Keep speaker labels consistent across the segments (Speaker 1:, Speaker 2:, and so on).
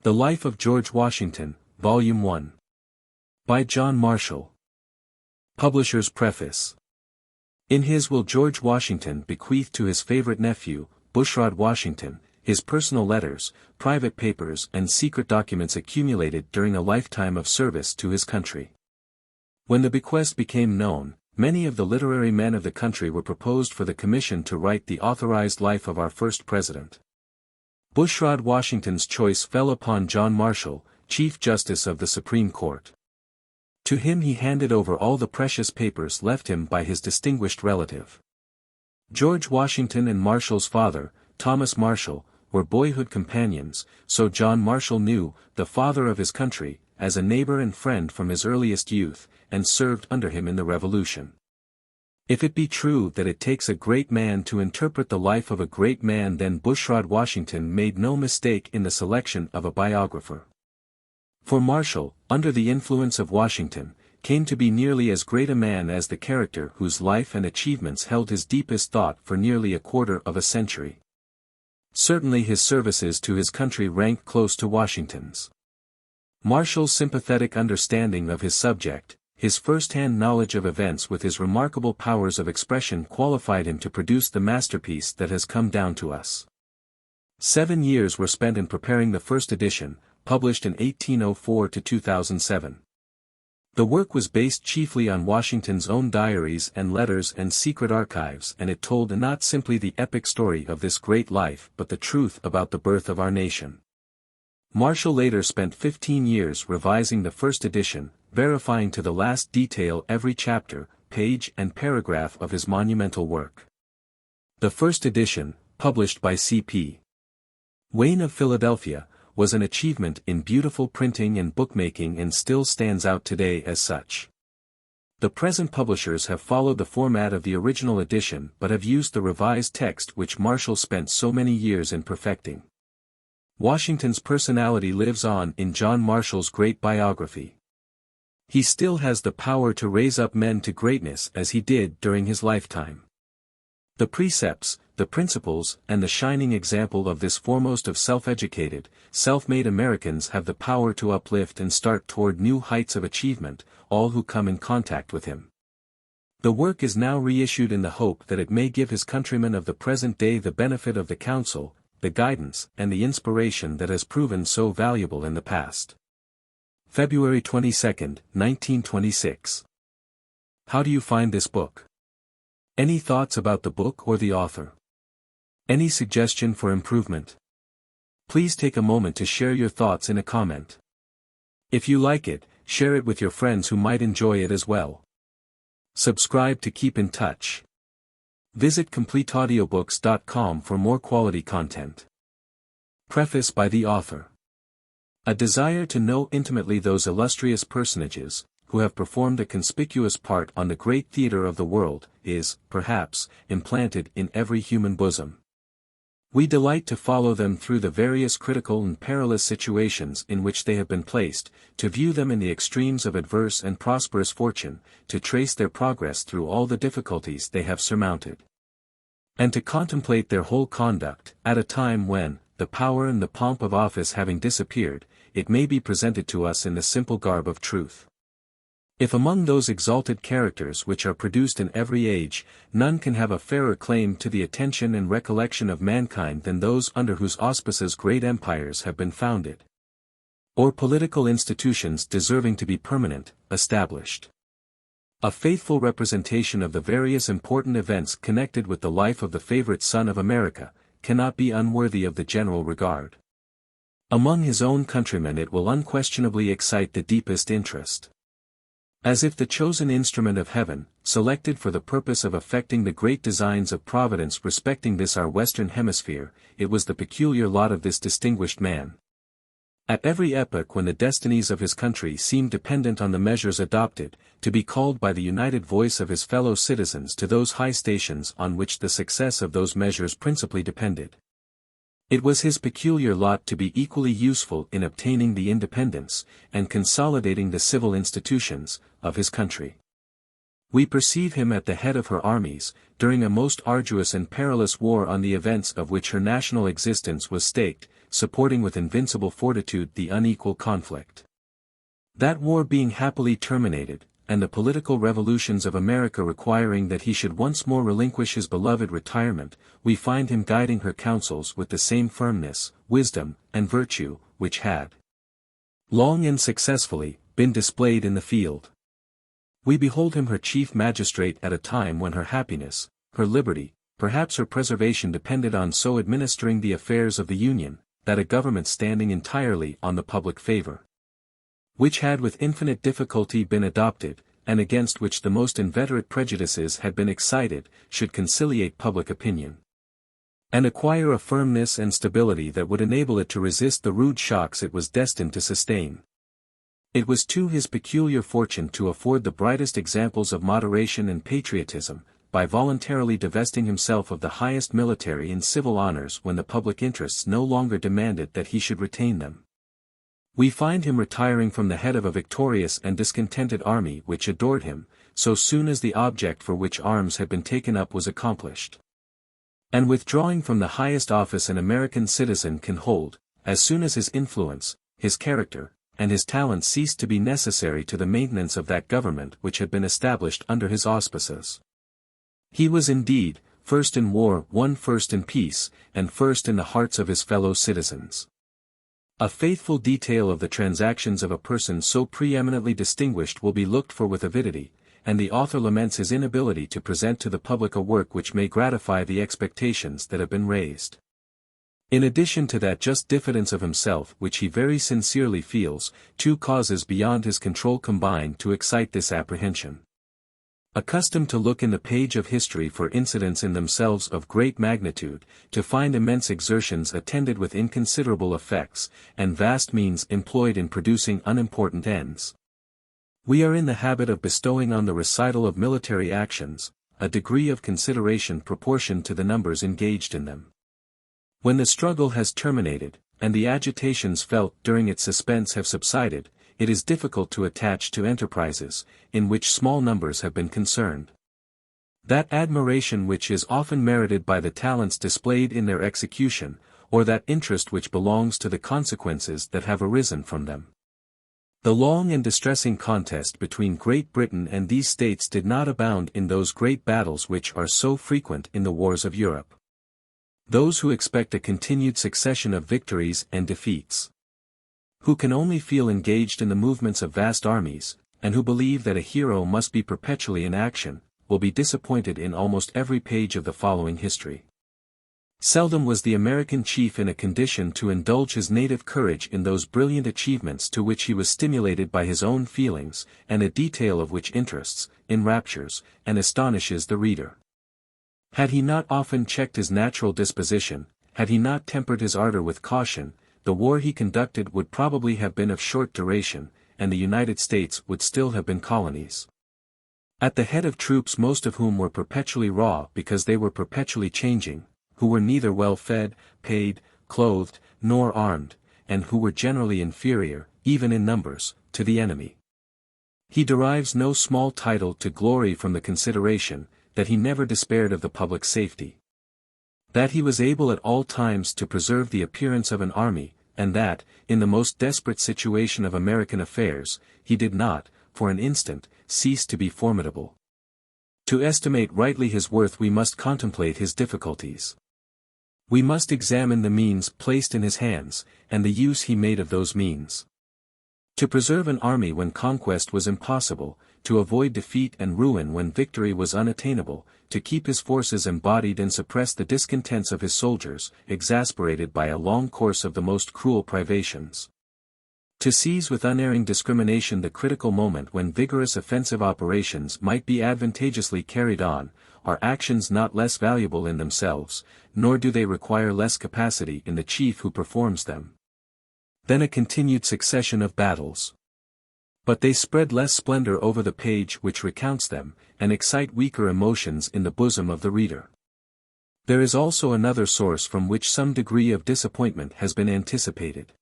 Speaker 1: The Life of George Washington, Volume 1. By John Marshall. Publisher's Preface. In his will George Washington bequeathed to his favorite nephew, Bushrod Washington, his personal letters, private papers and secret documents accumulated during a lifetime of service to his country. When the bequest became known, many of the literary men of the country were proposed for the commission to write the authorized life of our first president. Bushrod Washington's choice fell upon John Marshall, Chief Justice of the Supreme Court. To him he handed over all the precious papers left him by his distinguished relative. George Washington and Marshall's father, Thomas Marshall, were boyhood companions, so John Marshall knew the father of his country, as a neighbor and friend from his earliest youth, and served under him in the Revolution. If it be true that it takes a great man to interpret the life of a great man, then Bushrod Washington made no mistake in the selection of a biographer. For Marshall, under the influence of Washington, came to be nearly as great a man as the character whose life and achievements held his deepest thought for nearly a quarter of a century. Certainly his services to his country rank close to Washington's. Marshall's sympathetic understanding of his subject, his first-hand knowledge of events with his remarkable powers of expression qualified him to produce the masterpiece that has come down to us. 7 years were spent in preparing the first edition, published in 1804 to 2007. The work was based chiefly on Washington's own diaries and letters and secret archives, and it told not simply the epic story of this great life but the truth about the birth of our nation. Marshall later spent 15 years revising the first edition, verifying to the last detail every chapter, page and paragraph of his monumental work. The first edition, published by C.P. Wayne of Philadelphia, was an achievement in beautiful printing and bookmaking and still stands out today as such. The present publishers have followed the format of the original edition but have used the revised text which Marshall spent so many years in perfecting. Washington's personality lives on in John Marshall's great biography. He still has the power to raise up men to greatness as he did during his lifetime. The precepts, the principles, and the shining example of this foremost of self-educated, self-made Americans have the power to uplift and start toward new heights of achievement, all who come in contact with him. The work is now reissued in the hope that it may give his countrymen of the present day the benefit of the counsel, the guidance, and the inspiration that has proven so valuable in the past. February 22, 1926. How do you find this book? Any thoughts about the book or the author? Any suggestion for improvement? Please take a moment to share your thoughts in a comment. If you like it, share it with your friends who might enjoy it as well. Subscribe to keep in touch. Visit CompleteAudiobooks.com for more quality content. Preface by the author. A desire to know intimately those illustrious personages, who have performed a conspicuous part on the great theater of the world, is, perhaps, implanted in every human bosom. We delight to follow them through the various critical and perilous situations in which they have been placed, to view them in the extremes of adverse and prosperous fortune, to trace their progress through all the difficulties they have surmounted, and to contemplate their whole conduct, at a time when, the power and the pomp of office having disappeared, it may be presented to us in the simple garb of truth. If among those exalted characters which are produced in every age, none can have a fairer claim to the attention and recollection of mankind than those under whose auspices great empires have been founded, or political institutions deserving to be permanent, established. A faithful representation of the various important events connected with the life of the favorite son of America, cannot be unworthy of the general regard. Among his own countrymen it will unquestionably excite the deepest interest. As if the chosen instrument of heaven, selected for the purpose of effecting the great designs of Providence respecting this our Western Hemisphere, it was the peculiar lot of this distinguished man. At every epoch when the destinies of his country seemed dependent on the measures adopted, to be called by the united voice of his fellow citizens to those high stations on which the success of those measures principally depended. It was his peculiar lot to be equally useful in obtaining the independence, and consolidating the civil institutions, of his country. We perceive him at the head of her armies, during a most arduous and perilous war on the events of which her national existence was staked, supporting with invincible fortitude the unequal conflict. That war being happily terminated, and the political revolutions of America requiring that he should once more relinquish his beloved retirement, we find him guiding her counsels with the same firmness, wisdom, and virtue, which had long and successfully been displayed in the field. We behold him her chief magistrate at a time when her happiness, her liberty, perhaps her preservation depended on so administering the affairs of the Union, that a government standing entirely on the public favor, which had with infinite difficulty been adopted, and against which the most inveterate prejudices had been excited, should conciliate public opinion, and acquire a firmness and stability that would enable it to resist the rude shocks it was destined to sustain. It was to his peculiar fortune to afford the brightest examples of moderation and patriotism, by voluntarily divesting himself of the highest military and civil honors when the public interests no longer demanded that he should retain them. We find him retiring from the head of a victorious and discontented army which adored him, so soon as the object for which arms had been taken up was accomplished, and withdrawing from the highest office an American citizen can hold, as soon as his influence, his character, and his talents ceased to be necessary to the maintenance of that government which had been established under his auspices. He was indeed, first in war, won first in peace, and first in the hearts of his fellow citizens. A faithful detail of the transactions of a person so preeminently distinguished will be looked for with avidity, and the author laments his inability to present to the public a work which may gratify the expectations that have been raised. In addition to that just diffidence of himself which he very sincerely feels, two causes beyond his control combine to excite this apprehension. Accustomed to look in the page of history for incidents in themselves of great magnitude, to find immense exertions attended with inconsiderable effects, and vast means employed in producing unimportant ends, we are in the habit of bestowing on the recital of military actions a degree of consideration proportioned to the numbers engaged in them. When the struggle has terminated, and the agitations felt during its suspense have subsided, it is difficult to attach to enterprises, in which small numbers have been concerned, that admiration which is often merited by the talents displayed in their execution, or that interest which belongs to the consequences that have arisen from them. The long and distressing contest between Great Britain and these states did not abound in those great battles which are so frequent in the wars of Europe. Those who expect a continued succession of victories and defeats, who can only feel engaged in the movements of vast armies, and who believe that a hero must be perpetually in action, will be disappointed in almost every page of the following history. Seldom was the American chief in a condition to indulge his native courage in those brilliant achievements to which he was stimulated by his own feelings, and a detail of which interests, enraptures, and astonishes the reader. Had he not often checked his natural disposition, had he not tempered his ardor with caution, the war he conducted would probably have been of short duration, and the United States would still have been colonies. At the head of troops most of whom were perpetually raw because they were perpetually changing, who were neither well fed, paid, clothed, nor armed, and who were generally inferior, even in numbers, to the enemy. He derives no small title to glory from the consideration, that he never despaired of the public safety, that he was able at all times to preserve the appearance of an army, and that, in the most desperate situation of American affairs, he did not, for an instant, cease to be formidable. To estimate rightly his worth we must contemplate his difficulties. We must examine the means placed in his hands, and the use he made of those means. To preserve an army when conquest was impossible, to avoid defeat and ruin when victory was unattainable, to keep his forces embodied and suppress the discontents of his soldiers, exasperated by a long course of the most cruel privations. To seize with unerring discrimination the critical moment when vigorous offensive operations might be advantageously carried on, are actions not less valuable in themselves, nor do they require less capacity in the chief who performs them, than a continued succession of battles. But they spread less splendor over the page which recounts them, and excite weaker emotions in the bosom of the reader. There is also another source from which some degree of disappointment has been anticipated.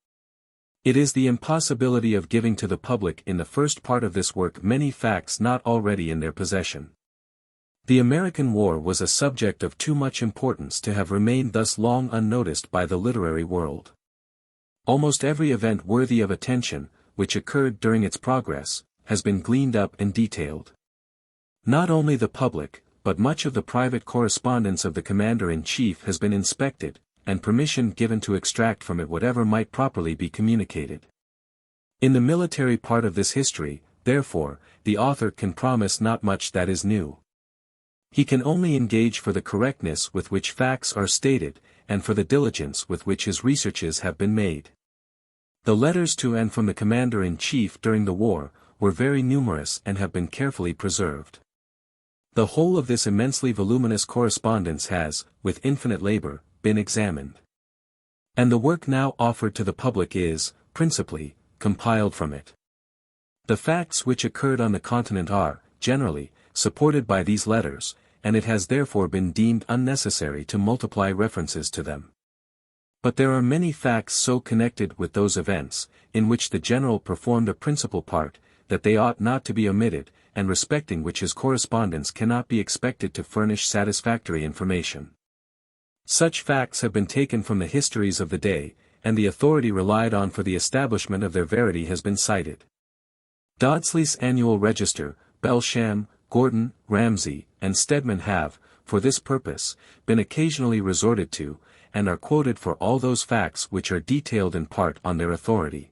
Speaker 1: It is the impossibility of giving to the public in the first part of this work many facts not already in their possession. The American War was a subject of too much importance to have remained thus long unnoticed by the literary world. Almost every event worthy of attention, which occurred during its progress, has been gleaned up and detailed. Not only the public, but much of the private correspondence of the commander-in-chief has been inspected, and permission given to extract from it whatever might properly be communicated. In the military part of this history, therefore, the author can promise not much that is new. He can only engage for the correctness with which facts are stated, and for the diligence with which his researches have been made. The letters to and from the commander-in-chief during the war were very numerous and have been carefully preserved. The whole of this immensely voluminous correspondence has, with infinite labor, been examined. And the work now offered to the public is, principally, compiled from it. The facts which occurred on the continent are, generally, supported by these letters, and it has therefore been deemed unnecessary to multiply references to them. But there are many facts so connected with those events, in which the general performed a principal part, that they ought not to be omitted, and respecting which his correspondence cannot be expected to furnish satisfactory information. Such facts have been taken from the histories of the day, and the authority relied on for the establishment of their verity has been cited. Dodsley's Annual Register, Belsham, Gordon, Ramsay, and Stedman have, for this purpose, been occasionally resorted to, and are quoted for all those facts which are detailed in part on their authority.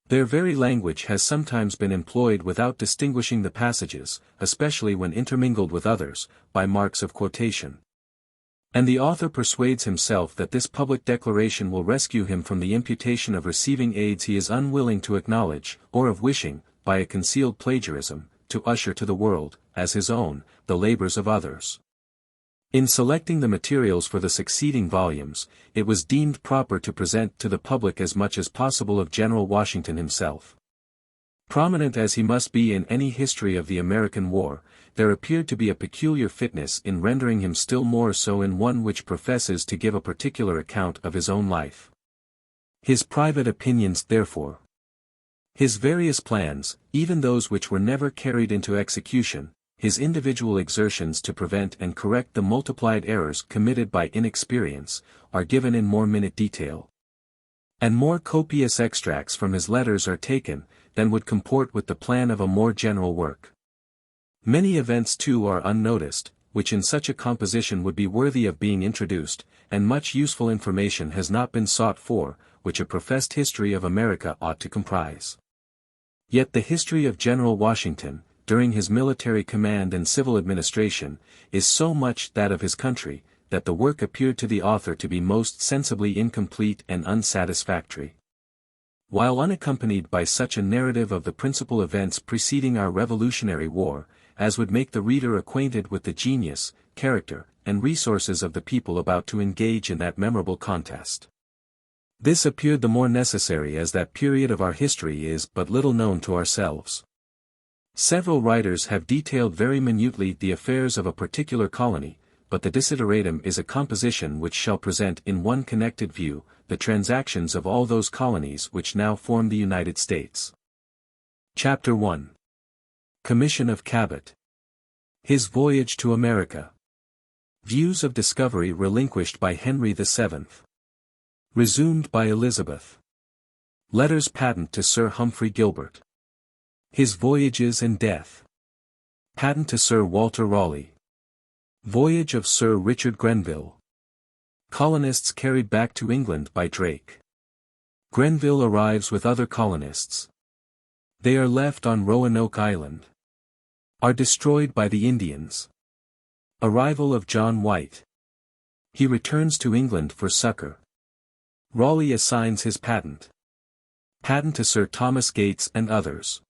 Speaker 1: Their very language has sometimes been employed without distinguishing the passages, especially when intermingled with others, by marks of quotation. And the author persuades himself that this public declaration will rescue him from the imputation of receiving aids he is unwilling to acknowledge, or of wishing, by a concealed plagiarism, to usher to the world, as his own, the labors of others. In selecting the materials for the succeeding volumes, it was deemed proper to present to the public as much as possible of General Washington himself. Prominent as he must be in any history of the American War, there appeared to be a peculiar fitness in rendering him still more so in one which professes to give a particular account of his own life. His private opinions therefore. His various plans, even those which were never carried into execution, his individual exertions to prevent and correct the multiplied errors committed by inexperience, are given in more minute detail. And more copious extracts from his letters are taken, than would comport with the plan of a more general work. Many events too are unnoticed, which in such a composition would be worthy of being introduced, and much useful information has not been sought for, which a professed history of America ought to comprise. Yet the history of General Washington, during his military command and civil administration, is so much that of his country, that the work appeared to the author to be most sensibly incomplete and unsatisfactory. While unaccompanied by such a narrative of the principal events preceding our Revolutionary War, as would make the reader acquainted with the genius, character, and resources of the people about to engage in that memorable contest. This appeared the more necessary as that period of our history is but little known to ourselves. Several writers have detailed very minutely the affairs of a particular colony, but the desideratum is a composition which shall present in one connected view, the transactions of all those colonies which now form the United States. Chapter 1. Commission of Cabot. His Voyage to America. Views of Discovery relinquished by Henry VII. Resumed by Elizabeth. Letters patent to Sir Humphrey Gilbert. His Voyages and Death. Patent to Sir Walter Raleigh. Voyage of Sir Richard Grenville. Colonists carried back to England by Drake. Grenville arrives with other colonists. They are left on Roanoke Island. Are destroyed by the Indians. Arrival of John White. He returns to England for succor. Raleigh assigns his patent. Patent to Sir Thomas Gates and others.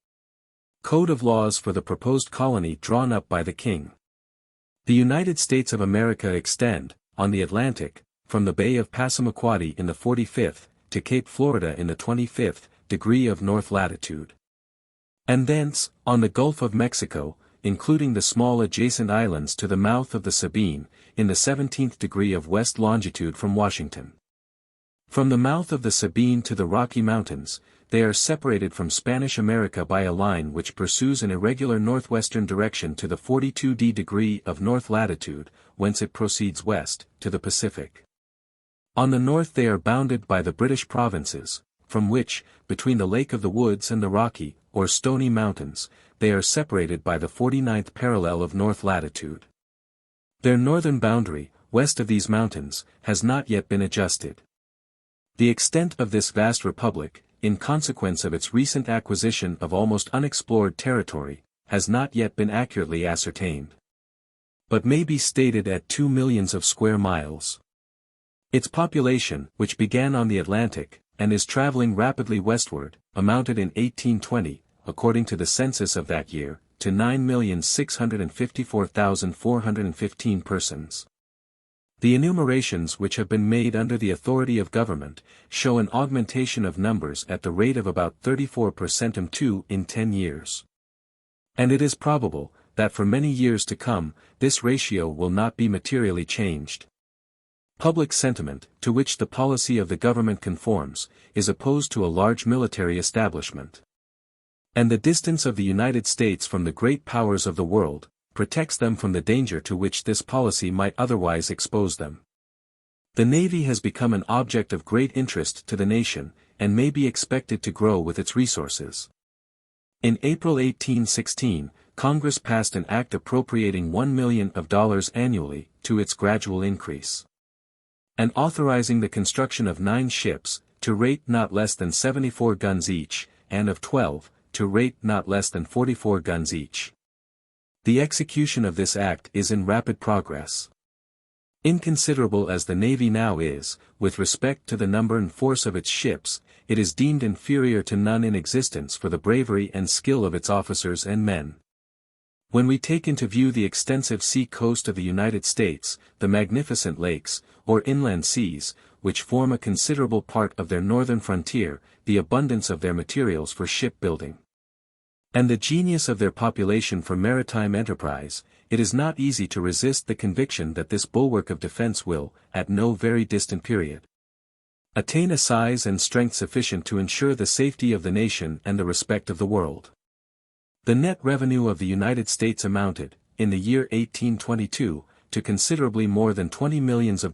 Speaker 1: Code of laws for the proposed colony drawn up by the King. The United States of America extend, on the Atlantic, from the Bay of Passamaquoddy in the 45th, to Cape Florida in the 25th degree of north latitude. And thence, on the Gulf of Mexico, including the small adjacent islands to the mouth of the Sabine, in the 17th degree of west longitude from Washington. From the mouth of the Sabine to the Rocky Mountains, they are separated from Spanish America by a line which pursues an irregular northwestern direction to the 42° degree of north latitude, whence it proceeds west, to the Pacific. On the north they are bounded by the British provinces, from which, between the Lake of the Woods and the Rocky, or Stony Mountains, they are separated by the 49th parallel of north latitude. Their northern boundary, west of these mountains, has not yet been adjusted. The extent of this vast republic, in consequence of its recent acquisition of almost unexplored territory, has not yet been accurately ascertained, but may be stated at 2 millions of square miles. Its population, which began on the Atlantic, and is traveling rapidly westward, amounted in 1820, according to the census of that year, to 9,654,415 persons. The enumerations which have been made under the authority of government, show an augmentation of numbers at the rate of about 34% in 10 years. And it is probable, that for many years to come, this ratio will not be materially changed. Public sentiment, to which the policy of the government conforms, is opposed to a large military establishment. And the distance of the United States from the great powers of the world, protects them from the danger to which this policy might otherwise expose them. The Navy has become an object of great interest to the nation, and may be expected to grow with its resources. In April 1816, Congress passed an act appropriating $1 million annually, to its gradual increase, and authorizing the construction of 9 ships, to rate not less than 74 guns each, and of 12, to rate not less than 44 guns each. The execution of this act is in rapid progress. Inconsiderable as the Navy now is, with respect to the number and force of its ships, it is deemed inferior to none in existence for the bravery and skill of its officers and men. When we take into view the extensive sea coast of the United States, the magnificent lakes, or inland seas, which form a considerable part of their northern frontier, the abundance of their materials for shipbuilding, and the genius of their population for maritime enterprise, it is not easy to resist the conviction that this bulwark of defense will, at no very distant period, attain a size and strength sufficient to ensure the safety of the nation and the respect of the world. The net revenue of the United States amounted, in the year 1822, to considerably more than $20 millions,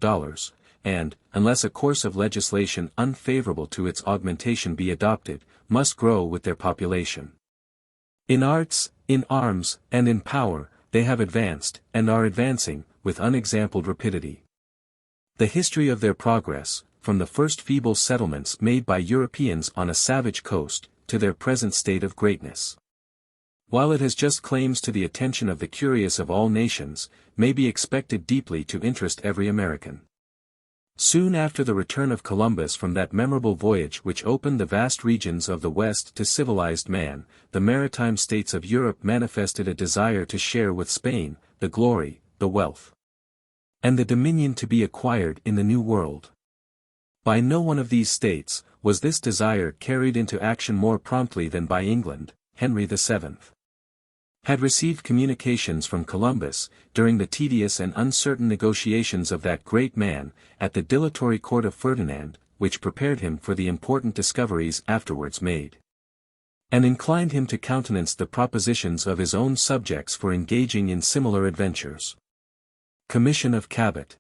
Speaker 1: and, unless a course of legislation unfavorable to its augmentation be adopted, must grow with their population. In arts, in arms, and in power, they have advanced, and are advancing, with unexampled rapidity. The history of their progress, from the first feeble settlements made by Europeans on a savage coast, to their present state of greatness, while it has just claims to the attention of the curious of all nations, may be expected deeply to interest every American. Soon after the return of Columbus from that memorable voyage which opened the vast regions of the West to civilized man, the maritime states of Europe manifested a desire to share with Spain, the glory, the wealth, and the dominion to be acquired in the New World. By no one of these states, was this desire carried into action more promptly than by England. Henry VII had received communications from Columbus, during the tedious and uncertain negotiations of that great man, at the dilatory court of Ferdinand, which prepared him for the important discoveries afterwards made, and inclined him to countenance the propositions of his own subjects for engaging in similar adventures. Commission of Cabot.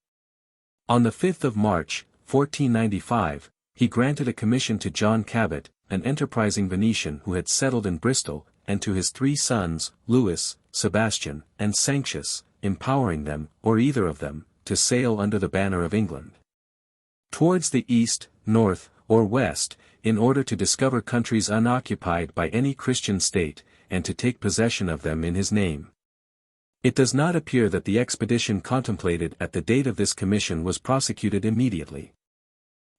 Speaker 1: On the 5th of March, 1495, he granted a commission to John Cabot, an enterprising Venetian who had settled in Bristol, and to his 3 sons, Louis, Sebastian, and Sanctius, empowering them, or either of them, to sail under the banner of England towards the east, north, or west, in order to discover countries unoccupied by any Christian state, and to take possession of them in his name. It does not appear that the expedition contemplated at the date of this commission was prosecuted immediately.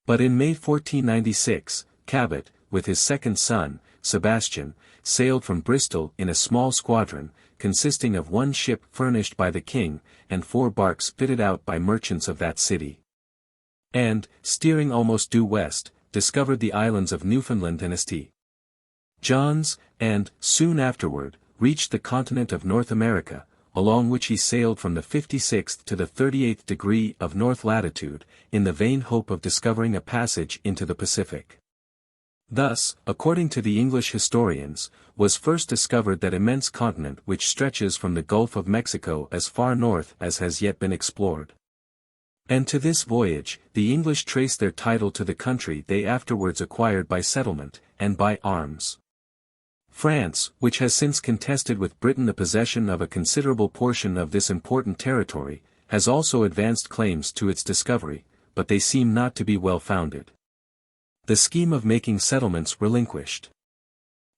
Speaker 1: But in May 1496, Cabot, with his second son, Sebastian, sailed from Bristol in a small squadron, consisting of 1 ship furnished by the king, and 4 barks fitted out by merchants of that city, and, steering almost due west, discovered the islands of Newfoundland and St. John's, and, soon afterward, reached the continent of North America, along which he sailed from the 56th to the 38th degree of north latitude, in the vain hope of discovering a passage into the Pacific. Thus, according to the English historians, was first discovered that immense continent which stretches from the Gulf of Mexico as far north as has yet been explored. And to this voyage, the English trace their title to the country they afterwards acquired by settlement, and by arms. France, which has since contested with Britain the possession of a considerable portion of this important territory, has also advanced claims to its discovery, but they seem not to be well founded. The scheme of making settlements relinquished.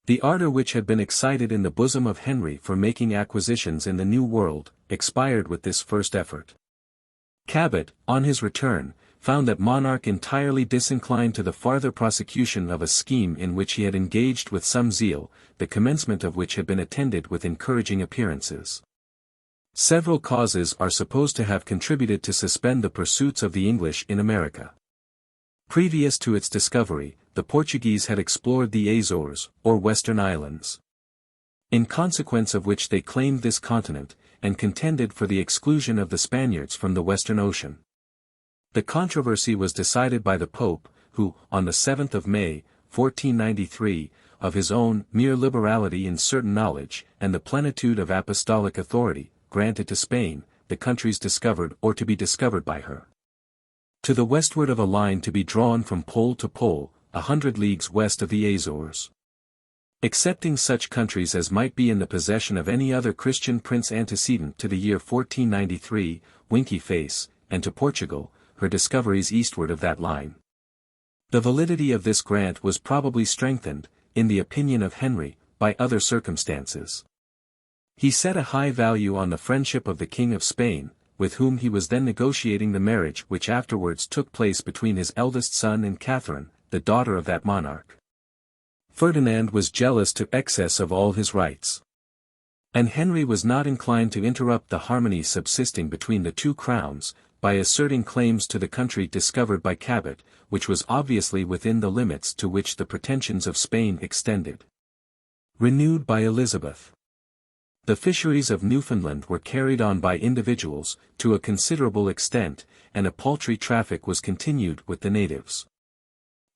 Speaker 1: The ardor which had been excited in the bosom of Henry for making acquisitions in the New World, expired with this first effort. Cabot, on his return, found that monarch entirely disinclined to the farther prosecution of a scheme in which he had engaged with some zeal, the commencement of which had been attended with encouraging appearances. Several causes are supposed to have contributed to suspend the pursuits of the English in America. Previous to its discovery, the Portuguese had explored the Azores, or Western Islands. In consequence of which they claimed this continent, and contended for the exclusion of the Spaniards from the Western Ocean. The controversy was decided by the Pope, who, on the 7th of May, 1493, of his own mere liberality in certain knowledge, and the plenitude of apostolic authority, granted to Spain, the countries discovered or to be discovered by her. To the westward of a line to be drawn from pole to pole, 100 leagues west of the Azores. Excepting such countries as might be in the possession of any other Christian prince antecedent to the year 1493, Winky Face, and to Portugal, her discoveries eastward of that line. The validity of this grant was probably strengthened, in the opinion of Henry, by other circumstances. He set a high value on the friendship of the King of Spain, with whom he was then negotiating the marriage which afterwards took place between his eldest son and Catherine, the daughter of that monarch. Ferdinand was jealous to excess of all his rights. And Henry was not inclined to interrupt the harmony subsisting between the two crowns, by asserting claims to the country discovered by Cabot, which was obviously within the limits to which the pretensions of Spain extended. Renewed by Elizabeth. The fisheries of Newfoundland were carried on by individuals, to a considerable extent, and a paltry traffic was continued with the natives.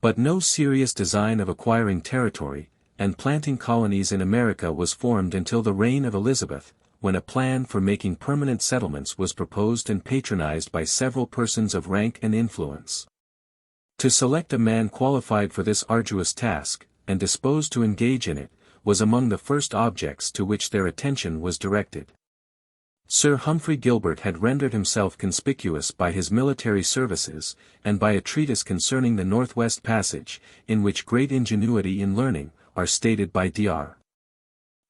Speaker 1: But no serious design of acquiring territory, and planting colonies in America was formed until the reign of Elizabeth, when a plan for making permanent settlements was proposed and patronized by several persons of rank and influence. To select a man qualified for this arduous task, and disposed to engage in it, was among the first objects to which their attention was directed. Sir Humphrey Gilbert had rendered himself conspicuous by his military services, and by a treatise concerning the Northwest Passage, in which great ingenuity and learning are stated by Dr.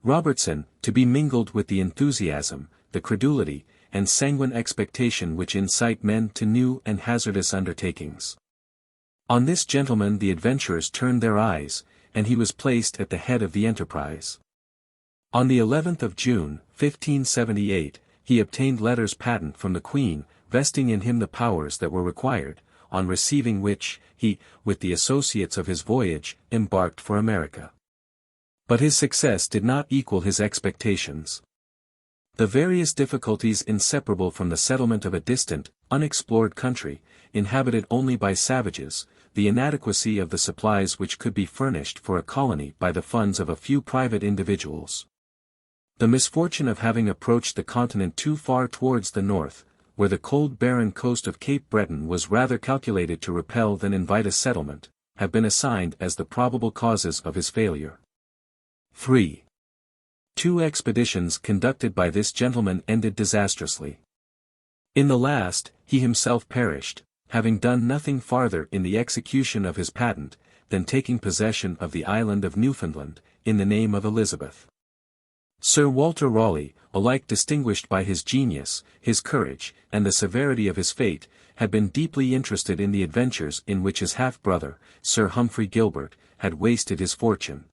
Speaker 1: Robertson, to be mingled with the enthusiasm, the credulity, and sanguine expectation which incite men to new and hazardous undertakings. On this gentleman the adventurers turned their eyes, and he was placed at the head of the enterprise. On the 11th of June, 1578, he obtained letters patent from the Queen, vesting in him the powers that were required, on receiving which, he, with the associates of his voyage, embarked for America. But his success did not equal his expectations. The various difficulties inseparable from the settlement of a distant, unexplored country, inhabited only by savages, the inadequacy of the supplies which could be furnished for a colony by the funds of a few private individuals. The misfortune of having approached the continent too far towards the north, where the cold barren coast of Cape Breton was rather calculated to repel than invite a settlement, have been assigned as the probable causes of his failure. 3. 2 expeditions conducted by this gentleman ended disastrously. In the last, he himself perished, having done nothing farther in the execution of his patent, than taking possession of the island of Newfoundland, in the name of Elizabeth. Sir Walter Raleigh, alike distinguished by his genius, his courage, and the severity of his fate, had been deeply interested in the adventures in which his half-brother, Sir Humphrey Gilbert, had wasted his fortune.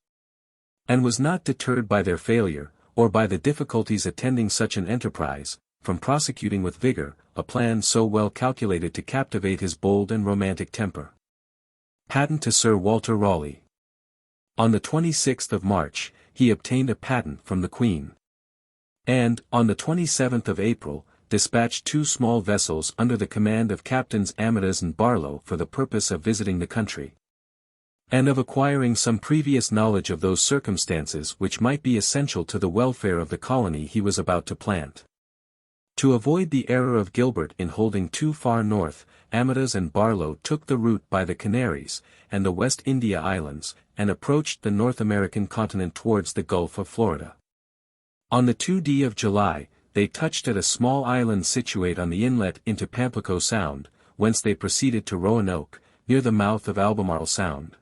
Speaker 1: And was not deterred by their failure, or by the difficulties attending such an enterprise, from prosecuting with vigor, a plan so well calculated to captivate his bold and romantic temper. Patent to Sir Walter Raleigh. On the 26th of March, he obtained a patent from the Queen. And, on the 27th of April, dispatched 2 small vessels under the command of Captains Amadas and Barlow for the purpose of visiting the country, and of acquiring some previous knowledge of those circumstances which might be essential to the welfare of the colony he was about to plant. To avoid the error of Gilbert in holding too far north, Amadas and Barlow took the route by the Canaries, and the West India Islands, and approached the North American continent towards the Gulf of Florida. On the 2d of July, they touched at a small island situate on the inlet into Pamplico Sound, whence they proceeded to Roanoke, near the mouth of Albemarle Sound.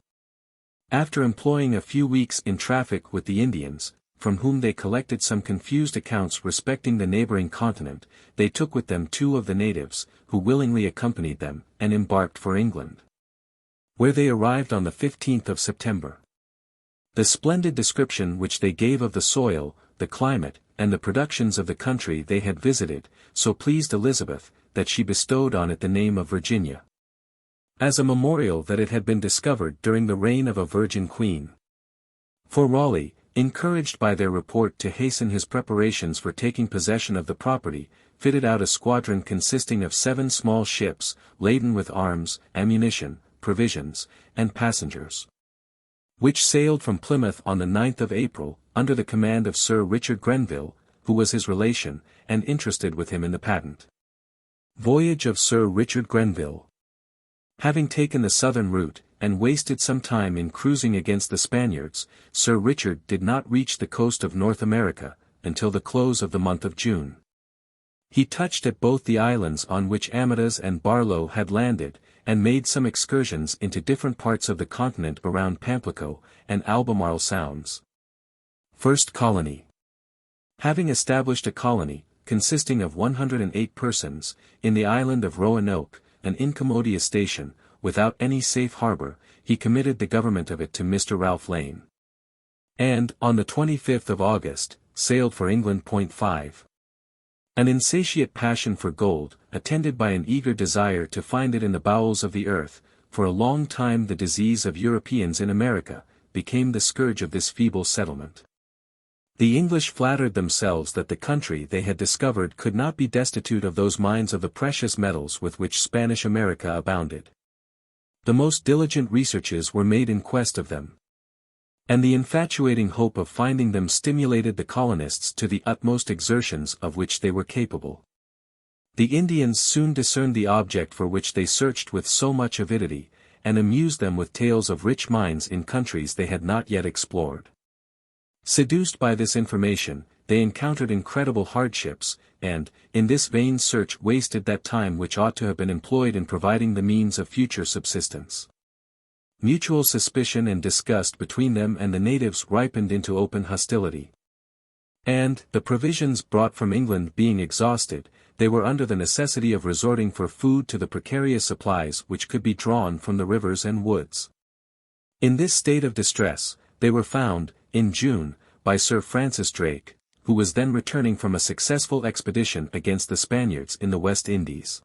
Speaker 1: After employing a few weeks in traffic with the Indians, from whom they collected some confused accounts respecting the neighboring continent, they took with them 2 of the natives, who willingly accompanied them, and embarked for England, where they arrived on the 15th of September. The splendid description which they gave of the soil, the climate, and the productions of the country they had visited, so pleased Elizabeth, that she bestowed on it the name of Virginia, as a memorial that it had been discovered during the reign of a virgin queen. For Raleigh, encouraged by their report to hasten his preparations for taking possession of the property, fitted out a squadron consisting of 7 small ships, laden with arms, ammunition, provisions, and passengers, which sailed from Plymouth on the 9th of April, under the command of Sir Richard Grenville, who was his relation, and interested with him in the patent voyage of Sir Richard Grenville. Having taken the southern route, and wasted some time in cruising against the Spaniards, Sir Richard did not reach the coast of North America, until the close of the month of June. He touched at both the islands on which Amadas and Barlow had landed, and made some excursions into different parts of the continent around Pamplico, and Albemarle Sounds. First Colony. Having established a colony, consisting of 108 persons, in the island of Roanoke, an incommodious station, without any safe harbor, he committed the government of it to Mr. Ralph Lane, and, on the 25th of August, sailed for England. 5. An insatiate passion for gold, attended by an eager desire to find it in the bowels of the earth, for a long time the disease of Europeans in America, became the scourge of this feeble settlement. The English flattered themselves that the country they had discovered could not be destitute of those mines of the precious metals with which Spanish America abounded. The most diligent researches were made in quest of them, and the infatuating hope of finding them stimulated the colonists to the utmost exertions of which they were capable. The Indians soon discerned the object for which they searched with so much avidity, and amused them with tales of rich mines in countries they had not yet explored. Seduced by this information, they encountered incredible hardships, and, in this vain search wasted that time which ought to have been employed in providing the means of future subsistence. Mutual suspicion and disgust between them and the natives ripened into open hostility. And, the provisions brought from England being exhausted, they were under the necessity of resorting for food to the precarious supplies which could be drawn from the rivers and woods. In this state of distress, they were found, in June, by Sir Francis Drake, who was then returning from a successful expedition against the Spaniards in the West Indies.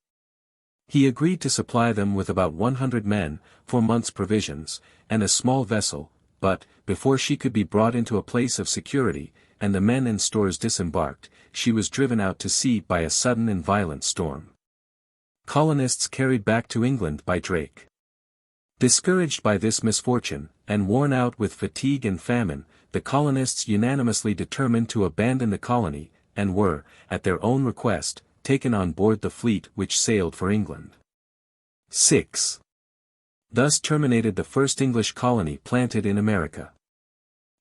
Speaker 1: He agreed to supply them with about 100 men, 4 months' provisions, and a small vessel, but, before she could be brought into a place of security, and the men and stores disembarked, she was driven out to sea by a sudden and violent storm. Colonists carried back to England by Drake. Discouraged by this misfortune, and worn out with fatigue and famine, the colonists unanimously determined to abandon the colony, and were, at their own request, taken on board the fleet which sailed for England. 6. Thus terminated the first English colony planted in America.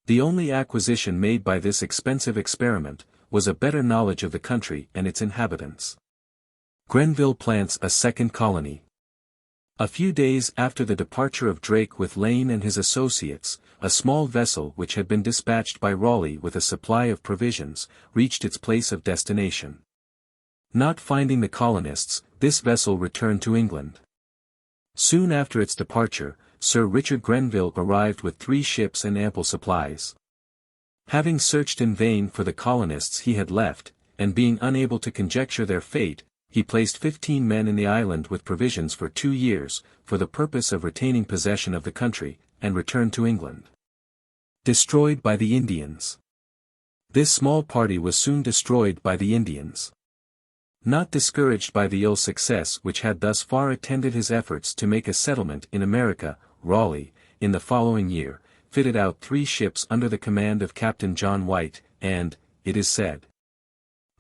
Speaker 1: The only acquisition made by this expensive experiment, was a better knowledge of the country and its inhabitants. Grenville plants a second colony. A few days after the departure of Drake with Lane and his associates, a small vessel which had been dispatched by Raleigh with a supply of provisions, reached its place of destination. Not finding the colonists, this vessel returned to England. Soon after its departure, Sir Richard Grenville arrived with 3 ships and ample supplies. Having searched in vain for the colonists he had left, and being unable to conjecture their fate, he placed 15 men in the island with provisions for 2 years, for the purpose of retaining possession of the country, and returned to England. Destroyed by the Indians. This small party was soon destroyed by the Indians. Not discouraged by the ill success which had thus far attended his efforts to make a settlement in America, Raleigh, in the following year, fitted out 3 ships under the command of Captain John White, and, it is said,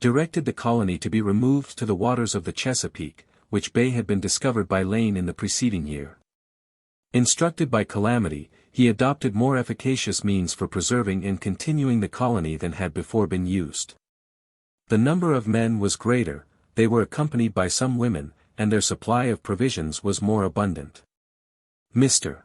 Speaker 1: directed the colony to be removed to the waters of the Chesapeake, which bay had been discovered by Lane in the preceding year. Instructed by Calamity, he adopted more efficacious means for preserving and continuing the colony than had before been used. The number of men was greater, they were accompanied by some women, and their supply of provisions was more abundant. Mr.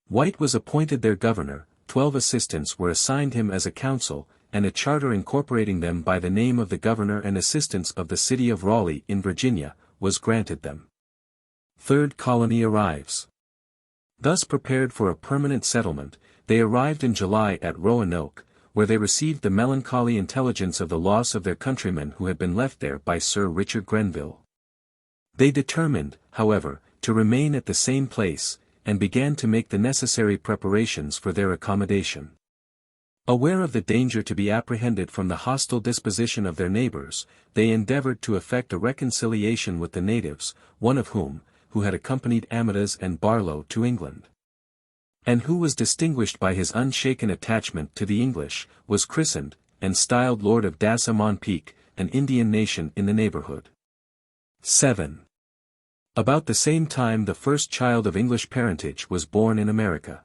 Speaker 1: White was appointed their governor, 12 assistants were assigned him as a council, and a charter incorporating them by the name of the governor and assistants of the city of Raleigh in Virginia, was granted them. Third colony arrives. Thus prepared for a permanent settlement, they arrived in July at Roanoke, where they received the melancholy intelligence of the loss of their countrymen who had been left there by Sir Richard Grenville. They determined, however, to remain at the same place, and began to make the necessary preparations for their accommodation. Aware of the danger to be apprehended from the hostile disposition of their neighbors, they endeavored to effect a reconciliation with the natives, one of whom, who had accompanied Amadas and Barlow to England, and who was distinguished by his unshaken attachment to the English, was christened, and styled Lord of Dassa-Mon-Peak, an Indian nation in the neighborhood. 7. About the same time the first child of English parentage was born in America.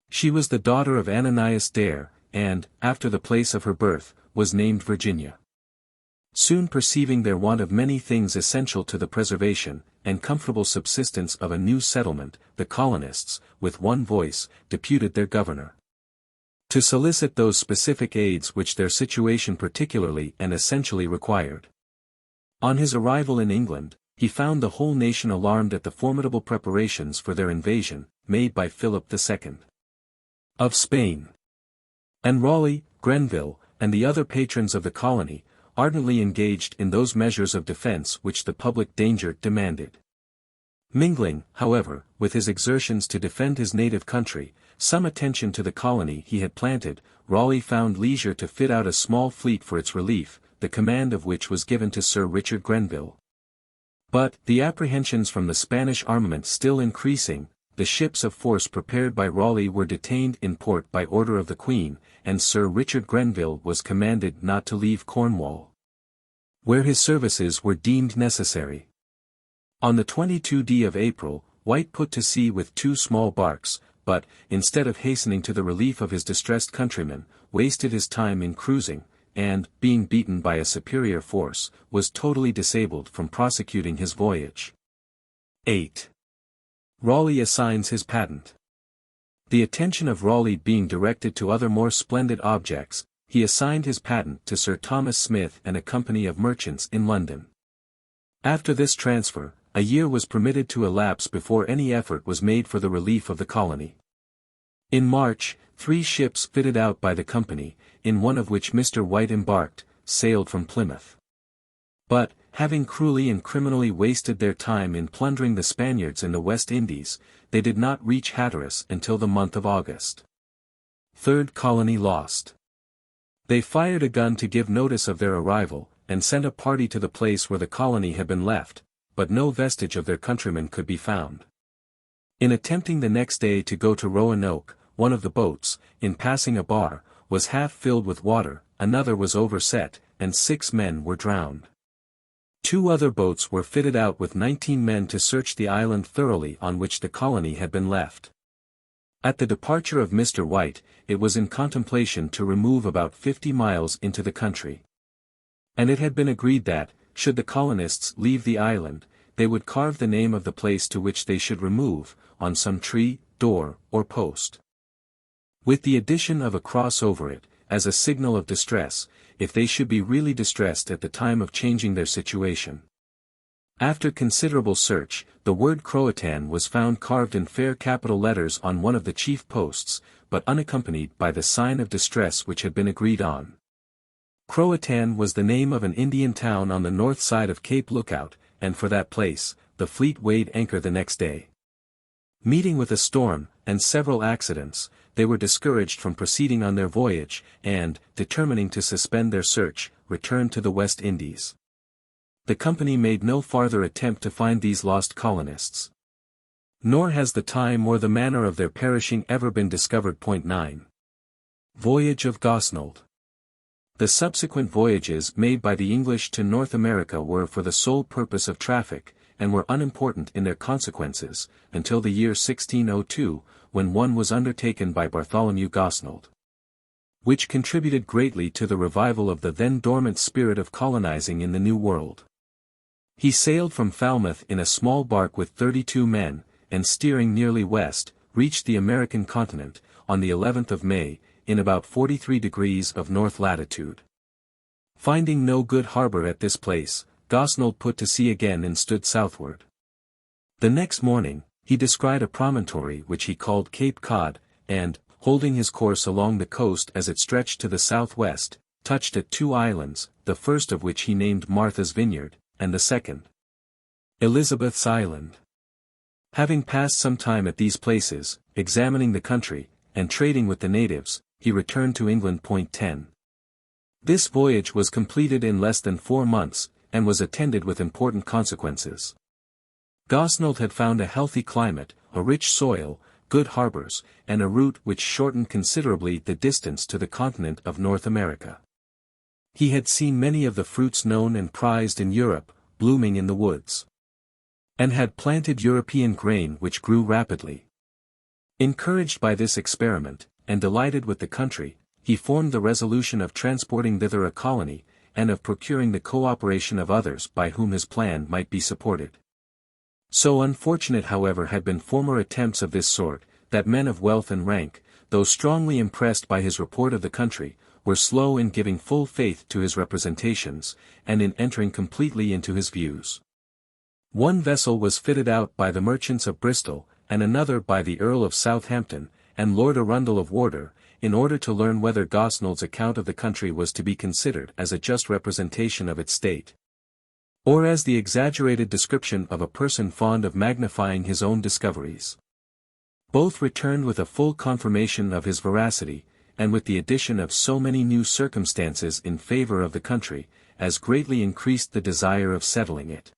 Speaker 1: She was the daughter of Ananias Dare, and, after the place of her birth, was named Virginia. Soon perceiving their want of many things essential to the preservation and comfortable subsistence of a new settlement, the colonists, with one voice, deputed their governor to solicit those specific aids which their situation particularly and essentially required. On his arrival in England, he found the whole nation alarmed at the formidable preparations for their invasion, made by Philip II. of Spain. And Raleigh, Grenville, and the other patrons of the colony, ardently engaged in those measures of defense which the public danger demanded. Mingling, however, with his exertions to defend his native country, some attention to the colony he had planted, Raleigh found leisure to fit out a small fleet for its relief, the command of which was given to Sir Richard Grenville. But, the apprehensions from the Spanish armament still increasing, the ships of force prepared by Raleigh were detained in port by order of the Queen, and Sir Richard Grenville was commanded not to leave Cornwall, where his services were deemed necessary. On the 22d of April, White put to sea with 2 small barks, but, instead of hastening to the relief of his distressed countrymen, wasted his time in cruising, and, being beaten by a superior force, was totally disabled from prosecuting his voyage. 8. Raleigh assigns his patent. The attention of Raleigh being directed to other more splendid objects, he assigned his patent to Sir Thomas Smith and a company of merchants in London. After this transfer, a year was permitted to elapse before any effort was made for the relief of the colony. In March, 3 ships fitted out by the company, in one of which Mr. White embarked, sailed from Plymouth. But, having cruelly and criminally wasted their time in plundering the Spaniards in the West Indies, they did not reach Hatteras until the month of August. Third colony lost. They fired a gun to give notice of their arrival, and sent a party to the place where the colony had been left, but no vestige of their countrymen could be found. In attempting the next day to go to Roanoke, one of the boats, in passing a bar, was half filled with water, another was overset, and 6 men were drowned. 2 other boats were fitted out with 19 men to search the island thoroughly on which the colony had been left. At the departure of Mr. White, it was in contemplation to remove about 50 miles into the country. And it had been agreed that, should the colonists leave the island, they would carve the name of the place to which they should remove, on some tree, door, or post, with the addition of a cross over it, as a signal of distress, if they should be really distressed at the time of changing their situation. After considerable search, the word Croatan was found carved in fair capital letters on one of the chief posts, but unaccompanied by the sign of distress which had been agreed on. Croatan was the name of an Indian town on the north side of Cape Lookout, and for that place, the fleet weighed anchor the next day. Meeting with a storm, and several accidents, they were discouraged from proceeding on their voyage, and, determining to suspend their search, returned to the West Indies. The company made no farther attempt to find these lost colonists. Nor has the time or the manner of their perishing ever been discovered. 9. Voyage of Gosnold. The subsequent voyages made by the English to North America were for the sole purpose of traffic, and were unimportant in their consequences, until the year 1602, when one was undertaken by Bartholomew Gosnold, which contributed greatly to the revival of the then dormant spirit of colonizing in the New World. He sailed from Falmouth in a small bark with 32 men, and steering nearly west, reached the American continent, on the 11th of May, in about 43 degrees of north latitude. Finding no good harbor at this place, Gosnold put to sea again and stood southward. The next morning, he descried a promontory which he called Cape Cod, and, holding his course along the coast as it stretched to the southwest, touched at 2 islands, the first of which he named Martha's Vineyard, and the second, Elizabeth's Island. Having passed some time at these places, examining the country, and trading with the natives, he returned to England. 10. This voyage was completed in less than 4 months, and was attended with important consequences. Gosnold had found a healthy climate, a rich soil, good harbors, and a route which shortened considerably the distance to the continent of North America. He had seen many of the fruits known and prized in Europe, blooming in the woods, and had planted European grain which grew rapidly. Encouraged by this experiment, and delighted with the country, he formed the resolution of transporting thither a colony, and of procuring the co-operation of others by whom his plan might be supported. So unfortunate however had been former attempts of this sort, that men of wealth and rank, though strongly impressed by his report of the country, were slow in giving full faith to his representations, and in entering completely into his views. One vessel was fitted out by the merchants of Bristol, and another by the Earl of Southampton, and Lord Arundel of Wardour, in order to learn whether Gosnold's account of the country was to be considered as a just representation of its state, or as the exaggerated description of a person fond of magnifying his own discoveries. Both returned with a full confirmation of his veracity, and with the addition of so many new circumstances in favor of the country, as greatly increased the desire of settling it.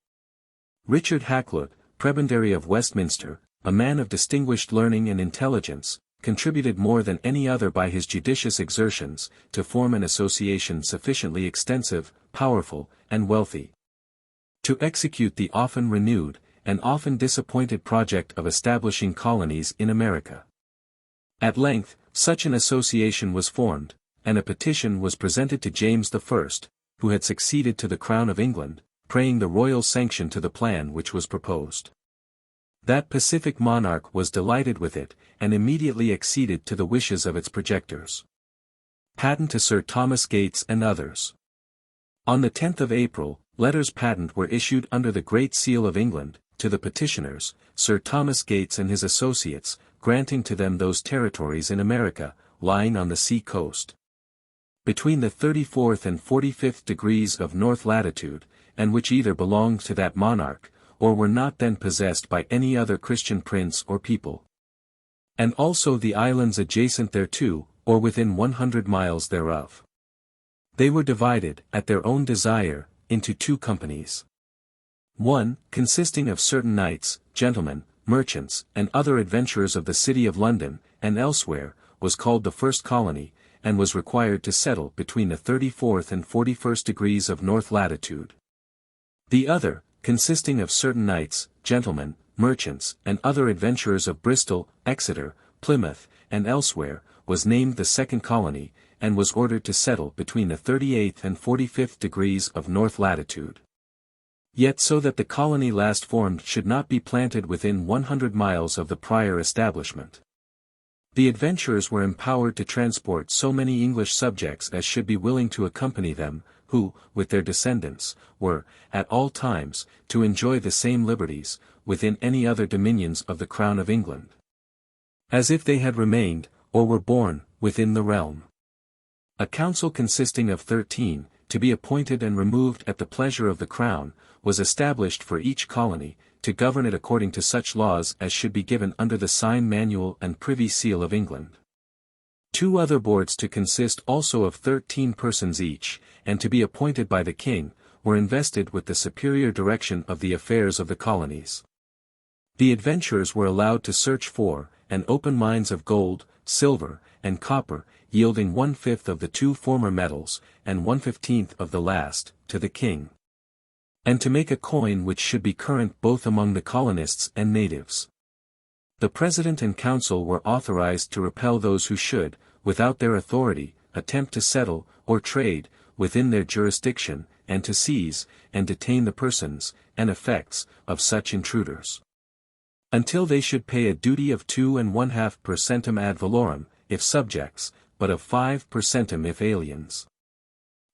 Speaker 1: Richard Hakluyt, Prebendary of Westminster, a man of distinguished learning and intelligence, contributed more than any other by his judicious exertions, to form an association sufficiently extensive, powerful, and wealthy, to execute the often renewed, and often disappointed project of establishing colonies in America. At length, such an association was formed, and a petition was presented to James I, who had succeeded to the crown of England, praying the royal sanction to the plan which was proposed. That pacific monarch was delighted with it, and immediately acceded to the wishes of its projectors. Patent to Sir Thomas Gates and others. On the 10th of April, letters patent were issued under the Great Seal of England, to the petitioners, Sir Thomas Gates and his associates, granting to them those territories in America, lying on the sea coast, between the 34th and 45th degrees of north latitude, and which either belonged to that monarch, or were not then possessed by any other Christian prince or people. And also the islands adjacent thereto, or within 100 miles thereof. They were divided, at their own desire, into 2 companies. One, consisting of certain knights, gentlemen, merchants, and other adventurers of the city of London, and elsewhere, was called the first colony, and was required to settle between the 34th and 41st degrees of north latitude. The other, consisting of certain knights, gentlemen, merchants, and other adventurers of Bristol, Exeter, Plymouth, and elsewhere, was named the second colony, and was ordered to settle between the 38th and 45th degrees of north latitude. Yet so that the colony last formed should not be planted within 100 miles of the prior establishment. The adventurers were empowered to transport so many English subjects as should be willing to accompany them, who, with their descendants, were, at all times, to enjoy the same liberties, within any other dominions of the Crown of England, as if they had remained, or were born, within the realm. A council consisting of 13, to be appointed and removed at the pleasure of the Crown, was established for each colony, to govern it according to such laws as should be given under the sign manual and privy seal of England. 2 other boards to consist also of 13 persons each, and to be appointed by the King, were invested with the superior direction of the affairs of the colonies. The adventurers were allowed to search for, and open mines of gold, silver, and copper, yielding 1/5 of the 2 former metals, and 1/15 of the last, to the king. And to make a coin which should be current both among the colonists and natives. The President and Council were authorized to repel those who should, without their authority, attempt to settle, or trade, within their jurisdiction, and to seize, and detain the persons, and effects, of such intruders. Until they should pay a duty of 2 1/2 per centum ad valorem, if subjects, but of 5 per centum if aliens.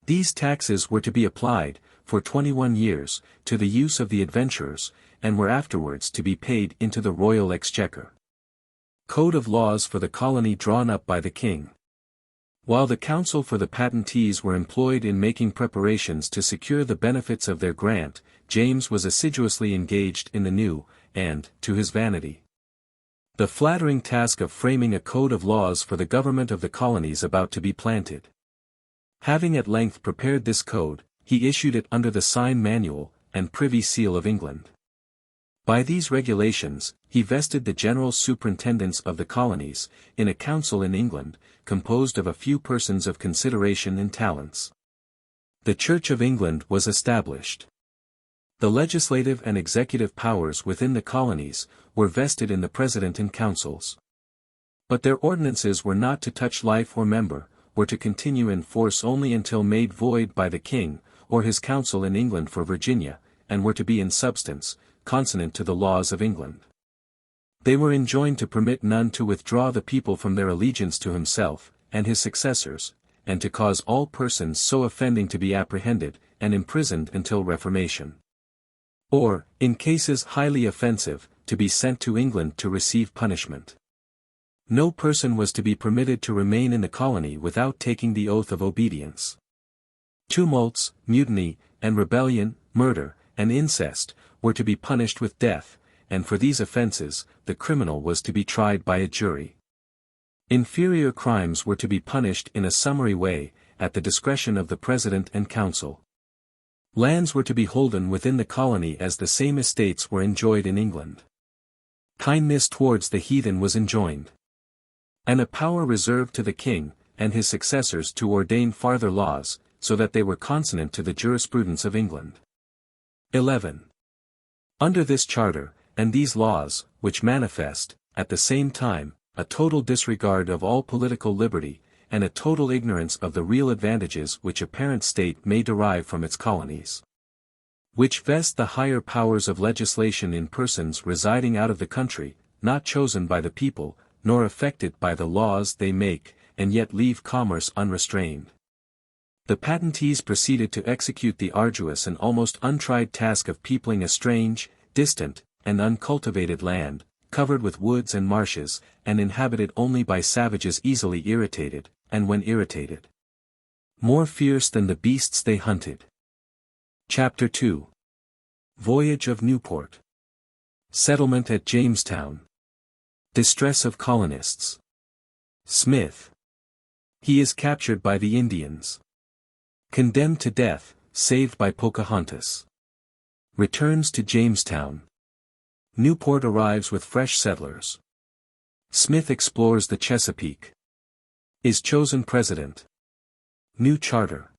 Speaker 1: These taxes were to be applied, for 21 years, to the use of the adventurers, and were afterwards to be paid into the royal exchequer. Code of laws for the colony drawn up by the king. While the council for the patentees were employed in making preparations to secure the benefits of their grant, James was assiduously engaged in the new, and, to his vanity, the flattering task of framing a code of laws for the government of the colonies about to be planted. Having at length prepared this code, he issued it under the sign manual, and privy seal of England. By these regulations, he vested the general superintendence of the colonies, in a council in England, composed of a few persons of consideration and talents. The Church of England was established. The legislative and executive powers within the colonies, were vested in the President and Councils. But their ordinances were not to touch life or member, were to continue in force only until made void by the King, or his council in England for Virginia, and were to be in substance, consonant to the laws of England. They were enjoined to permit none to withdraw the people from their allegiance to himself, and his successors, and to cause all persons so offending to be apprehended, and imprisoned until reformation. Or, in cases highly offensive, to be sent to England to receive punishment. No person was to be permitted to remain in the colony without taking the oath of obedience. Tumults, mutiny, and rebellion, murder, and incest, were to be punished with death, and for these offenses, the criminal was to be tried by a jury. Inferior crimes were to be punished in a summary way, at the discretion of the President and Council. Lands were to be holden within the colony as the same estates were enjoyed in England. Kindness towards the heathen was enjoined. And a power reserved to the king, and his successors to ordain farther laws, so that they were consonant to the jurisprudence of England. 11. Under this charter, and these laws, which manifest, at the same time, a total disregard of all political liberty, and a total ignorance of the real advantages which a parent state may derive from its colonies. Which vest the higher powers of legislation in persons residing out of the country, not chosen by the people, nor affected by the laws they make, and yet leave commerce unrestrained. The patentees proceeded to execute the arduous and almost untried task of peopling a strange, distant, and uncultivated land, covered with woods and marshes, and inhabited only by savages easily irritated, and when irritated, more fierce than the beasts they hunted. Chapter 2. Voyage of Newport. Settlement at Jamestown. Distress of colonists. Smith. He is captured by the Indians. Condemned to death, saved by Pocahontas. Returns to Jamestown. Newport arrives with fresh settlers. Smith explores the Chesapeake. Is chosen president. New charter.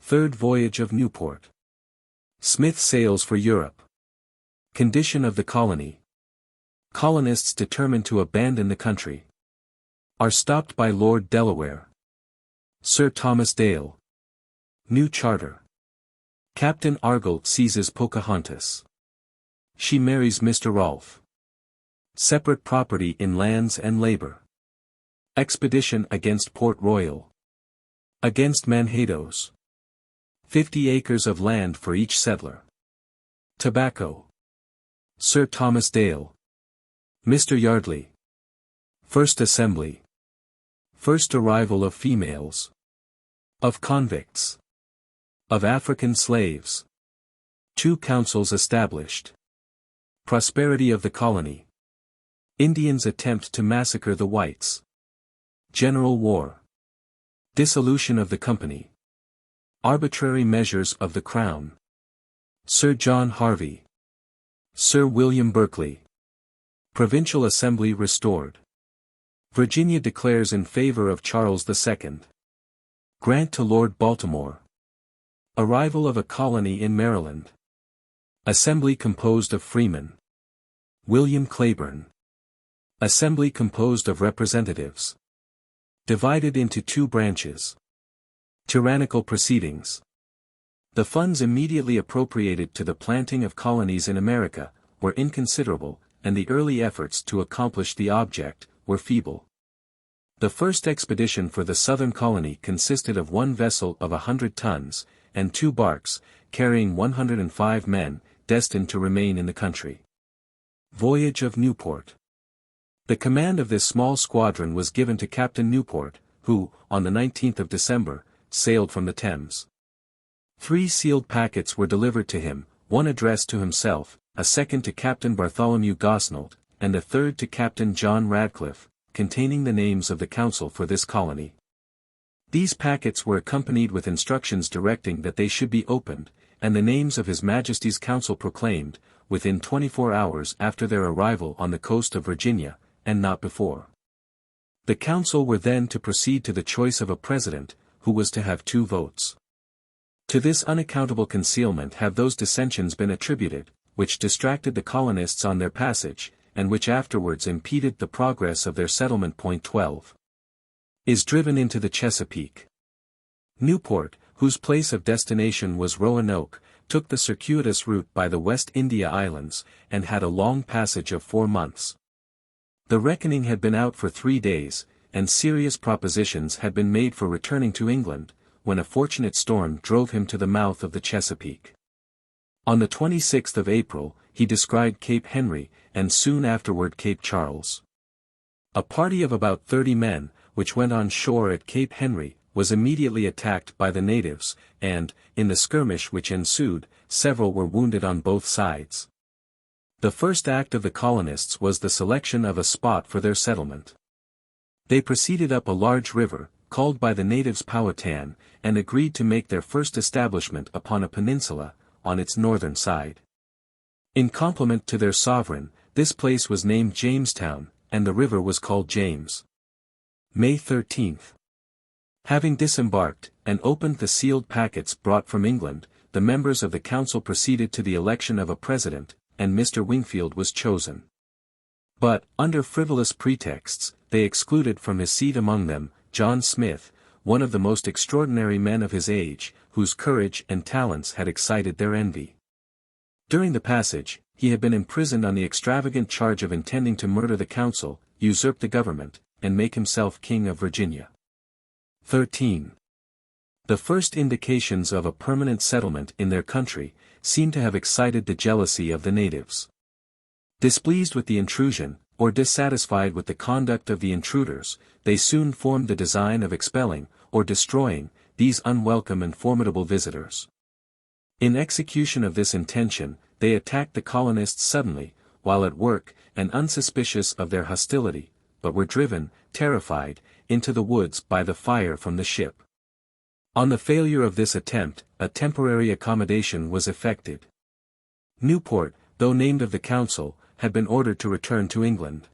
Speaker 1: Third voyage of Newport. Smith sails for Europe. Condition of the colony. Colonists determined to abandon the country. Are stopped by Lord Delaware. Sir Thomas Dale. New charter. Captain Argall seizes Pocahontas. She marries Mr. Rolfe. Separate property in lands and labor. Expedition against Port Royal. Against Manhados. 50 acres of land for each settler. Tobacco. Sir Thomas Dale. Mr. Yardley. First Assembly. First arrival of females. Of convicts. Of African slaves. 2 councils established. Prosperity of the colony. Indians attempt to massacre the whites. General war. Dissolution of the company. Arbitrary measures of the Crown. Sir John Harvey. Sir William Berkeley. Provincial Assembly restored. Virginia declares in favor of Charles II. Grant to Lord Baltimore. Arrival of a colony in Maryland. Assembly composed of freemen. William Claiborne. Assembly composed of representatives. Divided into two branches. Tyrannical proceedings. The funds immediately appropriated to the planting of colonies in America were inconsiderable, and the early efforts to accomplish the object were feeble. The first expedition for the southern colony consisted of one vessel of 100 tons, and two barks, carrying 105 men, destined to remain in the country. Voyage of Newport. The command of this small squadron was given to Captain Newport, who, on the 19th of December, sailed from the Thames. 3 sealed packets were delivered to him, one addressed to himself, a second to Captain Bartholomew Gosnold, and a third to Captain John Radcliffe, containing the names of the council for this colony. These packets were accompanied with instructions directing that they should be opened, and the names of His Majesty's council proclaimed, within 24 hours after their arrival on the coast of Virginia, and not before. The council were then to proceed to the choice of a president, who was to have 2 votes. To this unaccountable concealment have those dissensions been attributed, which distracted the colonists on their passage, and which afterwards impeded the progress of their settlement. Point 12. Is driven into the Chesapeake. Newport, whose place of destination was Roanoke, took the circuitous route by the West India Islands, and had a long passage of 4 months. The reckoning had been out for 3 days, and serious propositions had been made for returning to England, when a fortunate storm drove him to the mouth of the Chesapeake. On the 26th of April, he descried Cape Henry, and soon afterward Cape Charles. A party of about 30 men, which went on shore at Cape Henry, was immediately attacked by the natives, and, in the skirmish which ensued, several were wounded on both sides. The first act of the colonists was the selection of a spot for their settlement. They proceeded up a large river, called by the natives Powhatan, and agreed to make their first establishment upon a peninsula, on its northern side. In compliment to their sovereign, this place was named Jamestown, and the river was called James. May 13. Having disembarked, and opened the sealed packets brought from England, the members of the council proceeded to the election of a president, and Mr. Wingfield was chosen. But, under frivolous pretexts, they excluded from his seat among them, John Smith, one of the most extraordinary men of his age, whose courage and talents had excited their envy. During the passage, he had been imprisoned on the extravagant charge of intending to murder the council, usurp the government, and make himself king of Virginia. 13. The first indications of a permanent settlement in their country seem to have excited the jealousy of the natives. Displeased with the intrusion, or dissatisfied with the conduct of the intruders, they soon formed the design of expelling, or destroying, these unwelcome and formidable visitors. In execution of this intention, they attacked the colonists suddenly, while at work, and unsuspicious of their hostility, but were driven, terrified, into the woods by the fire from the ship. On the failure of this attempt, a temporary accommodation was effected. Newport, though named of the council, had been ordered to return to England.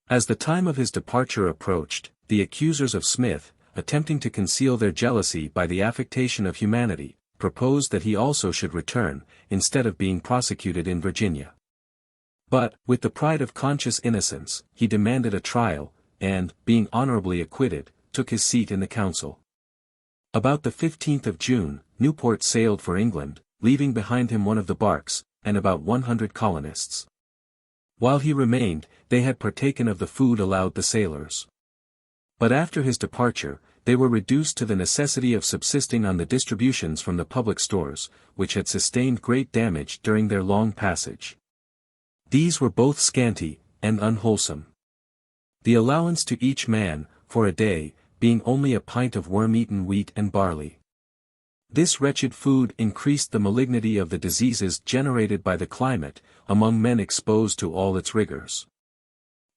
Speaker 1: As the time of his departure approached, the accusers of Smith, attempting to conceal their jealousy by the affectation of humanity, proposed that he also should return, instead of being prosecuted in Virginia. But, with the pride of conscious innocence, he demanded a trial, and, being honorably acquitted, took his seat in the council. About the 15th of June, Newport sailed for England, leaving behind him one of the barks, and about 100 colonists. While he remained, they had partaken of the food allowed the sailors. But after his departure, they were reduced to the necessity of subsisting on the distributions from the public stores, which had sustained great damage during their long passage. These were both scanty, and unwholesome. The allowance to each man, for a day, being only a pint of worm-eaten wheat and barley. This wretched food increased the malignity of the diseases generated by the climate, among men exposed to all its rigors.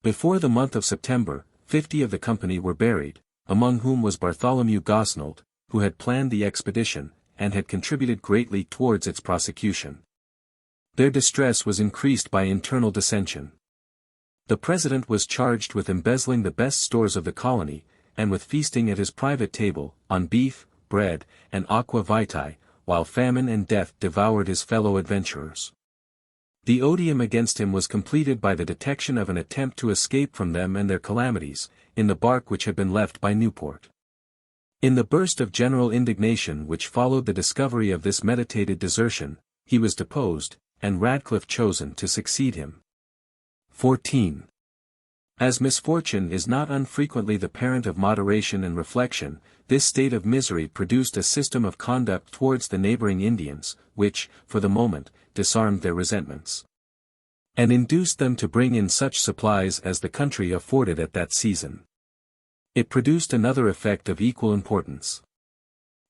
Speaker 1: Before the month of September, 50 of the company were buried, among whom was Bartholomew Gosnold, who had planned the expedition, and had contributed greatly towards its prosecution. Their distress was increased by internal dissension. The president was charged with embezzling the best stores of the colony, and with feasting at his private table, on beef, bread, and aqua vitae, while famine and death devoured his fellow adventurers. The odium against him was completed by the detection of an attempt to escape from them and their calamities, in the bark which had been left by Newport. In the burst of general indignation which followed the discovery of this meditated desertion, he was deposed, and Radcliffe chosen to succeed him. 14. As misfortune is not unfrequently the parent of moderation and reflection, this state of misery produced a system of conduct towards the neighboring Indians, which, for the moment, disarmed their resentments, and induced them to bring in such supplies as the country afforded at that season. It produced another effect of equal importance.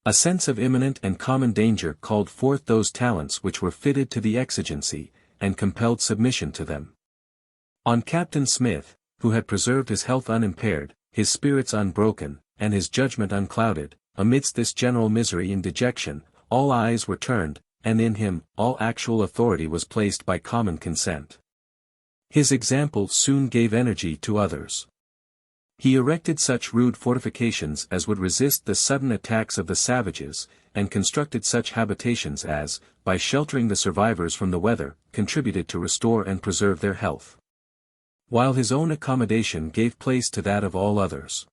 Speaker 1: A sense of imminent and common danger called forth those talents which were fitted to the exigency, and compelled submission to them. On Captain Smith, who had preserved his health unimpaired, his spirits unbroken, and his judgment unclouded, amidst this general misery and dejection, all eyes were turned, and in him, all actual authority was placed by common consent. His example soon gave energy to others. He erected such rude fortifications as would resist the sudden attacks of the savages, and constructed such habitations as, by sheltering the survivors from the weather, contributed to restore and preserve their health, while his own accommodation gave place to that of all others.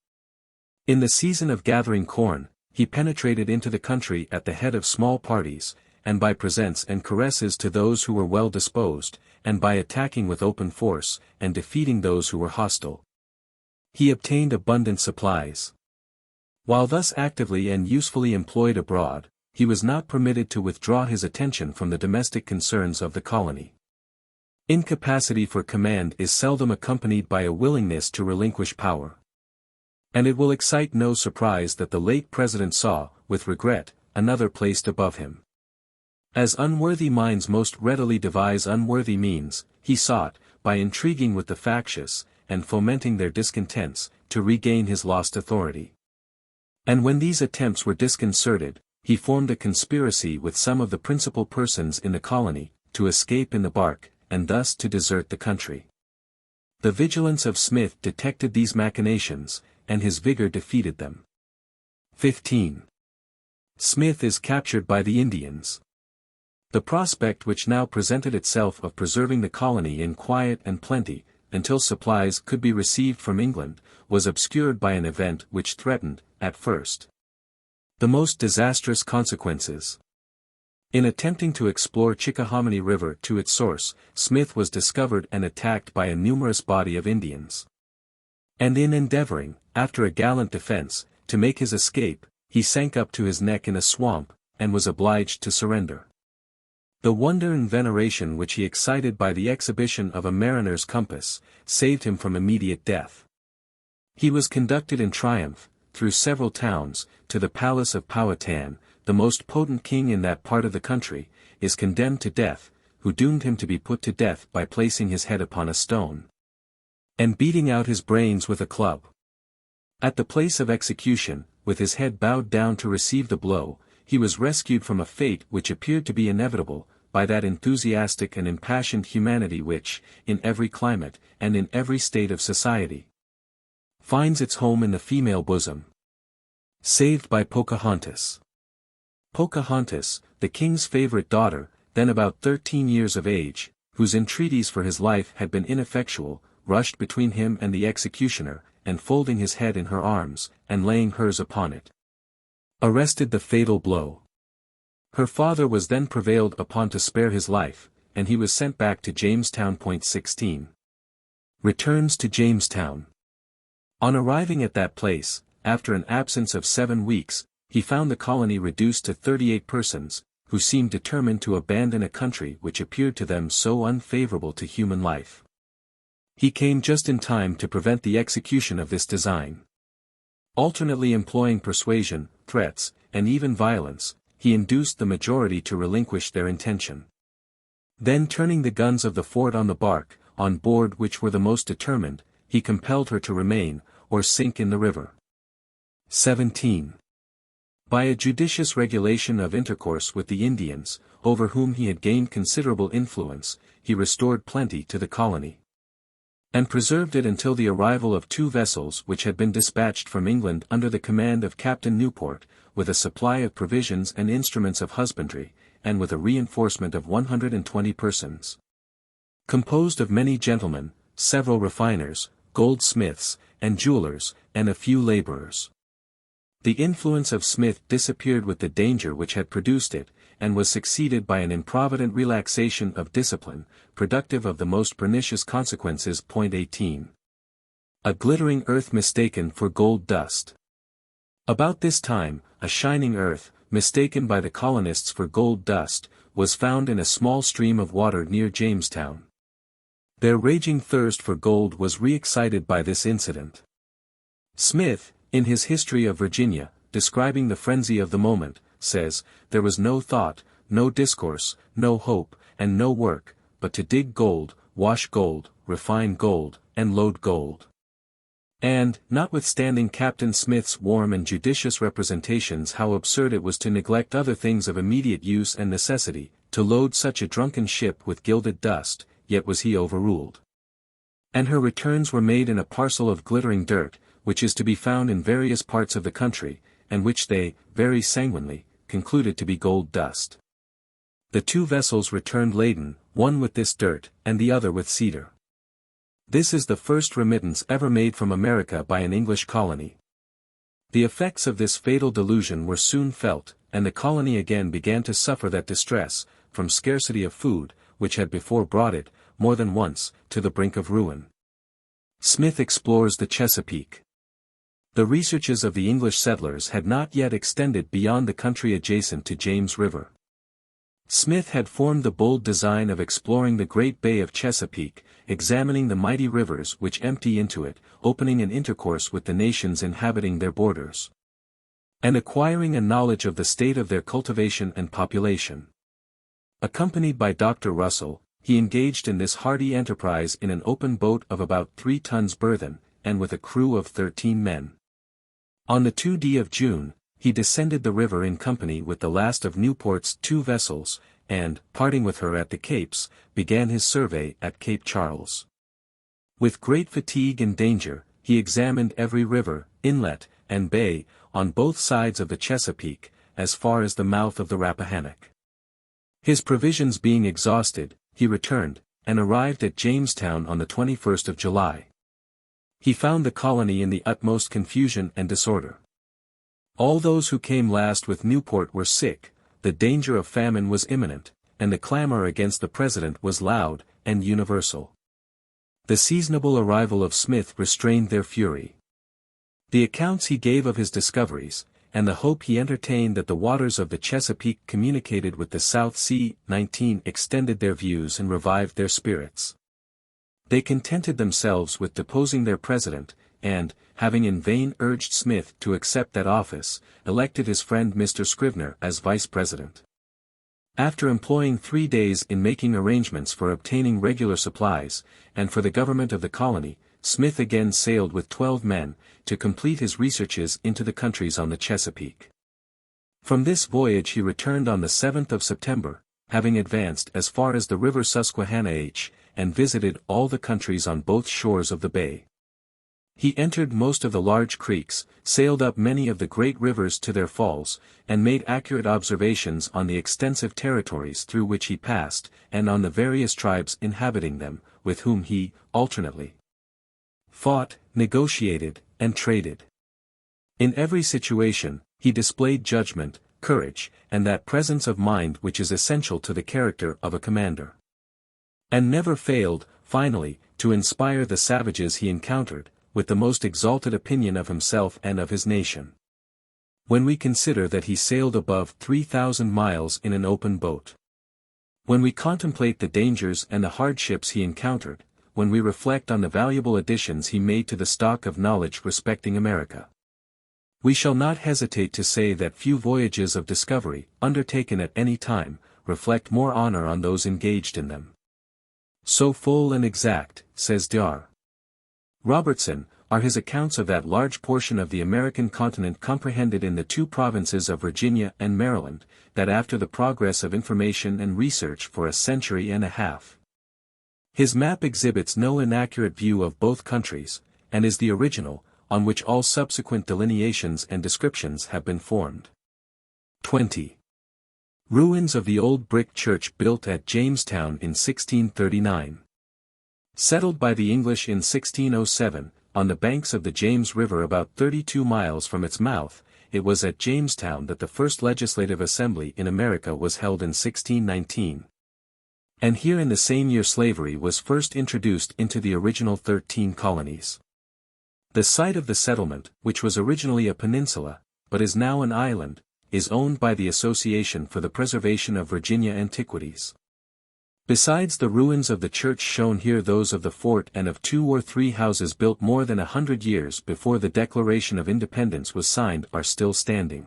Speaker 1: In the season of gathering corn, he penetrated into the country at the head of small parties, and by presents and caresses to those who were well disposed, and by attacking with open force, and defeating those who were hostile, he obtained abundant supplies. While thus actively and usefully employed abroad, he was not permitted to withdraw his attention from the domestic concerns of the colony. Incapacity for command is seldom accompanied by a willingness to relinquish power. And it will excite no surprise that the late president saw, with regret, another placed above him. As unworthy minds most readily devise unworthy means, he sought, by intriguing with the factious, and fomenting their discontents, to regain his lost authority. And when these attempts were disconcerted, he formed a conspiracy with some of the principal persons in the colony, to escape in the bark, and thus to desert the country. The vigilance of Smith detected these machinations, and his vigor defeated them. 15. Smith is captured by the Indians. The prospect which now presented itself of preserving the colony in quiet and plenty, until supplies could be received from England, was obscured by an event which threatened, at first, the most disastrous consequences. In attempting to explore Chickahominy River to its source, Smith was discovered and attacked by a numerous body of Indians. And in endeavoring, after a gallant defense, to make his escape, he sank up to his neck in a swamp, and was obliged to surrender. The wonder and veneration which he excited by the exhibition of a mariner's compass, saved him from immediate death. He was conducted in triumph, through several towns, to the palace of Powhatan. The most potent king in that part of the country, is condemned to death, who doomed him to be put to death by placing his head upon a stone, and beating out his brains with a club. At the place of execution, with his head bowed down to receive the blow, he was rescued from a fate which appeared to be inevitable, by that enthusiastic and impassioned humanity which, in every climate, and in every state of society, finds its home in the female bosom. Saved by Pocahontas. Pocahontas, the king's favorite daughter, then about 13 years of age, whose entreaties for his life had been ineffectual, rushed between him and the executioner, and folding his head in her arms, and laying hers upon it, arrested the fatal blow. Her father was then prevailed upon to spare his life, and he was sent back to Jamestown. 16. Returns to Jamestown. On arriving at that place, after an absence of 7 weeks, he found the colony reduced to 38 persons, who seemed determined to abandon a country which appeared to them so unfavorable to human life. He came just in time to prevent the execution of this design. Alternately employing persuasion, threats, and even violence, he induced the majority to relinquish their intention. Then turning the guns of the fort on the bark, on board which were the most determined, he compelled her to remain, or sink in the river. 17. By a judicious regulation of intercourse with the Indians, over whom he had gained considerable influence, he restored plenty to the colony. and preserved it until the arrival of 2 vessels which had been dispatched from England under the command of Captain Newport, with a supply of provisions and instruments of husbandry, and with a reinforcement of 120 persons. Composed of many gentlemen, several refiners, goldsmiths, and jewelers, and a few laborers. The influence of Smith disappeared with the danger which had produced it, and was succeeded by an improvident relaxation of discipline, productive of the most pernicious consequences. 18. A glittering earth mistaken for gold dust. About this time, a shining earth, mistaken by the colonists for gold dust, was found in a small stream of water near Jamestown. Their raging thirst for gold was re-excited by this incident. Smith, in his History of Virginia, describing the frenzy of the moment, says, "There was no thought, no discourse, no hope, and no work, but to dig gold, wash gold, refine gold, and load gold." And, notwithstanding Captain Smith's warm and judicious representations how absurd it was to neglect other things of immediate use and necessity, to load such a drunken ship with gilded dust, yet was he overruled. And her returns were made in a parcel of glittering dirt, which is to be found in various parts of the country, and which they, very sanguinely, concluded to be gold dust. The 2 vessels returned laden, one with this dirt, and the other with cedar. This is the first remittance ever made from America by an English colony. The effects of this fatal delusion were soon felt, and the colony again began to suffer that distress, from scarcity of food, which had before brought it, more than once, to the brink of ruin. Smith explores the Chesapeake. The researches of the English settlers had not yet extended beyond the country adjacent to James River. Smith had formed the bold design of exploring the great Bay of Chesapeake, examining the mighty rivers which empty into it, opening an intercourse with the nations inhabiting their borders, and acquiring a knowledge of the state of their cultivation and population. Accompanied by Dr. Russell, he engaged in this hardy enterprise in an open boat of about 3 tons burthen, and with a crew of 13 men. On the 2d of June, he descended the river in company with the last of Newport's 2 vessels, and, parting with her at the Capes, began his survey at Cape Charles. With great fatigue and danger, he examined every river, inlet, and bay, on both sides of the Chesapeake, as far as the mouth of the Rappahannock. His provisions being exhausted, he returned, and arrived at Jamestown on the 21st of July. He found the colony in the utmost confusion and disorder. All those who came last with Newport were sick, the danger of famine was imminent, and the clamor against the President was loud and universal. The seasonable arrival of Smith restrained their fury. The accounts he gave of his discoveries, and the hope he entertained that the waters of the Chesapeake communicated with the South Sea, extended their views and revived their spirits. They contented themselves with deposing their president, and, having in vain urged Smith to accept that office, elected his friend Mr. Scrivener as vice president. After employing 3 days in making arrangements for obtaining regular supplies, and for the government of the colony, Smith again sailed with 12 men, to complete his researches into the countries on the Chesapeake. From this voyage he returned on the 7th of September, having advanced as far as the river Susquehanna and visited all the countries on both shores of the bay. He entered most of the large creeks, sailed up many of the great rivers to their falls, and made accurate observations on the extensive territories through which he passed, and on the various tribes inhabiting them, with whom he, alternately, fought, negotiated, and traded. In every situation, he displayed judgment, courage, and that presence of mind which is essential to the character of a commander. And never failed, finally, to inspire the savages he encountered, with the most exalted opinion of himself and of his nation. When we consider that he sailed above 3,000 miles in an open boat. When we contemplate the dangers and the hardships he encountered, when we reflect on the valuable additions he made to the stock of knowledge respecting America, we shall not hesitate to say that few voyages of discovery, undertaken at any time, reflect more honor on those engaged in them. So full and exact, says Dr. Robertson, are his accounts of that large portion of the American continent comprehended in the 2 provinces of Virginia and Maryland, that after the progress of information and research for a century and a half, His map exhibits no inaccurate view of both countries, and is the original, on which all subsequent delineations and descriptions have been formed. 20. Ruins of the old brick church built at Jamestown in 1639. Settled by the English in 1607, on the banks of the James River about 32 miles from its mouth, it was at Jamestown that the first legislative assembly in America was held in 1619. And here in the same year slavery was first introduced into the original 13 colonies. The site of the settlement, which was originally a peninsula, but is now an island, is owned by the Association for the Preservation of Virginia Antiquities. Besides the ruins of the church shown here, those of the fort and of 2 or 3 houses built more than 100 years before the Declaration of Independence was signed are still standing.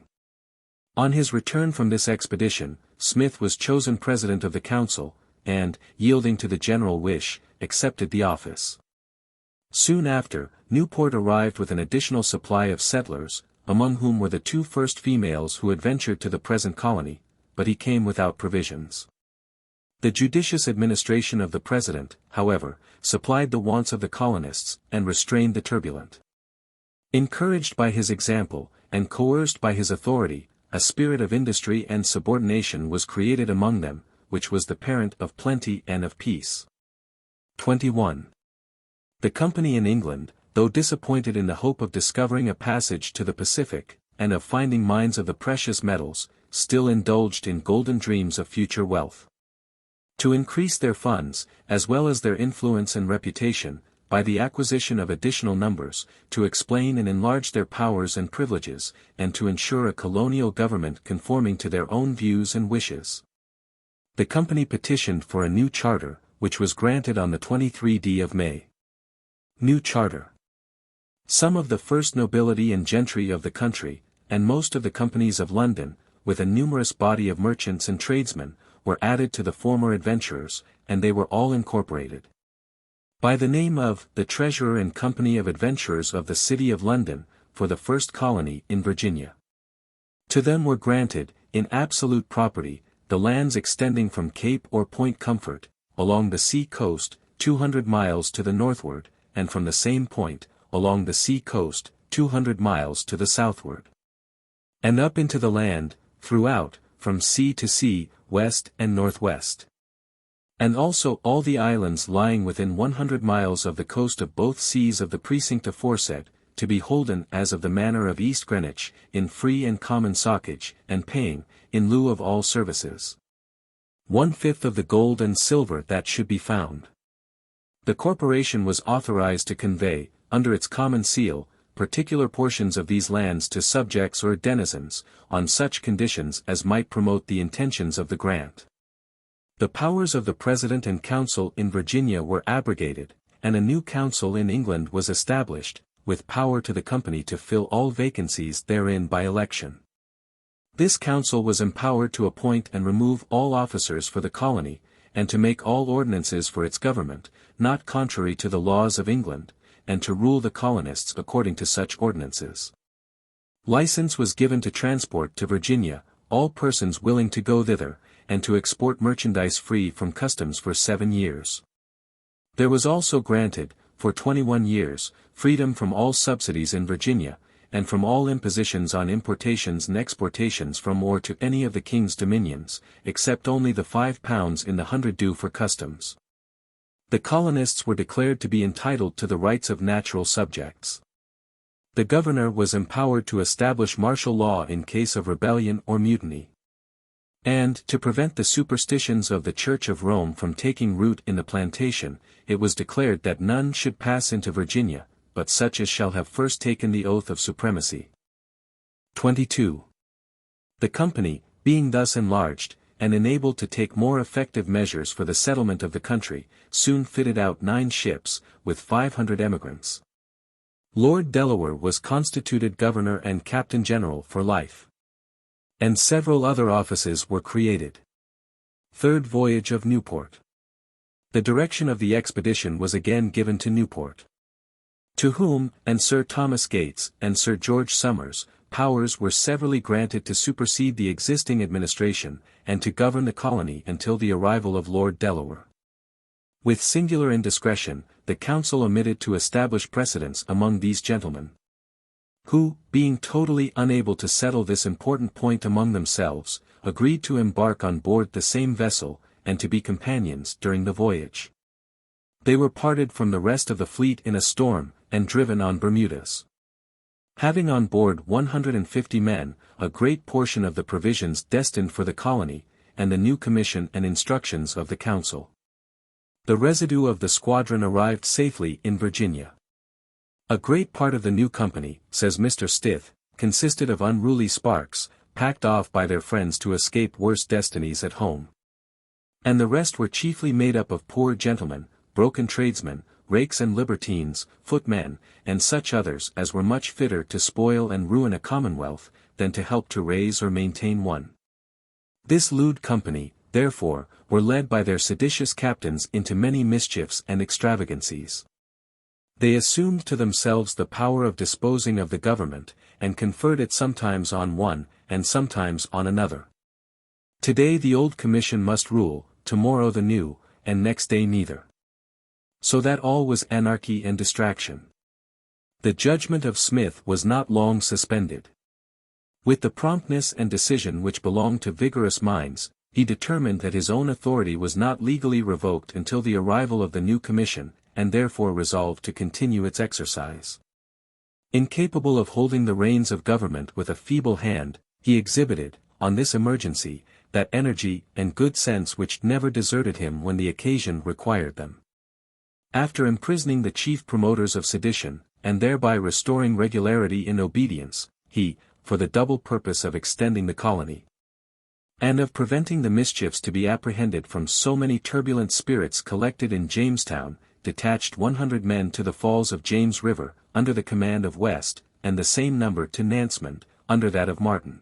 Speaker 1: On his return from this expedition, Smith was chosen president of the council, and, yielding to the general wish, accepted the office. Soon after, Newport arrived with an additional supply of settlers, among whom were the 2 first females who had ventured to the present colony, but he came without provisions. The judicious administration of the president, however, supplied the wants of the colonists, and restrained the turbulent. Encouraged by his example, and coerced by his authority, a spirit of industry and subordination was created among them, which was the parent of plenty and of peace. 21. The company in England, though disappointed in the hope of discovering a passage to the Pacific, and of finding mines of the precious metals, still indulged in golden dreams of future wealth. To increase their funds, as well as their influence and reputation, by the acquisition of additional numbers, to explain and enlarge their powers and privileges, and to ensure a colonial government conforming to their own views and wishes. The company petitioned for a new charter, which was granted on the 23d of May. New Charter. Some of the first nobility and gentry of the country, and most of the companies of London, with a numerous body of merchants and tradesmen, were added to the former adventurers, and they were all incorporated by the name of the Treasurer and Company of Adventurers of the City of London, for the first colony in Virginia. To them were granted, in absolute property, the lands extending from Cape or Point Comfort, along the sea coast, 200 miles to the northward, and from the same point, along the sea coast, 200 miles to the southward. And up into the land, throughout, from sea to sea, west and northwest. And also all the islands lying within 100 miles of the coast of both seas of the precinct aforesaid, to be holden as of the manor of East Greenwich, in free and common socage, and paying, in lieu of all services, 1/5 of the gold and silver that should be found. The corporation was authorized to convey, under its common seal, particular portions of these lands to subjects or denizens, on such conditions as might promote the intentions of the grant. The powers of the President and Council in Virginia were abrogated, and a new council in England was established, with power to the company to fill all vacancies therein by election. This council was empowered to appoint and remove all officers for the colony, and to make all ordinances for its government, not contrary to the laws of England, and to rule the colonists according to such ordinances. License was given to transport to Virginia all persons willing to go thither, and to export merchandise free from customs for 7 years. There was also granted, for 21 years, freedom from all subsidies in Virginia, and from all impositions on importations and exportations from or to any of the king's dominions, except only the £5 in the 100 due for customs. The colonists were declared to be entitled to the rights of natural subjects. The governor was empowered to establish martial law in case of rebellion or mutiny. And, to prevent the superstitions of the Church of Rome from taking root in the plantation, it was declared that none should pass into Virginia, but such as shall have first taken the oath of supremacy. 22. The company, being thus enlarged, and enabled to take more effective measures for the settlement of the country, soon fitted out 9 ships, with 500 emigrants. Lord Delaware was constituted governor and captain general for life. And several other offices were created. Third voyage of Newport. The direction of the expedition was again given to Newport, to whom, and Sir Thomas Gates, and Sir George Somers, powers were severally granted to supersede the existing administration, and to govern the colony until the arrival of Lord Delaware. With singular indiscretion, the council omitted to establish precedents among these gentlemen, who, being totally unable to settle this important point among themselves, agreed to embark on board the same vessel, and to be companions during the voyage. They were parted from the rest of the fleet in a storm, and driven on Bermudas. Having on board 150 men, a great portion of the provisions destined for the colony, and the new commission and instructions of the council. The residue of the squadron arrived safely in Virginia. A great part of the new company, says Mr. Stith, consisted of unruly sparks, packed off by their friends to escape worse destinies at home. And the rest were chiefly made up of poor gentlemen, broken tradesmen, rakes and libertines, footmen, and such others as were much fitter to spoil and ruin a commonwealth, than to help to raise or maintain one. This lewd company, therefore, were led by their seditious captains into many mischiefs and extravagancies. They assumed to themselves the power of disposing of the government, and conferred it sometimes on one, and sometimes on another. Today the old commission must rule, tomorrow the new, and next day neither. So that all was anarchy and distraction. The judgment of Smith was not long suspended. With the promptness and decision which belong to vigorous minds, he determined that his own authority was not legally revoked until the arrival of the new commission, and therefore resolved to continue its exercise. Incapable of holding the reins of government with a feeble hand, he exhibited, on this emergency, that energy and good sense which never deserted him when the occasion required them. After imprisoning the chief promoters of sedition, and thereby restoring regularity in obedience, he, for the double purpose of extending the colony, and of preventing the mischiefs to be apprehended from so many turbulent spirits collected in Jamestown, detached 100 men to the falls of James River, under the command of West, and the same number to Nansemond, under that of Martin.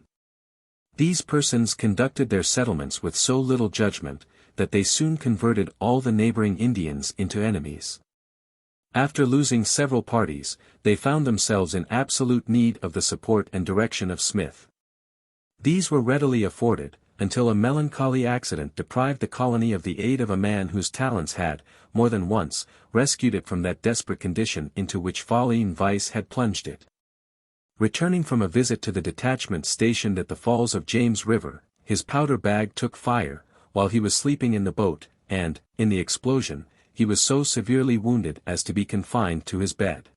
Speaker 1: These persons conducted their settlements with so little judgment, that they soon converted all the neighboring Indians into enemies. After losing several parties, they found themselves in absolute need of the support and direction of Smith. These were readily afforded, until a melancholy accident deprived the colony of the aid of a man whose talents had, more than once, rescued it from that desperate condition into which folly and vice had plunged it. Returning from a visit to the detachment stationed at the falls of James River, his powder bag took fire, while he was sleeping in the boat, and, in the explosion, he was so severely wounded as to be confined to his bed.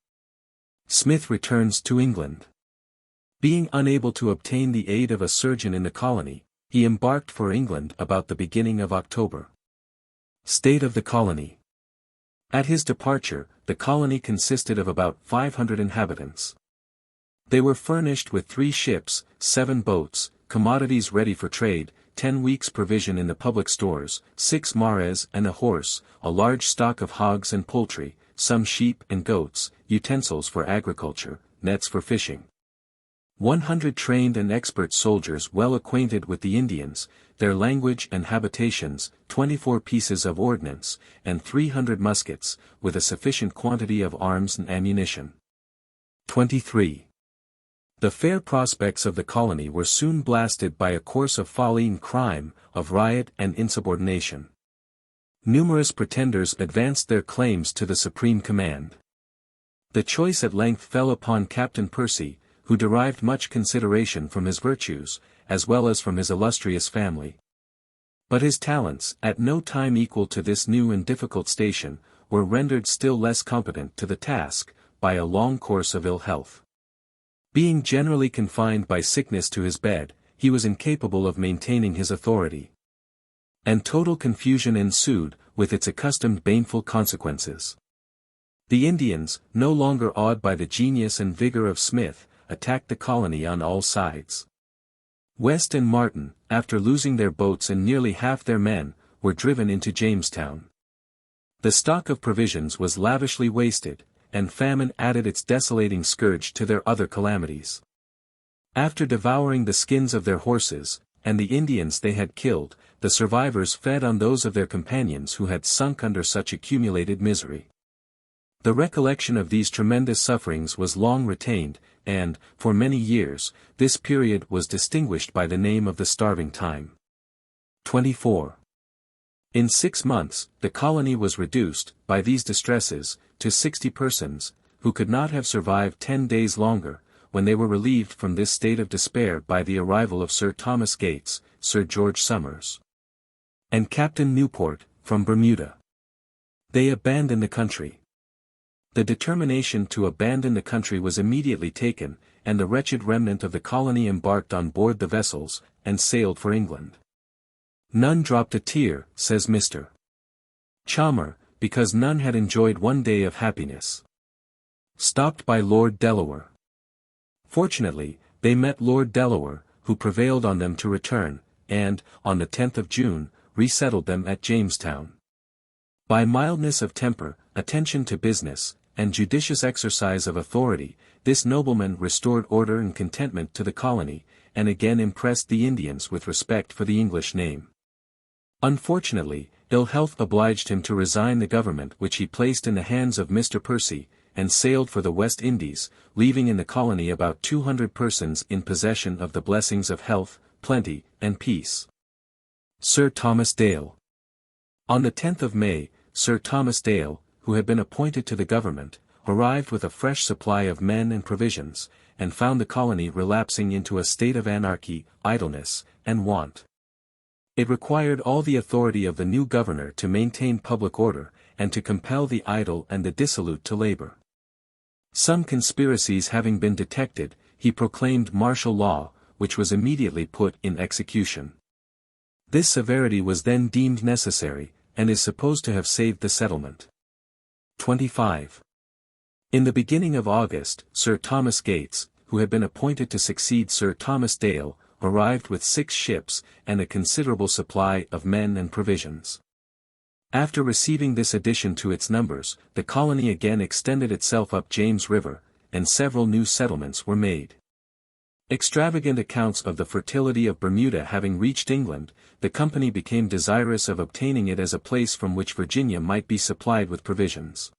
Speaker 1: Smith returns to England. Being unable to obtain the aid of a surgeon in the colony, he embarked for England about the beginning of October. State of the colony. At his departure, the colony consisted of about 500 inhabitants. They were furnished with 3 ships, 7 boats, commodities ready for trade, 10 weeks' provision in the public stores, 6 mares and a horse, a large stock of hogs and poultry, some sheep and goats, utensils for agriculture, nets for fishing. 100 trained and expert soldiers well acquainted with the Indians, their language and habitations, 24 pieces of ordnance, and 300 muskets, with a sufficient quantity of arms and ammunition. 23. The fair prospects of the colony were soon blasted by a course of folly and crime, of riot and insubordination. Numerous pretenders advanced their claims to the supreme command. The choice at length fell upon Captain Percy, who derived much consideration from his virtues, as well as from his illustrious family. But his talents, at no time equal to this new and difficult station, were rendered still less competent to the task, by a long course of ill health. Being generally confined by sickness to his bed, he was incapable of maintaining his authority. And total confusion ensued, with its accustomed baneful consequences. The Indians, no longer awed by the genius and vigor of Smith, attacked the colony on all sides. West and Martin, after losing their boats and nearly half their men, were driven into Jamestown. The stock of provisions was lavishly wasted, and famine added its desolating scourge to their other calamities. After devouring the skins of their horses, and the Indians they had killed, the survivors fed on those of their companions who had sunk under such accumulated misery. The recollection of these tremendous sufferings was long retained, and, for many years, this period was distinguished by the name of the starving time. 24. In 6 months, the colony was reduced, by these distresses, to 60 persons, who could not have survived 10 days longer, when they were relieved from this state of despair by the arrival of Sir Thomas Gates, Sir George Somers, and Captain Newport, from Bermuda. They abandoned the country. The determination to abandon the country was immediately taken, and the wretched remnant of the colony embarked on board the vessels, and sailed for England. None dropped a tear, says Mr. Chalmer, because none had enjoyed one day of happiness. Stopped by Lord Delaware. Fortunately, they met Lord Delaware, who prevailed on them to return, and, on the 10th of June, resettled them at Jamestown. By mildness of temper, attention to business, and judicious exercise of authority, this nobleman restored order and contentment to the colony, and again impressed the Indians with respect for the English name. Unfortunately, ill health obliged him to resign the government which he placed in the hands of Mr. Percy, and sailed for the West Indies, leaving in the colony about 200 persons in possession of the blessings of health, plenty, and peace. Sir Thomas Dale. On the 10th of May, Sir Thomas Dale, who had been appointed to the government, arrived with a fresh supply of men and provisions, and found the colony relapsing into a state of anarchy, idleness, and want. It required all the authority of the new governor to maintain public order, and to compel the idle and the dissolute to labor. Some conspiracies having been detected, he proclaimed martial law, which was immediately put in execution. This severity was then deemed necessary, and is supposed to have saved the settlement. 25. In the beginning of August, Sir Thomas Gates, who had been appointed to succeed Sir Thomas Dale, arrived with 6 ships, and a considerable supply of men and provisions. After receiving this addition to its numbers, the colony again extended itself up James River, and several new settlements were made. Extravagant accounts of the fertility of Bermuda having reached England, the company became desirous of obtaining it as a place from which Virginia might be supplied with provisions.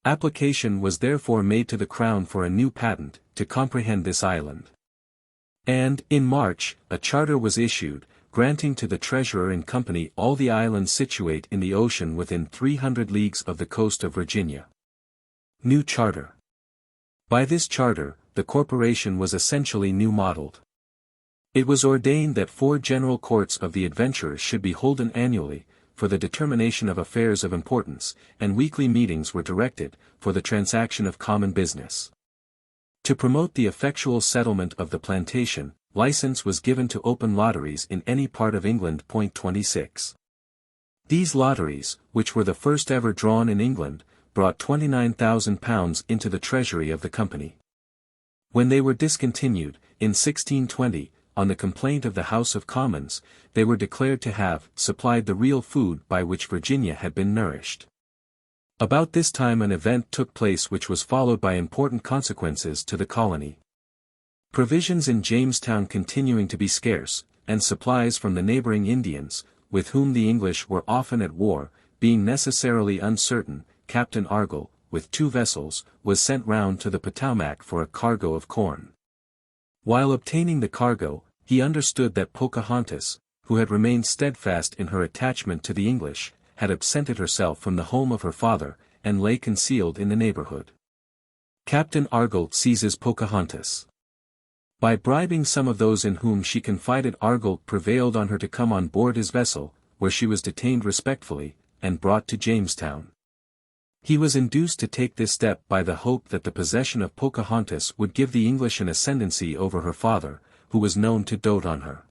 Speaker 1: Application was therefore made to the Crown for a new patent, to comprehend this island. And, in March, a charter was issued, granting to the Treasurer and Company all the islands situate in the ocean within 300 leagues of the coast of Virginia. New Charter. By this charter, the corporation was essentially new-modeled. It was ordained that 4 general courts of the adventurers should be holden annually, for the determination of affairs of importance, and weekly meetings were directed, for the transaction of common business. To promote the effectual settlement of the plantation, license was given to open lotteries in any part of England. 26. These lotteries, which were the first ever drawn in England, brought £29,000 into the treasury of the company. When they were discontinued, in 1620, on the complaint of the House of Commons, they were declared to have supplied the real food by which Virginia had been nourished. About this time an event took place which was followed by important consequences to the colony. Provisions in Jamestown continuing to be scarce, and supplies from the neighboring Indians, with whom the English were often at war, being necessarily uncertain, Captain Argall, with 2 vessels, was sent round to the Potomac for a cargo of corn. While obtaining the cargo, he understood that Pocahontas, who had remained steadfast in her attachment to the English, had absented herself from the home of her father, and lay concealed in the neighborhood. Captain Argall seizes Pocahontas. By bribing some of those in whom she confided, Argall prevailed on her to come on board his vessel, where she was detained respectfully, and brought to Jamestown. He was induced to take this step by the hope that the possession of Pocahontas would give the English an ascendancy over her father, who was known to dote on her.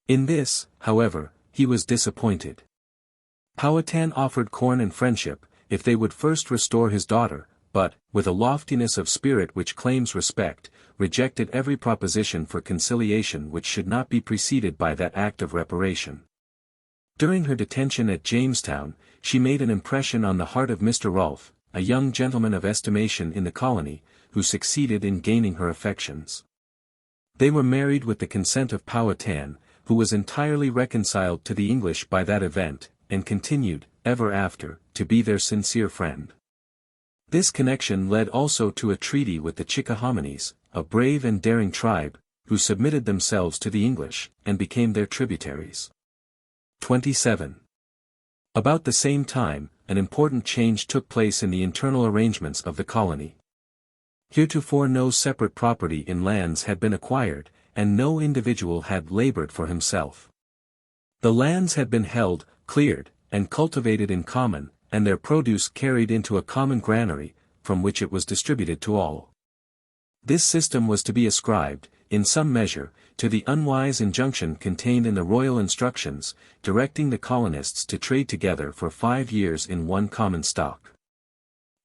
Speaker 1: In this, however, he was disappointed. Powhatan offered corn and friendship, if they would first restore his daughter, but, with a loftiness of spirit which claims respect, rejected every proposition for conciliation which should not be preceded by that act of reparation. During her detention at Jamestown, she made an impression on the heart of Mr. Rolfe, a young gentleman of estimation in the colony, who succeeded in gaining her affections. They were married with the consent of Powhatan, who was entirely reconciled to the English by that event, and continued, ever after, to be their sincere friend. This connection led also to a treaty with the Chickahominies, a brave and daring tribe, who submitted themselves to the English, and became their tributaries. 27. About the same time, an important change took place in the internal arrangements of the colony. Heretofore no separate property in lands had been acquired, and no individual had labored for himself. The lands had been held, cleared, and cultivated in common, and their produce carried into a common granary, from which it was distributed to all. This system was to be ascribed, in some measure, to the unwise injunction contained in the royal instructions, directing the colonists to trade together for 5 years in one common stock.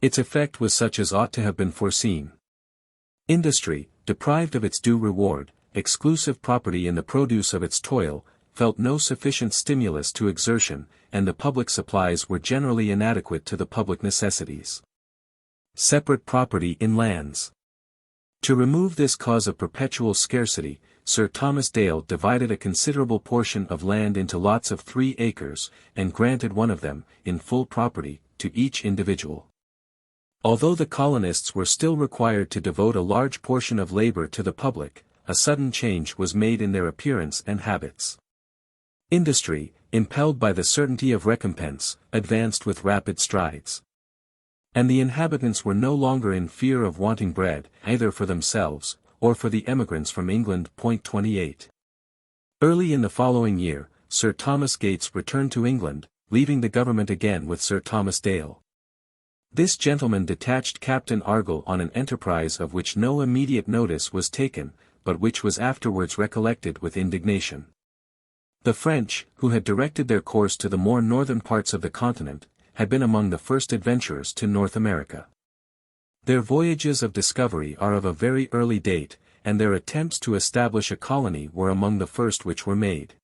Speaker 1: Its effect was such as ought to have been foreseen. Industry, deprived of its due reward, exclusive property in the produce of its toil, felt no sufficient stimulus to exertion, and the public supplies were generally inadequate to the public necessities. Separate property in lands. To remove this cause of perpetual scarcity, Sir Thomas Dale divided a considerable portion of land into lots of 3 acres, and granted one of them, in full property, to each individual. Although the colonists were still required to devote a large portion of labor to the public, a sudden change was made in their appearance and habits. Industry, impelled by the certainty of recompense, advanced with rapid strides. And the inhabitants were no longer in fear of wanting bread, either for themselves, or for the emigrants from England. 28. Early in the following year, Sir Thomas Gates returned to England, leaving the government again with Sir Thomas Dale. This gentleman detached Captain Argall on an enterprise of which no immediate notice was taken, but which was afterwards recollected with indignation. The French, who had directed their course to the more northern parts of the continent, had been among the first adventurers to North America. Their voyages of discovery are of a very early date, and their attempts to establish a colony were among the first which were made.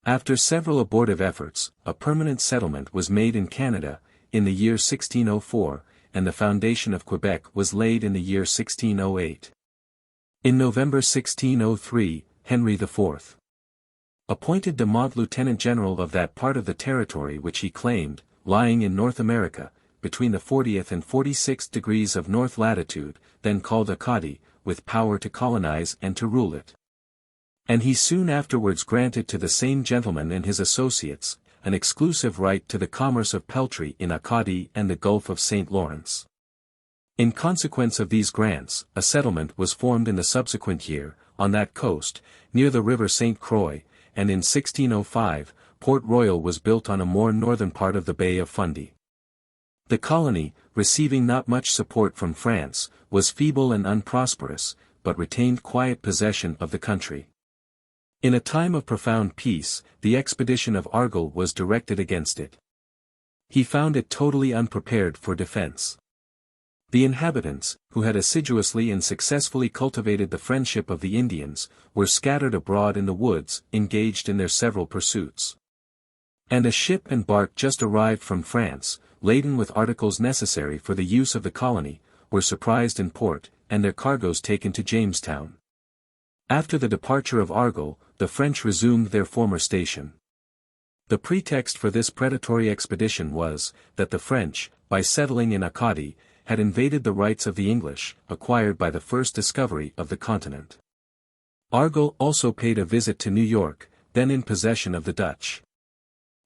Speaker 1: After several abortive efforts, a permanent settlement was made in Canada, in the year 1604, and the foundation of Quebec was laid in the year 1608. In November 1603, Henry IV. appointed de Monts Lieutenant General of that part of the territory which he claimed, lying in North America, between the 40th and 46th degrees of north latitude, then called Acadie, with power to colonize and to rule it. And he soon afterwards granted to the same gentleman and his associates, an exclusive right to the commerce of peltry in Acadie and the Gulf of St. Lawrence. In consequence of these grants, a settlement was formed in the subsequent year, on that coast, near the river St. Croix, and in 1605, Port Royal was built on a more northern part of the Bay of Fundy. The colony, receiving not much support from France, was feeble and unprosperous, but retained quiet possession of the country. In a time of profound peace, the expedition of Argall was directed against it. He found it totally unprepared for defense. The inhabitants, who had assiduously and successfully cultivated the friendship of the Indians, were scattered abroad in the woods, engaged in their several pursuits. And a ship and bark just arrived from France, laden with articles necessary for the use of the colony, were surprised in port, and their cargoes taken to Jamestown. After the departure of Argall, the French resumed their former station. The pretext for this predatory expedition was, that the French, by settling in Acadie, had invaded the rights of the English, acquired by the first discovery of the continent. Argall also paid a visit to New York, then in possession of the Dutch.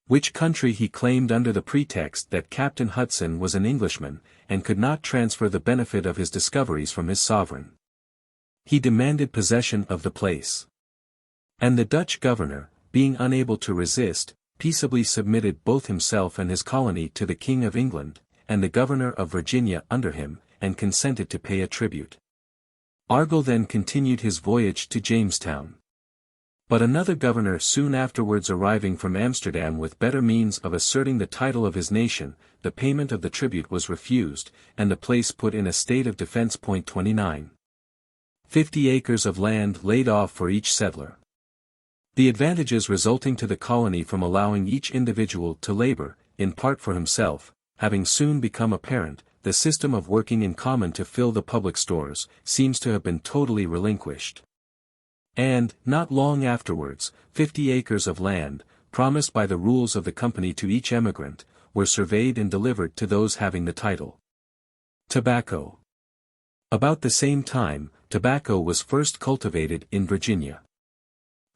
Speaker 1: Which country he claimed under the pretext that Captain Hudson was an Englishman, and could not transfer the benefit of his discoveries from his sovereign. He demanded possession of the place. And the Dutch governor, being unable to resist, peaceably submitted both himself and his colony to the King of England, and the governor of Virginia under him, and consented to pay a tribute. Argall then continued his voyage to Jamestown. But another governor soon afterwards arriving from Amsterdam with better means of asserting the title of his nation, the payment of the tribute was refused, and the place put in a state of defense. 29. 50 acres of land laid off for each settler. The advantages resulting to the colony from allowing each individual to labor, in part for himself, having soon become apparent, the system of working in common to fill the public stores, seems to have been totally relinquished. And, not long afterwards, 50 acres of land, promised by the rules of the company to each emigrant, were surveyed and delivered to those having the title. Tobacco. About the same time, tobacco was first cultivated in Virginia.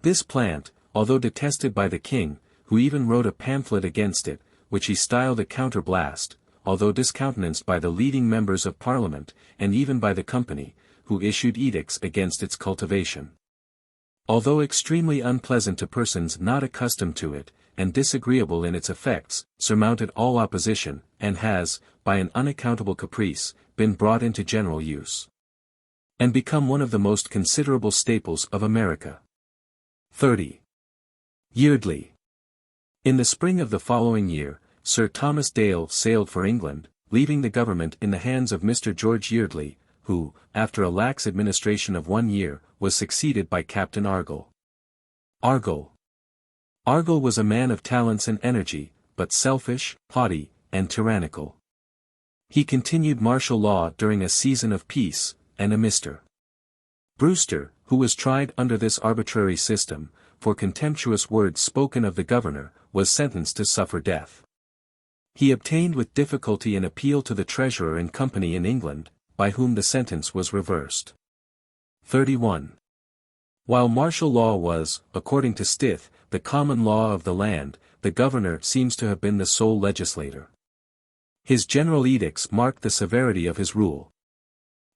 Speaker 1: This plant, although detested by the king, who even wrote a pamphlet against it, which he styled a counterblast, although discountenanced by the leading members of Parliament, and even by the company, who issued edicts against its cultivation. Although extremely unpleasant to persons not accustomed to it, and disagreeable in its effects, surmounted all opposition, and has, by an unaccountable caprice, been brought into general use, and become one of the most considerable staples of America. 30. Yeardley. In the spring of the following year, Sir Thomas Dale sailed for England, leaving the government in the hands of Mr. George Yeardley, who, after a lax administration of 1 year, was succeeded by Captain Argall. Argall was a man of talents and energy, but selfish, haughty, and tyrannical. He continued martial law during a season of peace, and a Mr. Brewster, who was tried under this arbitrary system, for contemptuous words spoken of the governor, was sentenced to suffer death. He obtained with difficulty an appeal to the Treasurer and Company in England, by whom the sentence was reversed. 31. While martial law was, according to Stith, the common law of the land, the governor seems to have been the sole legislator. His general edicts marked the severity of his rule.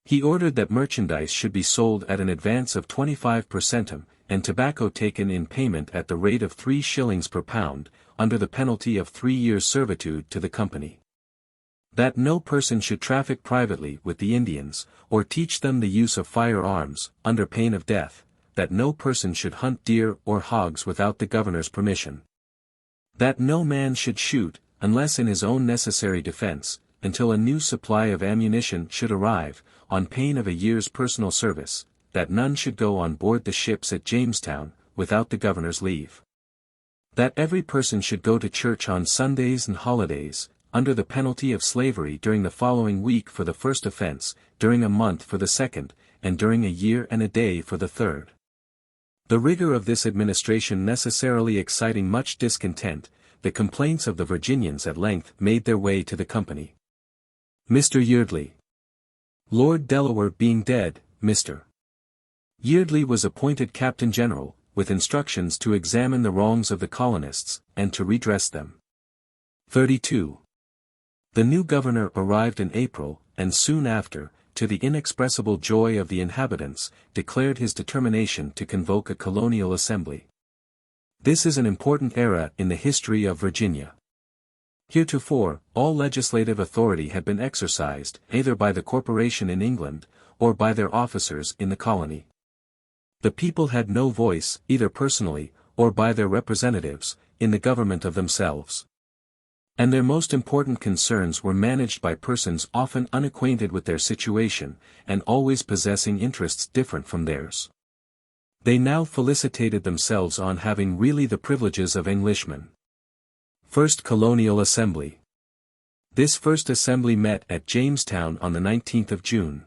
Speaker 1: He ordered that merchandise should be sold at an advance of 25 per centum, and tobacco taken in payment at the rate of 3 shillings per pound, under the penalty of 3 years' servitude to the company. That no person should traffic privately with the Indians, or teach them the use of firearms, under pain of death. That no person should hunt deer or hogs without the governor's permission. That no man should shoot, unless in his own necessary defense, until a new supply of ammunition should arrive, on pain of a year's personal service. That none should go on board the ships at Jamestown, without the governor's leave. That every person should go to church on Sundays and holidays, under the penalty of slavery during the following week for the first offense, during a month for the second, and during a year and a day for the third. The rigor of this administration necessarily exciting much discontent, the complaints of the Virginians at length made their way to the company. Mr. Yeardley. Lord Delaware being dead, Mr. Yeardley was appointed Captain General, with instructions to examine the wrongs of the colonists, and to redress them. 32. The new governor arrived in April, and soon after, to the inexpressible joy of the inhabitants, declared his determination to convoke a colonial assembly. This is an important era in the history of Virginia. Heretofore, all legislative authority had been exercised, either by the corporation in England, or by their officers in the colony. The people had no voice, either personally, or by their representatives, in the government of themselves. And their most important concerns were managed by persons often unacquainted with their situation, and always possessing interests different from theirs. They now felicitated themselves on having really the privileges of Englishmen. First Colonial Assembly. This first assembly met at Jamestown on the 19th of June.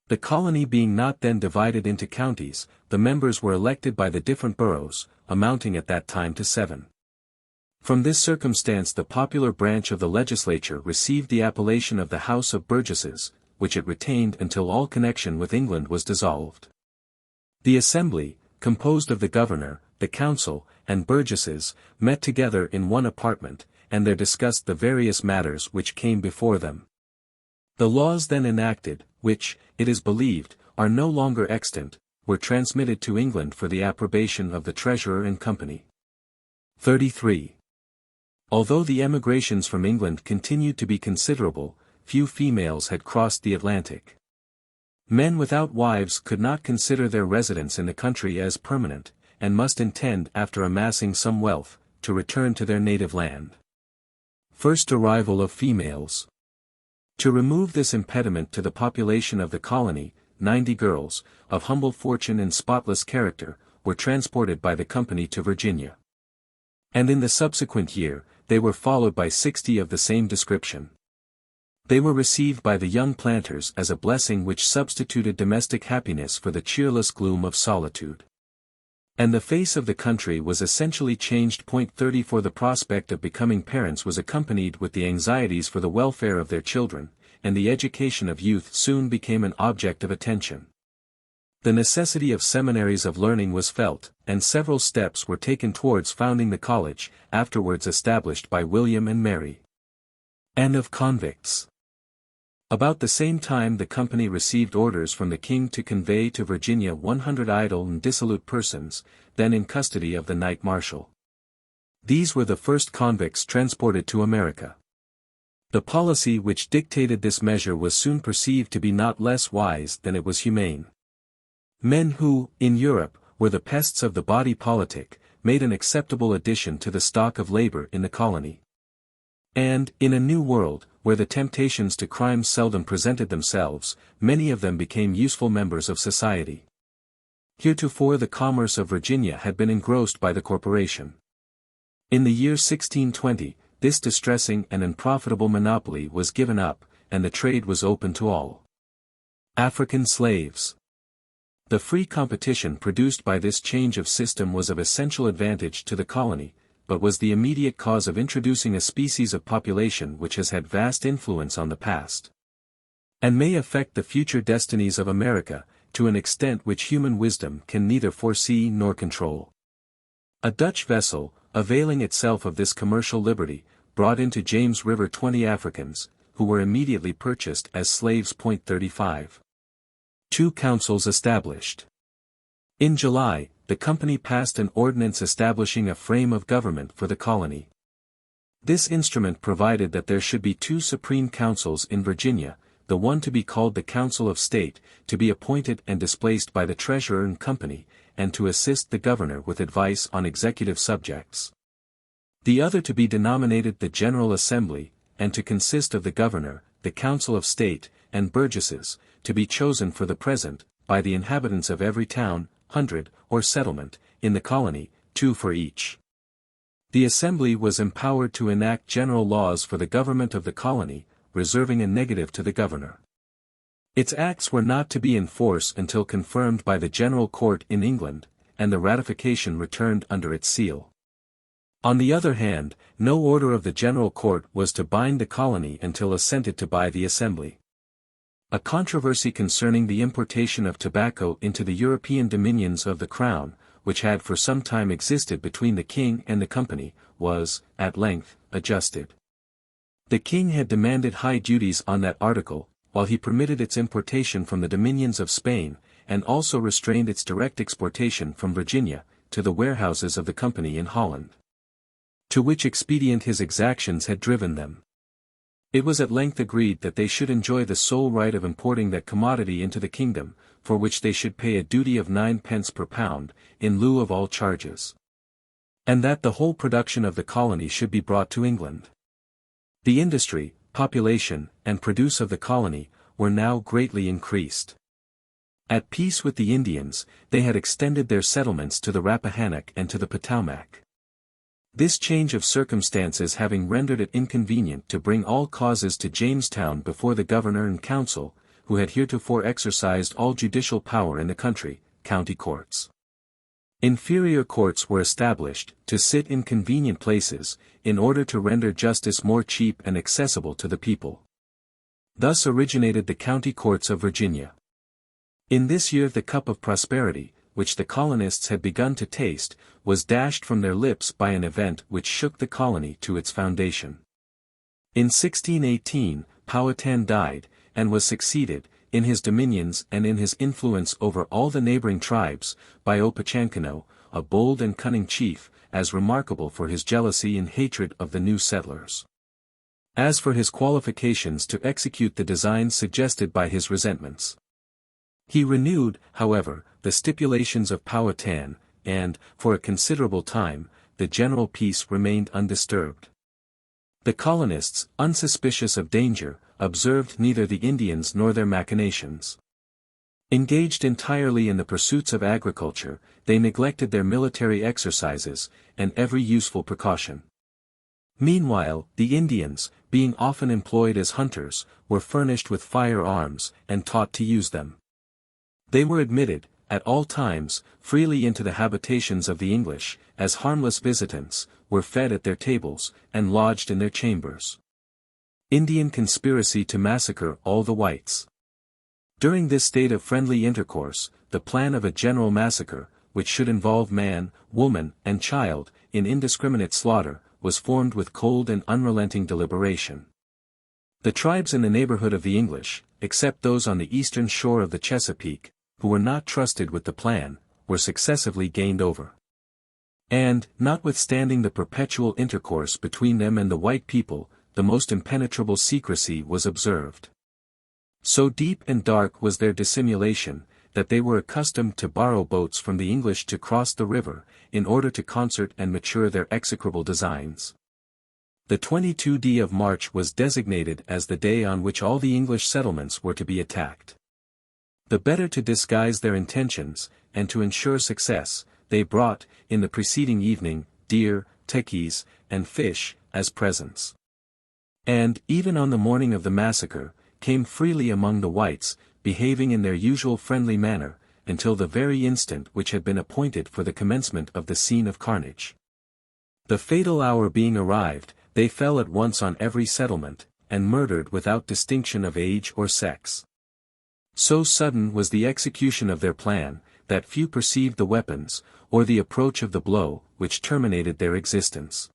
Speaker 1: The colony being not then divided into counties, the members were elected by the different boroughs, amounting at that time to 7. From this circumstance the popular branch of the legislature received the appellation of the House of Burgesses, which it retained until all connection with England was dissolved. The assembly, composed of the governor, the council, and burgesses, met together in one apartment, and there discussed the various matters which came before them. The laws then enacted, which, it is believed, are no longer extant, were transmitted to England for the approbation of the Treasurer and Company. 33. Although the emigrations from England continued to be considerable, few females had crossed the Atlantic. Men without wives could not consider their residence in the country as permanent, and must intend, after amassing some wealth, to return to their native land. First arrival of females. To remove this impediment to the population of the colony, 90 girls, of humble fortune and spotless character, were transported by the company to Virginia. And in the subsequent year, they were followed by 60 of the same description. They were received by the young planters as a blessing which substituted domestic happiness for the cheerless gloom of solitude. And the face of the country was essentially changed. 30 For the prospect of becoming parents was accompanied with the anxieties for the welfare of their children, and the education of youth soon became an object of attention. The necessity of seminaries of learning was felt, and several steps were taken towards founding the college, afterwards established by William and Mary. And of convicts. About the same time the company received orders from the king to convey to Virginia 100 idle and dissolute persons, then in custody of the Knight Marshal. These were the first convicts transported to America. The policy which dictated this measure was soon perceived to be not less wise than it was humane. Men who, in Europe, were the pests of the body politic, made an acceptable addition to the stock of labor in the colony. And, in a new world, where the temptations to crime seldom presented themselves, many of them became useful members of society. Heretofore the commerce of Virginia had been engrossed by the corporation. In the year 1620, this distressing and unprofitable monopoly was given up, and the trade was open to all. African slaves. The free competition produced by this change of system was of essential advantage to the colony, but was the immediate cause of introducing a species of population which has had vast influence on the past, and may affect the future destinies of America, to an extent which human wisdom can neither foresee nor control. A Dutch vessel, availing itself of this commercial liberty, brought into James River 20 Africans, who were immediately purchased as slaves. 35. 2 councils established. In July, the company passed an ordinance establishing a frame of government for the colony. This instrument provided that there should be 2 supreme councils in Virginia, the one to be called the Council of State, to be appointed and displaced by the Treasurer and Company, and to assist the governor with advice on executive subjects. The other to be denominated the General Assembly, and to consist of the governor, the Council of State, and burgesses, to be chosen for the present, by the inhabitants of every town, hundred, or settlement, in the colony, 2 for each. The Assembly was empowered to enact general laws for the government of the colony, reserving a negative to the governor. Its acts were not to be in force until confirmed by the General Court in England, and the ratification returned under its seal. On the other hand, no order of the General Court was to bind the colony until assented to by the Assembly. A controversy concerning the importation of tobacco into the European dominions of the Crown, which had for some time existed between the King and the Company, was, at length, adjusted. The King had demanded high duties on that article, while he permitted its importation from the dominions of Spain, and also restrained its direct exportation from Virginia, to the warehouses of the Company in Holland. To which expedient his exactions had driven them. It was at length agreed that they should enjoy the sole right of importing that commodity into the kingdom, for which they should pay a duty of 9 pence per pound, in lieu of all charges. And that the whole production of the colony should be brought to England. The industry, population, and produce of the colony, were now greatly increased. At peace with the Indians, they had extended their settlements to the Rappahannock and to the Potomac. This change of circumstances having rendered it inconvenient to bring all causes to Jamestown before the governor and council, who had heretofore exercised all judicial power in the country, county courts. Inferior courts were established, to sit in convenient places, in order to render justice more cheap and accessible to the people. Thus originated the county courts of Virginia. In this year the cup of prosperity, which the colonists had begun to taste, was dashed from their lips by an event which shook the colony to its foundation. In 1618, Powhatan died, and was succeeded, in his dominions and in his influence over all the neighboring tribes, by Opechancanough, a bold and cunning chief, as remarkable for his jealousy and hatred of the new settlers, as for his qualifications to execute the designs suggested by his resentments. He renewed, however, the stipulations of Powhatan, and, for a considerable time, the general peace remained undisturbed. The colonists, unsuspicious of danger, observed neither the Indians nor their machinations. Engaged entirely in the pursuits of agriculture, they neglected their military exercises, and every useful precaution. Meanwhile, the Indians, being often employed as hunters, were furnished with firearms, and taught to use them. They were admitted, at all times, freely into the habitations of the English, as harmless visitants, were fed at their tables, and lodged in their chambers. Indian conspiracy to massacre all the whites. During this state of friendly intercourse, the plan of a general massacre, which should involve man, woman, and child, in indiscriminate slaughter, was formed with cold and unrelenting deliberation. The tribes in the neighborhood of the English, except those on the eastern shore of the Chesapeake, who were not trusted with the plan, were successively gained over. And, notwithstanding the perpetual intercourse between them and the white people, the most impenetrable secrecy was observed. So deep and dark was their dissimulation, that they were accustomed to borrow boats from the English to cross the river, in order to concert and mature their execrable designs. The 22d of March was designated as the day on which all the English settlements were to be attacked. The better to disguise their intentions, and to ensure success, they brought, in the preceding evening, deer, turkeys, and fish, as presents. And, even on the morning of the massacre, came freely among the whites, behaving in their usual friendly manner, until the very instant which had been appointed for the commencement of the scene of carnage. The fatal hour being arrived, they fell at once on every settlement, and murdered without distinction of age or sex. So sudden was the execution of their plan, that few perceived the weapons, or the approach of the blow, which terminated their existence.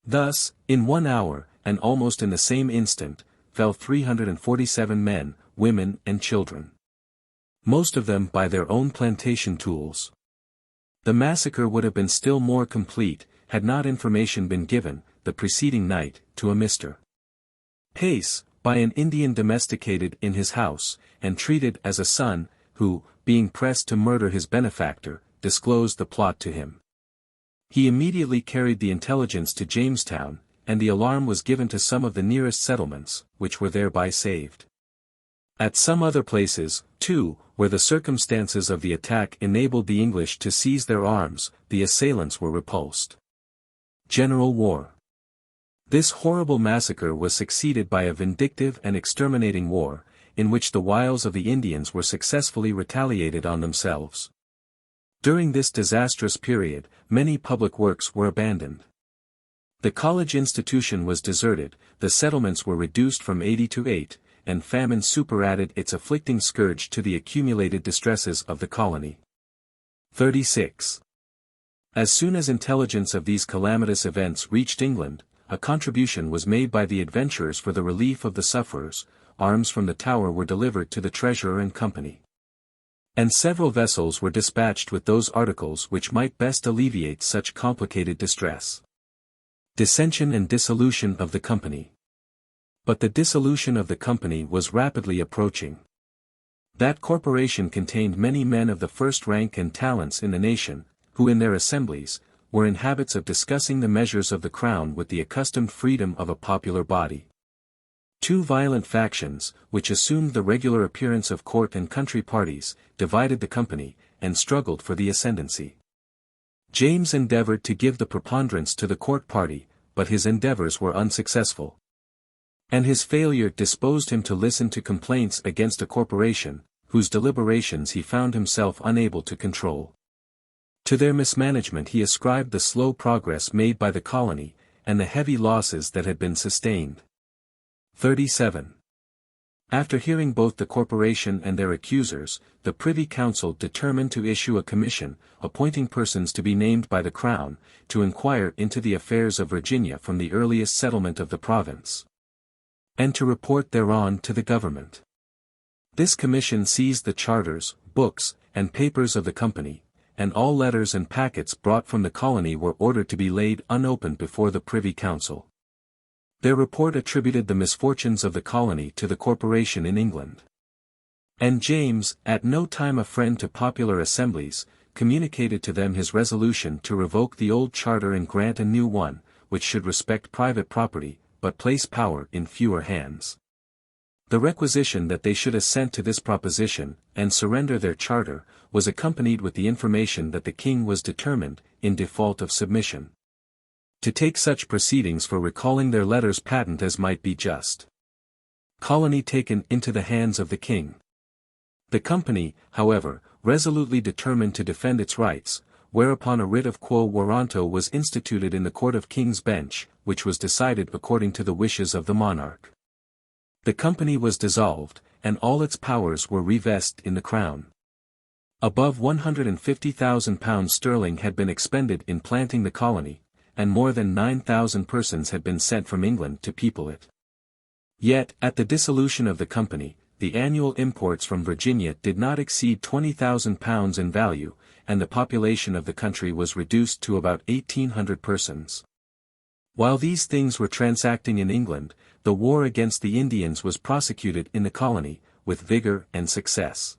Speaker 1: Thus, in 1 hour, and almost in the same instant, fell 347 men, women and children. Most of them by their own plantation tools. The massacre would have been still more complete, had not information been given, the preceding night, to a Mr. Pace, by an Indian domesticated in his house, and treated as a son, who, being pressed to murder his benefactor, disclosed the plot to him. He immediately carried the intelligence to Jamestown, and the alarm was given to some of the nearest settlements, which were thereby saved. At some other places, too, where the circumstances of the attack enabled the English to seize their arms, the assailants were repulsed. General war. This horrible massacre was succeeded by a vindictive and exterminating war, in which the wiles of the Indians were successfully retaliated on themselves. During this disastrous period, many public works were abandoned. The college institution was deserted, the settlements were reduced from 80 to 8, and famine superadded its afflicting scourge to the accumulated distresses of the colony. 36. As soon as intelligence of these calamitous events reached England, a contribution was made by the adventurers for the relief of the sufferers, arms from the Tower were delivered to the Treasurer and Company. And several vessels were dispatched with those articles which might best alleviate such complicated distress. Dissension and dissolution of the Company. But the dissolution of the Company was rapidly approaching. That corporation contained many men of the first rank and talents in the nation, who in their assemblies, were in habits of discussing the measures of the Crown with the accustomed freedom of a popular body. Two violent factions, which assumed the regular appearance of court and country parties, divided the company, and struggled for the ascendancy. James endeavored to give the preponderance to the court party, but his endeavors were unsuccessful. And his failure disposed him to listen to complaints against a corporation, whose deliberations he found himself unable to control. To their mismanagement he ascribed the slow progress made by the colony, and the heavy losses that had been sustained. 37. After hearing both the corporation and their accusers, the Privy Council determined to issue a commission, appointing persons to be named by the Crown, to inquire into the affairs of Virginia from the earliest settlement of the province, and to report thereon to the government. This commission seized the charters, books, and papers of the company, and all letters and packets brought from the colony were ordered to be laid unopened before the Privy Council. Their report attributed the misfortunes of the colony to the corporation in England. And James, at no time a friend to popular assemblies, communicated to them his resolution to revoke the old charter and grant a new one, which should respect private property, but place power in fewer hands. The requisition that they should assent to this proposition, and surrender their charter, was accompanied with the information that the king was determined, in default of submission, to take such proceedings for recalling their letters patent as might be just. Colony taken into the hands of the king. The company, however, resolutely determined to defend its rights, whereupon a writ of quo warranto was instituted in the Court of King's Bench, which was decided according to the wishes of the monarch. The company was dissolved, and all its powers were revested in the crown. Above £150,000 sterling had been expended in planting the colony, and more than 9,000 persons had been sent from England to people it. Yet, at the dissolution of the company, the annual imports from Virginia did not exceed £20,000 in value, and the population of the country was reduced to about 1,800 persons. While these things were transacting in England, the war against the Indians was prosecuted in the colony, with vigor and success.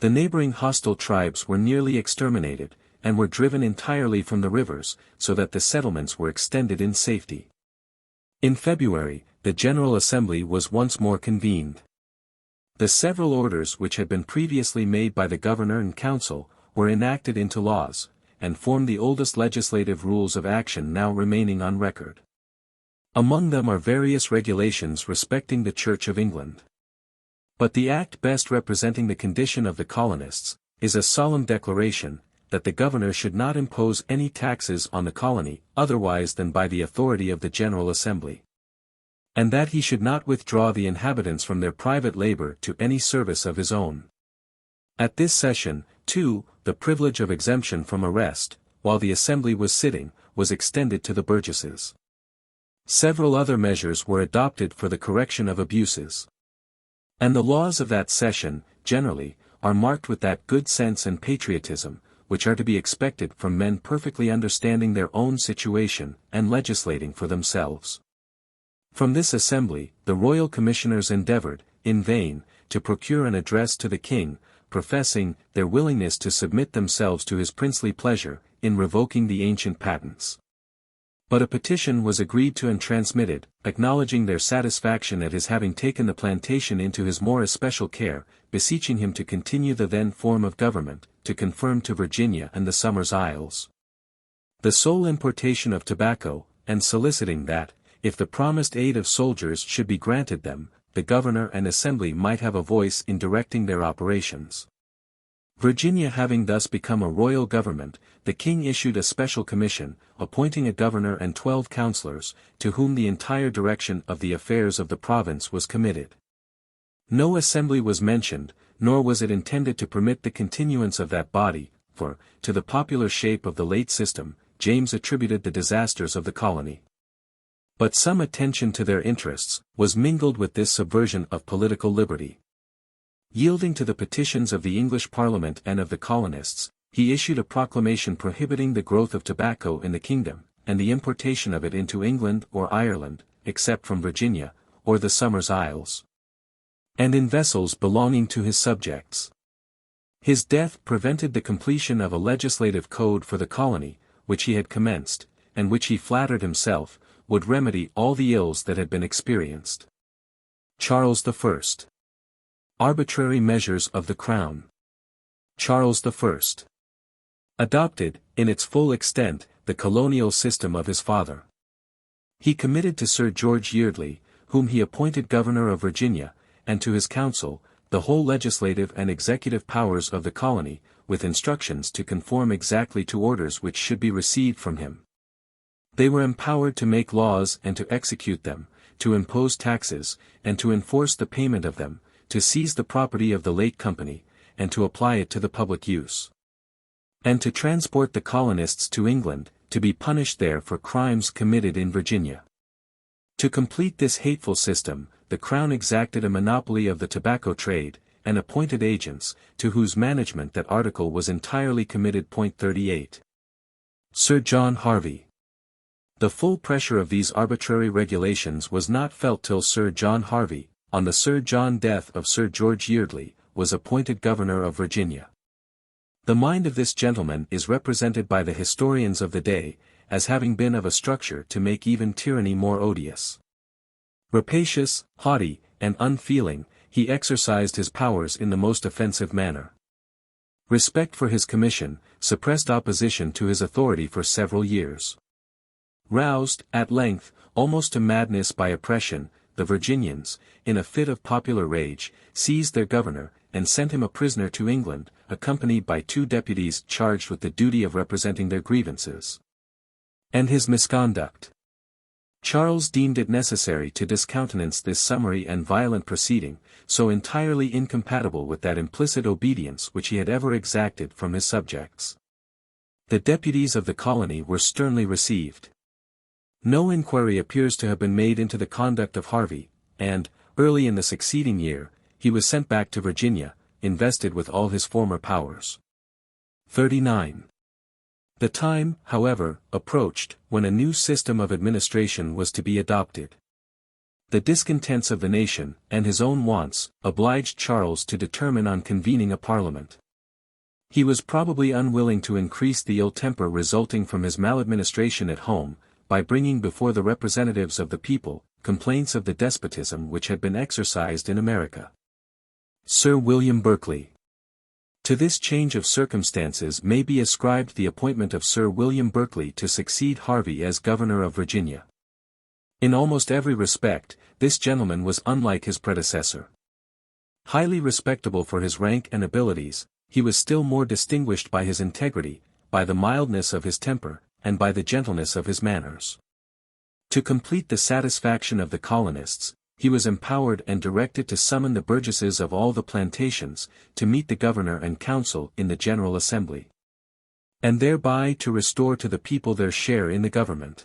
Speaker 1: The neighboring hostile tribes were nearly exterminated, and were driven entirely from the rivers, so that the settlements were extended in safety. In February, the General Assembly was once more convened. The several orders which had been previously made by the Governor and Council, were enacted into laws, and form the oldest legislative rules of action now remaining on record. Among them are various regulations respecting the Church of England. But the act best representing the condition of the colonists, is a solemn declaration, that the governor should not impose any taxes on the colony otherwise than by the authority of the General Assembly. And that he should not withdraw the inhabitants from their private labor to any service of his own. At this session, too, the privilege of exemption from arrest, while the Assembly was sitting, was extended to the burgesses. Several other measures were adopted for the correction of abuses. And the laws of that session, generally, are marked with that good sense and patriotism, which are to be expected from men perfectly understanding their own situation, and legislating for themselves. From this assembly, the royal commissioners endeavored, in vain, to procure an address to the king, professing their willingness to submit themselves to his princely pleasure, in revoking the ancient patents. But a petition was agreed to and transmitted, acknowledging their satisfaction at his having taken the plantation into his more especial care, beseeching him to continue the then form of government, to confirm to Virginia and the Somers Isles the sole importation of tobacco, and soliciting that, if the promised aid of soldiers should be granted them, the governor and assembly might have a voice in directing their operations. Virginia having thus become a royal government, the king issued a special commission, appointing a governor and 12 councillors, to whom the entire direction of the affairs of the province was committed. No assembly was mentioned, nor was it intended to permit the continuance of that body, for, to the popular shape of the late system, James attributed the disasters of the colony. But some attention to their interests, was mingled with this subversion of political liberty. Yielding to the petitions of the English Parliament and of the colonists, he issued a proclamation prohibiting the growth of tobacco in the kingdom, and the importation of it into England or Ireland, except from Virginia, or the Somers Isles, and in vessels belonging to his subjects. His death prevented the completion of a legislative code for the colony, which he had commenced, and which he flattered himself, would remedy all the ills that had been experienced. Charles I. Arbitrary measures of the Crown. Charles I. Adopted, in its full extent, the colonial system of his father. He committed to Sir George Yeardley, whom he appointed governor of Virginia, and to his council, the whole legislative and executive powers of the colony, with instructions to conform exactly to orders which should be received from him. They were empowered to make laws and to execute them, to impose taxes, and to enforce the payment of them, to seize the property of the late company, and to apply it to the public use. And to transport the colonists to England, to be punished there for crimes committed in Virginia. To complete this hateful system, the Crown exacted a monopoly of the tobacco trade, and appointed agents, to whose management that article was entirely committed. 38. Sir John Harvey. The full pressure of these arbitrary regulations was not felt till Sir John Harvey, on the Sir John death of Sir George Yeardley, was appointed governor of Virginia. The mind of this gentleman is represented by the historians of the day, as having been of a structure to make even tyranny more odious. Rapacious, haughty, and unfeeling, he exercised his powers in the most offensive manner. Respect for his commission, suppressed opposition to his authority for several years. Roused, at length, almost to madness by oppression, the Virginians, in a fit of popular rage, seized their governor, and sent him a prisoner to England, accompanied by 2 deputies charged with the duty of representing their grievances and his misconduct. Charles deemed it necessary to discountenance this summary and violent proceeding, so entirely incompatible with that implicit obedience which he had ever exacted from his subjects. The deputies of the colony were sternly received. No inquiry appears to have been made into the conduct of Harvey, and, early in the succeeding year, he was sent back to Virginia, invested with all his former powers. 39. The time, however, approached, when a new system of administration was to be adopted. The discontents of the nation, and his own wants, obliged Charles to determine on convening a parliament. He was probably unwilling to increase the ill temper resulting from his maladministration at home, by bringing before the representatives of the people, complaints of the despotism which had been exercised in America. Sir William Berkeley. To this change of circumstances may be ascribed the appointment of Sir William Berkeley to succeed Harvey as Governor of Virginia. In almost every respect, this gentleman was unlike his predecessor. Highly respectable for his rank and abilities, he was still more distinguished by his integrity, by the mildness of his temper, and by the gentleness of his manners. To complete the satisfaction of the colonists, he was empowered and directed to summon the burgesses of all the plantations, to meet the governor and council in the General Assembly, and thereby to restore to the people their share in the government.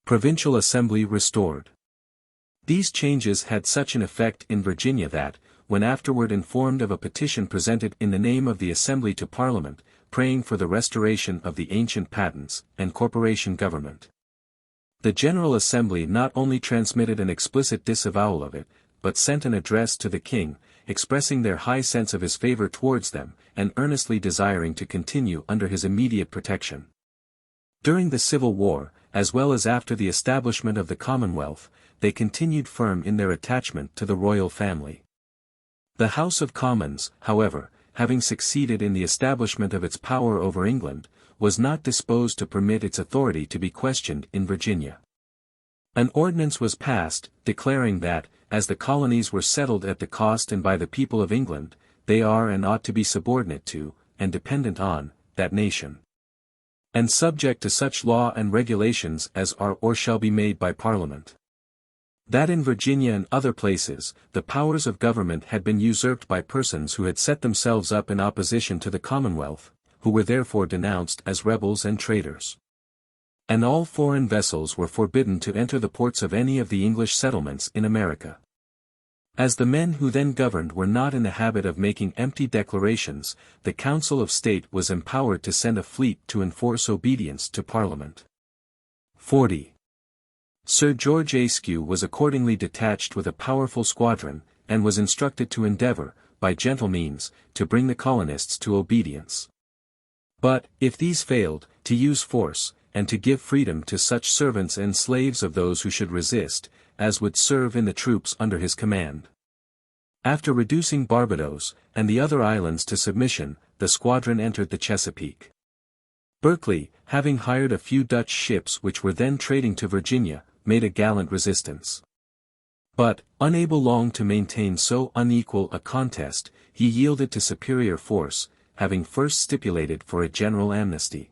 Speaker 1: Provincial Assembly restored. These changes had such an effect in Virginia that, when afterward informed of a petition presented in the name of the Assembly to Parliament, praying for the restoration of the ancient patents and corporation government, the General Assembly not only transmitted an explicit disavowal of it, but sent an address to the king, expressing their high sense of his favor towards them, and earnestly desiring to continue under his immediate protection. During the Civil War, as well as after the establishment of the Commonwealth, they continued firm in their attachment to the royal family. The House of Commons, however, having succeeded in the establishment of its power over England, was not disposed to permit its authority to be questioned in Virginia. An ordinance was passed, declaring that, as the colonies were settled at the cost and by the people of England, they are and ought to be subordinate to, and dependent on, that nation, and subject to such law and regulations as are or shall be made by Parliament. That in Virginia and other places, the powers of government had been usurped by persons who had set themselves up in opposition to the Commonwealth, who were therefore denounced as rebels and traitors. And all foreign vessels were forbidden to enter the ports of any of the English settlements in America. As the men who then governed were not in the habit of making empty declarations, the Council of State was empowered to send a fleet to enforce obedience to Parliament. 40. Sir George Askew was accordingly detached with a powerful squadron, and was instructed to endeavor, by gentle means, to bring the colonists to obedience. But, if these failed, to use force, and to give freedom to such servants and slaves of those who should resist, as would serve in the troops under his command. After reducing Barbados, and the other islands to submission, the squadron entered the Chesapeake. Berkeley, having hired a few Dutch ships which were then trading to Virginia, made a gallant resistance. But, unable long to maintain so unequal a contest, he yielded to superior force, having first stipulated for a general amnesty.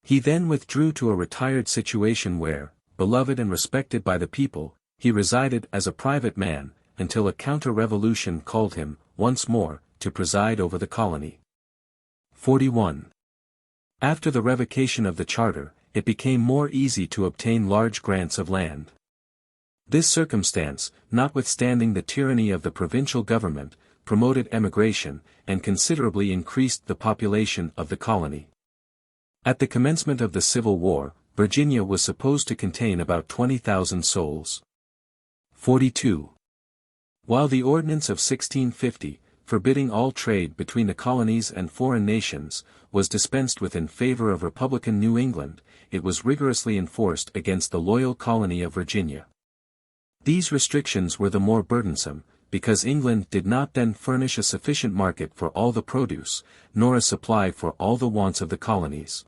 Speaker 1: He then withdrew to a retired situation where, beloved and respected by the people, he resided as a private man, until a counter-revolution called him, once more, to preside over the colony. 41. After the revocation of the charter, it became more easy to obtain large grants of land. This circumstance, notwithstanding the tyranny of the provincial government, promoted emigration, and considerably increased the population of the colony. At the commencement of the Civil War, Virginia was supposed to contain about 20,000 souls. 42. While the Ordinance of 1650, forbidding all trade between the colonies and foreign nations, was dispensed with in favor of Republican New England, it was rigorously enforced against the loyal colony of Virginia. These restrictions were the more burdensome, because England did not then furnish a sufficient market for all the produce, nor a supply for all the wants of the colonies.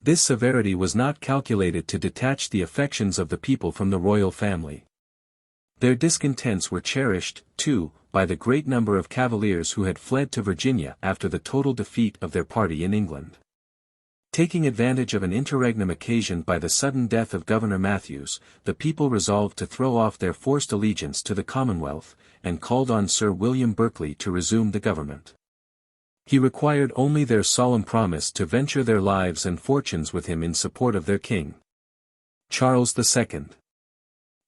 Speaker 1: This severity was not calculated to detach the affections of the people from the royal family. Their discontents were cherished, too, by the great number of Cavaliers who had fled to Virginia after the total defeat of their party in England. Taking advantage of an interregnum occasioned by the sudden death of Governor Matthews, the people resolved to throw off their forced allegiance to the Commonwealth, and called on Sir William Berkeley to resume the government. He required only their solemn promise to venture their lives and fortunes with him in support of their king. Charles II.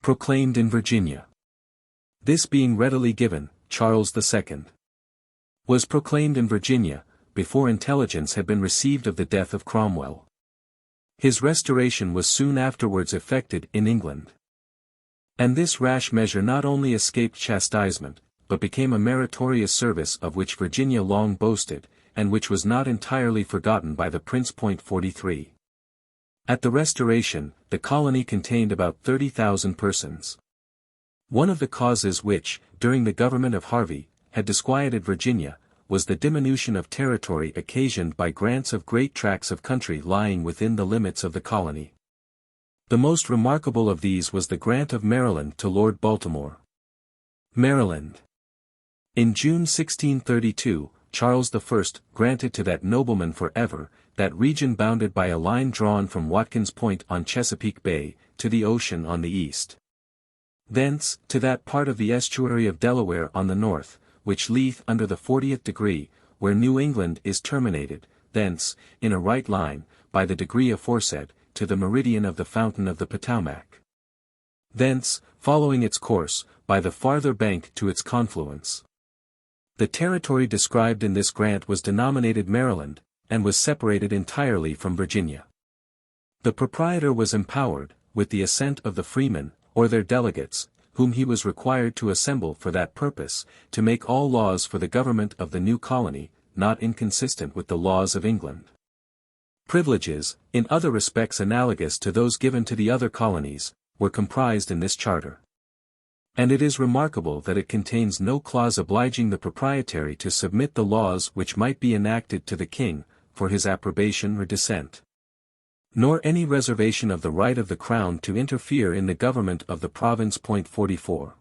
Speaker 1: Proclaimed in Virginia. This being readily given, Charles II. was proclaimed in Virginia, before intelligence had been received of the death of Cromwell. His restoration was soon afterwards effected in England. And this rash measure not only escaped chastisement, but became a meritorious service of which Virginia long boasted, and which was not entirely forgotten by the Prince. 43. At the Restoration, the colony contained about 30,000 persons. One of the causes which, during the government of Harvey, had disquieted Virginia, was the diminution of territory occasioned by grants of great tracts of country lying within the limits of the colony. The most remarkable of these was the grant of Maryland to Lord Baltimore. Maryland. In June 1632, Charles I granted to that nobleman forever, that region bounded by a line drawn from Watkins Point on Chesapeake Bay, to the ocean on the east. Thence, to that part of the estuary of Delaware on the north, which lieth under the 40th degree, where New England is terminated, thence, in a right line, by the degree aforesaid, to the meridian of the fountain of the Potomac. Thence, following its course, by the farther bank to its confluence. The territory described in this grant was denominated Maryland, and was separated entirely from Virginia. The proprietor was empowered, with the assent of the freemen, or their delegates, whom he was required to assemble for that purpose, to make all laws for the government of the new colony, not inconsistent with the laws of England. Privileges, in other respects analogous to those given to the other colonies, were comprised in this charter. And it is remarkable that it contains no clause obliging the proprietary to submit the laws which might be enacted to the king, for his approbation or dissent. Nor any reservation of the right of the Crown to interfere in the government of the province. 44.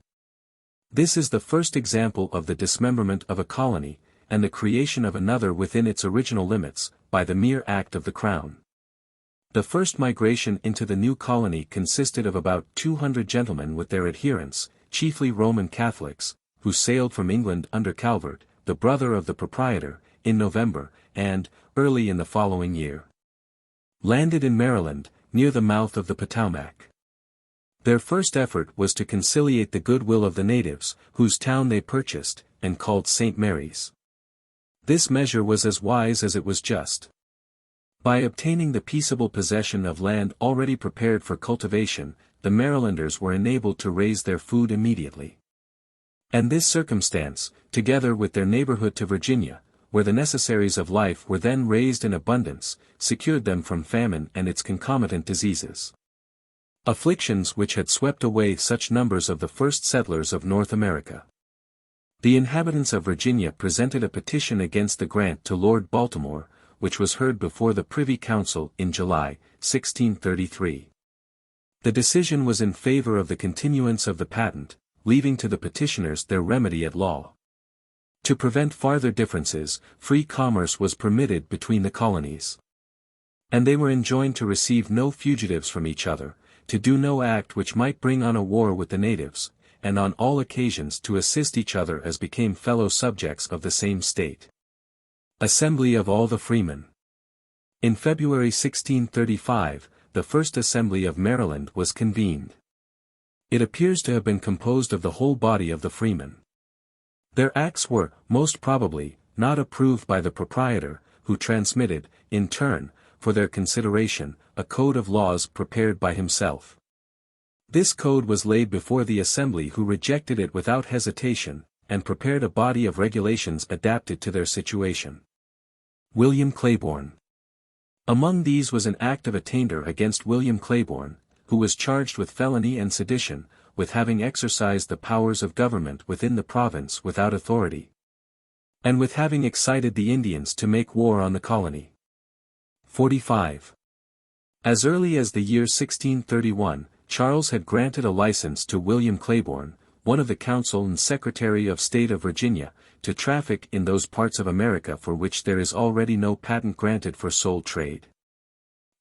Speaker 1: This is the first example of the dismemberment of a colony, and the creation of another within its original limits, by the mere act of the Crown. The first migration into the new colony consisted of about 200 gentlemen with their adherents, chiefly Roman Catholics, who sailed from England under Calvert, the brother of the proprietor, in November, and, early in the following year, landed in Maryland, near the mouth of the Potomac. Their first effort was to conciliate the goodwill of the natives, whose town they purchased, and called St. Mary's. This measure was as wise as it was just. By obtaining the peaceable possession of land already prepared for cultivation, the Marylanders were enabled to raise their food immediately. And this circumstance, together with their neighborhood to Virginia, where the necessaries of life were then raised in abundance, secured them from famine and its concomitant diseases. Afflictions which had swept away such numbers of the first settlers of North America. The inhabitants of Virginia presented a petition against the grant to Lord Baltimore, which was heard before the Privy Council in July, 1633. The decision was in favor of the continuance of the patent, leaving to the petitioners their remedy at law. To prevent farther differences, free commerce was permitted between the colonies. And they were enjoined to receive no fugitives from each other, to do no act which might bring on a war with the natives, and on all occasions to assist each other as became fellow subjects of the same state. Assembly of all the freemen. In February 1635, the first Assembly of Maryland was convened. It appears to have been composed of the whole body of the freemen. Their acts were, most probably, not approved by the proprietor, who transmitted, in turn, for their consideration, a code of laws prepared by himself. This code was laid before the Assembly, who rejected it without hesitation, and prepared a body of regulations adapted to their situation. William Claiborne. Among these was an act of attainder against William Claiborne, who was charged with felony and sedition, with having exercised the powers of government within the province without authority, and with having excited the Indians to make war on the colony. 45. As early as the year 1631, Charles had granted a license to William Claiborne, one of the Council and Secretary of State of Virginia, to traffic in those parts of America for which there is already no patent granted for sole trade.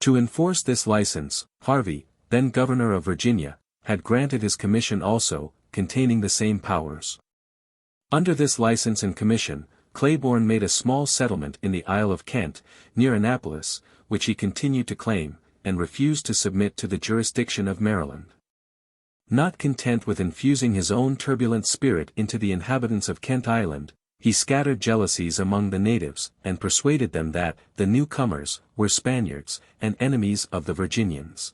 Speaker 1: To enforce this license, Harvey, then governor of Virginia, had granted his commission also, containing the same powers. Under this license and commission, Claiborne made a small settlement in the Isle of Kent, near Annapolis, which he continued to claim, and refused to submit to the jurisdiction of Maryland. Not content with infusing his own turbulent spirit into the inhabitants of Kent Island, he scattered jealousies among the natives, and persuaded them that the newcomers were Spaniards, and enemies of the Virginians.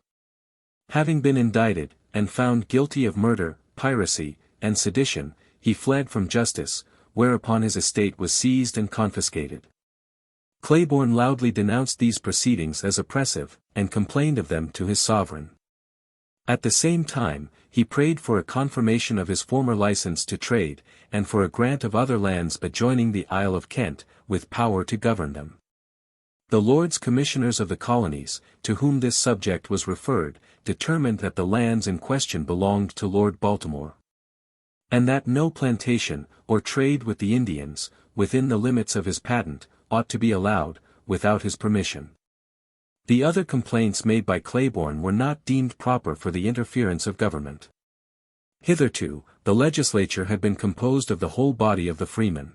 Speaker 1: Having been indicted, and found guilty of murder, piracy, and sedition, he fled from justice, whereupon his estate was seized and confiscated. Claiborne loudly denounced these proceedings as oppressive, and complained of them to his sovereign. At the same time, he prayed for a confirmation of his former license to trade, and for a grant of other lands adjoining the Isle of Kent, with power to govern them. The Lords Commissioners of the colonies, to whom this subject was referred, determined that the lands in question belonged to Lord Baltimore, and that no plantation, or trade with the Indians, within the limits of his patent, ought to be allowed, without his permission. The other complaints made by Claiborne were not deemed proper for the interference of government. Hitherto, the legislature had been composed of the whole body of the freemen.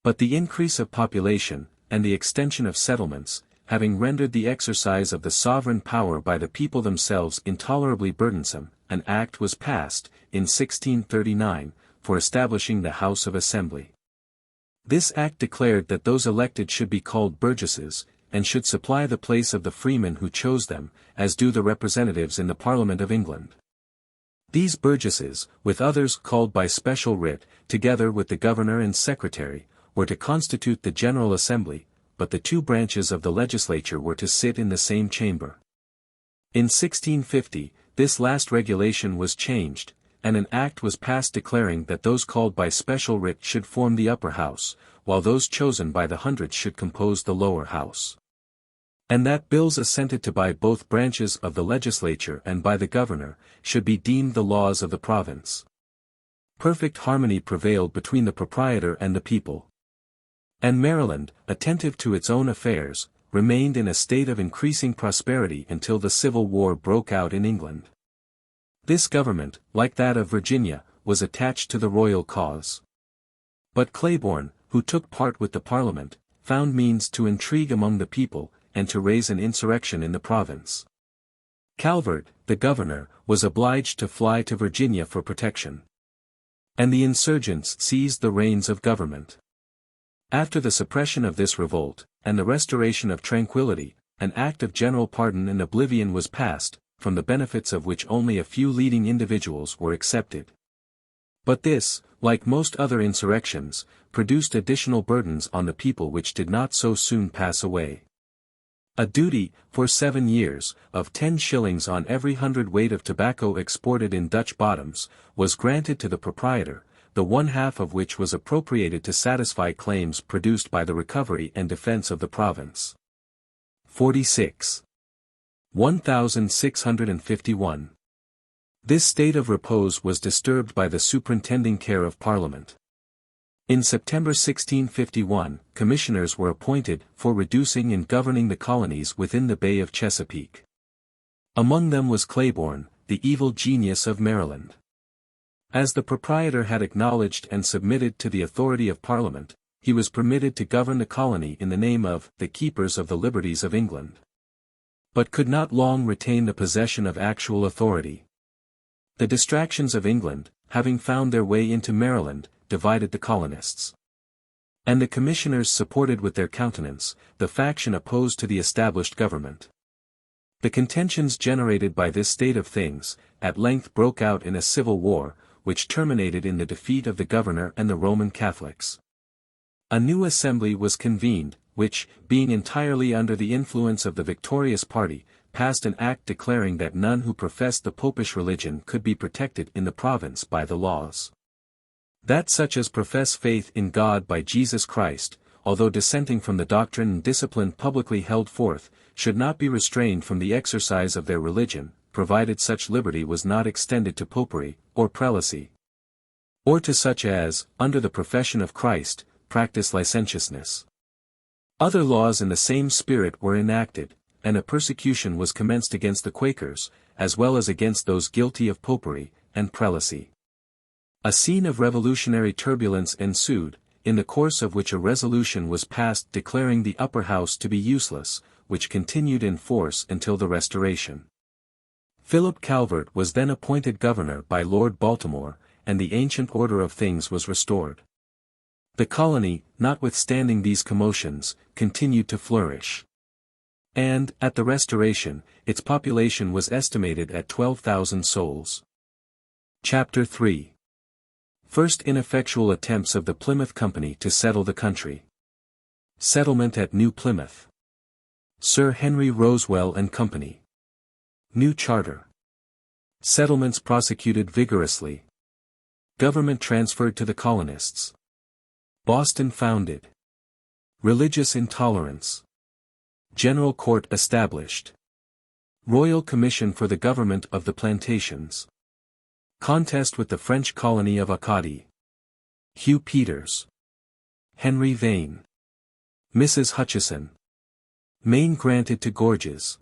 Speaker 1: But the increase of population, and the extension of settlements, having rendered the exercise of the sovereign power by the people themselves intolerably burdensome, an act was passed, in 1639, for establishing the House of Assembly. This act declared that those elected should be called burgesses, and should supply the place of the freemen who chose them, as do the representatives in the Parliament of England. These burgesses, with others called by special writ, together with the governor and secretary, were to constitute the General Assembly, but the two branches of the legislature were to sit in the same chamber. In 1650, this last regulation was changed, and an act was passed declaring that those called by special writ should form the upper house, while those chosen by the hundreds should compose the lower house. And that bills assented to by both branches of the legislature and by the governor, should be deemed the laws of the province. Perfect harmony prevailed between the proprietor and the people. And Maryland, attentive to its own affairs, remained in a state of increasing prosperity until the Civil War broke out in England. This government, like that of Virginia, was attached to the royal cause. But Claiborne, who took part with the Parliament, found means to intrigue among the people, and to raise an insurrection in the province. Calvert, the governor, was obliged to fly to Virginia for protection. And the insurgents seized the reins of government. After the suppression of this revolt, and the restoration of tranquility, an act of general pardon and oblivion was passed, from the benefits of which only a few leading individuals were accepted. But this, like most other insurrections, produced additional burdens on the people which did not so soon pass away. A duty, for 7 years, of 10 shillings on every hundredweight of tobacco exported in Dutch bottoms, was granted to the proprietor, the one half of which was appropriated to satisfy claims produced by the recovery and defense of the province. 46. 1651. This state of repose was disturbed by the superintending care of Parliament. In September 1651, commissioners were appointed for reducing and governing the colonies within the Bay of Chesapeake. Among them was Claiborne, the evil genius of Maryland. As the proprietor had acknowledged and submitted to the authority of Parliament, he was permitted to govern the colony in the name of the Keepers of the Liberties of England, but could not long retain the possession of actual authority. The distractions of England, having found their way into Maryland, divided the colonists. And the commissioners supported with their countenance the faction opposed to the established government. The contentions generated by this state of things, at length broke out in a civil war, which terminated in the defeat of the governor and the Roman Catholics. A new assembly was convened, which, being entirely under the influence of the victorious party, passed an act declaring that none who professed the popish religion could be protected in the province by the laws. That such as profess faith in God by Jesus Christ, although dissenting from the doctrine and discipline publicly held forth, should not be restrained from the exercise of their religion, provided such liberty was not extended to popery, or prelacy, or to such as, under the profession of Christ, practice licentiousness. Other laws in the same spirit were enacted, and a persecution was commenced against the Quakers, as well as against those guilty of popery and prelacy. A scene of revolutionary turbulence ensued, in the course of which a resolution was passed declaring the Upper House to be useless, which continued in force until the Restoration. Philip Calvert was then appointed governor by Lord Baltimore, and the ancient order of things was restored. The colony, notwithstanding these commotions, continued to flourish. And, at the Restoration, its population was estimated at 12,000 souls. Chapter 3. First ineffectual attempts of the Plymouth Company to settle the country. Settlement at New Plymouth. Sir Henry Rosewell and Company. New Charter. Settlements prosecuted vigorously. Government transferred to the colonists. Boston founded. Religious intolerance. General Court established. Royal Commission for the Government of the Plantations. Contest with the French colony of Acadie. Hugh Peters. Henry Vane. Mrs. Hutchison. Maine granted to Gorges.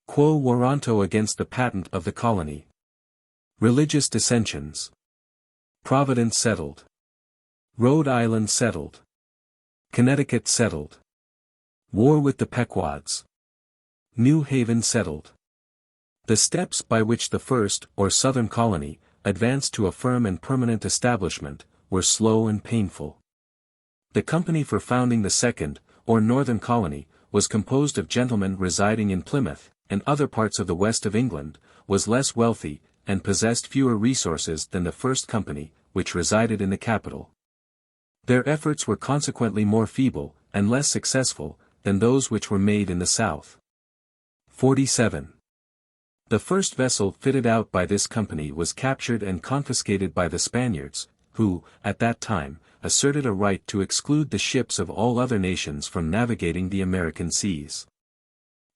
Speaker 1: Quo warranto against the patent of the colony. Religious dissensions. Providence settled. Rhode Island settled. Connecticut settled. War with the Pequods. New Haven settled. The steps by which the first, or southern colony, advanced to a firm and permanent establishment, were slow and painful. The company for founding the second, or northern colony, was composed of gentlemen residing in Plymouth, and other parts of the west of England, was less wealthy, and possessed fewer resources than the first company, which resided in the capital. Their efforts were consequently more feeble, and less successful, than those which were made in the south. 47. The first vessel fitted out by this company was captured and confiscated by the Spaniards, who, at that time, asserted a right to exclude the ships of all other nations from navigating the American seas.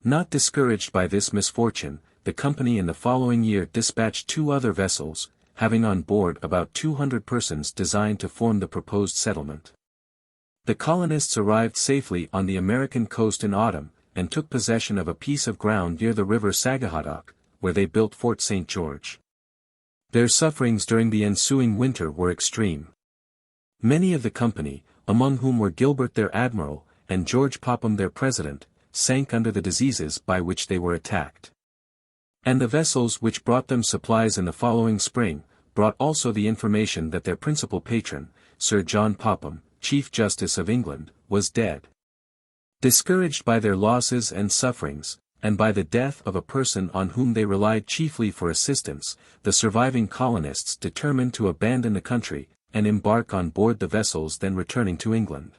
Speaker 1: Not discouraged by this misfortune, the company in the following year dispatched 2 other vessels, having on board about 200 persons designed to form the proposed settlement. The colonists arrived safely on the American coast in autumn, and took possession of a piece of ground near the river Sagahaddock, where they built Fort St. George. Their sufferings during the ensuing winter were extreme. Many of the company, among whom were Gilbert their admiral, and George Popham their president, sank under the diseases by which they were attacked. And the vessels which brought them supplies in the following spring, brought also the information that their principal patron, Sir John Popham, Chief Justice of England, was dead. Discouraged by their losses and sufferings, and by the death of a person on whom they relied chiefly for assistance, the surviving colonists determined to abandon the country, and embark on board the vessels then returning to England.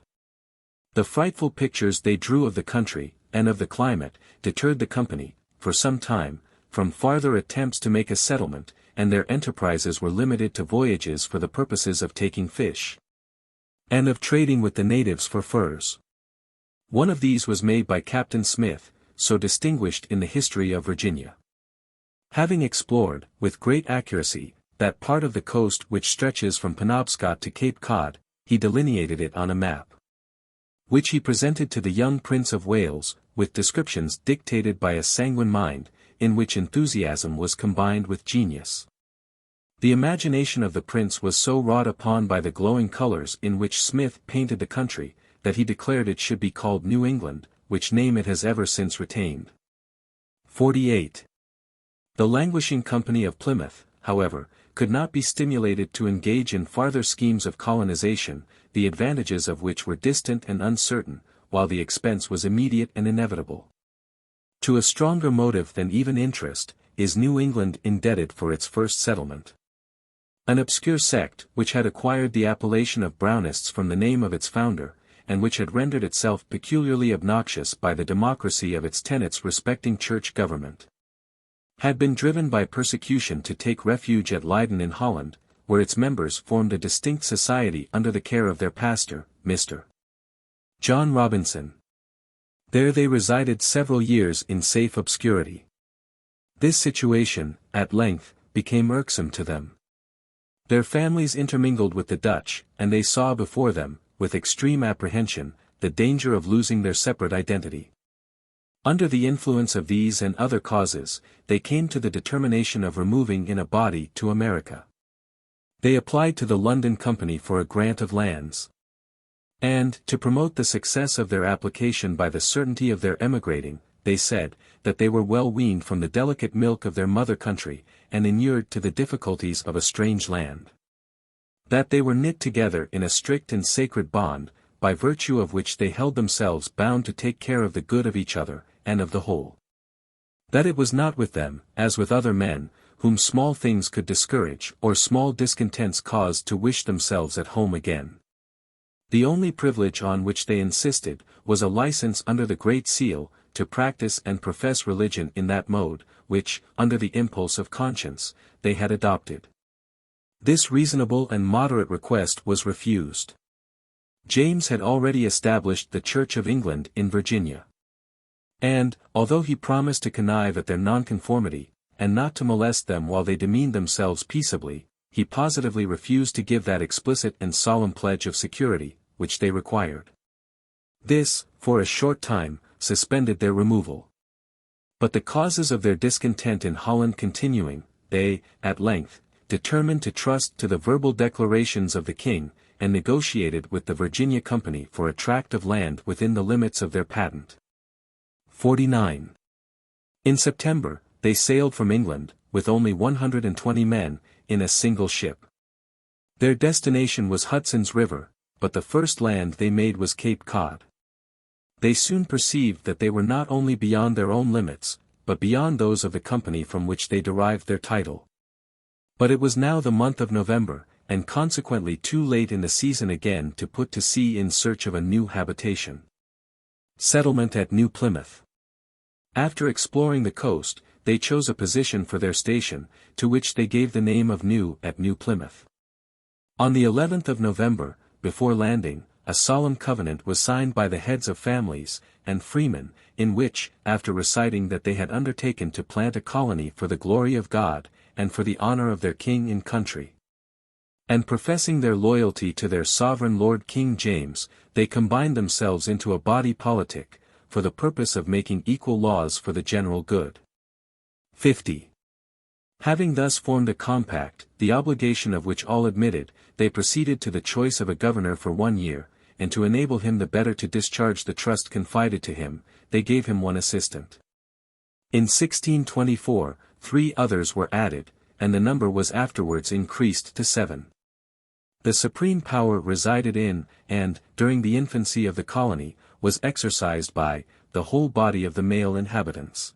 Speaker 1: The frightful pictures they drew of the country, and of the climate, deterred the company, for some time, from farther attempts to make a settlement, and their enterprises were limited to voyages for the purposes of taking fish, and of trading with the natives for furs. One of these was made by Captain Smith, so distinguished in the history of Virginia. Having explored, with great accuracy, that part of the coast which stretches from Penobscot to Cape Cod, he delineated it on a map, which he presented to the young Prince of Wales, with descriptions dictated by a sanguine mind, in which enthusiasm was combined with genius. The imagination of the prince was so wrought upon by the glowing colors in which Smith painted the country, that he declared it should be called New England, which name it has ever since retained. 48. The languishing company of Plymouth, however, could not be stimulated to engage in farther schemes of colonization, the advantages of which were distant and uncertain, while the expense was immediate and inevitable. To a stronger motive than even interest, is New England indebted for its first settlement. An obscure sect, which had acquired the appellation of Brownists from the name of its founder, and which had rendered itself peculiarly obnoxious by the democracy of its tenets respecting church government, had been driven by persecution to take refuge at Leiden in Holland, where its members formed a distinct society under the care of their pastor, Mr. John Robinson. There they resided several years in safe obscurity. This situation, at length, became irksome to them. Their families intermingled with the Dutch, and they saw before them, with extreme apprehension, the danger of losing their separate identity. Under the influence of these and other causes, they came to the determination of removing in a body to America. They applied to the London Company for a grant of lands. And, to promote the success of their application by the certainty of their emigrating, they said, that they were well weaned from the delicate milk of their mother country, and inured to the difficulties of a strange land. That they were knit together in a strict and sacred bond, by virtue of which they held themselves bound to take care of the good of each other, and of the whole. That it was not with them, as with other men, whom small things could discourage or small discontents cause to wish themselves at home again. The only privilege on which they insisted, was a license under the Great Seal, to practice and profess religion in that mode, which, under the impulse of conscience, they had adopted. This reasonable and moderate request was refused. James had already established the Church of England in Virginia. And, although he promised to connive at their nonconformity, and not to molest them while they demeaned themselves peaceably, he positively refused to give that explicit and solemn pledge of security, which they required. This, for a short time, suspended their removal. But the causes of their discontent in Holland continuing, they, at length, determined to trust to the verbal declarations of the king, and negotiated with the Virginia Company for a tract of land within the limits of their patent. 49. In September, they sailed from England, with only 120 men, in a single ship. Their destination was Hudson's River, but the first land they made was Cape Cod. They soon perceived that they were not only beyond their own limits, but beyond those of the company from which they derived their title. But it was now the month of November, and consequently too late in the season again to put to sea in search of a new habitation. Settlement at New Plymouth. After exploring the coast, they chose a position for their station, to which they gave the name of New at New Plymouth. On the 11th of November, before landing, a solemn covenant was signed by the heads of families, and freemen, in which, after reciting that they had undertaken to plant a colony for the glory of God, and for the honor of their king and country, and professing their loyalty to their sovereign Lord King James, they combined themselves into a body politic, for the purpose of making equal laws for the general good. 50. Having thus formed a compact, the obligation of which all admitted, they proceeded to the choice of a governor for 1 year, and to enable him the better to discharge the trust confided to him, they gave him one assistant. In 1624, 3 others were added, and the number was afterwards increased to 7. The supreme power resided in, and, during the infancy of the colony, was exercised by, the whole body of the male inhabitants.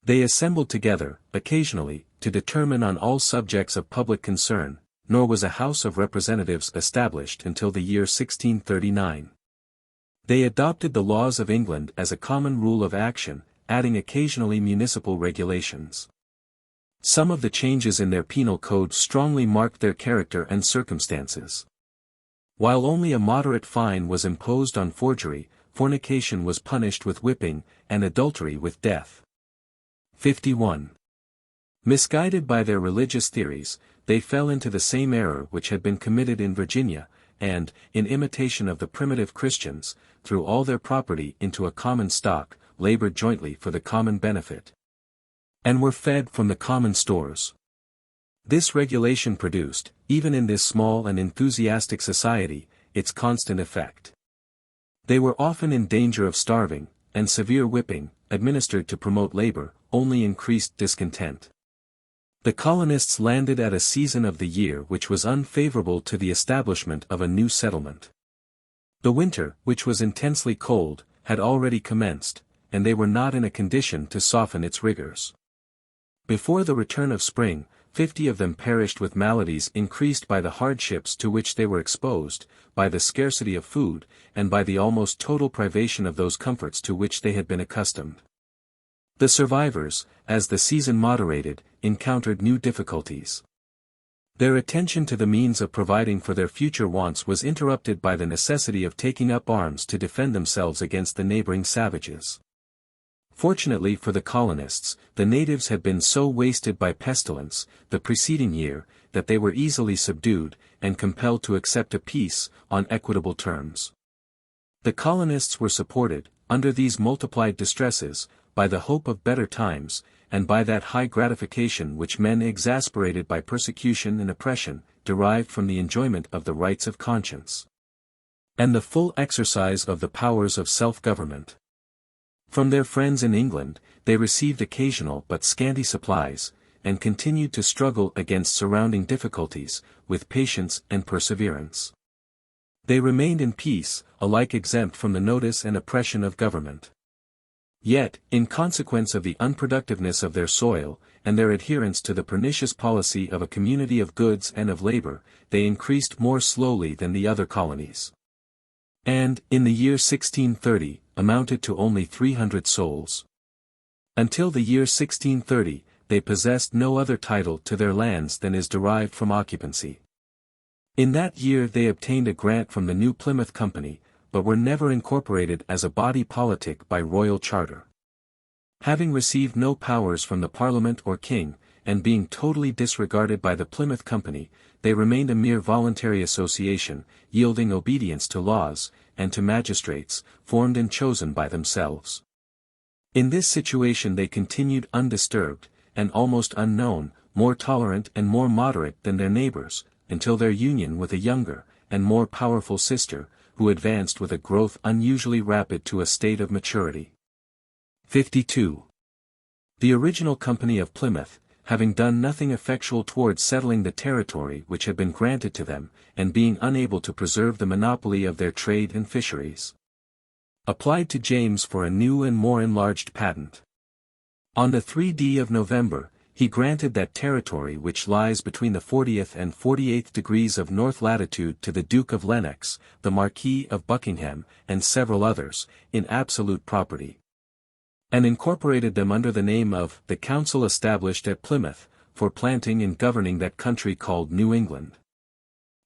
Speaker 1: They assembled together, occasionally, to determine on all subjects of public concern, nor was a House of Representatives established until the year 1639. They adopted the laws of England as a common rule of action, adding occasionally municipal regulations. Some of the changes in their penal code strongly marked their character and circumstances. While only a moderate fine was imposed on forgery, fornication was punished with whipping, and adultery with death. 51. Misguided by their religious theories, they fell into the same error which had been committed in Virginia, and, in imitation of the primitive Christians, threw all their property into a common stock, labored jointly for the common benefit, and were fed from the common stores. This regulation produced, even in this small and enthusiastic society, its constant effect. They were often in danger of starving, and severe whipping, administered to promote labor, only increased discontent. The colonists landed at a season of the year which was unfavorable to the establishment of a new settlement. The winter, which was intensely cold, had already commenced, and they were not in a condition to soften its rigors. Before the return of spring, 50 of them perished with maladies increased by the hardships to which they were exposed, by the scarcity of food, and by the almost total privation of those comforts to which they had been accustomed. The survivors, as the season moderated, encountered new difficulties. Their attention to the means of providing for their future wants was interrupted by the necessity of taking up arms to defend themselves against the neighboring savages. Fortunately for the colonists, the natives had been so wasted by pestilence, the preceding year, that they were easily subdued, and compelled to accept a peace, on equitable terms. The colonists were supported, under these multiplied distresses, by the hope of better times, and by that high gratification which men exasperated by persecution and oppression, derived from the enjoyment of the rights of conscience, and the full exercise of the powers of self-government. From their friends in England, they received occasional but scanty supplies, and continued to struggle against surrounding difficulties, with patience and perseverance. They remained in peace, alike exempt from the notice and oppression of government. Yet, in consequence of the unproductiveness of their soil, and their adherence to the pernicious policy of a community of goods and of labor, they increased more slowly than the other colonies, and, in the year 1630, amounted to only 300 souls. Until the year 1630, they possessed no other title to their lands than is derived from occupancy. In that year they obtained a grant from the New Plymouth Company, but were never incorporated as a body politic by royal charter. Having received no powers from the Parliament or King, and being totally disregarded by the Plymouth Company, they remained a mere voluntary association, yielding obedience to laws, and to magistrates, formed and chosen by themselves. In this situation they continued undisturbed, and almost unknown, more tolerant and more moderate than their neighbors, until their union with a younger, and more powerful sister, who advanced with a growth unusually rapid to a state of maturity. 52. The original Company of Plymouth, having done nothing effectual towards settling the territory which had been granted to them, and being unable to preserve the monopoly of their trade and fisheries, applied to James for a new and more enlarged patent. On the 3d of November, he granted that territory which lies between the 40th and 48th degrees of north latitude to the Duke of Lennox, the Marquis of Buckingham, and several others, in absolute property, and incorporated them under the name of the Council established at Plymouth, for planting and governing that country called New England,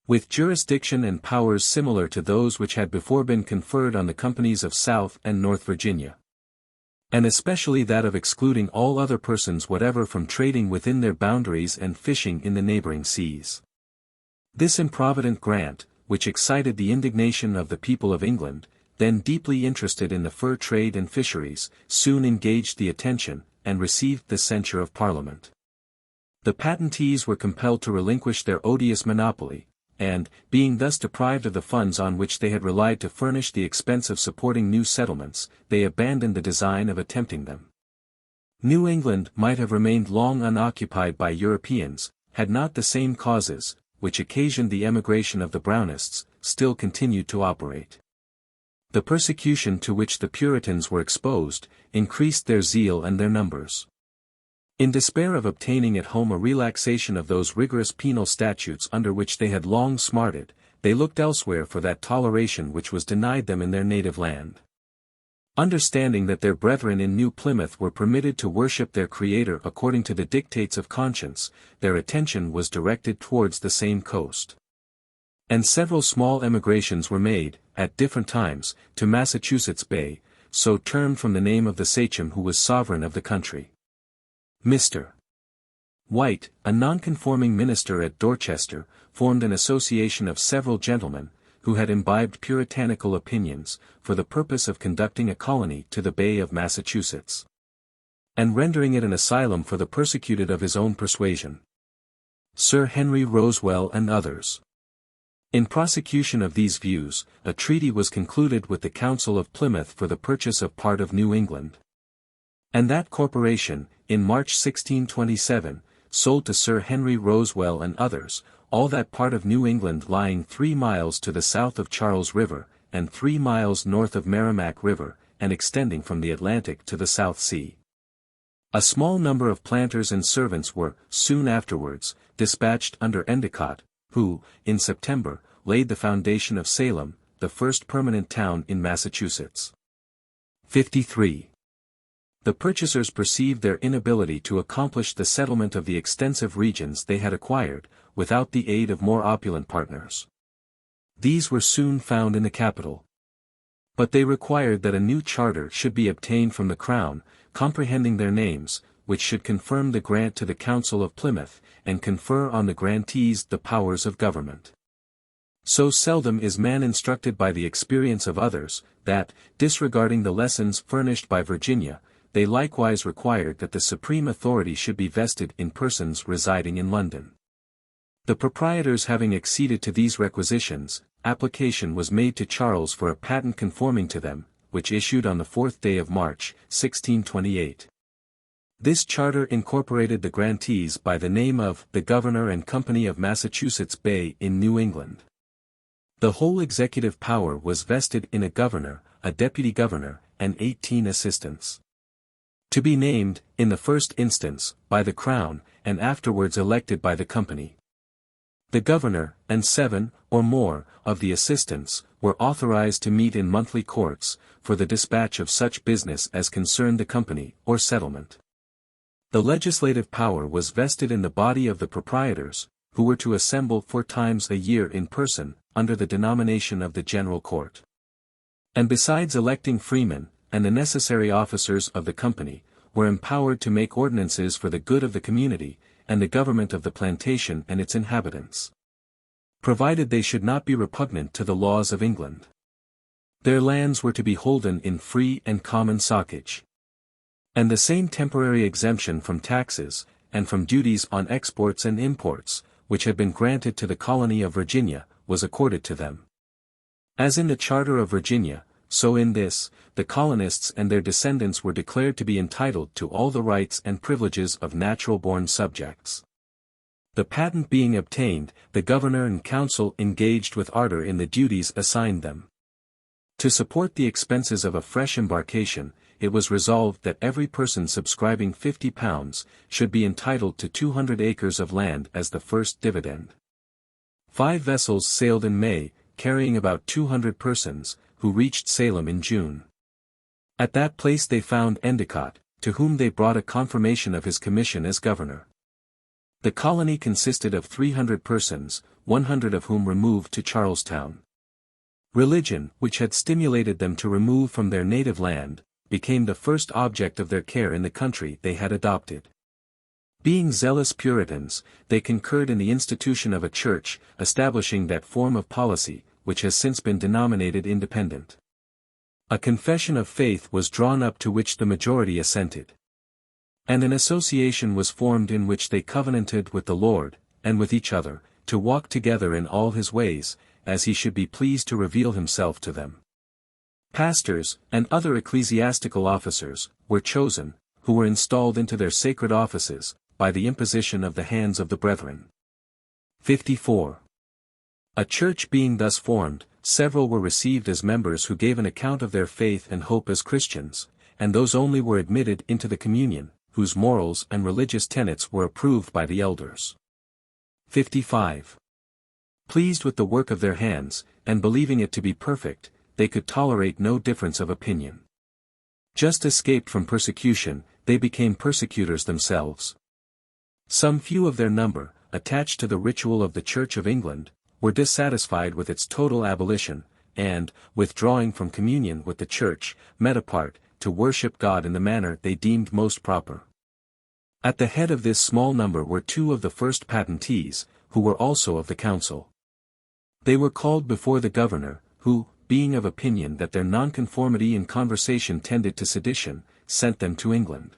Speaker 1: with jurisdiction and powers similar to those which had before been conferred on the companies of South and North Virginia, and especially that of excluding all other persons whatever from trading within their boundaries and fishing in the neighboring seas. This improvident grant, which excited the indignation of the people of England, then deeply interested in the fur trade and fisheries, soon engaged the attention, and received the censure of Parliament. The patentees were compelled to relinquish their odious monopoly, and, being thus deprived of the funds on which they had relied to furnish the expense of supporting new settlements, they abandoned the design of attempting them. New England might have remained long unoccupied by Europeans, had not the same causes, which occasioned the emigration of the Brownists, still continued to operate. The persecution to which the Puritans were exposed, increased their zeal and their numbers. In despair of obtaining at home a relaxation of those rigorous penal statutes under which they had long smarted, they looked elsewhere for that toleration which was denied them in their native land. Understanding that their brethren in New Plymouth were permitted to worship their Creator according to the dictates of conscience, their attention was directed towards the same coast. And several small emigrations were made, at different times, to Massachusetts Bay, so termed from the name of the sachem who was sovereign of the country. Mr. White, a nonconforming minister at Dorchester, formed an association of several gentlemen, who had imbibed puritanical opinions, for the purpose of conducting a colony to the Bay of Massachusetts, and rendering it an asylum for the persecuted of his own persuasion. Sir Henry Rosewell and others. In prosecution of these views, a treaty was concluded with the Council of Plymouth for the purchase of part of New England. And that corporation, in March 1627, sold to Sir Henry Rosewell and others, all that part of New England lying 3 miles to the south of Charles River, and 3 miles north of Merrimack River, and extending from the Atlantic to the South Sea. A small number of planters and servants were, soon afterwards, dispatched under Endicott, who, in September, laid the foundation of Salem, the first permanent town in Massachusetts. 53. The purchasers perceived their inability to accomplish the settlement of the extensive regions they had acquired, without the aid of more opulent partners. These were soon found in the capital. But they required that a new charter should be obtained from the Crown, comprehending their names, which should confirm the grant to the Council of Plymouth, and confer on the grantees the powers of government. So seldom is man instructed by the experience of others, that, disregarding the lessons furnished by Virginia, they likewise required that the supreme authority should be vested in persons residing in London. The proprietors having acceded to these requisitions, application was made to Charles for a patent conforming to them, which issued on the 4th day of March, 1628. This charter incorporated the grantees by the name of the Governor and Company of Massachusetts Bay in New England. The whole executive power was vested in a governor, a deputy governor, and 18 assistants. To be named, in the first instance, by the Crown, and afterwards elected by the Company. The governor, and 7, or more, of the assistants, were authorized to meet in monthly courts, for the dispatch of such business as concerned the company, or settlement. The legislative power was vested in the body of the proprietors, who were to assemble 4 times a year in person, under the denomination of the General Court. And besides electing freemen, and the necessary officers of the company, were empowered to make ordinances for the good of the community, and the government of the plantation and its inhabitants. Provided they should not be repugnant to the laws of England. Their lands were to be holden in free and common socage. And the same temporary exemption from taxes, and from duties on exports and imports, which had been granted to the colony of Virginia, was accorded to them. As in the Charter of Virginia, so in this, the colonists and their descendants were declared to be entitled to all the rights and privileges of natural-born subjects. The patent being obtained, the governor and council engaged with ardor in the duties assigned them. To support the expenses of a fresh embarkation, it was resolved that every person subscribing £50 should be entitled to 200 acres of land as the first dividend. 5 vessels sailed in May, carrying about 200 persons, who reached Salem in June. At that place they found Endicott, to whom they brought a confirmation of his commission as governor. The colony consisted of 300 persons, 100 of whom removed to Charlestown. Religion, which had stimulated them to remove from their native land, became the first object of their care in the country they had adopted. Being zealous Puritans, they concurred in the institution of a church, establishing that form of policy, which has since been denominated independent. A confession of faith was drawn up to which the majority assented. And an association was formed in which they covenanted with the Lord, and with each other, to walk together in all his ways, as he should be pleased to reveal himself to them. Pastors, and other ecclesiastical officers, were chosen, who were installed into their sacred offices, by the imposition of the hands of the brethren. 54. A church being thus formed, several were received as members who gave an account of their faith and hope as Christians, and those only were admitted into the communion, whose morals and religious tenets were approved by the elders. 55. Pleased with the work of their hands, and believing it to be perfect, they could tolerate no difference of opinion. Just escaped from persecution, they became persecutors themselves. Some few of their number, attached to the ritual of the Church of England, were dissatisfied with its total abolition, and, withdrawing from communion with the Church, met apart, to worship God in the manner they deemed most proper. At the head of this small number were 2 of the first patentees, who were also of the council. They were called before the governor, who, being of opinion that their nonconformity in conversation tended to sedition, sent them to England.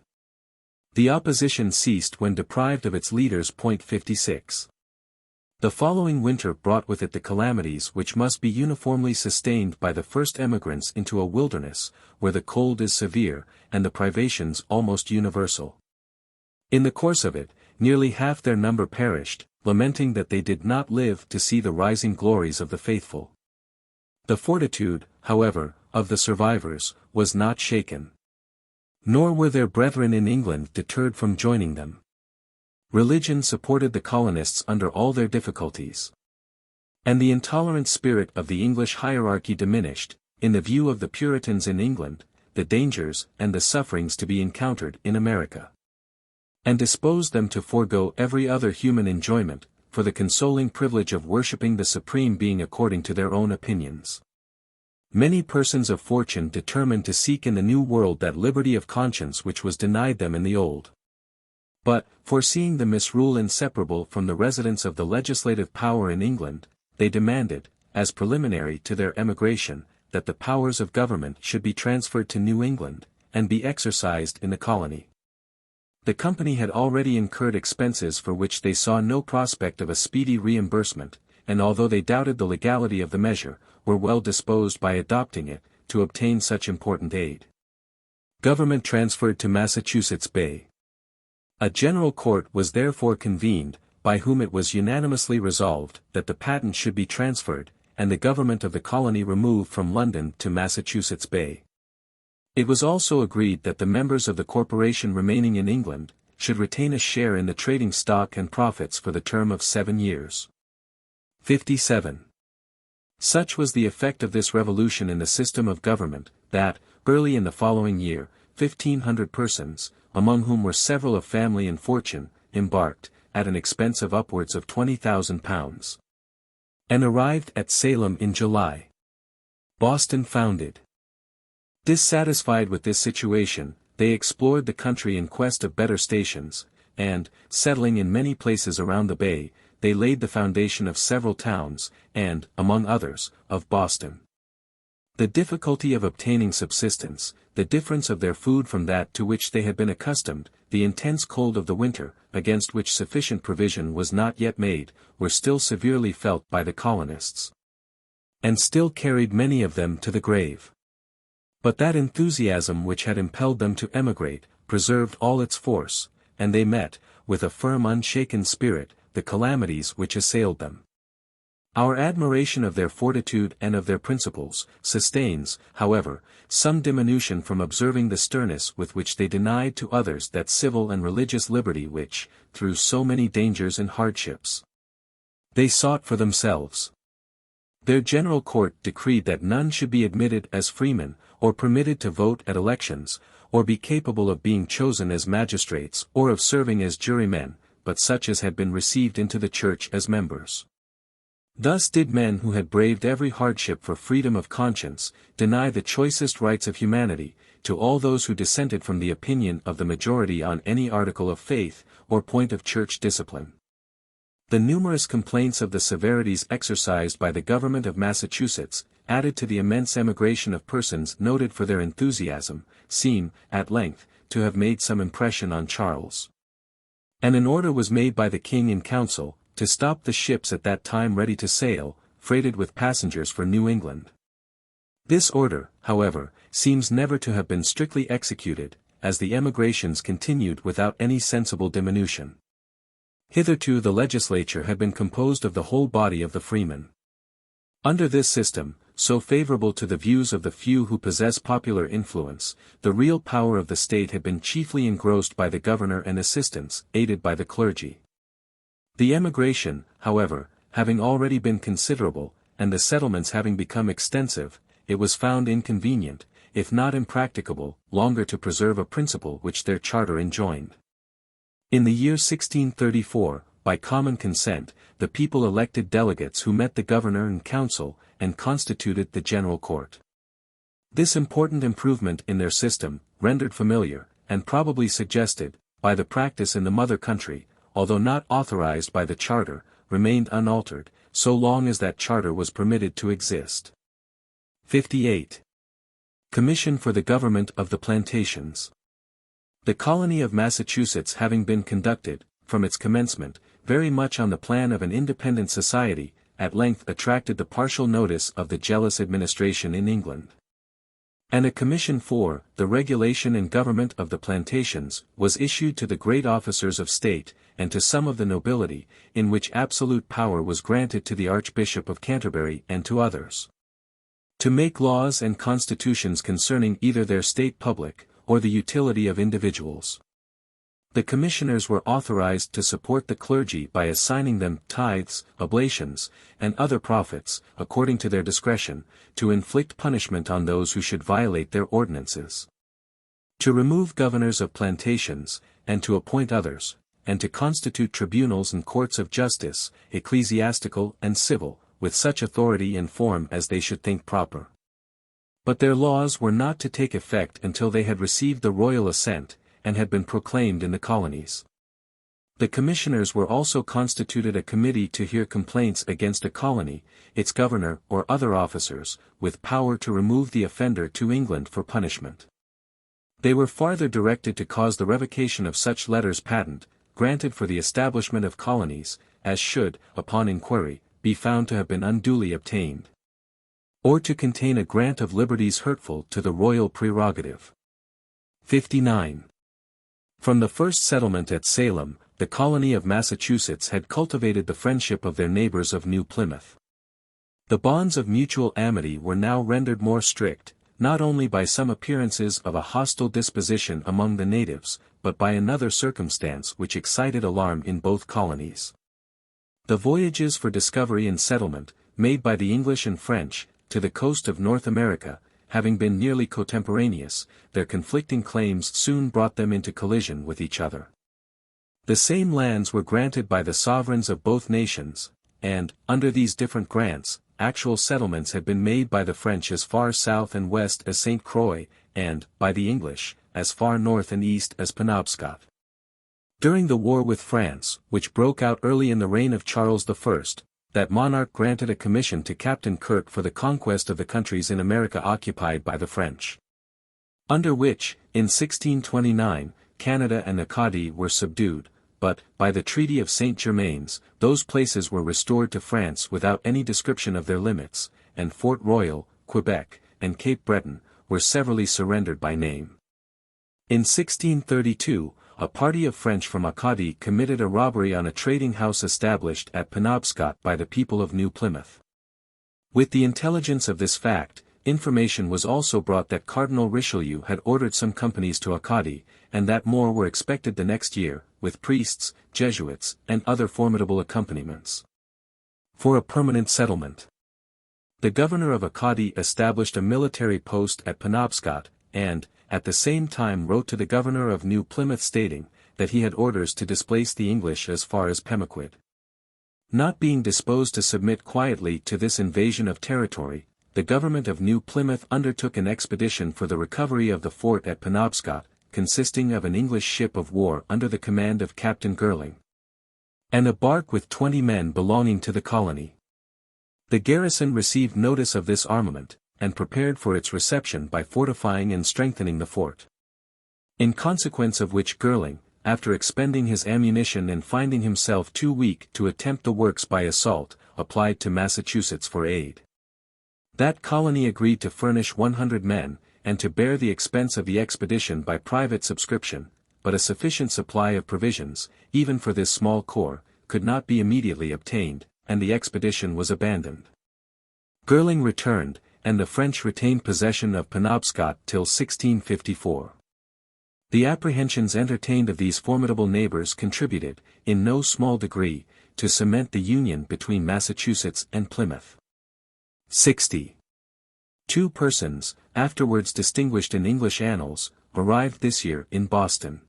Speaker 1: The opposition ceased when deprived of its leaders. 56. The following winter brought with it the calamities which must be uniformly sustained by the first emigrants into a wilderness, where the cold is severe, and the privations almost universal. In the course of it, nearly half their number perished, lamenting that they did not live to see the rising glories of the faithful. The fortitude, however, of the survivors, was not shaken. Nor were their brethren in England deterred from joining them. Religion supported the colonists under all their difficulties. And the intolerant spirit of the English hierarchy diminished, in the view of the Puritans in England, the dangers and the sufferings to be encountered in America. And disposed them to forego every other human enjoyment, for the consoling privilege of worshipping the Supreme Being according to their own opinions. Many persons of fortune determined to seek in the New World that liberty of conscience which was denied them in the Old. But, foreseeing the misrule inseparable from the residence of the legislative power in England, they demanded, as preliminary to their emigration, that the powers of government should be transferred to New England, and be exercised in the colony. The company had already incurred expenses for which they saw no prospect of a speedy reimbursement, and although they doubted the legality of the measure, were well disposed by adopting it, to obtain such important aid. Government transferred to Massachusetts Bay. A general court was therefore convened, by whom it was unanimously resolved that the patent should be transferred, and the government of the colony removed from London to Massachusetts Bay. It was also agreed that the members of the corporation remaining in England should retain a share in the trading stock and profits for the term of 7 years. 57. Such was the effect of this revolution in the system of government, that, early in the following year, 1,500 persons, among whom were several of family and fortune, embarked, at an expense of upwards of £20,000. And arrived at Salem in July. Boston founded. Dissatisfied with this situation, they explored the country in quest of better stations, and, settling in many places around the bay, they laid the foundation of several towns, and, among others, of Boston. The difficulty of obtaining subsistence, the difference of their food from that to which they had been accustomed, the intense cold of the winter, against which sufficient provision was not yet made, were still severely felt by the colonists. And still carried many of them to the grave. But that enthusiasm which had impelled them to emigrate, preserved all its force, and they met, with a firm unshaken spirit, the calamities which assailed them. Our admiration of their fortitude and of their principles, sustains, however, some diminution from observing the sternness with which they denied to others that civil and religious liberty which, through so many dangers and hardships, they sought for themselves. Their general court decreed that none should be admitted as freemen, or permitted to vote at elections, or be capable of being chosen as magistrates or of serving as jurymen, but such as had been received into the church as members. Thus did men who had braved every hardship for freedom of conscience, deny the choicest rights of humanity, to all those who dissented from the opinion of the majority on any article of faith, or point of church discipline. The numerous complaints of the severities exercised by the government of Massachusetts, added to the immense emigration of persons noted for their enthusiasm, seem, at length, to have made some impression on Charles. And an order was made by the king in council, to stop the ships at that time ready to sail, freighted with passengers for New England. This order, however, seems never to have been strictly executed, as the emigrations continued without any sensible diminution. Hitherto the legislature had been composed of the whole body of the freemen. Under this system, so favorable to the views of the few who possess popular influence, the real power of the state had been chiefly engrossed by the governor and assistants, aided by the clergy. The emigration, however, having already been considerable, and the settlements having become extensive, it was found inconvenient, if not impracticable, longer to preserve a principle which their charter enjoined. In the year 1634, by common consent, the people elected delegates who met the governor and council, and constituted the general court. This important improvement in their system, rendered familiar, and probably suggested, by the practice in the mother country, although not authorized by the charter, remained unaltered, so long as that charter was permitted to exist. 58. Commission for the Government of the Plantations. The colony of Massachusetts having been conducted, from its commencement, very much on the plan of an independent society, at length attracted the partial notice of the jealous administration in England. And a commission for the regulation and government of the plantations was issued to the great officers of state, and to some of the nobility, in which absolute power was granted to the Archbishop of Canterbury and to others, to make laws and constitutions concerning either their state public, or the utility of individuals. The commissioners were authorized to support the clergy by assigning them tithes, oblations, and other profits, according to their discretion, to inflict punishment on those who should violate their ordinances, to remove governors of plantations, and to appoint others, and to constitute tribunals and courts of justice, ecclesiastical and civil, with such authority and form as they should think proper. But their laws were not to take effect until they had received the royal assent, and had been proclaimed in the colonies. The commissioners were also constituted a committee to hear complaints against a colony, its governor or other officers, with power to remove the offender to England for punishment. They were farther directed to cause the revocation of such letters patent, granted for the establishment of colonies, as should, upon inquiry, be found to have been unduly obtained, or to contain a grant of liberties hurtful to the royal prerogative. 59. From the first settlement at Salem, the colony of Massachusetts had cultivated the friendship of their neighbors of New Plymouth. The bonds of mutual amity were now rendered more strict, not only by some appearances of a hostile disposition among the natives, but by another circumstance which excited alarm in both colonies. The voyages for discovery and settlement, made by the English and French, to the coast of North America, having been nearly contemporaneous, their conflicting claims soon brought them into collision with each other. The same lands were granted by the sovereigns of both nations, and, under these different grants, actual settlements had been made by the French as far south and west as St. Croix, and, by the English, as far north and east as Penobscot. During the war with France, which broke out early in the reign of Charles I, that monarch granted a commission to Captain Kirk for the conquest of the countries in America occupied by the French. Under which, in 1629, Canada and Acadie were subdued, but, by the Treaty of St. Germain's, those places were restored to France without any description of their limits, and Fort Royal, Quebec, and Cape Breton, were severally surrendered by name. In 1632, a party of French from Acadie committed a robbery on a trading house established at Penobscot by the people of New Plymouth. With the intelligence of this fact, information was also brought that Cardinal Richelieu had ordered some companies to Acadie, and that more were expected the next year, with priests, Jesuits, and other formidable accompaniments. For a permanent settlement. The governor of Acadie established a military post at Penobscot, and, at the same time wrote to the governor of New Plymouth stating, that he had orders to displace the English as far as Pemaquid. Not being disposed to submit quietly to this invasion of territory, the government of New Plymouth undertook an expedition for the recovery of the fort at Penobscot, consisting of an English ship of war under the command of Captain Girling, and a bark with 20 men belonging to the colony. The garrison received notice of this armament, and prepared for its reception by fortifying and strengthening the fort. In consequence of which Girling, after expending his ammunition and finding himself too weak to attempt the works by assault, applied to Massachusetts for aid. That colony agreed to furnish 100 men, and to bear the expense of the expedition by private subscription, but a sufficient supply of provisions, even for this small corps, could not be immediately obtained, and the expedition was abandoned. Girling returned, and the French retained possession of Penobscot till 1654. The apprehensions entertained of these formidable neighbors contributed, in no small degree, to cement the union between Massachusetts and Plymouth. 60. 2 persons, afterwards distinguished in English annals, arrived this year in Boston.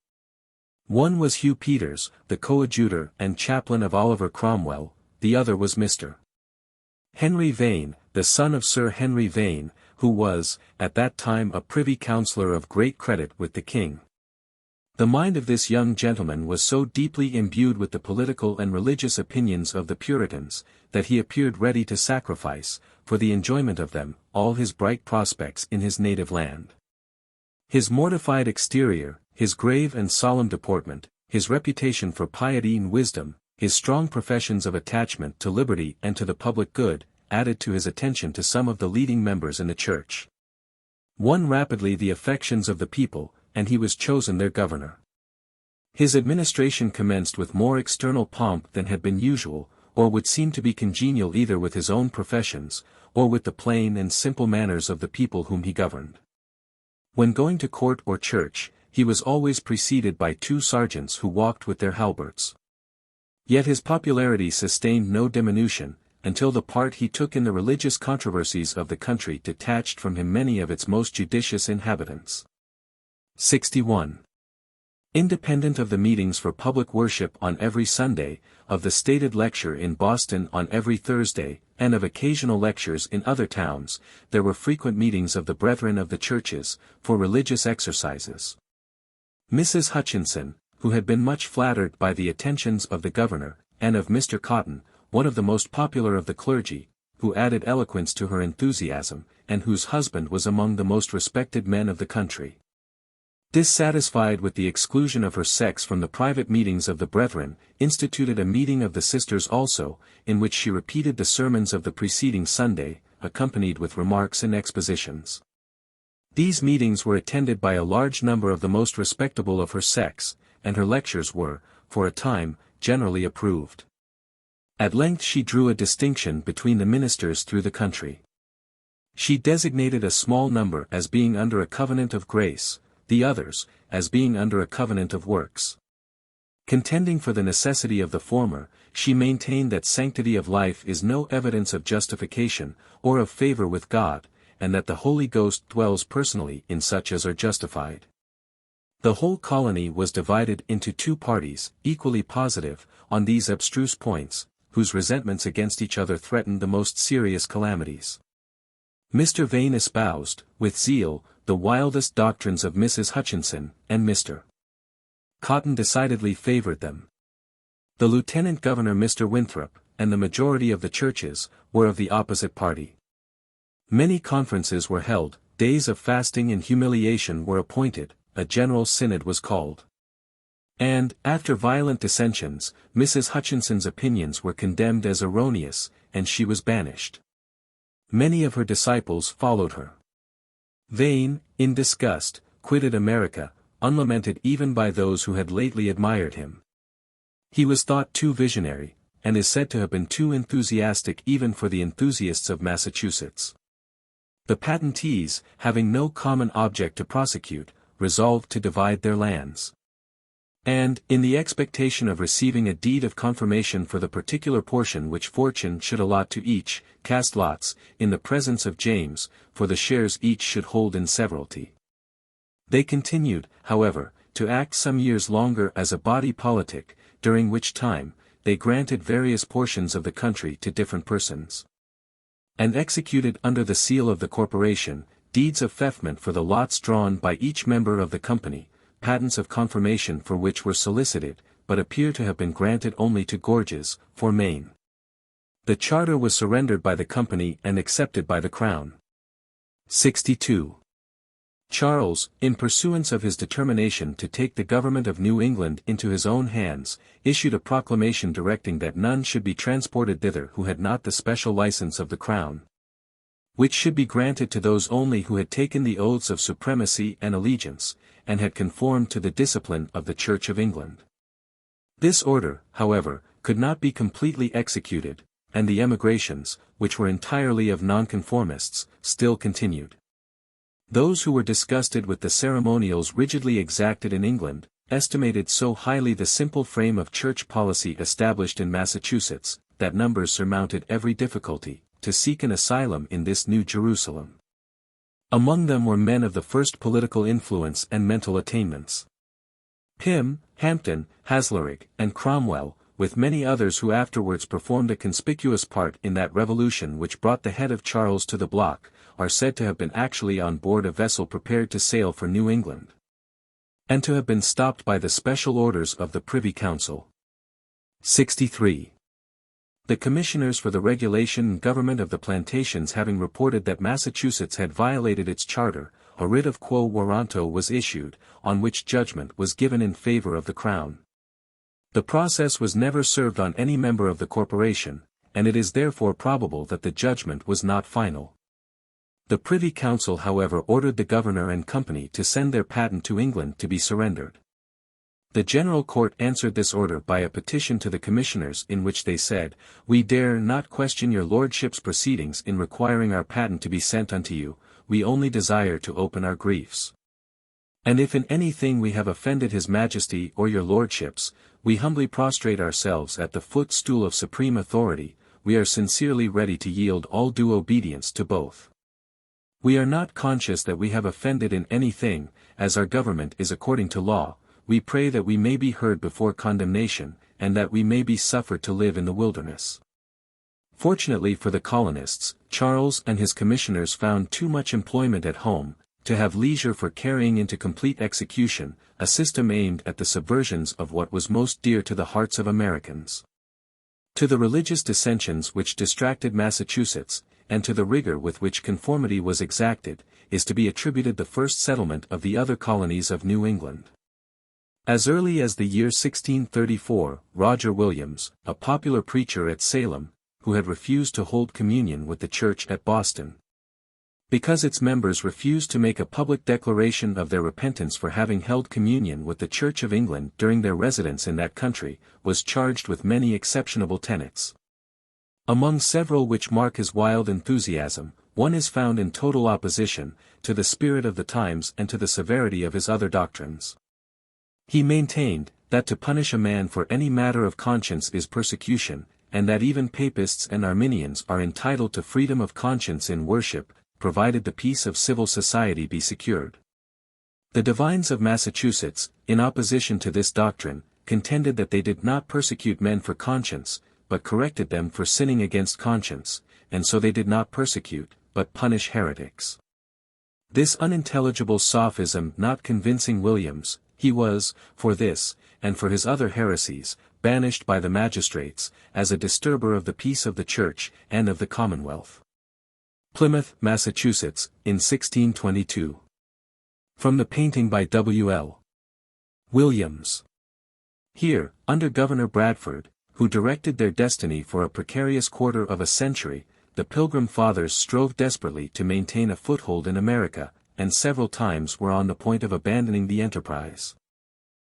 Speaker 1: One was Hugh Peters, the coadjutor and chaplain of Oliver Cromwell, the other was Mr. Henry Vane, the son of Sir Henry Vane, who was, at that time a privy councillor of great credit with the king. The mind of this young gentleman was so deeply imbued with the political and religious opinions of the Puritans, that he appeared ready to sacrifice, for the enjoyment of them, all his bright prospects in his native land. His mortified exterior, his grave and solemn deportment, his reputation for piety and wisdom, his strong professions of attachment to liberty and to the public good, added to his attention to some of the leading members in the church. Won rapidly the affections of the people, and he was chosen their governor. His administration commenced with more external pomp than had been usual, or would seem to be congenial either with his own professions, or with the plain and simple manners of the people whom he governed. When going to court or church, he was always preceded by 2 sergeants who walked with their halberds. Yet his popularity sustained no diminution, until the part he took in the religious controversies of the country detached from him many of its most judicious inhabitants. 61. Independent of the meetings for public worship on every Sunday, of the stated lecture in Boston on every Thursday, and of occasional lectures in other towns, there were frequent meetings of the brethren of the churches, for religious exercises. Mrs. Hutchinson, who had been much flattered by the attentions of the governor, and of Mr. Cotton, one of the most popular of the clergy, who added eloquence to her enthusiasm, and whose husband was among the most respected men of the country. Dissatisfied with the exclusion of her sex from the private meetings of the brethren, instituted a meeting of the sisters also, in which she repeated the sermons of the preceding Sunday, accompanied with remarks and expositions. These meetings were attended by a large number of the most respectable of her sex, and her lectures were, for a time, generally approved. At length she drew a distinction between the ministers through the country. She designated a small number as being under a covenant of grace, the others, as being under a covenant of works. Contending for the necessity of the former, she maintained that sanctity of life is no evidence of justification, or of favor with God, and that the Holy Ghost dwells personally in such as are justified. The whole colony was divided into two parties, equally positive, on these abstruse points, whose resentments against each other threatened the most serious calamities. Mr. Vane espoused, with zeal, the wildest doctrines of Mrs. Hutchinson, and Mr. Cotton decidedly favored them. The Lieutenant Governor Mr. Winthrop, and the majority of the churches, were of the opposite party. Many conferences were held, days of fasting and humiliation were appointed, a general synod was called. And, after violent dissensions, Mrs. Hutchinson's opinions were condemned as erroneous, and she was banished. Many of her disciples followed her. Vane, in disgust, quitted America, unlamented even by those who had lately admired him. He was thought too visionary, and is said to have been too enthusiastic even for the enthusiasts of Massachusetts. The patentees, having no common object to prosecute, resolved to divide their lands. And, in the expectation of receiving a deed of confirmation for the particular portion which fortune should allot to each, cast lots, in the presence of James, for the shares each should hold in severalty. They continued, however, to act some years longer as a body politic, during which time, they granted various portions of the country to different persons. And executed under the seal of the corporation, deeds of feftment for the lots drawn by each member of the company, patents of confirmation for which were solicited, but appear to have been granted only to Gorges, for Maine. The charter was surrendered by the company and accepted by the Crown. 62. Charles, in pursuance of his determination to take the government of New England into his own hands, issued a proclamation directing that none should be transported thither who had not the special license of the Crown, which should be granted to those only who had taken the oaths of supremacy and allegiance, and had conformed to the discipline of the Church of England. This order, however, could not be completely executed, and the emigrations, which were entirely of nonconformists, still continued. Those who were disgusted with the ceremonials rigidly exacted in England, estimated so highly the simple frame of church policy established in Massachusetts, that numbers surmounted every difficulty, to seek an asylum in this New Jerusalem. Among them were men of the first political influence and mental attainments. Pym, Hampden, Haslerigg, and Cromwell, with many others who afterwards performed a conspicuous part in that revolution which brought the head of Charles to the block, are said to have been actually on board a vessel prepared to sail for New England, and to have been stopped by the special orders of the Privy Council. 63. The commissioners for the regulation and government of the plantations having reported that Massachusetts had violated its charter, a writ of quo warranto was issued, on which judgment was given in favor of the Crown. The process was never served on any member of the corporation, and it is therefore probable that the judgment was not final. The Privy Council however ordered the governor and company to send their patent to England to be surrendered. The General Court answered this order by a petition to the commissioners in which they said, "We dare not question your lordship's proceedings in requiring our patent to be sent unto you, we only desire to open our griefs. And if in anything we have offended his majesty or your lordships, we humbly prostrate ourselves at the footstool of supreme authority, we are sincerely ready to yield all due obedience to both. We are not conscious that we have offended in anything, as our government is according to law. We pray that we may be heard before condemnation, and that we may be suffered to live in the wilderness." Fortunately for the colonists, Charles and his commissioners found too much employment at home, to have leisure for carrying into complete execution, a system aimed at the subversions of what was most dear to the hearts of Americans. To the religious dissensions which distracted Massachusetts, and to the rigor with which conformity was exacted, is to be attributed the first settlement of the other colonies of New England. As early as the year 1634, Roger Williams, a popular preacher at Salem, who had refused to hold communion with the church at Boston, because its members refused to make a public declaration of their repentance for having held communion with the Church of England during their residence in that country, was charged with many exceptionable tenets. Among several which mark his wild enthusiasm, one is found in total opposition to the spirit of the times and to the severity of his other doctrines. He maintained that to punish a man for any matter of conscience is persecution, and that even Papists and Arminians are entitled to freedom of conscience in worship, provided the peace of civil society be secured. The divines of Massachusetts, in opposition to this doctrine, contended that they did not persecute men for conscience, but corrected them for sinning against conscience, and so they did not persecute, but punish heretics. This unintelligible sophism not convincing Williams, he was, for this, and for his other heresies, banished by the magistrates, as a disturber of the peace of the Church and of the Commonwealth. Plymouth, Massachusetts, in 1622. From the painting by W.L. Williams. Here, under Governor Bradford, who directed their destiny for a precarious quarter of a century, the Pilgrim Fathers strove desperately to maintain a foothold in America, and several times were on the point of abandoning the enterprise.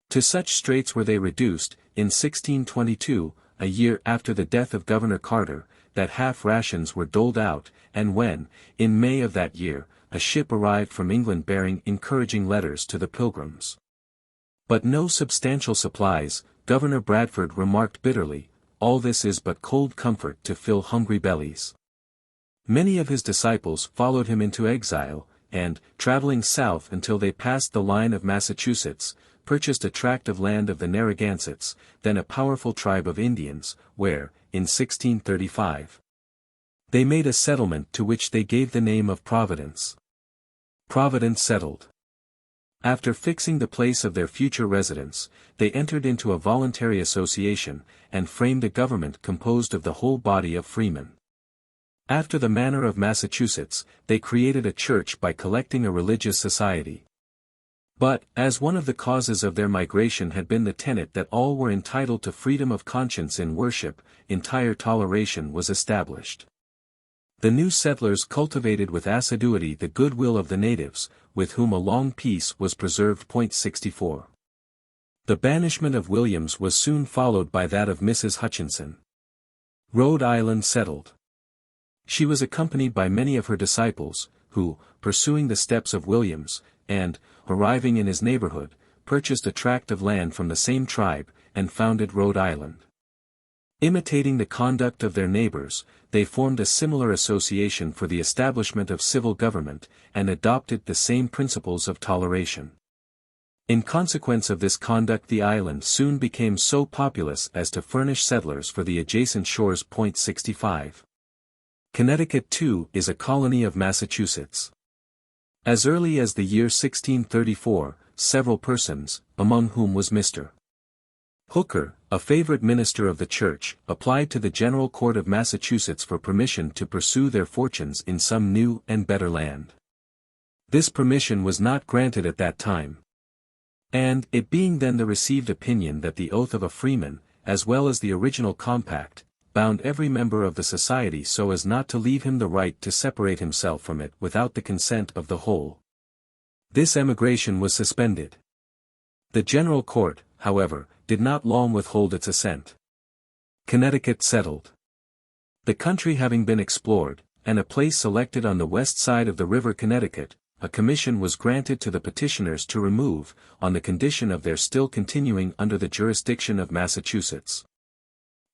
Speaker 1: To such straits were they reduced, in 1622, a year after the death of Governor Carter, that half rations were doled out, and when, in May of that year, a ship arrived from England bearing encouraging letters to the Pilgrims, but no substantial supplies, Governor Bradford remarked bitterly, "All this is but cold comfort to fill hungry bellies." Many of his disciples followed him into exile, and, traveling south until they passed the line of Massachusetts, purchased a tract of land of the Narragansetts, then a powerful tribe of Indians, where, in 1635, they made a settlement to which they gave the name of Providence. Providence settled. After fixing the place of their future residence, they entered into a voluntary association, and framed a government composed of the whole body of freemen. After the manner of Massachusetts, they created a church by collecting a religious society. But, as one of the causes of their migration had been the tenet that all were entitled to freedom of conscience in worship, entire toleration was established. The new settlers cultivated with assiduity the goodwill of the natives, with whom a long peace was preserved. 64. The banishment of Williams was soon followed by that of Mrs. Hutchinson. Rhode Island settled. She was accompanied by many of her disciples, who, pursuing the steps of Williams, and, arriving in his neighborhood, purchased a tract of land from the same tribe, and founded Rhode Island. Imitating the conduct of their neighbors, they formed a similar association for the establishment of civil government, and adopted the same principles of toleration. In consequence of this conduct the island soon became so populous as to furnish settlers for the adjacent shores. 65. Connecticut too is a colony of Massachusetts. As early as the year 1634, several persons, among whom was Mr. Hooker, a favorite minister of the church, applied to the General Court of Massachusetts for permission to pursue their fortunes in some new and better land. This permission was not granted at that time. And, it being then the received opinion that the oath of a freeman, as well as the original compact, bound every member of the society so as not to leave him the right to separate himself from it without the consent of the whole, this emigration was suspended. The General Court, however, did not long withhold its assent. Connecticut settled. The country having been explored, and a place selected on the west side of the river Connecticut, a commission was granted to the petitioners to remove, on the condition of their still continuing under the jurisdiction of Massachusetts.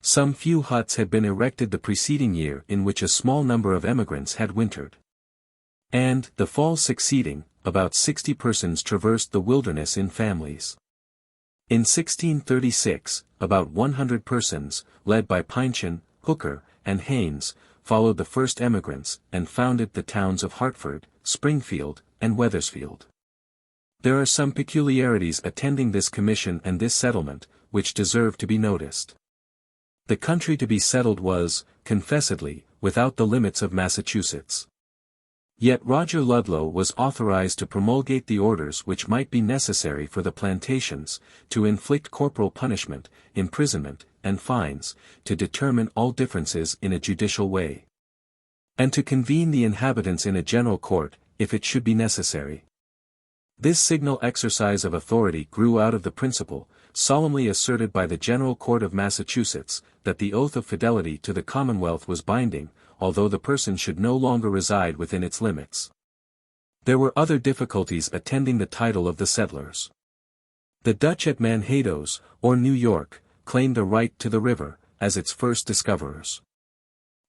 Speaker 1: Some few huts had been erected the preceding year in which a small number of emigrants had wintered. And, the fall succeeding, about 60 persons traversed the wilderness in families. In 1636, about 100 persons, led by Pynchon, Hooker, and Haynes, followed the first emigrants, and founded the towns of Hartford, Springfield, and Wethersfield. There are some peculiarities attending this commission and this settlement, which deserve to be noticed. The country to be settled was, confessedly, without the limits of Massachusetts. Yet Roger Ludlow was authorized to promulgate the orders which might be necessary for the plantations, to inflict corporal punishment, imprisonment, and fines, to determine all differences in a judicial way, and to convene the inhabitants in a general court, if it should be necessary. This signal exercise of authority grew out of the principle, solemnly asserted by the General Court of Massachusetts, that the oath of fidelity to the Commonwealth was binding, although the person should no longer reside within its limits. There were other difficulties attending the title of the settlers. The Dutch at Manhados, or New York, claimed a right to the river, as its first discoverers.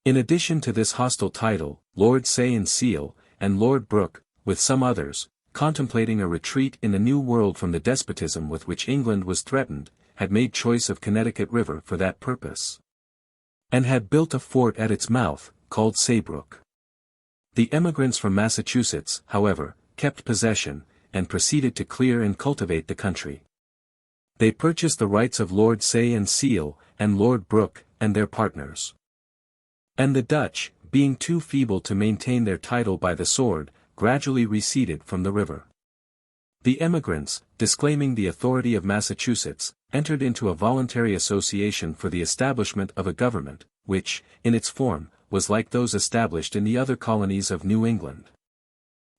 Speaker 1: In addition to this hostile title, Lord Say and Seal, and Lord Brooke, with some others, contemplating a retreat in the New World from the despotism with which England was threatened, had made choice of Connecticut River for that purpose, and had built a fort at its mouth, called Saybrook. The emigrants from Massachusetts, however, kept possession, and proceeded to clear and cultivate the country. They purchased the rights of Lord Say and Seal, and Lord Brooke, and their partners. And the Dutch, being too feeble to maintain their title by the sword, gradually receded from the river. The emigrants, disclaiming the authority of Massachusetts, entered into a voluntary association for the establishment of a government, which, in its form, was like those established in the other colonies of New England.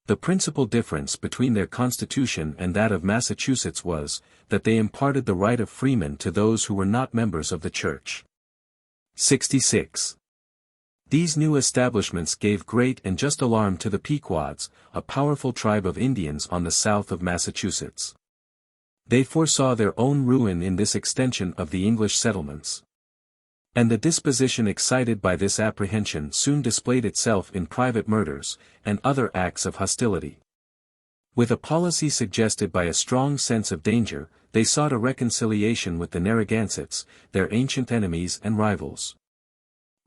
Speaker 1: The principal difference between their constitution and that of Massachusetts was, that they imparted the right of freemen to those who were not members of the Church. 66. These new establishments gave great and just alarm to the Pequods, a powerful tribe of Indians on the south of Massachusetts. They foresaw their own ruin in this extension of the English settlements. And the disposition excited by this apprehension soon displayed itself in private murders, and other acts of hostility. With a policy suggested by a strong sense of danger, they sought a reconciliation with the Narragansetts, their ancient enemies and rivals,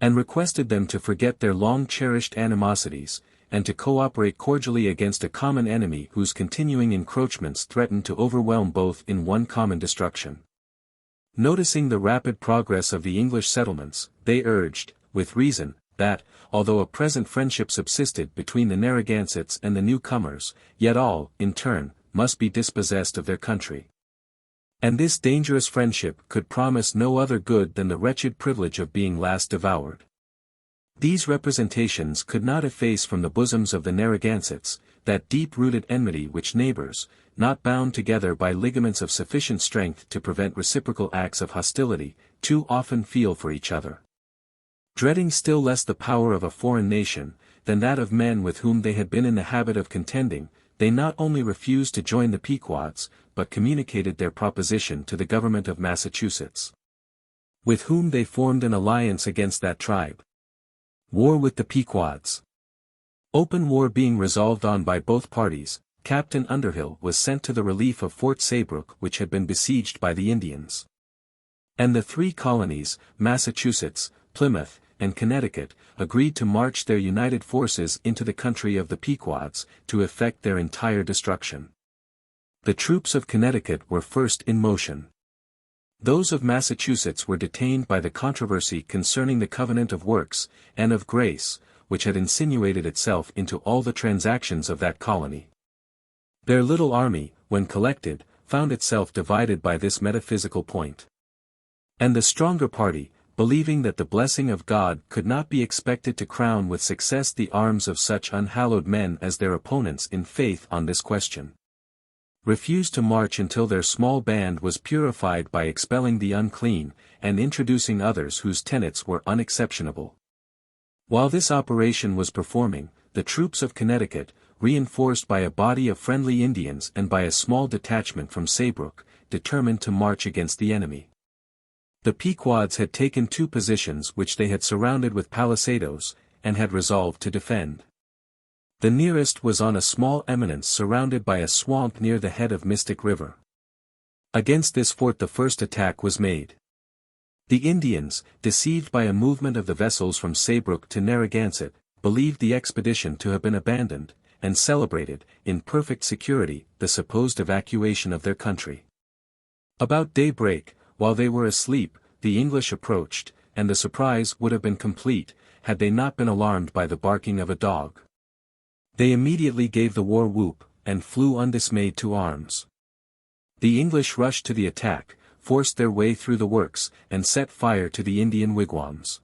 Speaker 1: and requested them to forget their long-cherished animosities, and to cooperate cordially against a common enemy whose continuing encroachments threatened to overwhelm both in one common destruction. Noticing the rapid progress of the English settlements, they urged, with reason, that, although a present friendship subsisted between the Narragansetts and the newcomers, yet all, in turn, must be dispossessed of their country. And this dangerous friendship could promise no other good than the wretched privilege of being last devoured. These representations could not efface from the bosoms of the Narragansetts that deep-rooted enmity which neighbors, not bound together by ligaments of sufficient strength to prevent reciprocal acts of hostility, too often feel for each other. Dreading still less the power of a foreign nation, than that of men with whom they had been in the habit of contending, they not only refused to join the Pequods, but communicated their proposition to the government of Massachusetts, with whom they formed an alliance against that tribe. War with the Pequods. Open war being resolved on by both parties, Captain Underhill was sent to the relief of Fort Saybrook, which had been besieged by the Indians. And the three colonies, Massachusetts, Plymouth, and Connecticut, agreed to march their united forces into the country of the Pequods, to effect their entire destruction. The troops of Connecticut were first in motion. Those of Massachusetts were detained by the controversy concerning the covenant of works, and of grace, which had insinuated itself into all the transactions of that colony. Their little army, when collected, found itself divided by this metaphysical point. And the stronger party, believing that the blessing of God could not be expected to crown with success the arms of such unhallowed men as their opponents in faith on this question, refused to march until their small band was purified by expelling the unclean, and introducing others whose tenets were unexceptionable. While this operation was performing, the troops of Connecticut, reinforced by a body of friendly Indians and by a small detachment from Saybrook, determined to march against the enemy. The Pequods had taken two positions which they had surrounded with palisadoes, and had resolved to defend. The nearest was on a small eminence surrounded by a swamp near the head of Mystic River. Against this fort the first attack was made. The Indians, deceived by a movement of the vessels from Saybrook to Narragansett, believed the expedition to have been abandoned, and celebrated, in perfect security, the supposed evacuation of their country. About daybreak, while they were asleep, the English approached, and the surprise would have been complete, had they not been alarmed by the barking of a dog. They immediately gave the war whoop, and flew undismayed to arms. The English rushed to the attack, forced their way through the works, and set fire to the Indian wigwams.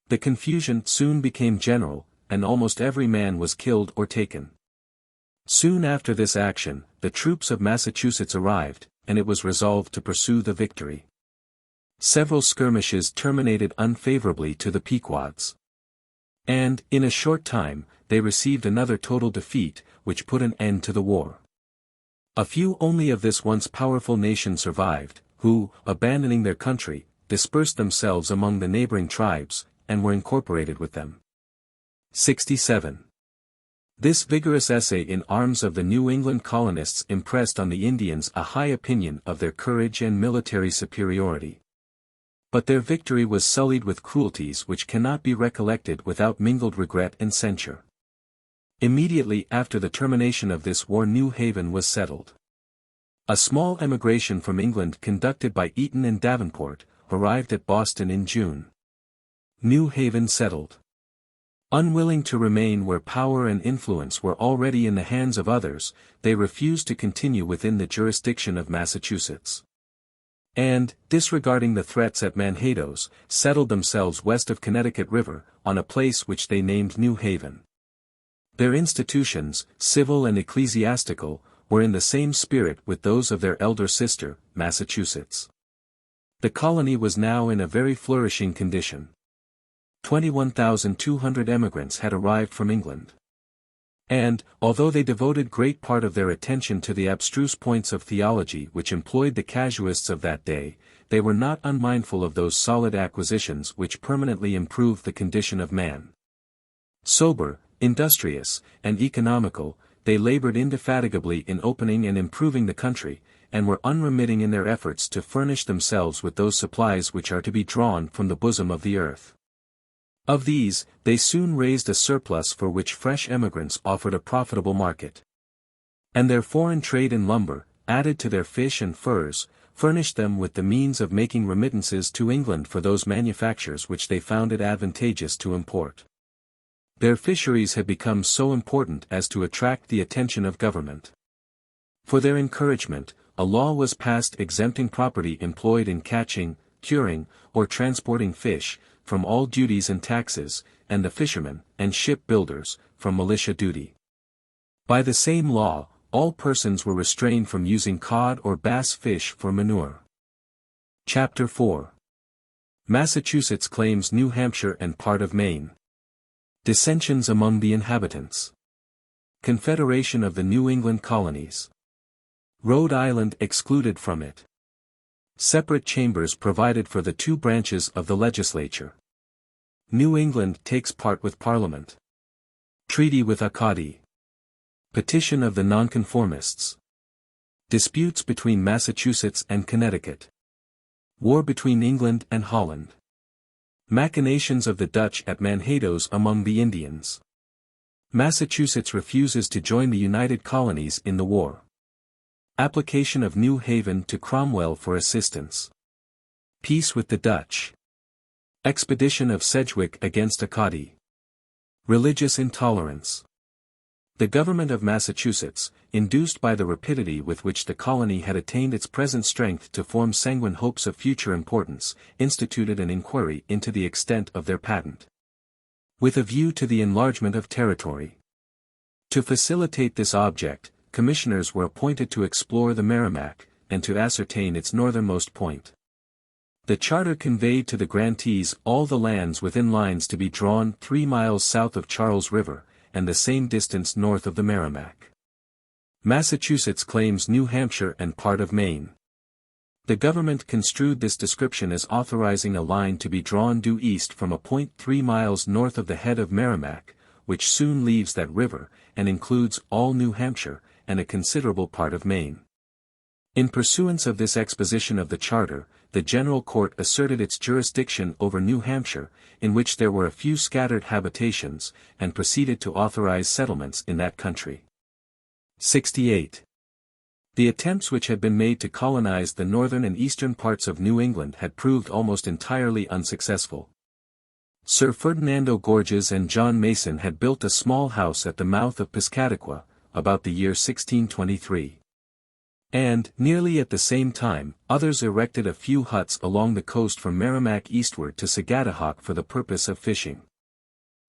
Speaker 1: The confusion soon became general, and almost every man was killed or taken. Soon after this action, the troops of Massachusetts arrived, and it was resolved to pursue the victory. Several skirmishes terminated unfavorably to the Pequods. And, in a short time, they received another total defeat, which put an end to the war. A few only of this once powerful nation survived, who, abandoning their country, dispersed themselves among the neighboring tribes, and were incorporated with them. 67. This vigorous essay in arms of the New England colonists impressed on the Indians a high opinion of their courage and military superiority. But their victory was sullied with cruelties which cannot be recollected without mingled regret and censure. Immediately after the termination of this war New Haven was settled. A small emigration from England conducted by Eaton and Davenport, arrived at Boston in June. New Haven settled. Unwilling to remain where power and influence were already in the hands of others, they refused to continue within the jurisdiction of Massachusetts. And, disregarding the threats at Manhattoes, settled themselves west of Connecticut River, on a place which they named New Haven. Their institutions, civil and ecclesiastical, were in the same spirit with those of their elder sister, Massachusetts. The colony was now in a very flourishing condition. 21,200 emigrants had arrived from England. And, although they devoted great part of their attention to the abstruse points of theology which employed the casuists of that day, they were not unmindful of those solid acquisitions which permanently improved the condition of man. Sober, industrious, and economical, they labored indefatigably in opening and improving the country, and were unremitting in their efforts to furnish themselves with those supplies which are to be drawn from the bosom of the earth. Of these, they soon raised a surplus for which fresh emigrants offered a profitable market. And their foreign trade in lumber, added to their fish and furs, furnished them with the means of making remittances to England for those manufactures which they found it advantageous to import. Their fisheries had become so important as to attract the attention of government. For their encouragement, a law was passed exempting property employed in catching, curing, or transporting fish, from all duties and taxes, and the fishermen, and ship builders, from militia duty. By the same law, all persons were restrained from using cod or bass fish for manure. Chapter 4. Massachusetts claims New Hampshire and part of Maine. Dissensions among the inhabitants. Confederation of the New England colonies. Rhode Island excluded from it. Separate chambers provided for the two branches of the legislature. New England takes part with Parliament. Treaty with Acadie. Petition of the Nonconformists. Disputes between Massachusetts and Connecticut. War between England and Holland. Machinations of the Dutch at Manhattoes among the Indians. Massachusetts refuses to join the United Colonies in the war. Application of New Haven to Cromwell for assistance. Peace with the Dutch. Expedition of Sedgwick against Acadie. Religious intolerance. The government of Massachusetts, induced by the rapidity with which the colony had attained its present strength to form sanguine hopes of future importance, instituted an inquiry into the extent of their patent. With a view to the enlargement of territory. To facilitate this object, commissioners were appointed to explore the Merrimack, and to ascertain its northernmost point. The charter conveyed to the grantees all the lands within lines to be drawn 3 miles south of Charles River, and the same distance north of the Merrimack. Massachusetts claims New Hampshire and part of Maine. The government construed this description as authorizing a line to be drawn due east from a point 3 miles north of the head of Merrimack, which soon leaves that river, and includes all New Hampshire, and a considerable part of Maine. In pursuance of this exposition of the charter, the General Court asserted its jurisdiction over New Hampshire, in which there were a few scattered habitations, and proceeded to authorize settlements in that country. 68. The attempts which had been made to colonize the northern and eastern parts of New England had proved almost entirely unsuccessful. Sir Ferdinando Gorges and John Mason had built a small house at the mouth of Piscataqua, about the year 1623. And, nearly at the same time, others erected a few huts along the coast from Merrimack eastward to Sagadahoc for the purpose of fishing.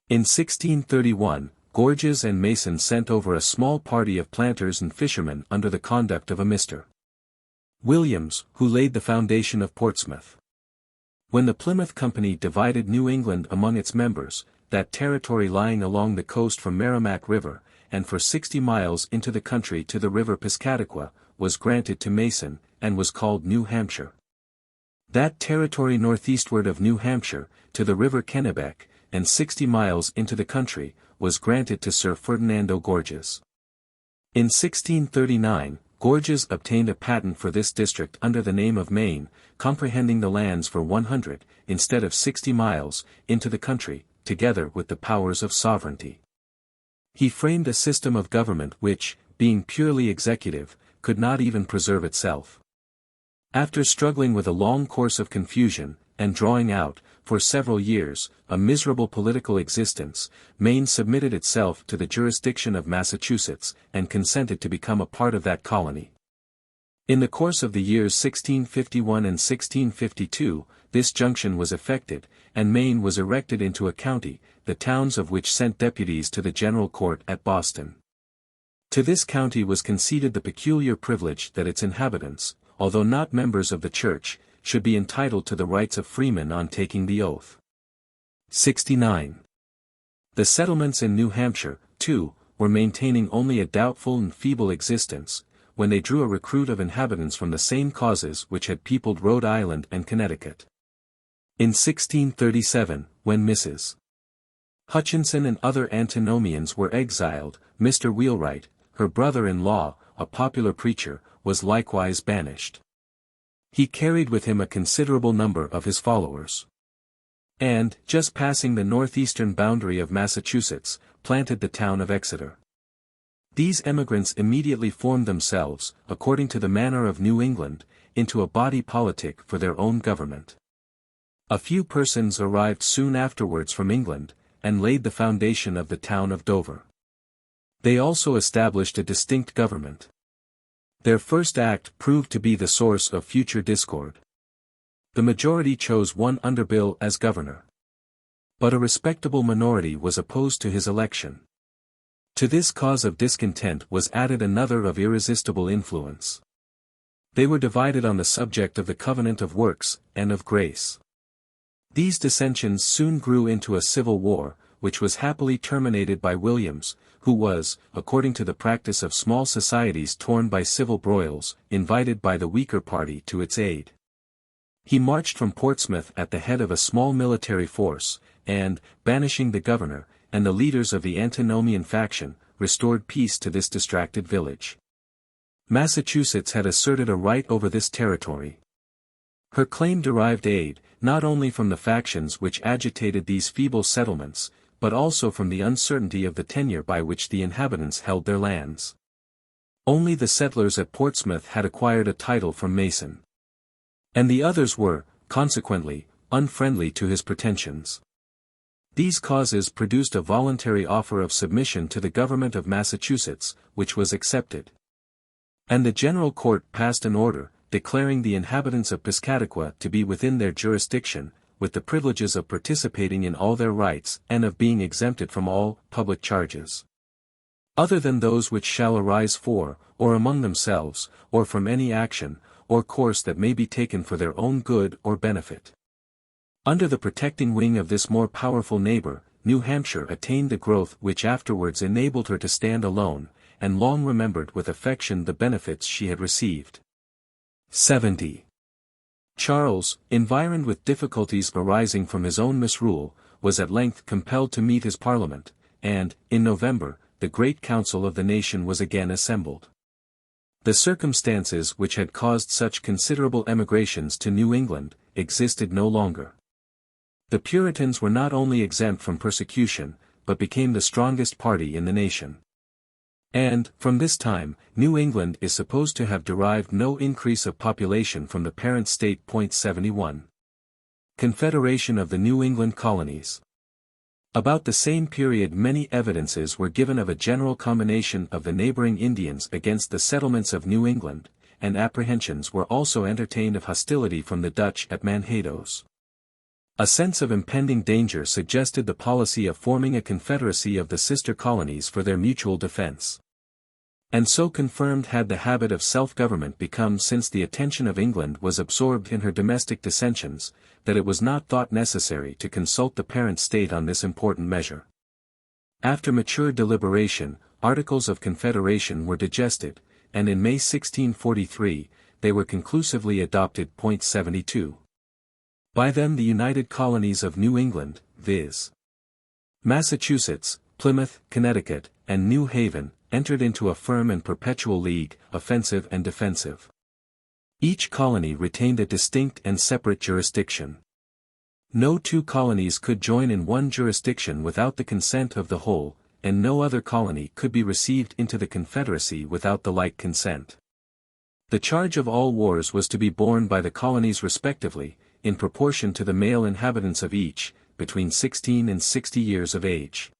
Speaker 1: In 1631, Gorges and Mason sent over a small party of planters and fishermen under the conduct of a Mr. Williams, who laid the foundation of Portsmouth. When the Plymouth Company divided New England among its members, that territory lying along the coast from Merrimack River, and for 60 miles into the country to the river Piscataqua, was granted to Mason, and was called New Hampshire. That territory northeastward of New Hampshire, to the river Kennebec, and 60 miles into the country, was granted to Sir Ferdinando Gorges. In 1639, Gorges obtained a patent for this district under the name of Maine, comprehending the lands for 100, instead of 60 miles, into the country, together with the powers of sovereignty. He framed a system of government which, being purely executive, could not even preserve itself. After struggling with a long course of confusion, and drawing out, for several years, a miserable political existence, Maine submitted itself to the jurisdiction of Massachusetts, and consented to become a part of that colony. In the course of the years 1651 and 1652, this junction was effected, and Maine was erected into a county, the towns of which sent deputies to the General Court at Boston. To this county was conceded the peculiar privilege that its inhabitants, although not members of the Church, should be entitled to the rights of freemen on taking the oath. 69. The settlements in New Hampshire, too, were maintaining only a doubtful and feeble existence, when they drew a recruit of inhabitants from the same causes which had peopled Rhode Island and Connecticut. In 1637, when Mrs. Hutchinson and other antinomians were exiled, Mr. Wheelwright, her brother-in-law, a popular preacher, was likewise banished. He carried with him a considerable number of his followers. And, just passing the northeastern boundary of Massachusetts, planted the town of Exeter. These emigrants immediately formed themselves, according to the manner of New England, into a body politic for their own government. A few persons arrived soon afterwards from England, and laid the foundation of the town of Dover. They also established a distinct government. Their first act proved to be the source of future discord. The majority chose one Underbill as governor. But a respectable minority was opposed to his election. To this cause of discontent was added another of irresistible influence. They were divided on the subject of the covenant of works, and of grace. These dissensions soon grew into a civil war, which was happily terminated by Williams, who was, according to the practice of small societies torn by civil broils, invited by the weaker party to its aid. He marched from Portsmouth at the head of a small military force, and, banishing the governor, and the leaders of the antinomian faction, restored peace to this distracted village. Massachusetts had asserted a right over this territory. Her claim derived aid, not only from the factions which agitated these feeble settlements, but also from the uncertainty of the tenure by which the inhabitants held their lands. Only the settlers at Portsmouth had acquired a title from Mason. And the others were, consequently, unfriendly to his pretensions. These causes produced a voluntary offer of submission to the government of Massachusetts, which was accepted. And the General Court passed an order, declaring the inhabitants of Piscataqua to be within their jurisdiction, with the privileges of participating in all their rights and of being exempted from all public charges, other than those which shall arise for, or among themselves, or from any action, or course that may be taken for their own good or benefit. Under the protecting wing of this more powerful neighbor, New Hampshire attained the growth which afterwards enabled her to stand alone, and long remembered with affection the benefits she had received. 70. Charles, environed with difficulties arising from his own misrule, was at length compelled to meet his parliament, and, in November, the great council of the nation was again assembled. The circumstances which had caused such considerable emigrations to New England existed no longer. The Puritans were not only exempt from persecution, but became the strongest party in the nation. And, from this time, New England is supposed to have derived no increase of population from the parent state. 71. Confederation of the New England Colonies. About the same period many evidences were given of a general combination of the neighboring Indians against the settlements of New England, and apprehensions were also entertained of hostility from the Dutch at Manhados. A sense of impending danger suggested the policy of forming a confederacy of the sister colonies for their mutual defense. And so confirmed had the habit of self-government become since the attention of England was absorbed in her domestic dissensions, that it was not thought necessary to consult the parent state on this important measure. After mature deliberation, Articles of Confederation were digested, and in May 1643, they were conclusively adopted. 72. By them the United Colonies of New England, viz. Massachusetts, Plymouth, Connecticut, and New Haven, entered into a firm and perpetual league, offensive and defensive. Each colony retained a distinct and separate jurisdiction. No two colonies could join in one jurisdiction without the consent of the whole, and no other colony could be received into the Confederacy without the like consent. The charge of all wars was to be borne by the colonies respectively, in proportion to the male inhabitants of each, between 16 and 60 years of age.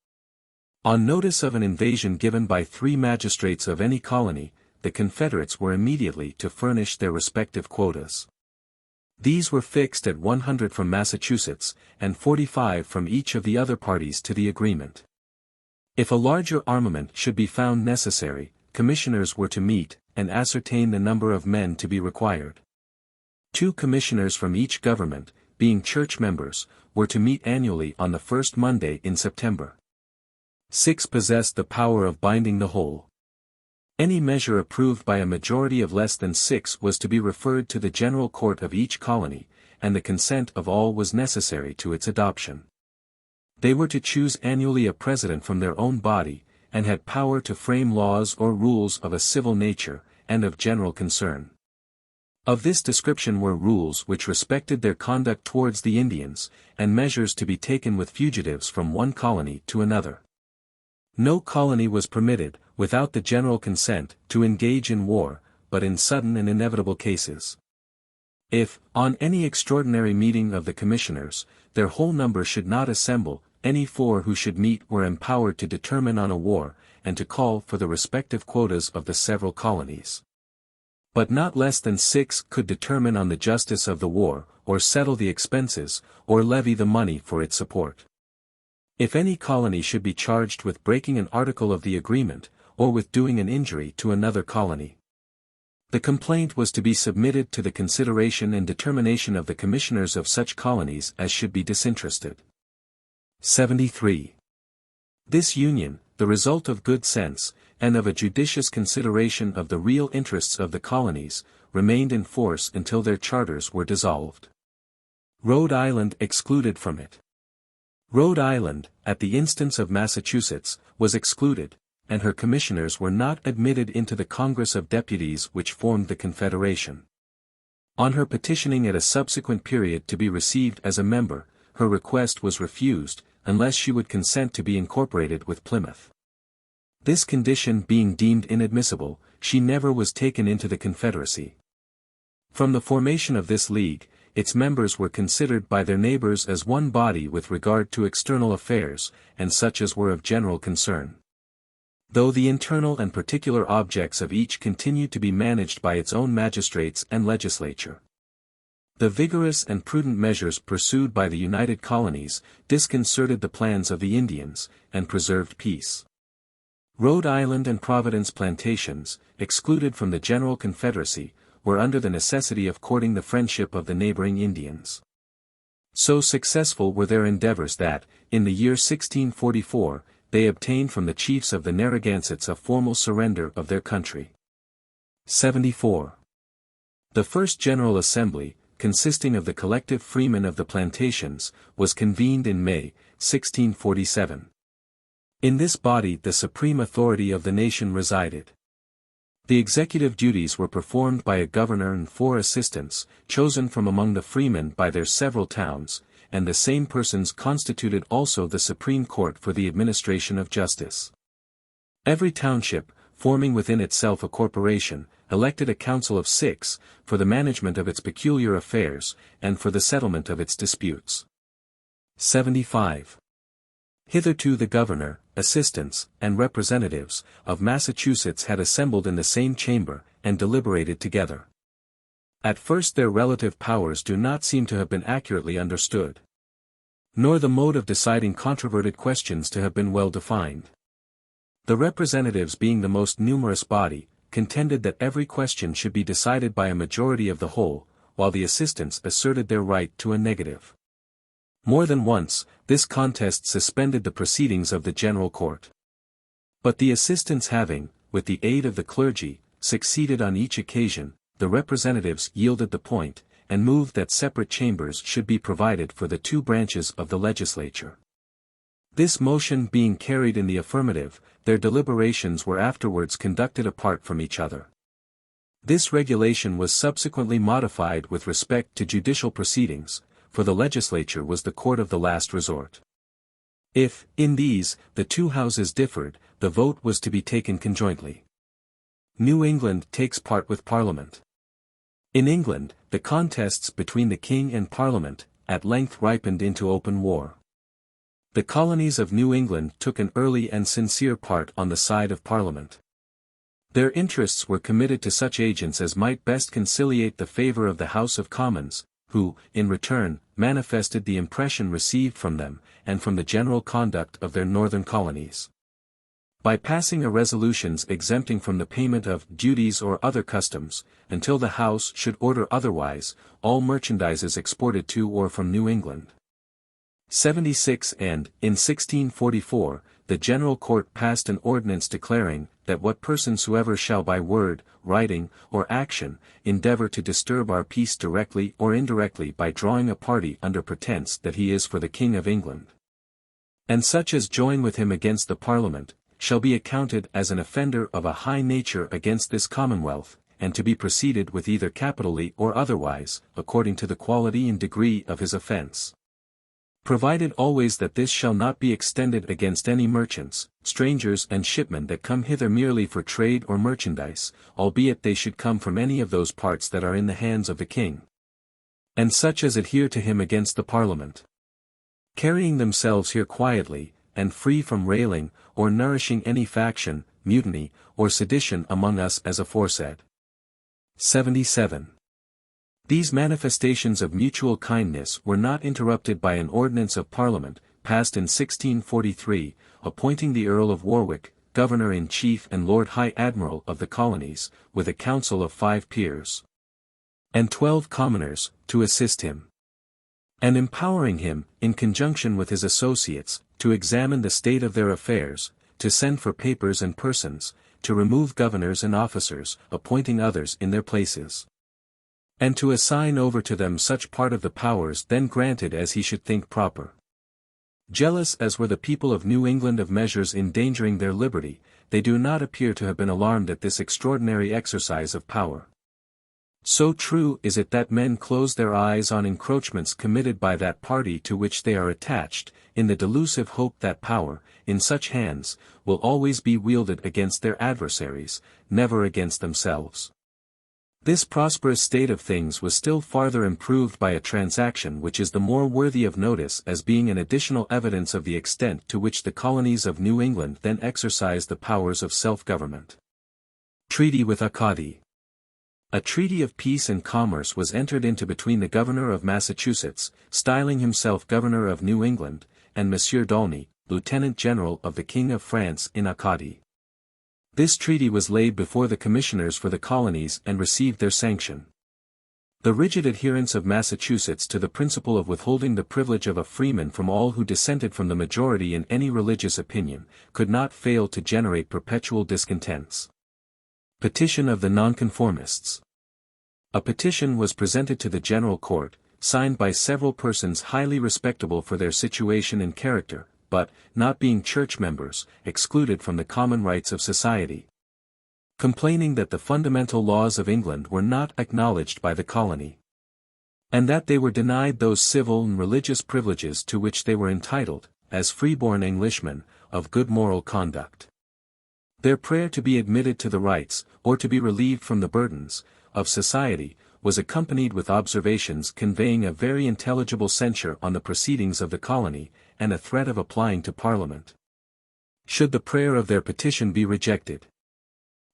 Speaker 1: On notice of an invasion given by 3 magistrates of any colony, the Confederates were immediately to furnish their respective quotas. These were fixed at 100 from Massachusetts, and 45 from each of the other parties to the agreement. If a larger armament should be found necessary, commissioners were to meet, and ascertain the number of men to be required. 2 commissioners from each government, being church members, were to meet annually on the first Monday in September. 6 possessed the power of binding the whole. Any measure approved by a majority of less than 6 was to be referred to the general court of each colony, and the consent of all was necessary to its adoption. They were to choose annually a president from their own body, and had power to frame laws or rules of a civil nature, and of general concern. Of this description were rules which respected their conduct towards the Indians, and measures to be taken with fugitives from one colony to another. No colony was permitted, without the general consent, to engage in war, but in sudden and inevitable cases. If, on any extraordinary meeting of the commissioners, their whole number should not assemble, any 4 who should meet were empowered to determine on a war, and to call for the respective quotas of the several colonies. But not less than 6 could determine on the justice of the war, or settle the expenses, or levy the money for its support. If any colony should be charged with breaking an article of the agreement, or with doing an injury to another colony, the complaint was to be submitted to the consideration and determination of the commissioners of such colonies as should be disinterested. 73. This union, the result of good sense, and of a judicious consideration of the real interests of the colonies, remained in force until their charters were dissolved. Rhode Island excluded from it. Rhode Island, at the instance of Massachusetts, was excluded, and her commissioners were not admitted into the Congress of Deputies which formed the Confederation. On her petitioning at a subsequent period to be received as a member, her request was refused, unless she would consent to be incorporated with Plymouth. This condition being deemed inadmissible, she never was taken into the Confederacy. From the formation of this league, its members were considered by their neighbors as one body with regard to external affairs, and such as were of general concern. Though the internal and particular objects of each continued to be managed by its own magistrates and legislature. The vigorous and prudent measures pursued by the United Colonies disconcerted the plans of the Indians, and preserved peace. Rhode Island and Providence plantations, excluded from the general Confederacy, were under the necessity of courting the friendship of the neighboring Indians. So successful were their endeavors that, in the year 1644, they obtained from the chiefs of the Narragansetts a formal surrender of their country. 74. The first General Assembly, consisting of the collective freemen of the plantations, was convened in May, 1647. In this body the supreme authority of the nation resided. The executive duties were performed by a governor and 4 assistants, chosen from among the freemen by their several towns, and the same persons constituted also the Supreme Court for the administration of justice. Every township, forming within itself a corporation, elected a council of 6, for the management of its peculiar affairs, and for the settlement of its disputes. 75. Hitherto the governor, assistants, and representatives of Massachusetts had assembled in the same chamber, and deliberated together. At first their relative powers do not seem to have been accurately understood, nor the mode of deciding controverted questions to have been well defined. The representatives, being the most numerous body, contended that every question should be decided by a majority of the whole, while the assistants asserted their right to a negative. More than once, this contest suspended the proceedings of the general court. But the assistants having, with the aid of the clergy, succeeded on each occasion, the representatives yielded the point, and moved that separate chambers should be provided for the 2 branches of the legislature. This motion being carried in the affirmative, their deliberations were afterwards conducted apart from each other. This regulation was subsequently modified with respect to judicial proceedings, for the legislature was the court of the last resort. If, in these, the 2 houses differed, the vote was to be taken conjointly. New England takes part with Parliament. In England, the contests between the King and Parliament, at length ripened into open war. The colonies of New England took an early and sincere part on the side of Parliament. Their interests were committed to such agents as might best conciliate the favour of the House of Commons, who, in return, manifested the impression received from them, and from the general conduct of their northern colonies. By passing a resolutions exempting from the payment of duties or other customs, until the House should order otherwise, all merchandises exported to or from New England. 76 and, in 1644, the General Court passed an ordinance declaring, that what person soever shall by word, writing, or action, endeavour to disturb our peace directly or indirectly by drawing a party under pretence that he is for the King of England, and such as join with him against the Parliament, shall be accounted as an offender of a high nature against this Commonwealth, and to be proceeded with either capitally or otherwise, according to the quality and degree of his offence. Provided always that this shall not be extended against any merchants, strangers and shipmen that come hither merely for trade or merchandise, albeit they should come from any of those parts that are in the hands of the King, and such as adhere to him against the Parliament, carrying themselves here quietly, and free from railing, or nourishing any faction, mutiny, or sedition among us as aforesaid. 77. These manifestations of mutual kindness were not interrupted by an ordinance of Parliament, passed in 1643, appointing the Earl of Warwick, Governor-in-Chief and Lord High Admiral of the Colonies, with a council of 5 peers, and 12 commoners, to assist him, and empowering him, in conjunction with his associates, to examine the state of their affairs, to send for papers and persons, to remove governors and officers, appointing others in their places, and to assign over to them such part of the powers then granted as he should think proper. Jealous as were the people of New England of measures endangering their liberty, they do not appear to have been alarmed at this extraordinary exercise of power. So true is it that men close their eyes on encroachments committed by that party to which they are attached, in the delusive hope that power, in such hands, will always be wielded against their adversaries, never against themselves. This prosperous state of things was still farther improved by a transaction which is the more worthy of notice as being an additional evidence of the extent to which the colonies of New England then exercised the powers of self-government. Treaty with Acadie. A treaty of peace and commerce was entered into between the Governor of Massachusetts, styling himself Governor of New England, and Monsieur d'Aulnay, Lieutenant General of the King of France in Acadie. This treaty was laid before the commissioners for the colonies and received their sanction. The rigid adherence of Massachusetts to the principle of withholding the privilege of a freeman from all who dissented from the majority in any religious opinion, could not fail to generate perpetual discontents. Petition of the Nonconformists. A petition was presented to the General Court, signed by several persons highly respectable for their situation and character, but, not being church members, excluded from the common rights of society. complaining that the fundamental laws of England were not acknowledged by the colony, and that they were denied those civil and religious privileges to which they were entitled, as freeborn Englishmen, of good moral conduct. Their prayer to be admitted to the rights, or to be relieved from the burdens, of society, was accompanied with observations conveying a very intelligible censure on the proceedings of the colony, and a threat of applying to Parliament, should the prayer of their petition be rejected.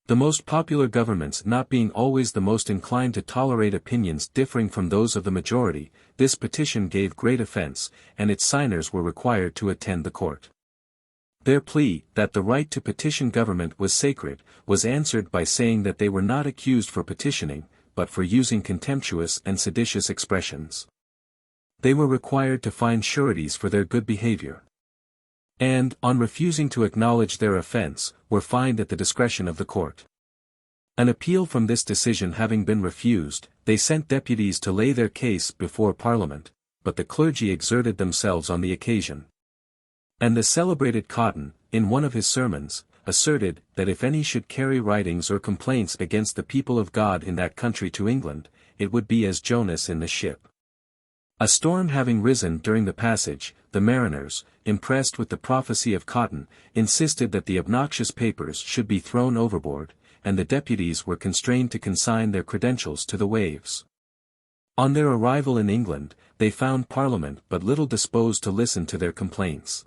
Speaker 1: The most popular governments not being always the most inclined to tolerate opinions differing from those of the majority, this petition gave great offense, and its signers were required to attend the court. Their plea, that the right to petition government was sacred, was answered by saying that they were not accused for petitioning, but for using contemptuous and seditious expressions. They were required to find sureties for their good behavior, and, on refusing to acknowledge their offense, were fined at the discretion of the court. An appeal from this decision having been refused, they sent deputies to lay their case before Parliament, but the clergy exerted themselves on the occasion. And the celebrated Cotton, in one of his sermons, asserted that if any should carry writings or complaints against the people of God in that country to England, it would be as Jonas in the ship. A storm having risen during the passage, the mariners, impressed with the prophecy of Cotton, insisted that the obnoxious papers should be thrown overboard, and the deputies were constrained to consign their credentials to the waves. On their arrival in England, they found Parliament but little disposed to listen to their complaints.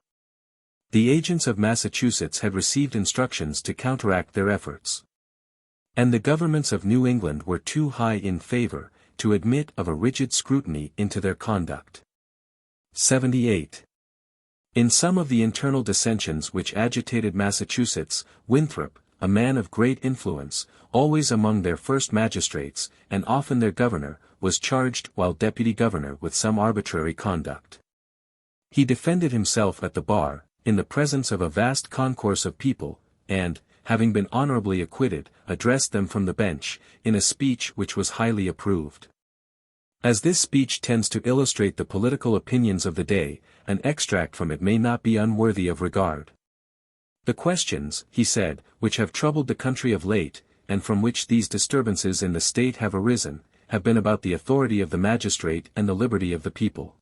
Speaker 1: The agents of Massachusetts had received instructions to counteract their efforts, and the governments of New England were too high in favor to admit of a rigid scrutiny into their conduct. 78. In some of the internal dissensions which agitated Massachusetts, Winthrop, a man of great influence, always among their first magistrates, and often their governor, was charged while deputy governor with some arbitrary conduct. He defended himself at the bar, in the presence of a vast concourse of people, and, having been honorably acquitted, addressed them from the bench, in a speech which was highly approved. As this speech tends to illustrate the political opinions of the day, an extract from it may not be unworthy of regard. The questions, he said, which have troubled the country of late, and from which these disturbances in the state have arisen, have been about the authority of the magistrate and the liberty of the people.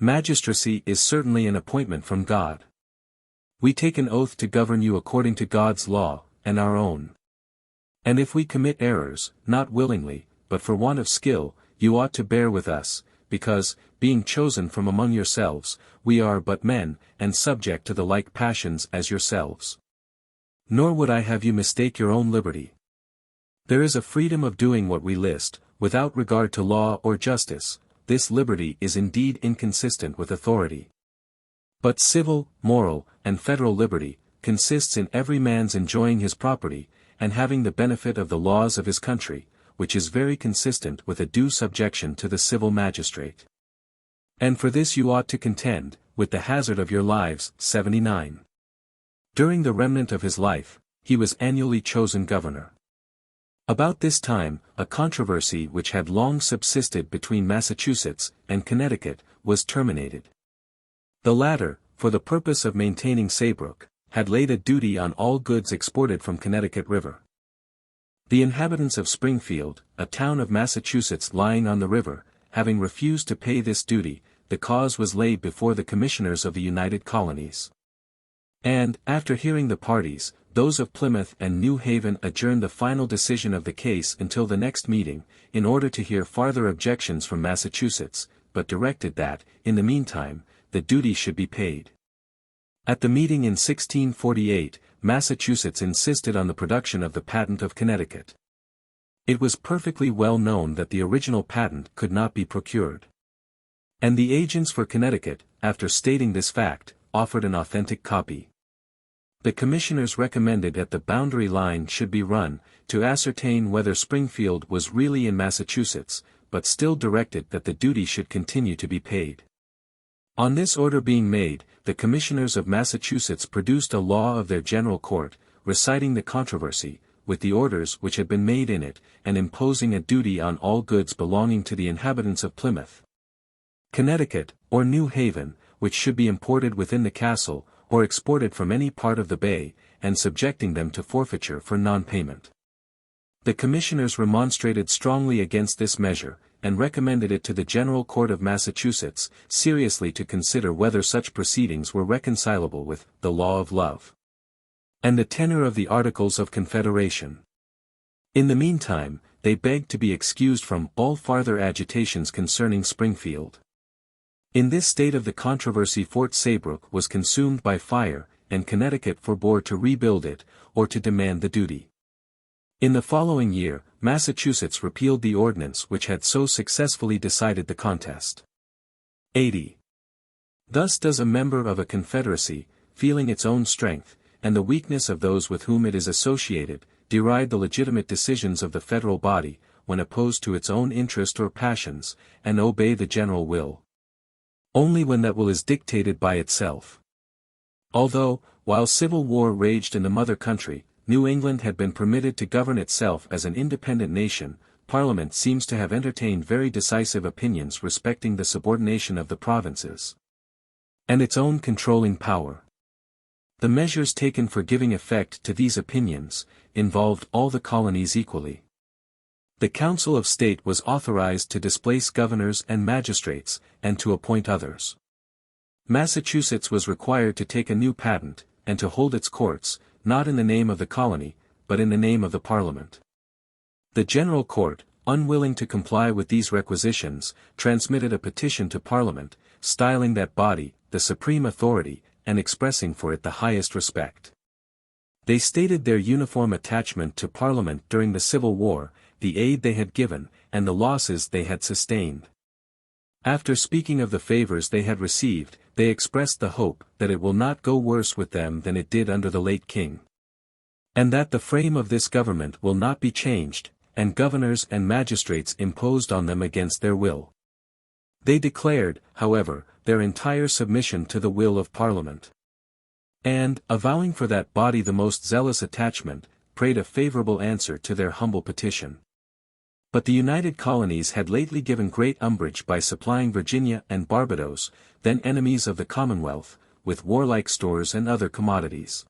Speaker 1: Magistracy is certainly an appointment from God. We take an oath to govern you according to God's law, and our own. And if we commit errors, not willingly, but for want of skill, you ought to bear with us, because, being chosen from among yourselves, we are but men, and subject to the like passions as yourselves. Nor would I have you mistake your own liberty. There is a freedom of doing what we list, without regard to law or justice. This liberty is indeed inconsistent with authority. But civil, moral, and federal liberty, consists in every man's enjoying his property, and having the benefit of the laws of his country, which is very consistent with a due subjection to the civil magistrate. And for this you ought to contend, with the hazard of your lives. 79. During the remnant of his life, he was annually chosen governor. About this time, a controversy which had long subsisted between Massachusetts and Connecticut, was terminated. The latter, for the purpose of maintaining Saybrook, had laid a duty on all goods exported from Connecticut River. The inhabitants of Springfield, a town of Massachusetts lying on the river, having refused to pay this duty, the cause was laid before the commissioners of the United Colonies. And, after hearing the parties, those of Plymouth and New Haven adjourned the final decision of the case until the next meeting, in order to hear farther objections from Massachusetts, but directed that, in the meantime, the duty should be paid. At the meeting in 1648, Massachusetts insisted on the production of the patent of Connecticut. It was perfectly well known that the original patent could not be procured. And the agents for Connecticut, after stating this fact, offered an authentic copy. The commissioners recommended that the boundary line should be run, to ascertain whether Springfield was really in Massachusetts, but still directed that the duty should continue to be paid. On this order being made, the commissioners of Massachusetts produced a law of their general court, reciting the controversy, with the orders which had been made in it, and imposing a duty on all goods belonging to the inhabitants of Plymouth, Connecticut, or New Haven, which should be imported within the castle, or exported from any part of the bay, and subjecting them to forfeiture for non-payment. The commissioners remonstrated strongly against this measure, and recommended it to the General Court of Massachusetts, seriously to consider whether such proceedings were reconcilable with the law of love and the tenor of the Articles of Confederation. In the meantime, they begged to be excused from all farther agitations concerning Springfield. In this state of the controversy Fort Saybrook was consumed by fire, and Connecticut forbore to rebuild it, or to demand the duty. In the following year, Massachusetts repealed the ordinance which had so successfully decided the contest. 80. Thus does a member of a confederacy, feeling its own strength, and the weakness of those with whom it is associated, deride the legitimate decisions of the federal body, when opposed to its own interest or passions, and obey the general will only when that will is dictated by itself. Although, while civil war raged in the mother country, New England had been permitted to govern itself as an independent nation, Parliament seems to have entertained very decisive opinions respecting the subordination of the provinces and its own controlling power. The measures taken for giving effect to these opinions involved all the colonies equally. The Council of State was authorized to displace governors and magistrates, and to appoint others. Massachusetts was required to take a new patent, and to hold its courts, not in the name of the colony, but in the name of the Parliament. The General Court, unwilling to comply with these requisitions, transmitted a petition to Parliament, styling that body the supreme authority, and expressing for it the highest respect. They stated their uniform attachment to Parliament during the Civil War, the aid they had given, and the losses they had sustained. After speaking of the favors they had received, they expressed the hope that it will not go worse with them than it did under the late king, and that the frame of this government will not be changed, and governors and magistrates imposed on them against their will. They declared, however, their entire submission to the will of Parliament, and, avowing for that body the most zealous attachment, prayed a favorable answer to their humble petition. But the United Colonies had lately given great umbrage by supplying Virginia and Barbados, then enemies of the Commonwealth, with warlike stores and other commodities.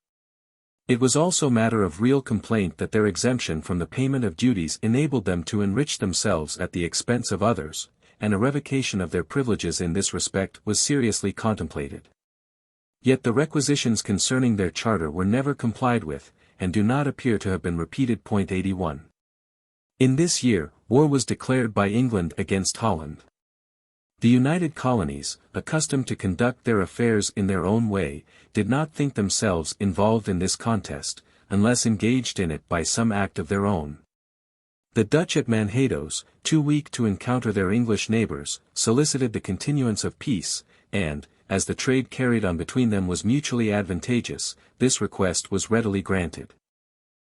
Speaker 1: It was also matter of real complaint that their exemption from the payment of duties enabled them to enrich themselves at the expense of others, and a revocation of their privileges in this respect was seriously contemplated. Yet the requisitions concerning their charter were never complied with, and do not appear to have been repeated. 81. In this year, war was declared by England against Holland. The United Colonies, accustomed to conduct their affairs in their own way, did not think themselves involved in this contest, unless engaged in it by some act of their own. The Dutch at Manhados, too weak to encounter their English neighbors, solicited the continuance of peace, and, as the trade carried on between them was mutually advantageous, this request was readily granted.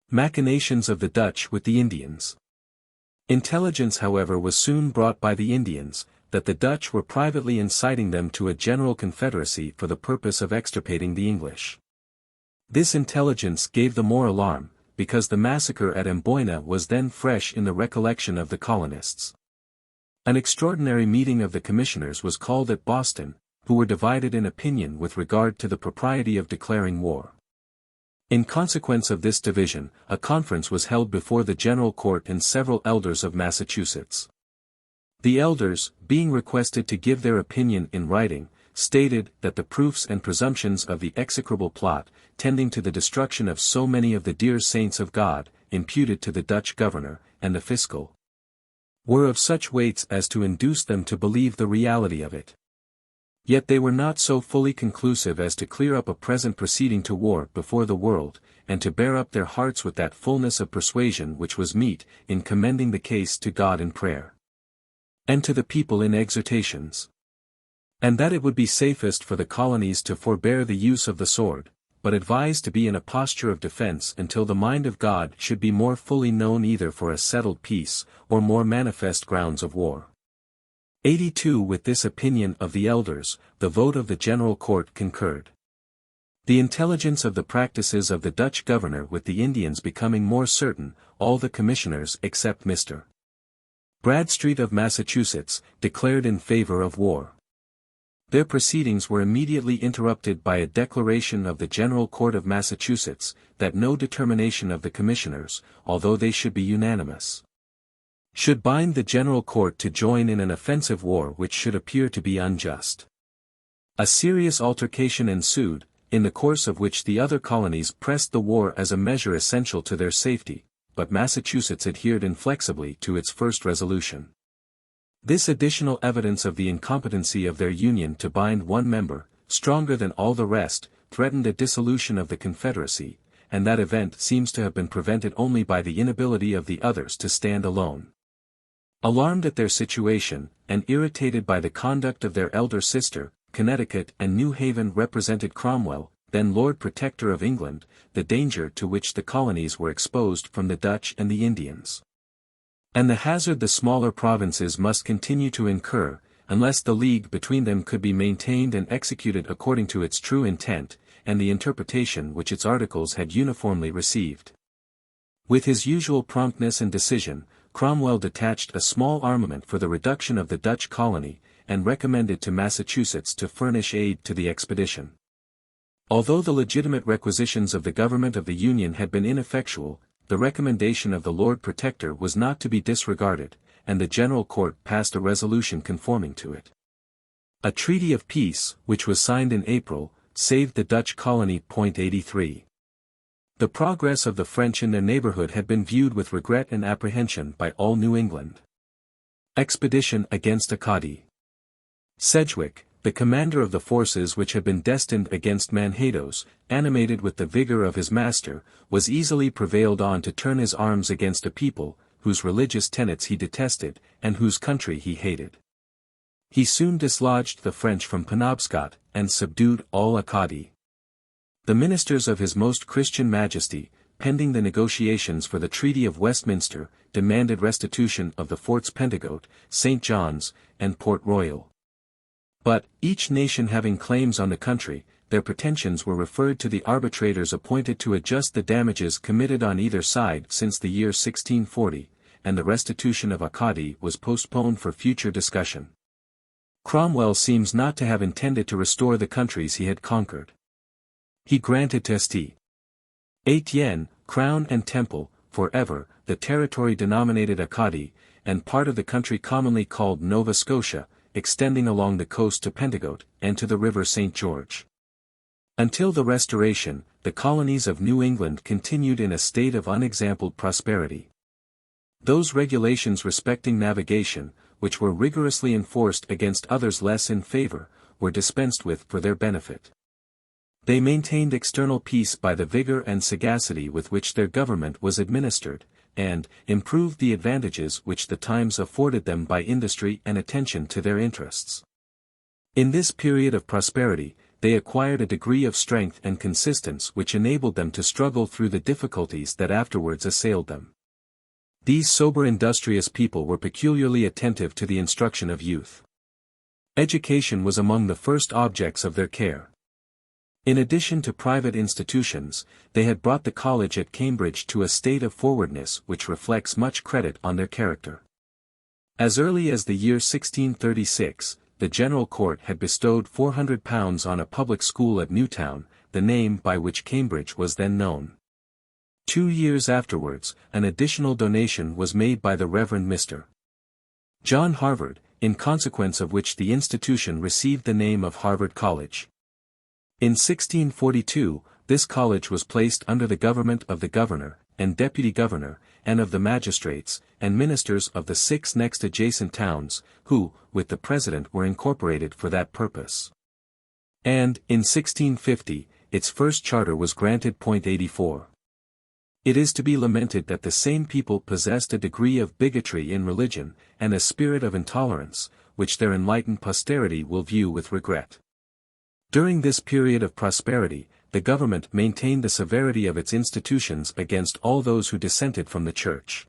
Speaker 1: Machinations of the Dutch with the Indians. Intelligence, however, was soon brought by the Indians, that the Dutch were privately inciting them to a general confederacy for the purpose of extirpating the English. This intelligence gave the more alarm, because the massacre at Amboyna was then fresh in the recollection of the colonists. An extraordinary meeting of the commissioners was called at Boston, who were divided in opinion with regard to the propriety of declaring war. In consequence of this division, a conference was held before the General Court and several elders of Massachusetts. The elders, being requested to give their opinion in writing, stated that the proofs and presumptions of the execrable plot, tending to the destruction of so many of the dear saints of God, imputed to the Dutch governor, and the fiscal, were of such weights as to induce them to believe the reality of it. Yet they were not so fully conclusive as to clear up a present proceeding to war before the world, and to bear up their hearts with that fullness of persuasion which was meet in commending the case to God in prayer, and to the people in exhortations. And that it would be safest for the colonies to forbear the use of the sword, but advised to be in a posture of defense until the mind of God should be more fully known either for a settled peace, or more manifest grounds of war. 82. With this opinion of the elders, the vote of the General Court concurred. The intelligence of the practices of the Dutch governor with the Indians becoming more certain, all the commissioners except Mr. Bradstreet of Massachusetts, declared in favor of war. Their proceedings were immediately interrupted by a declaration of the General Court of Massachusetts, that no determination of the commissioners, although they should be unanimous, should bind the General Court to join in an offensive war which should appear to be unjust. A serious altercation ensued, in the course of which the other colonies pressed the war as a measure essential to their safety, but Massachusetts adhered inflexibly to its first resolution. This additional evidence of the incompetency of their union to bind one member, stronger than all the rest, threatened a dissolution of the Confederacy, and that event seems to have been prevented only by the inability of the others to stand alone. Alarmed at their situation, and irritated by the conduct of their elder sister, Connecticut and New Haven represented Cromwell, then Lord Protector of England, the danger to which the colonies were exposed from the Dutch and the Indians, and the hazard the smaller provinces must continue to incur, unless the league between them could be maintained and executed according to its true intent, and the interpretation which its articles had uniformly received. With his usual promptness and decision, Cromwell detached a small armament for the reduction of the Dutch colony, and recommended to Massachusetts to furnish aid to the expedition. Although the legitimate requisitions of the government of the Union had been ineffectual, the recommendation of the Lord Protector was not to be disregarded, and the General Court passed a resolution conforming to it. A treaty of peace, which was signed in April, saved the Dutch colony. 83. The progress of the French in their neighborhood had been viewed with regret and apprehension by all New England. Expedition against Acadie. Sedgwick, the commander of the forces which had been destined against Manhados, animated with the vigor of his master, was easily prevailed on to turn his arms against a people, whose religious tenets he detested, and whose country he hated. He soon dislodged the French from Penobscot, and subdued all Acadie. The ministers of His Most Christian Majesty, pending the negotiations for the Treaty of Westminster, demanded restitution of the Forts Pentagoet, St. John's, and Port Royal. But, each nation having claims on the country, their pretensions were referred to the arbitrators appointed to adjust the damages committed on either side since the year 1640, and the restitution of Acadie was postponed for future discussion. Cromwell seems not to have intended to restore the countries he had conquered. He granted to St. Etienne, Crown and Temple, forever, the territory denominated Acadie, and part of the country commonly called Nova Scotia, extending along the coast to Pentagoet, and to the river St. George. Until the Restoration, the colonies of New England continued in a state of unexampled prosperity. Those regulations respecting navigation, which were rigorously enforced against others less in favor, were dispensed with for their benefit. They maintained external peace by the vigor and sagacity with which their government was administered, and improved the advantages which the times afforded them by industry and attention to their interests. In this period of prosperity, they acquired a degree of strength and consistence which enabled them to struggle through the difficulties that afterwards assailed them. These sober industrious people were peculiarly attentive to the instruction of youth. Education was among the first objects of their care. In addition to private institutions, they had brought the college at Cambridge to a state of forwardness which reflects much credit on their character. As early as the year 1636, the General Court had bestowed £400 on a public school at Newtown, the name by which Cambridge was then known. 2 years afterwards, an additional donation was made by the Reverend Mr. John Harvard, in consequence of which the institution received the name of Harvard College. In 1642, this college was placed under the government of the governor, and deputy governor, and of the magistrates, and ministers of the 6 next adjacent towns, who, with the president were incorporated for that purpose. And, in 1650, its first charter was granted. 84. It is to be lamented that the same people possessed a degree of bigotry in religion, and a spirit of intolerance, which their enlightened posterity will view with regret. During this period of prosperity, the government maintained the severity of its institutions against all those who dissented from the Church,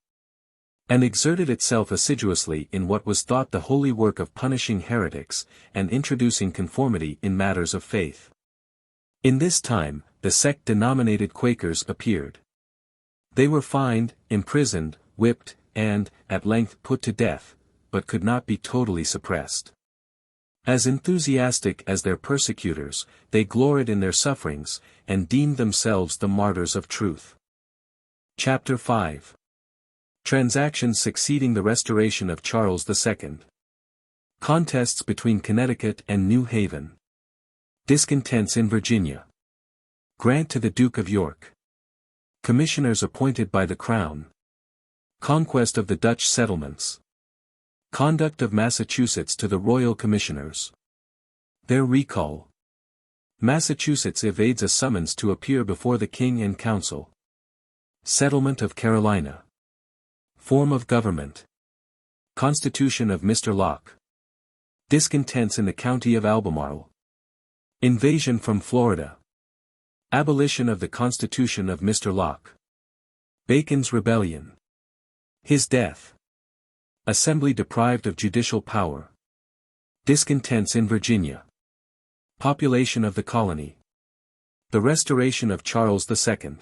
Speaker 1: and exerted itself assiduously in what was thought the holy work of punishing heretics, and introducing conformity in matters of faith. In this time, the sect denominated Quakers appeared. They were fined, imprisoned, whipped, and, at length put to death, but could not be totally suppressed. As enthusiastic as their persecutors, they gloried in their sufferings, and deemed themselves the martyrs of truth. Chapter 5. Transactions succeeding the restoration of Charles II. Contests between Connecticut and New Haven. Discontents in Virginia. Grant to the Duke of York. Commissioners appointed by the Crown. Conquest of the Dutch settlements. Conduct of Massachusetts to the Royal Commissioners. Their recall. Massachusetts evades a summons to appear before the King and Council. Settlement of Carolina. Form of government. Constitution of Mr. Locke. Discontents in the county of Albemarle. Invasion from Florida. Abolition of the Constitution of Mr. Locke. Bacon's Rebellion. His death. Assembly deprived of judicial power. Discontents in Virginia. Population of the colony. The restoration of Charles II.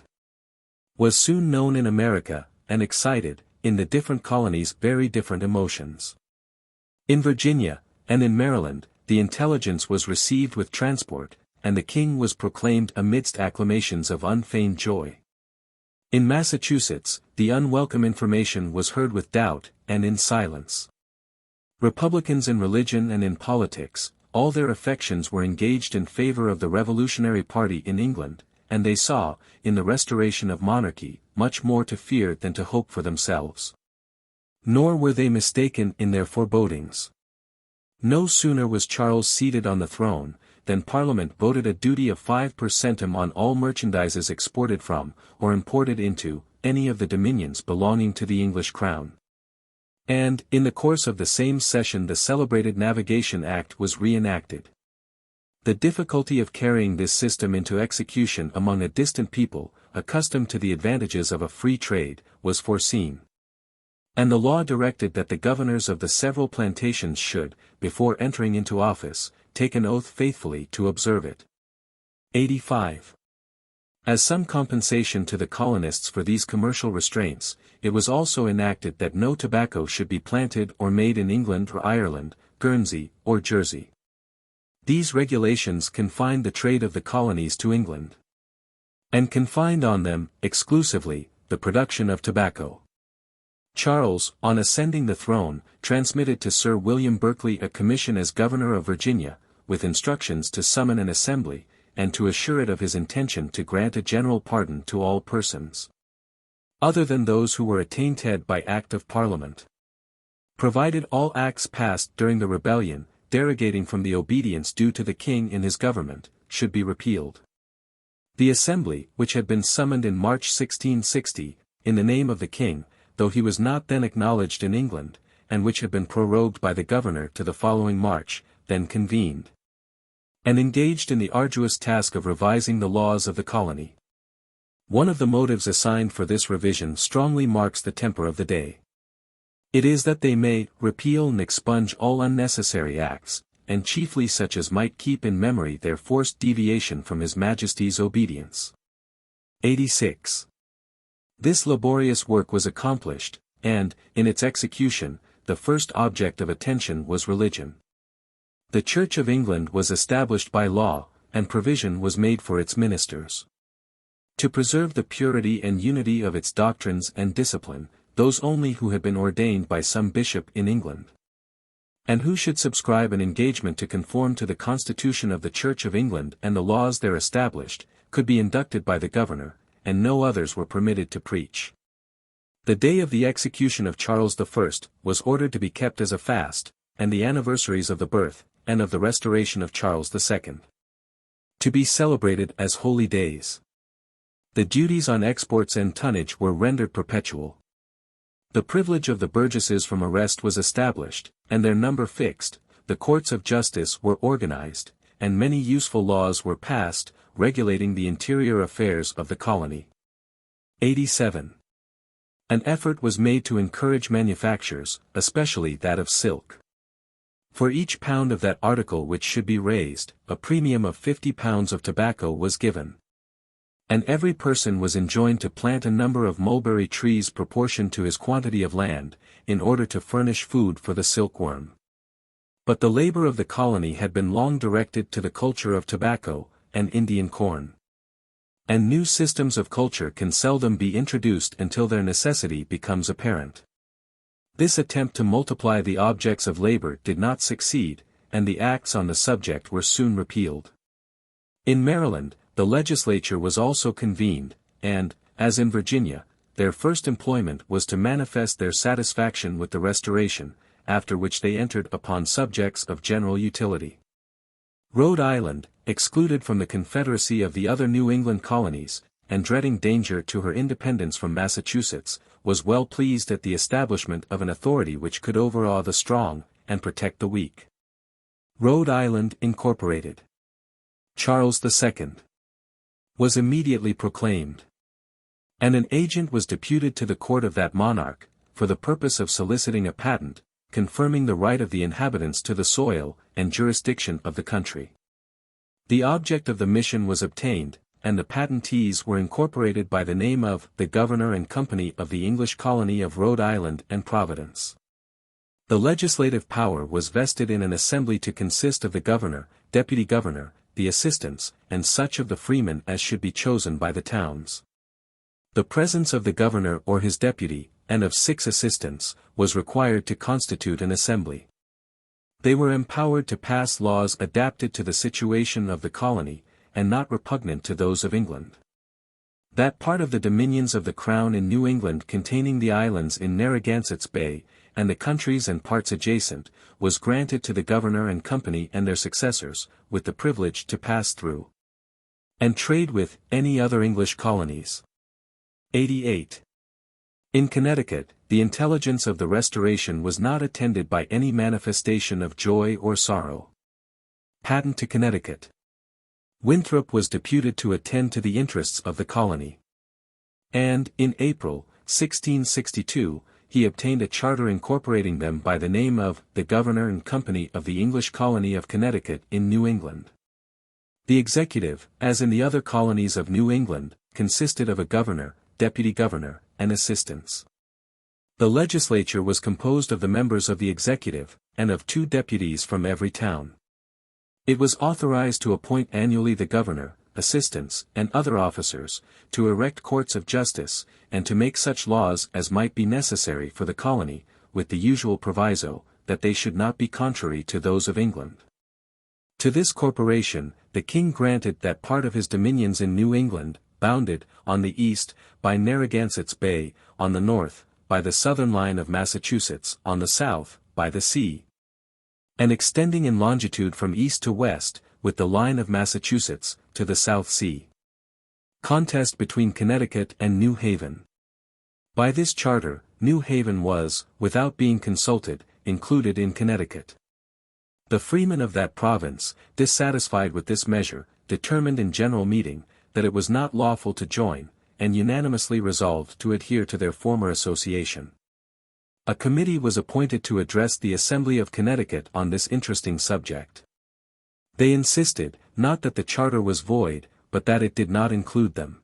Speaker 1: Was soon known in America, and excited, in the different colonies, very different emotions. In Virginia, and in Maryland, the intelligence was received with transport, and the king was proclaimed amidst acclamations of unfeigned joy. In Massachusetts, the unwelcome information was heard with doubt, and in silence. Republicans in religion and in politics, all their affections were engaged in favor of the revolutionary party in England, and they saw, in the restoration of monarchy, much more to fear than to hope for themselves. Nor were they mistaken in their forebodings. No sooner was Charles seated on the throne, than Parliament voted a duty of 5 per centum on all merchandises exported from, or imported into, any of the dominions belonging to the English crown. And, in the course of the same session, the celebrated Navigation Act was re-enacted. The difficulty of carrying this system into execution among a distant people, accustomed to the advantages of a free trade, was foreseen. And the law directed that the governors of the several plantations should, before entering into office, take an oath faithfully to observe it. 85. As some compensation to the colonists for these commercial restraints, it was also enacted that no tobacco should be planted or made in England or Ireland, Guernsey, or Jersey. These regulations confined the trade of the colonies to England. And confined on them, exclusively, the production of tobacco. Charles, on ascending the throne, transmitted to Sir William Berkeley a commission as governor of Virginia, with instructions to summon an assembly, and to assure it of his intention to grant a general pardon to all persons, other than those who were attainted by Act of Parliament. Provided all acts passed during the rebellion, derogating from the obedience due to the king in his government, should be repealed. The assembly, which had been summoned in March 1660, in the name of the king, though he was not then acknowledged in England, and which had been prorogued by the governor to the following March, then convened, and engaged in the arduous task of revising the laws of the colony. One of the motives assigned for this revision strongly marks the temper of the day. It is that they may repeal and expunge all unnecessary acts, and chiefly such as might keep in memory their forced deviation from His Majesty's obedience. 86. This laborious work was accomplished, and, in its execution, the first object of attention was religion. The Church of England was established by law, and provision was made for its ministers. To preserve the purity and unity of its doctrines and discipline, those only who had been ordained by some bishop in England, and who should subscribe an engagement to conform to the Constitution of the Church of England and the laws there established, could be inducted by the governor, and no others were permitted to preach. The day of the execution of Charles I was ordered to be kept as a fast, and the anniversaries of the birth, and of the restoration of Charles II, to be celebrated as holy days. The duties on exports and tonnage were rendered perpetual. The privilege of the burgesses from arrest was established, and their number fixed, the courts of justice were organized, and many useful laws were passed, regulating the interior affairs of the colony. 87. An effort was made to encourage manufactures, especially that of silk. For each pound of that article which should be raised, a premium of 50 pounds of tobacco was given. And every person was enjoined to plant a number of mulberry trees proportioned to his quantity of land, in order to furnish food for the silkworm. But the labor of the colony had been long directed to the culture of tobacco, and Indian corn. And new systems of culture can seldom be introduced until their necessity becomes apparent. This attempt to multiply the objects of labor did not succeed, and the acts on the subject were soon repealed. In Maryland, the legislature was also convened, and, as in Virginia, their first employment was to manifest their satisfaction with the Restoration, after which they entered upon subjects of general utility. Rhode Island, excluded from the confederacy of the other New England colonies, and dreading danger to her independence from Massachusetts, was well pleased at the establishment of an authority which could overawe the strong, and protect the weak. Rhode Island Incorporated. Charles II was immediately proclaimed, and an agent was deputed to the court of that monarch, for the purpose of soliciting a patent, confirming the right of the inhabitants to the soil and jurisdiction of the country. The object of the mission was obtained, and the patentees were incorporated by the name of the Governor and Company of the English Colony of Rhode Island and Providence. The legislative power was vested in an assembly to consist of the governor, deputy governor, the assistants, and such of the freemen as should be chosen by the towns. The presence of the governor or his deputy, and of 6 assistants, was required to constitute an assembly. They were empowered to pass laws adapted to the situation of the colony, and not repugnant to those of England. That part of the dominions of the Crown in New England containing the islands in Narragansett's Bay, and the countries and parts adjacent, was granted to the Governor and Company and their successors, with the privilege to pass through and trade with any other English colonies. 88. In Connecticut, the intelligence of the Restoration was not attended by any manifestation of joy or sorrow. Patent to Connecticut. Winthrop was deputed to attend to the interests of the colony. And, in April, 1662, he obtained a charter incorporating them by the name of the Governor and Company of the English Colony of Connecticut in New England. The executive, as in the other colonies of New England, consisted of a governor, deputy governor, and assistants. The legislature was composed of the members of the executive, and of 2 deputies from every town. It was authorized to appoint annually the governor, assistants, and other officers, to erect courts of justice, and to make such laws as might be necessary for the colony, with the usual proviso, that they should not be contrary to those of England. To this corporation, the king granted that part of his dominions in New England, bounded, on the east, by Narragansett's Bay, on the north, by the southern line of Massachusetts, on the south, by the sea, and extending in longitude from east to west, with the line of Massachusetts, to the South Sea. Contest between Connecticut and New Haven. By this charter, New Haven was, without being consulted, included in Connecticut. The freemen of that province, dissatisfied with this measure, determined in general meeting, that it was not lawful to join, and unanimously resolved to adhere to their former association. A committee was appointed to address the Assembly of Connecticut on this interesting subject. They insisted, not that the charter was void, but that it did not include them.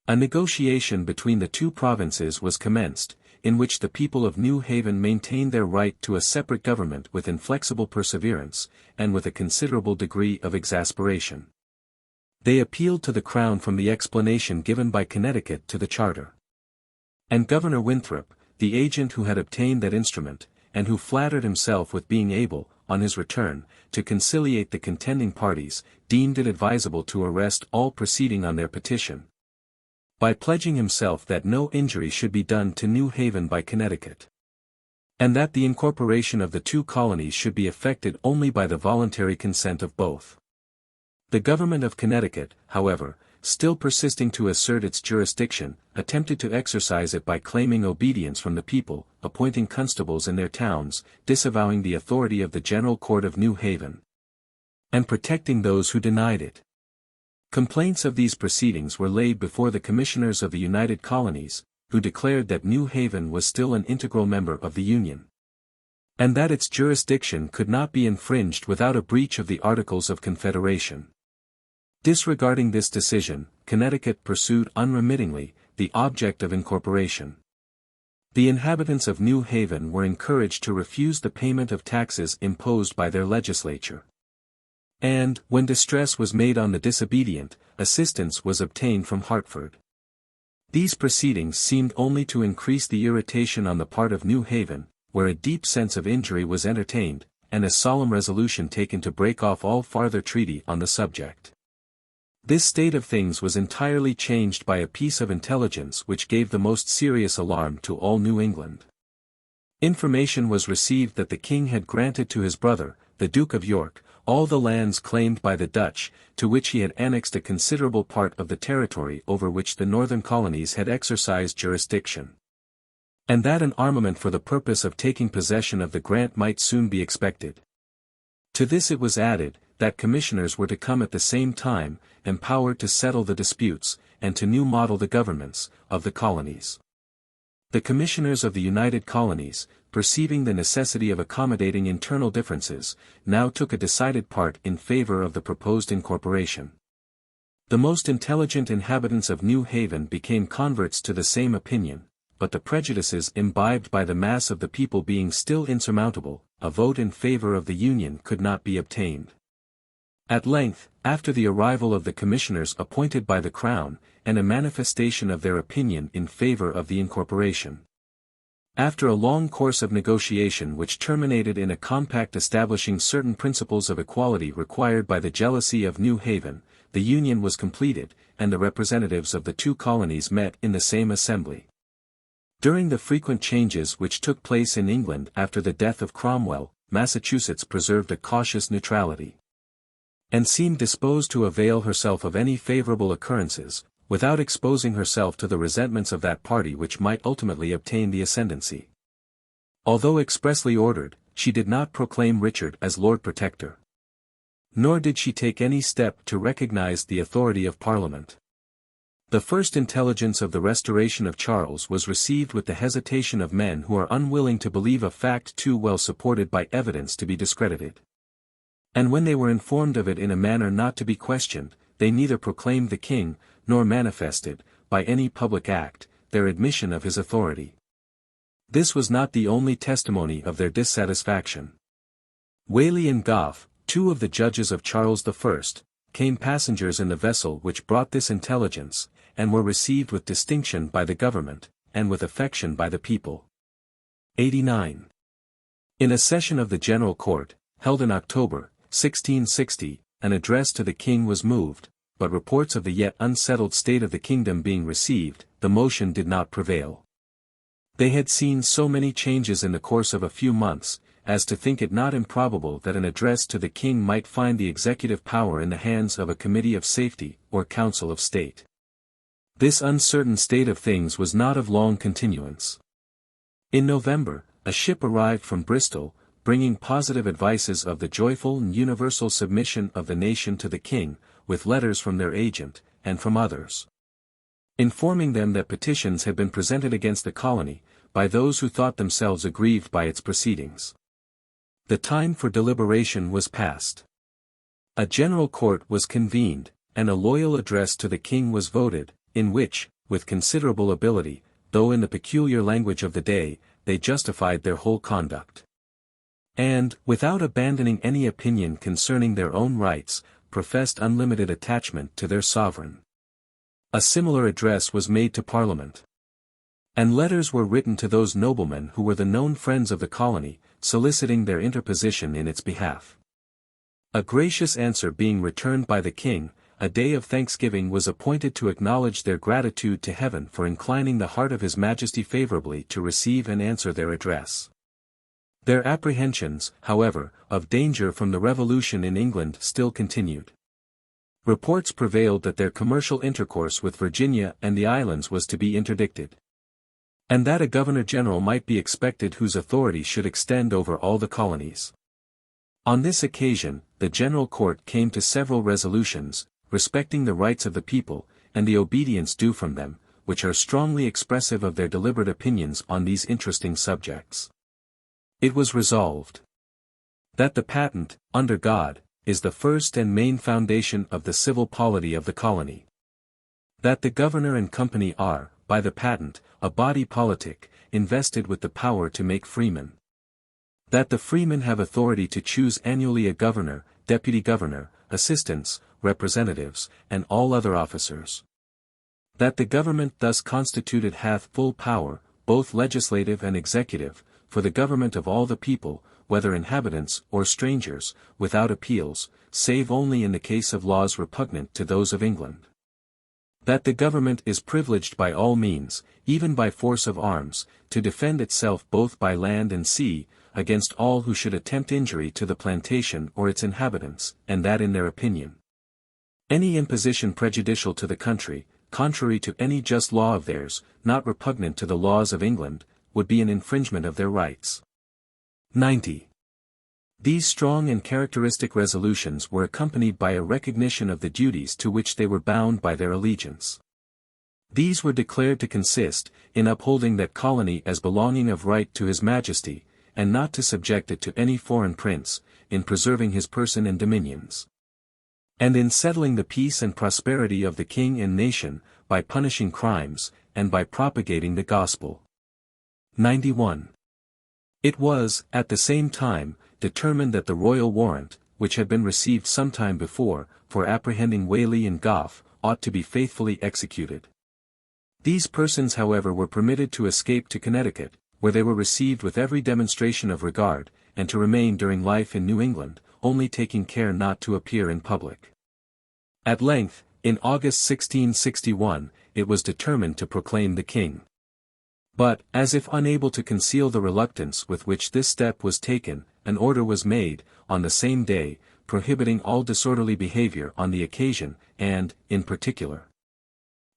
Speaker 1: A negotiation between the 2 provinces was commenced, in which the people of New Haven maintained their right to a separate government with inflexible perseverance, and with a considerable degree of exasperation. They appealed to the Crown from the explanation given by Connecticut to the charter. And Governor Winthrop, the agent who had obtained that instrument, and who flattered himself with being able, on his return, to conciliate the contending parties, deemed it advisable to arrest all proceeding on their petition, by pledging himself that no injury should be done to New Haven by Connecticut, and that the incorporation of the 2 colonies should be effected only by the voluntary consent of both. The government of Connecticut, however, still persisting to assert its jurisdiction, attempted to exercise it by claiming obedience from the people, appointing constables in their towns, disavowing the authority of the General Court of New Haven, and protecting those who denied it. Complaints of these proceedings were laid before the commissioners of the United Colonies, who declared that New Haven was still an integral member of the Union, and that its jurisdiction could not be infringed without a breach of the Articles of Confederation. Disregarding this decision, Connecticut pursued unremittingly the object of incorporation. The inhabitants of New Haven were encouraged to refuse the payment of taxes imposed by their legislature. And, when distress was made on the disobedient, assistance was obtained from Hartford. These proceedings seemed only to increase the irritation on the part of New Haven, where a deep sense of injury was entertained, and a solemn resolution taken to break off all farther treaty on the subject. This state of things was entirely changed by a piece of intelligence which gave the most serious alarm to all New England. Information was received that the king had granted to his brother, the Duke of York, all the lands claimed by the Dutch, to which he had annexed a considerable part of the territory over which the northern colonies had exercised jurisdiction. And that an armament for the purpose of taking possession of the grant might soon be expected. To this it was added, that commissioners were to come at the same time, empowered to settle the disputes, and to new model the governments, of the colonies. The commissioners of the United Colonies, perceiving the necessity of accommodating internal differences, now took a decided part in favor of the proposed incorporation. The most intelligent inhabitants of New Haven became converts to the same opinion, but the prejudices imbibed by the mass of the people being still insurmountable, a vote in favor of the Union could not be obtained. At length, after the arrival of the commissioners appointed by the Crown, and a manifestation of their opinion in favor of the incorporation. After a long course of negotiation which terminated in a compact establishing certain principles of equality required by the jealousy of New Haven, the Union was completed, and the representatives of the two colonies met in the same assembly. During the frequent changes which took place in England after the death of Cromwell, Massachusetts preserved a cautious neutrality, and seemed disposed to avail herself of any favorable occurrences, without exposing herself to the resentments of that party which might ultimately obtain the ascendancy. Although expressly ordered, she did not proclaim Richard as Lord Protector. Nor did she take any step to recognize the authority of Parliament. The first intelligence of the restoration of Charles was received with the hesitation of men who are unwilling to believe a fact too well supported by evidence to be discredited. And when they were informed of it in a manner not to be questioned, they neither proclaimed the king, nor manifested, by any public act, their admission of his authority. This was not the only testimony of their dissatisfaction. Whaley and Gough, two of the judges of Charles I, came passengers in the vessel which brought this intelligence, and were received with distinction by the government, and with affection by the people. 89. In a session of the General Court, held in October, 1660, an address to the king was moved, but reports of the yet unsettled state of the kingdom being received, the motion did not prevail. They had seen so many changes in the course of a few months, as to think it not improbable that an address to the king might find the executive power in the hands of a committee of safety, or council of state. This uncertain state of things was not of long continuance. In November, a ship arrived from Bristol, bringing positive advices of the joyful and universal submission of the nation to the king, with letters from their agent, and from others, informing them that petitions had been presented against the colony, by those who thought themselves aggrieved by its proceedings. The time for deliberation was past. A general court was convened, and a loyal address to the king was voted, in which, with considerable ability, though in the peculiar language of the day, they justified their whole conduct. And, without abandoning any opinion concerning their own rights, professed unlimited attachment to their sovereign. A similar address was made to Parliament. And letters were written to those noblemen who were the known friends of the colony, soliciting their interposition in its behalf. A gracious answer being returned by the king, a day of thanksgiving was appointed to acknowledge their gratitude to heaven for inclining the heart of his majesty favorably to receive and answer their address. Their apprehensions, however, of danger from the revolution in England still continued. Reports prevailed that their commercial intercourse with Virginia and the islands was to be interdicted, and that a governor-general might be expected whose authority should extend over all the colonies. On this occasion, the General Court came to several resolutions, respecting the rights of the people, and the obedience due from them, which are strongly expressive of their deliberate opinions on these interesting subjects. It was resolved that the patent, under God, is the first and main foundation of the civil polity of the colony. That the governor and company are, by the patent, a body politic, invested with the power to make freemen. That the freemen have authority to choose annually a governor, deputy governor, assistants, representatives, and all other officers. That the government thus constituted hath full power, both legislative and executive, for the government of all the people, whether inhabitants or strangers, without appeals, save only in the case of laws repugnant to those of England. That the government is privileged by all means, even by force of arms, to defend itself both by land and sea, against all who should attempt injury to the plantation or its inhabitants, and that in their opinion, any imposition prejudicial to the country, contrary to any just law of theirs, not repugnant to the laws of England, would be an infringement of their rights. 90. These strong and characteristic resolutions were accompanied by a recognition of the duties to which they were bound by their allegiance. These were declared to consist, in upholding that colony as belonging of right to His Majesty, and not to subject it to any foreign prince, in preserving his person and dominions, and in settling the peace and prosperity of the king and nation, by punishing crimes, and by propagating the gospel. 91. It was, at the same time, determined that the royal warrant, which had been received some time before, for apprehending Whaley and Gough, ought to be faithfully executed. These persons however were permitted to escape to Connecticut, where they were received with every demonstration of regard, and to remain during life in New England, only taking care not to appear in public. At length, in August 1661, it was determined to proclaim the king. But, as if unable to conceal the reluctance with which this step was taken, an order was made, on the same day, prohibiting all disorderly behavior on the occasion, and, in particular,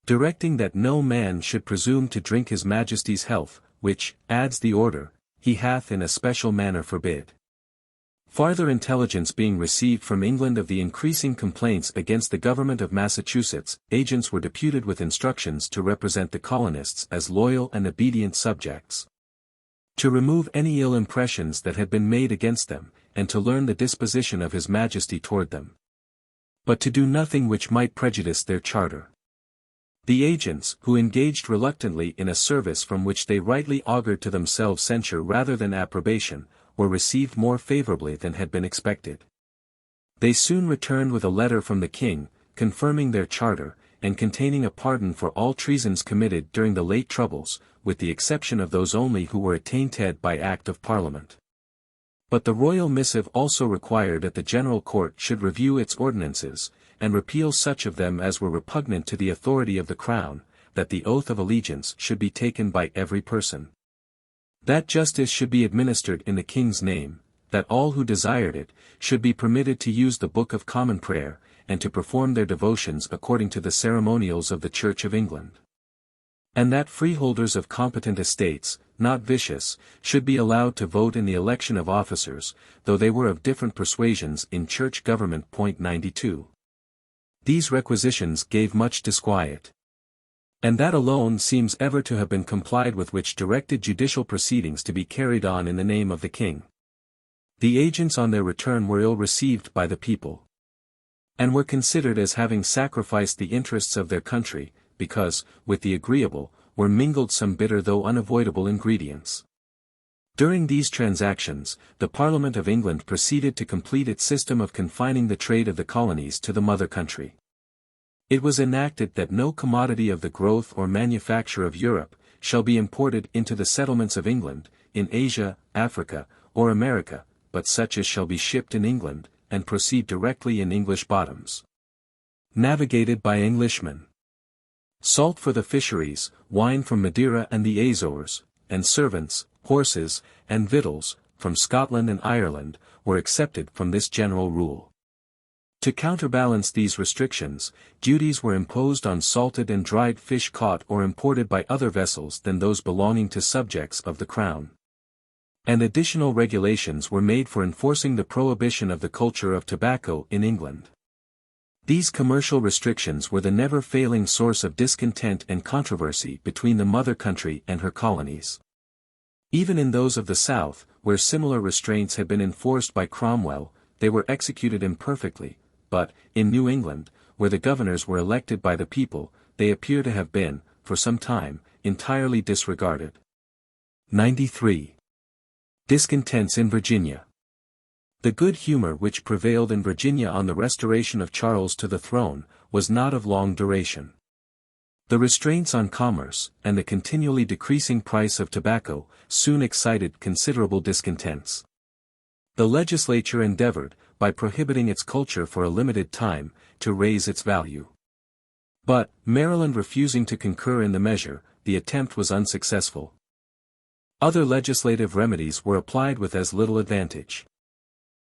Speaker 1: directing that no man should presume to drink His Majesty's health, which, adds the order, he hath in a special manner forbid. Farther intelligence being received from England of the increasing complaints against the government of Massachusetts, agents were deputed with instructions to represent the colonists as loyal and obedient subjects, to remove any ill impressions that had been made against them, and to learn the disposition of His Majesty toward them, but to do nothing which might prejudice their charter. The agents, who engaged reluctantly in a service from which they rightly augured to themselves censure rather than approbation, were received more favorably than had been expected. They soon returned with a letter from the king, confirming their charter, and containing a pardon for all treasons committed during the late troubles, with the exception of those only who were attainted by Act of Parliament. But the royal missive also required that the General Court should review its ordinances, and repeal such of them as were repugnant to the authority of the Crown, that the oath of allegiance should be taken by every person, that justice should be administered in the King's name, that all who desired it, should be permitted to use the Book of Common Prayer, and to perform their devotions according to the ceremonials of the Church of England, and that freeholders of competent estates, not vicious, should be allowed to vote in the election of officers, though they were of different persuasions in church government. 92. These requisitions gave much disquiet, and that alone seems ever to have been complied with which directed judicial proceedings to be carried on in the name of the king. The agents on their return were ill received by the people, and were considered as having sacrificed the interests of their country, because, with the agreeable, were mingled some bitter though unavoidable ingredients. During these transactions, the Parliament of England proceeded to complete its system of confining the trade of the colonies to the mother country. It was enacted that no commodity of the growth or manufacture of Europe shall be imported into the settlements of England, in Asia, Africa, or America, but such as shall be shipped in England, and proceed directly in English bottoms, navigated by Englishmen. Salt for the fisheries, wine from Madeira and the Azores, and servants, horses, and victuals, from Scotland and Ireland, were excepted from this general rule. To counterbalance these restrictions, duties were imposed on salted and dried fish caught or imported by other vessels than those belonging to subjects of the Crown. And additional regulations were made for enforcing the prohibition of the culture of tobacco in England. These commercial restrictions were the never-failing source of discontent and controversy between the mother country and her colonies. Even in those of the South, where similar restraints had been enforced by Cromwell, they were executed imperfectly, but, in New England, where the governors were elected by the people, they appear to have been, for some time, entirely disregarded. 93. Discontents in Virginia. The good humor which prevailed in Virginia on the restoration of Charles to the throne, was not of long duration. The restraints on commerce, and the continually decreasing price of tobacco, soon excited considerable discontents. The legislature endeavored, by prohibiting its culture for a limited time, to raise its value. But, Maryland refusing to concur in the measure, the attempt was unsuccessful. Other legislative remedies were applied with as little advantage.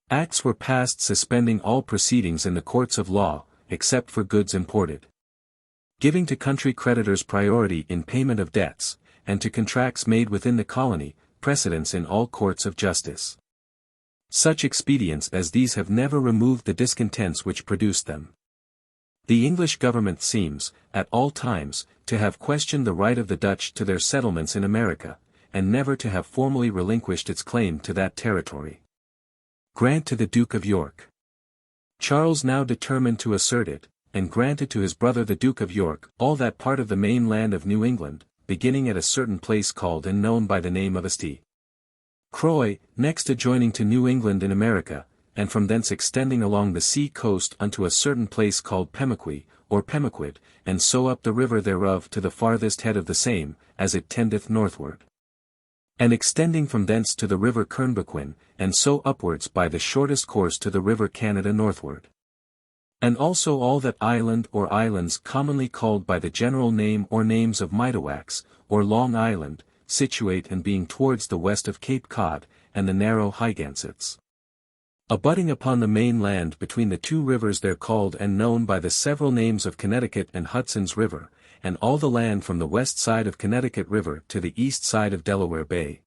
Speaker 1: Acts were passed suspending all proceedings in the courts of law, except for goods imported. Giving to country creditors priority in payment of debts, and to contracts made within the colony, precedence in all courts of justice. Such expedients as these have never removed the discontents which produced them. The English government seems, at all times, to have questioned the right of the Dutch to their settlements in America, and never to have formally relinquished its claim to that territory. Grant to the Duke of York. Charles now determined to assert it, and granted to his brother the Duke of York all that part of the main land of New England, beginning at a certain place called and known by the name of St. Croix, next adjoining to New England in America, and from thence extending along the sea coast unto a certain place called Pemaquid, or Pemaquid, and so up the river thereof to the farthest head of the same, as it tendeth northward. And extending from thence to the river Kernbequin, and so upwards by the shortest course to the river Canada northward. And also all that island or islands commonly called by the general name or names of Mitoax, or Long Island, situate and being towards the west of Cape Cod, and the narrow Hygansets. Abutting upon the main land between the two rivers there called and known by the several names of Connecticut and Hudson's River, and all the land from the west side of Connecticut River to the east side of Delaware Bay.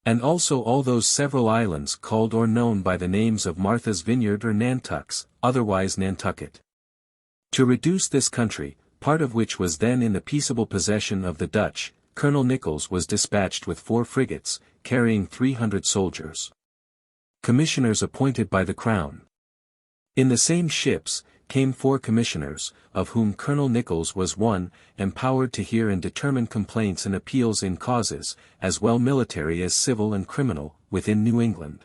Speaker 1: And also all those several islands called or known by the names of Martha's Vineyard or Nantucks, otherwise Nantucket. To reduce this country, part of which was then in the peaceable possession of the Dutch, Colonel Nichols was dispatched with 4 frigates, carrying 300 soldiers. Commissioners appointed by the Crown. In the same ships, came 4 commissioners, of whom Colonel Nichols was one, empowered to hear and determine complaints and appeals in causes, as well military as civil and criminal, within New England.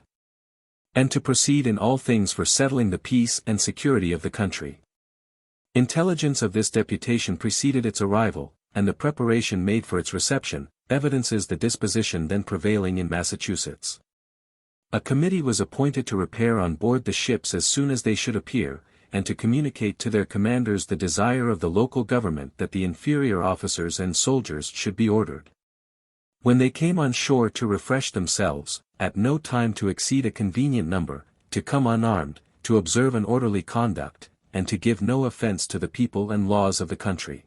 Speaker 1: And to proceed in all things for settling the peace and security of the country. Intelligence of this deputation preceded its arrival, and the preparation made for its reception, evidences the disposition then prevailing in Massachusetts. A committee was appointed to repair on board the ships as soon as they should appear, and to communicate to their commanders the desire of the local government that the inferior officers and soldiers should be ordered, when they came on shore, to refresh themselves, at no time to exceed a convenient number, to come unarmed, to observe an orderly conduct, and to give no offense to the people and laws of the country.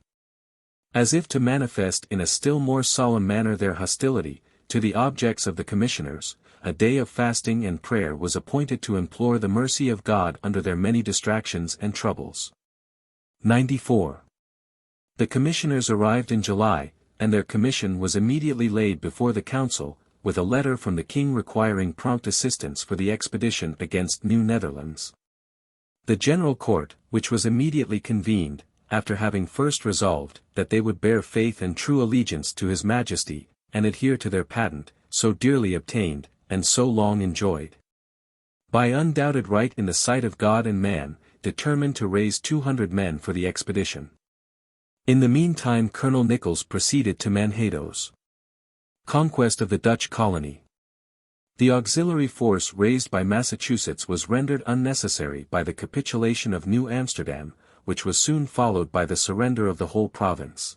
Speaker 1: As if to manifest in a still more solemn manner their hostility to the objects of the commissioners, a day of fasting and prayer was appointed to implore the mercy of God under their many distractions and troubles. 94. The commissioners arrived in July, and their commission was immediately laid before the council, with a letter from the king requiring prompt assistance for the expedition against New Netherlands. The General Court, which was immediately convened, after having first resolved that they would bear faith and true allegiance to His Majesty, and adhere to their patent, so dearly obtained, and so long enjoyed, by undoubted right in the sight of God and man, determined to raise 200 men for the expedition. In the meantime Colonel Nichols proceeded to Manhattan's conquest of the Dutch colony. The auxiliary force raised by Massachusetts was rendered unnecessary by the capitulation of New Amsterdam, which was soon followed by the surrender of the whole province.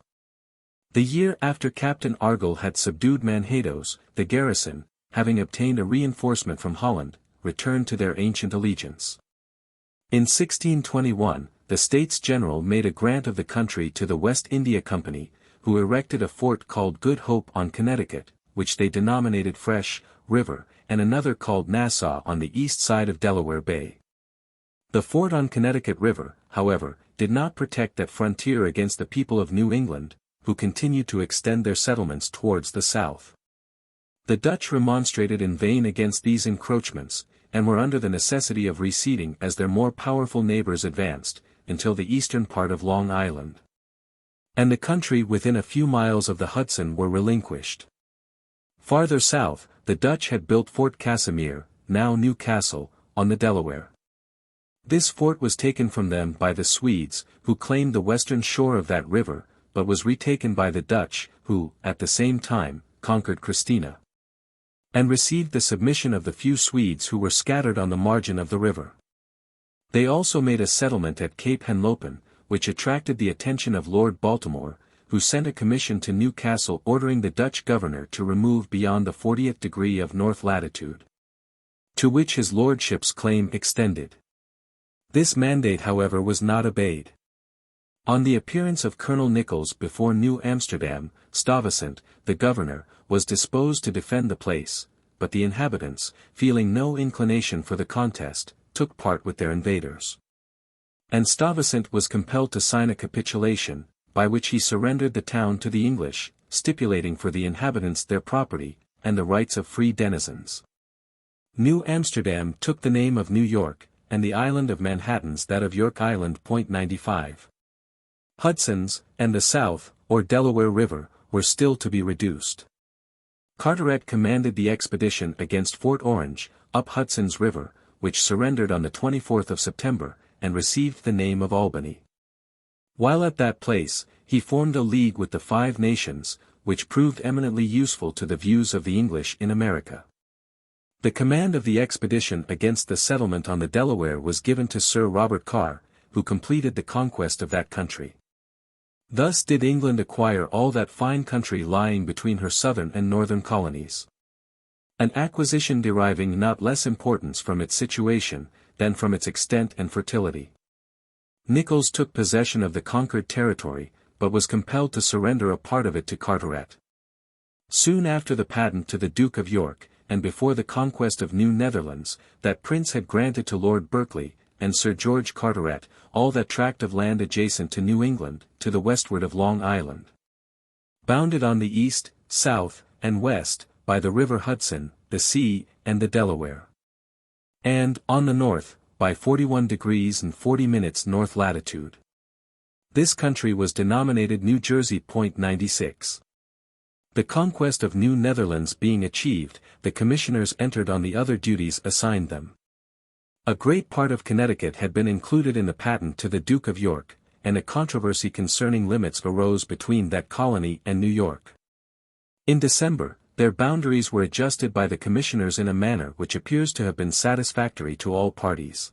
Speaker 1: The year after Captain Argall had subdued Manhattan's, the garrison, having obtained a reinforcement from Holland, returned to their ancient allegiance. In 1621, the States General made a grant of the country to the West India Company, who erected a fort called Good Hope on Connecticut, which they denominated Fresh River, and another called Nassau on the east side of Delaware Bay. The fort on Connecticut River, however, did not protect that frontier against the people of New England, who continued to extend their settlements towards the south. The Dutch remonstrated in vain against these encroachments, and were under the necessity of receding as their more powerful neighbors advanced, until the eastern part of Long Island and the country within a few miles of the Hudson were relinquished. Farther south, the Dutch had built Fort Casimir, now New Castle, on the Delaware. This fort was taken from them by the Swedes, who claimed the western shore of that river, but was retaken by the Dutch, who, at the same time, conquered Christina, and received the submission of the few Swedes who were scattered on the margin of the river. They also made a settlement at Cape Henlopen, which attracted the attention of Lord Baltimore, who sent a commission to New Castle ordering the Dutch governor to remove beyond the 40th degree of north latitude, to which his lordship's claim extended. This mandate however was not obeyed. On the appearance of Colonel Nichols before New Amsterdam, Stuyvesant, the governor, was disposed to defend the place, but the inhabitants, feeling no inclination for the contest, took part with their invaders. And Stuyvesant was compelled to sign a capitulation, by which he surrendered the town to the English, stipulating for the inhabitants their property, and the rights of free denizens. New Amsterdam took the name of New York, and the island of Manhattan's that of York Island. 95. Hudson's, and the South, or Delaware River, were still to be reduced. Carteret commanded the expedition against Fort Orange, up Hudson's River, which surrendered on the 24th of September, and received the name of Albany. While at that place, he formed a league with the Five Nations, which proved eminently useful to the views of the English in America. The command of the expedition against the settlement on the Delaware was given to Sir Robert Carr, who completed the conquest of that country. Thus did England acquire all that fine country lying between her southern and northern colonies. An acquisition deriving not less importance from its situation, than from its extent and fertility. Nichols took possession of the conquered territory, but was compelled to surrender a part of it to Carteret. Soon after the patent to the Duke of York, and before the conquest of New Netherlands, that prince had granted to Lord Berkeley, and Sir George Carteret, all that tract of land adjacent to New England, to the westward of Long Island. Bounded on the east, south, and west, by the river Hudson, the sea, and the Delaware. And, on the north, by 41 degrees and 40 minutes north latitude. This country was denominated New Jersey. 96. The conquest of New Netherlands being achieved, the commissioners entered on the other duties assigned them. A great part of Connecticut had been included in the patent to the Duke of York, and a controversy concerning limits arose between that colony and New York. In December, their boundaries were adjusted by the commissioners in a manner which appears to have been satisfactory to all parties.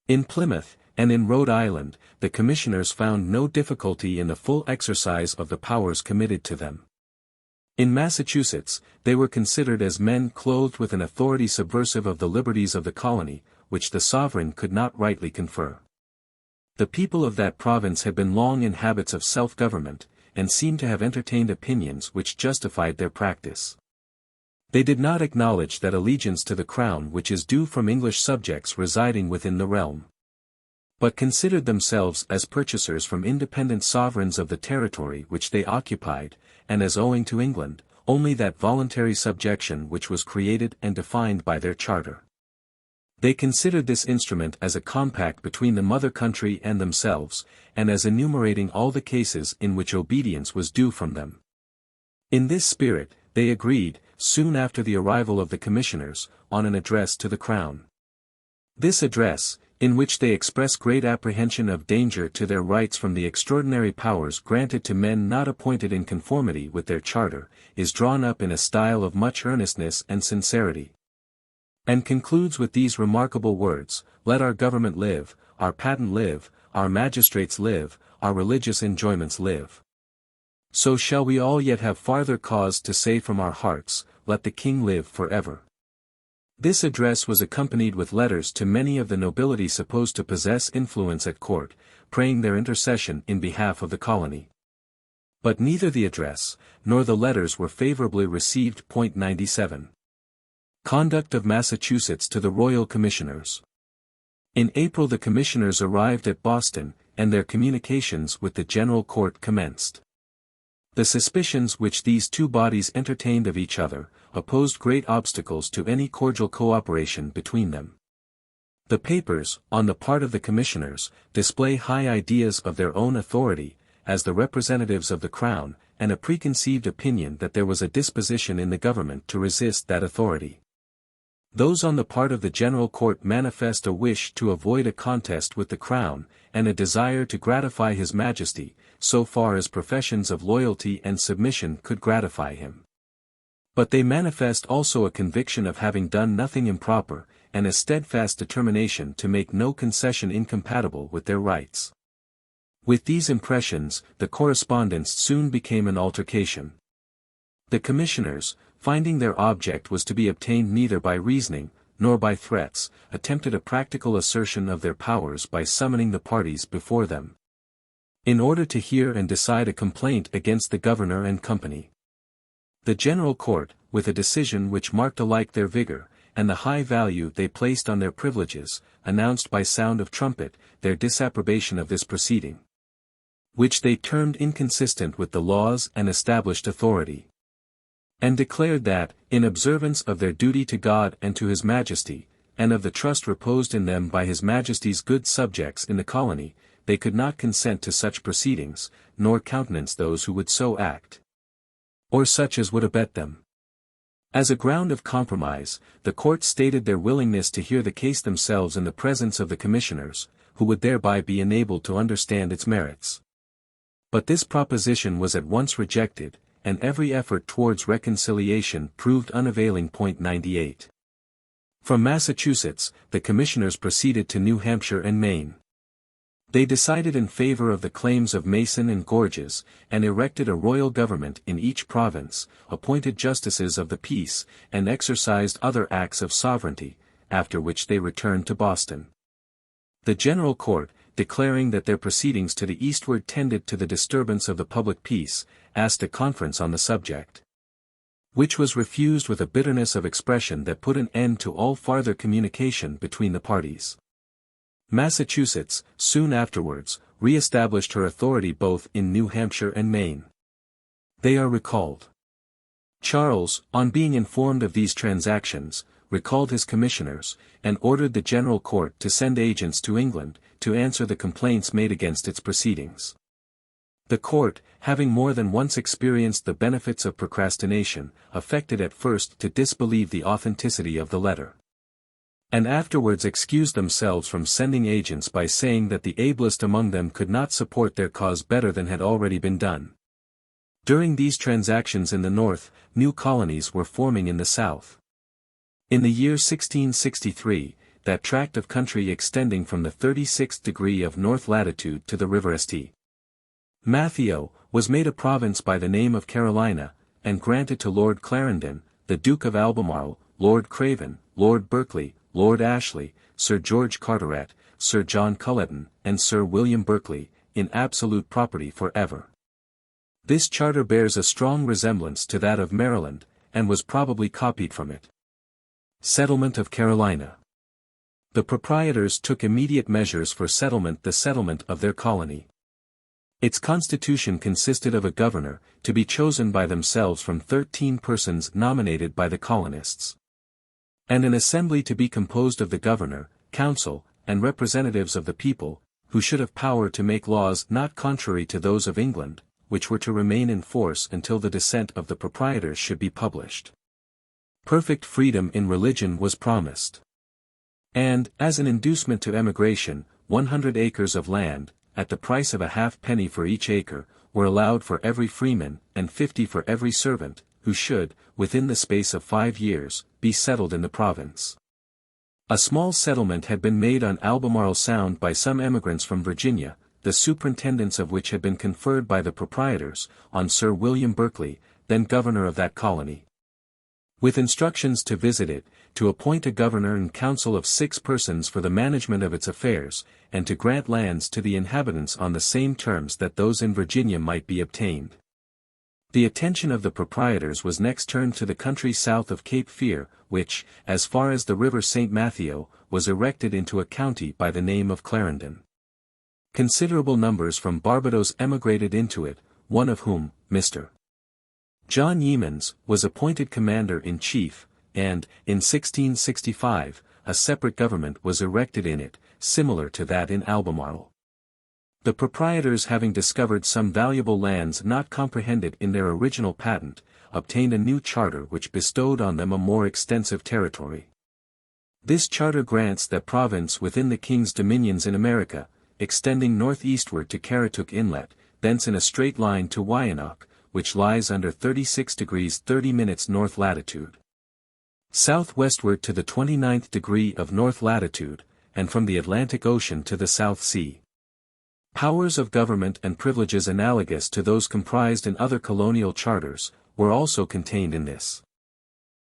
Speaker 1: In Plymouth, and in Rhode Island, the commissioners found no difficulty in the full exercise of the powers committed to them. In Massachusetts, they were considered as men clothed with an authority subversive of the liberties of the colony, which the sovereign could not rightly confer. The people of that province had been long in habits of self-government, and seemed to have entertained opinions which justified their practice. They did not acknowledge that allegiance to the crown which is due from English subjects residing within the realm, but considered themselves as purchasers from independent sovereigns of the territory which they occupied, and as owing to England, only that voluntary subjection which was created and defined by their charter. They considered this instrument as a compact between the mother country and themselves, and as enumerating all the cases in which obedience was due from them. In this spirit, they agreed, soon after the arrival of the commissioners, on an address to the Crown. This address, in which they express great apprehension of danger to their rights from the extraordinary powers granted to men not appointed in conformity with their charter, is drawn up in a style of much earnestness and sincerity, and concludes with these remarkable words: "Let our government live, our patent live, our magistrates live, our religious enjoyments live. So shall we all yet have farther cause to say from our hearts, let the King live for ever." This address was accompanied with letters to many of the nobility supposed to possess influence at court, praying their intercession in behalf of the colony. But neither the address, nor the letters were favorably received. 97. Conduct of Massachusetts to the Royal Commissioners. In April the commissioners arrived at Boston, and their communications with the General Court commenced. The suspicions which these two bodies entertained of each other, opposed great obstacles to any cordial cooperation between them. The papers, on the part of the commissioners, display high ideas of their own authority, as the representatives of the Crown, and a preconceived opinion that there was a disposition in the government to resist that authority. Those on the part of the General Court manifest a wish to avoid a contest with the Crown, and a desire to gratify His Majesty, so far as professions of loyalty and submission could gratify him. But they manifest also a conviction of having done nothing improper, and a steadfast determination to make no concession incompatible with their rights. With these impressions, the correspondence soon became an altercation. The commissioners, finding their object was to be obtained neither by reasoning, nor by threats, attempted a practical assertion of their powers by summoning the parties before them, in order to hear and decide a complaint against the governor and company. The General Court, with a decision which marked alike their vigor, and the high value they placed on their privileges, announced by sound of trumpet, their disapprobation of this proceeding, which they termed inconsistent with the laws and established authority, and declared that, in observance of their duty to God and to His Majesty, and of the trust reposed in them by His Majesty's good subjects in the colony, they could not consent to such proceedings, nor countenance those who would so act, or such as would abet them. As a ground of compromise, the court stated their willingness to hear the case themselves in the presence of the commissioners, who would thereby be enabled to understand its merits. But this proposition was at once rejected, and every effort towards reconciliation proved unavailing. 98. From Massachusetts, the commissioners proceeded to New Hampshire and Maine. They decided in favor of the claims of Mason and Gorges, and erected a royal government in each province, appointed justices of the peace, and exercised other acts of sovereignty, after which they returned to Boston. The General Court, declaring that their proceedings to the eastward tended to the disturbance of the public peace, asked a conference on the subject, which was refused with a bitterness of expression that put an end to all farther communication between the parties. Massachusetts, soon afterwards, re-established her authority both in New Hampshire and Maine. They are recalled. Charles, on being informed of these transactions, recalled his commissioners, and ordered the General Court to send agents to England, to answer the complaints made against its proceedings. The court, having more than once experienced the benefits of procrastination, affected at first to disbelieve the authenticity of the letter, and afterwards excused themselves from sending agents by saying that the ablest among them could not support their cause better than had already been done. During these transactions in the north, new colonies were forming in the south. In the year 1663, that tract of country extending from the 36th degree of north latitude to the river St. Matthew, was made a province by the name of Carolina, and granted to Lord Clarendon, the Duke of Albemarle, Lord Craven, Lord Berkeley, Lord Ashley, Sir George Carteret, Sir John Culleton, and Sir William Berkeley, in absolute property for ever. This charter bears a strong resemblance to that of Maryland, and was probably copied from it. Settlement of Carolina. The proprietors took immediate measures for the settlement of their colony. Its constitution consisted of a governor, to be chosen by themselves from 13 persons nominated by the colonists, and an assembly to be composed of the governor, council, and representatives of the people, who should have power to make laws not contrary to those of England, which were to remain in force until the descent of the proprietors should be published. Perfect freedom in religion was promised. And, as an inducement to emigration, 100 acres of land, at the price of a halfpenny for each acre, were allowed for every freeman, and 50 for every servant, who should, within the space of 5 years, be settled in the province. A small settlement had been made on Albemarle Sound by some emigrants from Virginia, the superintendence of which had been conferred by the proprietors, on Sir William Berkeley, then governor of that colony, with instructions to visit it, to appoint a governor and council of 6 persons for the management of its affairs, and to grant lands to the inhabitants on the same terms that those in Virginia might be obtained. The attention of the proprietors was next turned to the country south of Cape Fear, which, as far as the river St. Matthew, was erected into a county by the name of Clarendon. Considerable numbers from Barbados emigrated into it, one of whom, Mr. John Yeamans, was appointed commander-in-chief, and, in 1665, a separate government was erected in it, similar to that in Albemarle. The proprietors, having discovered some valuable lands not comprehended in their original patent, obtained a new charter which bestowed on them a more extensive territory. This charter grants that province within the king's dominions in America, extending northeastward to Caratuck Inlet, thence in a straight line to Wyandotte, which lies under 36 degrees 30 minutes north latitude. Southwestward to the 29th degree of north latitude, and from the Atlantic Ocean to the South Sea. Powers of government and privileges analogous to those comprised in other colonial charters, were also contained in this.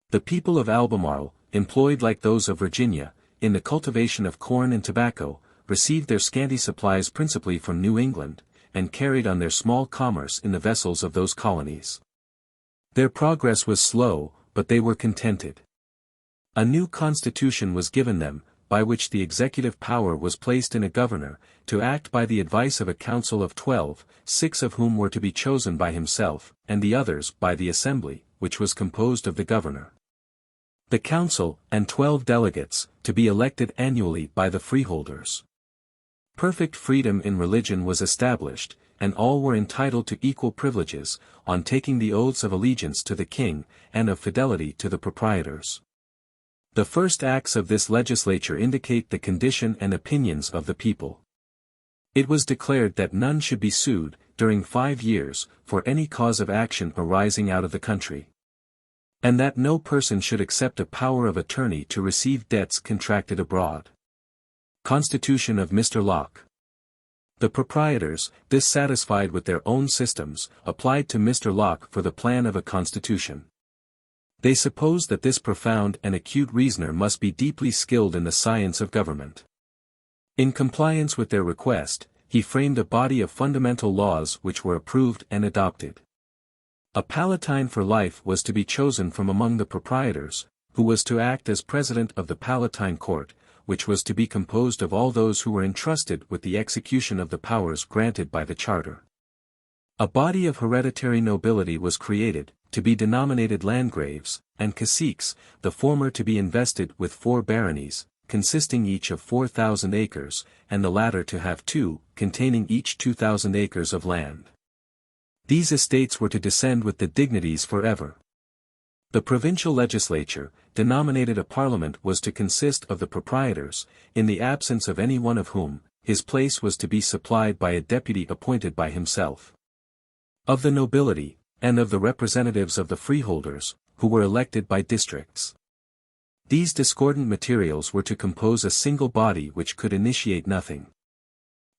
Speaker 1: The people of Albemarle, employed like those of Virginia, in the cultivation of corn and tobacco, received their scanty supplies principally from New England, and carried on their small commerce in the vessels of those colonies. Their progress was slow, but they were contented. A new constitution was given them, by which the executive power was placed in a governor, to act by the advice of a council of 12, 6 of whom were to be chosen by himself, and the others by the assembly, which was composed of the governor, the council, and 12 delegates, to be elected annually by the freeholders. Perfect freedom in religion was established, and all were entitled to equal privileges, on taking the oaths of allegiance to the king, and of fidelity to the proprietors. The first acts of this legislature indicate the condition and opinions of the people. It was declared that none should be sued, during 5 years, for any cause of action arising out of the country, and that no person should accept a power of attorney to receive debts contracted abroad. Constitution of Mr. Locke. The proprietors, dissatisfied with their own systems, applied to Mr. Locke for the plan of a constitution. They supposed that this profound and acute reasoner must be deeply skilled in the science of government. In compliance with their request, he framed a body of fundamental laws which were approved and adopted. A Palatine for life was to be chosen from among the proprietors, who was to act as president of the Palatine Court, which was to be composed of all those who were entrusted with the execution of the powers granted by the charter. A body of hereditary nobility was created, to be denominated landgraves, and caciques, the former to be invested with 4 baronies, consisting each of 4,000 acres, and the latter to have 2, containing each 2,000 acres of land. These estates were to descend with the dignities forever. The provincial legislature, denominated a parliament, was to consist of the proprietors, in the absence of any one of whom, his place was to be supplied by a deputy appointed by himself. Of the nobility, and of the representatives of the freeholders, who were elected by districts. These discordant materials were to compose a single body which could initiate nothing.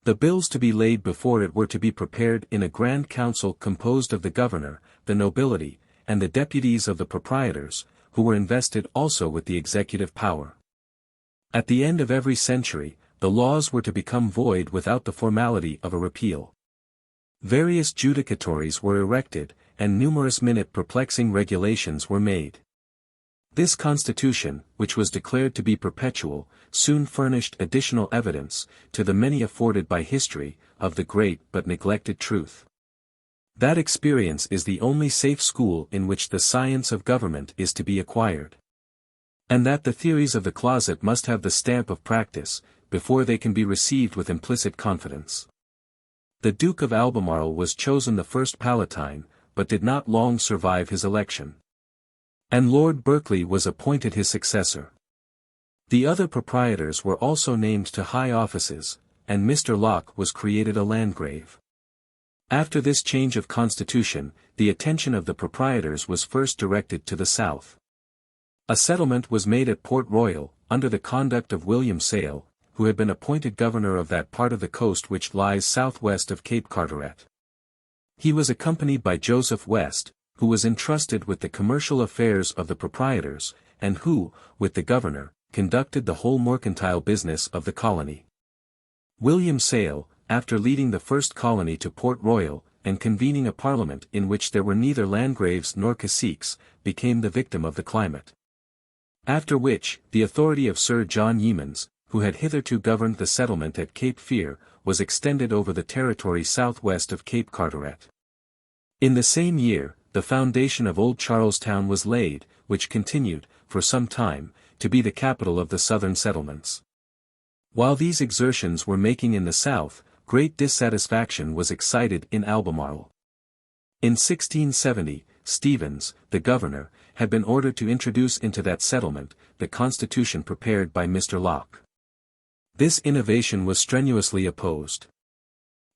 Speaker 1: The bills to be laid before it were to be prepared in a grand council composed of the governor, the nobility, and the deputies of the proprietors, who were invested also with the executive power. At the end of every century, the laws were to become void without the formality of a repeal. Various judicatories were erected, and numerous perplexing regulations were made. This constitution, which was declared to be perpetual, soon furnished additional evidence, to the many afforded by history, of the great but neglected truth. That experience is the only safe school in which the science of government is to be acquired. And that the theories of the closet must have the stamp of practice, before they can be received with implicit confidence. The Duke of Albemarle was chosen the first Palatine, but did not long survive his election. And Lord Berkeley was appointed his successor. The other proprietors were also named to high offices, and Mr. Locke was created a landgrave. After this change of constitution, the attention of the proprietors was first directed to the south. A settlement was made at Port Royal, under the conduct of William Sale, who had been appointed governor of that part of the coast which lies southwest of Cape Carteret. He was accompanied by Joseph West, who was entrusted with the commercial affairs of the proprietors, and who, with the governor, conducted the whole mercantile business of the colony. William Sale, after leading the first colony to Port Royal, and convening a parliament in which there were neither landgraves nor caciques, became the victim of the climate. After which, the authority of Sir John Yeamans, who had hitherto governed the settlement at Cape Fear, was extended over the territory southwest of Cape Carteret. In the same year, the foundation of Old Charlestown was laid, which continued, for some time, to be the capital of the southern settlements. While these exertions were making in the south, great dissatisfaction was excited in Albemarle. In 1670, Stevens, the governor, had been ordered to introduce into that settlement the constitution prepared by Mr. Locke. This innovation was strenuously opposed.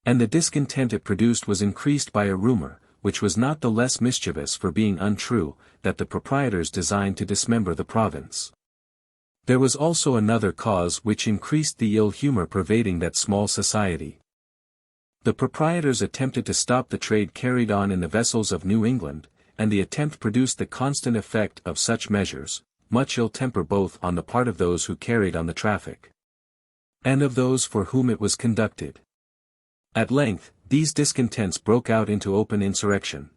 Speaker 1: And the discontent it produced was increased by a rumor, which was not the less mischievous for being untrue, that the proprietors designed to dismember the province. There was also another cause which increased the ill humor pervading that small society. The proprietors attempted to stop the trade carried on in the vessels of New England, and the attempt produced the constant effect of such measures, much ill temper both on the part of those who carried on the traffic, and of those for whom it was conducted. At length, these discontents broke out into open insurrection.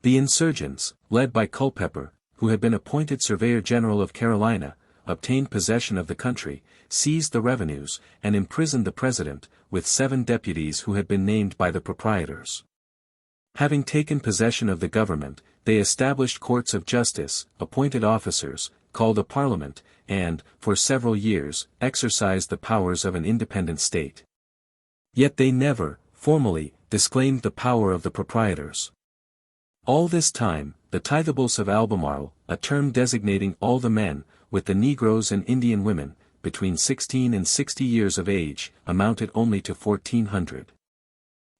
Speaker 1: The insurgents, led by Culpeper, who had been appointed Surveyor General of Carolina, obtained possession of the country, seized the revenues, and imprisoned the president, with 7 deputies who had been named by the proprietors. Having taken possession of the government, they established courts of justice, appointed officers, called a parliament, and, for several years, exercised the powers of an independent state. Yet they never, formally, disclaimed the power of the proprietors. All this time, the tithables of Albemarle, a term designating all the men, with the Negroes and Indian women, between 16 and 60 years of age, amounted only to 1,400.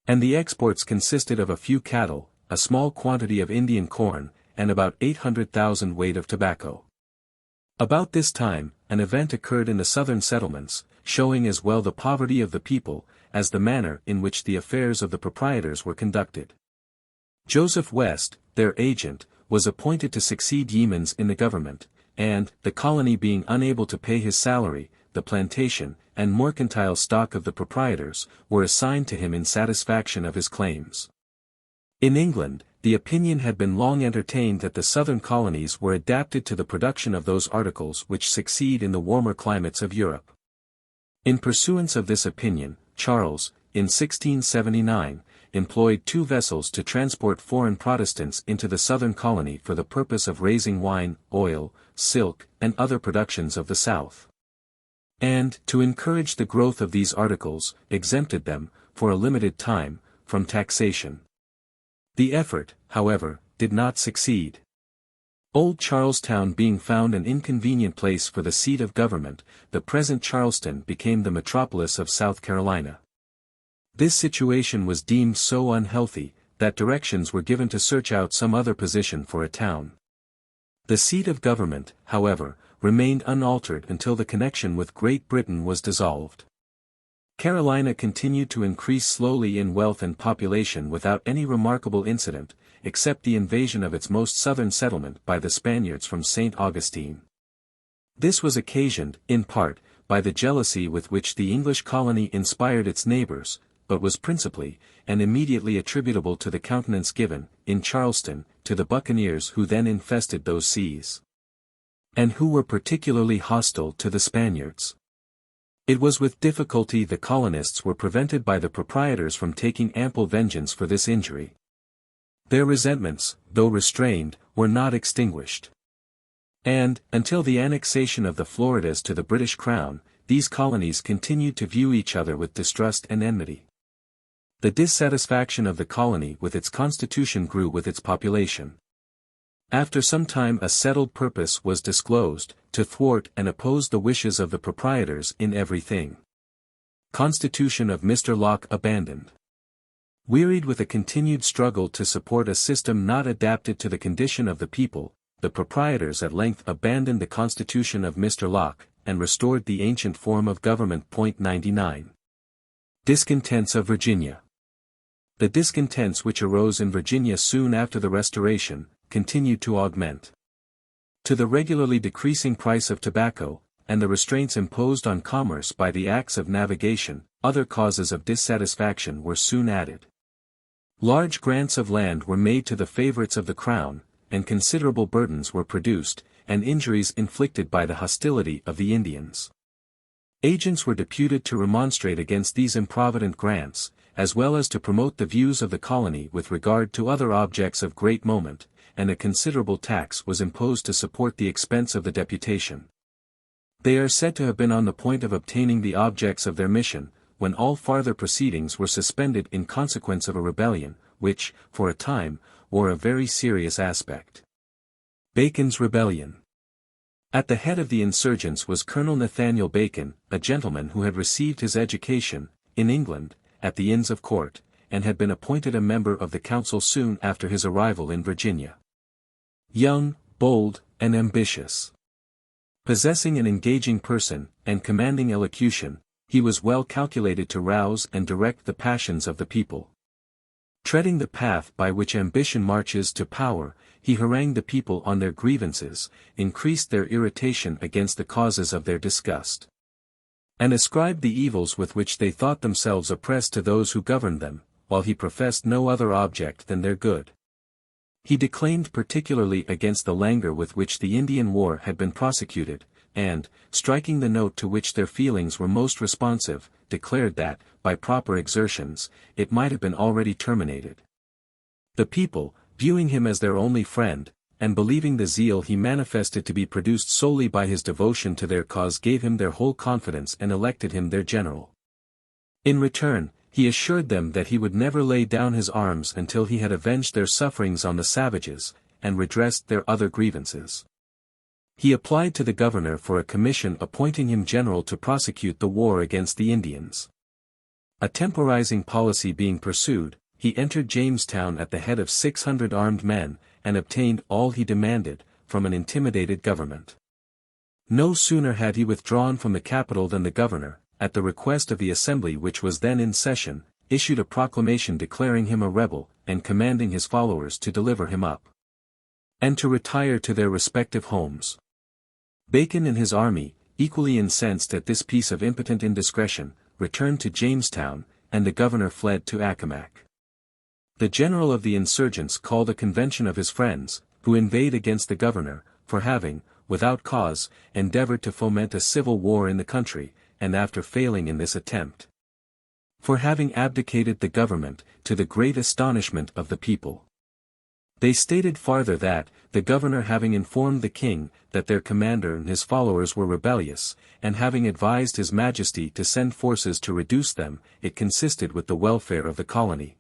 Speaker 1: And the exports consisted of a few cattle, a small quantity of Indian corn, and about 800,000 weight of tobacco. About this time, an event occurred in the southern settlements, showing as well the poverty of the people, as the manner in which the affairs of the proprietors were conducted. Joseph West, their agent, was appointed to succeed Yeamans in the government, and, the colony being unable to pay his salary, the plantation, and mercantile stock of the proprietors, were assigned to him in satisfaction of his claims. In England, the opinion had been long entertained that the southern colonies were adapted to the production of those articles which succeed in the warmer climates of Europe. In pursuance of this opinion, Charles, in 1679, employed 2 vessels to transport foreign Protestants into the southern colony for the purpose of raising wine, oil, silk, and other productions of the South. And, to encourage the growth of these articles, exempted them, for a limited time, from taxation. The effort, however, did not succeed. Old Charlestown being found an inconvenient place for the seat of government, the present Charleston became the metropolis of South Carolina. This situation was deemed so unhealthy, that directions were given to search out some other position for a town. The seat of government, however, remained unaltered until the connection with Great Britain was dissolved. Carolina continued to increase slowly in wealth and population without any remarkable incident, except the invasion of its most southern settlement by the Spaniards from St. Augustine. This was occasioned, in part, by the jealousy with which the English colony inspired its neighbors, but was principally, and immediately attributable to the countenance given, in Charleston, to the buccaneers who then infested those seas, and who were particularly hostile to the Spaniards. It was with difficulty the colonists were prevented by the proprietors from taking ample vengeance for this injury. Their resentments, though restrained, were not extinguished. And, until the annexation of the Floridas to the British Crown, these colonies continued to view each other with distrust and enmity. The dissatisfaction of the colony with its constitution grew with its population. After some time a settled purpose was disclosed, to thwart and oppose the wishes of the proprietors in everything. Constitution of Mr. Locke abandoned. Wearied with a continued struggle to support a system not adapted to the condition of the people, the proprietors at length abandoned the Constitution of Mr. Locke, and restored the ancient form of government. 99. Discontents of Virginia. The discontents which arose in Virginia soon after the Restoration, continued to augment. To the regularly decreasing price of tobacco, and the restraints imposed on commerce by the Acts of Navigation, other causes of dissatisfaction were soon added. Large grants of land were made to the favorites of the Crown, and considerable burdens were produced, and injuries inflicted by the hostility of the Indians. Agents were deputed to remonstrate against these improvident grants, as well as to promote the views of the colony with regard to other objects of great moment, and a considerable tax was imposed to support the expense of the deputation. They are said to have been on the point of obtaining the objects of their mission, when all farther proceedings were suspended in consequence of a rebellion, which, for a time, wore a very serious aspect. Bacon's Rebellion. At the head of the insurgents was Colonel Nathaniel Bacon, a gentleman who had received his education, in England, at the Inns of Court, and had been appointed a member of the council soon after his arrival in Virginia. Young, bold, and ambitious. Possessing an engaging person, and commanding elocution, he was well calculated to rouse and direct the passions of the people. Treading the path by which ambition marches to power, he harangued the people on their grievances, increased their irritation against the causes of their disgust, and ascribed the evils with which they thought themselves oppressed to those who governed them, while he professed no other object than their good. He declaimed particularly against the languor with which the Indian War had been prosecuted, and, striking the note to which their feelings were most responsive, declared that, by proper exertions, it might have been already terminated. The people, viewing him as their only friend, and believing the zeal he manifested to be produced solely by his devotion to their cause, gave him their whole confidence and elected him their general. In return, he assured them that he would never lay down his arms until he had avenged their sufferings on the savages, and redressed their other grievances. He applied to the governor for a commission appointing him general to prosecute the war against the Indians. A temporizing policy being pursued, he entered Jamestown at the head of 600 armed men, and obtained all he demanded, from an intimidated government. No sooner had he withdrawn from the capital than the governor, at the request of the assembly which was then in session, issued a proclamation declaring him a rebel, and commanding his followers to deliver him up, and to retire to their respective homes. Bacon and his army, equally incensed at this piece of impotent indiscretion, returned to Jamestown, and the governor fled to Accomac. The general of the insurgents called a convention of his friends, who inveighed against the governor, for having, without cause, endeavored to foment a civil war in the country, and after failing in this attempt, for having abdicated the government, to the great astonishment of the people. They stated farther that, the governor having informed the king, that their commander and his followers were rebellious, and having advised his majesty to send forces to reduce them, it consisted with the welfare of the colony,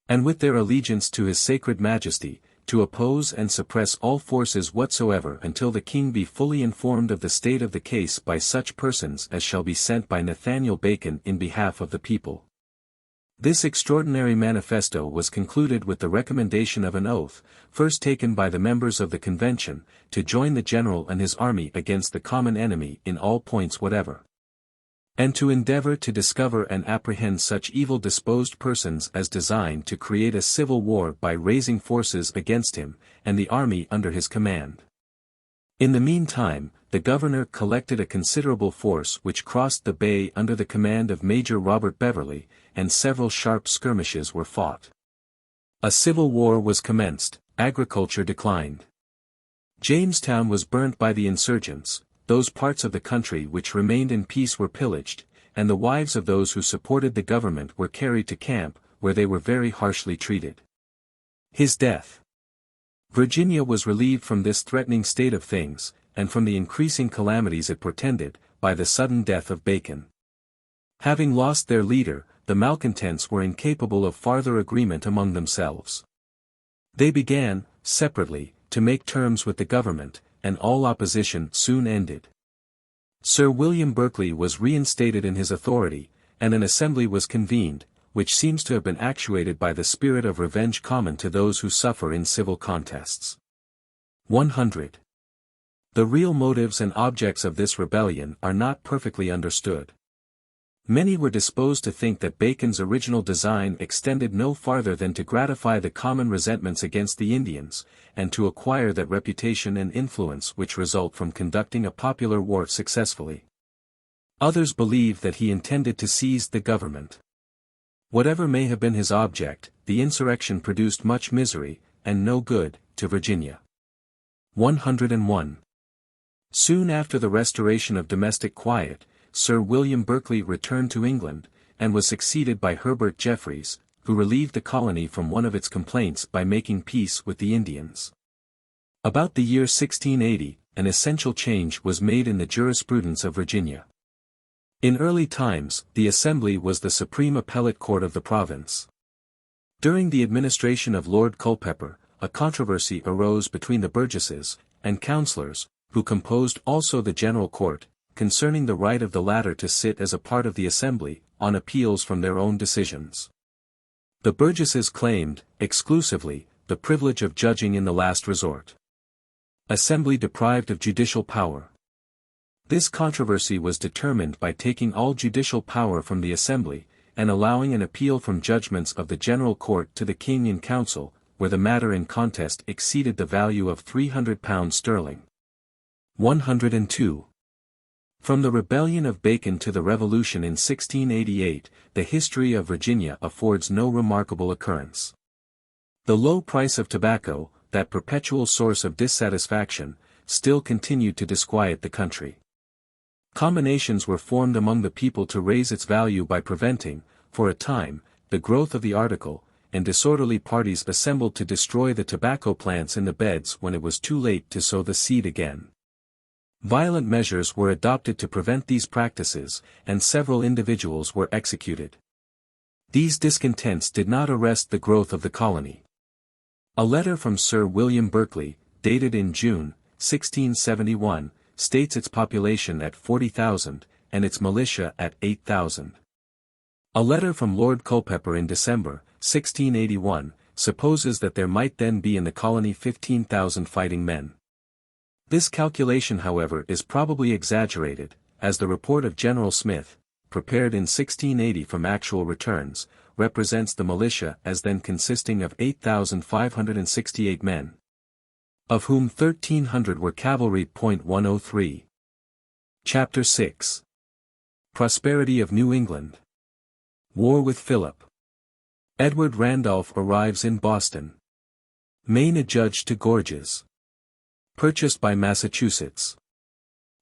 Speaker 1: and with their allegiance to his sacred majesty, to oppose and suppress all forces whatsoever until the king be fully informed of the state of the case by such persons as shall be sent by Nathaniel Bacon in behalf of the people. This extraordinary manifesto was concluded with the recommendation of an oath, first taken by the members of the convention, to join the general and his army against the common enemy in all points whatever, and to endeavor to discover and apprehend such evil-disposed persons as design to create a civil war by raising forces against him, and the army under his command. In the meantime, the governor collected a considerable force which crossed the bay under the command of Major Robert Beverly, and several sharp skirmishes were fought. A civil war was commenced, agriculture declined. Jamestown was burnt by the insurgents, those parts of the country which remained in peace were pillaged, and the wives of those who supported the government were carried to camp, where they were very harshly treated. His death. Virginia was relieved from this threatening state of things, and from the increasing calamities it portended, by the sudden death of Bacon. Having lost their leader, the malcontents were incapable of farther agreement among themselves. They began, separately, to make terms with the government, and all opposition soon ended. Sir William Berkeley was reinstated in his authority, and an assembly was convened, which seems to have been actuated by the spirit of revenge common to those who suffer in civil contests. 100. The real motives and objects of this rebellion are not perfectly understood. Many were disposed to think that Bacon's original design extended no farther than to gratify the common resentments against the Indians, and to acquire that reputation and influence which result from conducting a popular war successfully. Others believe that he intended to seize the government. Whatever may have been his object, the insurrection produced much misery, and no good, to Virginia. 101. Soon after the restoration of domestic quiet, Sir William Berkeley returned to England, and was succeeded by Herbert Jeffreys, who relieved the colony from one of its complaints by making peace with the Indians. About the year 1680, an essential change was made in the jurisprudence of Virginia. In early times, the Assembly was the supreme appellate court of the province. During the administration of Lord Culpeper, a controversy arose between the burgesses and councillors, who composed also the general court, concerning the right of the latter to sit as a part of the Assembly, on appeals from their own decisions. The burgesses claimed, exclusively, the privilege of judging in the last resort. Assembly deprived of judicial power. This controversy was determined by taking all judicial power from the Assembly, and allowing an appeal from judgments of the General Court to the King in Council, where the matter in contest exceeded the value of £300 sterling. 102. From the rebellion of Bacon to the Revolution in 1688, the history of Virginia affords no remarkable occurrence. The low price of tobacco, that perpetual source of dissatisfaction, still continued to disquiet the country. Combinations were formed among the people to raise its value by preventing, for a time, the growth of the article, and disorderly parties assembled to destroy the tobacco plants in the beds when it was too late to sow the seed again. Violent measures were adopted to prevent these practices, and several individuals were executed. These discontents did not arrest the growth of the colony. A letter from Sir William Berkeley, dated in June, 1671, states its population at 40,000, and its militia at 8,000. A letter from Lord Culpeper in December, 1681, supposes that there might then be in the colony 15,000 fighting men. This calculation, however, is probably exaggerated, as the report of General Smith, prepared in 1680 from actual returns, represents the militia as then consisting of 8,568 men, of whom 1,300 were cavalry. 103. Chapter 6. Prosperity of New England. War with Philip. Edward Randolph arrives in Boston. Maine adjudged to gorges. Purchased by Massachusetts.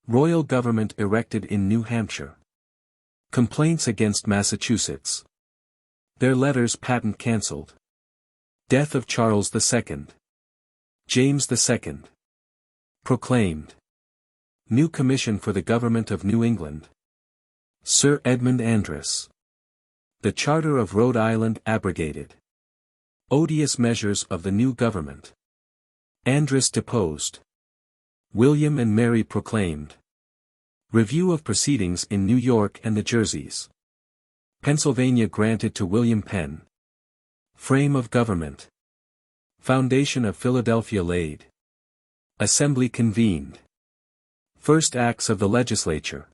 Speaker 1: Royal government erected in New Hampshire. Complaints against Massachusetts. Their letters patent cancelled. Death of Charles II. James II. Proclaimed. New commission for the government of New England. Sir Edmund Andros. The Charter of Rhode Island abrogated. Odious measures of the new government. Andros deposed. William and Mary proclaimed. Review of proceedings in New York and the Jerseys. Pennsylvania granted to William Penn. Frame of government. Foundation of Philadelphia laid. Assembly convened. First acts of the legislature.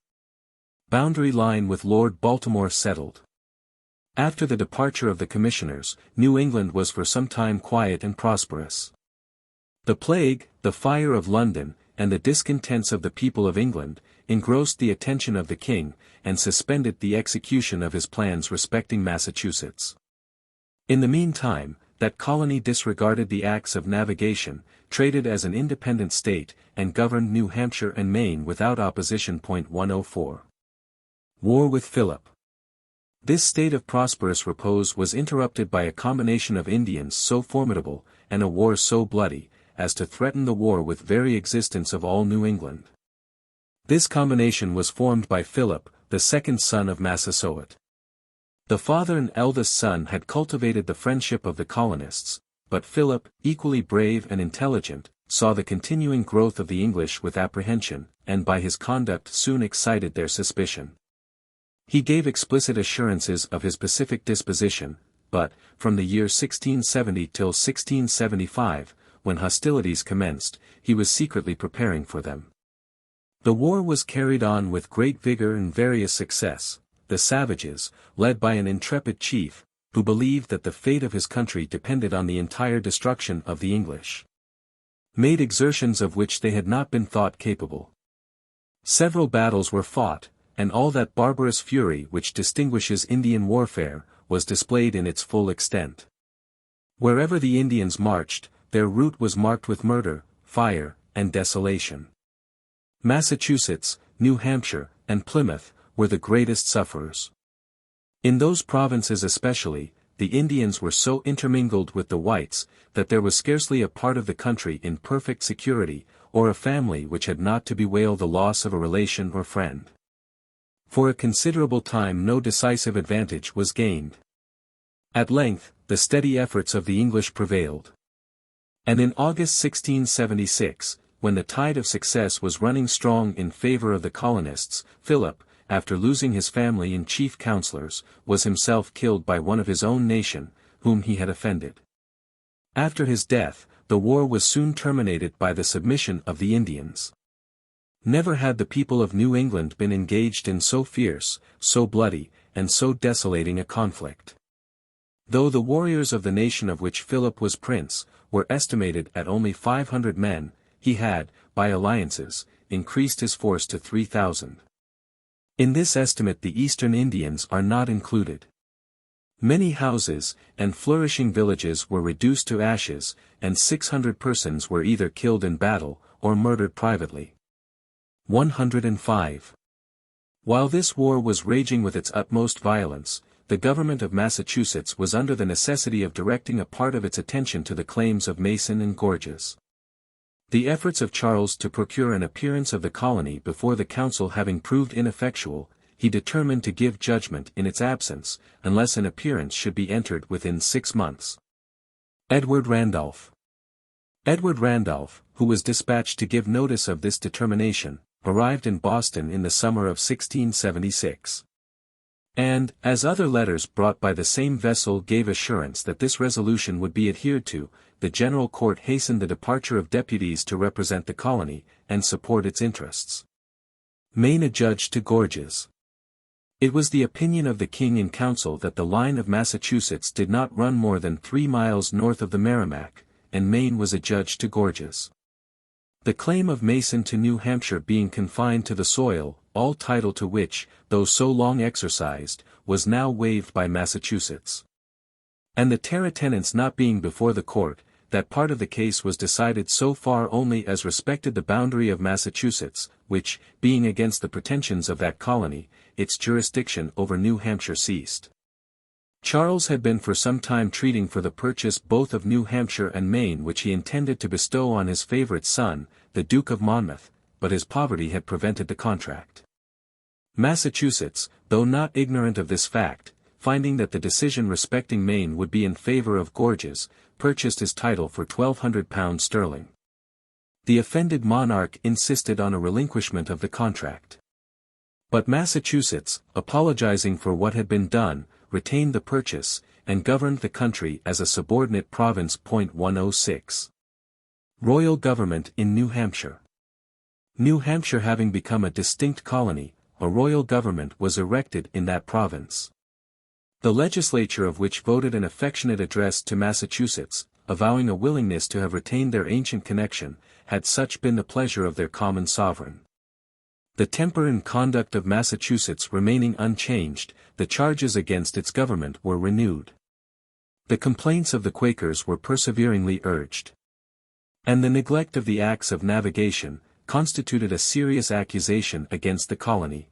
Speaker 1: Boundary line with Lord Baltimore settled. After the departure of the commissioners, New England was for some time quiet and prosperous. The plague, the fire of London, and the discontents of the people of England, engrossed the attention of the king, and suspended the execution of his plans respecting Massachusetts. In the meantime, that colony disregarded the acts of navigation, traded as an independent state, and governed New Hampshire and Maine without opposition. 104. War with Philip. This state of prosperous repose was interrupted by a combination of Indians so formidable, and a war so bloody, as to threaten the war with very existence of all New England. This combination was formed by Philip, the second son of Massasoit. The father and eldest son had cultivated the friendship of the colonists, but Philip, equally brave and intelligent, saw the continuing growth of the English with apprehension, and by his conduct soon excited their suspicion. He gave explicit assurances of his pacific disposition, but, from the year 1670 till 1675, when hostilities commenced, he was secretly preparing for them. The war was carried on with great vigor and various success. The savages, led by an intrepid chief, who believed that the fate of his country depended on the entire destruction of the English, made exertions of which they had not been thought capable. Several battles were fought, and all that barbarous fury which distinguishes Indian warfare, was displayed in its full extent. Wherever the Indians marched, their route was marked with murder, fire, and desolation. Massachusetts, New Hampshire, and Plymouth, were the greatest sufferers. In those provinces especially, the Indians were so intermingled with the whites, that there was scarcely a part of the country in perfect security, or a family which had not to bewail the loss of a relation or friend. For a considerable time no decisive advantage was gained. At length, the steady efforts of the English prevailed. And in August 1676, when the tide of success was running strong in favor of the colonists, Philip, after losing his family and chief counselors, was himself killed by one of his own nation, whom he had offended. After his death, the war was soon terminated by the submission of the Indians. Never had the people of New England been engaged in so fierce, so bloody, and so desolating a conflict. Though the warriors of the nation of which Philip was prince, were estimated at only 500 men, he had, by alliances, increased his force to 3,000. In this estimate the Eastern Indians are not included. Many houses, and flourishing villages were reduced to ashes, and 600 persons were either killed in battle, or murdered privately. 105. While this war was raging with its utmost violence, the government of Massachusetts was under the necessity of directing a part of its attention to the claims of Mason and Gorges. The efforts of Charles to procure an appearance of the colony before the council having proved ineffectual, he determined to give judgment in its absence, unless an appearance should be entered within 6 months. Edward Randolph. Edward Randolph, who was dispatched to give notice of this determination, arrived in Boston in the summer of 1676. And, as other letters brought by the same vessel gave assurance that this resolution would be adhered to, the General Court hastened the departure of deputies to represent the colony, and support its interests. Maine adjudged to Gorges. It was the opinion of the King in Council that the line of Massachusetts did not run more than 3 miles north of the Merrimack, and Maine was adjudged to Gorges. The claim of Mason to New Hampshire being confined to the soil, all title to which, though so long exercised, was now waived by Massachusetts. And the terra tenants not being before the court, that part of the case was decided so far only as respected the boundary of Massachusetts, which, being against the pretensions of that colony, its jurisdiction over New Hampshire ceased. Charles had been for some time treating for the purchase both of New Hampshire and Maine, which he intended to bestow on his favorite son, the Duke of Monmouth, but his poverty had prevented the contract. Massachusetts, though not ignorant of this fact, finding that the decision respecting Maine would be in favor of Gorges, purchased his title for £1,200 sterling. The offended monarch insisted on a relinquishment of the contract. But Massachusetts, apologizing for what had been done, retained the purchase, and governed the country as a subordinate province. 106. Royal Government in New Hampshire. New Hampshire having become a distinct colony, a royal government was erected in that province. The legislature of which voted an affectionate address to Massachusetts, avowing a willingness to have retained their ancient connection, had such been the pleasure of their common sovereign. The temper and conduct of Massachusetts remaining unchanged, the charges against its government were renewed. The complaints of the Quakers were perseveringly urged. And the neglect of the acts of navigation, constituted a serious accusation against the colony.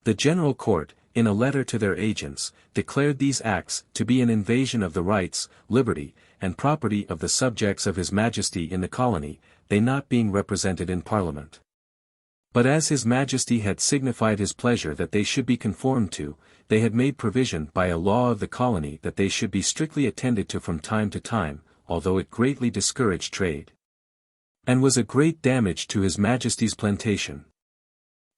Speaker 1: The General Court, in a letter to their agents, declared these acts to be an invasion of the rights, liberty, and property of the subjects of His Majesty in the colony, they not being represented in Parliament. But as His Majesty had signified his pleasure that they should be conformed to, they had made provision by a law of the colony that they should be strictly attended to from time to time, although it greatly discouraged trade, and was a great damage to His Majesty's plantation.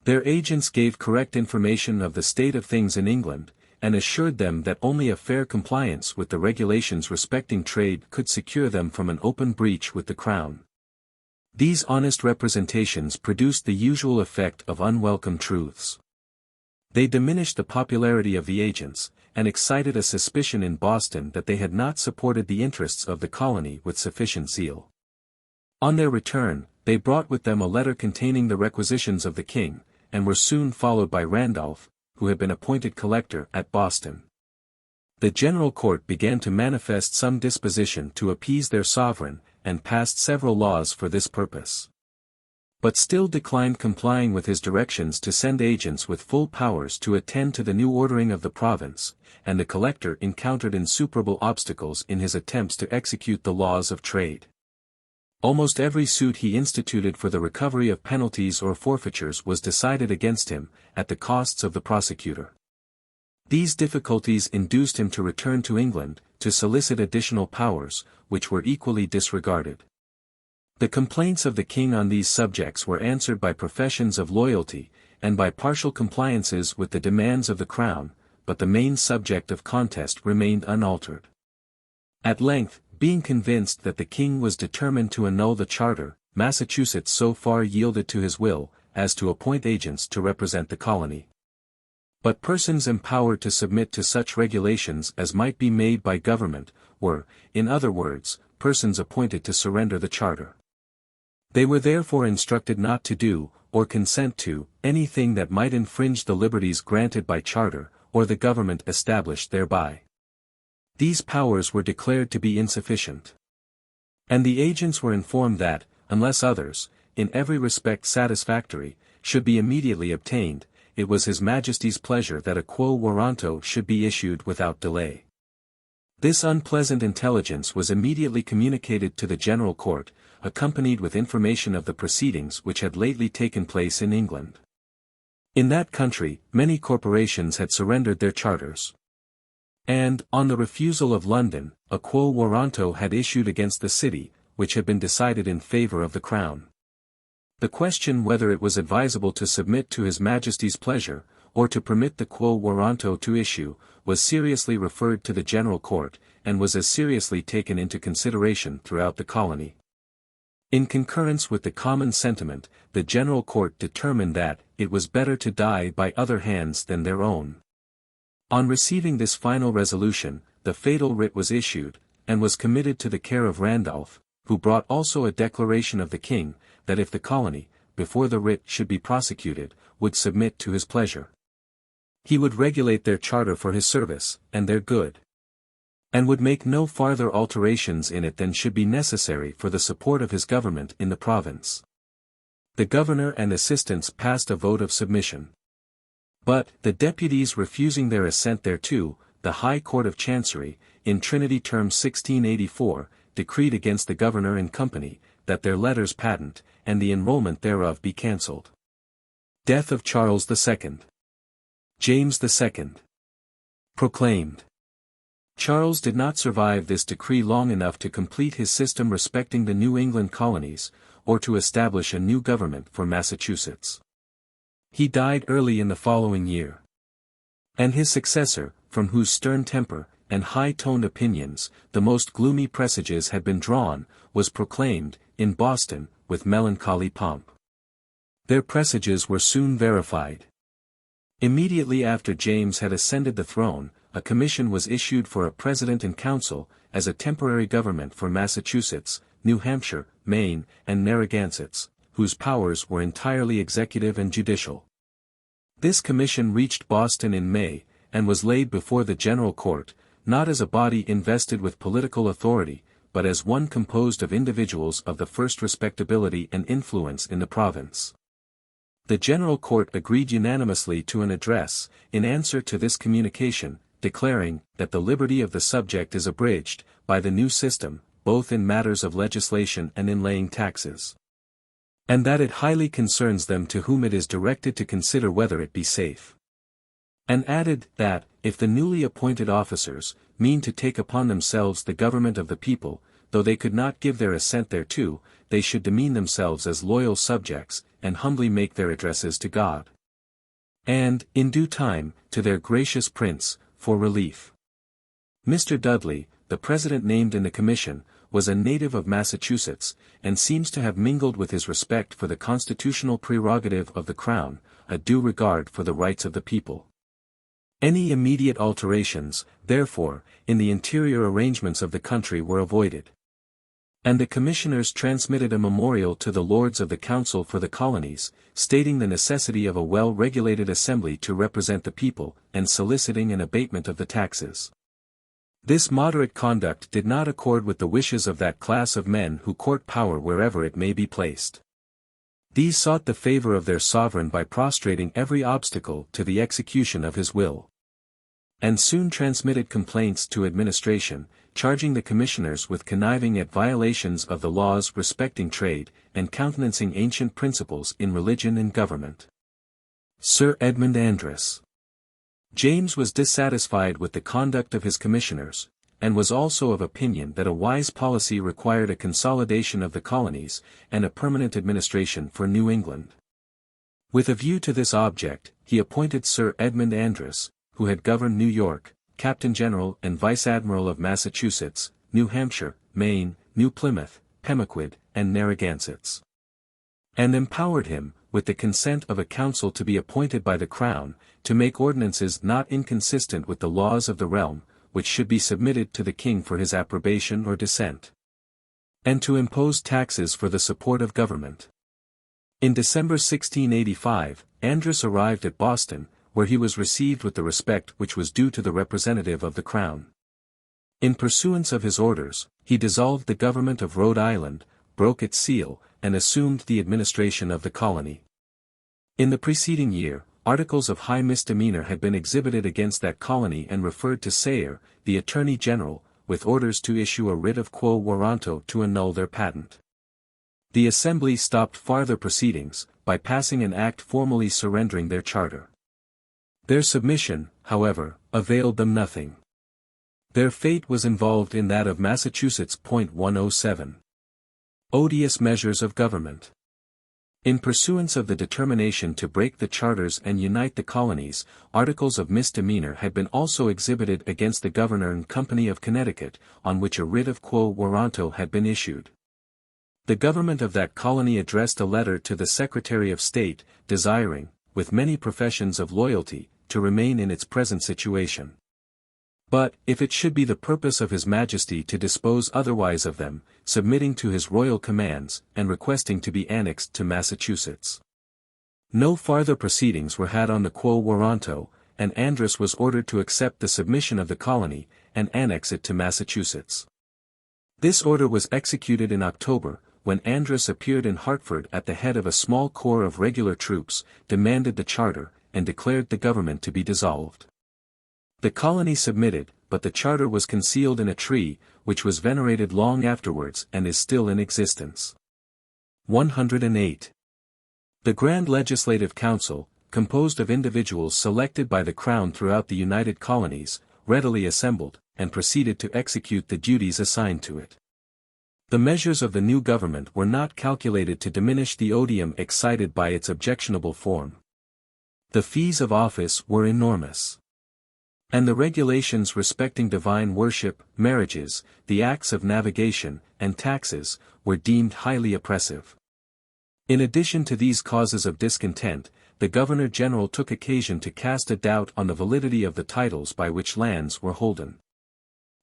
Speaker 1: Their agents gave correct information of the state of things in England, and assured them that only a fair compliance with the regulations respecting trade could secure them from an open breach with the Crown. These honest representations produced the usual effect of unwelcome truths. They diminished the popularity of the agents, and excited a suspicion in Boston that they had not supported the interests of the colony with sufficient zeal. On their return, they brought with them a letter containing the requisitions of the king, and were soon followed by Randolph, who had been appointed collector at Boston. The General Court began to manifest some disposition to appease their sovereign, and passed several laws for this purpose. But still declined complying with his directions to send agents with full powers to attend to the new ordering of the province, and the collector encountered insuperable obstacles in his attempts to execute the laws of trade. Almost every suit he instituted for the recovery of penalties or forfeitures was decided against him, at the costs of the prosecutor. These difficulties induced him to return to England, to solicit additional powers, which were equally disregarded. The complaints of the king on these subjects were answered by professions of loyalty, and by partial compliances with the demands of the crown, but the main subject of contest remained unaltered. At length, being convinced that the king was determined to annul the charter, Massachusetts so far yielded to his will, as to appoint agents to represent the colony. But persons empowered to submit to such regulations as might be made by government, were, in other words, persons appointed to surrender the charter. They were therefore instructed not to do, or consent to, anything that might infringe the liberties granted by charter, or the government established thereby. These powers were declared to be insufficient. And the agents were informed that, unless others, in every respect satisfactory, should be immediately obtained, it was His Majesty's pleasure that a quo warranto should be issued without delay. This unpleasant intelligence was immediately communicated to the General Court, accompanied with information of the proceedings which had lately taken place in England. In that country, many corporations had surrendered their charters. And, on the refusal of London, a quo warranto had issued against the city, which had been decided in favour of the Crown. The question whether it was advisable to submit to His Majesty's pleasure, or to permit the quo warranto to issue, was seriously referred to the General Court, and was as seriously taken into consideration throughout the colony. In concurrence with the common sentiment, the General Court determined that it was better to die by other hands than their own. On receiving this final resolution, the fatal writ was issued, and was committed to the care of Randolph, who brought also a declaration of the king, that if the colony, before the writ should be prosecuted, would submit to his pleasure, he would regulate their charter for his service, and their good, and would make no farther alterations in it than should be necessary for the support of his government in the province. The governor and assistants passed a vote of submission. But, the deputies refusing their assent thereto, the High Court of Chancery, in Trinity Term 1684, decreed against the governor and company, that their letters patent, and the enrollment thereof be cancelled. Death of Charles II. James II. Proclaimed. Charles did not survive this decree long enough to complete his system respecting the New England colonies, or to establish a new government for Massachusetts. He died early in the following year. And his successor, from whose stern temper, and high-toned opinions, the most gloomy presages had been drawn, was proclaimed, in Boston, with melancholy pomp. Their presages were soon verified. Immediately after James had ascended the throne, a commission was issued for a president and council, as a temporary government for Massachusetts, New Hampshire, Maine, and Narragansett, whose powers were entirely executive and judicial. This commission reached Boston in May, and was laid before the General Court, not as a body invested with political authority, but as one composed of individuals of the first respectability and influence in the province. The General Court agreed unanimously to an address, in answer to this communication, declaring, that the liberty of the subject is abridged, by the new system, both in matters of legislation and in laying taxes. And that it highly concerns them to whom it is directed to consider whether it be safe. And added, that, if the newly appointed officers, mean to take upon themselves the government of the people, though they could not give their assent thereto, they should demean themselves as loyal subjects, and humbly make their addresses to God. And, in due time, to their gracious prince, for relief. Mr. Dudley, the president named in the commission, was a native of Massachusetts, and seems to have mingled with his respect for the constitutional prerogative of the crown, a due regard for the rights of the people. Any immediate alterations, therefore, in the interior arrangements of the country were avoided. And the commissioners transmitted a memorial to the Lords of the Council for the Colonies, stating the necessity of a well-regulated assembly to represent the people, and soliciting an abatement of the taxes. This moderate conduct did not accord with the wishes of that class of men who court power wherever it may be placed. These sought the favor of their sovereign by prostrating every obstacle to the execution of his will. and soon transmitted complaints to administration, charging the commissioners with conniving at violations of the laws respecting trade, and countenancing ancient principles in religion and government. Sir Edmund Andros. James was dissatisfied with the conduct of his commissioners, and was also of opinion that a wise policy required a consolidation of the colonies, and a permanent administration for New England. With a view to this object, he appointed Sir Edmund Andros, who had governed New York, Captain General and Vice Admiral of Massachusetts, New Hampshire, Maine, New Plymouth, Pemaquid, and Narragansett, and empowered him, with the consent of a council to be appointed by the Crown, to make ordinances not inconsistent with the laws of the realm, which should be submitted to the king for his approbation or dissent, and to impose taxes for the support of government. In December 1685, Andros arrived at Boston, where he was received with the respect which was due to the representative of the Crown. In pursuance of his orders, he dissolved the government of Rhode Island, broke its seal, and assumed the administration of the colony. In the preceding year, articles of high misdemeanor had been exhibited against that colony and referred to Sayre, the Attorney General, with orders to issue a writ of quo warranto to annul their patent. The Assembly stopped farther proceedings, by passing an act formally surrendering their charter. Their submission, however, availed them nothing. Their fate was involved in that of Massachusetts. 107. Odious measures of government. In pursuance of the determination to break the charters and unite the colonies, articles of misdemeanor had been also exhibited against the Governor and Company of Connecticut, on which a writ of quo warranto had been issued. The government of that colony addressed a letter to the Secretary of State, desiring, with many professions of loyalty, to remain in its present situation. But, if it should be the purpose of His Majesty to dispose otherwise of them, submitting to his royal commands, and requesting to be annexed to Massachusetts. No farther proceedings were had on the quo warranto, and Andros was ordered to accept the submission of the colony, and annex it to Massachusetts. This order was executed in October, when Andros appeared in Hartford at the head of a small corps of regular troops, demanded the charter, and declared the government to be dissolved. The colony submitted, but the charter was concealed in a tree, which was venerated long afterwards and is still in existence. 108. The Grand Legislative Council, composed of individuals selected by the Crown throughout the United Colonies, readily assembled, and proceeded to execute the duties assigned to it. The measures of the new government were not calculated to diminish the odium excited by its objectionable form. The fees of office were enormous. And the regulations respecting divine worship, marriages, the acts of navigation, and taxes, were deemed highly oppressive. In addition to these causes of discontent, the Governor-General took occasion to cast a doubt on the validity of the titles by which lands were holden.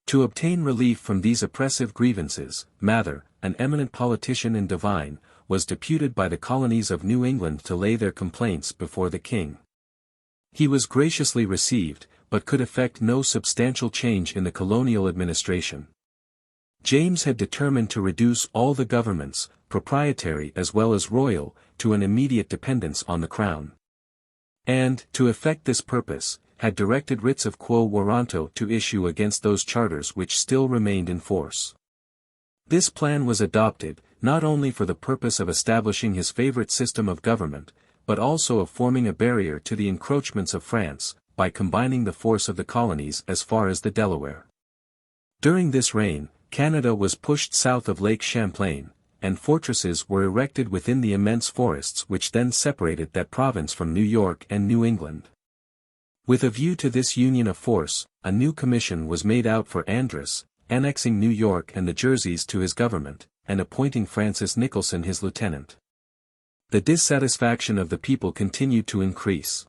Speaker 1: To obtain relief from these oppressive grievances, Mather, an eminent politician and divine, was deputed by the colonies of New England to lay their complaints before the king. He was graciously received, but could effect no substantial change in the colonial administration. James had determined to reduce all the governments, proprietary as well as royal, to an immediate dependence on the Crown. And, to effect this purpose, had directed writs of quo warranto to issue against those charters which still remained in force. This plan was adopted, not only for the purpose of establishing his favorite system of government, but also of forming a barrier to the encroachments of France, by combining the force of the colonies as far as the Delaware. During this reign, Canada was pushed south of Lake Champlain, and fortresses were erected within the immense forests which then separated that province from New York and New England. With a view to this union of force, a new commission was made out for Andros, annexing New York and the Jerseys to his government, and appointing Francis Nicholson his lieutenant. The dissatisfaction of the people continued to increase.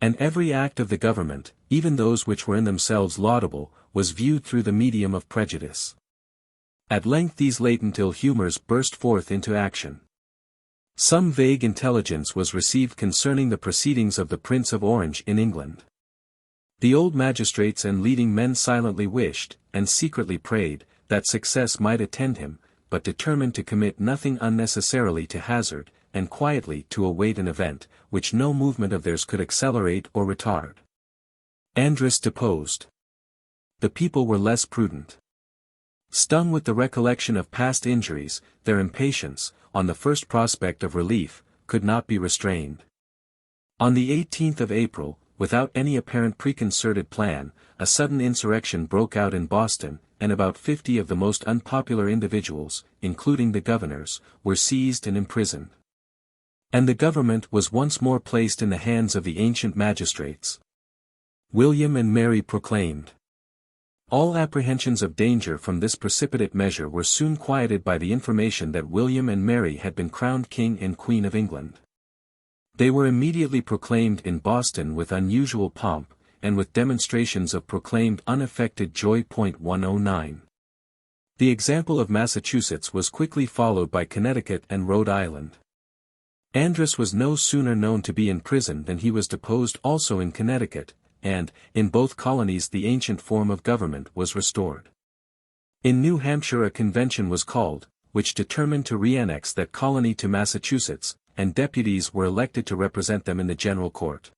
Speaker 1: And every act of the government, even those which were in themselves laudable, was viewed through the medium of prejudice. At length these latent ill humors burst forth into action. Some vague intelligence was received concerning the proceedings of the Prince of Orange in England. The old magistrates and leading men silently wished, and secretly prayed, that success might attend him, but determined to commit nothing unnecessarily to hazard, and quietly to await an event, which no movement of theirs could accelerate or retard. Andros deposed. The people were less prudent. Stung with the recollection of past injuries, their impatience, on the first prospect of relief, could not be restrained. On the 18th of April, without any apparent preconcerted plan, a sudden insurrection broke out in Boston, and about 50 of the most unpopular individuals, including the governors, were seized and imprisoned. And the government was once more placed in the hands of the ancient magistrates. William and Mary proclaimed. All apprehensions of danger from this precipitate measure were soon quieted by the information that William and Mary had been crowned King and Queen of England. They were immediately proclaimed in Boston with unusual pomp, and with demonstrations of proclaimed unaffected joy. 109. The example of Massachusetts was quickly followed by Connecticut and Rhode Island. Andros was no sooner known to be in prison than he was deposed also in Connecticut, and, in both colonies the ancient form of government was restored. In New Hampshire a convention was called, which determined to re-annex that colony to Massachusetts, and deputies were elected to represent them in the general court.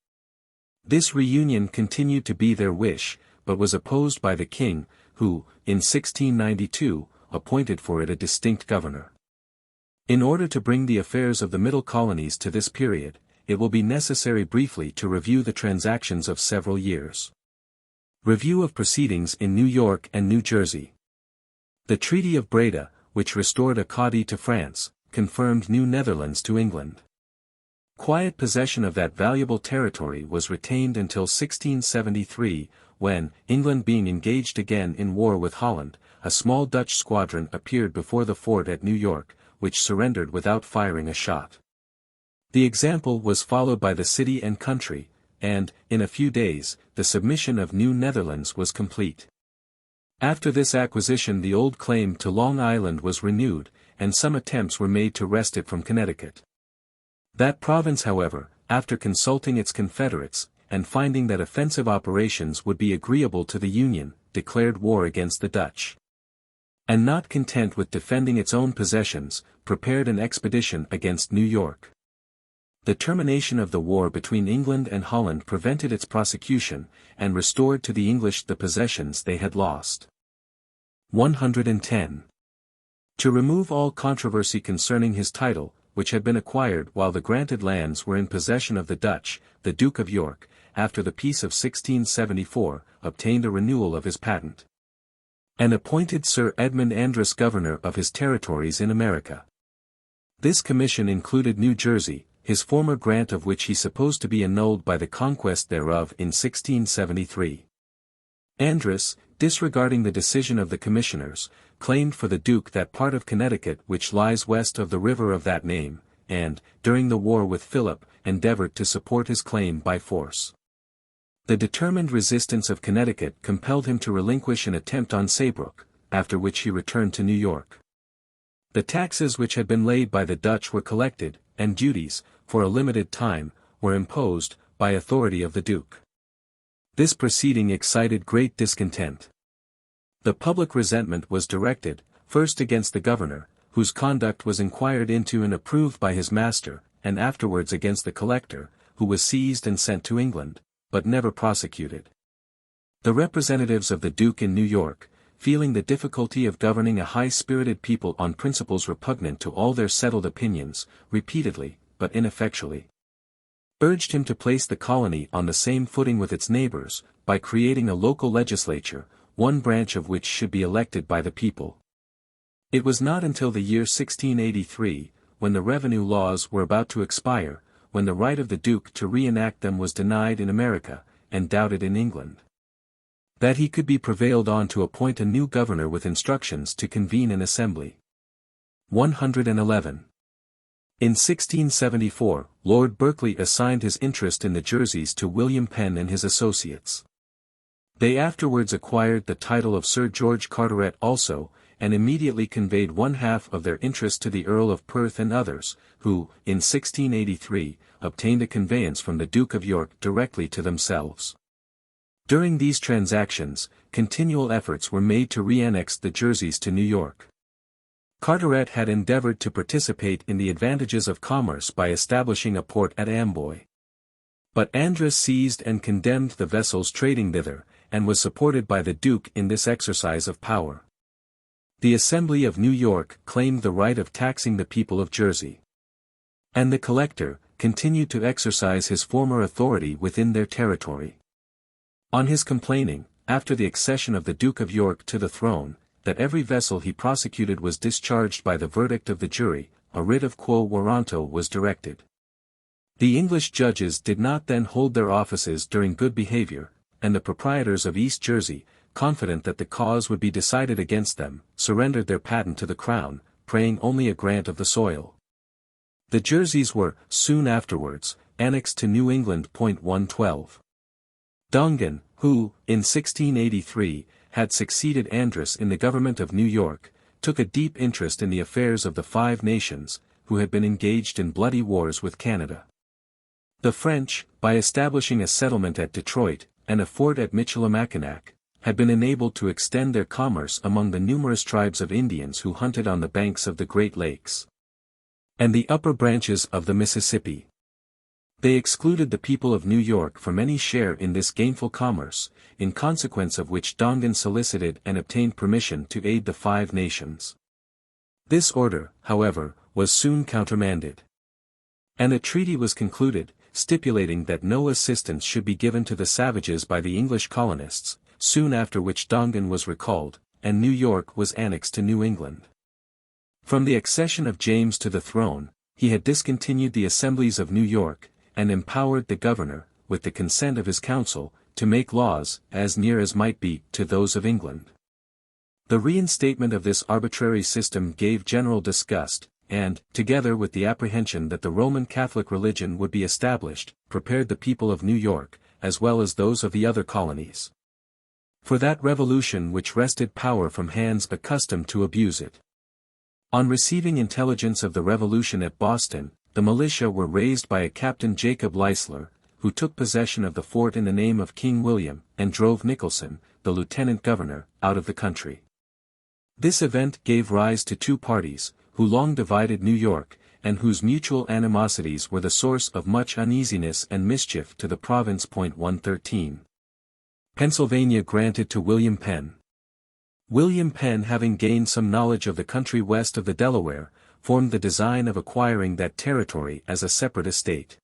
Speaker 1: This reunion continued to be their wish, but was opposed by the king, who, in 1692, appointed for it a distinct governor. In order to bring the affairs of the middle colonies to this period, it will be necessary briefly to review the transactions of several years. Review of proceedings in New York and New Jersey. The Treaty of Breda, which restored Acadie to France, confirmed New Netherlands to England. Quiet possession of that valuable territory was retained until 1673, when, England being engaged again in war with Holland, a small Dutch squadron appeared before the fort at New York, which surrendered without firing a shot. The example was followed by the city and country, and, in a few days, the submission of New Netherlands was complete. After this acquisition the old claim to Long Island was renewed, and some attempts were made to wrest it from Connecticut. That province however, after consulting its confederates, and finding that offensive operations would be agreeable to the Union, declared war against the Dutch. And not content with defending its own possessions, prepared an expedition against New York. The termination of the war between England and Holland prevented its prosecution, and restored to the English the possessions they had lost. 110. To remove all controversy concerning his title, which had been acquired while the granted lands were in possession of the Dutch, the Duke of York, after the Peace of 1674, obtained a renewal of his patent. And appointed Sir Edmund Andros governor of his territories in America. This commission included New Jersey, his former grant of which he supposed to be annulled by the conquest thereof in 1673. Andros, disregarding the decision of the commissioners, claimed for the Duke that part of Connecticut which lies west of the river of that name, and, during the war with Philip, endeavored to support his claim by force. The determined resistance of Connecticut compelled him to relinquish an attempt on Saybrook, after which he returned to New York. The taxes which had been laid by the Dutch were collected, and duties, for a limited time, were imposed, by authority of the Duke. This proceeding excited great discontent. The public resentment was directed, first against the governor, whose conduct was inquired into and approved by his master, and afterwards against the collector, who was seized and sent to England, but never prosecuted. The representatives of the Duke in New York, feeling the difficulty of governing a high-spirited people on principles repugnant to all their settled opinions, repeatedly, but ineffectually, urged him to place the colony on the same footing with its neighbors, by creating a local legislature, one branch of which should be elected by the people. It was not until the year 1683, when the revenue laws were about to expire, when the right of the Duke to re-enact them was denied in America, and doubted in England, that he could be prevailed on to appoint a new governor with instructions to convene an assembly. 111. In 1674, Lord Berkeley assigned his interest in the Jerseys to William Penn and his associates. They afterwards acquired the title of Sir George Carteret also, and immediately conveyed one half of their interest to the Earl of Perth and others, who, in 1683, obtained a conveyance from the Duke of York directly to themselves. During these transactions, continual efforts were made to re-annex the Jerseys to New York. Carteret had endeavored to participate in the advantages of commerce by establishing a port at Amboy. But Andros seized and condemned the vessels trading thither, and was supported by the Duke in this exercise of power. The Assembly of New York claimed the right of taxing the people of Jersey. And the Collector continued to exercise his former authority within their territory. On his complaining, after the accession of the Duke of York to the throne, that every vessel he prosecuted was discharged by the verdict of the jury, a writ of quo warranto was directed. The English judges did not then hold their offices during good behavior, and the proprietors of East Jersey, confident that the cause would be decided against them, surrendered their patent to the Crown, praying only a grant of the soil. The Jerseys were, soon afterwards, annexed to New England. 112. Dongan, who, in 1683, had succeeded Andros in the government of New York, took a deep interest in the affairs of the Five Nations, who had been engaged in bloody wars with Canada. The French, by establishing a settlement at Detroit, and a fort at Michilimackinac, had been enabled to extend their commerce among the numerous tribes of Indians who hunted on the banks of the Great Lakes and the upper branches of the Mississippi. They excluded the people of New York from any share in this gainful commerce, in consequence of which Dongan solicited and obtained permission to aid the Five Nations. This order, however, was soon countermanded. And a treaty was concluded, stipulating that no assistance should be given to the savages by the English colonists, soon after which Dongan was recalled, and New York was annexed to New England. From the accession of James to the throne, he had discontinued the assemblies of New York, and empowered the governor, with the consent of his council, to make laws, as near as might be, to those of England. The reinstatement of this arbitrary system gave general disgust, and, together with the apprehension that the Roman Catholic religion would be established, prepared the people of New York, as well as those of the other colonies, for that revolution which wrested power from hands accustomed to abuse it. On receiving intelligence of the revolution at Boston, the militia were raised by a Captain Jacob Leisler, who took possession of the fort in the name of King William, and drove Nicholson, the lieutenant governor, out of the country. This event gave rise to two parties, who long divided New York, and whose mutual animosities were the source of much uneasiness and mischief to the province. 113. Pennsylvania granted to William Penn. William Penn, having gained some knowledge of the country west of the Delaware, formed the design of acquiring that territory as a separate estate.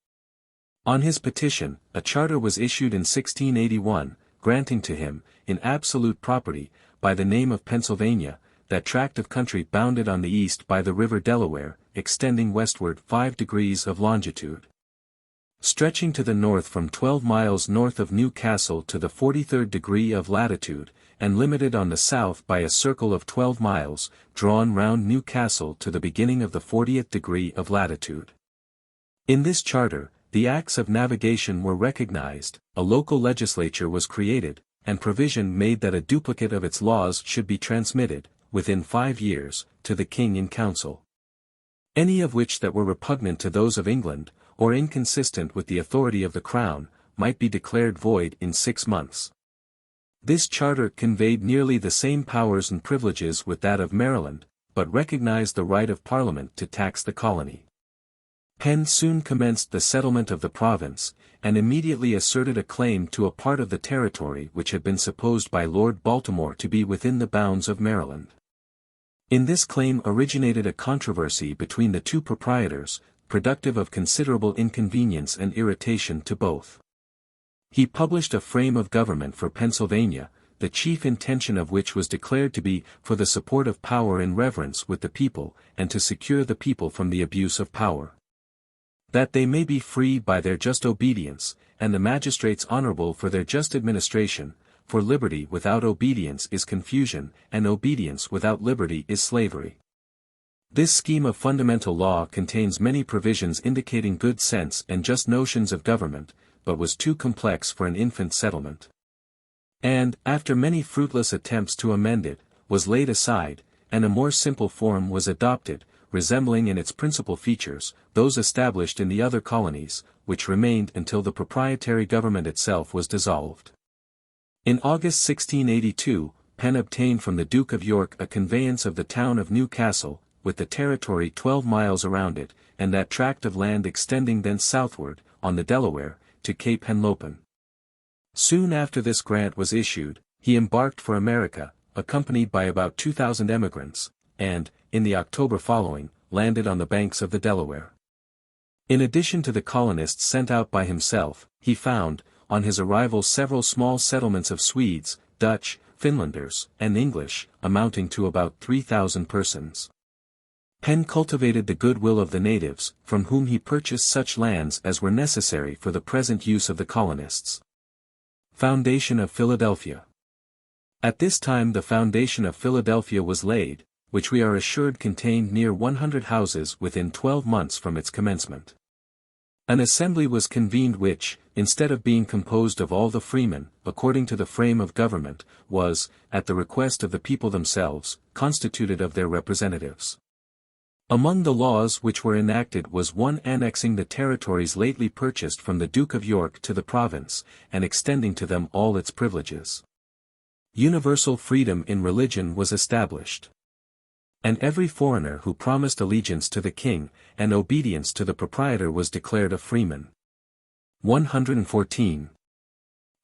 Speaker 1: On his petition, a charter was issued in 1681, granting to him, in absolute property, by the name of Pennsylvania, that tract of country bounded on the east by the river Delaware, extending westward 5 degrees of longitude, stretching to the north from 12 miles north of New Castle to the 43rd degree of latitude, and limited on the south by a circle of 12 miles, drawn round New Castle to the beginning of the 40th degree of latitude. In this charter, the acts of navigation were recognized, a local legislature was created, and provision made that a duplicate of its laws should be transmitted, within 5 years, to the king in council. Any of which that were repugnant to those of England, or inconsistent with the authority of the crown, might be declared void in 6 months. This charter conveyed nearly the same powers and privileges with that of Maryland, but recognized the right of Parliament to tax the colony. Penn soon commenced the settlement of the province, and immediately asserted a claim to a part of the territory which had been supposed by Lord Baltimore to be within the bounds of Maryland. In this claim originated a controversy between the two proprietors, productive of considerable inconvenience and irritation to both. He published a frame of government for Pennsylvania, the chief intention of which was declared to be for the support of power in reverence with the people, and to secure the people from the abuse of power. That they may be free by their just obedience, and the magistrates honorable for their just administration, for liberty without obedience is confusion, and obedience without liberty is slavery. This scheme of fundamental law contains many provisions indicating good sense and just notions of government, but was too complex for an infant settlement. And, after many fruitless attempts to amend it, was laid aside, and a more simple form was adopted, resembling in its principal features, those established in the other colonies, which remained until the proprietary government itself was dissolved. In August 1682, Penn obtained from the Duke of York a conveyance of the town of New Castle, with the territory 12 miles around it, and that tract of land extending thence southward, on the Delaware, to Cape Henlopen. Soon after this grant was issued, he embarked for America, accompanied by about 2,000 emigrants, and, in the October following, landed on the banks of the Delaware. In addition to the colonists sent out by himself, he found, on his arrival, several small settlements of Swedes, Dutch, Finlanders, and English, amounting to about 3,000 persons. Penn cultivated the goodwill of the natives, from whom he purchased such lands as were necessary for the present use of the colonists. Foundation of Philadelphia. At this time the foundation of Philadelphia was laid, which we are assured contained near 100 houses within 12 months from its commencement. An assembly was convened which, instead of being composed of all the freemen, according to the frame of government, was, at the request of the people themselves, constituted of their representatives. Among the laws which were enacted was one annexing the territories lately purchased from the Duke of York to the province, and extending to them all its privileges. Universal freedom in religion was established. And every foreigner who promised allegiance to the king, and obedience to the proprietor was declared a freeman. 114.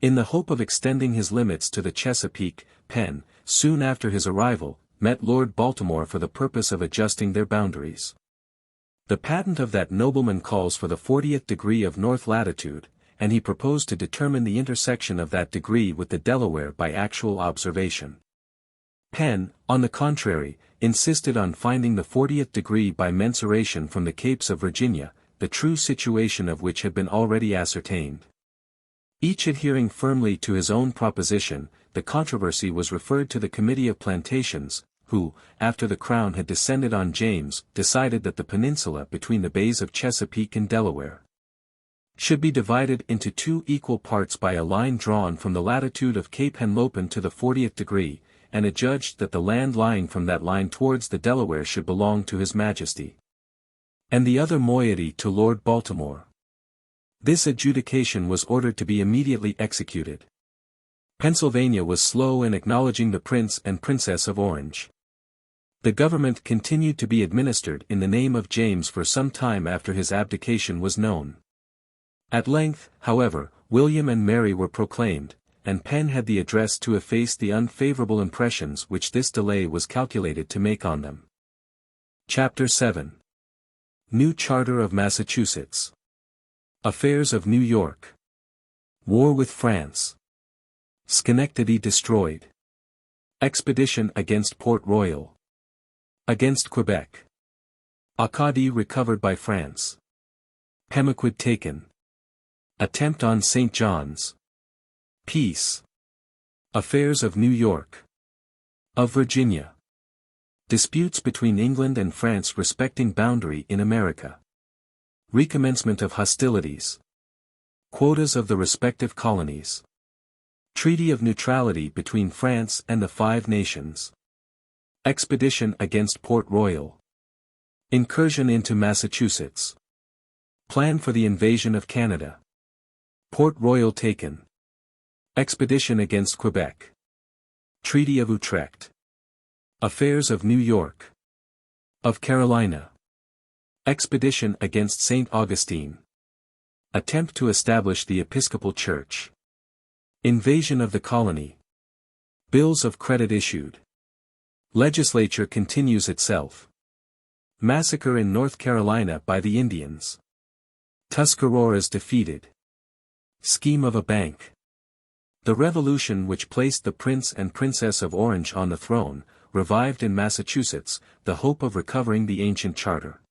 Speaker 1: In the hope of extending his limits to the Chesapeake, Penn, soon after his arrival, met Lord Baltimore for the purpose of adjusting their boundaries. The patent of that nobleman calls for the 40th degree of north latitude, and he proposed to determine the intersection of that degree with the Delaware by actual observation. Penn, on the contrary, insisted on finding the 40th degree by mensuration from the Capes of Virginia, the true situation of which had been already ascertained. Each adhering firmly to his own proposition, the controversy was referred to the Committee of Plantations, who, after the Crown had descended on James, decided that the peninsula between the bays of Chesapeake and Delaware should be divided into 2 equal parts by a line drawn from the latitude of Cape Henlopen to the 40th degree, and adjudged that the land lying from that line towards the Delaware should belong to His Majesty, and the other moiety to Lord Baltimore. This adjudication was ordered to be immediately executed. Pennsylvania was slow in acknowledging the Prince and Princess of Orange. The government continued to be administered in the name of James for some time after his abdication was known. At length, however, William and Mary were proclaimed, and Penn had the address to efface the unfavorable impressions which this delay was calculated to make on them. Chapter 7. New Charter of Massachusetts. Affairs of New York. War with France. Schenectady destroyed. Expedition against Port Royal. Against Quebec. Acadie recovered by France. Pemaquid taken. Attempt on St. John's. Peace. Affairs of New York. Of Virginia. Disputes between England and France respecting boundary in America. Recommencement of hostilities. Quotas of the respective colonies. Treaty of neutrality between France and the Five Nations. Expedition against Port Royal. Incursion into Massachusetts. Plan for the invasion of Canada. Port Royal taken. Expedition against Quebec. Treaty of Utrecht. Affairs of New York. Of Carolina. Expedition against St. Augustine. Attempt to establish the Episcopal Church. Invasion of the colony. Bills of credit issued. Legislature continues itself. Massacre in North Carolina by the Indians. Tuscaroras defeated. Scheme of a bank. The revolution which placed the Prince and Princess of Orange on the throne, revived in Massachusetts, the hope of recovering the ancient charter.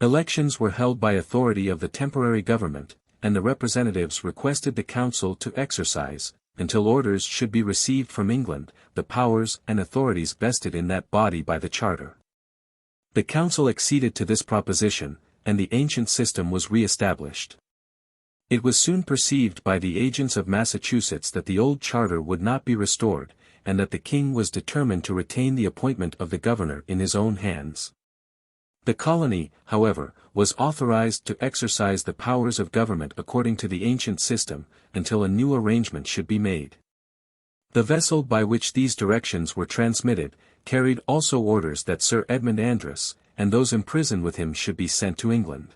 Speaker 1: Elections were held by authority of the temporary government, and the representatives requested the council to exercise, until orders should be received from England, the powers and authorities vested in that body by the charter. The council acceded to this proposition, and the ancient system was re-established. It was soon perceived by the agents of Massachusetts that the old charter would not be restored, and that the king was determined to retain the appointment of the governor in his own hands. The colony, however, was authorized to exercise the powers of government according to the ancient system, until a new arrangement should be made. The vessel by which these directions were transmitted, carried also orders that Sir Edmund Andros, and those imprisoned with him should be sent to England.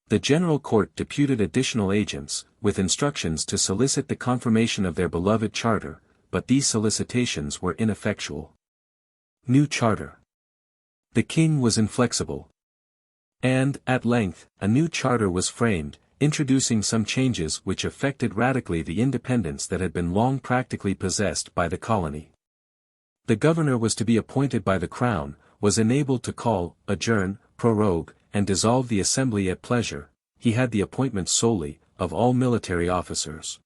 Speaker 1: The General Court deputed additional agents, with instructions to solicit the confirmation of their beloved charter, but these solicitations were ineffectual. New charter. The king was inflexible. And, at length, a new charter was framed, introducing some changes which affected radically the independence that had been long practically possessed by the colony. The governor was to be appointed by the crown, was enabled to call, adjourn, prorogue, and dissolve the assembly at pleasure. He had the appointment solely of all military officers.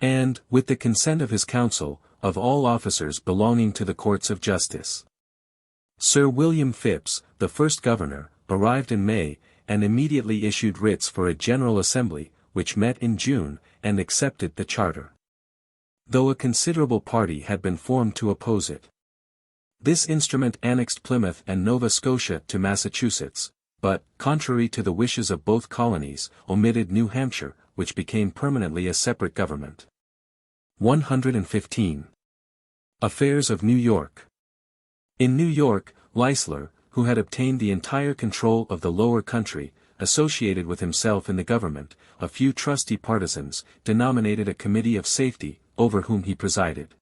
Speaker 1: And, with the consent of his council, of all officers belonging to the courts of justice. Sir William Phipps, the first governor, arrived in May, and immediately issued writs for a General Assembly, which met in June, and accepted the charter. Though a considerable party had been formed to oppose it. This instrument annexed Plymouth and Nova Scotia to Massachusetts, but, contrary to the wishes of both colonies, omitted New Hampshire, which became permanently a separate government. 115. Affairs of New York. In New York, Leisler, who had obtained the entire control of the lower country, associated with himself in the government, a few trusty partisans, denominated a committee of safety, over whom he presided.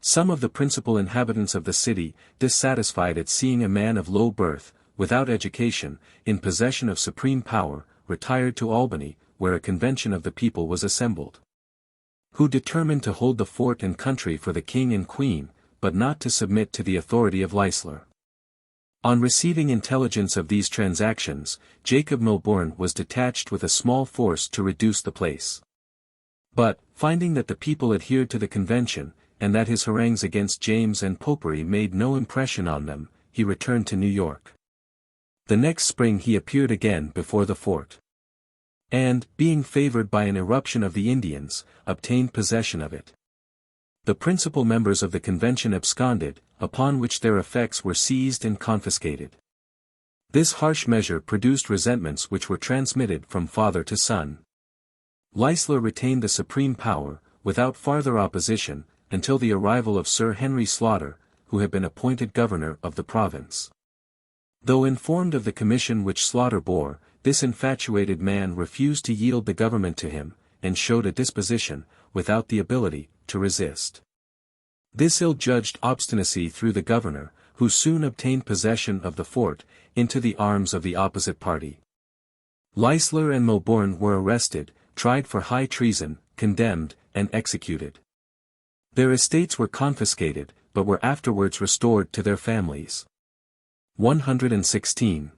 Speaker 1: Some of the principal inhabitants of the city, dissatisfied at seeing a man of low birth, without education, in possession of supreme power, retired to Albany, where a convention of the people was assembled. Who determined to hold the fort and country for the king and queen, but not to submit to the authority of Leisler. On receiving intelligence of these transactions, Jacob Milborne was detached with a small force to reduce the place. But, finding that the people adhered to the convention, and that his harangues against James and Popery made no impression on them, he returned to New York. The next spring he appeared again before the fort. And, being favored by an irruption of the Indians, obtained possession of it. The principal members of the convention absconded, upon which their effects were seized and confiscated. This harsh measure produced resentments which were transmitted from father to son. Leisler retained the supreme power, without farther opposition, until the arrival of Sir Henry Sloughter, who had been appointed governor of the province. Though informed of the commission which Sloughter bore, this infatuated man refused to yield the government to him, and showed a disposition, without the ability, to resist. This ill-judged obstinacy threw the governor, who soon obtained possession of the fort, into the arms of the opposite party. Leisler and Milborne were arrested, tried for high treason, condemned, and executed. Their estates were confiscated, but were afterwards restored to their families. 116.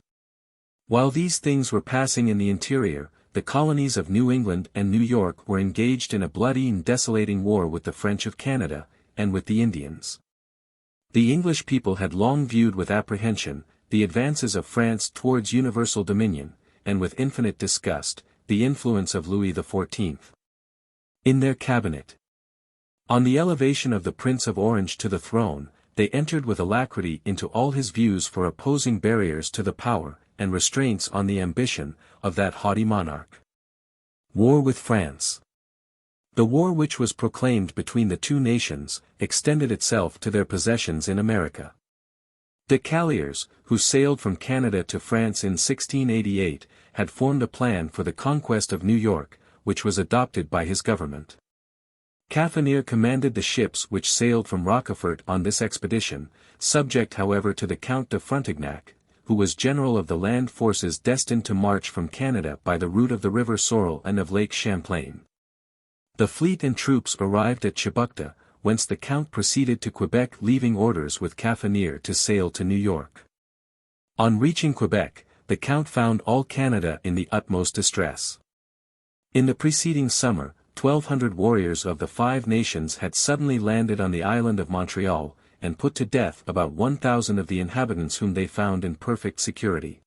Speaker 1: While these things were passing in the interior, the colonies of New England and New York were engaged in a bloody and desolating war with the French of Canada, and with the Indians. The English people had long viewed with apprehension, the advances of France towards universal dominion, and with infinite disgust, the influence of Louis XIV. In their cabinet. On the elevation of the Prince of Orange to the throne, they entered with alacrity into all his views for opposing barriers to the power, and restraints on the ambition, of that haughty monarch. War with France. The war which was proclaimed between the two nations, extended itself to their possessions in America. De Calliers, who sailed from Canada to France in 1688, had formed a plan for the conquest of New York, which was adopted by his government. Cafanier commanded the ships which sailed from Rochefort on this expedition, subject however to the Count de Frontignac, who was general of the land forces destined to march from Canada by the route of the River Sorrel and of Lake Champlain. The fleet and troops arrived at Chebucto, whence the Count proceeded to Quebec, leaving orders with Cafanier to sail to New York. On reaching Quebec, the Count found all Canada in the utmost distress. In the preceding summer, 1,200 warriors of the Five Nations had suddenly landed on the island of Montreal, and put to death about 1,000 of the inhabitants whom they found in perfect security.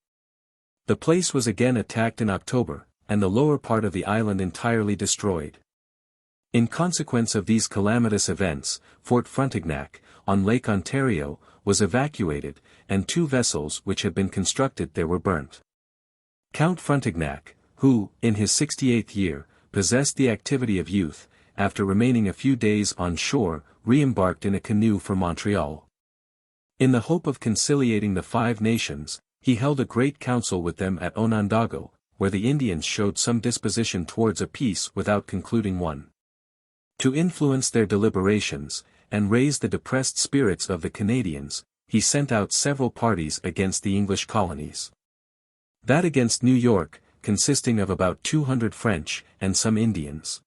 Speaker 1: The place was again attacked in October, and the lower part of the island entirely destroyed. In consequence of these calamitous events, Fort Frontenac, on Lake Ontario, was evacuated, and 2 vessels which had been constructed there were burnt. Count Frontenac, who, in his 68th year, possessed the activity of youth, after remaining a few days on shore, re-embarked in a canoe for Montreal. In the hope of conciliating the Five Nations, he held a great council with them at Onondago, where the Indians showed some disposition towards a peace without concluding one. To influence their deliberations, and raise the depressed spirits of the Canadians, he sent out several parties against the English colonies. That against New York, consisting of about 200 French, and some Indians.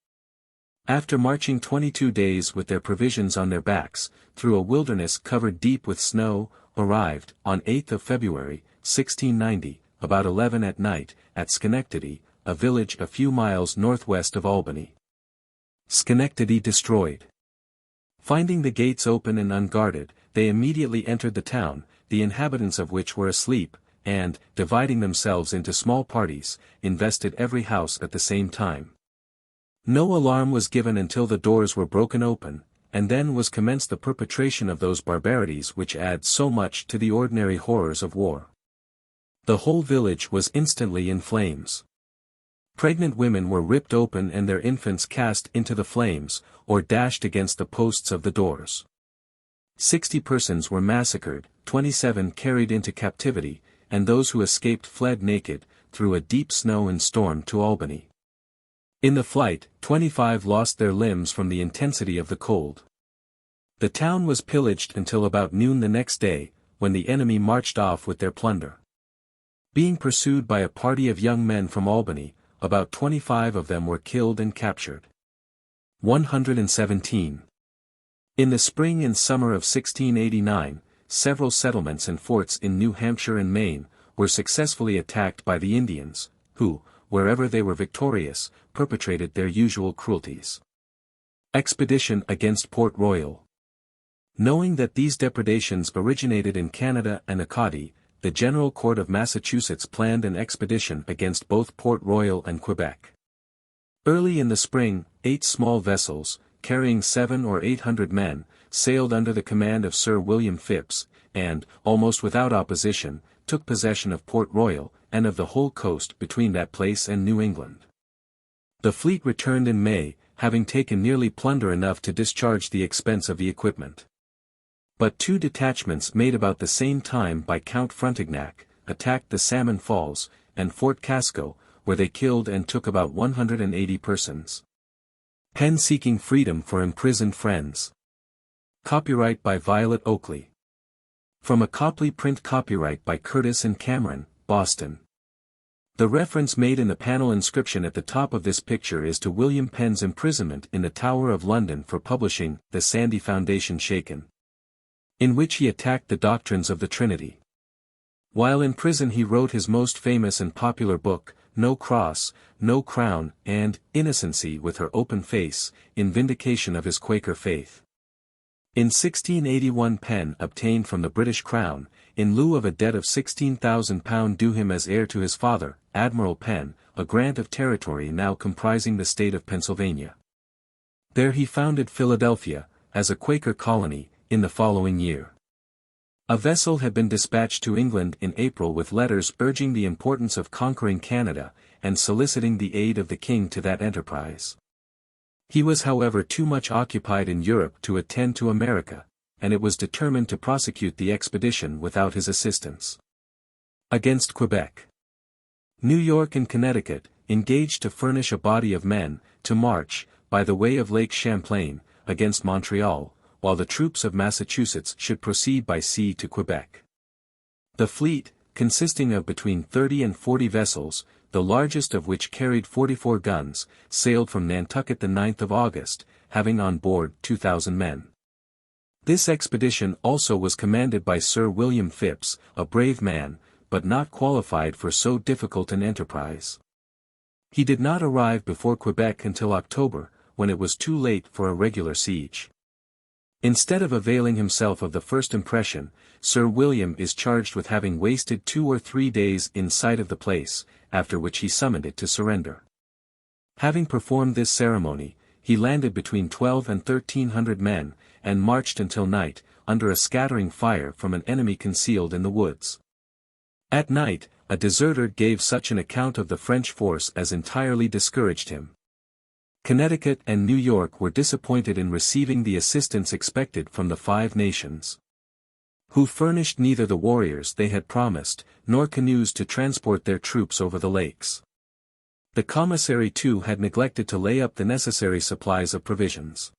Speaker 1: After marching 22 days with their provisions on their backs, through a wilderness covered deep with snow, arrived, on 8th of February, 1690, about 11 at night, at Schenectady, a village a few miles northwest of Albany. Schenectady destroyed. Finding the gates open and unguarded, they immediately entered the town, the inhabitants of which were asleep, and, dividing themselves into small parties, invested every house at the same time. No alarm was given until the doors were broken open, and then was commenced the perpetration of those barbarities which add so much to the ordinary horrors of war. The whole village was instantly in flames. Pregnant women were ripped open and their infants cast into the flames, or dashed against the posts of the doors. 60 persons were massacred, 27 carried into captivity, and those who escaped fled naked, through a deep snow and storm to Albany. In the flight, 25 lost their limbs from the intensity of the cold. The town was pillaged until about noon the next day, when the enemy marched off with their plunder. Being pursued by a party of young men from Albany, about 25 of them were killed and captured. 117. In the spring and summer of 1689, several settlements and forts in New Hampshire and Maine were successfully attacked by the Indians, who, wherever they were victorious, perpetrated their usual cruelties. Expedition against Port Royal. Knowing that these depredations originated in Canada and Acadie, the General Court of Massachusetts planned an expedition against both Port Royal and Quebec. Early in the spring, 8 small vessels, carrying 700 or 800 men, sailed under the command of Sir William Phips, and, almost without opposition, took possession of Port Royal, and of the whole coast between that place and New England. The fleet returned in May, having taken nearly plunder enough to discharge the expense of the equipment. But 2 detachments made about the same time by Count Frontignac, attacked the Salmon Falls, and Fort Casco, where they killed and took about 180 persons. Pen seeking freedom for imprisoned friends. Copyright by Violet Oakley. From a Copley print. Copyright by Curtis and Cameron, Boston. The reference made in the panel inscription at the top of this picture is to William Penn's imprisonment in the Tower of London for publishing The Sandy Foundation Shaken, in which he attacked the doctrines of the Trinity. While in prison he wrote his most famous and popular book, No Cross, No Crown, and Innocency with Her Open Face, in vindication of his Quaker faith. In 1681 Penn obtained from the British Crown, in lieu of a debt of £16,000 due him as heir to his father, Admiral Penn, a grant of territory now comprising the state of Pennsylvania. There he founded Philadelphia, as a Quaker colony, in the following year. A vessel had been dispatched to England in April with letters urging the importance of conquering Canada, and soliciting the aid of the king to that enterprise. He was however too much occupied in Europe to attend to America, and it was determined to prosecute the expedition without his assistance. Against Quebec. New York and Connecticut, engaged to furnish a body of men, to march, by the way of Lake Champlain, against Montreal, while the troops of Massachusetts should proceed by sea to Quebec. The fleet, consisting of between 30 and 40 vessels, the largest of which carried 44 guns, sailed from Nantucket the 9th of August, having on board 2,000 men. This expedition also was commanded by Sir William Phips, a brave man, but not qualified for so difficult an enterprise. He did not arrive before Quebec until October, when it was too late for a regular siege. Instead of availing himself of the first impression, Sir William is charged with having wasted 2 or 3 days in sight of the place, after which he summoned it to surrender. Having performed this ceremony, he landed between 12 and 1,300 men, and marched until night, under a scattering fire from an enemy concealed in the woods. At night, a deserter gave such an account of the French force as entirely discouraged him. Connecticut and New York were disappointed in receiving the assistance expected from the Five Nations, who furnished neither the warriors they had promised, nor canoes to transport their troops over the lakes. The commissary too had neglected to lay up the necessary supplies of provisions.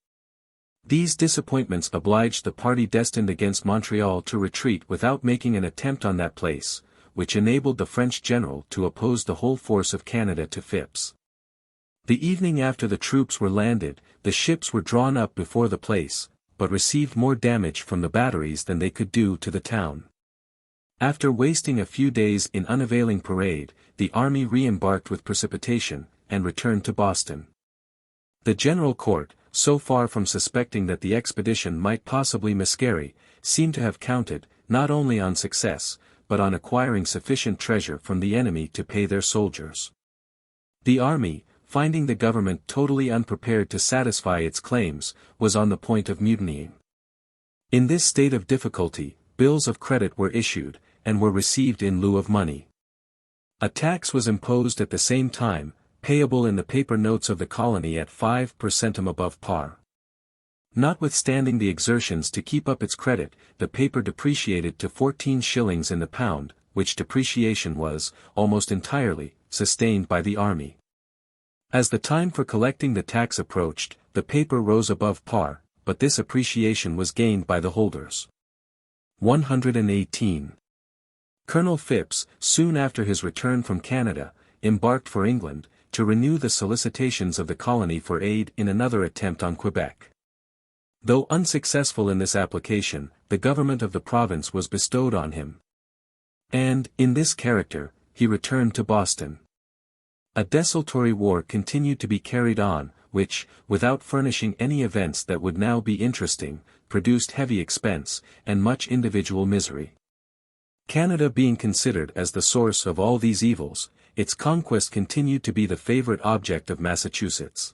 Speaker 1: These disappointments obliged the party destined against Montreal to retreat without making an attempt on that place, which enabled the French general to oppose the whole force of Canada to Phips. The evening after the troops were landed, the ships were drawn up before the place, but received more damage from the batteries than they could do to the town. After wasting a few days in unavailing parade, the army re-embarked with precipitation, and returned to Boston. The General Court, so far from suspecting that the expedition might possibly miscarry, seemed to have counted, not only on success, but on acquiring sufficient treasure from the enemy to pay their soldiers. The army, finding the government totally unprepared to satisfy its claims, was on the point of mutinying. In this state of difficulty, bills of credit were issued, and were received in lieu of money. A tax was imposed at the same time, payable in the paper notes of the colony at 5 per centum above par. Notwithstanding the exertions to keep up its credit, the paper depreciated to 14 shillings in the pound, which depreciation was, almost entirely, sustained by the army. As the time for collecting the tax approached, the paper rose above par, but this appreciation was gained by the holders. 118. Colonel Phips, soon after his return from Canada, embarked for England, to renew the solicitations of the colony for aid in another attempt on Quebec. Though unsuccessful in this application, the government of the province was bestowed on him. And, in this character, he returned to Boston. A desultory war continued to be carried on, which, without furnishing any events that would now be interesting, produced heavy expense, and much individual misery. Canada being considered as the source of all these evils, its conquest continued to be the favorite object of Massachusetts.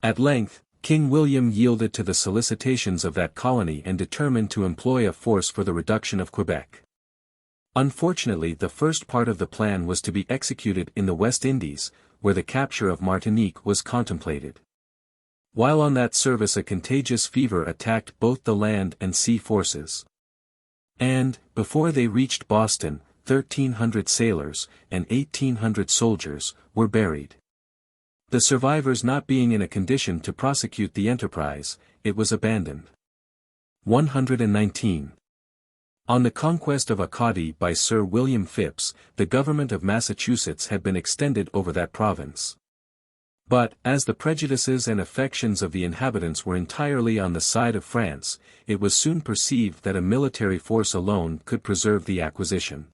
Speaker 1: At length, King William yielded to the solicitations of that colony and determined to employ a force for the reduction of Quebec. Unfortunately, the first part of the plan was to be executed in the West Indies, where the capture of Martinique was contemplated. While on that service a contagious fever attacked both the land and sea forces. And, before they reached Boston, 1,300 sailors, and 1,800 soldiers, were buried. The survivors not being in a condition to prosecute the enterprise, it was abandoned. 119. On the conquest of Acadie by Sir William Phips, the government of Massachusetts had been extended over that province. But, as the prejudices and affections of the inhabitants were entirely on the side of France, it was soon perceived that a military force alone could preserve the acquisition.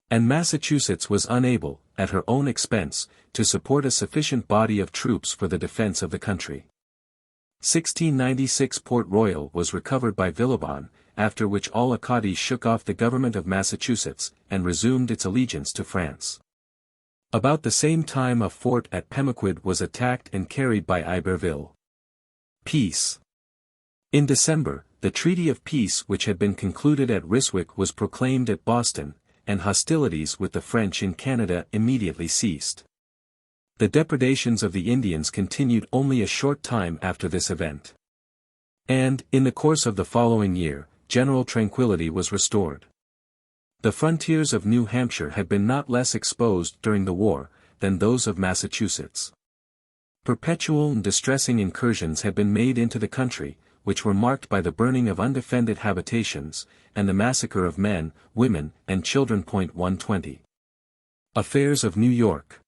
Speaker 1: And Massachusetts was unable, at her own expense, to support a sufficient body of troops for the defense of the country. 1696 Port Royal was recovered by Villebon, after which all Acadie shook off the government of Massachusetts, and resumed its allegiance to France. About the same time a fort at Pemaquid was attacked and carried by Iberville. Peace. In December, the Treaty of Peace which had been concluded at Ryswick was proclaimed at Boston, and hostilities with the French in Canada immediately ceased. The depredations of the Indians continued only a short time after this event. And, in the course of the following year, general tranquility was restored. The frontiers of New Hampshire had been not less exposed during the war, than those of Massachusetts. Perpetual and distressing incursions had been made into the country, which were marked by the burning of undefended habitations, and the massacre of men, women, and children. 120. Affairs of New York.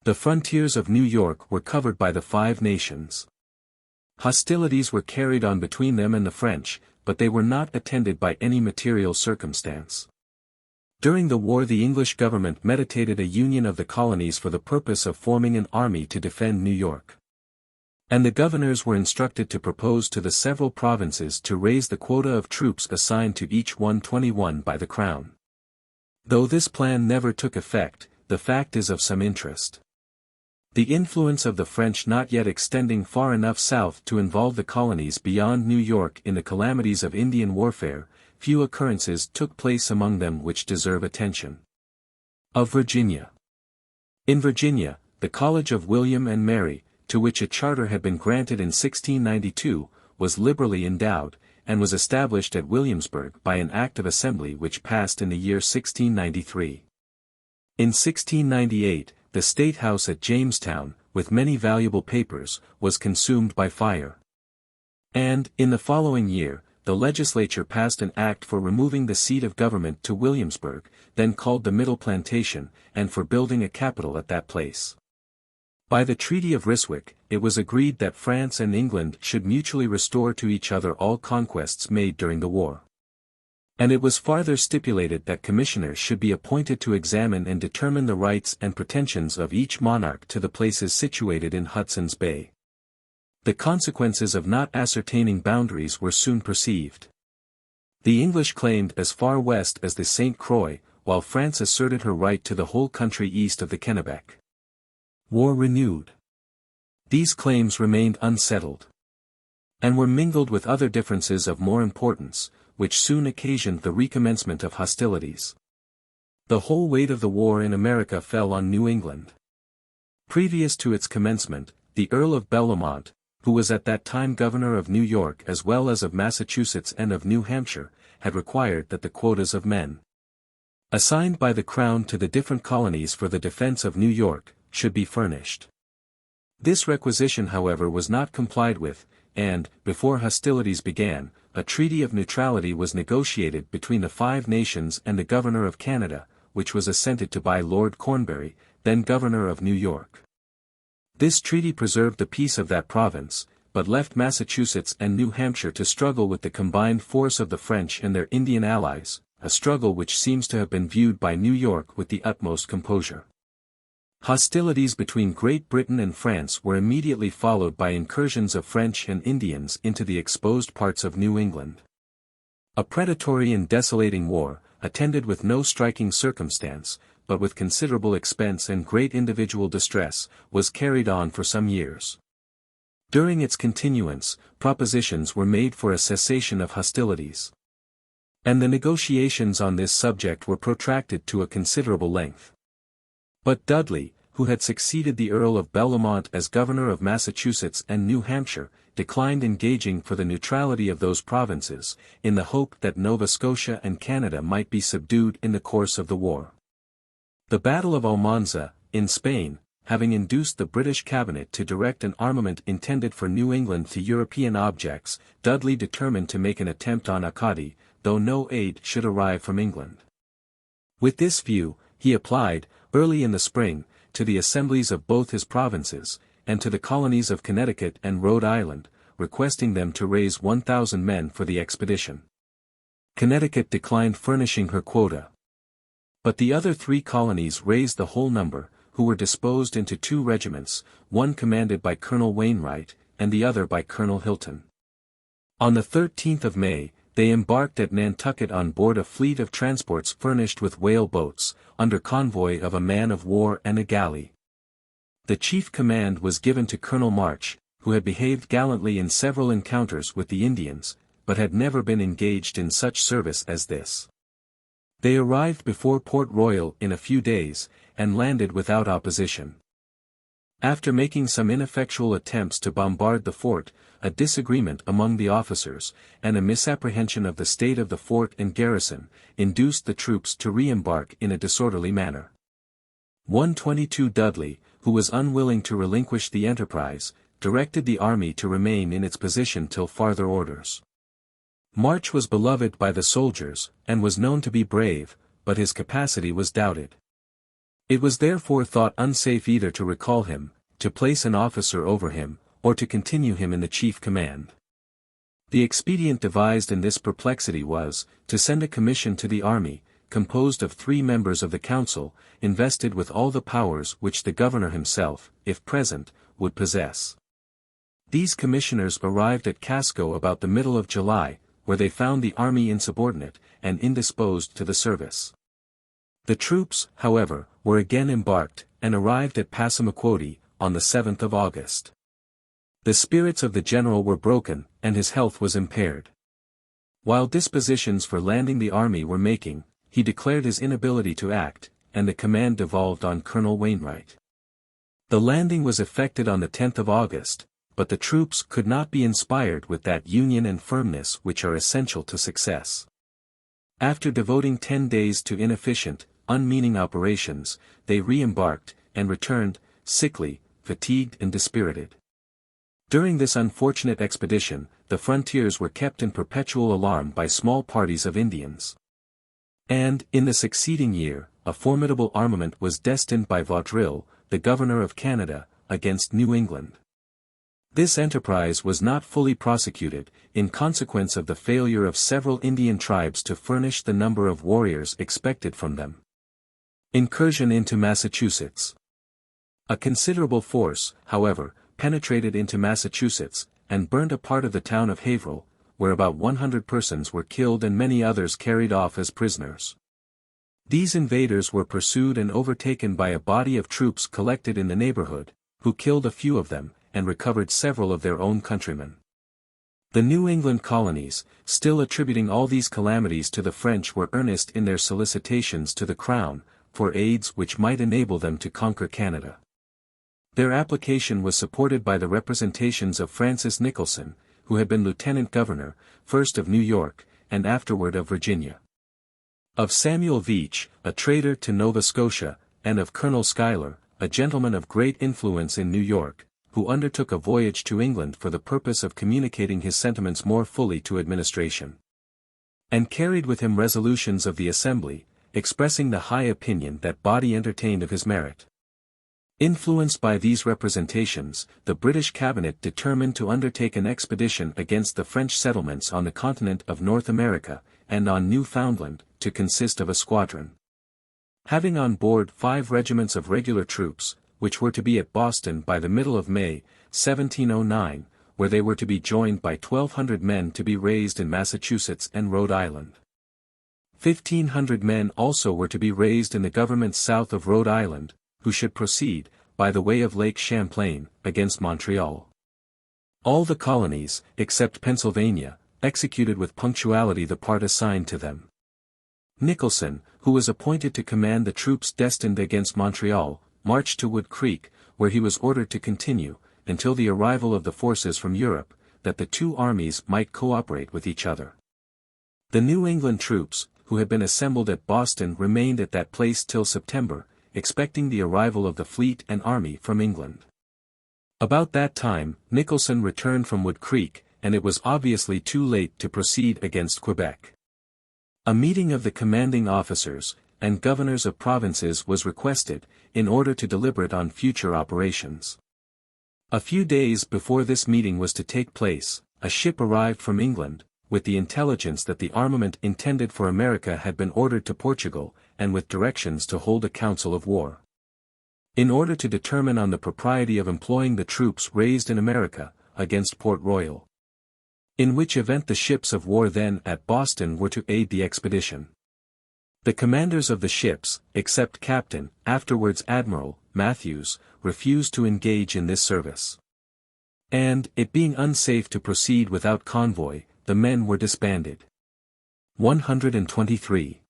Speaker 1: The frontiers of New York were covered by the Five Nations. Hostilities were carried on between them and the French, but they were not attended by any material circumstance. During the war the English government meditated a union of the colonies for the purpose of forming an army to defend New York. And the governors were instructed to propose to the several provinces to raise the quota of troops assigned to each one 21 by the Crown. Though this plan never took effect, the fact is of some interest. The influence of the French not yet extending far enough south to involve the colonies beyond New York in the calamities of Indian warfare, few occurrences took place among them which deserve attention. Of Virginia. In Virginia, the College of William and Mary, to which a charter had been granted in 1692, was liberally endowed, and was established at Williamsburg by an Act of Assembly which passed in the year 1693. In 1698, the State House at Jamestown, with many valuable papers, was consumed by fire. And, in the following year, the legislature passed an act for removing the seat of government to Williamsburg, then called the Middle Plantation, and for building a capital at that place. By the Treaty of Ryswick, it was agreed that France and England should mutually restore to each other all conquests made during the war. And it was farther stipulated that commissioners should be appointed to examine and determine the rights and pretensions of each monarch to the places situated in Hudson's Bay. The consequences of not ascertaining boundaries were soon perceived. The English claimed as far west as the St. Croix, while France asserted her right to the whole country east of the Kennebec. War renewed. These claims remained unsettled, and were mingled with other differences of more importance, which soon occasioned the recommencement of hostilities. The whole weight of the war in America fell on New England. Previous to its commencement, the Earl of Bellomont, who was at that time governor of New York as well as of Massachusetts and of New Hampshire, had required that the quotas of men assigned by the Crown to the different colonies for the defense of New York, should be furnished. This requisition however was not complied with, and, before hostilities began, a treaty of neutrality was negotiated between the Five Nations and the Governor of Canada, which was assented to by Lord Cornbury, then Governor of New York. This treaty preserved the peace of that province, but left Massachusetts and New Hampshire to struggle with the combined force of the French and their Indian allies, a struggle which seems to have been viewed by New York with the utmost composure. Hostilities between Great Britain and France were immediately followed by incursions of French and Indians into the exposed parts of New England. A predatory and desolating war, attended with no striking circumstance, but with considerable expense and great individual distress, was carried on for some years. During its continuance, propositions were made for a cessation of hostilities, and the negotiations on this subject were protracted to a considerable length. But Dudley, who had succeeded the Earl of Bellomont as governor of Massachusetts and New Hampshire, declined engaging for the neutrality of those provinces, in the hope that Nova Scotia and Canada might be subdued in the course of the war. The Battle of Almanza, in Spain, having induced the British cabinet to direct an armament intended for New England to European objects, Dudley determined to make an attempt on Acadie, though no aid should arrive from England. With this view, he applied, early in the spring, to the assemblies of both his provinces, and to the colonies of Connecticut and Rhode Island, requesting them to raise 1,000 men for the expedition. Connecticut declined furnishing her quota. But the other 3 colonies raised the whole number, who were disposed into 2 regiments, one commanded by Colonel Wainwright, and the other by Colonel Hilton. On the 13th of May, they embarked at Nantucket on board a fleet of transports furnished with whale boats, under convoy of a man of war and a galley. The chief command was given to Colonel March, who had behaved gallantly in several encounters with the Indians, but had never been engaged in such service as this. They arrived before Port Royal in a few days, and landed without opposition. After making some ineffectual attempts to bombard the fort, a disagreement among the officers, and a misapprehension of the state of the fort and garrison, induced the troops to re-embark in a disorderly manner. 122 Dudley, who was unwilling to relinquish the enterprise, directed the army to remain in its position till farther orders. March was beloved by the soldiers, and was known to be brave, but his capacity was doubted. It was therefore thought unsafe either to recall him, to place an officer over him, or to continue him in the chief command. The expedient devised in this perplexity was, to send a commission to the army, composed of 3 members of the council, invested with all the powers which the governor himself, if present, would possess. These commissioners arrived at Casco about the middle of July, where they found the army insubordinate, and indisposed to the service. The troops, however, were again embarked, and arrived at Passamaquoddy, on the 7th of August. The spirits of the general were broken, and his health was impaired. While dispositions for landing the army were making, he declared his inability to act, and the command devolved on Colonel Wainwright. The landing was effected on the 10th of August, but the troops could not be inspired with that union and firmness which are essential to success. After devoting 10 days to inefficient, unmeaning operations, they re-embarked, and returned, sickly, fatigued and dispirited. During this unfortunate expedition, the frontiers were kept in perpetual alarm by small parties of Indians. And, in the succeeding year, a formidable armament was destined by Vaudreuil, the governor of Canada, against New England. This enterprise was not fully prosecuted, in consequence of the failure of several Indian tribes to furnish the number of warriors expected from them. Incursion into Massachusetts. A considerable force, however, penetrated into Massachusetts, and burned a part of the town of Haverhill, where about 100 persons were killed and many others carried off as prisoners. These invaders were pursued and overtaken by a body of troops collected in the neighborhood, who killed a few of them, and recovered several of their own countrymen. The New England colonies, still attributing all these calamities to the French, were earnest in their solicitations to the Crown, for aids which might enable them to conquer Canada. Their application was supported by the representations of Francis Nicholson, who had been lieutenant governor, first of New York, and afterward of Virginia. Of Samuel Veitch, a trader to Nova Scotia, and of Colonel Schuyler, a gentleman of great influence in New York, who undertook a voyage to England for the purpose of communicating his sentiments more fully to administration. And carried with him resolutions of the Assembly, expressing the high opinion that body entertained of his merit. Influenced by these representations, the British cabinet determined to undertake an expedition against the French settlements on the continent of North America, and on Newfoundland, to consist of a squadron. Having on board 5 regiments of regular troops, which were to be at Boston by the middle of May, 1709, where they were to be joined by 1,200 men to be raised in Massachusetts and Rhode Island. 1,500 men also were to be raised in the governments south of Rhode Island, who should proceed, by the way of Lake Champlain, against Montreal. All the colonies, except Pennsylvania, executed with punctuality the part assigned to them. Nicholson, who was appointed to command the troops destined against Montreal, marched to Wood Creek, where he was ordered to continue, until the arrival of the forces from Europe, that the two armies might cooperate with each other. The New England troops, who had been assembled at Boston, remained at that place till September, expecting the arrival of the fleet and army from England. About that time, Nicholson returned from Wood Creek, and it was obviously too late to proceed against Quebec. A meeting of the commanding officers, and governors of provinces was requested, in order to deliberate on future operations. A few days before this meeting was to take place, a ship arrived from England, with the intelligence that the armament intended for America had been ordered to Portugal, and with directions to hold a council of war. In order to determine on the propriety of employing the troops raised in America, against Port Royal. In which event the ships of war then at Boston were to aid the expedition. The commanders of the ships, except Captain, afterwards Admiral, Matthews, refused to engage in this service. And, it being unsafe to proceed without convoy, the men were disbanded. 123.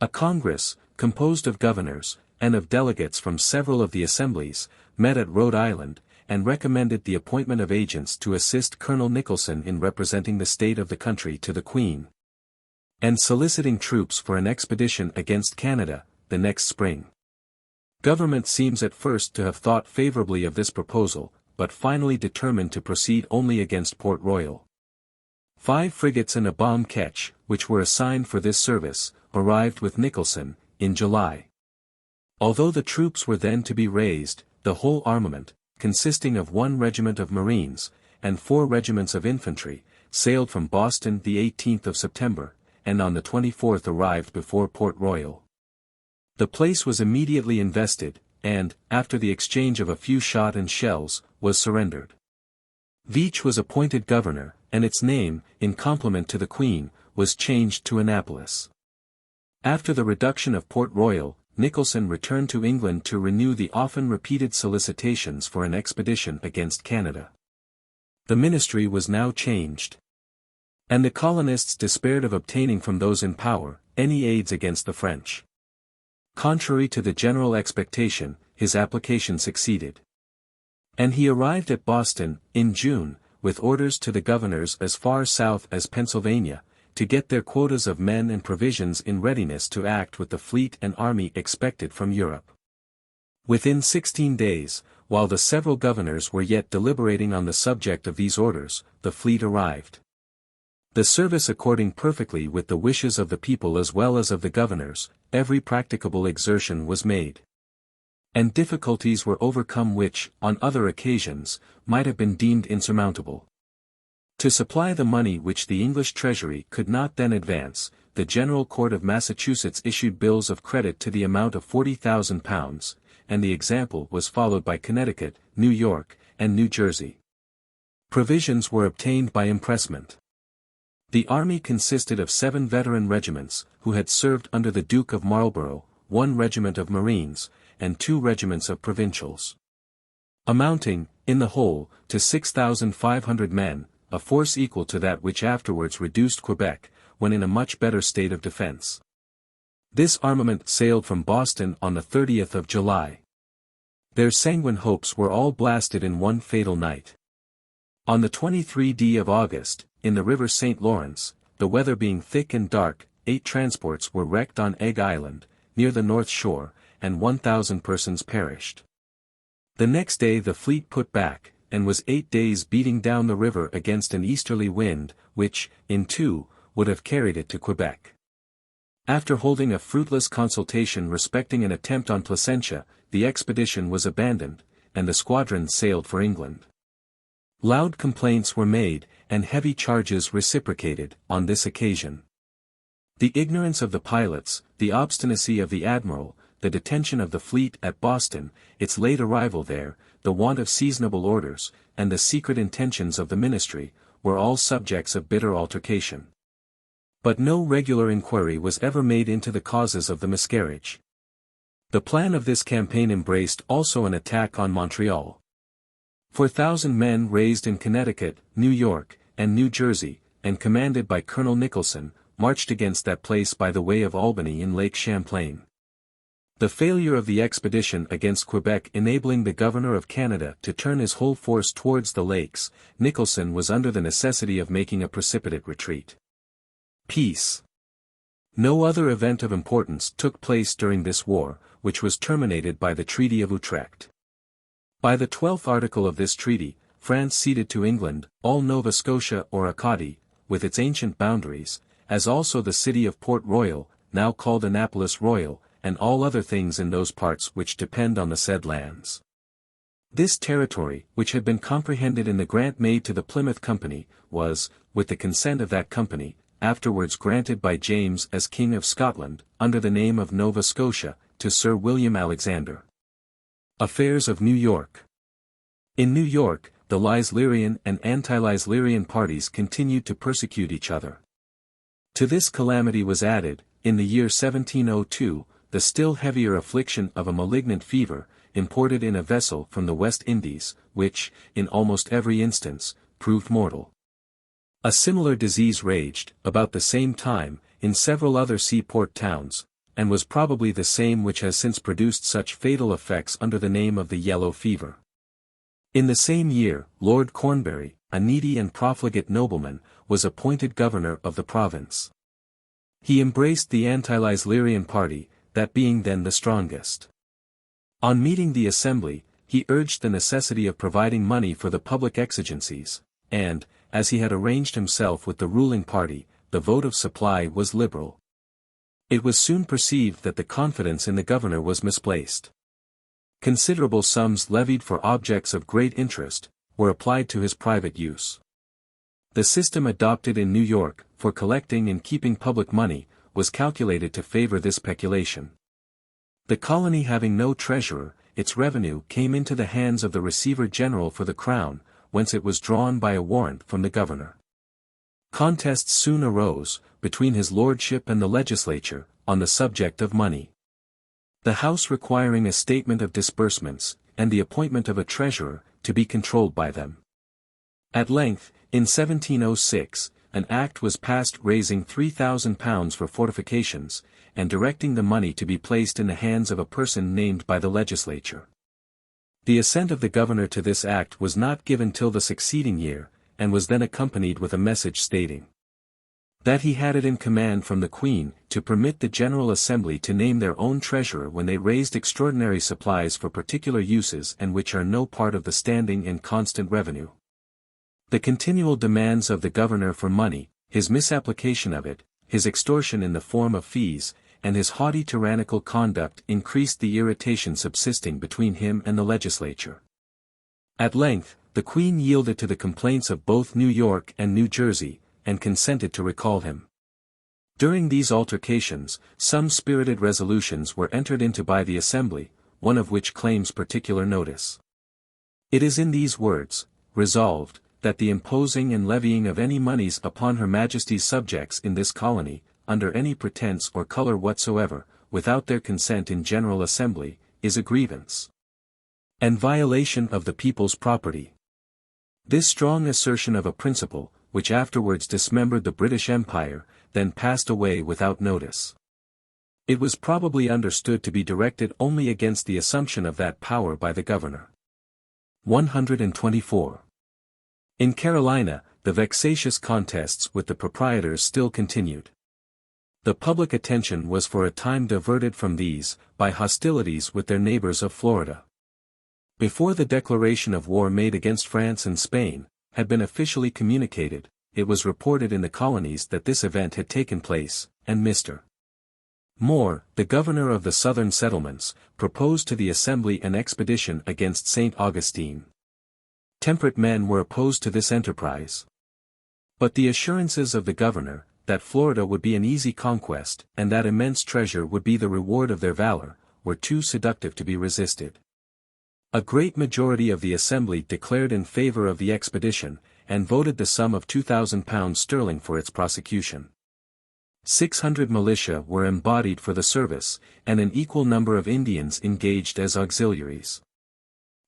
Speaker 1: A Congress, composed of governors, and of delegates from several of the assemblies, met at Rhode Island, and recommended the appointment of agents to assist Colonel Nicholson in representing the state of the country to the Queen, and soliciting troops for an expedition against Canada, the next spring. Government seems at first to have thought favorably of this proposal, but finally determined to proceed only against Port Royal. 5 frigates and a bomb ketch, which were assigned for this service, arrived with Nicholson, in July. Although the troops were then to be raised, the whole armament, consisting of 1 regiment of Marines, and 4 regiments of infantry, sailed from Boston the 18th of September, and on the 24th arrived before Port Royal. The place was immediately invested, and, after the exchange of a few shot and shells, was surrendered. Veitch was appointed governor, and its name, in compliment to the Queen, was changed to Annapolis. After the reduction of Port Royal, Nicholson returned to England to renew the often repeated solicitations for an expedition against Canada. The ministry was now changed. And the colonists despaired of obtaining from those in power, any aids against the French. Contrary to the general expectation, his application succeeded. And he arrived at Boston, in June, with orders to the governors as far south as Pennsylvania, to get their quotas of men and provisions in readiness to act with the fleet and army expected from Europe. Within 16 days, while the several governors were yet deliberating on the subject of these orders, the fleet arrived. The service according perfectly with the wishes of the people as well as of the governors, every practicable exertion was made. And difficulties were overcome which, on other occasions, might have been deemed insurmountable. To supply the money which the English Treasury could not then advance, the General Court of Massachusetts issued bills of credit to the amount of £40,000, and the example was followed by Connecticut, New York, and New Jersey. Provisions were obtained by impressment. The army consisted of 7 veteran regiments, who had served under the Duke of Marlborough, 1 regiment of Marines, and 2 regiments of provincials. Amounting, in the whole, to 6,500 men, a force equal to that which afterwards reduced Quebec, when in a much better state of defense. This armament sailed from Boston on the 30th of July. Their sanguine hopes were all blasted in one fatal night. On the 23rd of August, in the river St. Lawrence, the weather being thick and dark, 8 transports were wrecked on Egg Island, near the north shore, and 1,000 persons perished. The next day the fleet put back, and was 8 days beating down the river against an easterly wind, which, in 2, would have carried it to Quebec. After holding a fruitless consultation respecting an attempt on Placentia, the expedition was abandoned, and the squadron sailed for England. Loud complaints were made, and heavy charges reciprocated, on this occasion. The ignorance of the pilots, the obstinacy of the admiral, the detention of the fleet at Boston, its late arrival there, the want of seasonable orders, and the secret intentions of the ministry, were all subjects of bitter altercation. But no regular inquiry was ever made into the causes of the miscarriage. The plan of this campaign embraced also an attack on Montreal. 4,000 men raised in Connecticut, New York, and New Jersey, and commanded by Colonel Nicholson, marched against that place by the way of Albany in Lake Champlain. The failure of the expedition against Quebec enabling the Governor of Canada to turn his whole force towards the lakes, Nicholson was under the necessity of making a precipitate retreat. Peace. No other event of importance took place during this war, which was terminated by the Treaty of Utrecht. By the 12th article of this treaty, France ceded to England, all Nova Scotia or Acadie, with its ancient boundaries, as also the city of Port Royal, now called Annapolis Royal, and all other things in those parts which depend on the said lands. This territory, which had been comprehended in the grant made to the Plymouth Company, was, with the consent of that company, afterwards granted by James as King of Scotland, under the name of Nova Scotia, to Sir William Alexander. Affairs of New York. In New York, the Leislerian and anti-Leislerian parties continued to persecute each other. To this calamity was added, in the year 1702, the still heavier affliction of a malignant fever, imported in a vessel from the West Indies, which, in almost every instance, proved mortal. A similar disease raged, about the same time, in several other seaport towns, and was probably the same which has since produced such fatal effects under the name of the yellow fever. In the same year, Lord Cornbury, a needy and profligate nobleman, was appointed governor of the province. He embraced the anti-Leislerian party, that being then the strongest. On meeting the assembly, he urged the necessity of providing money for the public exigencies, and, as he had arranged himself with the ruling party, the vote of supply was liberal. It was soon perceived that the confidence in the governor was misplaced. Considerable sums levied for objects of great interest, were applied to his private use. The system adopted in New York, for collecting and keeping public money, was calculated to favor this peculation. The colony having no treasurer, its revenue came into the hands of the Receiver General for the Crown, whence it was drawn by a warrant from the governor. Contests soon arose, between his lordship and the legislature, on the subject of money. The House requiring a statement of disbursements, and the appointment of a treasurer, to be controlled by them. At length, in 1706, an act was passed raising £3,000 for fortifications, and directing the money to be placed in the hands of a person named by the legislature. The assent of the governor to this act was not given till the succeeding year, and was then accompanied with a message stating, That he had it in command from the Queen to permit the General Assembly to name their own treasurer when they raised extraordinary supplies for particular uses and which are no part of the standing and constant revenue. The continual demands of the governor for money, his misapplication of it, his extortion in the form of fees, and his haughty tyrannical conduct increased the irritation subsisting between him and the legislature. At length, the Queen yielded to the complaints of both New York and New Jersey, and consented to recall him. During these altercations, some spirited resolutions were entered into by the Assembly, one of which claims particular notice. It is in these words, resolved, that the imposing and levying of any moneys upon Her Majesty's subjects in this colony, under any pretence or colour whatsoever, without their consent in General Assembly, is a grievance and violation of the people's property. This strong assertion of a principle, which afterwards dismembered the British Empire, then passed away without notice. It was probably understood to be directed only against the assumption of that power by the governor. 124. In Carolina, the vexatious contests with the proprietors still continued. The public attention was for a time diverted from these, by hostilities with their neighbors of Florida. Before the declaration of war made against France and Spain had been officially communicated, it was reported in the colonies that this event had taken place, and Mr. Moore, the governor of the southern settlements, proposed to the Assembly an expedition against St. Augustine. Temperate men were opposed to this enterprise. But the assurances of the governor, that Florida would be an easy conquest, and that immense treasure would be the reward of their valor, were too seductive to be resisted. A great majority of the Assembly declared in favor of the expedition, and voted the sum of £2,000 for its prosecution. 600 militia were embodied for the service, and an equal number of Indians engaged as auxiliaries.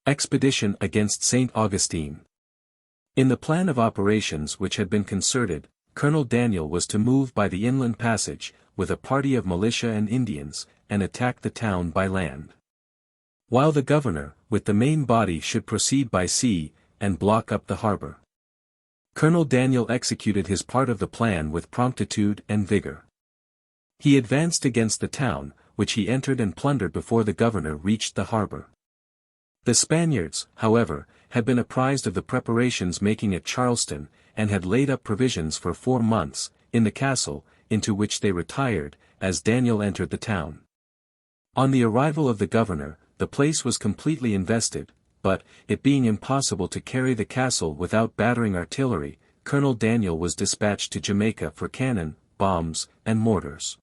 Speaker 1: Expedition against St. Augustine. In the plan of operations which had been concerted, Colonel Daniel was to move by the inland passage, with a party of militia and Indians, and attack the town by land. While the governor, with the main body, should proceed by sea, and block up the harbor. Colonel Daniel executed his part of the plan with promptitude and vigor. He advanced against the town, which he entered and plundered before the governor reached the harbor. The Spaniards, however, had been apprised of the preparations making at Charleston, and had laid up provisions for 4 months, in the castle, into which they retired, as Daniel entered the town. On the arrival of the governor, the place was completely invested, but, it being impossible to carry the castle without battering artillery, Colonel Daniel was dispatched to Jamaica for cannon, bombs, and mortars.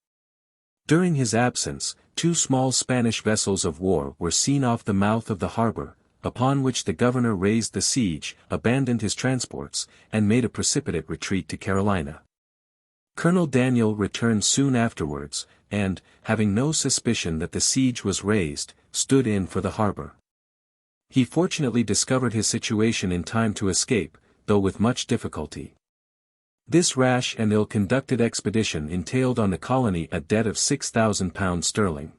Speaker 1: During his absence, 2 small Spanish vessels of war were seen off the mouth of the harbor, upon which the governor raised the siege, abandoned his transports, and made a precipitate retreat to Carolina. Colonel Daniel returned soon afterwards, and, having no suspicion that the siege was raised, stood in for the harbor. He fortunately discovered his situation in time to escape, though with much difficulty. This rash and ill-conducted expedition entailed on the colony a debt of £6,000.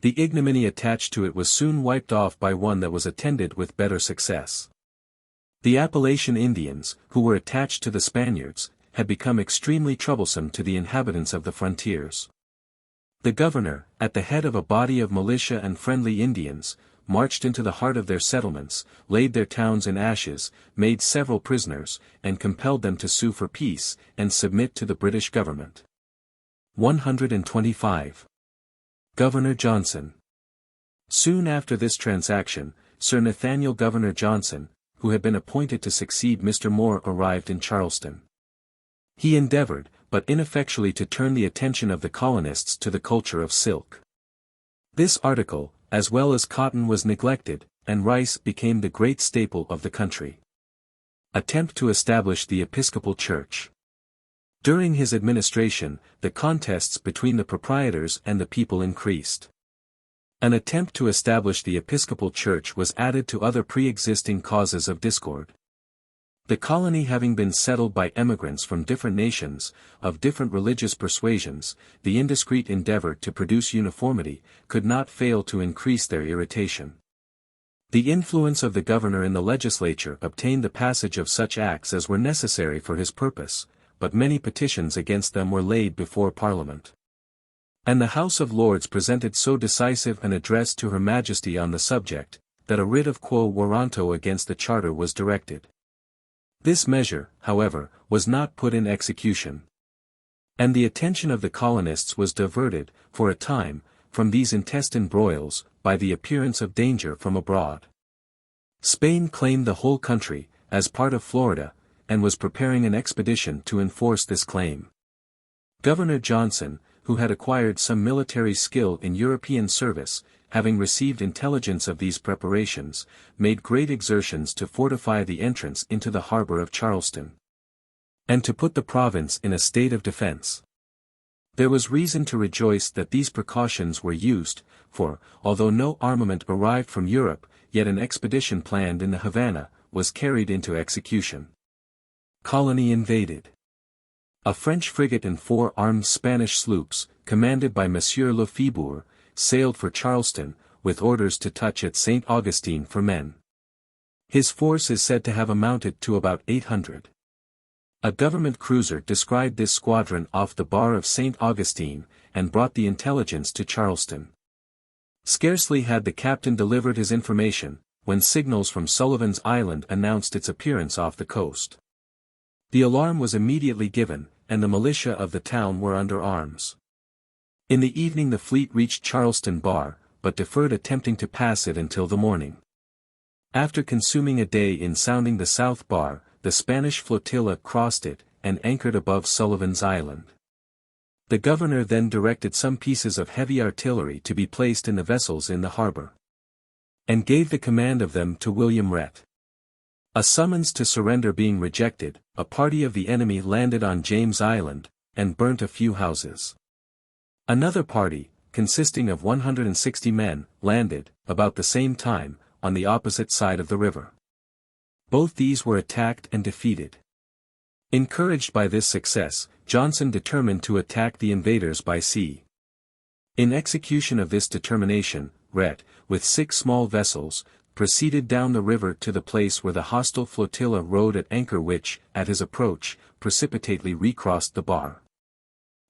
Speaker 1: The ignominy attached to it was soon wiped off by one that was attended with better success. The Appalachian Indians, who were attached to the Spaniards, had become extremely troublesome to the inhabitants of the frontiers. The governor, at the head of a body of militia and friendly Indians, marched into the heart of their settlements, laid their towns in ashes, made several prisoners, and compelled them to sue for peace, and submit to the British government. 125. Governor Johnson. Soon after this transaction, Sir Nathaniel Governor Johnson, who had been appointed to succeed Mr. Moore, arrived in Charleston. He endeavored, but ineffectually, to turn the attention of the colonists to the culture of silk. This article, as well as cotton, was neglected, and rice became the great staple of the country. Attempt to establish the Episcopal Church. During his administration, the contests between the proprietors and the people increased. An attempt to establish the Episcopal Church was added to other pre-existing causes of discord. The colony having been settled by emigrants from different nations, of different religious persuasions, the indiscreet endeavor to produce uniformity could not fail to increase their irritation. The influence of the governor in the legislature obtained the passage of such acts as were necessary for his purpose, but many petitions against them were laid before Parliament. And the House of Lords presented so decisive an address to Her Majesty on the subject, that a writ of quo warranto against the charter was directed. This measure, however, was not put in execution. And the attention of the colonists was diverted, for a time, from these intestine broils, by the appearance of danger from abroad. Spain claimed the whole country, as part of Florida, and was preparing an expedition to enforce this claim. Governor Johnson, who had acquired some military skill in European service, having received intelligence of these preparations, made great exertions to fortify the entrance into the harbor of Charleston, and to put the province in a state of defense. There was reason to rejoice that these precautions were used, for, although no armament arrived from Europe, yet an expedition planned in the Havana was carried into execution. Colony invaded. A French frigate and 4 armed Spanish sloops, commanded by Monsieur Lefebvre, sailed for Charleston, with orders to touch at St. Augustine for men. His force is said to have amounted to about 800. A government cruiser descried this squadron off the bar of St. Augustine, and brought the intelligence to Charleston. Scarcely had the captain delivered his information, when signals from Sullivan's Island announced its appearance off the coast. The alarm was immediately given, and the militia of the town were under arms. In the evening the fleet reached Charleston Bar, but deferred attempting to pass it until the morning. After consuming a day in sounding the South Bar, the Spanish flotilla crossed it, and anchored above Sullivan's Island. The governor then directed some pieces of heavy artillery to be placed in the vessels in the harbor, and gave the command of them to William Rhett. A summons to surrender being rejected, a party of the enemy landed on James Island, and burnt a few houses. Another party, consisting of 160 men, landed, about the same time, on the opposite side of the river. Both these were attacked and defeated. Encouraged by this success, Johnson determined to attack the invaders by sea. In execution of this determination, Rhett, with 6 small vessels, proceeded down the river to the place where the hostile flotilla rode at anchor, which, at his approach, precipitately recrossed the bar.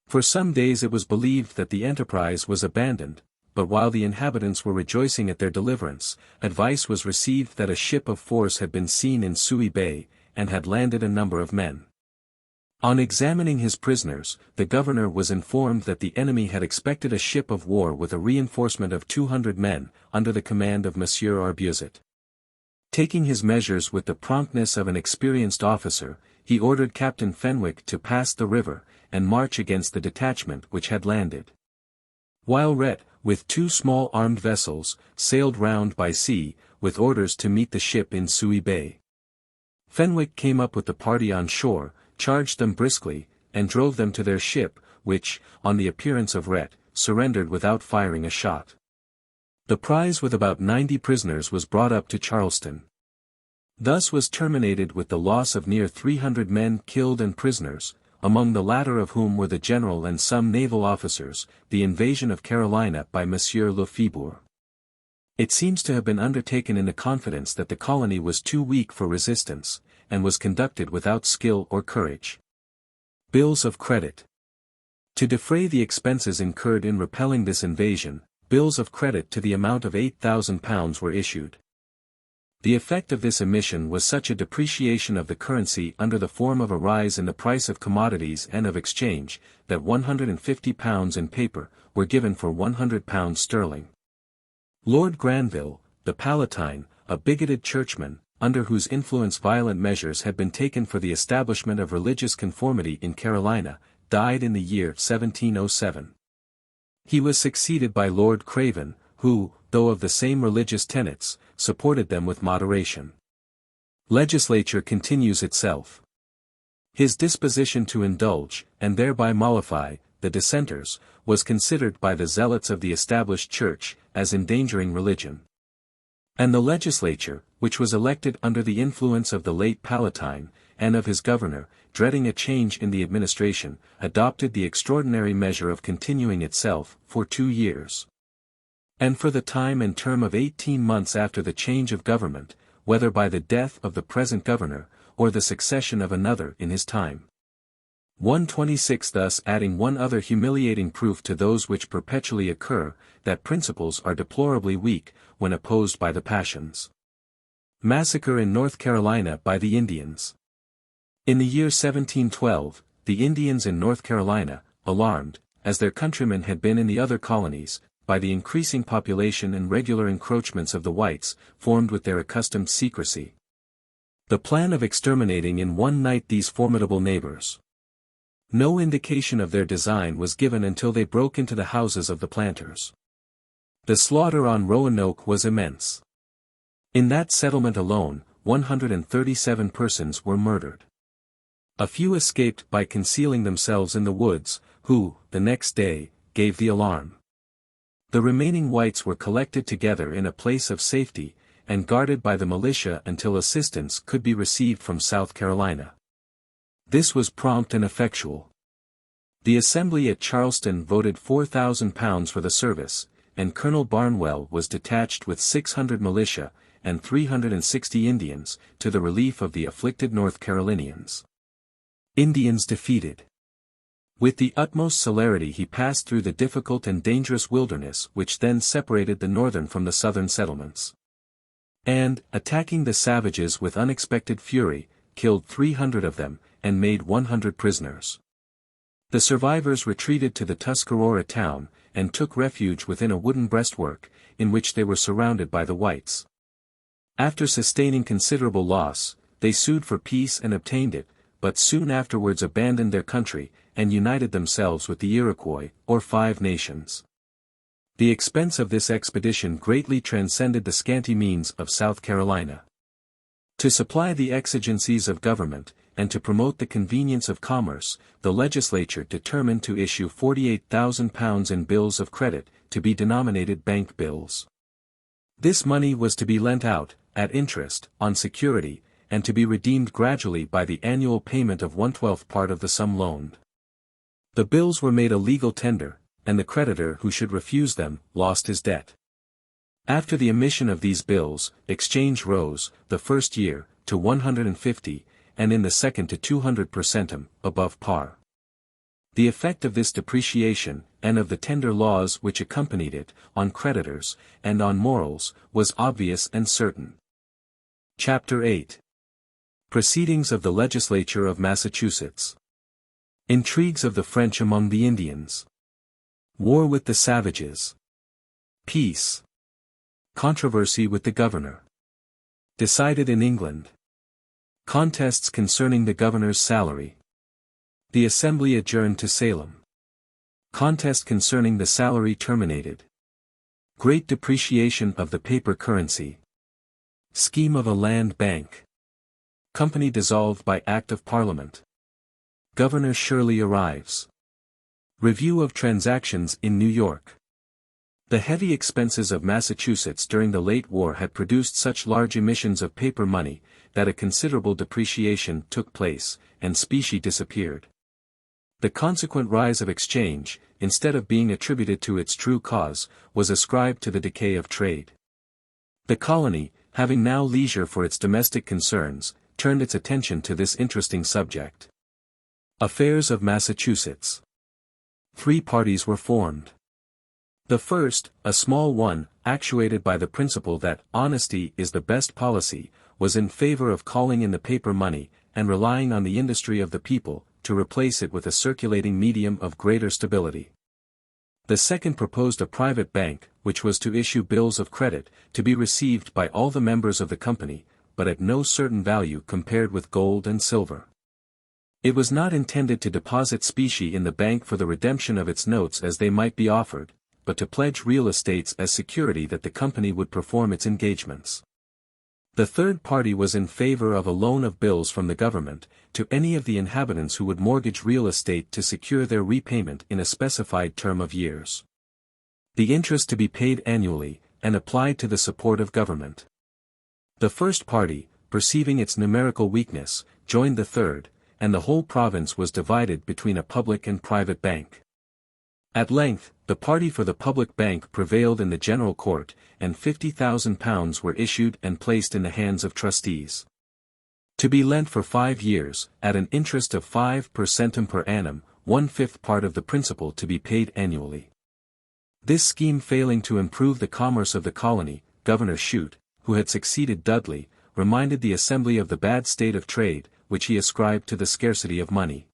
Speaker 1: For some days it was believed that the enterprise was abandoned, but while the inhabitants were rejoicing at their deliverance, advice was received that a ship of force had been seen in Suey Bay, and had landed a number of men. On examining his prisoners, the governor was informed that the enemy had expected a ship of war with a reinforcement of 200 men, under the command of Monsieur Arbuzet. Taking his measures with the promptness of an experienced officer, he ordered Captain Fenwick to pass the river, and march against the detachment which had landed. While Rhett, with 2 small armed vessels, sailed round by sea, with orders to meet the ship in Suey Bay. Fenwick came up with the party on shore, charged them briskly, and drove them to their ship, which, on the appearance of Rhett, surrendered without firing a shot. The prize with about 90 prisoners was brought up to Charleston. Thus was terminated with the loss of near 300 men killed and prisoners, among the latter of whom were the general and some naval officers, the invasion of Carolina by Monsieur Lefebvre. It seems to have been undertaken in the confidence that the colony was too weak for resistance, and was conducted without skill or courage. Bills of credit. To defray the expenses incurred in repelling this invasion, bills of credit to the amount of £8,000 were issued. The effect of this emission was such a depreciation of the currency under the form of a rise in the price of commodities and of exchange, that £150 in paper were given for £100 sterling. Lord Granville, the Palatine, a bigoted churchman, under whose influence violent measures had been taken for the establishment of religious conformity in Carolina, died in the year 1707. He was succeeded by Lord Craven, who, though of the same religious tenets, supported them with moderation. Legislature continues itself. His disposition to indulge, and thereby mollify, the dissenters, was considered by the zealots of the established church, as endangering religion. And the legislature, which was elected under the influence of the late Palatine, and of his governor, dreading a change in the administration, adopted the extraordinary measure of continuing itself, for 2 years. And for the time and term of 18 months after the change of government, whether by the death of the present governor, or the succession of another in his time. 126 thus adding one other humiliating proof to those which perpetually occur, that principles are deplorably weak, when opposed by the passions. Massacre in North Carolina by the Indians. In the year 1712, the Indians in North Carolina, alarmed, as their countrymen had been in the other colonies, by the increasing population and regular encroachments of the whites, formed with their accustomed secrecy the plan of exterminating in one night these formidable neighbors. No indication of their design was given until they broke into the houses of the planters. The slaughter on Roanoke was immense. In that settlement alone, 137 persons were murdered. A few escaped by concealing themselves in the woods, who, the next day, gave the alarm. The remaining whites were collected together in a place of safety, and guarded by the militia until assistance could be received from South Carolina. This was prompt and effectual. The Assembly at Charleston voted £4,000 for the service, and Colonel Barnwell was detached with 600 militia, and 360 Indians, to the relief of the afflicted North Carolinians. Indians defeated. With the utmost celerity he passed through the difficult and dangerous wilderness which then separated the northern from the southern settlements. And, attacking the savages with unexpected fury, killed 300 of them, and made 100 prisoners. The survivors retreated to the Tuscarora town, and took refuge within a wooden breastwork, in which they were surrounded by the whites. After sustaining considerable loss, they sued for peace and obtained it, but soon afterwards abandoned their country, and united themselves with the Iroquois, or Five Nations. The expense of this expedition greatly transcended the scanty means of South Carolina. To supply the exigencies of government, and to promote the convenience of commerce, the legislature determined to issue £48,000 in bills of credit, to be denominated bank bills. This money was to be lent out, at interest, on security, and to be redeemed gradually by the annual payment of 1/12 part of the sum loaned. The bills were made a legal tender, and the creditor who should refuse them, lost his debt. After the emission of these bills, exchange rose, the first year, to 150, and in the second to 200 per centum, above par. The effect of this depreciation, and of the tender laws which accompanied it, on creditors, and on morals, was obvious and certain. Chapter 8. Proceedings of the Legislature of Massachusetts. Intrigues of the French among the Indians. War with the savages. Peace. Controversy with the governor. Decided in England. Contests concerning the governor's salary. The Assembly adjourned to Salem. Contest concerning the salary terminated. Great depreciation of the paper currency. Scheme of a land bank. Company dissolved by Act of Parliament. Governor Shirley arrives. Review of transactions in New York. The heavy expenses of Massachusetts during the late war had produced such large emissions of paper money, that a considerable depreciation took place, and specie disappeared. The consequent rise of exchange, instead of being attributed to its true cause, was ascribed to the decay of trade. The colony, having now leisure for its domestic concerns, turned its attention to this interesting subject. Affairs of Massachusetts. 3 parties were formed. The first, a small one, actuated by the principle that honesty is the best policy, was in favor of calling in the paper money, and relying on the industry of the people, to replace it with a circulating medium of greater stability. The second proposed a private bank, which was to issue bills of credit, to be received by all the members of the company, but at no certain value compared with gold and silver. It was not intended to deposit specie in the bank for the redemption of its notes as they might be offered, but to pledge real estates as security that the company would perform its engagements. The third party was in favor of a loan of bills from the government, to any of the inhabitants who would mortgage real estate to secure their repayment in a specified term of years. The interest to be paid annually, and applied to the support of government. The first party, perceiving its numerical weakness, joined the third, and the whole province was divided between a public and private bank. At length, the party for the public bank prevailed in the general court, and £50,000 were issued and placed in the hands of trustees. To be lent for 5 years, at an interest of 5% per annum, 1/5 part of the principal to be paid annually. This scheme failing to improve the commerce of the colony, Governor Shute, who had succeeded Dudley, reminded the Assembly of the bad state of trade, which he ascribed to the scarcity of money,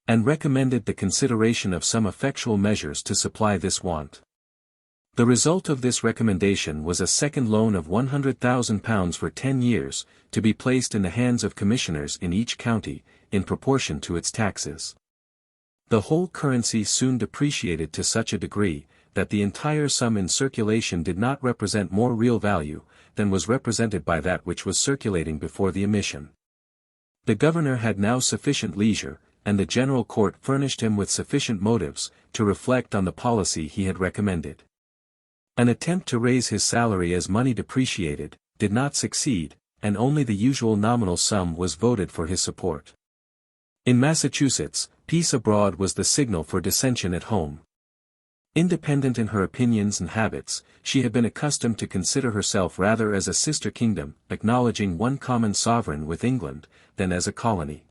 Speaker 1: and recommended the consideration of some effectual measures to supply this want. The result of this recommendation was a second loan of £100,000 for 10 years, to be placed in the hands of commissioners in each county, in proportion to its taxes. The whole currency soon depreciated to such a degree, that the entire sum in circulation did not represent more real value, than was represented by that which was circulating before the emission. The governor had now sufficient leisure, and the general court furnished him with sufficient motives, to reflect on the policy he had recommended. An attempt to raise his salary as money depreciated, did not succeed, and only the usual nominal sum was voted for his support. In Massachusetts, peace abroad was the signal for dissension at home. Independent in her opinions and habits, she had been accustomed to consider herself rather as a sister kingdom, acknowledging one common sovereign with England, than as a colony.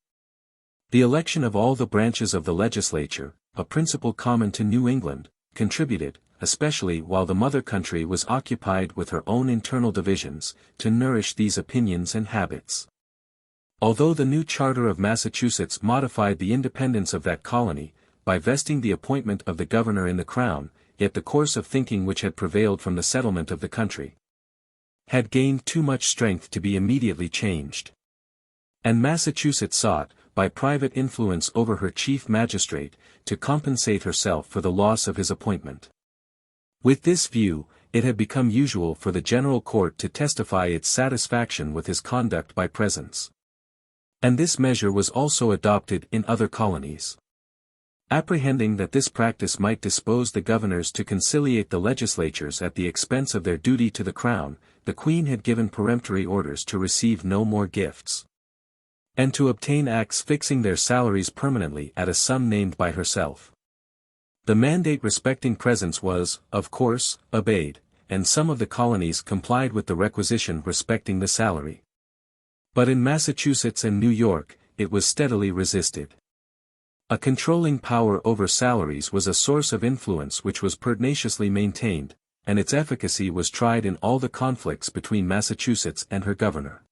Speaker 1: The election of all the branches of the legislature, a principle common to New England, contributed, especially while the mother country was occupied with her own internal divisions, to nourish these opinions and habits. Although the new charter of Massachusetts modified the independence of that colony, by vesting the appointment of the governor in the crown, yet the course of thinking which had prevailed from the settlement of the country had gained too much strength to be immediately changed. And Massachusetts sought, by private influence over her chief magistrate, to compensate herself for the loss of his appointment. With this view, it had become usual for the general court to testify its satisfaction with his conduct by presents. And this measure was also adopted in other colonies. Apprehending that this practice might dispose the governors to conciliate the legislatures at the expense of their duty to the crown, the Queen had given peremptory orders to receive no more gifts, and to obtain acts fixing their salaries permanently at a sum named by herself. The mandate respecting presents was, of course, obeyed, and some of the colonies complied with the requisition respecting the salary. But in Massachusetts and New York, it was steadily resisted. A controlling power over salaries was a source of influence which was pertinaciously maintained, and its efficacy was tried in all the conflicts between Massachusetts and her governor.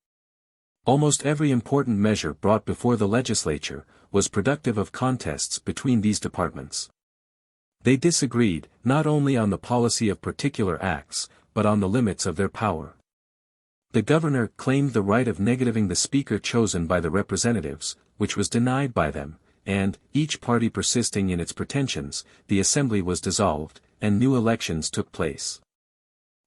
Speaker 1: Almost every important measure brought before the legislature was productive of contests between these departments. They disagreed, not only on the policy of particular acts, but on the limits of their power. The governor claimed the right of negativing the speaker chosen by the representatives, which was denied by them, and, each party persisting in its pretensions, the assembly was dissolved, and new elections took place.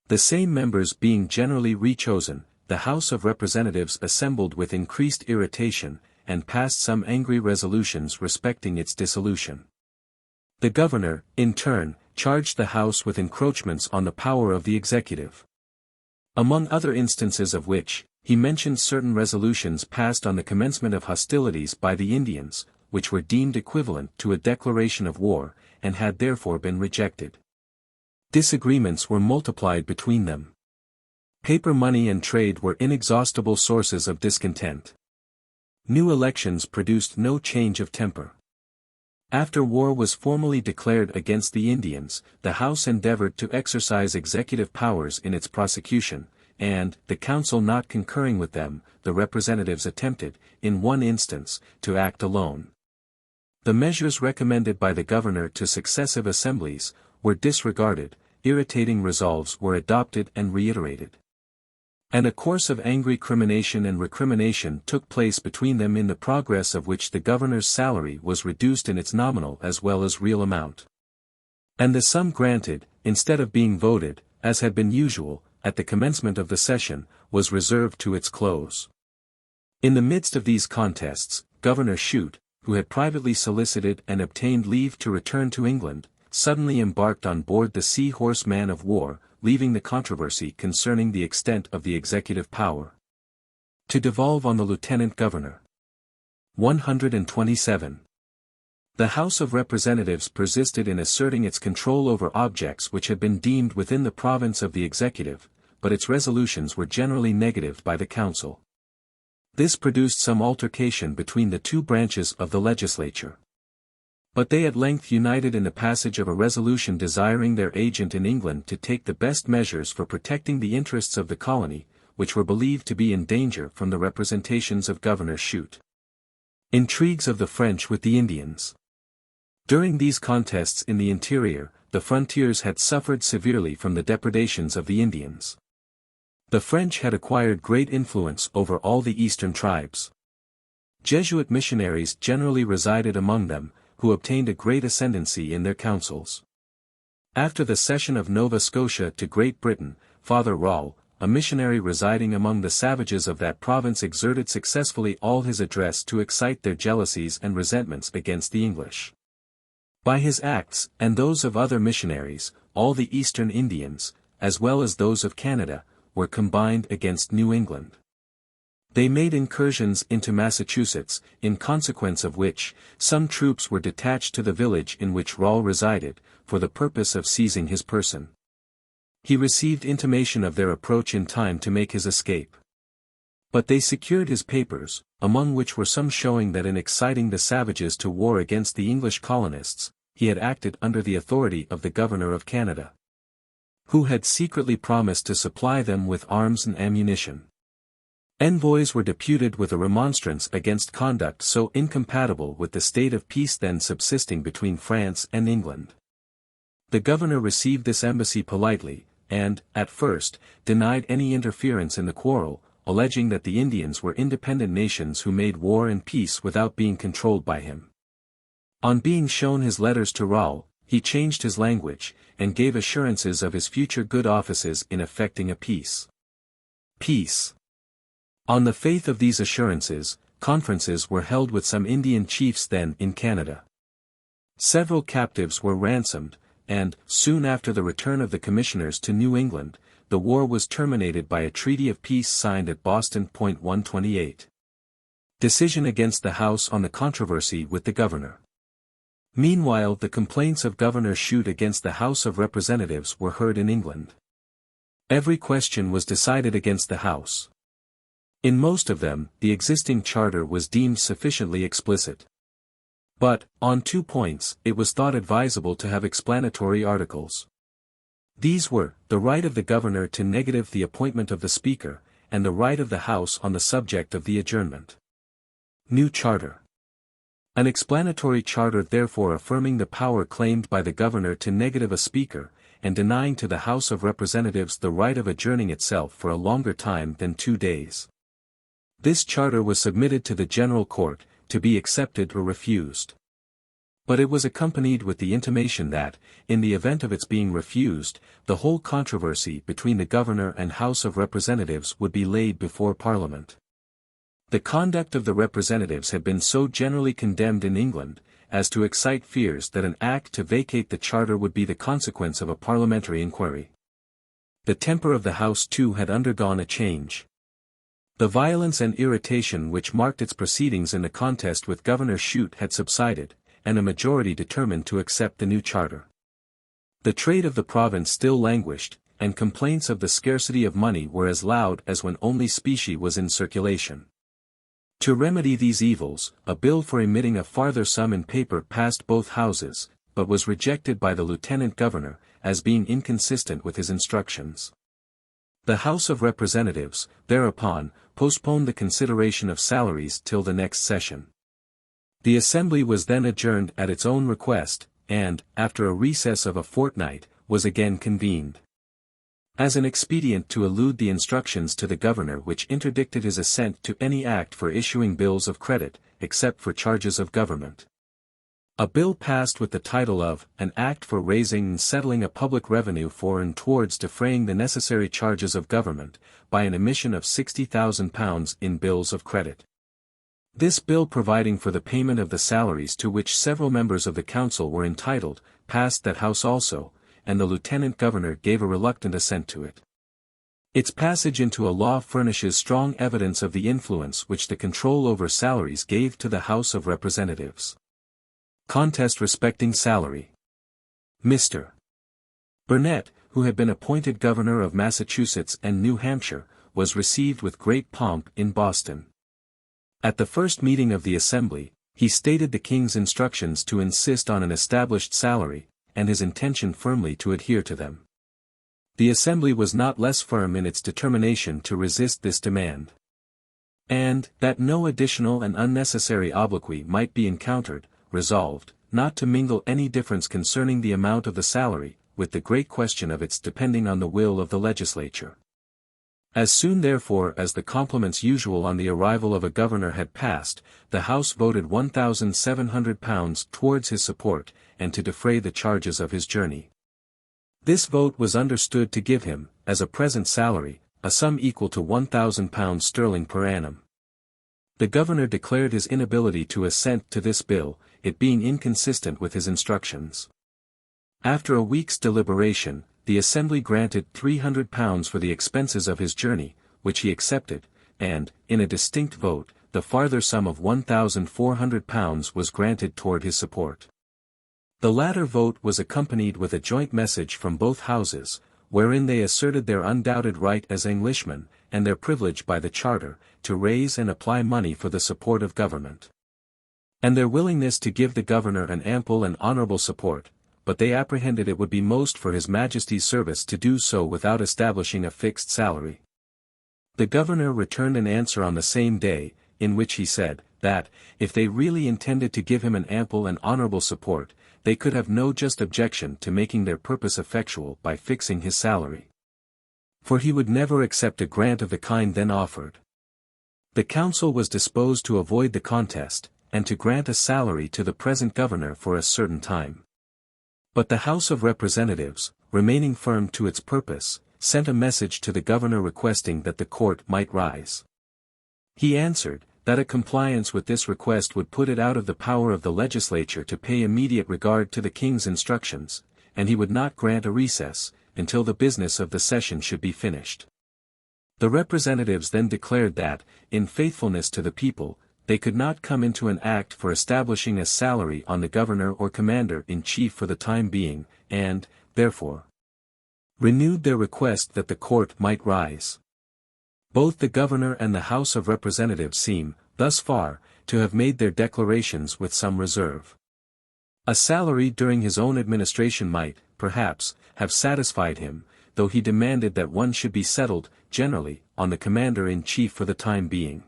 Speaker 1: The same members being generally rechosen, the House of Representatives assembled with increased irritation, and passed some angry resolutions respecting its dissolution. The governor, in turn, charged the House with encroachments on the power of the executive. Among other instances of which, he mentioned certain resolutions passed on the commencement of hostilities by the Indians, which were deemed equivalent to a declaration of war, and had therefore been rejected. Disagreements were multiplied between them. Paper money and trade were inexhaustible sources of discontent. New elections produced no change of temper. After war was formally declared against the Indians, the House endeavored to exercise executive powers in its prosecution, and, the council not concurring with them, the representatives attempted, in one instance, to act alone. The measures recommended by the governor to successive assemblies were disregarded, irritating resolves were adopted and reiterated. And a course of angry crimination and recrimination took place between them, in the progress of which the governor's salary was reduced in its nominal as well as real amount. And the sum granted, instead of being voted, as had been usual, at the commencement of the session, was reserved to its close. In the midst of these contests, Governor Shute, who had privately solicited and obtained leave to return to England, suddenly embarked on board the Sea Horse man of war, leaving the controversy concerning the extent of the executive power to devolve on the lieutenant governor. 127. The House of Representatives persisted in asserting its control over objects which had been deemed within the province of the executive, but its resolutions were generally negatived by the council. This produced some altercation between the two branches of the legislature. But they at length united in the passage of a resolution desiring their agent in England to take the best measures for protecting the interests of the colony, which were believed to be in danger from the representations of Governor Shute. Intrigues of the French with the Indians. During these contests in the interior, the frontiers had suffered severely from the depredations of the Indians. The French had acquired great influence over all the eastern tribes. Jesuit missionaries generally resided among them, who obtained a great ascendancy in their councils. After the cession of Nova Scotia to Great Britain, Father Rawle, a missionary residing among the savages of that province, exerted successfully all his address to excite their jealousies and resentments against the English. By his acts, and those of other missionaries, all the Eastern Indians, as well as those of Canada, were combined against New England. They made incursions into Massachusetts, in consequence of which, some troops were detached to the village in which Rawle resided, for the purpose of seizing his person. He received intimation of their approach in time to make his escape. But they secured his papers, among which were some showing that in exciting the savages to war against the English colonists, he had acted under the authority of the Governor of Canada, who had secretly promised to supply them with arms and ammunition. Envoys were deputed with a remonstrance against conduct so incompatible with the state of peace then subsisting between France and England. The governor received this embassy politely, and, at first, denied any interference in the quarrel, alleging that the Indians were independent nations who made war and peace without being controlled by him. On being shown his letters to Rawle, he changed his language, and gave assurances of his future good offices in effecting a peace. On the faith of these assurances, conferences were held with some Indian chiefs then in Canada. Several captives were ransomed, and, soon after the return of the commissioners to New England, the war was terminated by a treaty of peace signed at Boston. 128. Decision against the House on the controversy with the governor. Meanwhile, the complaints of Governor Shute against the House of Representatives were heard in England. Every question was decided against the House. In most of them, the existing charter was deemed sufficiently explicit. But, on two points, it was thought advisable to have explanatory articles. These were, the right of the governor to negative the appointment of the Speaker, and the right of the House on the subject of the adjournment. New Charter. An explanatory charter therefore affirming the power claimed by the governor to negative a Speaker, and denying to the House of Representatives the right of adjourning itself for a longer time than 2 days. This charter was submitted to the General Court, to be accepted or refused. But it was accompanied with the intimation that, in the event of its being refused, the whole controversy between the Governor and House of Representatives would be laid before Parliament. The conduct of the representatives had been so generally condemned in England, as to excite fears that an act to vacate the charter would be the consequence of a parliamentary inquiry. The temper of the House too had undergone a change. The violence and irritation which marked its proceedings in the contest with Governor Shute had subsided, and a majority determined to accept the new charter. The trade of the province still languished, and complaints of the scarcity of money were as loud as when only specie was in circulation. To remedy these evils, a bill for emitting a farther sum in paper passed both houses, but was rejected by the lieutenant governor, as being inconsistent with his instructions. The House of Representatives, thereupon, postponed the consideration of salaries till the next session. The Assembly was then adjourned at its own request, and, after a recess of a fortnight, was again convened. As an expedient to elude the instructions to the governor which interdicted his assent to any act for issuing bills of credit, except for charges of government. A bill passed with the title of, An Act for Raising and Settling a Public Revenue for and towards defraying the necessary charges of government, by an emission of £60,000 in bills of credit. This bill providing for the payment of the salaries to which several members of the council were entitled, passed that house also, and the lieutenant governor gave a reluctant assent to it. Its passage into a law furnishes strong evidence of the influence which the control over salaries gave to the House of Representatives. Contest respecting salary. Mr. Burnet, who had been appointed governor of Massachusetts and New Hampshire, was received with great pomp in Boston. At the first meeting of the assembly, he stated the king's instructions to insist on an established salary, and his intention firmly to adhere to them. The assembly was not less firm in its determination to resist this demand. And, that no additional and unnecessary obloquy might be encountered, resolved, not to mingle any difference concerning the amount of the salary, with the great question of its depending on the will of the legislature. As soon therefore as the compliments usual on the arrival of a governor had passed, the House voted £1,700 towards his support, and to defray the charges of his journey. This vote was understood to give him, as a present salary, a sum equal to £1,000 sterling per annum. The governor declared his inability to assent to this bill, it being inconsistent with his instructions. After a week's deliberation, the assembly granted £300 for the expenses of his journey, which he accepted, and, in a distinct vote, the farther sum of £1,400 was granted toward his support. The latter vote was accompanied with a joint message from both houses, wherein they asserted their undoubted right as Englishmen, and their privilege by the Charter, to raise and apply money for the support of government. And their willingness to give the governor an ample and honourable support, but they apprehended it would be most for his Majesty's service to do so without establishing a fixed salary. The governor returned an answer on the same day, in which he said, that, if they really intended to give him an ample and honourable support, they could have no just objection to making their purpose effectual by fixing his salary. For he would never accept a grant of the kind then offered. The council was disposed to avoid the contest, and to grant a salary to the present governor for a certain time. But the House of Representatives, remaining firm to its purpose, sent a message to the governor requesting that the court might rise. He answered, that a compliance with this request would put it out of the power of the legislature to pay immediate regard to the king's instructions, and he would not grant a recess, until the business of the session should be finished. The representatives then declared that, in faithfulness to the people, they could not come into an act for establishing a salary on the governor or commander-in-chief for the time being, and, therefore, renewed their request that the court might rise. Both the governor and the House of Representatives seem, thus far, to have made their declarations with some reserve. A salary during his own administration might, perhaps, have satisfied him, though he demanded that one should be settled, generally, on the commander-in-chief for the time being.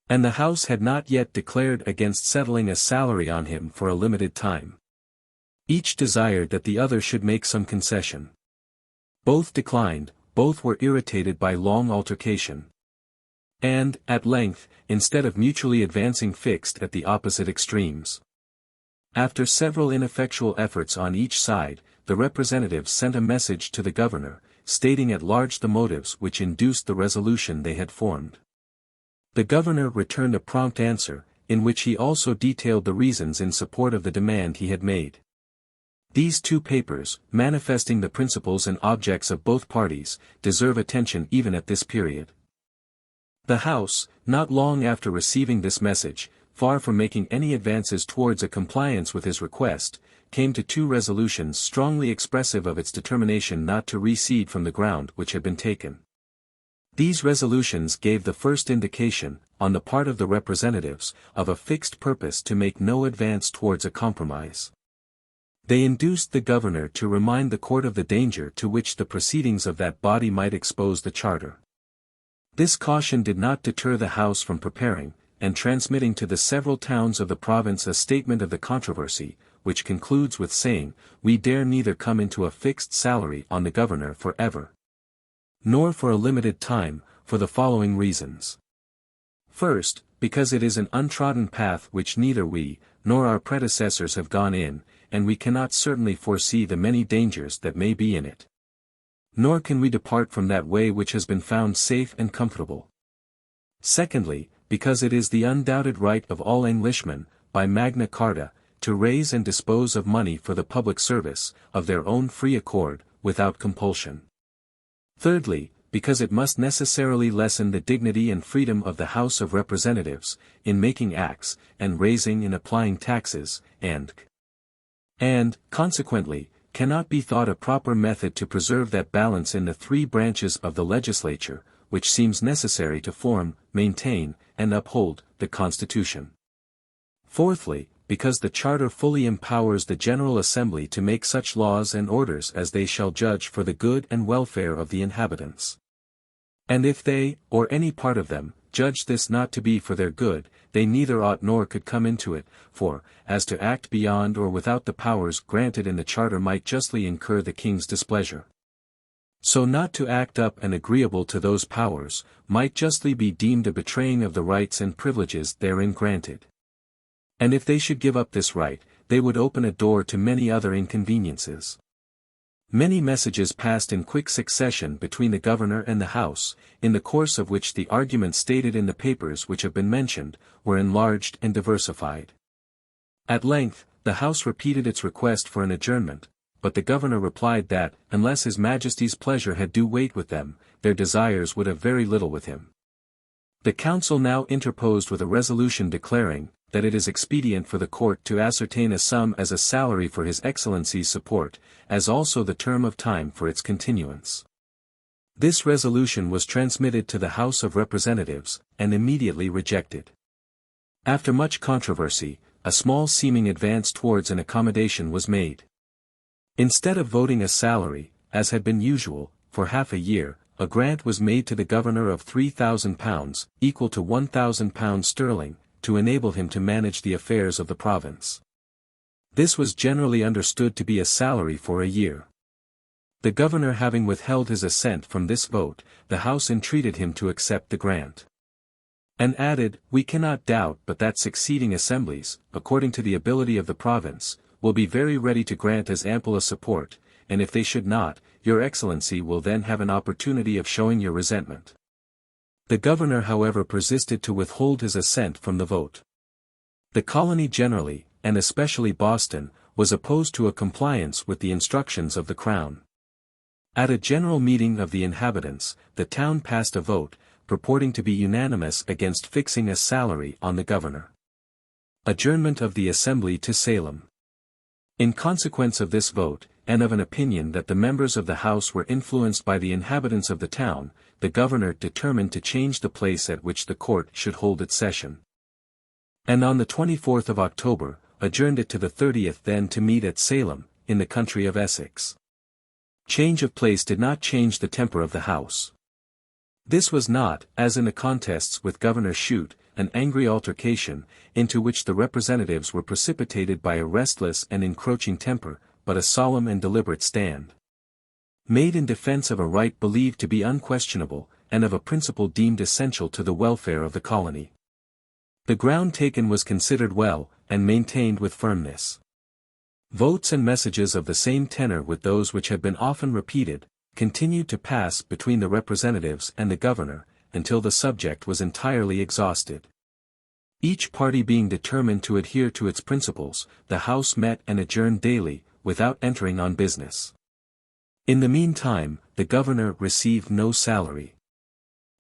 Speaker 1: And the House had not yet declared against settling a salary on him for a limited time. Each desired that the other should make some concession. Both declined, both were irritated by long altercation. And, at length, instead of mutually advancing fixed at the opposite extremes. After several ineffectual efforts on each side, the representatives sent a message to the governor, stating at large the motives which induced the resolution they had formed. The governor returned a prompt answer, in which he also detailed the reasons in support of the demand he had made. These two papers, manifesting the principles and objects of both parties, deserve attention even at this period. The House, not long after receiving this message, far from making any advances towards a compliance with his request, came to two resolutions strongly expressive of its determination not to recede from the ground which had been taken. These resolutions gave the first indication, on the part of the representatives, of a fixed purpose to make no advance towards a compromise. They induced the governor to remind the court of the danger to which the proceedings of that body might expose the charter. This caution did not deter the House from preparing, and transmitting to the several towns of the province a statement of the controversy, which concludes with saying, "We dare neither come into a fixed salary on the governor for ever, nor for a limited time, for the following reasons. First, because it is an untrodden path which neither we, nor our predecessors have gone in, and we cannot certainly foresee the many dangers that may be in it. Nor can we depart from that way which has been found safe and comfortable. Secondly, because it is the undoubted right of all Englishmen, by Magna Carta, to raise and dispose of money for the public service, of their own free accord, without compulsion. Thirdly, because it must necessarily lessen the dignity and freedom of the House of Representatives, in making acts, and raising and applying taxes, and, consequently, cannot be thought a proper method to preserve that balance in the three branches of the legislature, which seems necessary to form, maintain, and uphold the Constitution. Fourthly, because the Charter fully empowers the General Assembly to make such laws and orders as they shall judge for the good and welfare of the inhabitants. And if they, or any part of them, judge this not to be for their good, they neither ought nor could come into it, for, as to act beyond or without the powers granted in the Charter might justly incur the King's displeasure. So not to act up and agreeable to those powers, might justly be deemed a betraying of the rights and privileges therein granted. And if they should give up this right, they would open a door to many other inconveniences. Many messages passed in quick succession between the governor and the House, in the course of which the arguments stated in the papers which have been mentioned, were enlarged and diversified. At length, the House repeated its request for an adjournment, but the governor replied that, unless His Majesty's pleasure had due weight with them, their desires would have very little with him. The council now interposed with a resolution declaring, that it is expedient for the court to ascertain a sum as a salary for His Excellency's support, as also the term of time for its continuance. This resolution was transmitted to the House of Representatives, and immediately rejected. After much controversy, a small seeming advance towards an accommodation was made. Instead of voting a salary, as had been usual, for half a year, a grant was made to the governor of £3,000, equal to £1,000 sterling, to enable him to manage the affairs of the province. This was generally understood to be a salary for a year. The governor having withheld his assent from this vote, the House entreated him to accept the grant. And added, "We cannot doubt but that succeeding assemblies, according to the ability of the province, will be very ready to grant as ample a support, and if they should not, your Excellency will then have an opportunity of showing your resentment." The governor however persisted to withhold his assent from the vote. The colony generally, and especially Boston, was opposed to a compliance with the instructions of the Crown. At a general meeting of the inhabitants, the town passed a vote, purporting to be unanimous against fixing a salary on the governor. Adjournment of the Assembly to Salem. In consequence of this vote, and of an opinion that the members of the House were influenced by the inhabitants of the town, the governor determined to change the place at which the court should hold its session. And on the 24th of October, adjourned it to the 30th then to meet at Salem, in the country of Essex. Change of place did not change the temper of the House. This was not, as in the contests with Governor Shute, an angry altercation, into which the representatives were precipitated by a restless and encroaching temper, but a solemn and deliberate stand, made in defense of a right believed to be unquestionable, and of a principle deemed essential to the welfare of the colony. The ground taken was considered well, and maintained with firmness. Votes and messages of the same tenor with those which have been often repeated, continued to pass between the representatives and the governor, until the subject was entirely exhausted. Each party being determined to adhere to its principles, the House met and adjourned daily, without entering on business. In the meantime, the governor received no salary.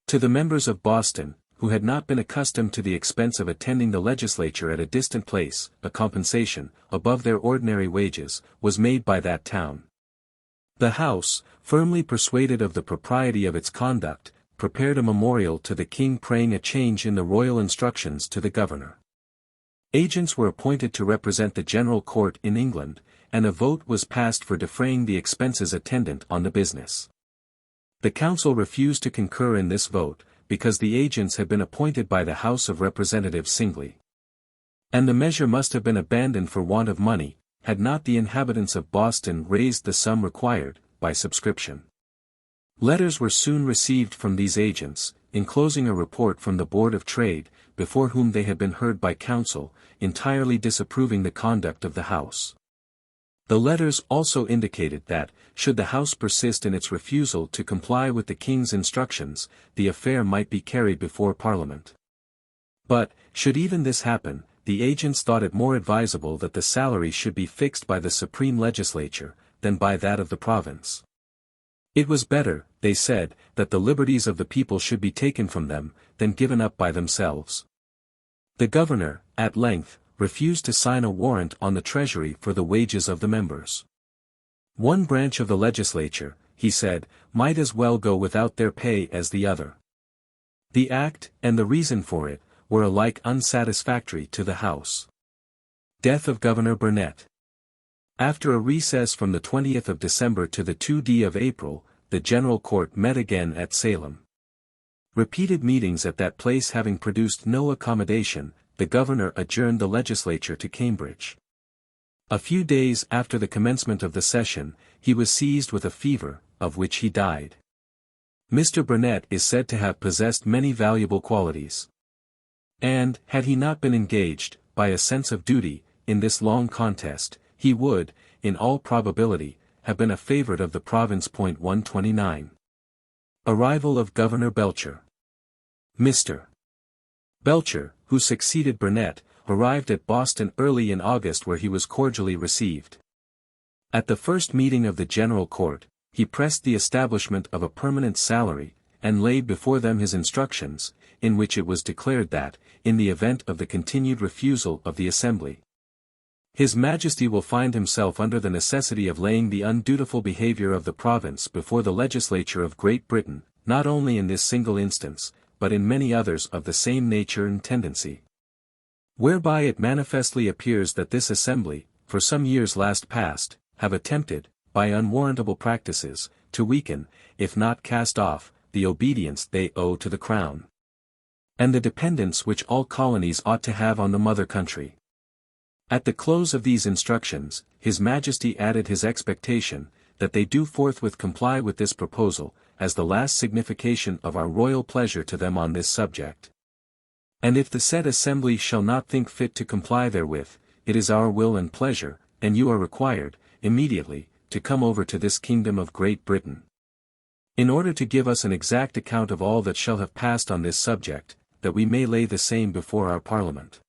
Speaker 1: To the members of Boston, who had not been accustomed to the expense of attending the legislature at a distant place, a compensation, above their ordinary wages, was made by that town. The House, firmly persuaded of the propriety of its conduct, prepared a memorial to the King praying a change in the royal instructions to the governor. Agents were appointed to represent the General Court in England, and a vote was passed for defraying the expenses attendant on the business. The Council refused to concur in this vote, because the agents had been appointed by the House of Representatives singly. And the measure must have been abandoned for want of money, had not the inhabitants of Boston raised the sum required, by subscription. Letters were soon received from these agents, enclosing a report from the Board of Trade, before whom they had been heard by counsel, entirely disapproving the conduct of the House. The letters also indicated that, should the House persist in its refusal to comply with the King's instructions, the affair might be carried before Parliament. But, should even this happen, the agents thought it more advisable that the salary should be fixed by the Supreme Legislature, than by that of the province. It was better, they said, that the liberties of the people should be taken from them, than given up by themselves. The governor, at length, refused to sign a warrant on the Treasury for the wages of the members. One branch of the legislature, he said, might as well go without their pay as the other. The act, and the reason for it, were alike unsatisfactory to the House. Death of Governor Burnet. After a recess from the 20th of December to the 2d of April, the General Court met again at Salem. Repeated meetings at that place having produced no accommodation, the governor adjourned the legislature to Cambridge. A few days after the commencement of the session, he was seized with a fever, of which he died. Mr. Burnet is said to have possessed many valuable qualities. And, had he not been engaged, by a sense of duty, in this long contest, he would, in all probability, have been a favorite of the province. 129. Arrival of Governor Belcher. Mr. Belcher, who succeeded Burnet, arrived at Boston early in August, where he was cordially received. At the first meeting of the General Court, he pressed the establishment of a permanent salary, and laid before them his instructions, in which it was declared that, in the event of the continued refusal of the Assembly, His Majesty will find himself under the necessity of laying the undutiful behavior of the province before the legislature of Great Britain, not only in this single instance, but in many others of the same nature and tendency. Whereby it manifestly appears that this Assembly, for some years last past, have attempted, by unwarrantable practices, to weaken, if not cast off, the obedience they owe to the Crown, and the dependence which all colonies ought to have on the mother country. At the close of these instructions, His Majesty added his expectation, that they do forthwith comply with this proposal, as the last signification of our royal pleasure to them on this subject. And if the said Assembly shall not think fit to comply therewith, it is our will and pleasure, and you are required, immediately, to come over to this kingdom of Great Britain, in order to give us an exact account of all that shall have passed on this subject, that we may lay the same before our Parliament.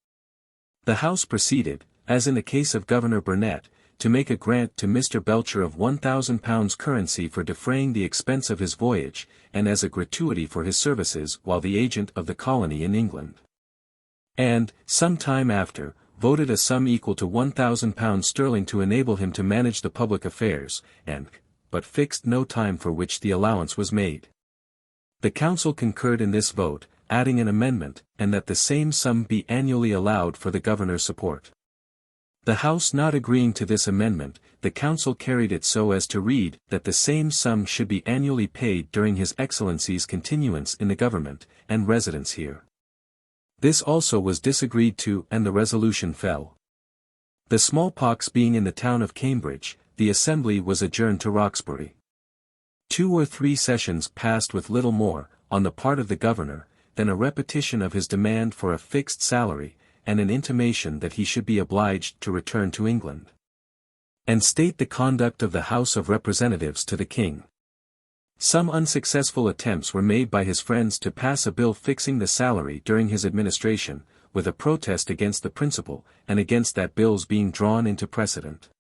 Speaker 1: The House proceeded, as in the case of Governor Burnet, to make a grant to Mr. Belcher of £1,000 currency for defraying the expense of his voyage, and as a gratuity for his services while the agent of the colony in England. And, some time after, voted a sum equal to £1,000 sterling to enable him to manage the public affairs, but fixed no time for which the allowance was made. The Council concurred in this vote, adding an amendment, and that the same sum be annually allowed for the Governor's support. The House not agreeing to this amendment, the Council carried it so as to read that the same sum should be annually paid during His Excellency's continuance in the government, and residence here. This also was disagreed to, and the resolution fell. The smallpox being in the town of Cambridge, the Assembly was adjourned to Roxbury. 2 or 3 sessions passed with little more, on the part of the Governor, than a repetition of his demand for a fixed salary, and an intimation that he should be obliged to return to England, and state the conduct of the House of Representatives to the King. Some unsuccessful attempts were made by his friends to pass a bill fixing the salary during his administration, with a protest against the principle, and against that bill's being drawn into precedent.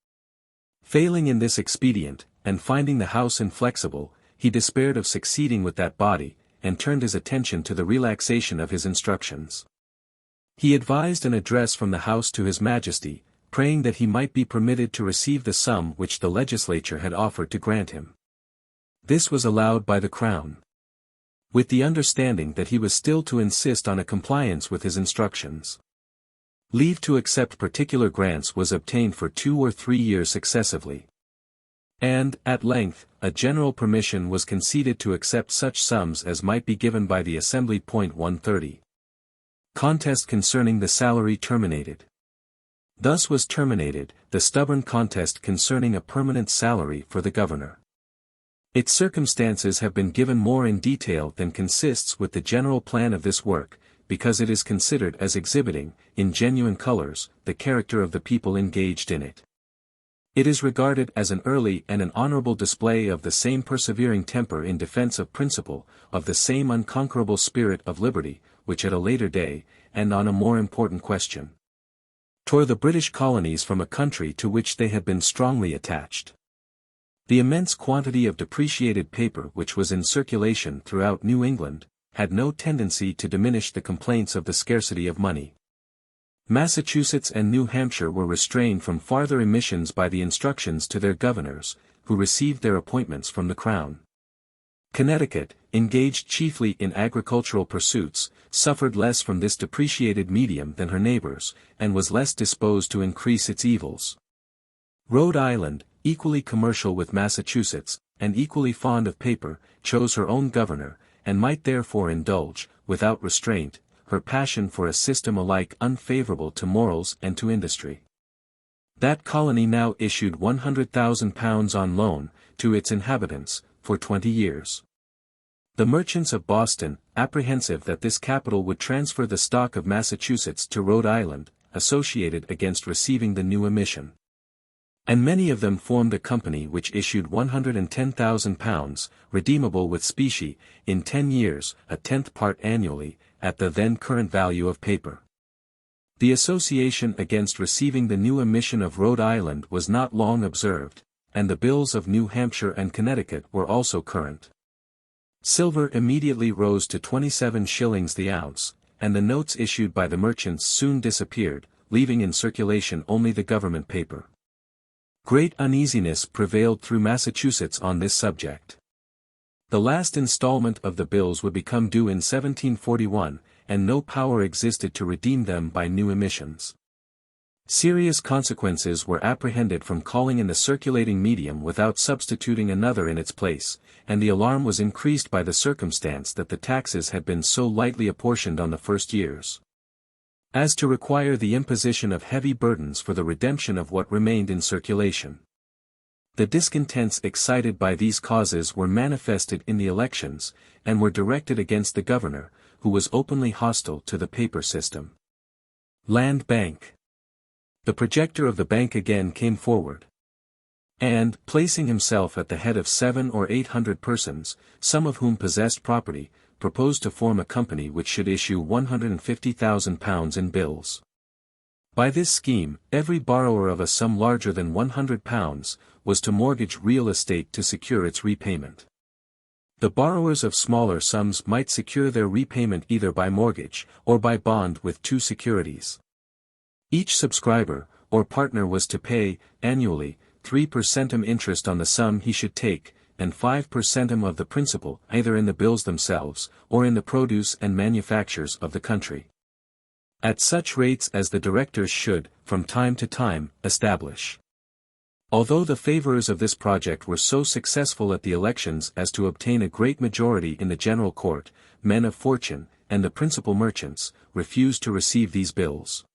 Speaker 1: Failing in this expedient, and finding the House inflexible, he despaired of succeeding with that body, and turned his attention to the relaxation of his instructions. He advised an address from the House to His Majesty, praying that he might be permitted to receive the sum which the legislature had offered to grant him. This was allowed by the Crown, with the understanding that he was still to insist on a compliance with his instructions. Leave to accept particular grants was obtained for 2 or 3 years successively. And, at length, a general permission was conceded to accept such sums as might be given by the Assembly. 130. Contest concerning the salary terminated. Thus was terminated the stubborn contest concerning a permanent salary for the Governor. Its circumstances have been given more in detail than consists with the general plan of this work, because it is considered as exhibiting, in genuine colors, the character of the people engaged in it. It is regarded as an early and an honorable display of the same persevering temper in defense of principle, of the same unconquerable spirit of liberty, which at a later day, and on a more important question, tore the British colonies from a country to which they had been strongly attached. The immense quantity of depreciated paper which was in circulation throughout New England, had no tendency to diminish the complaints of the scarcity of money. Massachusetts and New Hampshire were restrained from farther emissions by the instructions to their governors, who received their appointments from the Crown. Connecticut, engaged chiefly in agricultural pursuits, suffered less from this depreciated medium than her neighbors, and was less disposed to increase its evils. Rhode Island, equally commercial with Massachusetts, and equally fond of paper, chose her own governor, and might therefore indulge, without restraint, her passion for a system alike unfavorable to morals and to industry. That colony now issued £100,000 on loan, to its inhabitants, for 20 years. The merchants of Boston, apprehensive that this capital would transfer the stock of Massachusetts to Rhode Island, associated against receiving the new emission. And many of them formed a company which issued £110,000, redeemable with specie, in 10 years, a 10th part annually, at the then current value of paper. The association against receiving the new emission of Rhode Island was not long observed, and the bills of New Hampshire and Connecticut were also current. Silver immediately rose to 27 shillings the ounce, and the notes issued by the merchants soon disappeared, leaving in circulation only the government paper. Great uneasiness prevailed through Massachusetts on this subject. The last installment of the bills would become due in 1741, and no power existed to redeem them by new emissions. Serious consequences were apprehended from calling in the circulating medium without substituting another in its place, and the alarm was increased by the circumstance that the taxes had been so lightly apportioned on the first years, as to require the imposition of heavy burdens for the redemption of what remained in circulation. The discontents excited by these causes were manifested in the elections, and were directed against the governor, who was openly hostile to the paper system. Land Bank. The projector of the bank again came forward, and, placing himself at the head of 700 or 800 persons, some of whom possessed property, proposed to form a company which should issue £150,000 in bills. By this scheme, every borrower of a sum larger than £100 was to mortgage real estate to secure its repayment. The borrowers of smaller sums might secure their repayment either by mortgage, or by bond with two securities. Each subscriber, or partner was to pay, annually, 3 per centum interest on the sum he should take, and 5 per centum of the principal either in the bills themselves, or in the produce and manufactures of the country, at such rates as the directors should, from time to time, establish. Although the favorers of this project were so successful at the elections as to obtain a great majority in the general court, men of fortune, and the principal merchants, refused to receive these bills.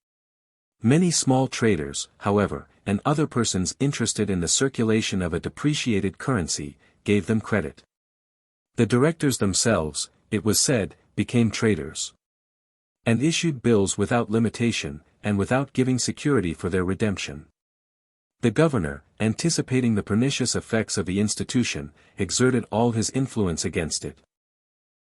Speaker 1: Many small traders, however, and other persons interested in the circulation of a depreciated currency, gave them credit. The directors themselves, it was said, became traders, and issued bills without limitation, and without giving security for their redemption. The governor, anticipating the pernicious effects of the institution, exerted all his influence against it.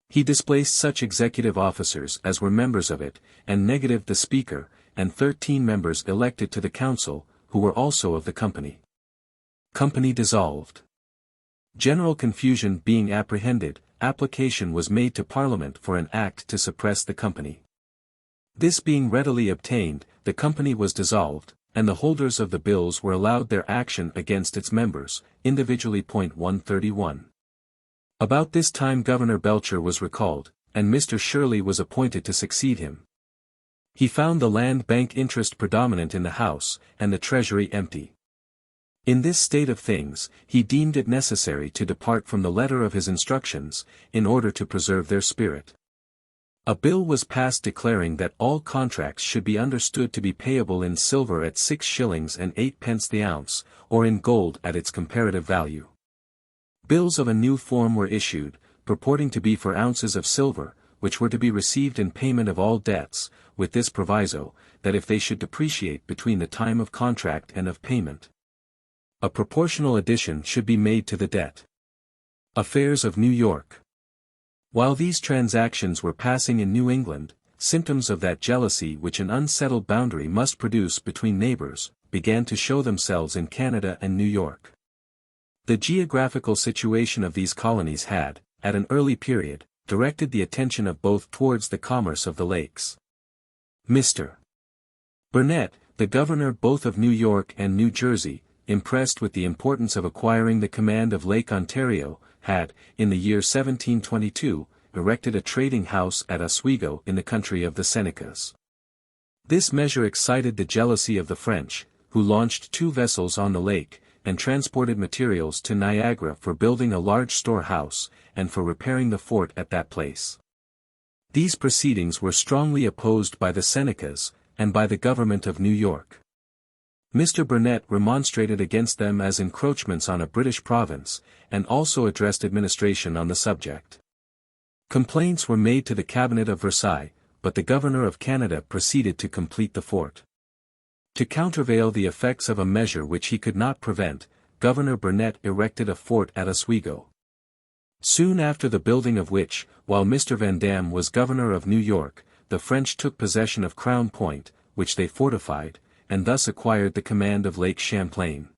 Speaker 1: He displaced such executive officers as were members of it, and negatived the speaker, and 13 members elected to the council, who were also of the company. Company dissolved. General confusion being apprehended, application was made to Parliament for an act to suppress the company. This being readily obtained, the company was dissolved, and the holders of the bills were allowed their action against its members, individually. 131. About this time Governor Belcher was recalled, and Mr. Shirley was appointed to succeed him. He found the land bank interest predominant in the House, and the Treasury empty. In this state of things, he deemed it necessary to depart from the letter of his instructions, in order to preserve their spirit. A bill was passed declaring that all contracts should be understood to be payable in silver at 6 shillings and 8 pence the ounce, or in gold at its comparative value. Bills of a new form were issued, purporting to be for ounces of silver, which were to be received in payment of all debts, with this proviso, that if they should depreciate between the time of contract and of payment, a proportional addition should be made to the debt. Affairs of New York. While these transactions were passing in New England, symptoms of that jealousy which an unsettled boundary must produce between neighbors, began to show themselves in Canada and New York. The geographical situation of these colonies had, at an early period, directed the attention of both towards the commerce of the lakes. Mr. Burnet, the governor both of New York and New Jersey, impressed with the importance of acquiring the command of Lake Ontario, had, in the year 1722, erected a trading house at Oswego in the country of the Senecas. This measure excited the jealousy of the French, who launched 2 vessels on the lake, and transported materials to Niagara for building a large storehouse, and for repairing the fort at that place. These proceedings were strongly opposed by the Senecas, and by the government of New York. Mr. Burnet remonstrated against them as encroachments on a British province, and also addressed administration on the subject. Complaints were made to the Cabinet of Versailles, but the Governor of Canada proceeded to complete the fort. To countervail the effects of a measure which he could not prevent, Governor Burnet erected a fort at Oswego. Soon after the building of which, while Mr. Van Dam was Governor of New York, the French took possession of Crown Point, which they fortified, and thus acquired the command of Lake Champlain.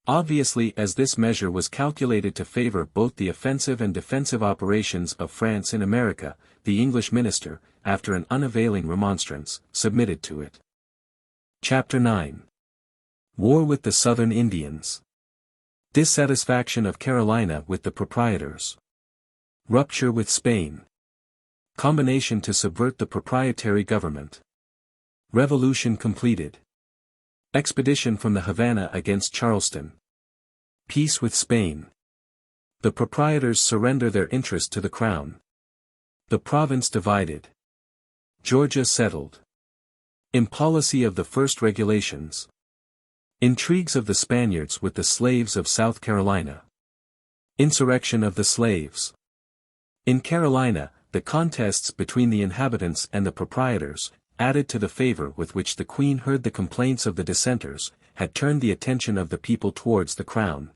Speaker 1: Obviously, as this measure was calculated to favor both the offensive and defensive operations of France in America, the English minister, after an unavailing remonstrance, submitted to it. Chapter 9. War with the Southern Indians. Dissatisfaction of Carolina with the proprietors. Rupture with Spain. Combination to subvert the proprietary government. Revolution completed. Expedition from the Havana against Charleston. Peace with Spain. The proprietors surrender their interest to the Crown. The province divided. Georgia settled. Impolicy of the first regulations. Intrigues of the Spaniards with the slaves of South Carolina. Insurrection of the slaves. In Carolina, the contests between the inhabitants and the proprietors, added to the favor with which the Queen heard the complaints of the dissenters, had turned the attention of the people towards the Crown,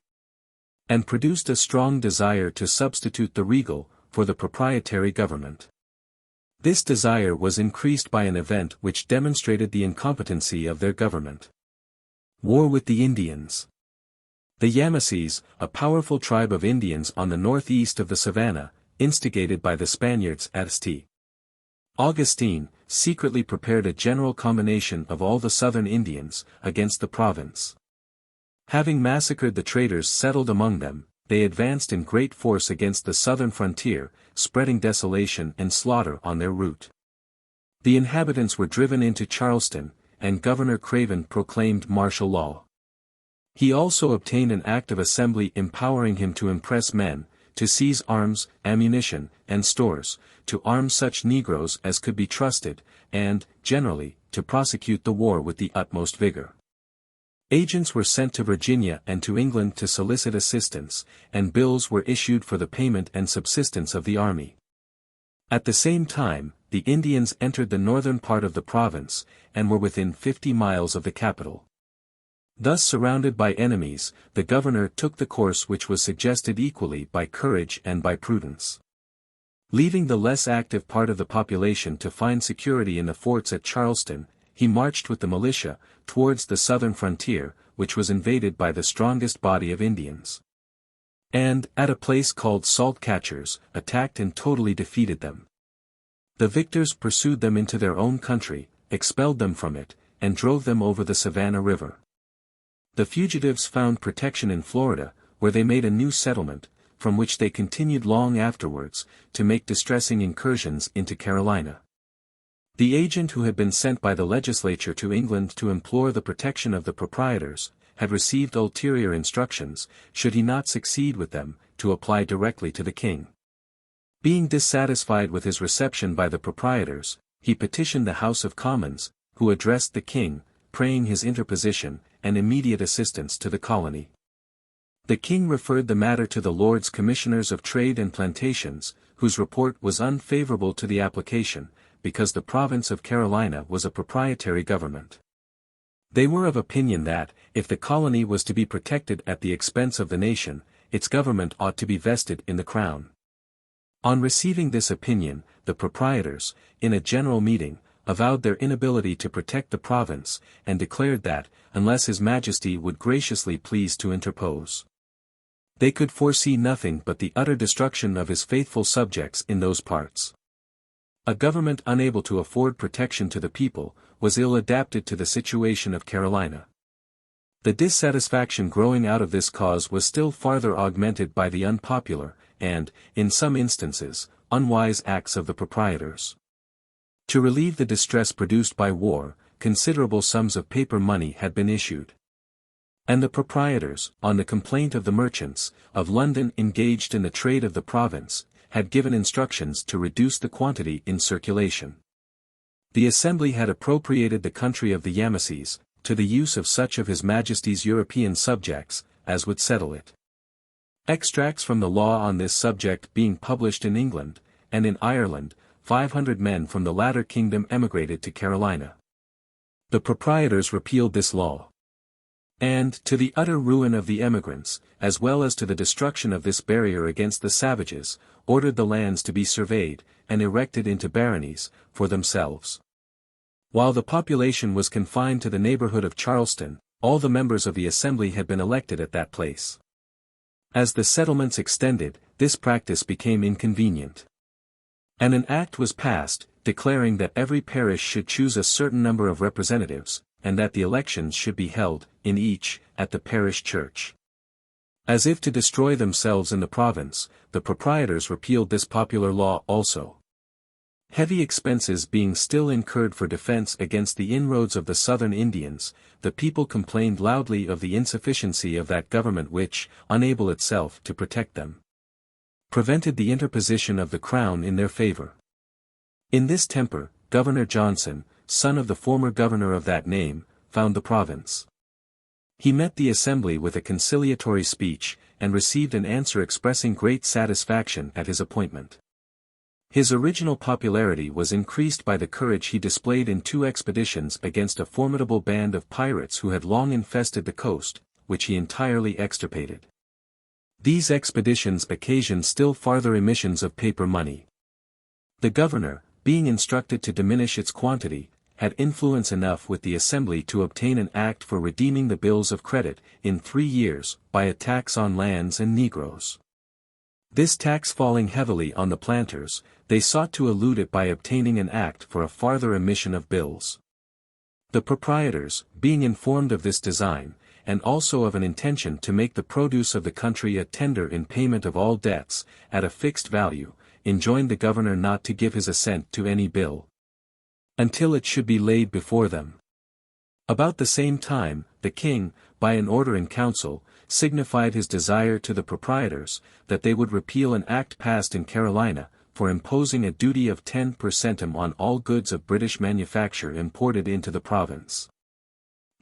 Speaker 1: and produced a strong desire to substitute the regal, for the proprietary government. This desire was increased by an event which demonstrated the incompetency of their government. War with the Indians. The Yamasees, a powerful tribe of Indians on the northeast of the Savannah, instigated by the Spaniards at St. Augustine, secretly prepared a general combination of all the southern Indians, against the province. Having massacred the traders settled among them, they advanced in great force against the southern frontier, spreading desolation and slaughter on their route. The inhabitants were driven into Charleston, and Governor Craven proclaimed martial law. He also obtained an act of assembly empowering him to impress men, to seize arms, ammunition, and stores, to arm such Negroes as could be trusted, and, generally, to prosecute the war with the utmost vigor. Agents were sent to Virginia and to England to solicit assistance, and bills were issued for the payment and subsistence of the army. At the same time, the Indians entered the northern part of the province, and were within 50 miles of the capital. Thus surrounded by enemies, the governor took the course which was suggested equally by courage and by prudence. Leaving the less active part of the population to find security in the forts at Charleston, he marched with the militia, towards the southern frontier, which was invaded by the strongest body of Indians. And, at a place called Salt Catchers, attacked and totally defeated them. The victors pursued them into their own country, expelled them from it, and drove them over the Savannah River. The fugitives found protection in Florida, where they made a new settlement, from which they continued long afterwards, to make distressing incursions into Carolina. The agent who had been sent by the legislature to England to implore the protection of the proprietors, had received ulterior instructions, should he not succeed with them, to apply directly to the king. Being dissatisfied with his reception by the proprietors, he petitioned the House of Commons, who addressed the king, praying his interposition, and immediate assistance to the colony. The king referred the matter to the Lords Commissioners of Trade and Plantations, whose report was unfavorable to the application, because the province of Carolina was a proprietary government. They were of opinion that, if the colony was to be protected at the expense of the nation, its government ought to be vested in the crown. On receiving this opinion, the proprietors, in a general meeting, avowed their inability to protect the province, and declared that, unless His Majesty would graciously please to interpose, they could foresee nothing but the utter destruction of his faithful subjects in those parts. A government unable to afford protection to the people, was ill adapted to the situation of Carolina. The dissatisfaction growing out of this cause was still farther augmented by the unpopular, and, in some instances, unwise acts of the proprietors. To relieve the distress produced by war, considerable sums of paper money had been issued. And the proprietors, on the complaint of the merchants, of London engaged in the trade of the province, had given instructions to reduce the quantity in circulation. The Assembly had appropriated the country of the Yamassees, to the use of such of His Majesty's European subjects, as would settle it. Extracts from the law on this subject being published in England, and in Ireland, 500 men from the latter kingdom emigrated to Carolina. The proprietors repealed this law. And, to the utter ruin of the emigrants, as well as to the destruction of this barrier against the savages, ordered the lands to be surveyed, and erected into baronies, for themselves. While the population was confined to the neighborhood of Charleston, all the members of the Assembly had been elected at that place. As the settlements extended, this practice became inconvenient. And an act was passed, declaring that every parish should choose a certain number of representatives, and that the elections should be held, in each, at the parish church. As if to destroy themselves in the province, the proprietors repealed this popular law also. Heavy expenses being still incurred for defense against the inroads of the southern Indians, the people complained loudly of the insufficiency of that government which, unable itself to protect them, prevented the interposition of the crown in their favor. In this temper, Governor Johnson, son of the former governor of that name, found the province. He met the Assembly with a conciliatory speech, and received an answer expressing great satisfaction at his appointment. His original popularity was increased by the courage he displayed in 2 expeditions against a formidable band of pirates who had long infested the coast, which he entirely extirpated. These expeditions occasioned still farther emissions of paper money. The governor, being instructed to diminish its quantity, had influence enough with the Assembly to obtain an act for redeeming the bills of credit, in 3 years, by a tax on lands and negroes. This tax falling heavily on the planters, they sought to elude it by obtaining an act for a farther emission of bills. The proprietors, being informed of this design, and also of an intention to make the produce of the country a tender in payment of all debts, at a fixed value, enjoined the governor not to give his assent to any bill, until it should be laid before them. About the same time, the king, by an order in council, signified his desire to the proprietors, that they would repeal an act passed in Carolina, for imposing a duty of 10 per centum on all goods of British manufacture imported into the province.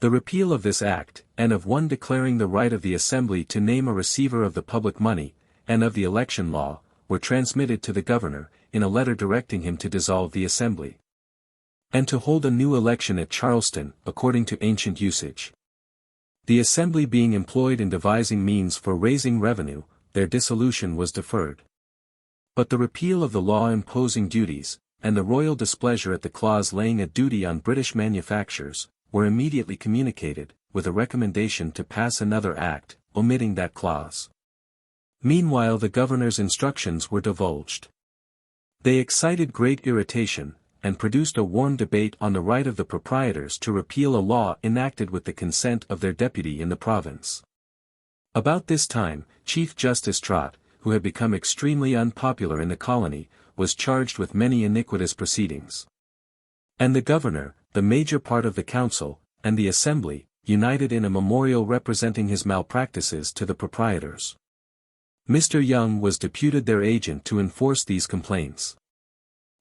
Speaker 1: The repeal of this act, and of one declaring the right of the Assembly to name a receiver of the public money, and of the election law, were transmitted to the governor, in a letter directing him to dissolve the Assembly, and to hold a new election at Charleston, according to ancient usage. The Assembly being employed in devising means for raising revenue, their dissolution was deferred. But the repeal of the law imposing duties, and the royal displeasure at the clause laying a duty on British manufactures, were immediately communicated, with a recommendation to pass another act, omitting that clause. Meanwhile the governor's instructions were divulged. They excited great irritation, and produced a warm debate on the right of the proprietors to repeal a law enacted with the consent of their deputy in the province. About this time, Chief Justice Trott, who had become extremely unpopular in the colony, was charged with many iniquitous proceedings. And the governor, the major part of the council, and the Assembly, united in a memorial representing his malpractices to the proprietors. Mr. Young was deputed their agent to enforce these complaints.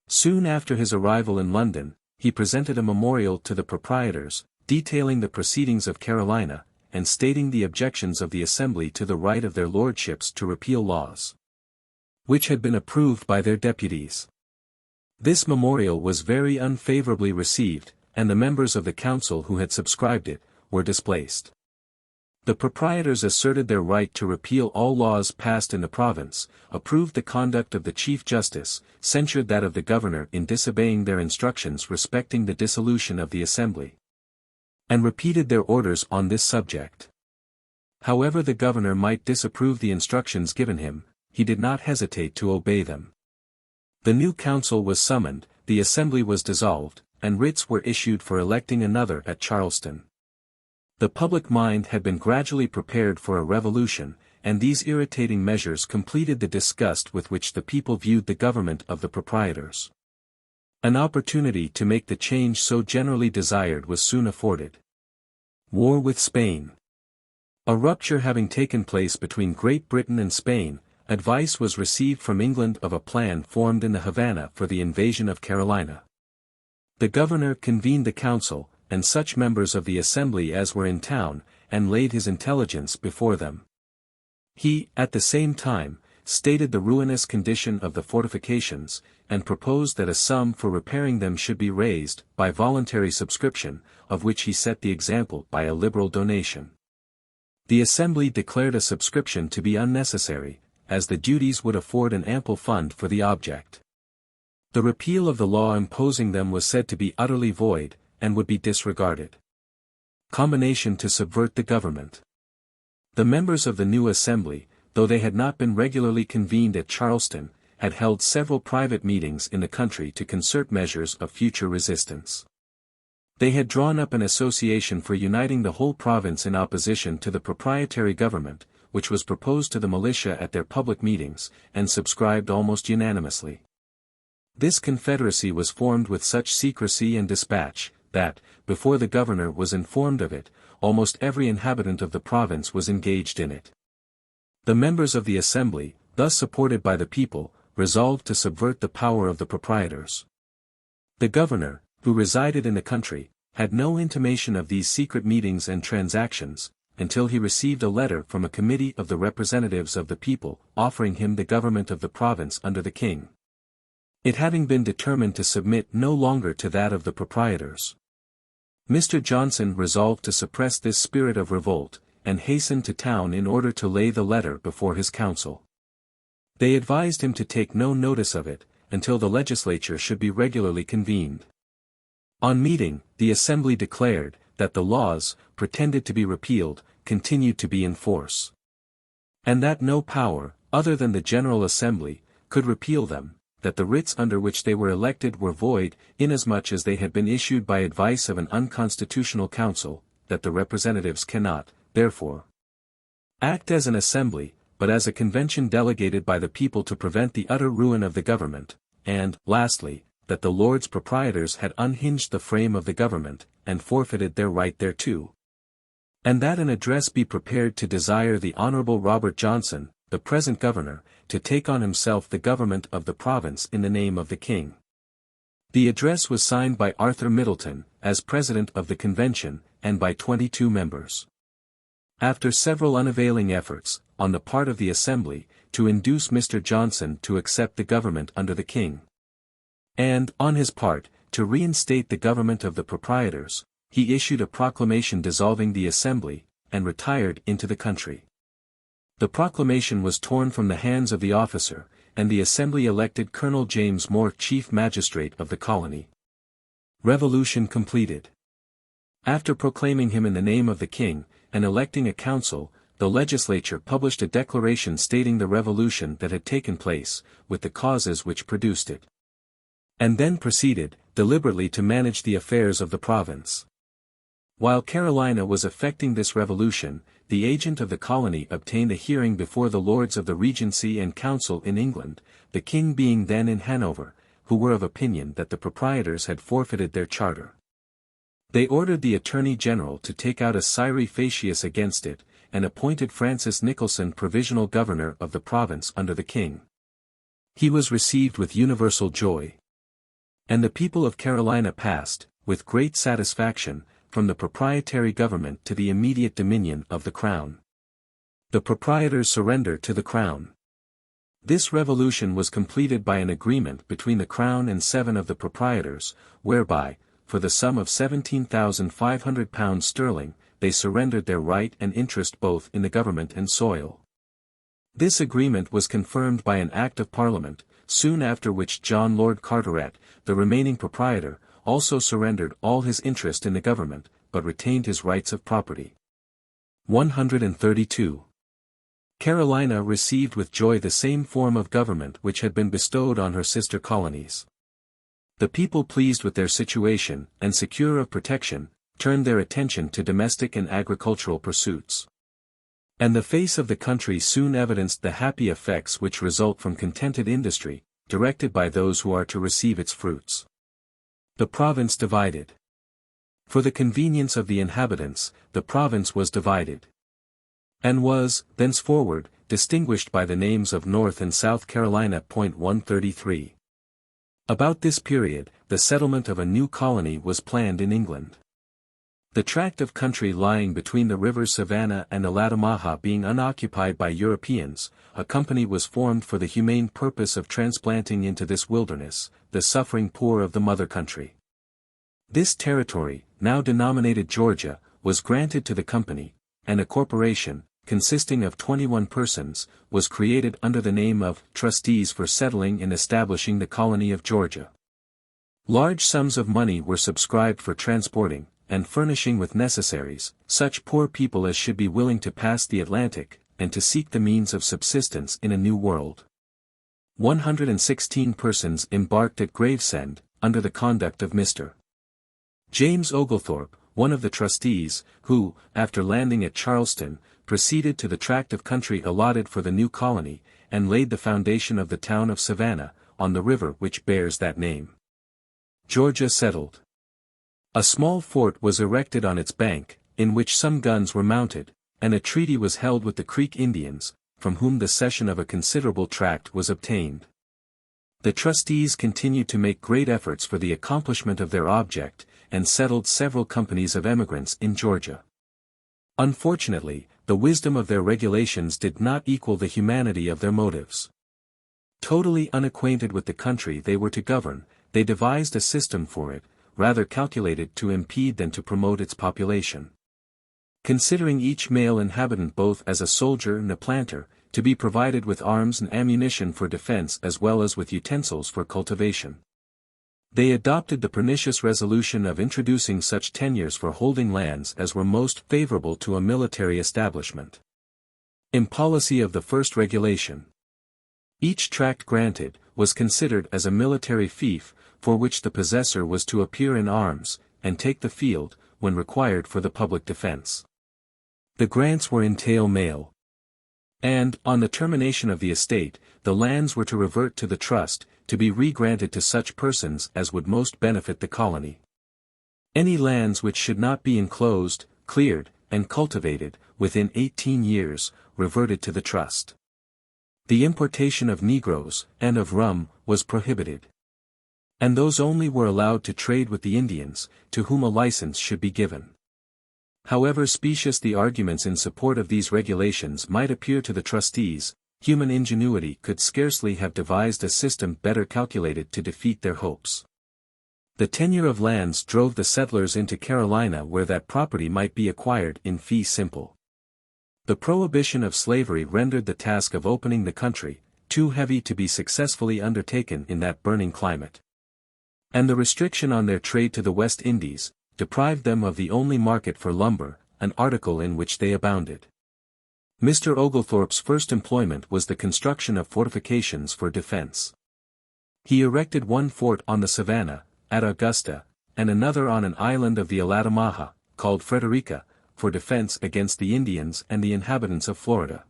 Speaker 1: Soon after his arrival in London, he presented a memorial to the proprietors, detailing the proceedings of Carolina, and stating the objections of the Assembly to the right of their lordships to repeal laws, which had been approved by their deputies. This memorial was very unfavorably received, and the members of the council who had subscribed it, were displaced. The proprietors asserted their right to repeal all laws passed in the province, approved the conduct of the Chief Justice, censured that of the governor in disobeying their instructions respecting the dissolution of the Assembly, and repeated their orders on this subject. However the governor might disapprove the instructions given him, he did not hesitate to obey them. The new council was summoned, the Assembly was dissolved, and writs were issued for electing another at Charleston. The public mind had been gradually prepared for a revolution, and these irritating measures completed the disgust with which the people viewed the government of the proprietors. An opportunity to make the change so generally desired was soon afforded. War with Spain. A rupture having taken place between Great Britain and Spain, advice was received from England of a plan formed in the Havana for the invasion of Carolina. The governor convened the council, and such members of the assembly as were in town, and laid his intelligence before them. He, at the same time, stated the ruinous condition of the fortifications, and proposed that a sum for repairing them should be raised, by voluntary subscription, of which he set the example by a liberal donation. The assembly declared a subscription to be unnecessary, as the duties would afford an ample fund for the object. The repeal of the law imposing them was said to be utterly void, and would be disregarded. Combination to subvert the government. The members of the new assembly, though they had not been regularly convened at Charleston, had held several private meetings in the country to concert measures of future resistance. They had drawn up an association for uniting the whole province in opposition to the proprietary government, which was proposed to the militia at their public meetings, and subscribed almost unanimously. This confederacy was formed with such secrecy and dispatch, that, before the governor was informed of it, almost every inhabitant of the province was engaged in it. The members of the assembly, thus supported by the people, resolved to subvert the power of the proprietors. The governor, who resided in the country, had no intimation of these secret meetings and transactions, until he received a letter from a committee of the representatives of the people, offering him the government of the province under the king. It having been determined to submit no longer to that of the proprietors. Mr. Johnson resolved to suppress this spirit of revolt, and hastened to town in order to lay the letter before his council. They advised him to take no notice of it, until the legislature should be regularly convened. On meeting, the assembly declared, that the laws, pretended to be repealed, continued to be in force. And that no power, other than the General Assembly, could repeal them, that the writs under which they were elected were void, inasmuch as they had been issued by advice of an unconstitutional council, that the representatives cannot, therefore, act as an assembly, but as a convention delegated by the people to prevent the utter ruin of the government, and, lastly, that the Lords Proprietors had unhinged the frame of the government, and forfeited their right thereto. And that an address be prepared to desire the Honorable Robert Johnson, the present governor, to take on himself the government of the province in the name of the king. The address was signed by Arthur Middleton, as president of the convention, and by 22 members. After several unavailing efforts, on the part of the assembly, to induce Mr. Johnson to accept the government under the king, and, on his part, to reinstate the government of the proprietors, he issued a proclamation dissolving the assembly, and retired into the country. The proclamation was torn from the hands of the officer, and the assembly elected Colonel James Moore chief magistrate of the colony. Revolution completed. After proclaiming him in the name of the king, and electing a council, the legislature published a declaration stating the revolution that had taken place, with the causes which produced it. And then proceeded, deliberately to manage the affairs of the province. While Carolina was effecting this revolution, the agent of the colony obtained a hearing before the lords of the Regency and Council in England, the king being then in Hanover, who were of opinion that the proprietors had forfeited their charter. They ordered the Attorney General to take out a scire facias against it, and appointed Francis Nicholson provisional governor of the province under the king. He was received with universal joy. And the people of Carolina passed, with great satisfaction, from the proprietary government to the immediate dominion of the crown. The proprietors surrender to the crown. This revolution was completed by an agreement between the crown and 7 of the proprietors, whereby, for the sum of £17,500 sterling, they surrendered their right and interest both in the government and soil. This agreement was confirmed by an Act of Parliament, soon after which John Lord Carteret, the remaining proprietor, also surrendered all his interest in the government, but retained his rights of property. 132. Carolina received with joy the same form of government which had been bestowed on her sister colonies. The people pleased with their situation, and secure of protection, turned their attention to domestic and agricultural pursuits. And the face of the country soon evidenced the happy effects which result from contented industry, directed by those who are to receive its fruits. The province divided. For the convenience of the inhabitants, the province was divided, and was, thenceforward, distinguished by the names of North and South Carolina. 133. About this period, the settlement of a new colony was planned in England. The tract of country lying between the rivers Savannah and Altamaha being unoccupied by Europeans, a company was formed for the humane purpose of transplanting into this wilderness the suffering poor of the mother country. This territory, now denominated Georgia, was granted to the company, and a corporation, consisting of 21 persons, was created under the name of trustees for settling and establishing the colony of Georgia. Large sums of money were subscribed for transporting, and furnishing with necessaries, such poor people as should be willing to pass the Atlantic, and to seek the means of subsistence in a new world. 116 persons embarked at Gravesend, under the conduct of Mr. James Oglethorpe, one of the trustees, who, after landing at Charleston, proceeded to the tract of country allotted for the new colony, and laid the foundation of the town of Savannah, on the river which bears that name. Georgia settled. A small fort was erected on its bank, in which some guns were mounted, and a treaty was held with the Creek Indians, from whom the cession of a considerable tract was obtained. The trustees continued to make great efforts for the accomplishment of their object, and settled several companies of emigrants in Georgia. Unfortunately, the wisdom of their regulations did not equal the humanity of their motives. Totally unacquainted with the country they were to govern, they devised a system for it, rather calculated to impede than to promote its population. Considering each male inhabitant both as a soldier and a planter, to be provided with arms and ammunition for defense as well as with utensils for cultivation. They adopted the pernicious resolution of introducing such tenures for holding lands as were most favorable to a military establishment. Impolicy of the first regulation. Each tract granted, was considered as a military fief, for which the possessor was to appear in arms, and take the field, when required for the public defense. The grants were in tail mail. And, on the termination of the estate, the lands were to revert to the trust, to be re-granted to such persons as would most benefit the colony. Any lands which should not be enclosed, cleared, and cultivated, within 18 years, reverted to the trust. The importation of negroes, and of rum, was prohibited. And those only were allowed to trade with the Indians, to whom a license should be given. However specious the arguments in support of these regulations might appear to the trustees, human ingenuity could scarcely have devised a system better calculated to defeat their hopes. The tenure of lands drove the settlers into Carolina where that property might be acquired in fee simple. The prohibition of slavery rendered the task of opening the country too heavy to be successfully undertaken in that burning climate. And the restriction on their trade to the West Indies deprived them of the only market for lumber, an article in which they abounded. Mr. Oglethorpe's first employment was the construction of fortifications for defense. He erected one fort on the Savannah, at Augusta, and another on an island of the Altamaha, called Frederica, for defense against the Indians and the inhabitants of Florida.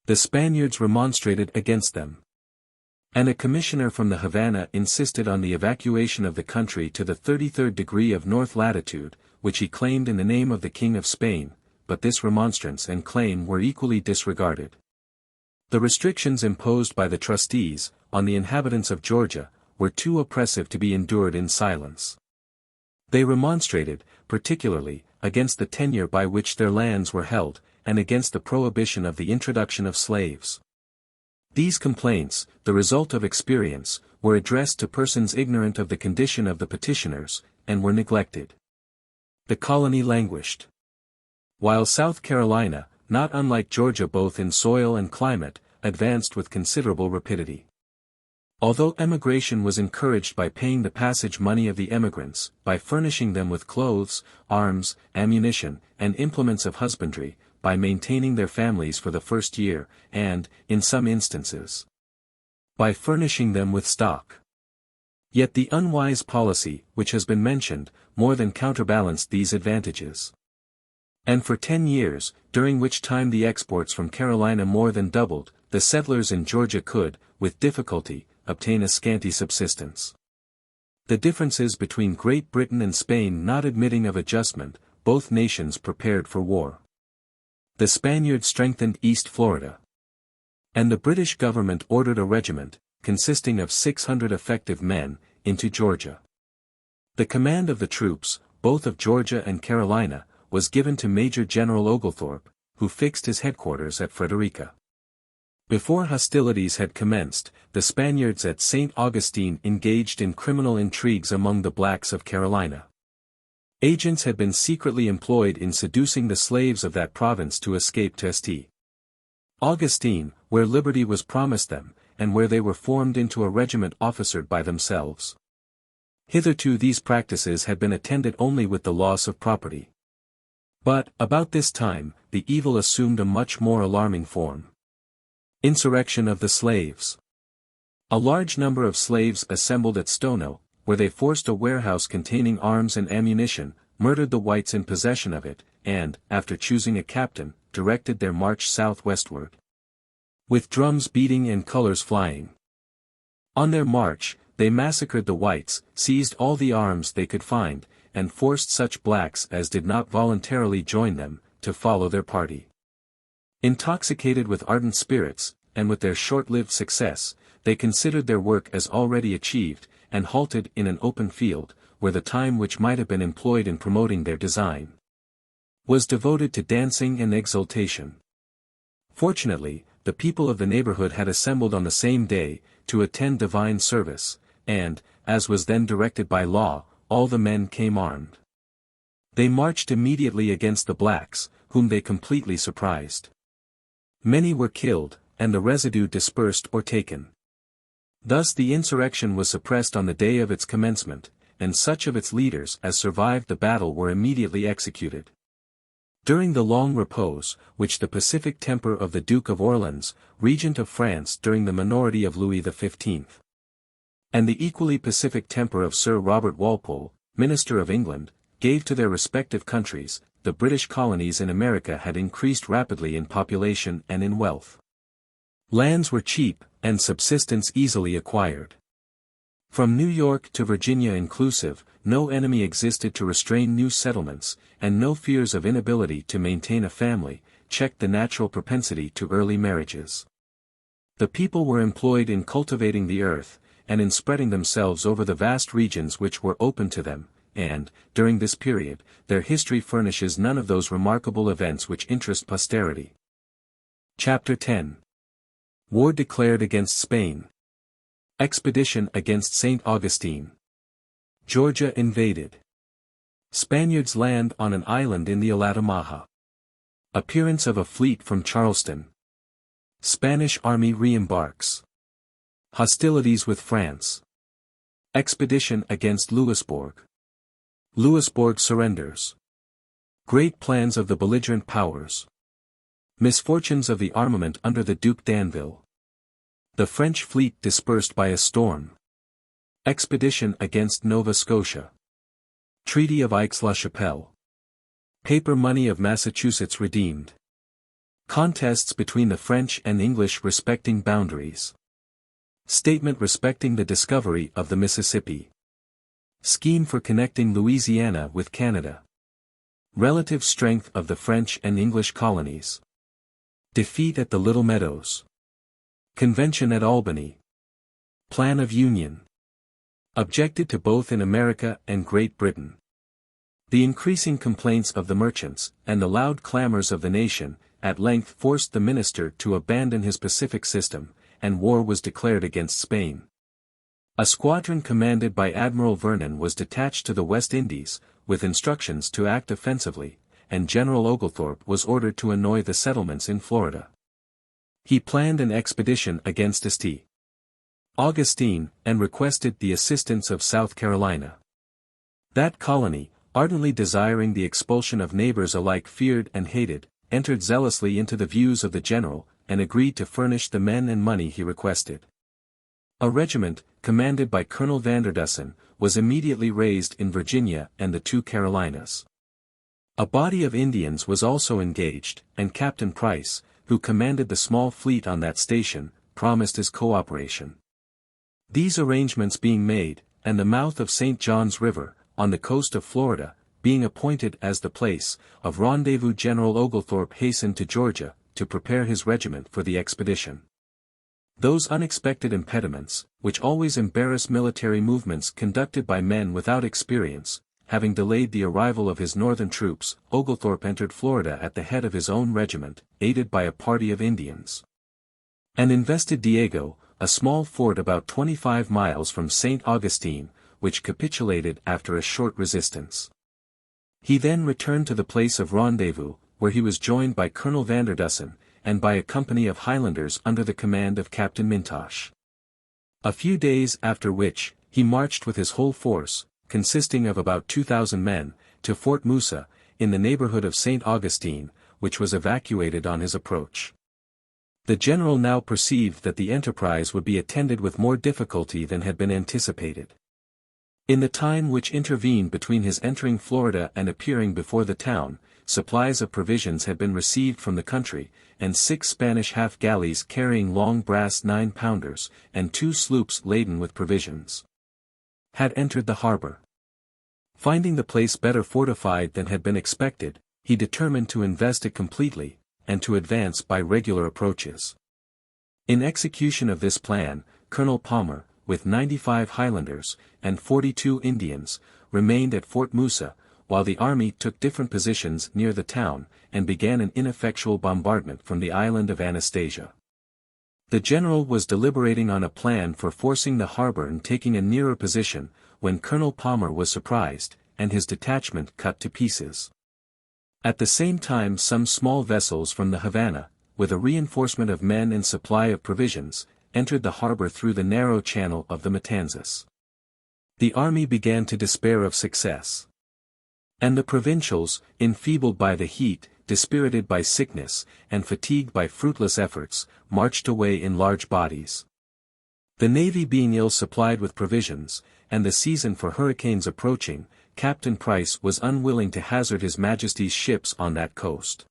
Speaker 1: The Spaniards remonstrated against them. And a commissioner from the Havana insisted on the evacuation of the country to the 33rd degree of north latitude, which he claimed in the name of the King of Spain, but this remonstrance and claim were equally disregarded. The restrictions imposed by the trustees, on the inhabitants of Georgia, were too oppressive to be endured in silence. They remonstrated, particularly, against the tenure by which their lands were held, and against the prohibition of the introduction of slaves. These complaints, the result of experience, were addressed to persons ignorant of the condition of the petitioners, and were neglected. The colony languished. While South Carolina, not unlike Georgia both in soil and climate, advanced with considerable rapidity. Although emigration was encouraged by paying the passage money of the emigrants, by furnishing them with clothes, arms, ammunition, and implements of husbandry, by maintaining their families for the first year, and, in some instances, by furnishing them with stock. Yet the unwise policy, which has been mentioned, more than counterbalanced these advantages. And for 10 years, during which time the exports from Carolina more than doubled, the settlers in Georgia could, with difficulty, obtain a scanty subsistence. The differences between Great Britain and Spain not admitting of adjustment, both nations prepared for war. The Spaniards strengthened East Florida. And the British government ordered a regiment, consisting of 600 effective men, into Georgia. The command of the troops, both of Georgia and Carolina, was given to Major General Oglethorpe, who fixed his headquarters at Frederica. Before hostilities had commenced, the Spaniards at St. Augustine engaged in criminal intrigues among the blacks of Carolina. Agents had been secretly employed in seducing the slaves of that province to escape to St. Augustine, where liberty was promised them, and where they were formed into a regiment officered by themselves. Hitherto these practices had been attended only with the loss of property. But, about this time, the evil assumed a much more alarming form. Insurrection of the slaves. A large number of slaves assembled at Stono, where they forced a warehouse containing arms and ammunition, murdered the whites in possession of it, and, after choosing a captain, directed their march southwestward. With drums beating and colors flying. On their march, they massacred the whites, seized all the arms they could find, and forced such blacks as did not voluntarily join them, to follow their party. Intoxicated with ardent spirits, and with their short-lived success, they considered their work as already achieved, and halted in an open field, where the time which might have been employed in promoting their design was devoted to dancing and exultation. Fortunately, the people of the neighborhood had assembled on the same day, to attend divine service, and, as was then directed by law, all the men came armed. They marched immediately against the blacks, whom they completely surprised. Many were killed, and the residue dispersed or taken. Thus the insurrection was suppressed on the day of its commencement, and such of its leaders as survived the battle were immediately executed. During the long repose, which the pacific temper of the Duke of Orleans, regent of France during the minority of Louis XV, and the equally pacific temper of Sir Robert Walpole, Minister of England, gave to their respective countries, the British colonies in America had increased rapidly in population and in wealth. Lands were cheap, and subsistence easily acquired. From New York to Virginia inclusive, no enemy existed to restrain new settlements, and no fears of inability to maintain a family, checked the natural propensity to early marriages. The people were employed in cultivating the earth, and in spreading themselves over the vast regions which were open to them, and, during this period, their history furnishes none of those remarkable events which interest posterity. Chapter 10. War declared against Spain. Expedition against St. Augustine. Georgia invaded. Spaniards land on an island in the Altamaha. Appearance of a fleet from Charleston. Spanish army re-embarks. Hostilities with France. Expedition against Louisbourg. Louisbourg surrenders. Great plans of the belligerent powers. Misfortunes of the armament under the Duc d'Anville. The French fleet dispersed by a storm. Expedition against Nova Scotia. Treaty of Aix-la-Chapelle. Paper money of Massachusetts redeemed. Contests between the French and English respecting boundaries. Statement respecting the discovery of the Mississippi. Scheme for connecting Louisiana with Canada. Relative strength of the French and English colonies. Defeat at the Little Meadows. Convention at Albany. Plan of Union. Objected to both in America and Great Britain. The increasing complaints of the merchants, and the loud clamors of the nation, at length forced the minister to abandon his Pacific system, and war was declared against Spain. A squadron commanded by Admiral Vernon was detached to the West Indies, with instructions to act offensively, and General Oglethorpe was ordered to annoy the settlements in Florida. He planned an expedition against St. Augustine, and requested the assistance of South Carolina. That colony, ardently desiring the expulsion of neighbors alike feared and hated, entered zealously into the views of the general, and agreed to furnish the men and money he requested. A regiment, commanded by Colonel Vanderdusen, was immediately raised in Virginia and the two Carolinas. A body of Indians was also engaged, and Captain Price, who commanded the small fleet on that station, promised his cooperation. These arrangements being made, and the mouth of St. John's River, on the coast of Florida, being appointed as the place of rendezvous, General Oglethorpe hastened to Georgia, to prepare his regiment for the expedition. Those unexpected impediments, which always embarrass military movements conducted by men without experience, having delayed the arrival of his northern troops, Oglethorpe entered Florida at the head of his own regiment, aided by a party of Indians, and invested Diego, a small fort about 25 miles from St. Augustine, which capitulated after a short resistance. He then returned to the place of rendezvous, where he was joined by Colonel Vanderdusen, and by a company of Highlanders under the command of Captain Mintosh. A few days after which, he marched with his whole force, consisting of about 2,000 men, to Fort Musa, in the neighborhood of St. Augustine, which was evacuated on his approach. The general now perceived that the enterprise would be attended with more difficulty than had been anticipated. In the time which intervened between his entering Florida and appearing before the town, supplies of provisions had been received from the country, and 6 Spanish half-galleys carrying long brass 9-pounders, and 2 sloops laden with provisions, had entered the harbor. Finding the place better fortified than had been expected, he determined to invest it completely, and to advance by regular approaches. In execution of this plan, Colonel Palmer, with 95 Highlanders, and 42 Indians, remained at Fort Musa, while the army took different positions near the town, and began an ineffectual bombardment from the island of Anastasia. The general was deliberating on a plan for forcing the harbor and taking a nearer position, when Colonel Palmer was surprised, and his detachment cut to pieces. At the same time some small vessels from the Havana, with a reinforcement of men and supply of provisions, entered the harbor through the narrow channel of the Matanzas. The army began to despair of success. And the provincials, enfeebled by the heat, dispirited by sickness, and fatigued by fruitless efforts, marched away in large bodies. The navy being ill supplied with provisions, and the season for hurricanes approaching, Captain Price was unwilling to hazard His Majesty's ships on that coast.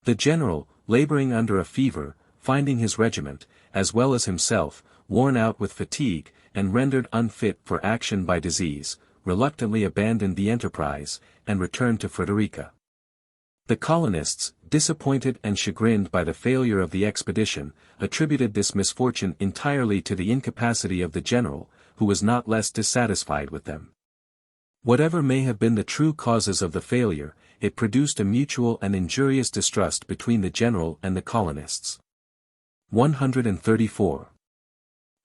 Speaker 1: The general, laboring under a fever, finding his regiment, as well as himself, worn out with fatigue, and rendered unfit for action by disease, reluctantly abandoned the enterprise, and returned to Frederica. The colonists, disappointed and chagrined by the failure of the expedition, attributed this misfortune entirely to the incapacity of the general, who was not less dissatisfied with them. Whatever may have been the true causes of the failure, it produced a mutual and injurious distrust between the general and the colonists. 134.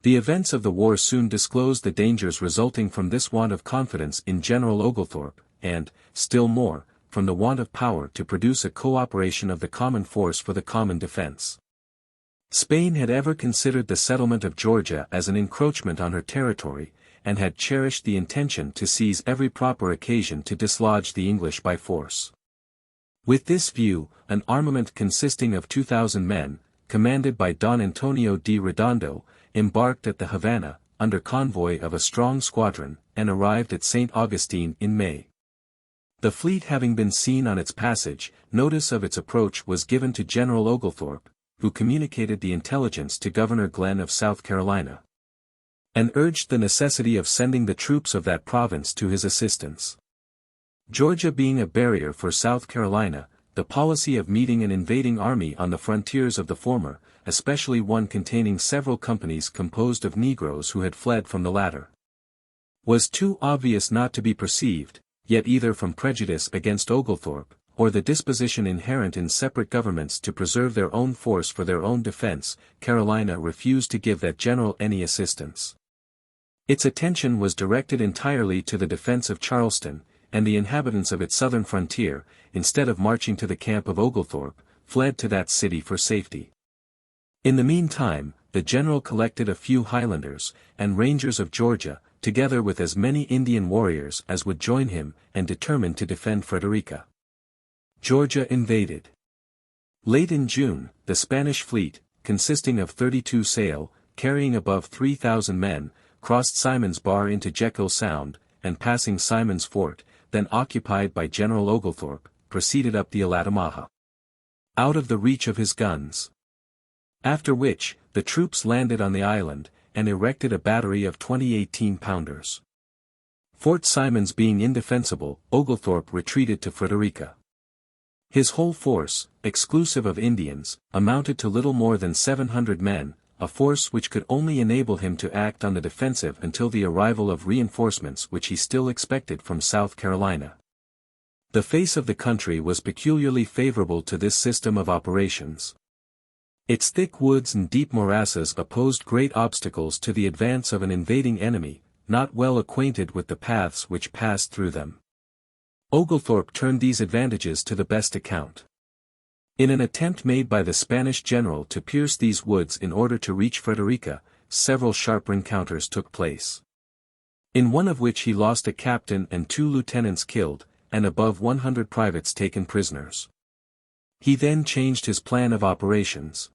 Speaker 1: The events of the war soon disclosed the dangers resulting from this want of confidence in General Oglethorpe, and, still more, from the want of power to produce a co-operation of the common force for the common defense. Spain had ever considered the settlement of Georgia as an encroachment on her territory, and had cherished the intention to seize every proper occasion to dislodge the English by force. With this view, an armament consisting of 2,000 men, commanded by Don Antonio de Redondo, embarked at the Havana, under convoy of a strong squadron, and arrived at St. Augustine in May. The fleet having been seen on its passage, notice of its approach was given to General Oglethorpe, who communicated the intelligence to Governor Glenn of South Carolina, and urged the necessity of sending the troops of that province to his assistance. Georgia being a barrier for South Carolina, the policy of meeting an invading army on the frontiers of the former, especially one containing several companies composed of Negroes who had fled from the latter, was too obvious not to be perceived, yet either from prejudice against Oglethorpe, or the disposition inherent in separate governments to preserve their own force for their own defense, Carolina refused to give that general any assistance. Its attention was directed entirely to the defense of Charleston, and the inhabitants of its southern frontier, instead of marching to the camp of Oglethorpe, fled to that city for safety. In the meantime, the general collected a few Highlanders, and Rangers of Georgia, together with as many Indian warriors as would join him, and determined to defend Frederica. Georgia invaded. Late in June, the Spanish fleet, consisting of 32 sail, carrying above 3,000 men, crossed Simon's Bar into Jekyll Sound, and passing Simon's Fort, then occupied by General Oglethorpe, proceeded up the Altamaha, out of the reach of his guns. After which, the troops landed on the island, and erected a battery of 20 18-pounders. Fort Simons being indefensible, Oglethorpe retreated to Frederica. His whole force, exclusive of Indians, amounted to little more than 700 men, a force which could only enable him to act on the defensive until the arrival of reinforcements which he still expected from South Carolina. The face of the country was peculiarly favorable to this system of operations. Its thick woods and deep morasses opposed great obstacles to the advance of an invading enemy, not well acquainted with the paths which passed through them. Oglethorpe turned these advantages to the best account. In an attempt made by the Spanish general to pierce these woods in order to reach Frederica, several sharp encounters took place, in one of which he lost a captain and 2 lieutenants killed, and above 100 privates taken prisoners. He then changed his plan of operations,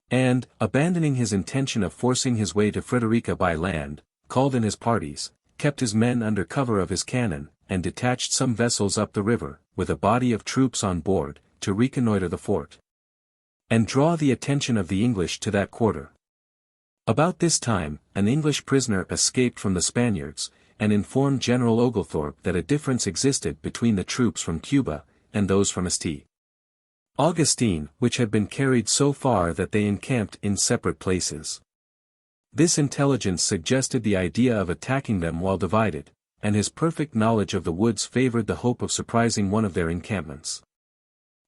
Speaker 1: and, abandoning his intention of forcing his way to Frederica by land, called in his parties, kept his men under cover of his cannon, and detached some vessels up the river, with a body of troops on board, to reconnoiter the fort, and draw the attention of the English to that quarter. About this time, an English prisoner escaped from the Spaniards, and informed General Oglethorpe that a difference existed between the troops from Cuba, and those from St. Augustine, which had been carried so far that they encamped in separate places. This intelligence suggested the idea of attacking them while divided, and his perfect knowledge of the woods favored the hope of surprising one of their encampments.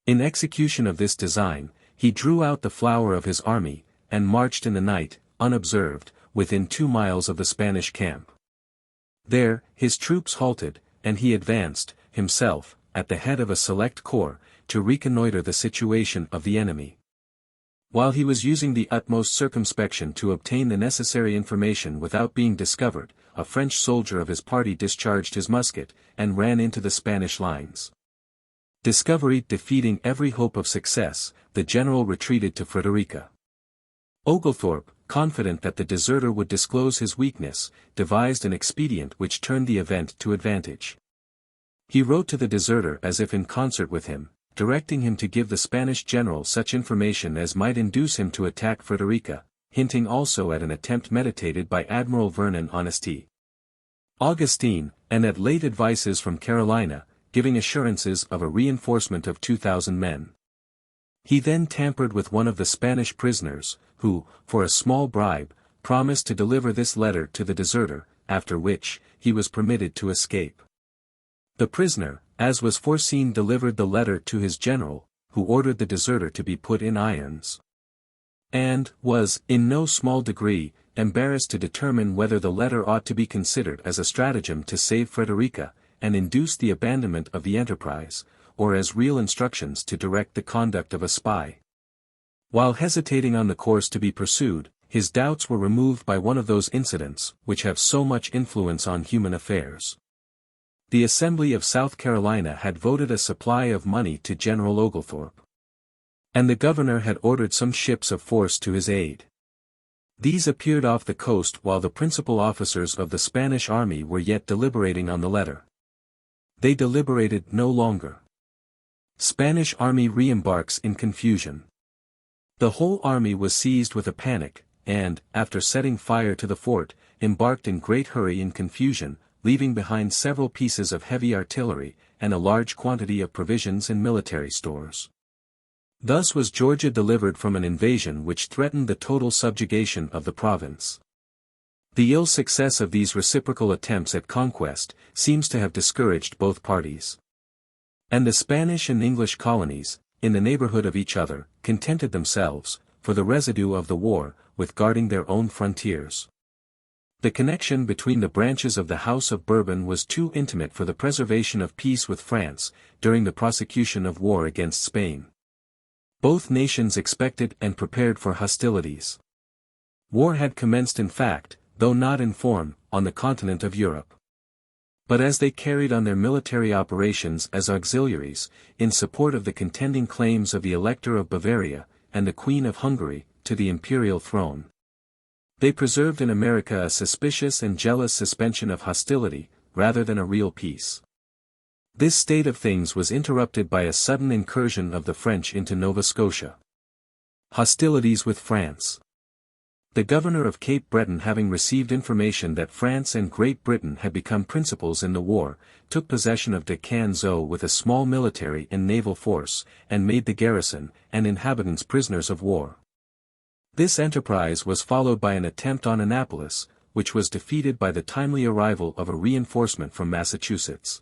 Speaker 1: In execution of this design, he drew out the flower of his army, and marched in the night, unobserved, within 2 miles of the Spanish camp. There, his troops halted, and he advanced, himself, at the head of a select corps, to reconnoiter the situation of the enemy. While he was using the utmost circumspection to obtain the necessary information without being discovered, a French soldier of his party discharged his musket, and ran into the Spanish lines. Discovery defeating every hope of success, the general retreated to Frederica. Oglethorpe, confident that the deserter would disclose his weakness, devised an expedient which turned the event to advantage. He wrote to the deserter as if in concert with him, directing him to give the Spanish general such information as might induce him to attack Frederica, hinting also at an attempt meditated by Admiral Vernon on St. Augustine, and at late advices from Carolina, giving assurances of a reinforcement of 2,000 men. He then tampered with one of the Spanish prisoners, who, for a small bribe, promised to deliver this letter to the deserter, after which, he was permitted to escape. The prisoner, as was foreseen, delivered the letter to his general, who ordered the deserter to be put in irons, and was, in no small degree, embarrassed to determine whether the letter ought to be considered as a stratagem to save Frederica, and induce the abandonment of the enterprise, or as real instructions to direct the conduct of a spy. While hesitating on the course to be pursued, his doubts were removed by one of those incidents which have so much influence on human affairs. The Assembly of South Carolina had voted a supply of money to General Oglethorpe, and the governor had ordered some ships of force to his aid. These appeared off the coast while the principal officers of the Spanish army were yet deliberating on the letter. They deliberated no longer. Spanish army re-embarks in confusion. The whole army was seized with a panic, and, after setting fire to the fort, embarked in great hurry and confusion, leaving behind several pieces of heavy artillery, and a large quantity of provisions and military stores. Thus was Georgia delivered from an invasion which threatened the total subjugation of the province. The ill success of these reciprocal attempts at conquest seems to have discouraged both parties. And the Spanish and English colonies, in the neighborhood of each other, contented themselves, for the residue of the war, with guarding their own frontiers. The connection between the branches of the House of Bourbon was too intimate for the preservation of peace with France, during the prosecution of war against Spain. Both nations expected and prepared for hostilities. War had commenced in fact, though not in form, on the continent of Europe. But as they carried on their military operations as auxiliaries, in support of the contending claims of the Elector of Bavaria, and the Queen of Hungary, to the imperial throne, They preserved in America a suspicious and jealous suspension of hostility, rather than a real peace. This state of things was interrupted by a sudden incursion of the French into Nova Scotia. Hostilities with France. The governor of Cape Breton, having received information that France and Great Britain had become principals in the war, took possession of de Canseau with a small military and naval force, and made the garrison and inhabitants prisoners of war. This enterprise was followed by an attempt on Annapolis, which was defeated by the timely arrival of a reinforcement from Massachusetts.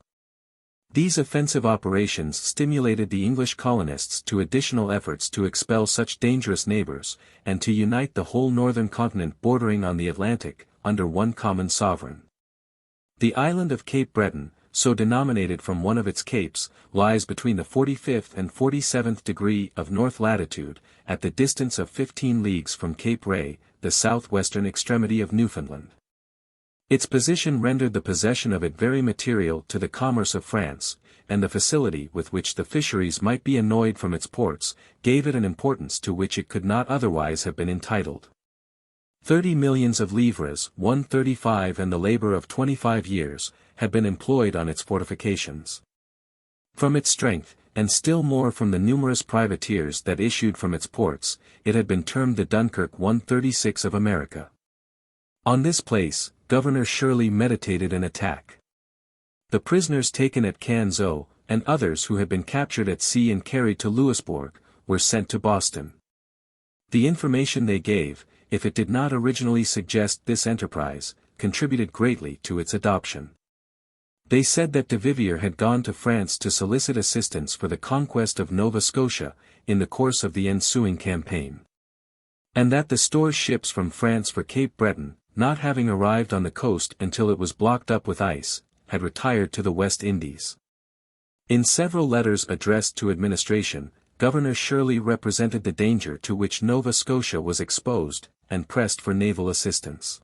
Speaker 1: These offensive operations stimulated the English colonists to additional efforts to expel such dangerous neighbors, and to unite the whole northern continent bordering on the Atlantic, under one common sovereign. The island of Cape Breton, so denominated from one of its capes, lies between the 45th and 47th degree of north latitude, at the distance of 15 leagues from Cape Ray, the southwestern extremity of Newfoundland. Its position rendered the possession of it very material to the commerce of France, and the facility with which the fisheries might be annoyed from its ports, gave it an importance to which it could not otherwise have been entitled. 30 millions of livres, 135, and the labor of 25 years, had been employed on its fortifications. From its strength, and still more from the numerous privateers that issued from its ports, it had been termed the Dunkirk 136 of America. On this place, Governor Shirley meditated an attack. The prisoners taken at Canseau, and others who had been captured at sea and carried to Louisbourg, were sent to Boston. The information they gave, if it did not originally suggest this enterprise, contributed greatly to its adoption. They said that de Vivier had gone to France to solicit assistance for the conquest of Nova Scotia, in the course of the ensuing campaign. And that the store ships from France for Cape Breton, not having arrived on the coast until it was blocked up with ice, had retired to the West Indies. In several letters addressed to administration, Governor Shirley represented the danger to which Nova Scotia was exposed, and pressed for naval assistance.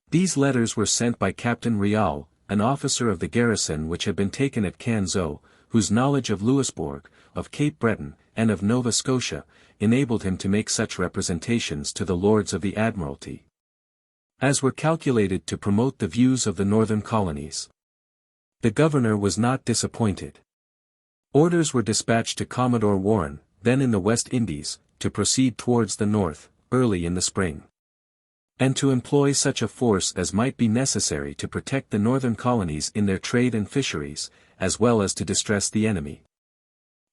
Speaker 1: These letters were sent by Captain Riall, an officer of the garrison which had been taken at Canseau, whose knowledge of Louisbourg, of Cape Breton, and of Nova Scotia, enabled him to make such representations to the Lords of the Admiralty as were calculated to promote the views of the northern colonies. The governor was not disappointed. Orders were dispatched to Commodore Warren, then in the West Indies, to proceed towards the north, early in the spring, and to employ such a force as might be necessary to protect the northern colonies in their trade and fisheries, as well as to distress the enemy.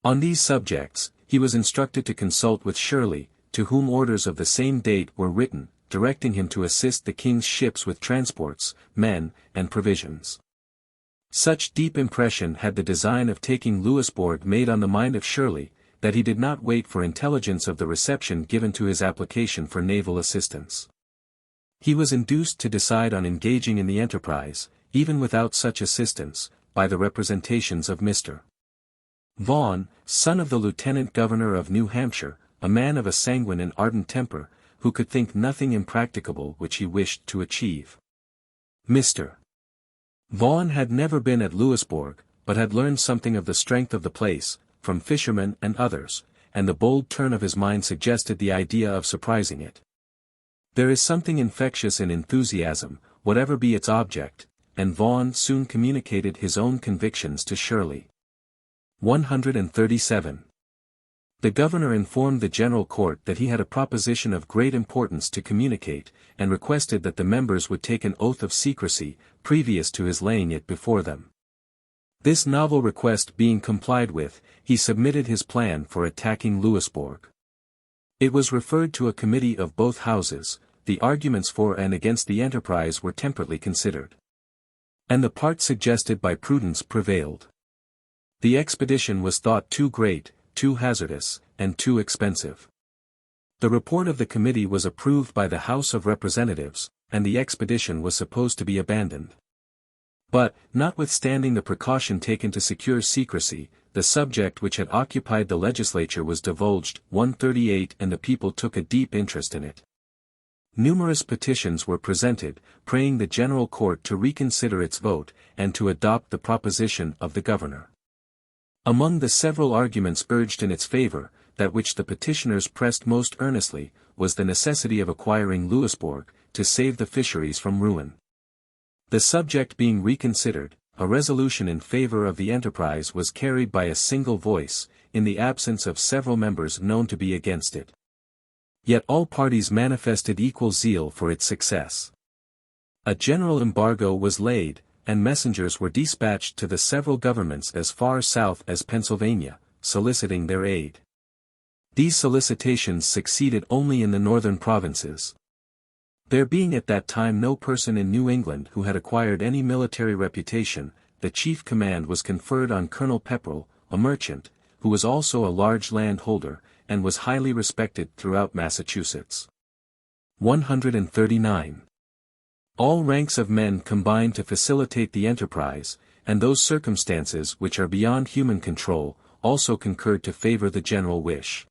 Speaker 1: On these subjects, he was instructed to consult with Shirley, to whom orders of the same date were written, directing him to assist the king's ships with transports, men, and provisions. Such deep impression had the design of taking Louisbourg made on the mind of Shirley, that he did not wait for intelligence of the reception given to his application for naval assistance. He was induced to decide on engaging in the enterprise, even without such assistance, by the representations of Mr. Vaughan, son of the lieutenant governor of New Hampshire, a man of a sanguine and ardent temper, who could think nothing impracticable which he wished to achieve. Mr. Vaughan had never been at Louisbourg, but had learned something of the strength of the place, from fishermen and others, and the bold turn of his mind suggested the idea of surprising it. There is something infectious in enthusiasm, whatever be its object, and Vaughan soon communicated his own convictions to Shirley. 137. The governor informed the General Court that he had a proposition of great importance to communicate, and requested that the members would take an oath of secrecy, previous to his laying it before them. This novel request being complied with, he submitted his plan for attacking Louisbourg. It was referred to a committee of both houses, the arguments for and against the enterprise were temperately considered. And the part suggested by prudence prevailed. The expedition was thought too great, too hazardous, and too expensive. The report of the committee was approved by the House of Representatives, and the expedition was supposed to be abandoned. But, notwithstanding the precaution taken to secure secrecy, the subject which had occupied the legislature was divulged, 138, and the people took a deep interest in it. Numerous petitions were presented, praying the General Court to reconsider its vote, and to adopt the proposition of the governor. Among the several arguments urged in its favor, that which the petitioners pressed most earnestly, was the necessity of acquiring Louisbourg, to save the fisheries from ruin. The subject being reconsidered, a resolution in favor of the enterprise was carried by a single voice, in the absence of several members known to be against it. Yet all parties manifested equal zeal for its success. A general embargo was laid, and messengers were dispatched to the several governments as far south as Pennsylvania, soliciting their aid. These solicitations succeeded only in the northern provinces. There being at that time no person in New England who had acquired any military reputation, the chief command was conferred on Colonel Pepperell, a merchant, who was also a large landholder, and was highly respected throughout Massachusetts. 139. All ranks of men combined to facilitate the enterprise, and those circumstances which are beyond human control, also concurred to favor the general wish.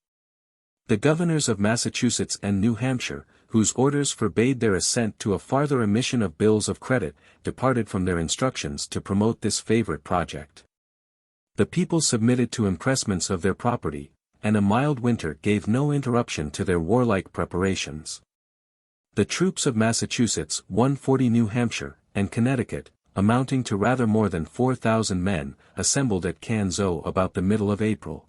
Speaker 1: The governors of Massachusetts and New Hampshire, whose orders forbade their assent to a farther emission of bills of credit, departed from their instructions to promote this favorite project. The people submitted to impressments of their property, and a mild winter gave no interruption to their warlike preparations. The troops of Massachusetts, 140 New Hampshire, and Connecticut, amounting to rather more than 4,000 men, assembled at Canso about the middle of April.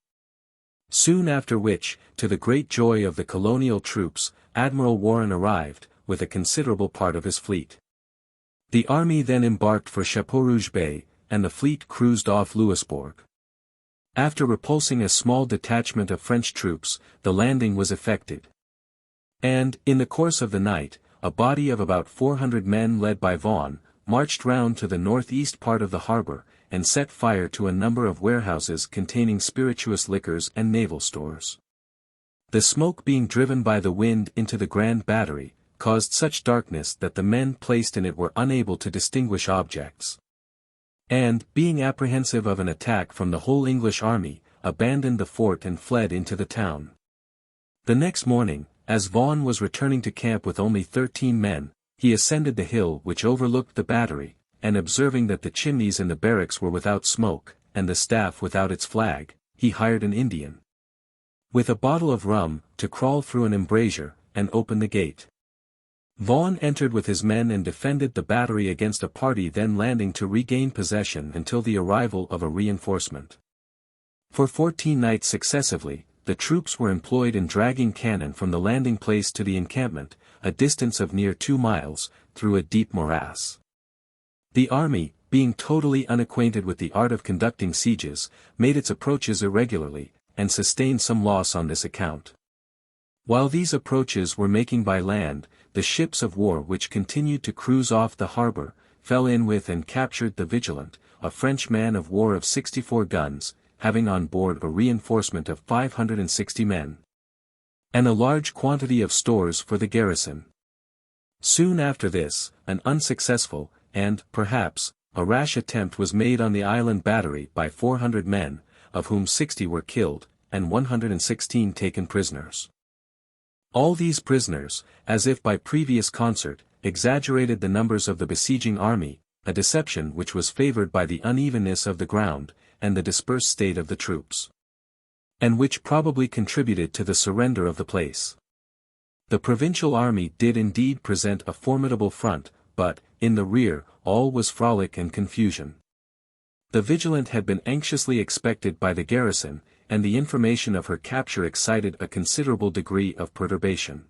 Speaker 1: Soon after which, to the great joy of the colonial troops, Admiral Warren arrived, with a considerable part of his fleet. The army then embarked for Chapeau Rouge Bay, and the fleet cruised off Louisbourg. After repulsing a small detachment of French troops, the landing was effected. And, in the course of the night, a body of about 400 men led by Vaughan, marched round to the northeast part of the harbor, and set fire to a number of warehouses containing spirituous liquors and naval stores. The smoke being driven by the wind into the Grand Battery, caused such darkness that the men placed in it were unable to distinguish objects. And, being apprehensive of an attack from the whole English army, abandoned the fort and fled into the town. The next morning, as Vaughan was returning to camp with only 13 men, he ascended the hill which overlooked the battery, and observing that the chimneys in the barracks were without smoke, and the staff without its flag, he hired an Indian, with a bottle of rum, to crawl through an embrasure, and open the gate. Vaughan entered with his men and defended the battery against a party then landing to regain possession until the arrival of a reinforcement. For 14 nights successively, the troops were employed in dragging cannon from the landing place to the encampment, a distance of near 2 miles, through a deep morass. The army, being totally unacquainted with the art of conducting sieges, made its approaches irregularly, and sustained some loss on this account. While these approaches were making by land, the ships of war which continued to cruise off the harbor, fell in with and captured the Vigilant, a French man of war of 64 guns, having on board a reinforcement of 560 men, and a large quantity of stores for the garrison. Soon after this, an unsuccessful, and, perhaps, a rash attempt was made on the island battery by 400 men, of whom 60 were killed, and 116 taken prisoners. All these prisoners, as if by previous concert, exaggerated the numbers of the besieging army, a deception which was favored by the unevenness of the ground, and the dispersed state of the troops, and which probably contributed to the surrender of the place. The provincial army did indeed present a formidable front, but, in the rear, all was frolic and confusion. The Vigilant had been anxiously expected by the garrison, and the information of her capture excited a considerable degree of perturbation.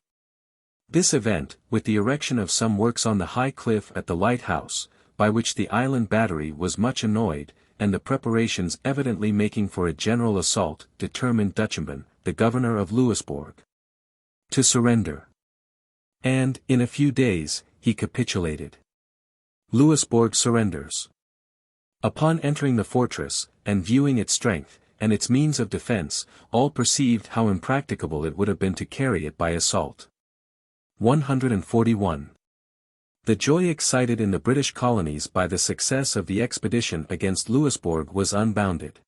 Speaker 1: This event, with the erection of some works on the high cliff at the lighthouse, by which the island battery was much annoyed, and the preparations evidently making for a general assault, determined Duchambon, the governor of Louisbourg, to surrender. And, in a few days, he capitulated. Louisbourg surrenders. Upon entering the fortress, and viewing its strength, and its means of defense, all perceived how impracticable it would have been to carry it by assault. 141. The joy excited in the British colonies by the success of the expedition against Louisbourg was unbounded.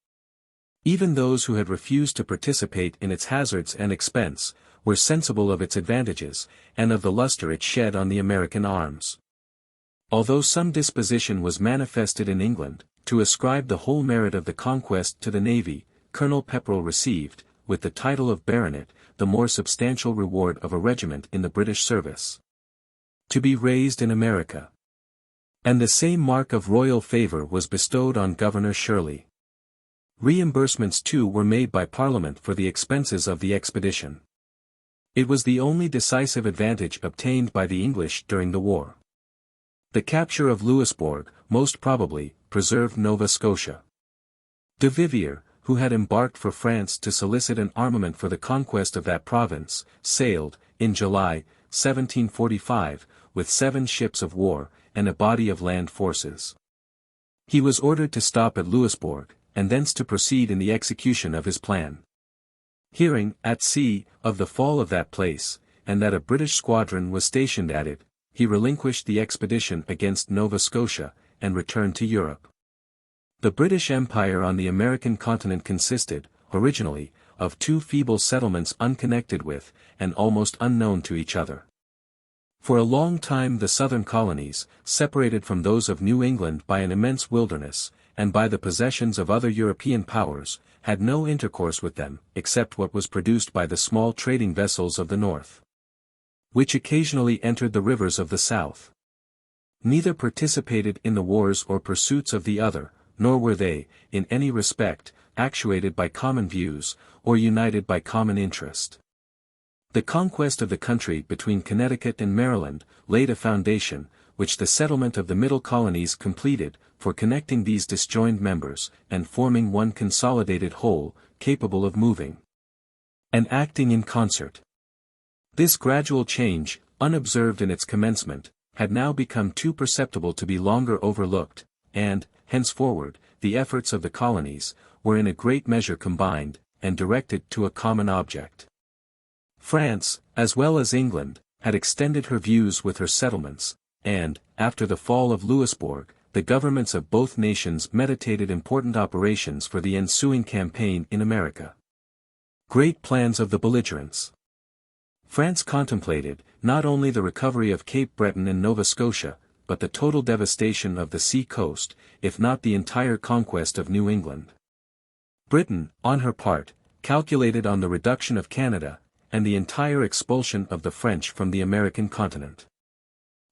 Speaker 1: Even those who had refused to participate in its hazards and expense, were sensible of its advantages, and of the luster it shed on the American arms. Although some disposition was manifested in England, to ascribe the whole merit of the conquest to the navy, Colonel Pepperell received, with the title of baronet, the more substantial reward of a regiment in the British service. To be raised in America. And the same mark of royal favor was bestowed on Governor Shirley. Reimbursements too were made by Parliament for the expenses of the expedition. It was the only decisive advantage obtained by the English during the war. The capture of Louisbourg, most probably, preserved Nova Scotia. De Vivier, who had embarked for France to solicit an armament for the conquest of that province, sailed, in July, 1745, with 7 ships of war, and a body of land forces. He was ordered to stop at Louisbourg, and thence to proceed in the execution of his plan. Hearing, at sea, of the fall of that place, and that a British squadron was stationed at it, he relinquished the expedition against Nova Scotia, and returned to Europe. The British Empire on the American continent consisted, originally, of 2 feeble settlements unconnected with, and almost unknown to each other. For a long time the southern colonies, separated from those of New England by an immense wilderness, and by the possessions of other European powers, had no intercourse with them, except what was produced by the small trading vessels of the north, which occasionally entered the rivers of the south. Neither participated in the wars or pursuits of the other, nor were they, in any respect, actuated by common views, or united by common interest. The conquest of the country between Connecticut and Maryland laid a foundation, which the settlement of the middle colonies completed, for connecting these disjoined members, and forming one consolidated whole, capable of moving and acting in concert. This gradual change, unobserved in its commencement, had now become too perceptible to be longer overlooked, and, henceforward, the efforts of the colonies, were in a great measure combined, and directed to a common object. France, as well as England, had extended her views with her settlements, and, after the fall of Louisbourg, the governments of both nations meditated important operations for the ensuing campaign in America. Great plans of the belligerents. France contemplated, not only the recovery of Cape Breton and Nova Scotia, but the total devastation of the sea coast, if not the entire conquest of New England. Britain, on her part, calculated on the reduction of Canada, and the entire expulsion of the French from the American continent.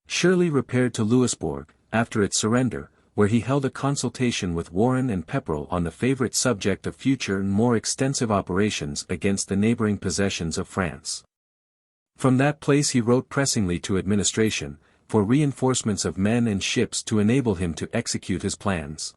Speaker 1: Shirley repaired to Louisbourg, after its surrender, where he held a consultation with Warren and Pepperell on the favorite subject of future and more extensive operations against the neighboring possessions of France. From that place he wrote pressingly to administration, for reinforcements of men and ships to enable him to execute his plans.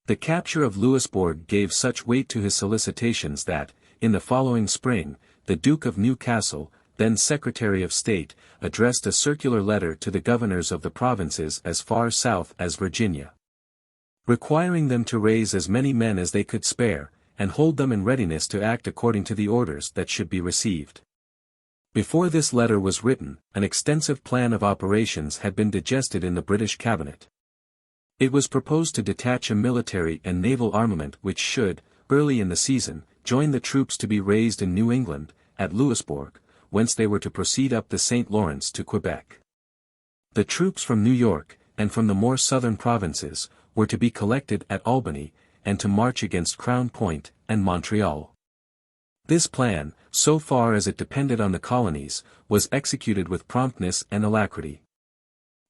Speaker 1: The capture of Louisbourg gave such weight to his solicitations that, in the following spring, the Duke of Newcastle, then Secretary of State, addressed a circular letter to the governors of the provinces as far south as Virginia, requiring them to raise as many men as they could spare, and hold them in readiness to act according to the orders that should be received. Before this letter was written, an extensive plan of operations had been digested in the British cabinet. It was proposed to detach a military and naval armament which should, early in the season, join the troops to be raised in New England, at Louisbourg, whence they were to proceed up the St. Lawrence to Quebec. The troops from New York, and from the more southern provinces, were to be collected at Albany, and to march against Crown Point, and Montreal. This plan, so far as it depended on the colonies, was executed with promptness and alacrity.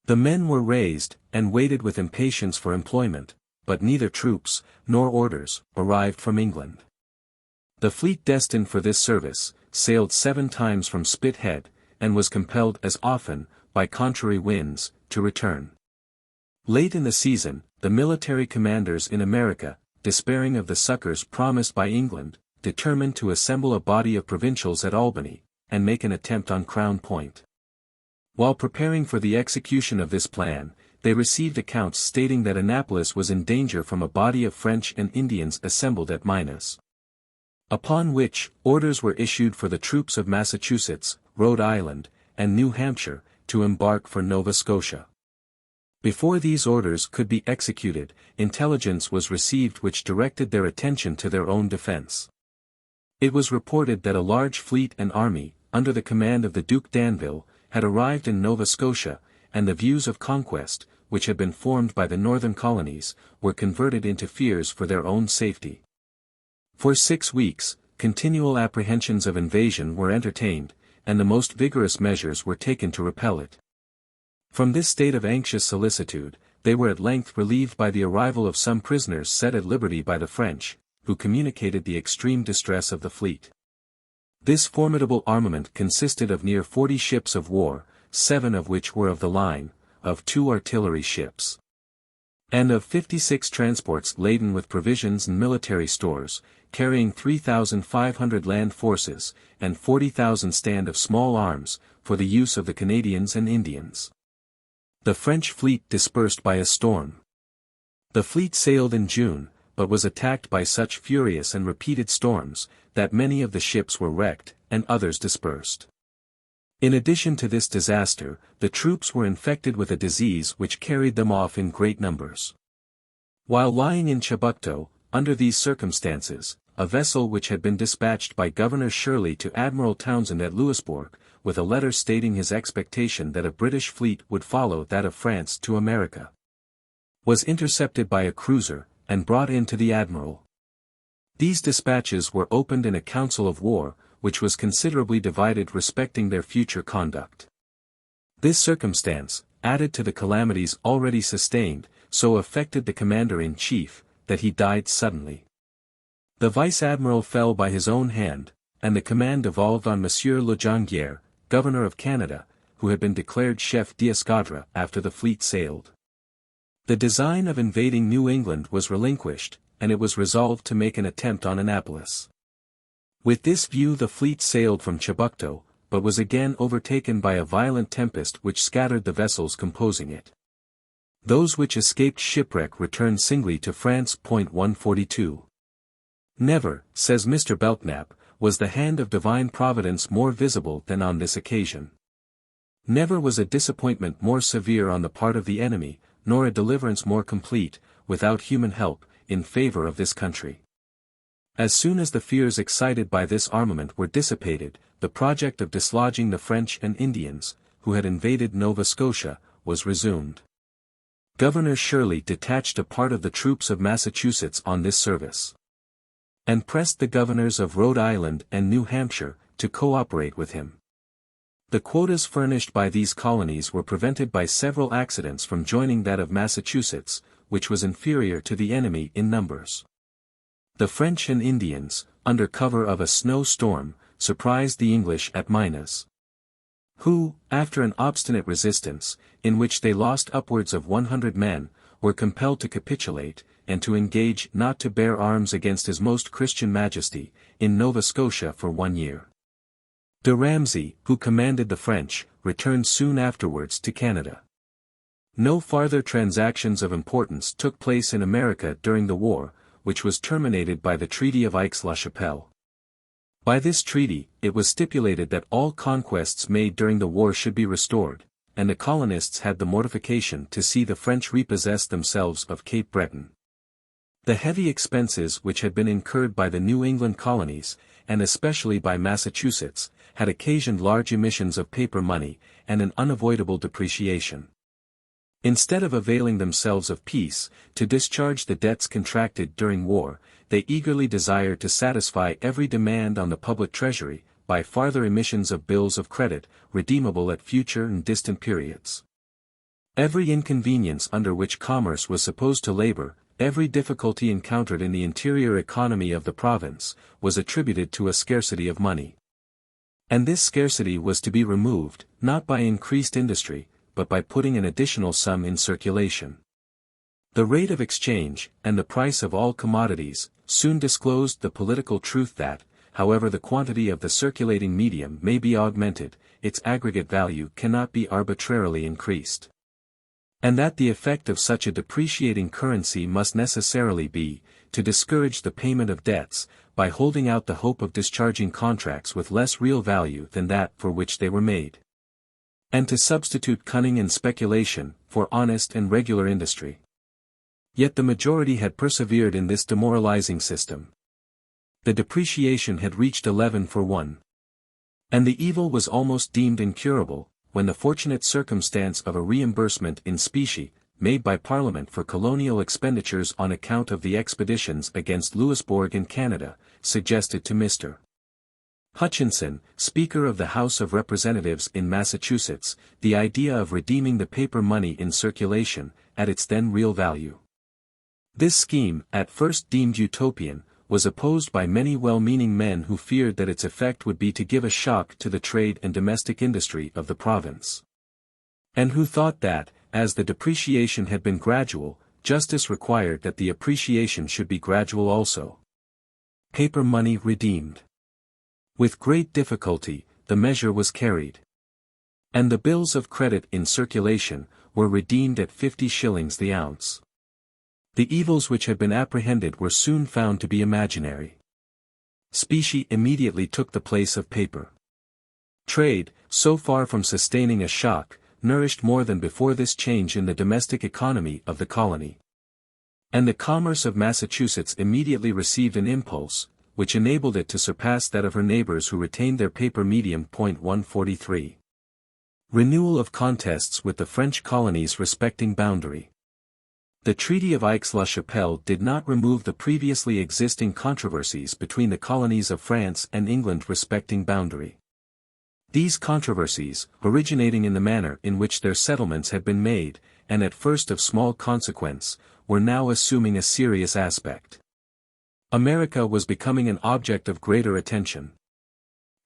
Speaker 1: The men were raised, and waited with impatience for employment, but neither troops, nor orders, arrived from England. The fleet destined for this service, sailed 7 times from Spithead, and was compelled as often, by contrary winds, to return. Late in the season, the military commanders in America, despairing of the succors promised by England, determined to assemble a body of provincials at Albany, and make an attempt on Crown Point. While preparing for the execution of this plan, they received accounts stating that Annapolis was in danger from a body of French and Indians assembled at Minas. Upon which, orders were issued for the troops of Massachusetts, Rhode Island, and New Hampshire, to embark for Nova Scotia. Before these orders could be executed, intelligence was received which directed their attention to their own defense. It was reported that a large fleet and army, under the command of the Duke d'Anville, had arrived in Nova Scotia, and the views of conquest, which had been formed by the northern colonies, were converted into fears for their own safety. For 6 weeks, continual apprehensions of invasion were entertained, and the most vigorous measures were taken to repel it. From this state of anxious solicitude, they were at length relieved by the arrival of some prisoners set at liberty by the French, who communicated the extreme distress of the fleet. This formidable armament consisted of near 40 ships of war, 7 of which were of the line, of 2 artillery ships, and of 56 transports laden with provisions and military stores, carrying 3,500 land forces, and 40,000 stand of small arms, for the use of the Canadians and Indians. The French fleet dispersed by a storm. The fleet sailed in June, but was attacked by such furious and repeated storms, that many of the ships were wrecked, and others dispersed. In addition to this disaster, the troops were infected with a disease which carried them off in great numbers. While lying in Chibucto, under these circumstances, a vessel which had been dispatched by Governor Shirley to Admiral Townsend at Louisbourg, with a letter stating his expectation that a British fleet would follow that of France to America, was intercepted by a cruiser, and brought in to the admiral. These dispatches were opened in a council of war, which was considerably divided respecting their future conduct. This circumstance, added to the calamities already sustained, so affected the commander-in-chief, that he died suddenly. The vice-admiral fell by his own hand, and the command devolved on Monsieur Le Jonquière, governor of Canada, who had been declared chef d'escadre after the fleet sailed. The design of invading New England was relinquished, and it was resolved to make an attempt on Annapolis. With this view the fleet sailed from Chibucto, but was again overtaken by a violent tempest which scattered the vessels composing it. Those which escaped shipwreck returned singly to France. 142. Never, says Mr. Belknap, was the hand of divine providence more visible than on this occasion. Never was a disappointment more severe on the part of the enemy, nor a deliverance more complete, without human help, in favor of this country. As soon as the fears excited by this armament were dissipated, the project of dislodging the French and Indians, who had invaded Nova Scotia, was resumed. Governor Shirley detached a part of the troops of Massachusetts on this service, and pressed the governors of Rhode Island and New Hampshire to cooperate with him. The quotas furnished by these colonies were prevented by several accidents from joining that of Massachusetts, which was inferior to the enemy in numbers. The French and Indians, under cover of a snow storm, surprised the English at Minas, who, after an obstinate resistance, in which they lost upwards of 100 men, were compelled to capitulate, and to engage not to bear arms against His Most Christian Majesty, in Nova Scotia for 1 year. De Ramsay, who commanded the French, returned soon afterwards to Canada. No farther transactions of importance took place in America during the war, which was terminated by the Treaty of Aix-la-Chapelle. By this treaty, it was stipulated that all conquests made during the war should be restored, and the colonists had the mortification to see the French repossess themselves of Cape Breton. The heavy expenses which had been incurred by the New England colonies, and especially by Massachusetts, had occasioned large emissions of paper money, and an unavoidable depreciation. Instead of availing themselves of peace, to discharge the debts contracted during war, they eagerly desired to satisfy every demand on the public treasury, by farther emissions of bills of credit, redeemable at future and distant periods. Every inconvenience under which commerce was supposed to labor, every difficulty encountered in the interior economy of the province, was attributed to a scarcity of money. And this scarcity was to be removed, not by increased industry, but by putting an additional sum in circulation. The rate of exchange, and the price of all commodities, soon disclosed the political truth that, however the quantity of the circulating medium may be augmented, its aggregate value cannot be arbitrarily increased. And that the effect of such a depreciating currency must necessarily be, to discourage the payment of debts, by holding out the hope of discharging contracts with less real value than that for which they were made, and to substitute cunning and speculation for honest and regular industry. Yet the majority had persevered in this demoralizing system. The depreciation had reached 11 for 1. And the evil was almost deemed incurable, when the fortunate circumstance of a reimbursement in specie, made by Parliament for colonial expenditures on account of the expeditions against Louisbourg in Canada, suggested to Mr. Hutchinson, Speaker of the House of Representatives in Massachusetts, the idea of redeeming the paper money in circulation, at its then real value. This scheme, at first deemed utopian, was opposed by many well-meaning men who feared that its effect would be to give a shock to the trade and domestic industry of the province. And who thought that, as the depreciation had been gradual, justice required that the appreciation should be gradual also. Paper money redeemed. With great difficulty, the measure was carried. And the bills of credit in circulation were redeemed at 50 shillings the ounce. The evils which had been apprehended were soon found to be imaginary. Specie immediately took the place of paper. Trade, so far from sustaining a shock, nourished more than before this change in the domestic economy of the colony. And the commerce of Massachusetts immediately received an impulse, which enabled it to surpass that of her neighbors who retained their paper medium. 143. Renewal of contests with the French colonies respecting boundary. The Treaty of Aix-la-Chapelle did not remove the previously existing controversies between the colonies of France and England respecting boundary. These controversies, originating in the manner in which their settlements had been made, and at first of small consequence, were now assuming a serious aspect. America was becoming an object of greater attention.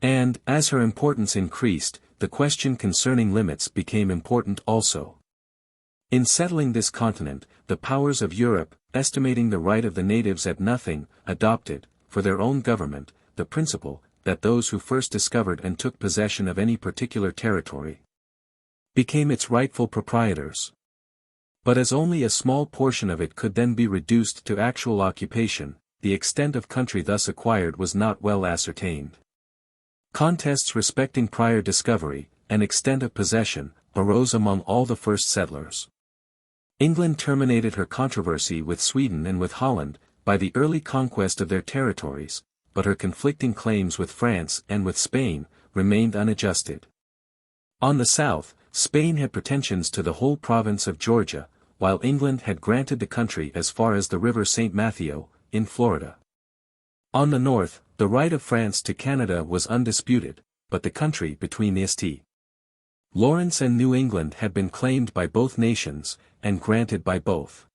Speaker 1: And, as her importance increased, the question concerning limits became important also. In settling this continent, the powers of Europe, estimating the right of the natives at nothing, adopted, for their own government, the principle, that those who first discovered and took possession of any particular territory became its rightful proprietors. But as only a small portion of it could then be reduced to actual occupation, the extent of country thus acquired was not well ascertained. Contests respecting prior discovery, and extent of possession, arose among all the first settlers. England terminated her controversy with Sweden and with Holland, by the early conquest of their territories, but her conflicting claims with France and with Spain, remained unadjusted. On the south, Spain had pretensions to the whole province of Georgia, while England had granted the country as far as the river St. Matthew, in Florida. On the north, the right of France to Canada was undisputed, but the country between the St. Lawrence and New England had been claimed by both nations, and granted by both.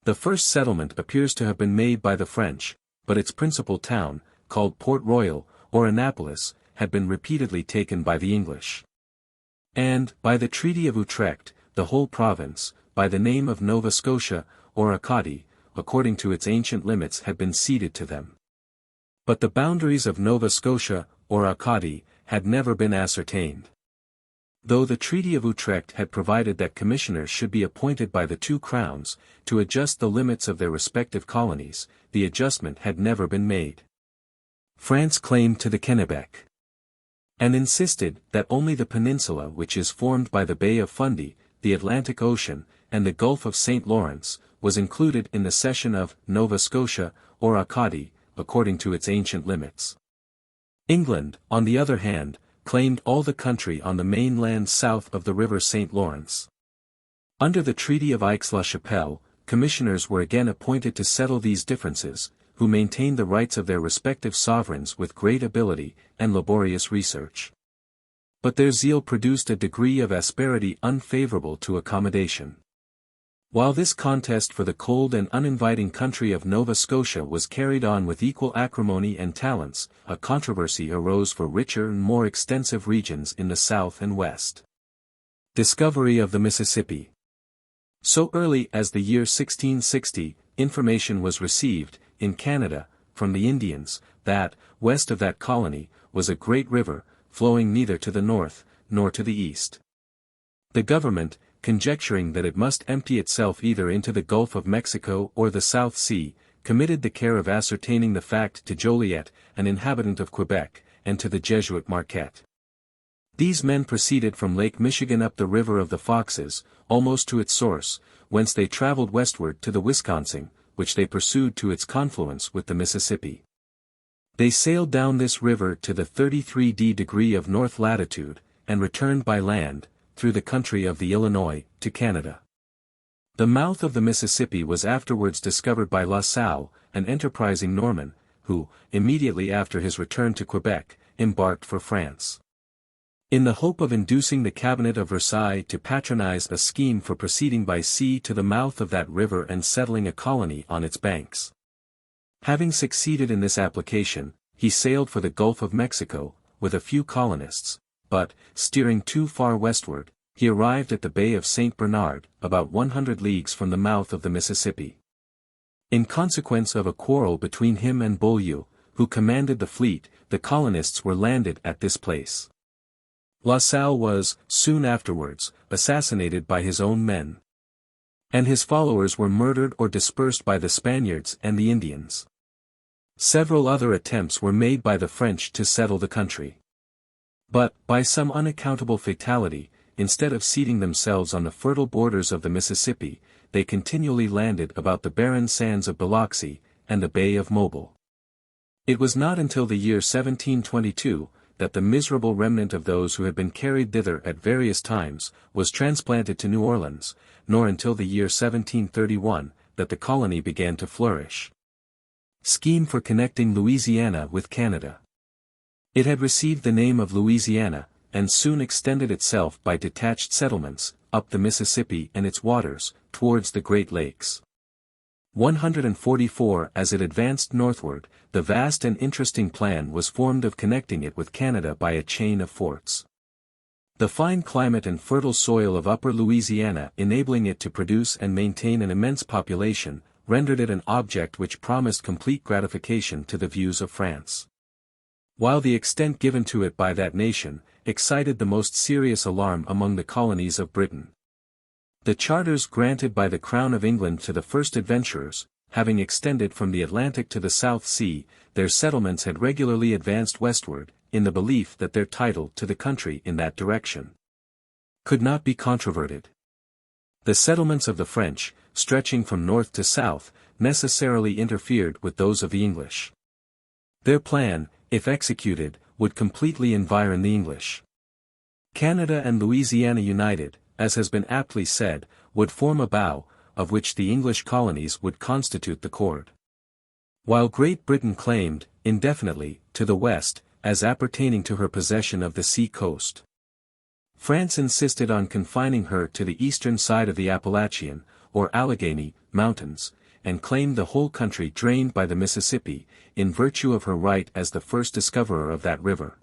Speaker 1: The first settlement appears to have been made by the French, but its principal town, called Port Royal, or Annapolis, had been repeatedly taken by the English. And, by the Treaty of Utrecht, the whole province, by the name of Nova Scotia, or Acadie, according to its ancient limits had been ceded to them. But the boundaries of Nova Scotia, or Acadie, had never been ascertained. Though the Treaty of Utrecht had provided that commissioners should be appointed by the two crowns, to adjust the limits of their respective colonies, the adjustment had never been made. France claimed to the Kennebec, and insisted that only the peninsula which is formed by the Bay of Fundy, the Atlantic Ocean, and the Gulf of St. Lawrence, was included in the cession of Nova Scotia, or Acadie, according to its ancient limits. England, on the other hand, claimed all the country on the mainland south of the river St. Lawrence. Under the Treaty of Aix-la-Chapelle, commissioners were again appointed to settle these differences, who maintained the rights of their respective sovereigns with great ability and laborious research. But their zeal produced a degree of asperity unfavorable to accommodation. While this contest for the cold and uninviting country of Nova Scotia was carried on with equal acrimony and talents, a controversy arose for richer and more extensive regions in the south and west. Discovery of the Mississippi. So early as the year 1660, information was received, in Canada, from the Indians, that, west of that colony, was a great river, flowing neither to the north, nor to the east. The government, conjecturing that it must empty itself either into the Gulf of Mexico or the South Sea, committed the care of ascertaining the fact to Joliet, an inhabitant of Quebec, and to the Jesuit Marquette. These men proceeded from Lake Michigan up the River of the Foxes, almost to its source, whence they traveled westward to the Wisconsin, which they pursued to its confluence with the Mississippi. They sailed down this river to the 33° degree of north latitude, and returned by land, through the country of the Illinois, to Canada. The mouth of the Mississippi was afterwards discovered by La Salle, an enterprising Norman, who, immediately after his return to Quebec, embarked for France. In the hope of inducing the Cabinet of Versailles to patronize a scheme for proceeding by sea to the mouth of that river and settling a colony on its banks. Having succeeded in this application, he sailed for the Gulf of Mexico, with a few colonists, but, steering too far westward, he arrived at the Bay of St. Bernard, about 100 leagues from the mouth of the Mississippi. In consequence of a quarrel between him and Beaulieu, who commanded the fleet, the colonists were landed at this place. La Salle was, soon afterwards, assassinated by his own men. And his followers were murdered or dispersed by the Spaniards and the Indians. Several other attempts were made by the French to settle the country. But, by some unaccountable fatality, instead of seating themselves on the fertile borders of the Mississippi, they continually landed about the barren sands of Biloxi, and the Bay of Mobile. It was not until the year 1722, that the miserable remnant of those who had been carried thither at various times, was transplanted to New Orleans, nor until the year 1731, that the colony began to flourish. Scheme for connecting Louisiana with Canada. It had received the name of Louisiana, and soon extended itself by detached settlements, up the Mississippi and its waters, towards the Great Lakes. 144 As it advanced northward, the vast and interesting plan was formed of connecting it with Canada by a chain of forts. The fine climate and fertile soil of upper Louisiana enabling it to produce and maintain an immense population, rendered it an object which promised complete gratification to the views of France. While the extent given to it by that nation, excited the most serious alarm among the colonies of Britain. The charters granted by the Crown of England to the first adventurers, having extended from the Atlantic to the South Sea, their settlements had regularly advanced westward, in the belief that their title to the country in that direction could not be controverted. The settlements of the French, stretching from north to south, necessarily interfered with those of the English. Their plan, if executed, would completely environ the English. Canada and Louisiana united, as has been aptly said, would form a bow, of which the English colonies would constitute the cord. While Great Britain claimed, indefinitely, to the west, as appertaining to her possession of the sea coast. France insisted on confining her to the eastern side of the Appalachian, or Allegheny, mountains, and claimed the whole country drained by the Mississippi, in virtue of her right as the first discoverer of that river.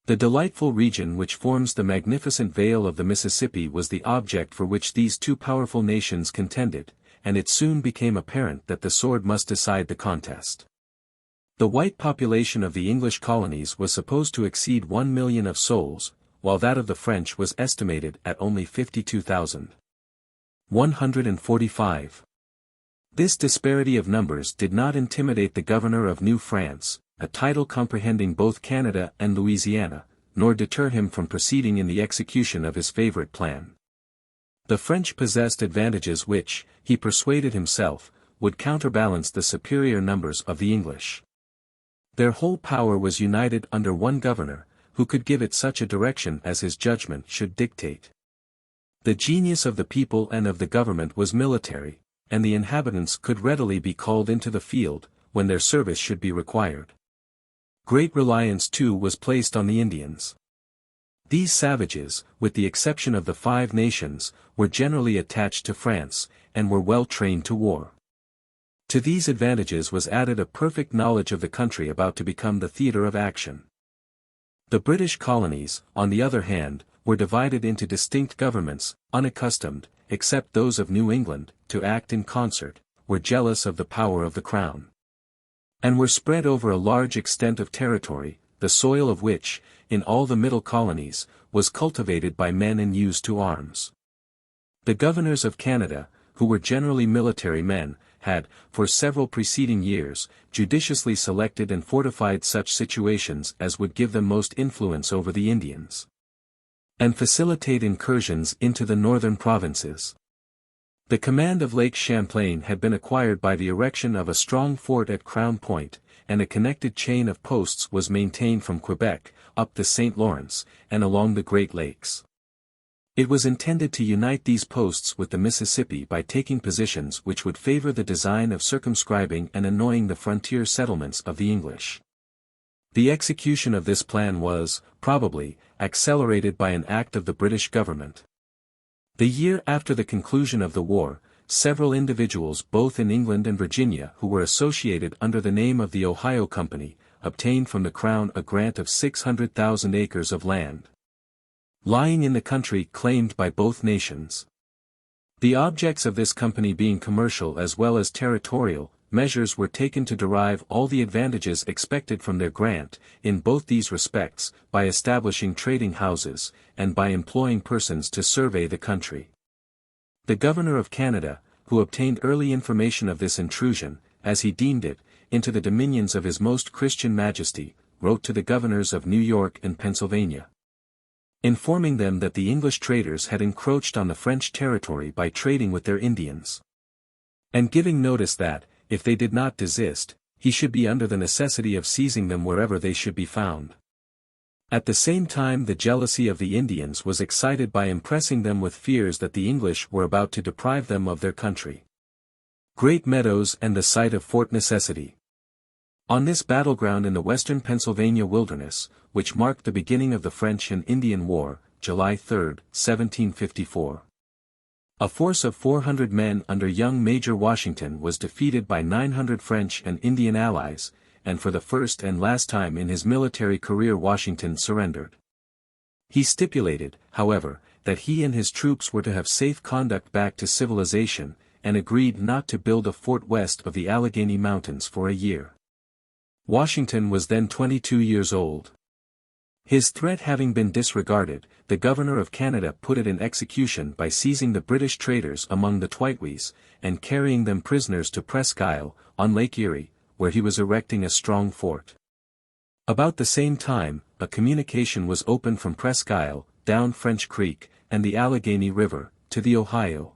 Speaker 1: The delightful region which forms the magnificent vale of the Mississippi was the object for which these two powerful nations contended, and it soon became apparent that the sword must decide the contest. The white population of the English colonies was supposed to exceed 1 million of souls, while that of the French was estimated at only 52,145. This disparity of numbers did not intimidate the governor of New France, a title comprehending both Canada and Louisiana, nor deter him from proceeding in the execution of his favorite plan. The French possessed advantages which, he persuaded himself, would counterbalance the superior numbers of the English. Their whole power was united under one governor, who could give it such a direction as his judgment should dictate. The genius of the people and of the government was military, and the inhabitants could readily be called into the field, when their service should be required. Great reliance too was placed on the Indians. These savages, with the exception of the Five Nations, were generally attached to France, and were well trained to war. To these advantages was added a perfect knowledge of the country about to become the theatre of action. The British colonies, on the other hand, were divided into distinct governments, unaccustomed, except those of New England, to act in concert, were jealous of the power of the Crown, and were spread over a large extent of territory, the soil of which, in all the middle colonies, was cultivated by men and used to arms. The governors of Canada, who were generally military men, had, for several preceding years, judiciously selected and fortified such situations as would give them most influence over the Indians, and facilitate incursions into the northern provinces. The command of Lake Champlain had been acquired by the erection of a strong fort at Crown Point, and a connected chain of posts was maintained from Quebec, up the St. Lawrence, and along the Great Lakes. It was intended to unite these posts with the Mississippi by taking positions which would favor the design of circumscribing and annoying the frontier settlements of the English. The execution of this plan was, probably, accelerated by an act of the British government. The year after the conclusion of the war, several individuals both in England and Virginia who were associated under the name of the Ohio Company, obtained from the Crown a grant of 600,000 acres of land lying in the country claimed by both nations. The objects of this company being commercial as well as territorial, measures were taken to derive all the advantages expected from their grant, in both these respects, by establishing trading houses, and by employing persons to survey the country. The Governor of Canada, who obtained early information of this intrusion, as he deemed it, into the dominions of His Most Christian Majesty, wrote to the governors of New York and Pennsylvania, informing them that the English traders had encroached on the French territory by trading with their Indians, and giving notice that, if they did not desist, he should be under the necessity of seizing them wherever they should be found. At the same time the jealousy of the Indians was excited by impressing them with fears that the English were about to deprive them of their country, great meadows and the site of Fort Necessity. On this battleground in the western Pennsylvania wilderness, which marked the beginning of the French and Indian War, July 3, 1754. A force of 400 men under young Major Washington was defeated by 900 French and Indian allies, and for the first and last time in his military career Washington surrendered. He stipulated, however, that he and his troops were to have safe conduct back to civilization, and agreed not to build a fort west of the Allegheny Mountains for a year. Washington was then 22 years old. His threat having been disregarded, the Governor of Canada put it in execution by seizing the British traders among the Twightwees, and carrying them prisoners to Presque Isle, on Lake Erie, where he was erecting a strong fort. About the same time, a communication was opened from Presque Isle, down French Creek, and the Allegheny River, to the Ohio.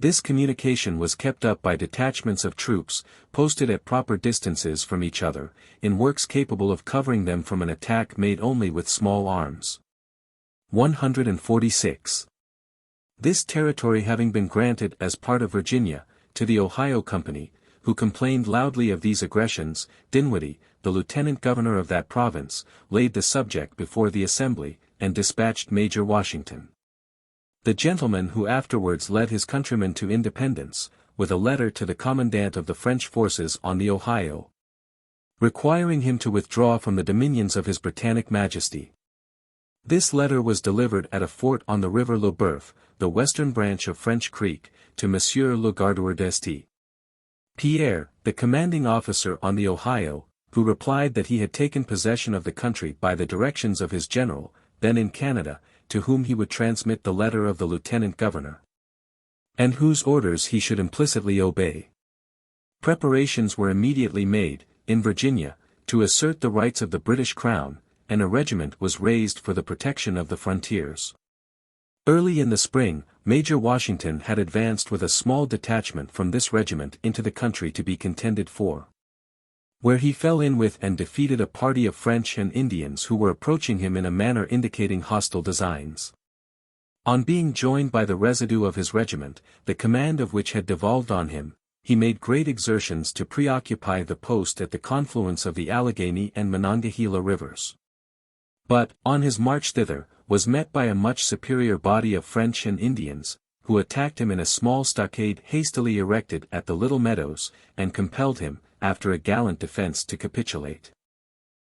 Speaker 1: This communication was kept up by detachments of troops, posted at proper distances from each other, in works capable of covering them from an attack made only with small arms. 146. This territory having been granted as part of Virginia, to the Ohio Company, who complained loudly of these aggressions, Dinwiddie, the lieutenant governor of that province, laid the subject before the Assembly, and dispatched Major Washington, the gentleman who afterwards led his countrymen to independence, with a letter to the commandant of the French forces on the Ohio, requiring him to withdraw from the dominions of His Britannic Majesty. This letter was delivered at a fort on the river Le Boeuf, the western branch of French Creek, to Monsieur le Gardeur d'Esti Pierre, the commanding officer on the Ohio, who replied that he had taken possession of the country by the directions of his general, then in Canada, to whom he would transmit the letter of the lieutenant governor, and whose orders he should implicitly obey. Preparations were immediately made, in Virginia, to assert the rights of the British Crown, and a regiment was raised for the protection of the frontiers. Early in the spring, Major Washington had advanced with a small detachment from this regiment into the country to be contended for, where he fell in with and defeated a party of French and Indians who were approaching him in a manner indicating hostile designs. On being joined by the residue of his regiment, the command of which had devolved on him, he made great exertions to preoccupy the post at the confluence of the Allegheny and Monongahela rivers. But, on his march thither, was met by a much superior body of French and Indians, who attacked him in a small stockade hastily erected at the Little Meadows, and compelled him, after a gallant defense, to capitulate.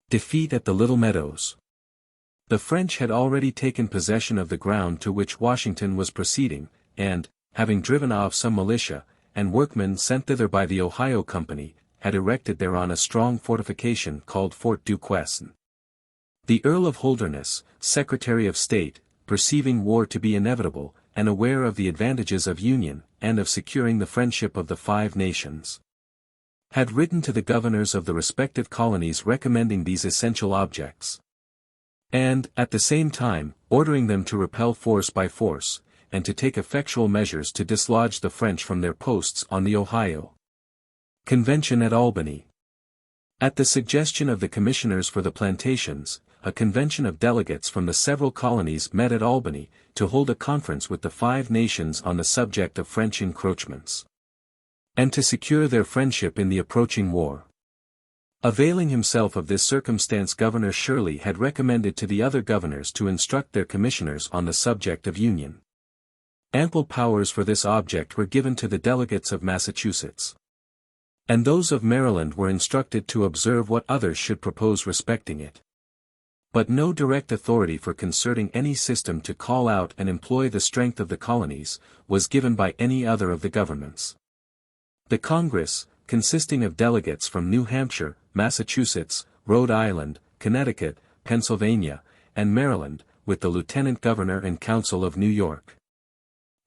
Speaker 1: Defeat at the Little Meadows. The French had already taken possession of the ground to which Washington was proceeding, and, having driven off some militia, and workmen sent thither by the Ohio Company, had erected thereon a strong fortification called Fort Duquesne. The Earl of Holderness, Secretary of State, perceiving war to be inevitable, and aware of the advantages of union, and of securing the friendship of the 5 nations, had written to the governors of the respective colonies recommending these essential objects, and, at the same time, ordering them to repel force by force, and to take effectual measures to dislodge the French from their posts on the Ohio. Convention at Albany. At the suggestion of the commissioners for the plantations, a convention of delegates from the several colonies met at Albany, to hold a conference with the 5 nations on the subject of French encroachments, and to secure their friendship in the approaching war. Availing himself of this circumstance, Governor Shirley had recommended to the other governors to instruct their commissioners on the subject of union. Ample powers for this object were given to the delegates of Massachusetts, and those of Maryland were instructed to observe what others should propose respecting it. But no direct authority for concerting any system to call out and employ the strength of the colonies, was given by any other of the governments. The Congress, consisting of delegates from New Hampshire, Massachusetts, Rhode Island, Connecticut, Pennsylvania, and Maryland, with the Lieutenant Governor and Council of New York,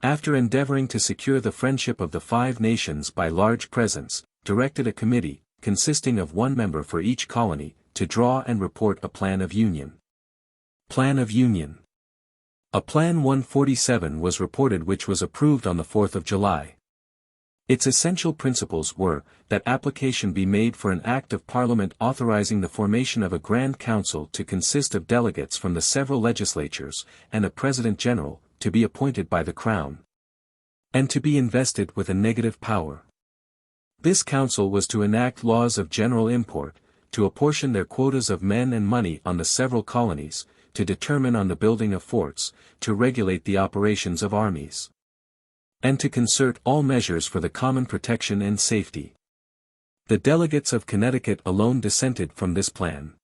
Speaker 1: after endeavoring to secure the friendship of the 5 nations by large presents, directed a committee, consisting of 1 member for each colony, to draw and report a plan of union. Plan of Union. A Plan 147 was reported, which was approved on the 4th of July. Its essential principles were, that application be made for an Act of Parliament authorizing the formation of a Grand Council to consist of delegates from the several legislatures, and a President General, to be appointed by the Crown, and to be invested with a negative power. This council was to enact laws of general import, to apportion their quotas of men and money on the several colonies, to determine on the building of forts, to regulate the operations of armies, and to concert all measures for the common protection and safety. The delegates of Connecticut alone dissented from this plan.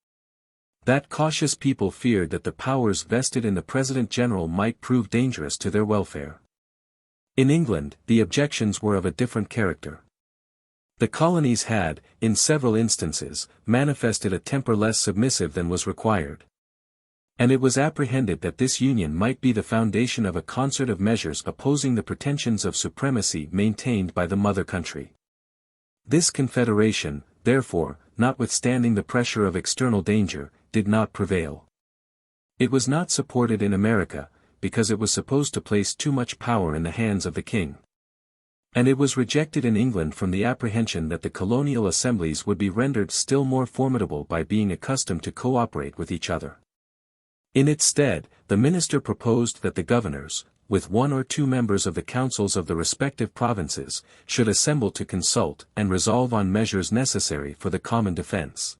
Speaker 1: That cautious people feared that the powers vested in the President General might prove dangerous to their welfare. In England, the objections were of a different character. The colonies had, in several instances, manifested a temper less submissive than was required, and it was apprehended that this union might be the foundation of a concert of measures opposing the pretensions of supremacy maintained by the mother country. This confederation, therefore, notwithstanding the pressure of external danger, did not prevail. It was not supported in America, because it was supposed to place too much power in the hands of the king. And it was rejected in England from the apprehension that the colonial assemblies would be rendered still more formidable by being accustomed to cooperate with each other. In its stead, the minister proposed that the governors, with 1 or 2 members of the councils of the respective provinces, should assemble to consult and resolve on measures necessary for the common defense,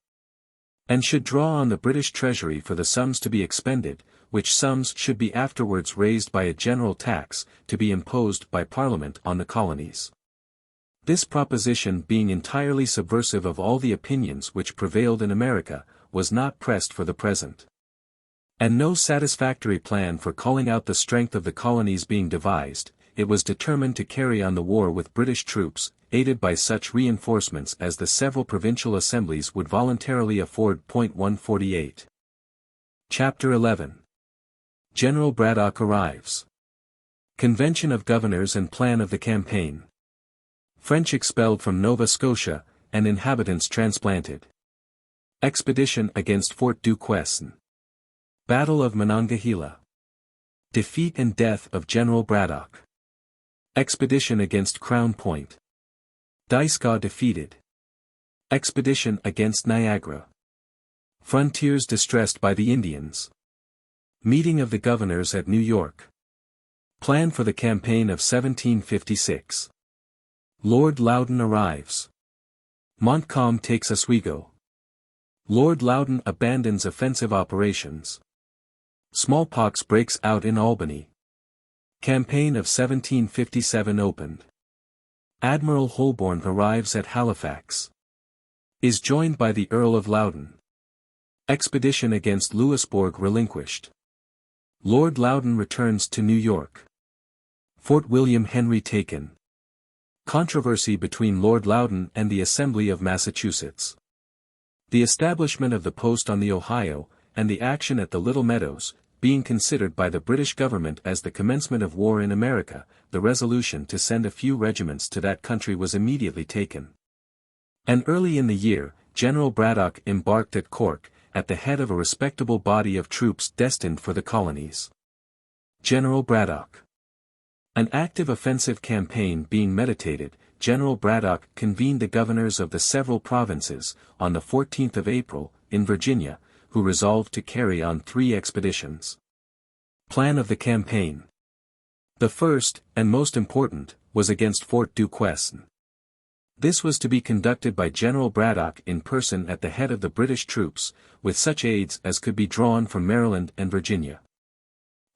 Speaker 1: and should draw on the British Treasury for the sums to be expended, which sums should be afterwards raised by a general tax, to be imposed by Parliament on the colonies. This proposition, being entirely subversive of all the opinions which prevailed in America, was not pressed for the present. And no satisfactory plan for calling out the strength of the colonies being devised, it was determined to carry on the war with British troops, aided by such reinforcements as the several provincial assemblies would voluntarily afford. 148. Chapter 11. General Braddock arrives. Convention of Governors and Plan of the Campaign. French expelled from Nova Scotia, and inhabitants transplanted. Expedition against Fort Duquesne. Battle of Monongahela. Defeat and death of General Braddock. Expedition against Crown Point. Dieskau defeated. Expedition against Niagara. Frontiers distressed by the Indians. Meeting of the governors at New York. Plan for the campaign of 1756. Lord Loudon arrives. Montcalm takes Oswego. Lord Loudon abandons offensive operations. Smallpox breaks out in Albany. Campaign of 1757 opened. Admiral Holborn arrives at Halifax. Is joined by the Earl of Loudon. Expedition against Louisbourg relinquished. Lord Loudon returns to New York. Fort William Henry taken. Controversy between Lord Loudon and the Assembly of Massachusetts. The establishment of the post on the Ohio, and the action at the Little Meadows, being considered by the British government as the commencement of war in America, the resolution to send a few regiments to that country was immediately taken. And early in the year, General Braddock embarked at Cork, at the head of a respectable body of troops destined for the colonies. General Braddock. An active offensive campaign being meditated, General Braddock convened the governors of the several provinces, on the 14th of April, in Virginia, who resolved to carry on 3 expeditions. Plan of the campaign. The first, and most important, was against Fort Duquesne. This was to be conducted by General Braddock in person at the head of the British troops, with such aids as could be drawn from Maryland and Virginia.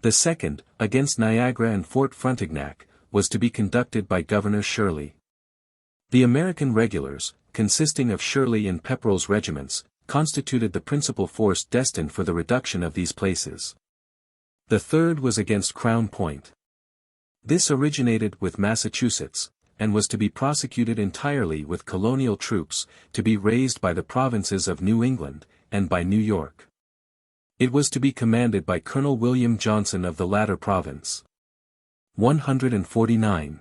Speaker 1: The second, against Niagara and Fort Frontenac, was to be conducted by Governor Shirley. The American regulars, consisting of Shirley and Pepperell's regiments, constituted the principal force destined for the reduction of these places. The third was against Crown Point. This originated with Massachusetts, and was to be prosecuted entirely with colonial troops, to be raised by the provinces of New England, and by New York. It was to be commanded by Colonel William Johnson of the latter province. 149.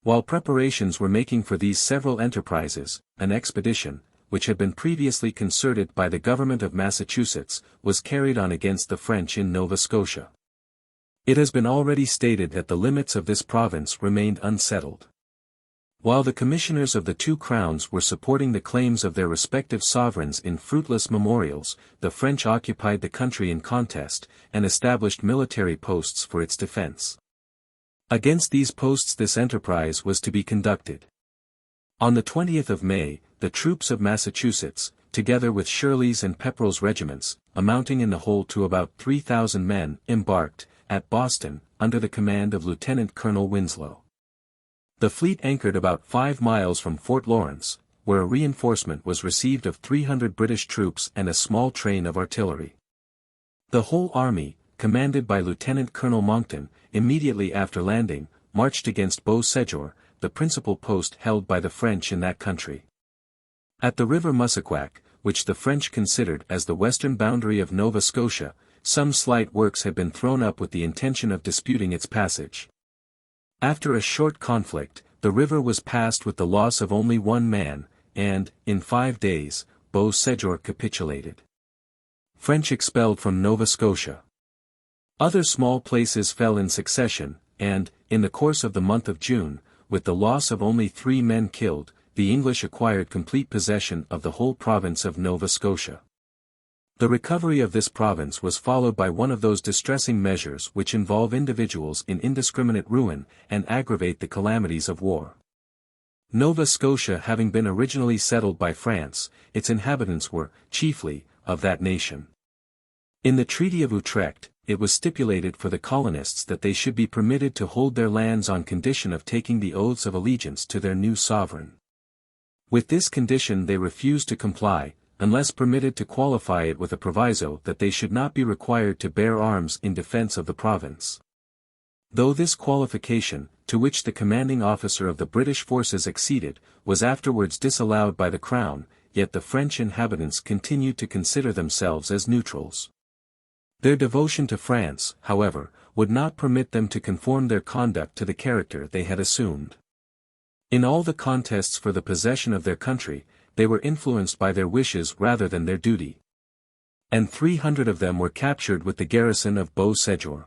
Speaker 1: While preparations were making for these several enterprises, an expedition, which had been previously concerted by the government of Massachusetts, was carried on against the French in Nova Scotia. It has been already stated that the limits of this province remained unsettled. While the commissioners of the 2 crowns were supporting the claims of their respective sovereigns in fruitless memorials, the French occupied the country in contest, and established military posts for its defense. Against these posts this enterprise was to be conducted. On the 20th of May, the troops of Massachusetts, together with Shirley's and Pepperell's regiments, amounting in the whole to about 3,000 men, embarked, at Boston, under the command of Lieutenant Colonel Winslow. The fleet anchored about 5 miles from Fort Lawrence, where a reinforcement was received of 300 British troops and a small train of artillery. The whole army, commanded by Lieutenant Colonel Monckton, immediately after landing, marched against Beauséjour, the principal post held by the French in that country. At the river Mussaquack, which the French considered as the western boundary of Nova Scotia, some slight works had been thrown up with the intention of disputing its passage. After a short conflict, the river was passed with the loss of only 1 man, and, in 5 days, Beauséjour capitulated. French expelled from Nova Scotia. Other small places fell in succession, and, in the course of the month of June, with the loss of only 3 men killed, the English acquired complete possession of the whole province of Nova Scotia. The recovery of this province was followed by one of those distressing measures which involve individuals in indiscriminate ruin, and aggravate the calamities of war. Nova Scotia having been originally settled by France, its inhabitants were, chiefly, of that nation. In the Treaty of Utrecht, it was stipulated for the colonists that they should be permitted to hold their lands on condition of taking the oaths of allegiance to their new sovereign. With this condition they refused to comply, unless permitted to qualify it with a proviso that they should not be required to bear arms in defense of the province. Though this qualification, to which the commanding officer of the British forces acceded, was afterwards disallowed by the Crown, yet the French inhabitants continued to consider themselves as neutrals. Their devotion to France, however, would not permit them to conform their conduct to the character they had assumed. In all the contests for the possession of their country, they were influenced by their wishes rather than their duty. And 300 of them were captured with the garrison of Beauséjour.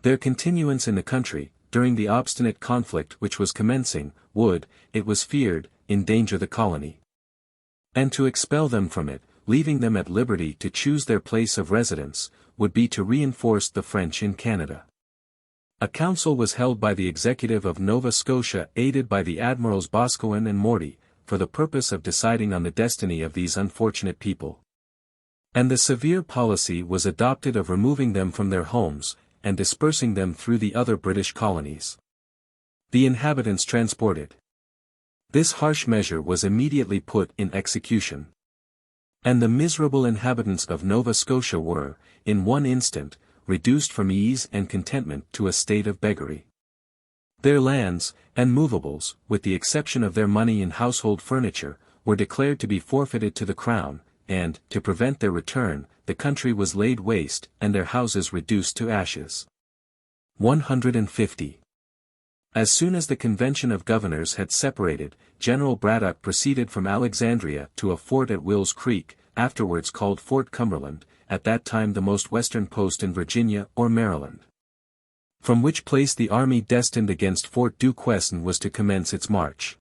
Speaker 1: Their continuance in the country, during the obstinate conflict which was commencing, would, it was feared, endanger the colony. And to expel them from it, leaving them at liberty to choose their place of residence, would be to reinforce the French in Canada. A council was held by the executive of Nova Scotia aided by the Admirals Boscawen and Morty, for the purpose of deciding on the destiny of these unfortunate people. And the severe policy was adopted of removing them from their homes, and dispersing them through the other British colonies. The inhabitants transported. This harsh measure was immediately put in execution. And the miserable inhabitants of Nova Scotia were, in one instant, reduced from ease and contentment to a state of beggary. Their lands, and movables, with the exception of their money and household furniture, were declared to be forfeited to the Crown, and, to prevent their return, the country was laid waste, and their houses reduced to ashes. 150. As soon as the Convention of Governors had separated, General Braddock proceeded from Alexandria to a fort at Wills Creek, afterwards called Fort Cumberland, at that time the most western post in Virginia or Maryland. From which place the army destined against Fort Duquesne was to commence its march.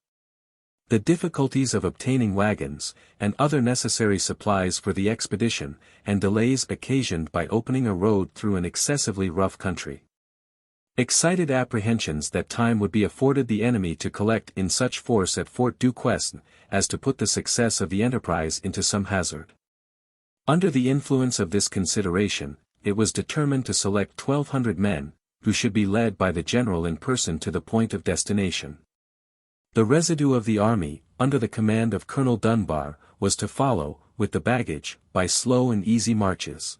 Speaker 1: The difficulties of obtaining wagons, and other necessary supplies for the expedition, and delays occasioned by opening a road through an excessively rough country. Excited apprehensions that time would be afforded the enemy to collect in such force at Fort Duquesne, as to put the success of the enterprise into some hazard. Under the influence of this consideration, it was determined to select 1,200 men, who should be led by the general in person to the point of destination. The residue of the army, under the command of Colonel Dunbar, was to follow, with the baggage, by slow and easy marches.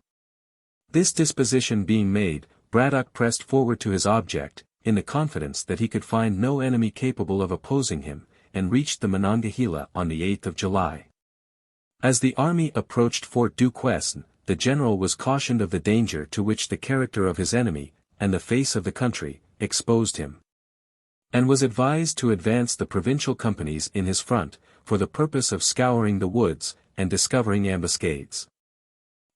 Speaker 1: This disposition being made, Braddock pressed forward to his object, in the confidence that he could find no enemy capable of opposing him, and reached the Monongahela on the 8th of July. As the army approached Fort Duquesne, the general was cautioned of the danger to which the character of his enemy, and the face of the country, exposed him, and was advised to advance the provincial companies in his front, for the purpose of scouring the woods, and discovering ambuscades.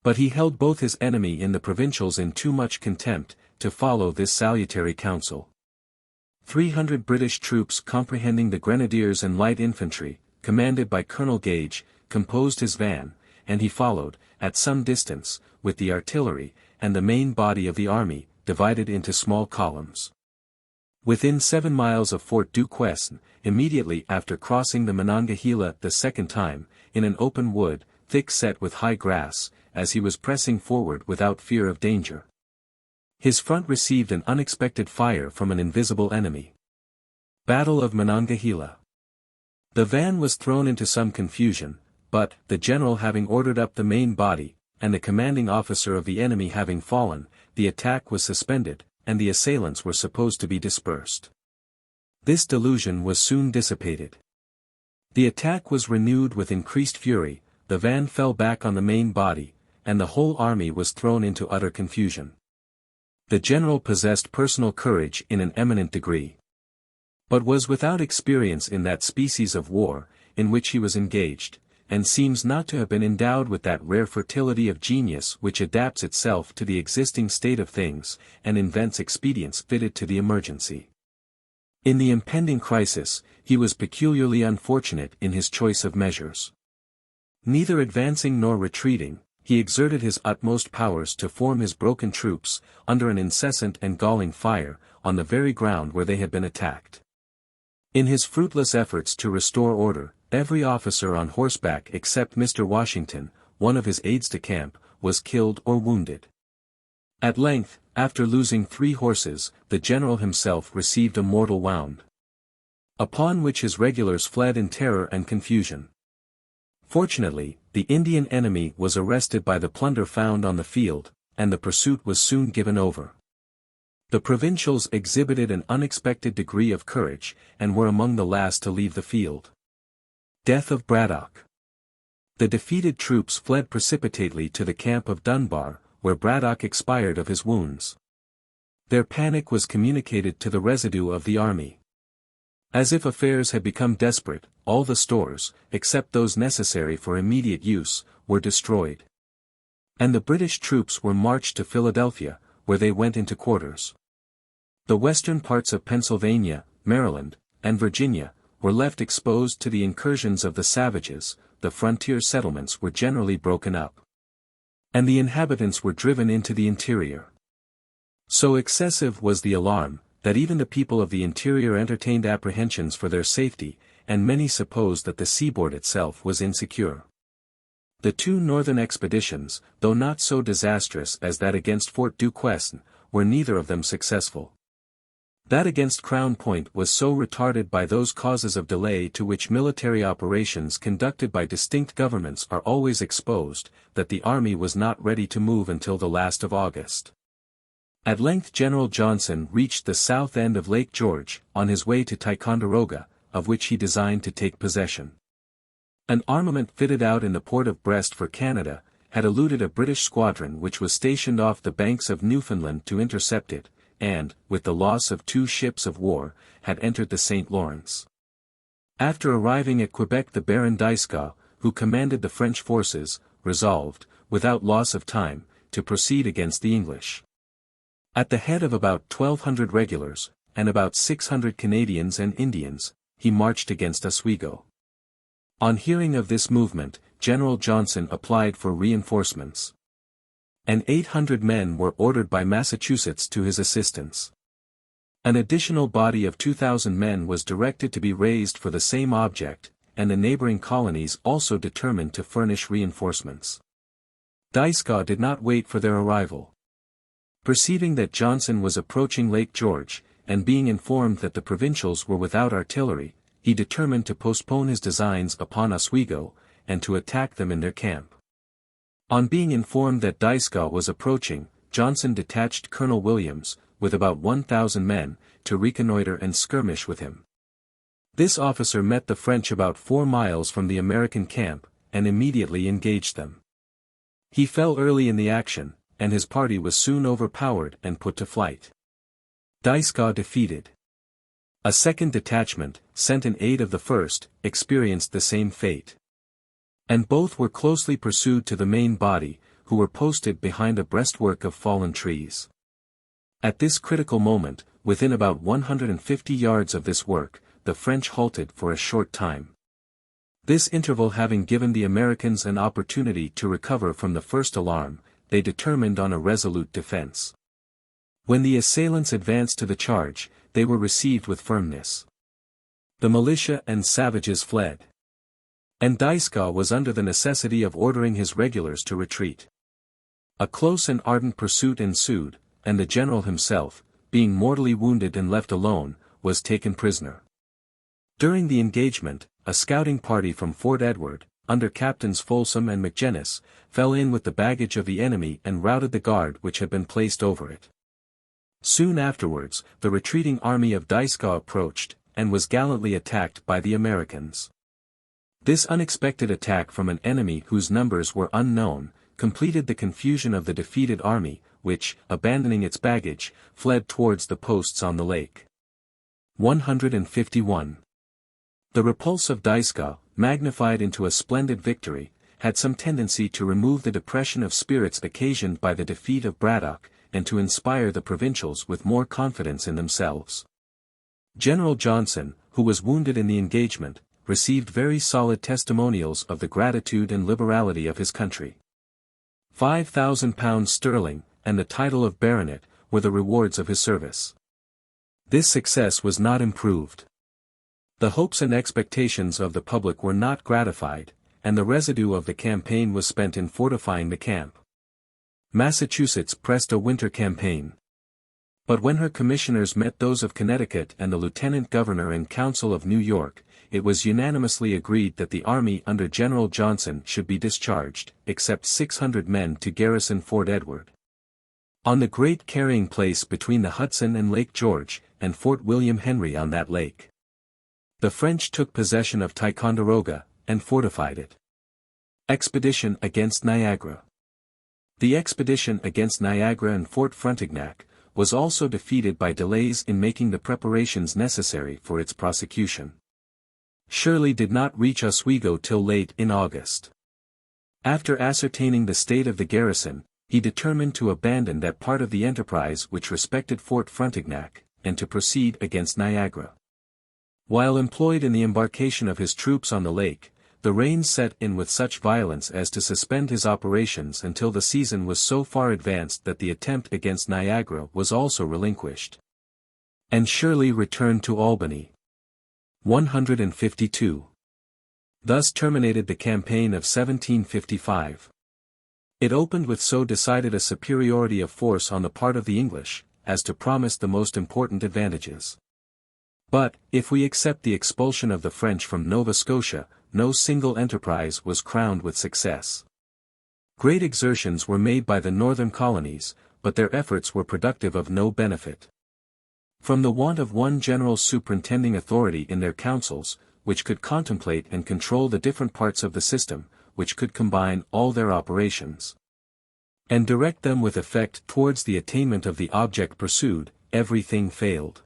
Speaker 1: But he held both his enemy in the provincials in too much contempt, to follow this salutary counsel. 300 British troops comprehending the grenadiers and light infantry, commanded by Colonel Gage, composed his van, and he followed, at some distance, with the artillery, and the main body of the army, divided into small columns. Within 7 miles of Fort Duquesne, immediately after crossing the Monongahela the second time, in an open wood, thick set with high grass, as he was pressing forward without fear of danger, his front received an unexpected fire from an invisible enemy. Battle of Monongahela. The van was thrown into some confusion, but, the general having ordered up the main body, and the commanding officer of the enemy having fallen, the attack was suspended, and the assailants were supposed to be dispersed. This delusion was soon dissipated. The attack was renewed with increased fury, the van fell back on the main body, and the whole army was thrown into utter confusion. The general possessed personal courage in an eminent degree, but was without experience in that species of war, in which he was engaged, and seems not to have been endowed with that rare fertility of genius which adapts itself to the existing state of things, and invents expedients fitted to the emergency. In the impending crisis, he was peculiarly unfortunate in his choice of measures. Neither advancing nor retreating, he exerted his utmost powers to form his broken troops, under an incessant and galling fire, on the very ground where they had been attacked. In his fruitless efforts to restore order, every officer on horseback except Mr. Washington, one of his aides-de-camp, was killed or wounded. At length, after losing 3 horses, the general himself received a mortal wound, upon which his regulars fled in terror and confusion. Fortunately, the Indian enemy was arrested by the plunder found on the field, and the pursuit was soon given over. The provincials exhibited an unexpected degree of courage, and were among the last to leave the field. Death of Braddock. The defeated troops fled precipitately to the camp of Dunbar, where Braddock expired of his wounds. Their panic was communicated to the residue of the army. As if affairs had become desperate, all the stores, except those necessary for immediate use, were destroyed, and the British troops were marched to Philadelphia, where they went into quarters. The western parts of Pennsylvania, Maryland, and Virginia, were left exposed to the incursions of the savages, the frontier settlements were generally broken up, and the inhabitants were driven into the interior. So excessive was the alarm, that even the people of the interior entertained apprehensions for their safety, and many supposed that the seaboard itself was insecure. The 2 northern expeditions, though not so disastrous as that against Fort Duquesne, were neither of them successful. That against Crown Point was so retarded by those causes of delay to which military operations conducted by distinct governments are always exposed, that the army was not ready to move until the last of August. At length General Johnson reached the south end of Lake George, on his way to Ticonderoga, of which he designed to take possession. An armament fitted out in the port of Brest for Canada, had eluded a British squadron which was stationed off the banks of Newfoundland to intercept it, and, with the loss of 2 ships of war, had entered the St. Lawrence. After arriving at Quebec, the Baron Dieskau, who commanded the French forces, resolved, without loss of time, to proceed against the English. At the head of about 1,200 regulars, and about 600 Canadians and Indians, he marched against Oswego. On hearing of this movement, General Johnson applied for reinforcements. And 800 men were ordered by Massachusetts to his assistance. An additional body of 2,000 men was directed to be raised for the same object, and the neighboring colonies also determined to furnish reinforcements. Dieskau did not wait for their arrival. Perceiving that Johnson was approaching Lake George, and being informed that the provincials were without artillery, he determined to postpone his designs upon Oswego, and to attack them in their camp. On being informed that Dieskau was approaching, Johnson detached Colonel Williams, with about 1,000 men, to reconnoiter and skirmish with him. This officer met the French about 4 miles from the American camp, and immediately engaged them. He fell early in the action, and his party was soon overpowered and put to flight. Dieskau defeated. A second detachment, sent in aid of the first, experienced the same fate. And both were closely pursued to the main body, who were posted behind a breastwork of fallen trees. At this critical moment, within about 150 yards of this work, the French halted for a short time. This interval having given the Americans an opportunity to recover from the first alarm, they determined on a resolute defense. When the assailants advanced to the charge, they were received with firmness. The militia and savages fled. And Dieskau was under the necessity of ordering his regulars to retreat. A close and ardent pursuit ensued, and the general himself, being mortally wounded and left alone, was taken prisoner. During the engagement, a scouting party from Fort Edward, under Captains Folsom and McGinnis, fell in with the baggage of the enemy and routed the guard which had been placed over it. Soon afterwards, the retreating army of Dieskau approached, and was gallantly attacked by the Americans. This unexpected attack from an enemy whose numbers were unknown, completed the confusion of the defeated army, which, abandoning its baggage, fled towards the posts on the lake. 151. The repulse of Dieskau, magnified into a splendid victory, had some tendency to remove the depression of spirits occasioned by the defeat of Braddock, and to inspire the provincials with more confidence in themselves. General Johnson, who was wounded in the engagement, received very solid testimonials of the gratitude and liberality of his country. 5,000 pounds sterling, and the title of baronet, were the rewards of his service. This success was not improved. The hopes and expectations of the public were not gratified, and the residue of the campaign was spent in fortifying the camp. Massachusetts pressed a winter campaign. But when her commissioners met those of Connecticut and the lieutenant governor and council of New York, it was unanimously agreed that the army under General Johnson should be discharged, except 600 men to garrison Fort Edward. On the great carrying place between the Hudson and Lake George, and Fort William Henry on that lake, the French took possession of Ticonderoga, and fortified it. Expedition against Niagara. The expedition against Niagara and Fort Frontenac was also defeated by delays in making the preparations necessary for its prosecution. Shirley did not reach Oswego till late in August. After ascertaining the state of the garrison, he determined to abandon that part of the enterprise which respected Fort Frontenac, and to proceed against Niagara. While employed in the embarkation of his troops on the lake, the rain set in with such violence as to suspend his operations until the season was so far advanced that the attempt against Niagara was also relinquished. And Shirley returned to Albany. 152. Thus terminated the campaign of 1755. It opened with so decided a superiority of force on the part of the English, as to promise the most important advantages. But, if we accept the expulsion of the French from Nova Scotia, no single enterprise was crowned with success. Great exertions were made by the northern colonies, but their efforts were productive of no benefit. From the want of one general superintending authority in their councils, which could contemplate and control the different parts of the system, which could combine all their operations, and direct them with effect towards the attainment of the object pursued, everything failed.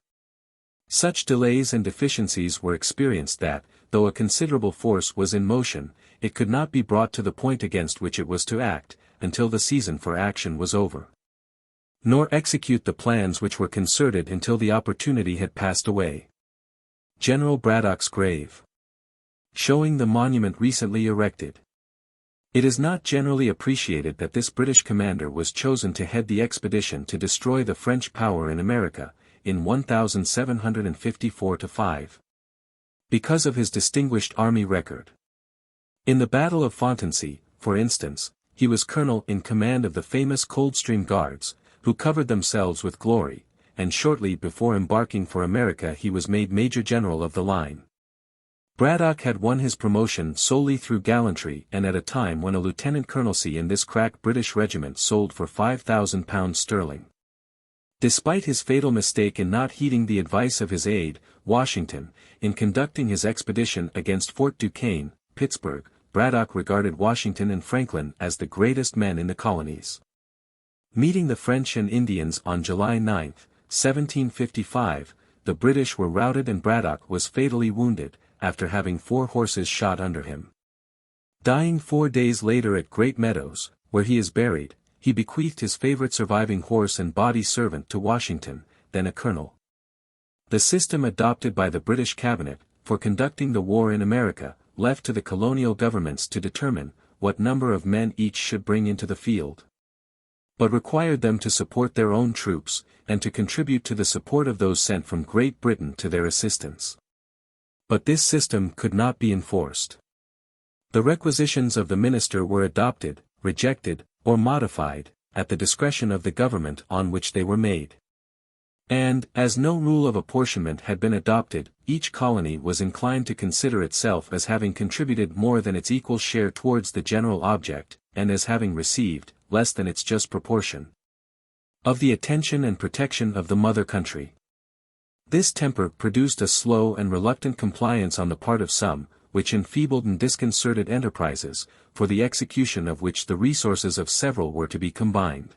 Speaker 1: Such delays and deficiencies were experienced that, though a considerable force was in motion, it could not be brought to the point against which it was to act, until the season for action was over. Nor execute the plans which were concerted until the opportunity had passed away. General Braddock's grave. Showing the monument recently erected. It is not generally appreciated that this British commander was chosen to head the expedition to destroy the French power in America, in 1754-5. Because of his distinguished army record. In the Battle of Fontainebleau, for instance, he was colonel in command of the famous Coldstream Guards, who covered themselves with glory, and shortly before embarking for America he was made Major General of the line. Braddock had won his promotion solely through gallantry and at a time when a lieutenant colonelcy in this crack British regiment sold for £5,000 sterling. Despite his fatal mistake in not heeding the advice of his aide, Washington, in conducting his expedition against Fort Duquesne, Pittsburgh, Braddock regarded Washington and Franklin as the greatest men in the colonies. Meeting the French and Indians on July 9, 1755, the British were routed and Braddock was fatally wounded, after having 4 horses shot under him. Dying 4 days later at Great Meadows, where he is buried, he bequeathed his favorite surviving horse and body servant to Washington, then a colonel. The system adopted by the British cabinet, for conducting the war in America, left to the colonial governments to determine what number of men each should bring into the field. But required them to support their own troops, and to contribute to the support of those sent from Great Britain to their assistance. But this system could not be enforced. The requisitions of the minister were adopted, rejected, or modified, at the discretion of the government on which they were made. And, as no rule of apportionment had been adopted, each colony was inclined to consider itself as having contributed more than its equal share towards the general object, and as having received, less than its just proportion, of the attention and protection of the mother country. This temper produced a slow and reluctant compliance on the part of some, which enfeebled and disconcerted enterprises, for the execution of which the resources of several were to be combined.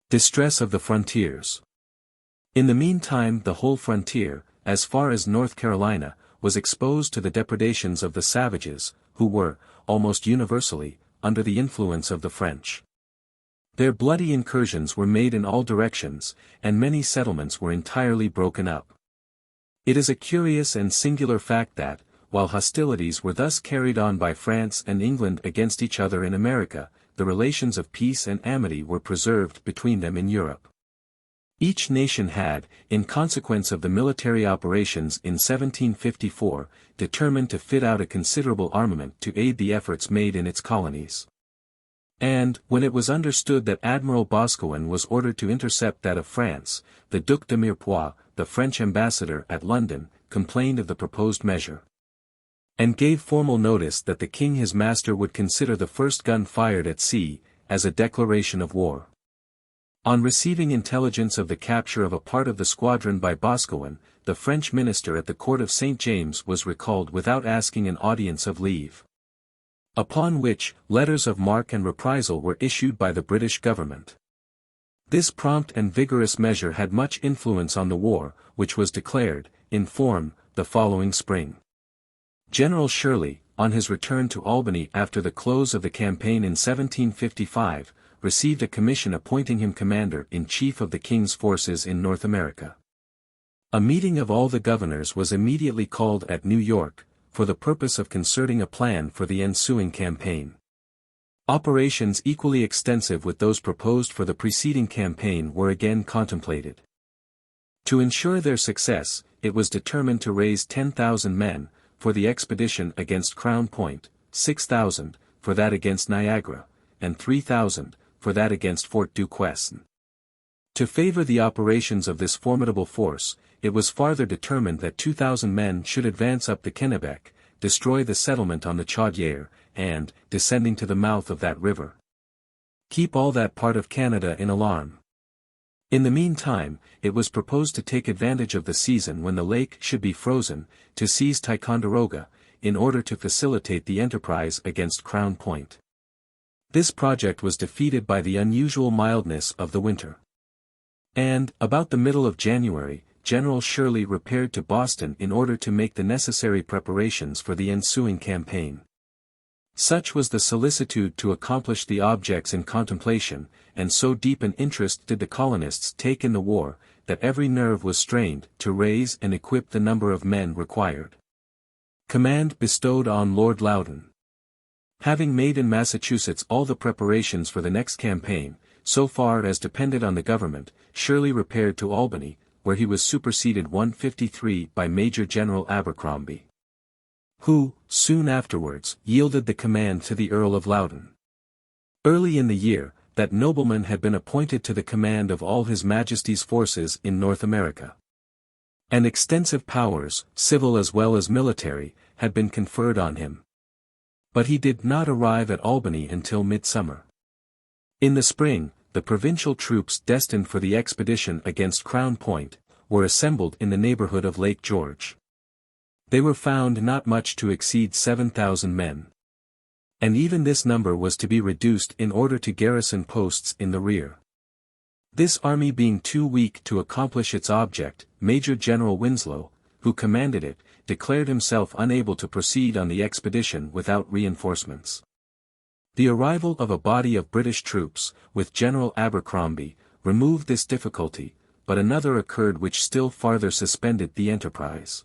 Speaker 1: Distress of the frontiers. In the meantime the whole frontier, as far as North Carolina, was exposed to the depredations of the savages, who were, almost universally, under the influence of the French. Their bloody incursions were made in all directions, and many settlements were entirely broken up. It is a curious and singular fact that, while hostilities were thus carried on by France and England against each other in America, the relations of peace and amity were preserved between them in Europe. Each nation had, in consequence of the military operations in 1754, determined to fit out a considerable armament to aid the efforts made in its colonies. And, when it was understood that Admiral Boscawen was ordered to intercept that of France, the Duc de Mirepoix, the French ambassador at London, complained of the proposed measure, and gave formal notice that the king his master would consider the first gun fired at sea, as a declaration of war. On receiving intelligence of the capture of a part of the squadron by Boscawen, the French minister at the court of St. James was recalled without asking an audience of leave. Upon which, letters of marque and reprisal were issued by the British government. This prompt and vigorous measure had much influence on the war, which was declared, in form, the following spring. General Shirley, on his return to Albany after the close of the campaign in 1755, received a commission appointing him commander-in-chief of the king's forces in North America. A meeting of all the governors was immediately called at New York, for the purpose of concerting a plan for the ensuing campaign. Operations equally extensive with those proposed for the preceding campaign were again contemplated. To ensure their success, it was determined to raise 10,000 men, for the expedition against Crown Point, 6,000, for that against Niagara, and 3,000, for that against Fort Duquesne. To favor the operations of this formidable force, it was farther determined that 2,000 men should advance up the Kennebec, destroy the settlement on the Chaudière, and, descending to the mouth of that river, keep all that part of Canada in alarm. In the meantime, it was proposed to take advantage of the season when the lake should be frozen, to seize Ticonderoga, in order to facilitate the enterprise against Crown Point. This project was defeated by the unusual mildness of the winter. And, about the middle of January, General Shirley repaired to Boston in order to make the necessary preparations for the ensuing campaign. Such was the solicitude to accomplish the objects in contemplation, and so deep an interest did the colonists take in the war, that every nerve was strained to raise and equip the number of men required. Command bestowed on Lord Loudon. Having made in Massachusetts all the preparations for the next campaign, so far as depended on the government, Shirley repaired to Albany, where he was superseded 153 by Major General Abercrombie, who, soon afterwards, yielded the command to the Earl of Loudon. Early in the year, that nobleman had been appointed to the command of all His Majesty's forces in North America. And extensive powers, civil as well as military, had been conferred on him. But he did not arrive at Albany until midsummer. In the spring, the provincial troops destined for the expedition against Crown Point, were assembled in the neighborhood of Lake George. They were found not much to exceed 7,000 men. And even this number was to be reduced in order to garrison posts in the rear. This army being too weak to accomplish its object, Major General Winslow, who commanded it, declared himself unable to proceed on the expedition without reinforcements. The arrival of a body of British troops, with General Abercrombie, removed this difficulty, but another occurred which still farther suspended the enterprise.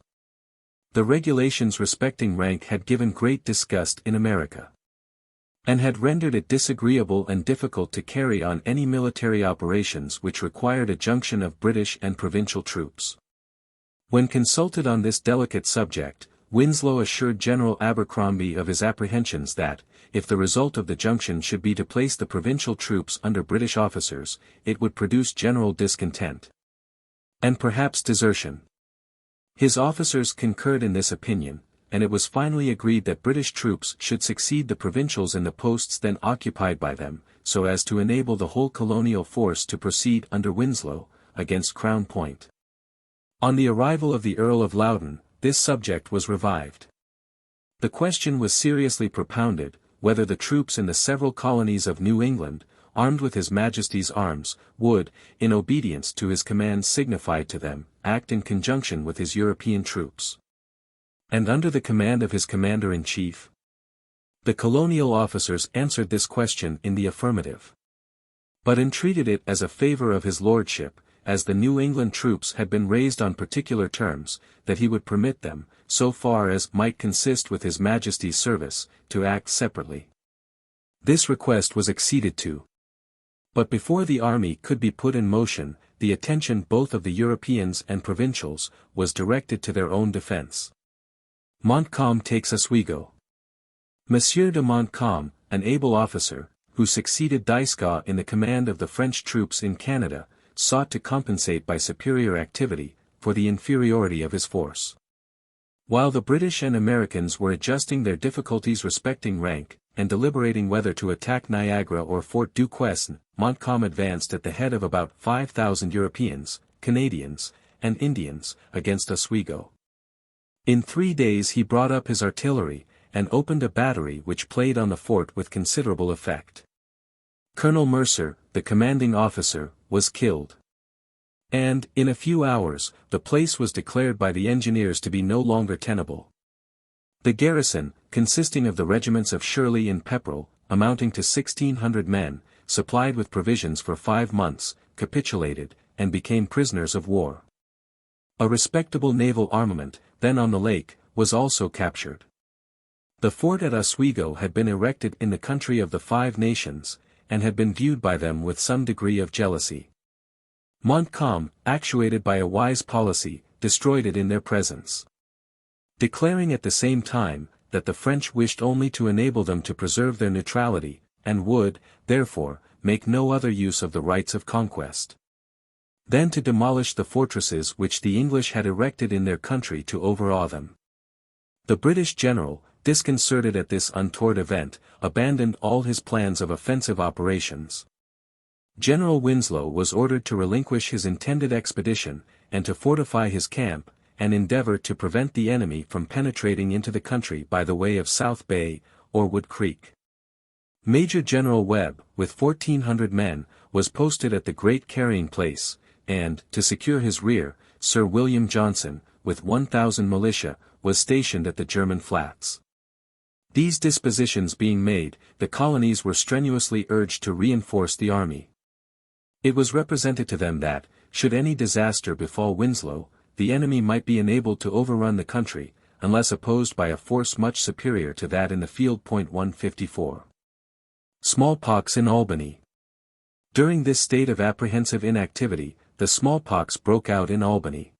Speaker 1: The regulations respecting rank had given great disgust in America, and had rendered it disagreeable and difficult to carry on any military operations which required a junction of British and provincial troops. When consulted on this delicate subject, Winslow assured General Abercrombie of his apprehensions that, if the result of the junction should be to place the provincial troops under British officers, it would produce general discontent, and perhaps desertion. His officers concurred in this opinion, and it was finally agreed that British troops should succeed the provincials in the posts then occupied by them, so as to enable the whole colonial force to proceed under Winslow, against Crown Point. On the arrival of the Earl of Loudon, this subject was revived. The question was seriously propounded, whether the troops in the several colonies of New England, armed with His Majesty's arms, would, in obedience to his commands signified to them, act in conjunction with his European troops, and under the command of his commander-in-chief. The colonial officers answered this question in the affirmative, but entreated it as a favor of his lordship, as the New England troops had been raised on particular terms, that he would permit them, so far as might consist with His Majesty's service, to act separately. This request was acceded to. But before the army could be put in motion, the attention both of the Europeans and provincials was directed to their own defense. Montcalm takes Oswego. Monsieur de Montcalm, an able officer, who succeeded Dieskau in the command of the French troops in Canada, sought to compensate by superior activity, for the inferiority of his force. While the British and Americans were adjusting their difficulties respecting rank, and deliberating whether to attack Niagara or Fort Duquesne, Montcalm advanced at the head of about 5,000 Europeans, Canadians, and Indians, against Oswego. In 3 days he brought up his artillery, and opened a battery which played on the fort with considerable effect. Colonel Mercer, the commanding officer, was killed. And, in a few hours, the place was declared by the engineers to be no longer tenable. The garrison, consisting of the regiments of Shirley and Pepperell, amounting to 1,600 men, supplied with provisions for 5 months, capitulated, and became prisoners of war. A respectable naval armament, then on the lake, was also captured. The fort at Oswego had been erected in the country of the Five Nations, and had been viewed by them with some degree of jealousy. Montcalm, actuated by a wise policy, destroyed it in their presence, declaring at the same time, that the French wished only to enable them to preserve their neutrality, and would, therefore, make no other use of the rights of conquest than to demolish the fortresses which the English had erected in their country to overawe them. The British general, disconcerted at this untoward event, abandoned all his plans of offensive operations. General Winslow was ordered to relinquish his intended expedition, and to fortify his camp, and endeavor to prevent the enemy from penetrating into the country by the way of South Bay, or Wood Creek. Major General Webb, with 1,400 men, was posted at the Great Carrying Place, and, to secure his rear, Sir William Johnson, with 1,000 militia, was stationed at the German Flats. These dispositions being made, the colonies were strenuously urged to reinforce the army. It was represented to them that, should any disaster befall Winslow, the enemy might be enabled to overrun the country, unless opposed by a force much superior to that in the field. 154. Smallpox in Albany. During this state of apprehensive inactivity, the smallpox broke out in Albany.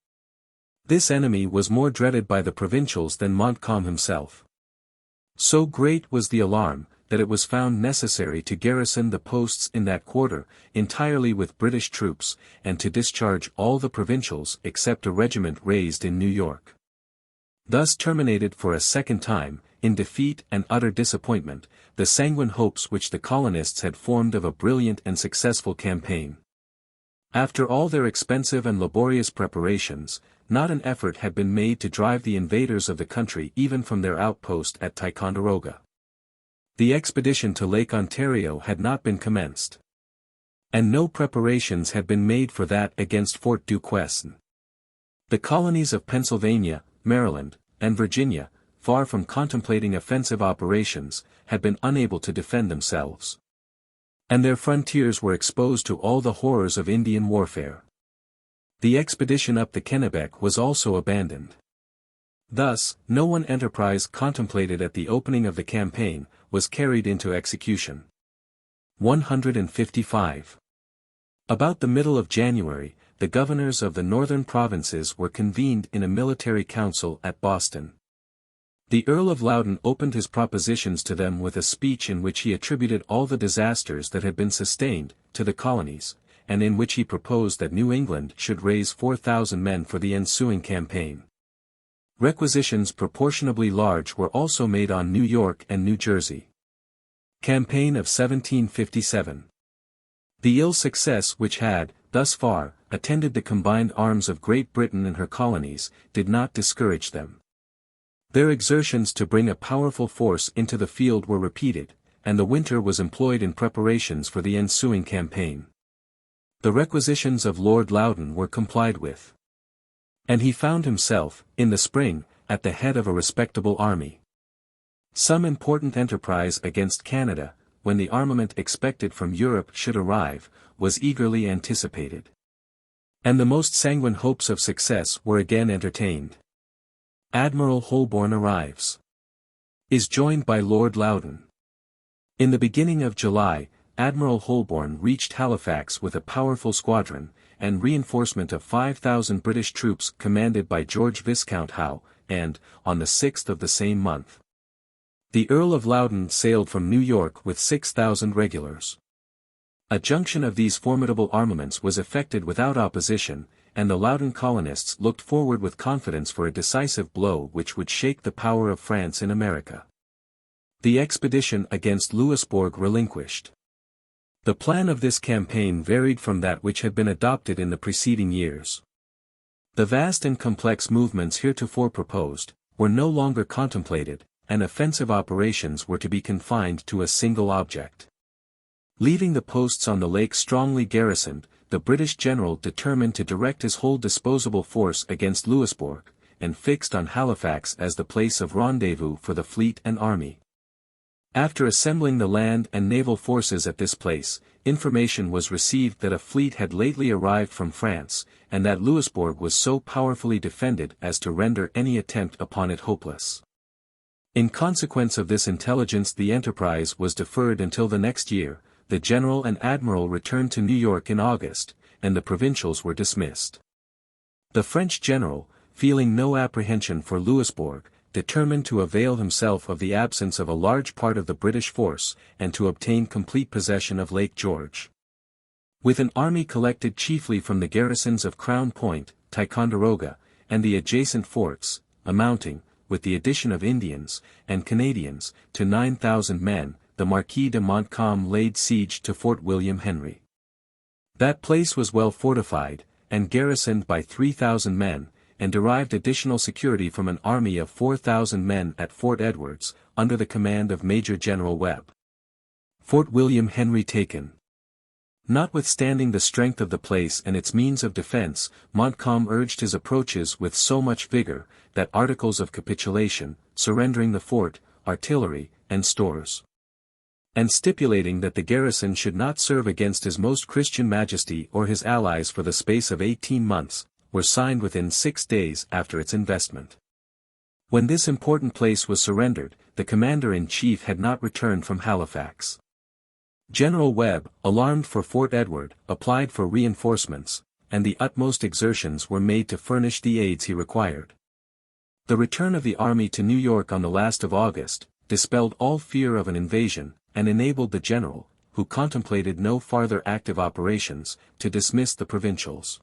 Speaker 1: This enemy was more dreaded by the provincials than Montcalm himself. So great was the alarm, that it was found necessary to garrison the posts in that quarter, entirely with British troops, and to discharge all the provincials except a regiment raised in New York. Thus terminated for a second time, in defeat and utter disappointment, the sanguine hopes which the colonists had formed of a brilliant and successful campaign. After all their expensive and laborious preparations, not an effort had been made to drive the invaders of the country even from their outpost at Ticonderoga. The expedition to Lake Ontario had not been commenced. And no preparations had been made for that against Fort Duquesne. The colonies of Pennsylvania, Maryland, and Virginia, far from contemplating offensive operations, had been unable to defend themselves. And their frontiers were exposed to all the horrors of Indian warfare. The expedition up the Kennebec was also abandoned. Thus, no one enterprise contemplated at the opening of the campaign was carried into execution. 155. About the middle of January, the governors of the northern provinces were convened in a military council at Boston. The Earl of Loudoun opened his propositions to them with a speech in which he attributed all the disasters that had been sustained to the colonies, and in which he proposed that New England should raise 4,000 men for the ensuing campaign. Requisitions proportionably large were also made on New York and New Jersey. Campaign of 1757. The ill success which had, thus far, attended the combined arms of Great Britain and her colonies, did not discourage them. Their exertions to bring a powerful force into the field were repeated, and the winter was employed in preparations for the ensuing campaign. The requisitions of Lord Loudoun were complied with. And he found himself, in the spring, at the head of a respectable army. Some important enterprise against Canada, when the armament expected from Europe should arrive, was eagerly anticipated. And the most sanguine hopes of success were again entertained. Admiral Holborn arrives. Is joined by Lord Loudoun. In the beginning of July, Admiral Holborn reached Halifax with a powerful squadron, and reinforcement of 5,000 British troops commanded by George Viscount Howe, and, on the 6th of the same month, the Earl of Loudoun sailed from New York with 6,000 regulars. A junction of these formidable armaments was effected without opposition, and the Loudoun colonists looked forward with confidence for a decisive blow which would shake the power of France in America. The expedition against Louisbourg relinquished. The plan of this campaign varied from that which had been adopted in the preceding years. The vast and complex movements heretofore proposed, were no longer contemplated, and offensive operations were to be confined to a single object. Leaving the posts on the lake strongly garrisoned, the British general determined to direct his whole disposable force against Louisbourg, and fixed on Halifax as the place of rendezvous for the fleet and army. After assembling the land and naval forces at this place, information was received that a fleet had lately arrived from France, and that Louisbourg was so powerfully defended as to render any attempt upon it hopeless. In consequence of this intelligence the enterprise was deferred until the next year. The general and admiral returned to New York in August, and the provincials were dismissed. The French general, feeling no apprehension for Louisbourg, determined to avail himself of the absence of a large part of the British force, and to obtain complete possession of Lake George. With an army collected chiefly from the garrisons of Crown Point, Ticonderoga, and the adjacent forts, amounting, with the addition of Indians, and Canadians, to 9,000 men, the Marquis de Montcalm laid siege to Fort William Henry. That place was well fortified, and garrisoned by 3,000 men, and derived additional security from an army of 4,000 men at Fort Edwards, under the command of Major General Webb. Fort William Henry taken. Notwithstanding the strength of the place and its means of defense, Montcalm urged his approaches with so much vigor, that articles of capitulation, surrendering the fort, artillery, and stores, and stipulating that the garrison should not serve against his most Christian Majesty or his allies for the space of 18 months, were signed within 6 days after its investment. When this important place was surrendered, the commander-in-chief had not returned from Halifax. General Webb, alarmed for Fort Edward, applied for reinforcements, and the utmost exertions were made to furnish the aids he required. The return of the army to New York on the last of August, dispelled all fear of an invasion, and enabled the general, who contemplated no farther active operations, to dismiss the provincials.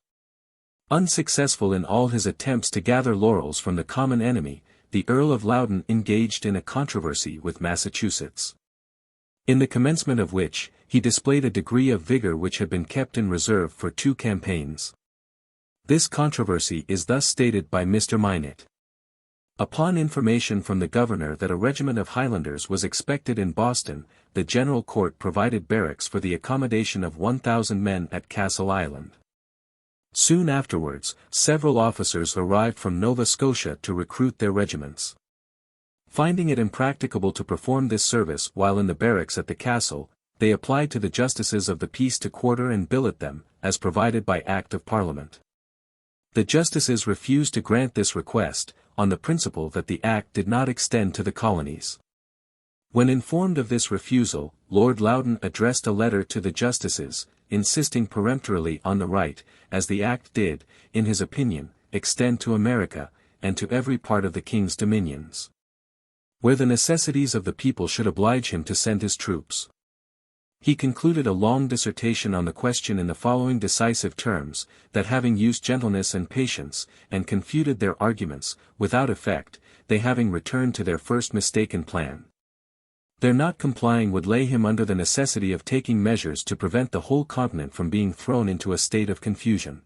Speaker 1: Unsuccessful in all his attempts to gather laurels from the common enemy, the Earl of Loudoun engaged in a controversy with Massachusetts, in the commencement of which, he displayed a degree of vigor which had been kept in reserve for 2 campaigns. This controversy is thus stated by Mr. Minot. Upon information from the governor that a regiment of Highlanders was expected in Boston, the General Court provided barracks for the accommodation of 1,000 men at Castle Island. Soon afterwards, several officers arrived from Nova Scotia to recruit their regiments. Finding it impracticable to perform this service while in the barracks at the castle, they applied to the justices of the peace to quarter and billet them, as provided by Act of Parliament. The justices refused to grant this request, on the principle that the Act did not extend to the colonies. When informed of this refusal, Lord Loudoun addressed a letter to the justices, insisting peremptorily on the right, as the Act did, in his opinion, extend to America, and to every part of the King's dominions, where the necessities of the people should oblige him to send his troops. He concluded a long dissertation on the question in the following decisive terms, that having used gentleness and patience, and confuted their arguments, without effect, they having returned to their first mistaken plan, their not complying would lay him under the necessity of taking measures to prevent the whole continent from being thrown into a state of confusion.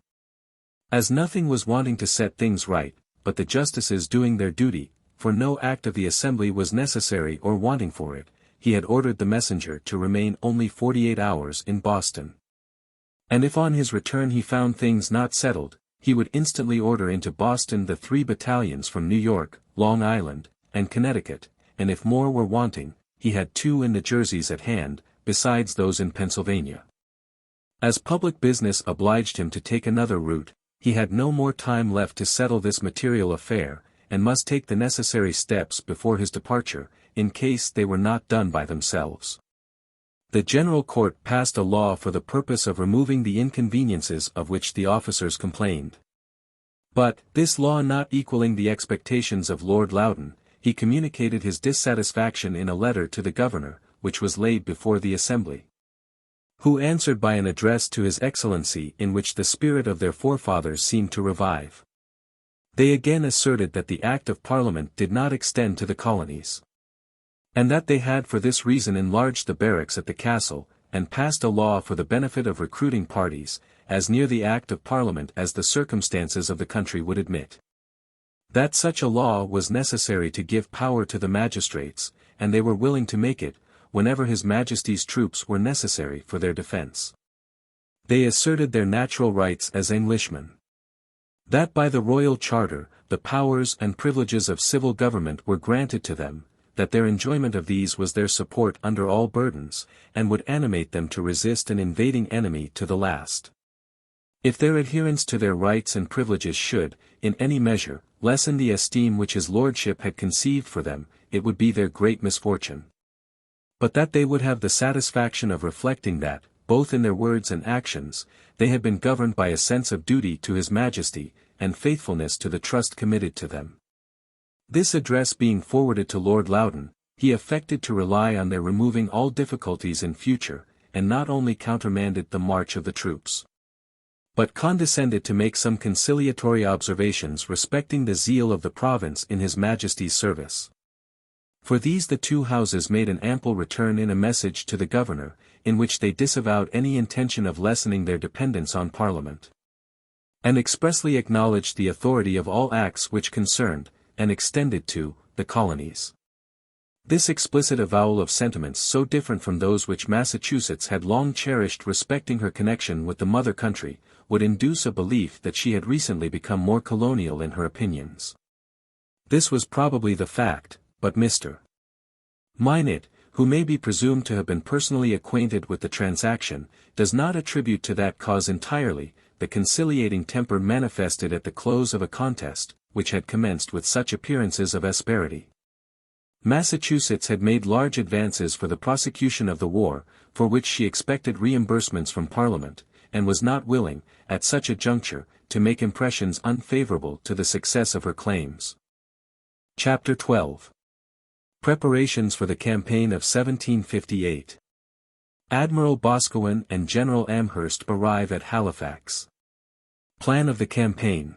Speaker 1: As nothing was wanting to set things right, but the justices doing their duty, for no act of the assembly was necessary or wanting for it, he had ordered the messenger to remain only 48 hours in Boston. And if on his return he found things not settled, he would instantly order into Boston the 3 battalions from New York, Long Island, and Connecticut, and if more were wanting, he had 2 in the Jerseys at hand, besides those in Pennsylvania. As public business obliged him to take another route, he had no more time left to settle this material affair, and must take the necessary steps before his departure, in case they were not done by themselves. The General Court passed a law for the purpose of removing the inconveniences of which the officers complained. But, this law not equaling the expectations of Lord Loudoun, he communicated his dissatisfaction in a letter to the governor, which was laid before the Assembly, who answered by an address to His Excellency in which the spirit of their forefathers seemed to revive. They again asserted that the Act of Parliament did not extend to the colonies, and that they had for this reason enlarged the barracks at the castle, and passed a law for the benefit of recruiting parties, as near the Act of Parliament as the circumstances of the country would admit. That such a law was necessary to give power to the magistrates, and they were willing to make it, whenever His Majesty's troops were necessary for their defence. They asserted their natural rights as Englishmen. That by the Royal Charter, the powers and privileges of civil government were granted to them, that their enjoyment of these was their support under all burdens, and would animate them to resist an invading enemy to the last. If their adherence to their rights and privileges should, in any measure, lessen the esteem which his lordship had conceived for them, it would be their great misfortune. But that they would have the satisfaction of reflecting that, both in their words and actions, they had been governed by a sense of duty to His Majesty, and faithfulness to the trust committed to them. This address being forwarded to Lord Loudoun, he affected to rely on their removing all difficulties in future, and not only countermanded the march of the troops, but condescended to make some conciliatory observations respecting the zeal of the province in His Majesty's service. For these the 2 houses made an ample return in a message to the governor, in which they disavowed any intention of lessening their dependence on Parliament, and expressly acknowledged the authority of all acts which concerned, and extended to, the colonies. This explicit avowal of sentiments so different from those which Massachusetts had long cherished respecting her connection with the mother country, would induce a belief that she had recently become more colonial in her opinions. This was probably the fact, but Mr. Minot, who may be presumed to have been personally acquainted with the transaction, does not attribute to that cause entirely the conciliating temper manifested at the close of a contest, which had commenced with such appearances of asperity. Massachusetts had made large advances for the prosecution of the war, for which she expected reimbursements from Parliament, and was not willing, at such a juncture, to make impressions unfavorable to the success of her claims. Chapter 12. Preparations for the Campaign of 1758. Admiral Boscawen and General Amherst arrive at Halifax. Plan of the campaign.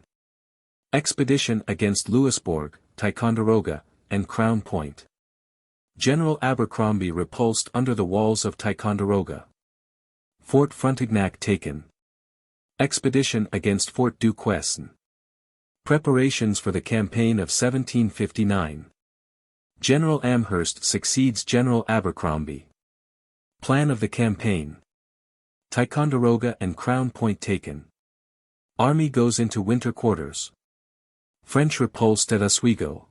Speaker 1: Expedition against Louisbourg, Ticonderoga, and Crown Point. General Abercrombie repulsed under the walls of Ticonderoga. Fort Frontenac taken. Expedition against Fort Duquesne. Preparations for the campaign of 1759. General Amherst succeeds General Abercrombie. Plan of the campaign. Ticonderoga and Crown Point taken. Army goes into winter quarters. French repulsed at Oswego.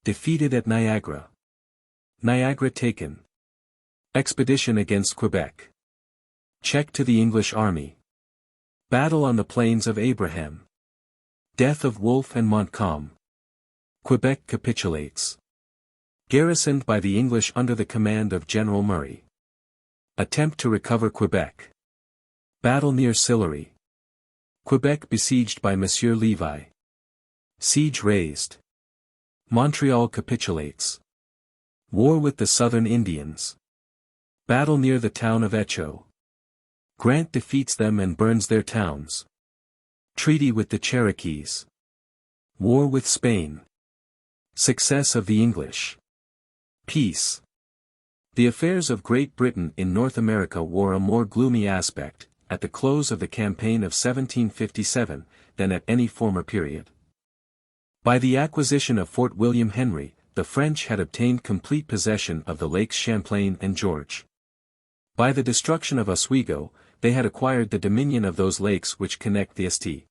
Speaker 1: Defeated at Niagara. Niagara taken. Expedition against Quebec. Check to the English army. Battle on the Plains of Abraham. Death of Wolfe and Montcalm. Quebec capitulates. Garrisoned by the English under the command of General Murray. Attempt to recover Quebec. Battle near Sillery. Quebec besieged by Monsieur Levi. Siege raised. Montreal capitulates. War with the Southern Indians. Battle near the town of Echo. Grant defeats them and burns their towns. Treaty with the Cherokees. War with Spain. Success of the English. Peace. The affairs of Great Britain in North America wore a more gloomy aspect, at the close of the campaign of 1757, than at any former period. By the acquisition of Fort William Henry, the French had obtained complete possession of the lakes Champlain and George. By the destruction of Oswego, they had acquired the dominion of those lakes which connect the St.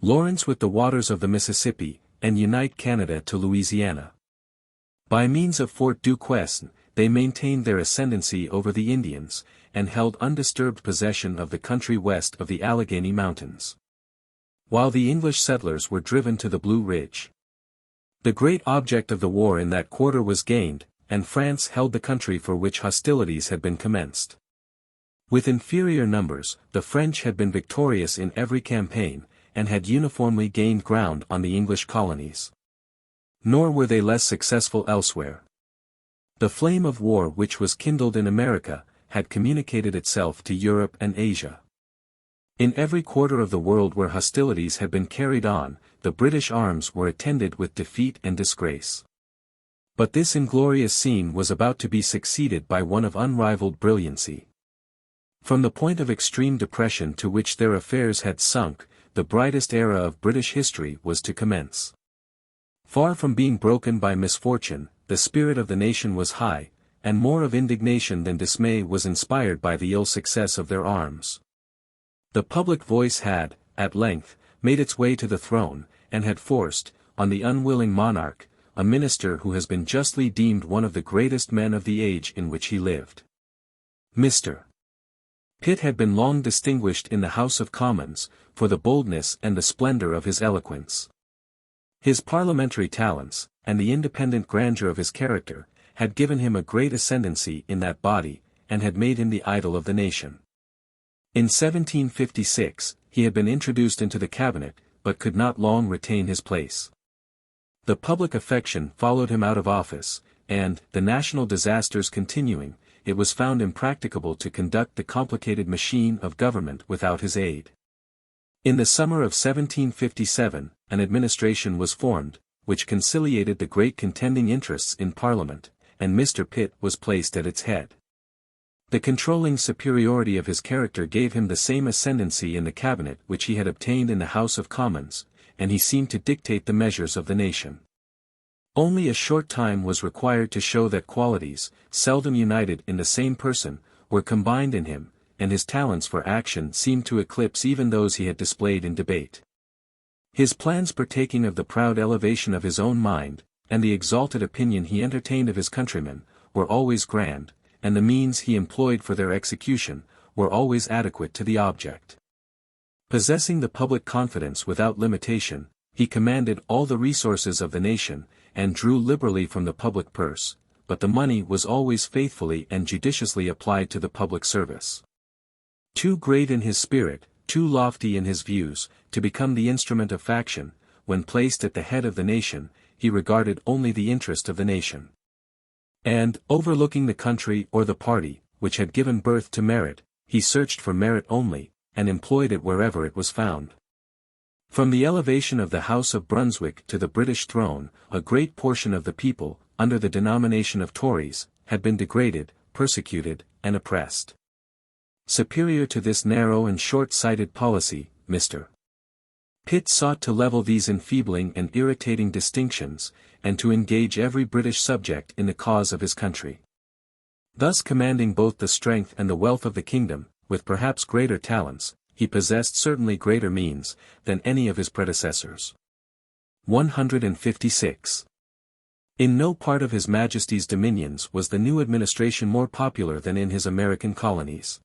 Speaker 1: Lawrence with the waters of the Mississippi, and unite Canada to Louisiana. By means of Fort Duquesne, they maintained their ascendancy over the Indians, and held undisturbed possession of the country west of the Allegheny Mountains. While the English settlers were driven to the Blue Ridge. The great object of the war in that quarter was gained, and France held the country for which hostilities had been commenced. With inferior numbers, the French had been victorious in every campaign, and had uniformly gained ground on the English colonies. Nor were they less successful elsewhere. The flame of war which was kindled in America, had communicated itself to Europe and Asia. In every quarter of the world where hostilities had been carried on, the British arms were attended with defeat and disgrace. But this inglorious scene was about to be succeeded by one of unrivaled brilliancy. From the point of extreme depression to which their affairs had sunk, the brightest era of British history was to commence. Far from being broken by misfortune, the spirit of the nation was high, and more of indignation than dismay was inspired by the ill success of their arms. The public voice had, at length, made its way to the throne, and had forced, on the unwilling monarch, a minister who has been justly deemed one of the greatest men of the age in which he lived. Mr. Pitt had been long distinguished in the House of Commons, for the boldness and the splendor of his eloquence. His parliamentary talents, and the independent grandeur of his character, had given him a great ascendancy in that body, and had made him the idol of the nation. In 1756, he had been introduced into the cabinet, but could not long retain his place. The public affection followed him out of office, and, the national disasters continuing, it was found impracticable to conduct the complicated machine of government without his aid. In the summer of 1757, an administration was formed, which conciliated the great contending interests in Parliament, and Mr. Pitt was placed at its head. The controlling superiority of his character gave him the same ascendancy in the cabinet which he had obtained in the House of Commons, and he seemed to dictate the measures of the nation. Only a short time was required to show that qualities, seldom united in the same person, were combined in him, and his talents for action seemed to eclipse even those he had displayed in debate. His plans partaking of the proud elevation of his own mind, and the exalted opinion he entertained of his countrymen, were always grand, and the means he employed for their execution, were always adequate to the object. Possessing the public confidence without limitation, he commanded all the resources of the nation, and drew liberally from the public purse, but the money was always faithfully and judiciously applied to the public service. Too great in his spirit, too lofty in his views, to become the instrument of faction, when placed at the head of the nation, he regarded only the interest of the nation. And, overlooking the country or the party, which had given birth to merit, he searched for merit only, and employed it wherever it was found. From the elevation of the House of Brunswick to the British throne, a great portion of the people, under the denomination of Tories, had been degraded, persecuted, and oppressed. Superior to this narrow and short-sighted policy, Mr. Pitt sought to level these enfeebling and irritating distinctions, and to engage every British subject in the cause of his country. Thus commanding both the strength and the wealth of the kingdom, with perhaps greater talents, he possessed certainly greater means, than any of his predecessors. 156. In no part of His Majesty's dominions was the new administration more popular than in his American colonies.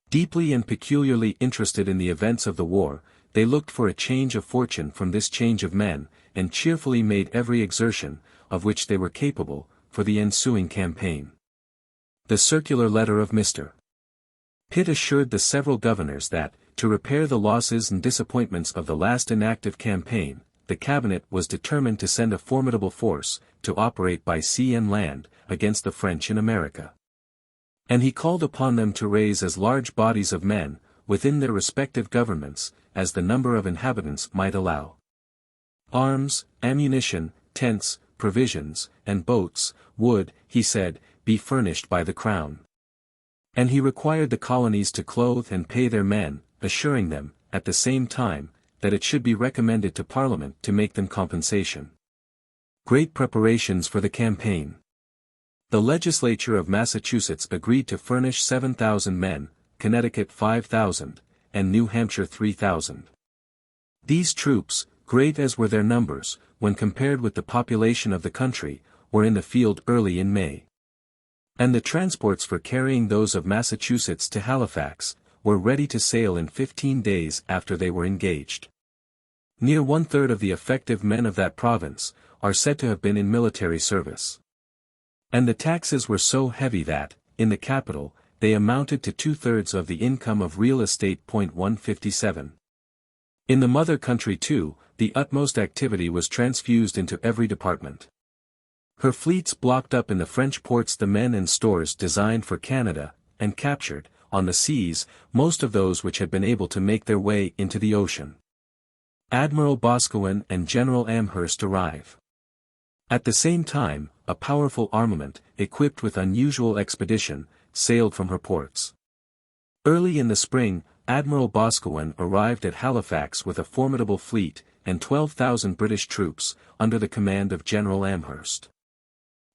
Speaker 1: Deeply and peculiarly interested in the events of the war, they looked for a change of fortune from this change of men, and cheerfully made every exertion, of which they were capable, for the ensuing campaign. The circular letter of Mr. Pitt assured the several governors that, to repair the losses and disappointments of the last inactive campaign, the cabinet was determined to send a formidable force, to operate by sea and land, against the French in America. And he called upon them to raise as large bodies of men, within their respective governments, as the number of inhabitants might allow. Arms, ammunition, tents, provisions, and boats, would, he said, be furnished by the Crown. And he required the colonies to clothe and pay their men, assuring them, at the same time, that it should be recommended to Parliament to make them compensation. Great preparations for the campaign. The legislature of Massachusetts agreed to furnish 7,000 men, Connecticut 5,000, and New Hampshire 3,000. These troops, great as were their numbers, when compared with the population of the country, were in the field early in May. And the transports for carrying those of Massachusetts to Halifax, were ready to sail in 15 days after they were engaged. Near 1/3 of the effective men of that province, are said to have been in military service. And the taxes were so heavy that, in the capital, they amounted to 2/3 of the income of real estate. 157. In the mother country too, the utmost activity was transfused into every department. Her fleets blocked up in the French ports the men and stores designed for Canada, and captured, on the seas, most of those which had been able to make their way into the ocean. Admiral Boscawen and General Amherst arrive. At the same time, a powerful armament, equipped with unusual expedition, sailed from her ports. Early in the spring, Admiral Boscawen arrived at Halifax with a formidable fleet, and 12,000 British troops, under the command of General Amherst.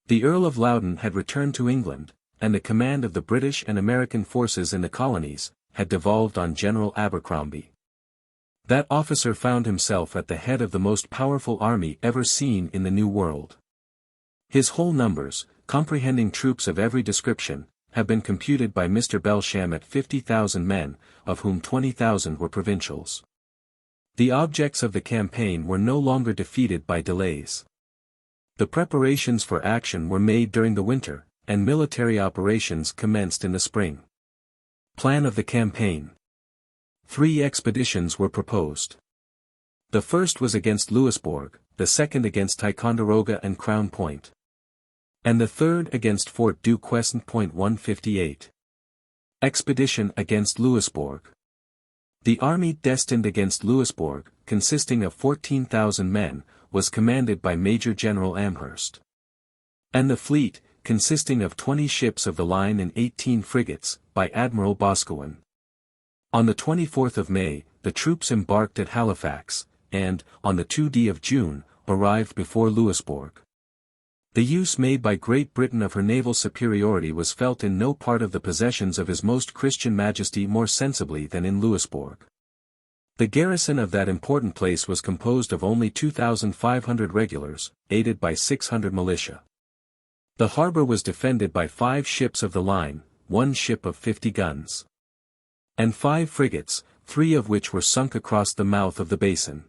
Speaker 1: The Earl of Loudoun had returned to England, and the command of the British and American forces in the colonies, had devolved on General Abercrombie. That officer found himself at the head of the most powerful army ever seen in the New World. His whole numbers, comprehending troops of every description, have been computed by Mr. Belsham at 50,000 men, of whom 20,000 were provincials. The objects of the campaign were no longer defeated by delays. The preparations for action were made during the winter, and military operations commenced in the spring. Plan of the campaign. 3 expeditions were proposed. The first was against Louisbourg, the second against Ticonderoga and Crown Point, and the third against Fort Duquesne. 158. Expedition against Louisbourg. The army destined against Louisbourg, consisting of 14,000 men, was commanded by Major General Amherst. And the fleet, consisting of 20 ships of the line and 18 frigates, by Admiral Boscawen. On the 24th of May, the troops embarked at Halifax, and, on the 2d of June, arrived before Louisbourg. The use made by Great Britain of her naval superiority was felt in no part of the possessions of His Most Christian Majesty more sensibly than in Louisbourg. The garrison of that important place was composed of only 2,500 regulars, aided by 600 militia. The harbor was defended by 5 ships of the line, 1 ship of 50 guns, and 5 frigates, 3 of which were sunk across the mouth of the basin.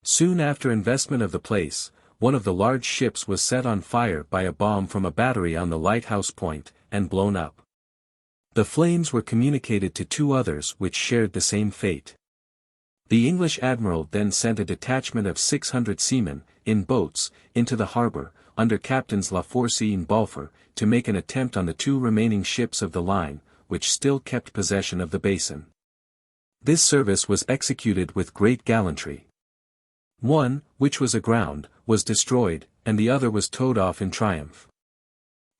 Speaker 1: Soon after investment of the place, one of the large ships was set on fire by a bomb from a battery on the lighthouse point, and blown up. The flames were communicated to 2 others which shared the same fate. The English admiral then sent a detachment of 600 seamen, in boats, into the harbor, under Captains Laforce and Balfour, to make an attempt on the 2 remaining ships of the line, which still kept possession of the basin. This service was executed with great gallantry. One, which was aground, was destroyed, and the other was towed off in triumph.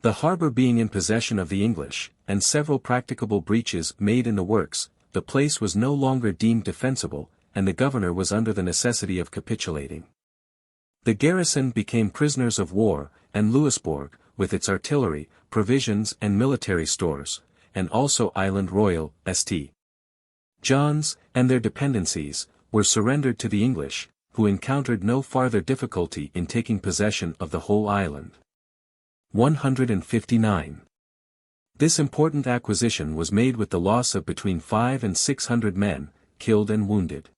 Speaker 1: The harbor being in possession of the English, and several practicable breaches made in the works, the place was no longer deemed defensible, and the governor was under the necessity of capitulating. The garrison became prisoners of war, and Louisbourg, with its artillery, provisions and military stores, and also Island Royal, St. John's, and their dependencies, were surrendered to the English, who encountered no farther difficulty in taking possession of the whole island. 159. This important acquisition was made with the loss of between 500 and 600 men, killed and wounded.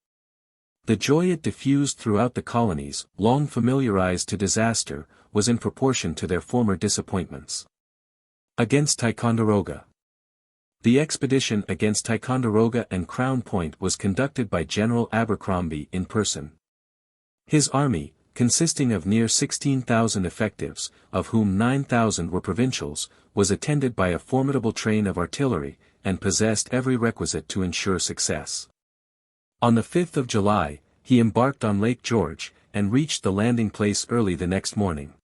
Speaker 1: The joy it diffused throughout the colonies, long familiarized to disaster, was in proportion to their former disappointments. Against Ticonderoga. The expedition against Ticonderoga and Crown Point was conducted by General Abercrombie in person. His army, consisting of near 16,000 effectives, of whom 9,000 were provincials, was attended by a formidable train of artillery, and possessed every requisite to ensure success. On the 5th of July, he embarked on Lake George, and reached the landing place early the next morning.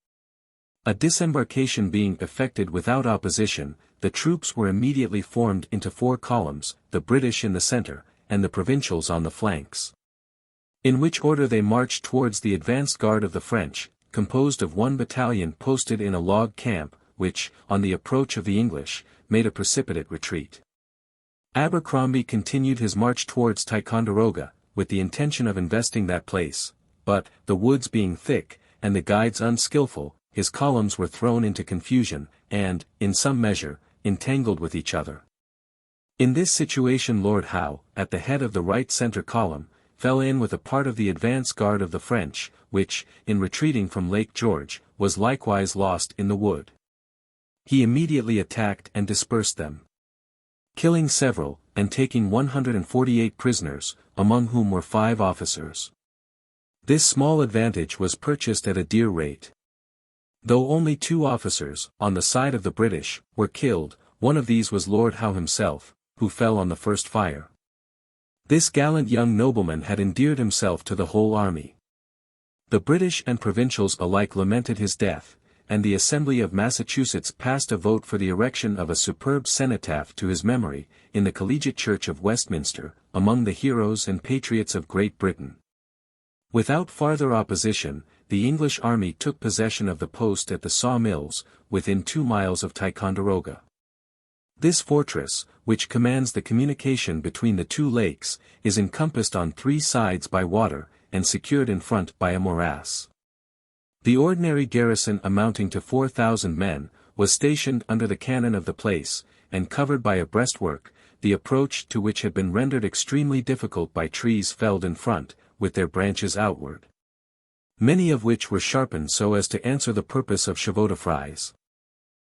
Speaker 1: A disembarkation being effected without opposition, the troops were immediately formed into 4 columns, the British in the center, and the provincials on the flanks. In which order they marched towards the advanced guard of the French, composed of 1 battalion posted in a log camp, which, on the approach of the English, made a precipitate retreat. Abercrombie continued his march towards Ticonderoga, with the intention of investing that place, but, the woods being thick, and the guides unskillful, his columns were thrown into confusion, and, in some measure, entangled with each other. In this situation Lord Howe, at the head of the right center column, fell in with a part of the advance guard of the French, which, in retreating from Lake George, was likewise lost in the wood. He immediately attacked and dispersed them, killing several, and taking 148 prisoners, among whom were 5 officers. This small advantage was purchased at a dear rate. Though only 2 officers, on the side of the British, were killed, one of these was Lord Howe himself, who fell on the first fire. This gallant young nobleman had endeared himself to the whole army. The British and provincials alike lamented his death, and the Assembly of Massachusetts passed a vote for the erection of a superb cenotaph to his memory, in the Collegiate Church of Westminster, among the heroes and patriots of Great Britain. Without farther opposition, the English army took possession of the post at the Saw Mills, within 2 miles of Ticonderoga. This fortress, which commands the communication between the 2 lakes, is encompassed on 3 sides by water, and secured in front by a morass. The ordinary garrison amounting to 4,000 men, was stationed under the cannon of the place, and covered by a breastwork, the approach to which had been rendered extremely difficult by trees felled in front, with their branches outward, many of which were sharpened so as to answer the purpose of chevaux de frise.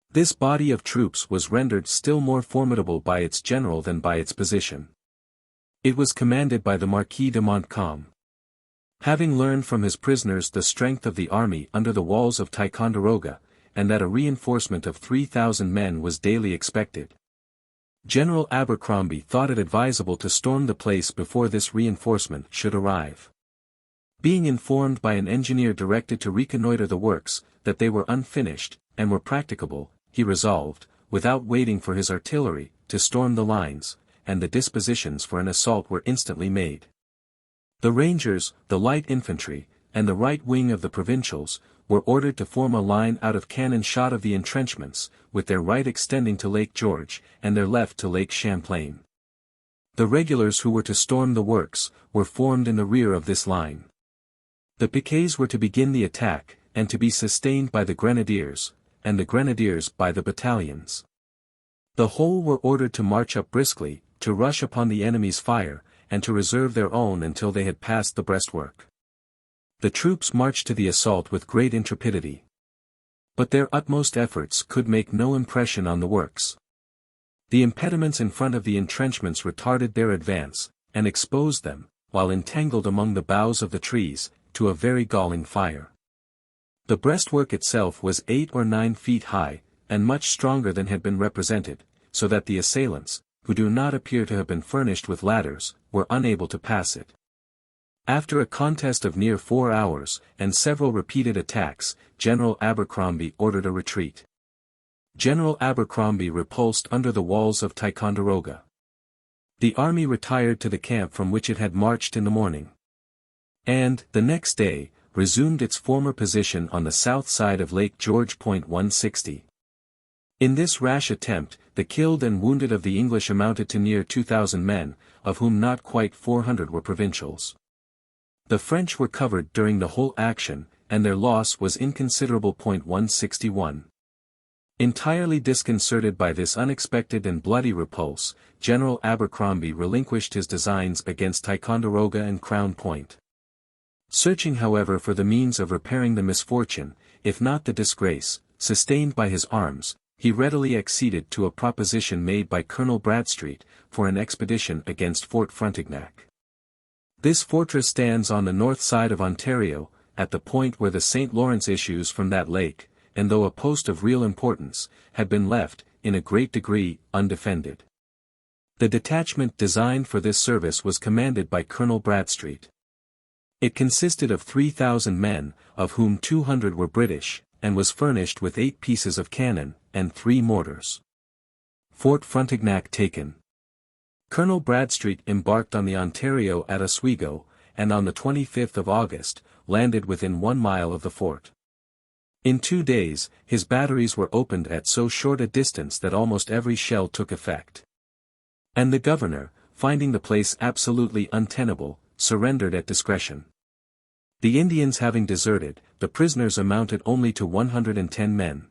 Speaker 1: This body of troops was rendered still more formidable by its general than by its position. It was commanded by the Marquis de Montcalm. Having learned from his prisoners the strength of the army under the walls of Ticonderoga, and that a reinforcement of 3,000 men was daily expected, General Abercrombie thought it advisable to storm the place before this reinforcement should arrive. Being informed by an engineer directed to reconnoiter the works, that they were unfinished, and were practicable, he resolved, without waiting for his artillery, to storm the lines, and the dispositions for an assault were instantly made. The Rangers, the light infantry, and the right wing of the provincials, were ordered to form a line out of cannon shot of the entrenchments, with their right extending to Lake George, and their left to Lake Champlain. The regulars who were to storm the works, were formed in the rear of this line. The piquets were to begin the attack, and to be sustained by the grenadiers, and the grenadiers by the battalions. The whole were ordered to march up briskly, to rush upon the enemy's fire, and to reserve their own until they had passed the breastwork. The troops marched to the assault with great intrepidity. But their utmost efforts could make no impression on the works. The impediments in front of the entrenchments retarded their advance, and exposed them, while entangled among the boughs of the trees, to a very galling fire. The breastwork itself was 8 or 9 feet high, and much stronger than had been represented, so that the assailants, who do not appear to have been furnished with ladders, were unable to pass it. After a contest of near 4 hours, and several repeated attacks, General Abercrombie ordered a retreat. General Abercrombie repulsed under the walls of Ticonderoga. The army retired to the camp from which it had marched in the morning. And, the next day, resumed its former position on the south side of Lake George. 160. In this rash attempt, the killed and wounded of the English amounted to near 2,000 men, of whom not quite 400 were provincials. The French were covered during the whole action, and their loss was inconsiderable. 161. Entirely disconcerted by this unexpected and bloody repulse, General Abercrombie relinquished his designs against Ticonderoga and Crown Point. Searching however for the means of repairing the misfortune, if not the disgrace, sustained by his arms, he readily acceded to a proposition made by Colonel Bradstreet, for an expedition against Fort Frontenac. This fortress stands on the north side of Ontario, at the point where the St. Lawrence issues from that lake, and though a post of real importance, had been left, in a great degree, undefended. The detachment designed for this service was commanded by Colonel Bradstreet. It consisted of 3,000 men, of whom 200 were British, and was furnished with 8 pieces of cannon, and 3 mortars. Fort Frontenac taken. Colonel Bradstreet embarked on the Ontario at Oswego, and on the 25th of August, landed within 1 mile of the fort. In 2 days, his batteries were opened at so short a distance that almost every shell took effect. And the governor, finding the place absolutely untenable, surrendered at discretion. The Indians having deserted, the prisoners amounted only to 110 men.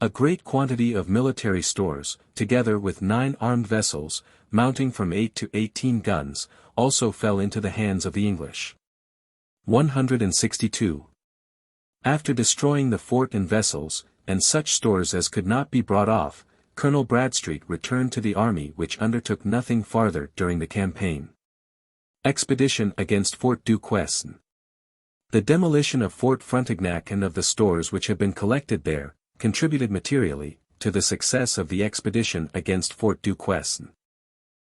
Speaker 1: A great quantity of military stores, together with 9 armed vessels, mounting from 8 to 18 guns, also fell into the hands of the English. 162. After destroying the fort and vessels, and such stores as could not be brought off, Colonel Bradstreet returned to the army which undertook nothing farther during the campaign. Expedition against Fort Duquesne. The demolition of Fort Frontenac and of the stores which had been collected there, contributed materially, to the success of the expedition against Fort Duquesne.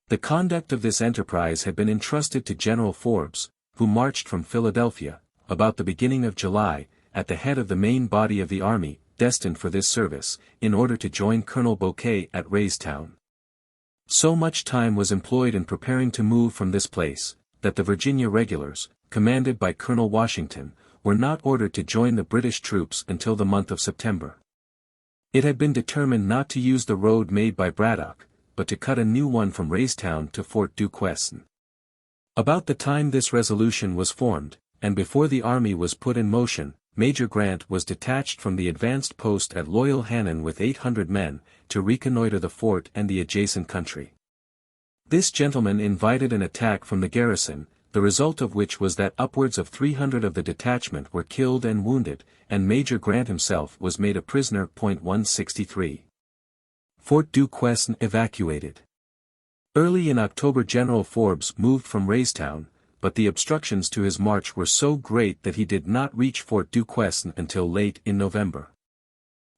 Speaker 1: The conduct of this enterprise had been entrusted to General Forbes, who marched from Philadelphia, about the beginning of July, at the head of the main body of the army, destined for this service, in order to join Colonel Bouquet at Raystown. So much time was employed in preparing to move from this place, that the Virginia regulars, commanded by Colonel Washington, were not ordered to join the British troops until the month of September. It had been determined not to use the road made by Braddock, but to cut a new one from Raystown to Fort Duquesne. About the time this resolution was formed, and before the army was put in motion, Major Grant was detached from the advanced post at Loyal Hannon with 800 men, to reconnoiter the fort and the adjacent country. This gentleman invited an attack from the garrison, the result of which was that upwards of 300 of the detachment were killed and wounded, and Major Grant himself was made a prisoner. 163. Fort Duquesne evacuated. Early in October General Forbes moved from Raystown, but the obstructions to his march were so great that he did not reach Fort Duquesne until late in November.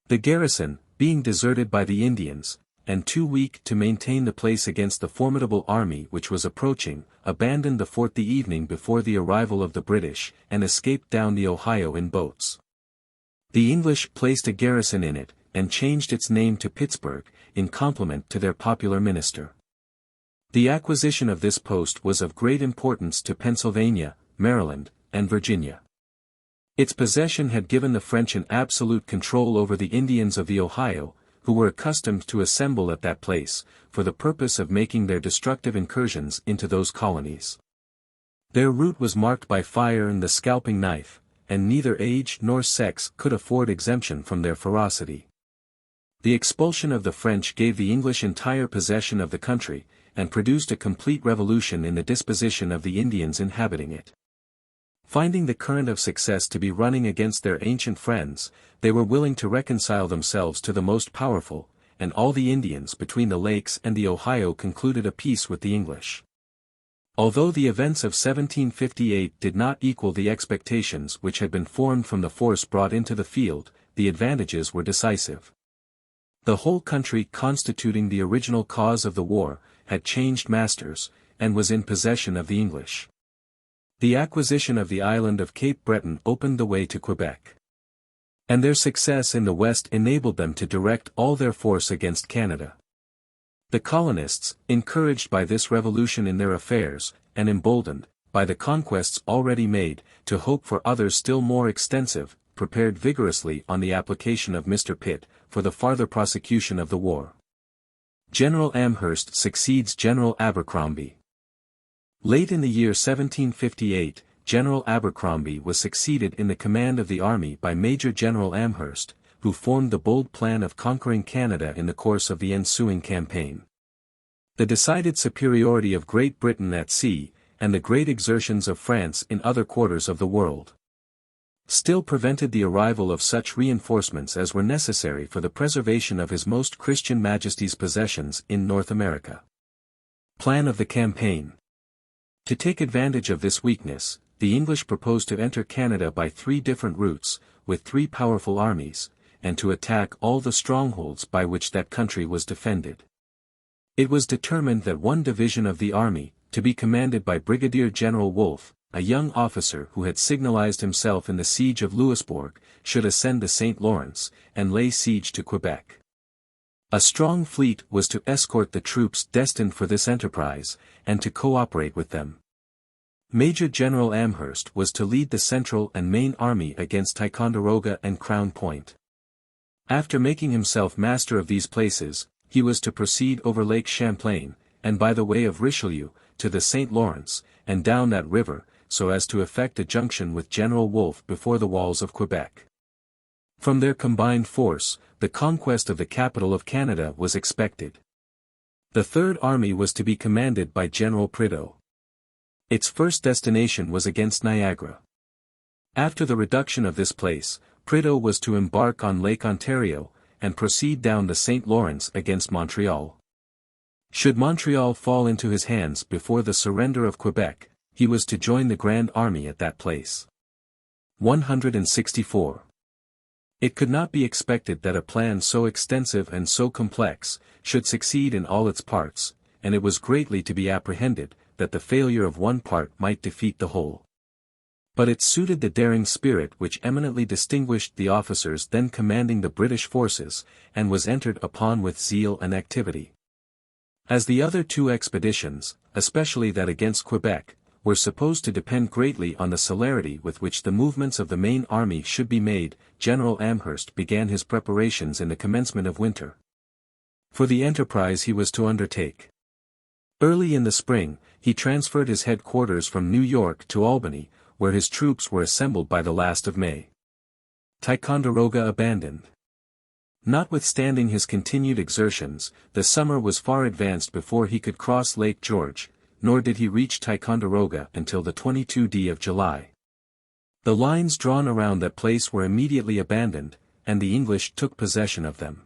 Speaker 1: The garrison, being deserted by the Indians, and too weak to maintain the place against the formidable army which was approaching, abandoned the fort the evening before the arrival of the British, and escaped down the Ohio in boats. The English placed a garrison in it, and changed its name to Pittsburgh, in compliment to their popular minister. The acquisition of this post was of great importance to Pennsylvania, Maryland, and Virginia. Its possession had given the French an absolute control over the Indians of the Ohio, who were accustomed to assemble at that place, for the purpose of making their destructive incursions into those colonies. Their route was marked by fire and the scalping knife, and neither age nor sex could afford exemption from their ferocity. The expulsion of the French gave the English entire possession of the country, and produced a complete revolution in the disposition of the Indians inhabiting it. Finding the current of success to be running against their ancient friends, they were willing to reconcile themselves to the most powerful, and all the Indians between the lakes and the Ohio concluded a peace with the English. Although the events of 1758 did not equal the expectations which had been formed from the force brought into the field, the advantages were decisive. The whole country constituting the original cause of the war, had changed masters, and was in possession of the English. The acquisition of the island of Cape Breton opened the way to Quebec. And their success in the West enabled them to direct all their force against Canada. The colonists, encouraged by this revolution in their affairs, and emboldened, by the conquests already made, to hope for others still more extensive, prepared vigorously on the application of Mr. Pitt, for the farther prosecution of the war. General Amherst succeeds General Abercrombie. Late in the year 1758, General Abercrombie was succeeded in the command of the army by Major General Amherst, who formed the bold plan of conquering Canada in the course of the ensuing campaign. The decided superiority of Great Britain at sea, and the great exertions of France in other quarters of the world, still prevented the arrival of such reinforcements as were necessary for the preservation of His Most Christian Majesty's possessions in North America. Plan of the campaign. To take advantage of this weakness, the English proposed to enter Canada by 3 different routes, with 3 powerful armies, and to attack all the strongholds by which that country was defended. It was determined that one division of the army, to be commanded by Brigadier General Wolfe, a young officer who had signalized himself in the siege of Louisbourg, should ascend the St. Lawrence, and lay siege to Quebec. A strong fleet was to escort the troops destined for this enterprise, and to cooperate with them. Major General Amherst was to lead the central and main army against Ticonderoga and Crown Point. After making himself master of these places, he was to proceed over Lake Champlain, and by the way of Richelieu, to the St. Lawrence, and down that river, so as to effect a junction with General Wolfe before the walls of Quebec. From their combined force, the conquest of the capital of Canada was expected. The Third Army was to be commanded by General Prideaux. Its first destination was against Niagara. After the reduction of this place, Prideaux was to embark on Lake Ontario, and proceed down the St. Lawrence against Montreal. Should Montreal fall into his hands before the surrender of Quebec, he was to join the Grand Army at that place. 164. It could not be expected that a plan so extensive and so complex, should succeed in all its parts, and it was greatly to be apprehended, that the failure of one part might defeat the whole. But it suited the daring spirit which eminently distinguished the officers then commanding the British forces, and was entered upon with zeal and activity. As the other 2 expeditions, especially that against Quebec, were supposed to depend greatly on the celerity with which the movements of the main army should be made, General Amherst began his preparations in the commencement of winter. For the enterprise he was to undertake. Early in the spring, he transferred his headquarters from New York to Albany, where his troops were assembled by the last of May. Ticonderoga abandoned. Notwithstanding his continued exertions, the summer was far advanced before he could cross Lake George, nor did he reach Ticonderoga until the 22d of July. The lines drawn around that place were immediately abandoned, and the English took possession of them.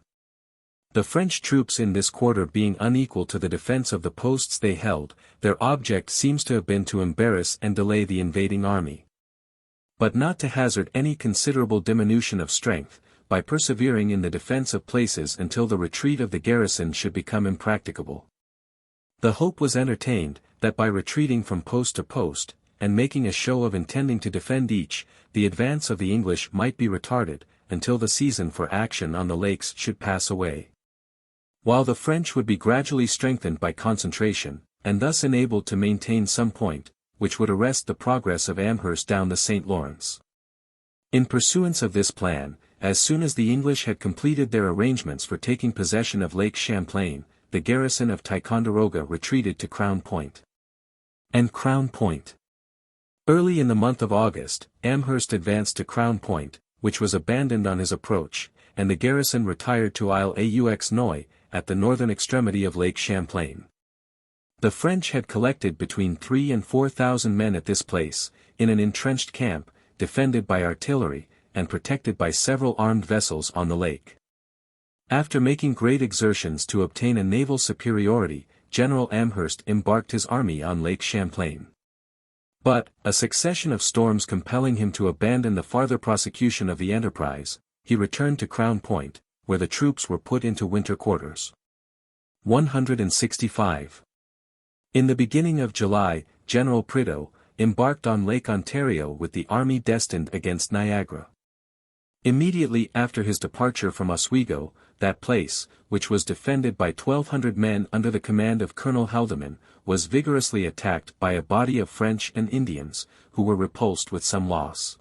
Speaker 1: The French troops in this quarter being unequal to the defense of the posts they held, their object seems to have been to embarrass and delay the invading army. But not to hazard any considerable diminution of strength, by persevering in the defense of places until the retreat of the garrison should become impracticable. The hope was entertained, that by retreating from post to post, and making a show of intending to defend each, the advance of the English might be retarded, until the season for action on the lakes should pass away. While the French would be gradually strengthened by concentration, and thus enabled to maintain some point, which would arrest the progress of Amherst down the St. Lawrence. In pursuance of this plan, as soon as the English had completed their arrangements for taking possession of Lake Champlain, the garrison of Ticonderoga retreated to Crown Point. And Crown Point. Early in the month of August, Amherst advanced to Crown Point, which was abandoned on his approach, and the garrison retired to Isle aux Noix, at the northern extremity of Lake Champlain. The French had collected between 3,000 and 4,000 men at this place, in an entrenched camp, defended by artillery, and protected by several armed vessels on the lake. After making great exertions to obtain a naval superiority, General Amherst embarked his army on Lake Champlain. But, a succession of storms compelling him to abandon the farther prosecution of the enterprise, he returned to Crown Point, where the troops were put into winter quarters. 165. In the beginning of July, General Prideaux embarked on Lake Ontario with the army destined against Niagara. Immediately after his departure from Oswego, that place, which was defended by 1,200 men under the command of Colonel Haldimand, was vigorously attacked by a body of French and Indians, who were repulsed with some loss.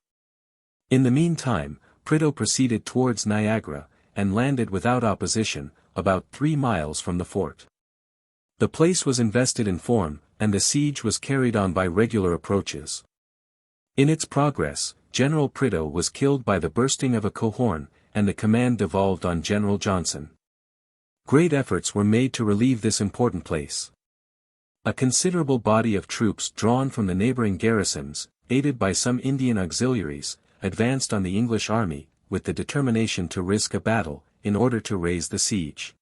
Speaker 1: In the meantime, Prideaux proceeded towards Niagara, and landed without opposition, about 3 miles from the fort. The place was invested in form, and the siege was carried on by regular approaches. In its progress, General Prideaux was killed by the bursting of a cohorn, and the command devolved on General Johnson. Great efforts were made to relieve this important place. A considerable body of troops drawn from the neighboring garrisons, aided by some Indian auxiliaries, advanced on the English army, with the determination to risk a battle, in order to raise the siege.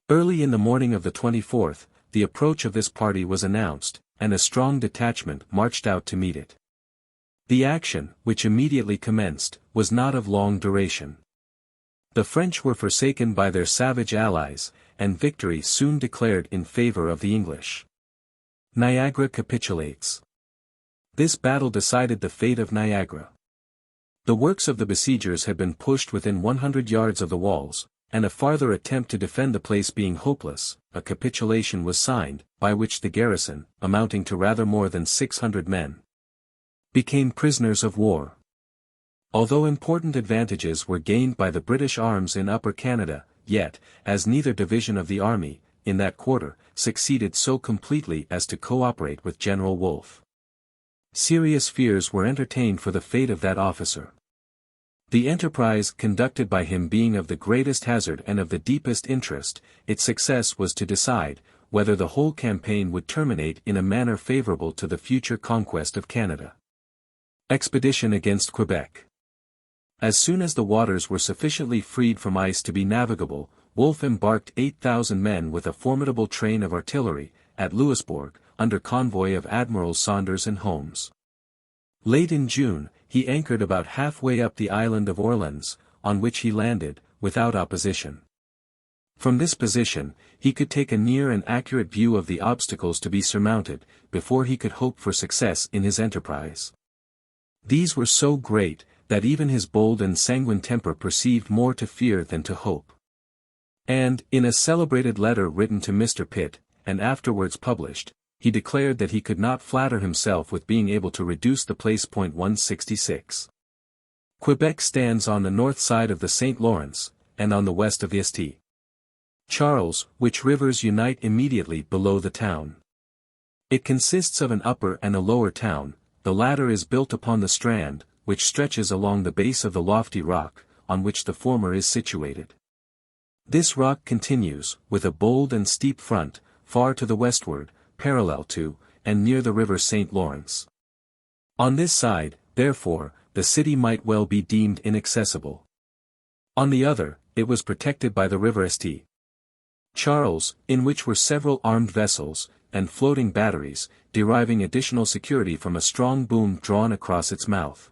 Speaker 1: Early in the morning of the 24th, the approach of this party was announced, and a strong detachment marched out to meet it. The action, which immediately commenced, was not of long duration. The French were forsaken by their savage allies, and victory soon declared in favor of the English. Niagara capitulates. This battle decided the fate of Niagara. The works of the besiegers had been pushed within 100 yards of the walls, and a farther attempt to defend the place being hopeless, a capitulation was signed, by which the garrison, amounting to rather more than 600 men, became prisoners of war. Although important advantages were gained by the British arms in Upper Canada, yet, as neither division of the army, in that quarter, succeeded so completely as to cooperate with General Wolfe, serious fears were entertained for the fate of that officer. The enterprise conducted by him being of the greatest hazard and of the deepest interest, its success was to decide, whether the whole campaign would terminate in a manner favorable to the future conquest of Canada. Expedition against Quebec. As soon as the waters were sufficiently freed from ice to be navigable, Wolfe embarked 8,000 men with a formidable train of artillery, at Louisbourg, under convoy of Admirals Saunders and Holmes. Late in June, he anchored about halfway up the island of Orleans, on which he landed, without opposition. From this position, he could take a near and accurate view of the obstacles to be surmounted, before he could hope for success in his enterprise. These were so great, that even his bold and sanguine temper perceived more to fear than to hope. And, in a celebrated letter written to Mr. Pitt, and afterwards published, he declared that he could not flatter himself with being able to reduce the place. 166. Quebec stands on the north side of the St. Lawrence, and on the west of the St. Charles, which rivers unite immediately below the town. It consists of an upper and a lower town, the latter is built upon the strand, which stretches along the base of the lofty rock, on which the former is situated. This rock continues, with a bold and steep front, far to the westward, parallel to, and near the river St. Lawrence. On this side, therefore, the city might well be deemed inaccessible. On the other, it was protected by the river St. Charles, in which were several armed vessels, and floating batteries, deriving additional security from a strong boom drawn across its mouth.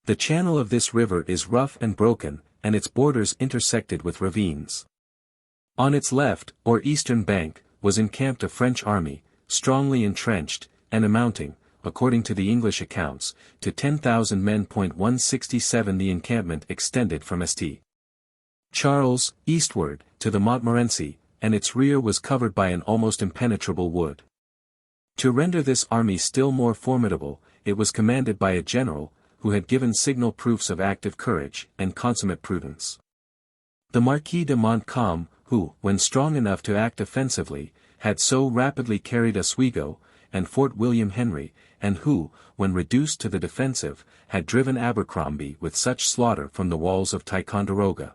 Speaker 1: The channel of this river is rough and broken, and its borders intersected with ravines. On its left, or eastern bank, was encamped a French army, strongly entrenched, and amounting, according to the English accounts, to 10,000 men. 167 The encampment extended from St. Charles, eastward, to the Montmorency, and its rear was covered by an almost impenetrable wood. To render this army still more formidable, it was commanded by a general, who had given signal proofs of active courage, and consummate prudence. The Marquis de Montcalm, who, when strong enough to act offensively, had so rapidly carried Oswego, and Fort William Henry, and who, when reduced to the defensive, had driven Abercrombie with such slaughter from the walls of Ticonderoga,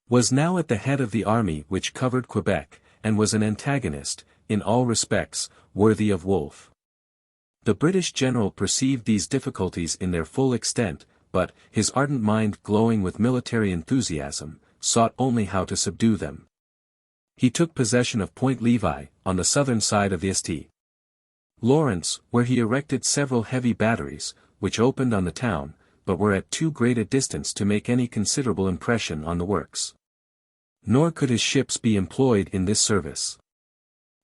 Speaker 1: was now at the head of the army which covered Quebec, and was an antagonist, in all respects, worthy of Wolfe. The British general perceived these difficulties in their full extent, but, his ardent mind glowing with military enthusiasm, sought only how to subdue them. He took possession of Point Levi, on the southern side of the St. Lawrence, where he erected several heavy batteries, which opened on the town, but were at too great a distance to make any considerable impression on the works. Nor could his ships be employed in this service.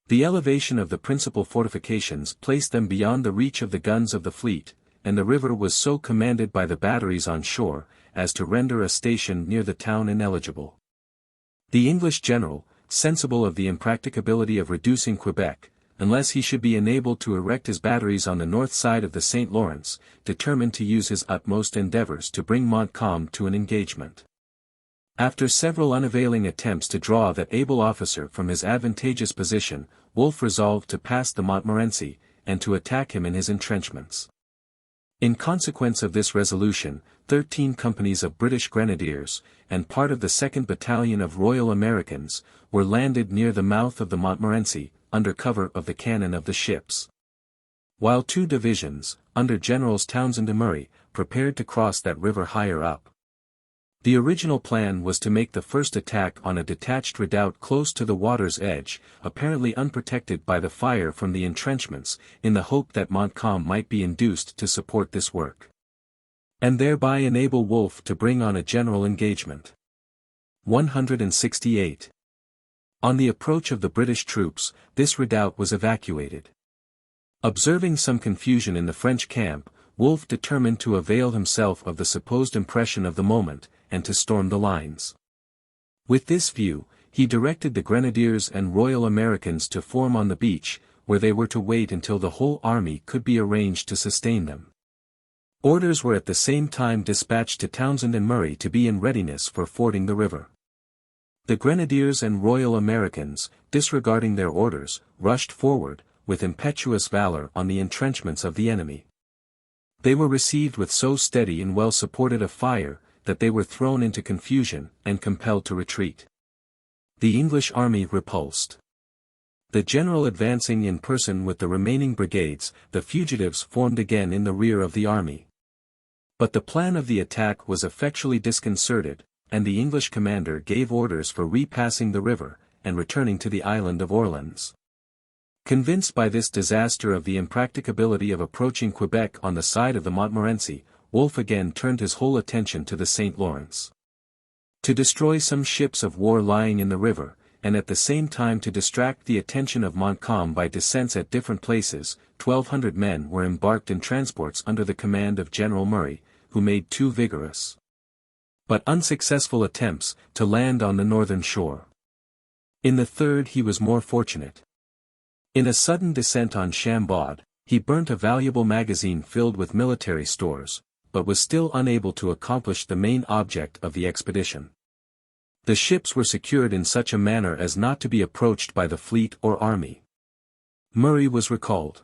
Speaker 1: The elevation of the principal fortifications placed them beyond the reach of the guns of the fleet, and the river was so commanded by the batteries on shore, as to render a station near the town ineligible. The English general, sensible of the impracticability of reducing Quebec, unless he should be enabled to erect his batteries on the north side of the St. Lawrence, determined to use his utmost endeavors to bring Montcalm to an engagement. After several unavailing attempts to draw that able officer from his advantageous position, Wolfe resolved to pass the Montmorency, and to attack him in his entrenchments. In consequence of this resolution, 13 companies of British Grenadiers, and part of the 2nd Battalion of Royal Americans, were landed near the mouth of the Montmorency, under cover of the cannon of the ships. While 2 divisions, under Generals Townsend and Murray, prepared to cross that river higher up. The original plan was to make the first attack on a detached redoubt close to the water's edge, apparently unprotected by the fire from the entrenchments, in the hope that Montcalm might be induced to support this work, and thereby enable Wolfe to bring on a general engagement. 168. On the approach of the British troops, this redoubt was evacuated. Observing some confusion in the French camp, Wolfe determined to avail himself of the supposed impression of the moment, and to storm the lines. With this view, he directed the Grenadiers and Royal Americans to form on the beach, where they were to wait until the whole army could be arranged to sustain them. Orders were at the same time dispatched to Townsend and Murray to be in readiness for fording the river. The Grenadiers and Royal Americans, disregarding their orders, rushed forward, with impetuous valor on the entrenchments of the enemy. They were received with so steady and well supported a fire, that they were thrown into confusion, and compelled to retreat. The English army repulsed. The general advancing in person with the remaining brigades, the fugitives formed again in the rear of the army. But the plan of the attack was effectually disconcerted, and the English commander gave orders for repassing the river, and returning to the island of Orleans. Convinced by this disaster of the impracticability of approaching Quebec on the side of the Montmorency, Wolfe again turned his whole attention to the St. Lawrence. To destroy some ships of war lying in the river, and at the same time to distract the attention of Montcalm by descents at different places, 1,200 men were embarked in transports under the command of General Murray, who made 2 vigorous but unsuccessful attempts to land on the northern shore. In the third he was more fortunate. In a sudden descent on Chambord, he burnt a valuable magazine filled with military stores, but was still unable to accomplish the main object of the expedition. The ships were secured in such a manner as not to be approached by the fleet or army. Murray was recalled,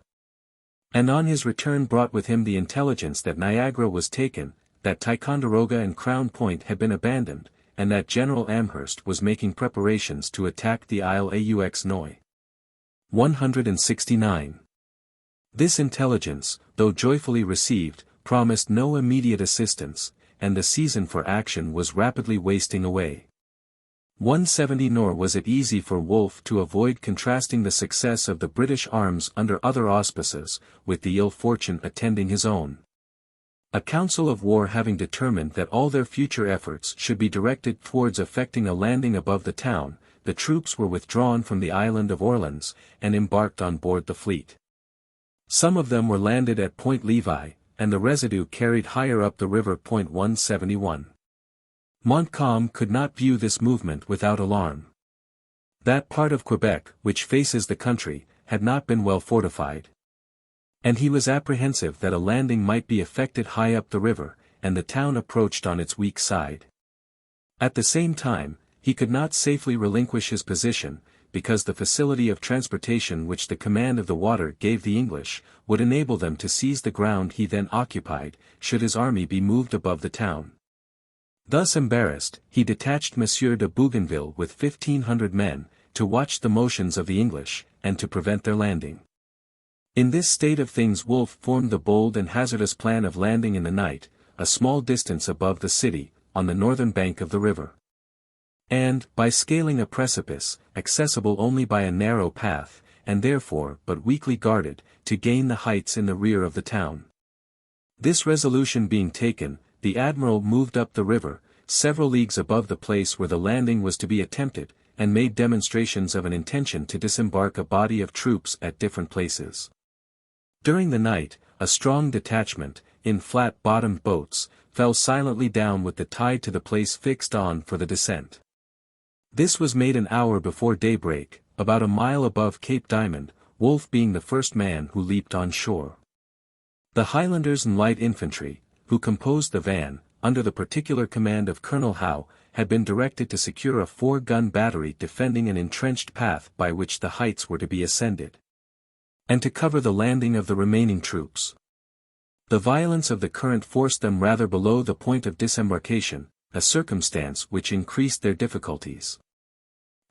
Speaker 1: and on his return brought with him the intelligence that Niagara was taken, that Ticonderoga and Crown Point had been abandoned, and that General Amherst was making preparations to attack the Isle aux Noix. 169. This intelligence, though joyfully received, promised no immediate assistance, and the season for action was rapidly wasting away. 170. Nor was it easy for Wolfe to avoid contrasting the success of the British arms under other auspices, with the ill fortune attending his own. A council of war having determined that all their future efforts should be directed towards effecting a landing above the town, the troops were withdrawn from the island of Orleans, and embarked on board the fleet. Some of them were landed at Point Levi, and the residue carried higher up the river. 171. Montcalm could not view this movement without alarm. That part of Quebec which faces the country, had not been well fortified, and he was apprehensive that a landing might be effected high up the river, and the town approached on its weak side. At the same time, he could not safely relinquish his position, because the facility of transportation which the command of the water gave the English, would enable them to seize the ground he then occupied, should his army be moved above the town. Thus embarrassed, he detached Monsieur de Bougainville with 1,500 men, to watch the motions of the English, and to prevent their landing. In this state of things Wolfe formed the bold and hazardous plan of landing in the night, a small distance above the city, on the northern bank of the river. And, by scaling a precipice, accessible only by a narrow path, and therefore but weakly guarded, to gain the heights in the rear of the town. This resolution being taken, the admiral moved up the river, several leagues above the place where the landing was to be attempted, and made demonstrations of an intention to disembark a body of troops at different places. During the night, a strong detachment, in flat-bottomed boats, fell silently down with the tide to the place fixed on for the descent. This was made an hour before daybreak, about a mile above Cape Diamond, Wolfe being the first man who leaped on shore. The Highlanders and light infantry, who composed the van, under the particular command of Colonel Howe, had been directed to secure a 4-gun battery defending an entrenched path by which the heights were to be ascended, and to cover the landing of the remaining troops. The violence of the current forced them rather below the point of disembarkation, a circumstance which increased their difficulties.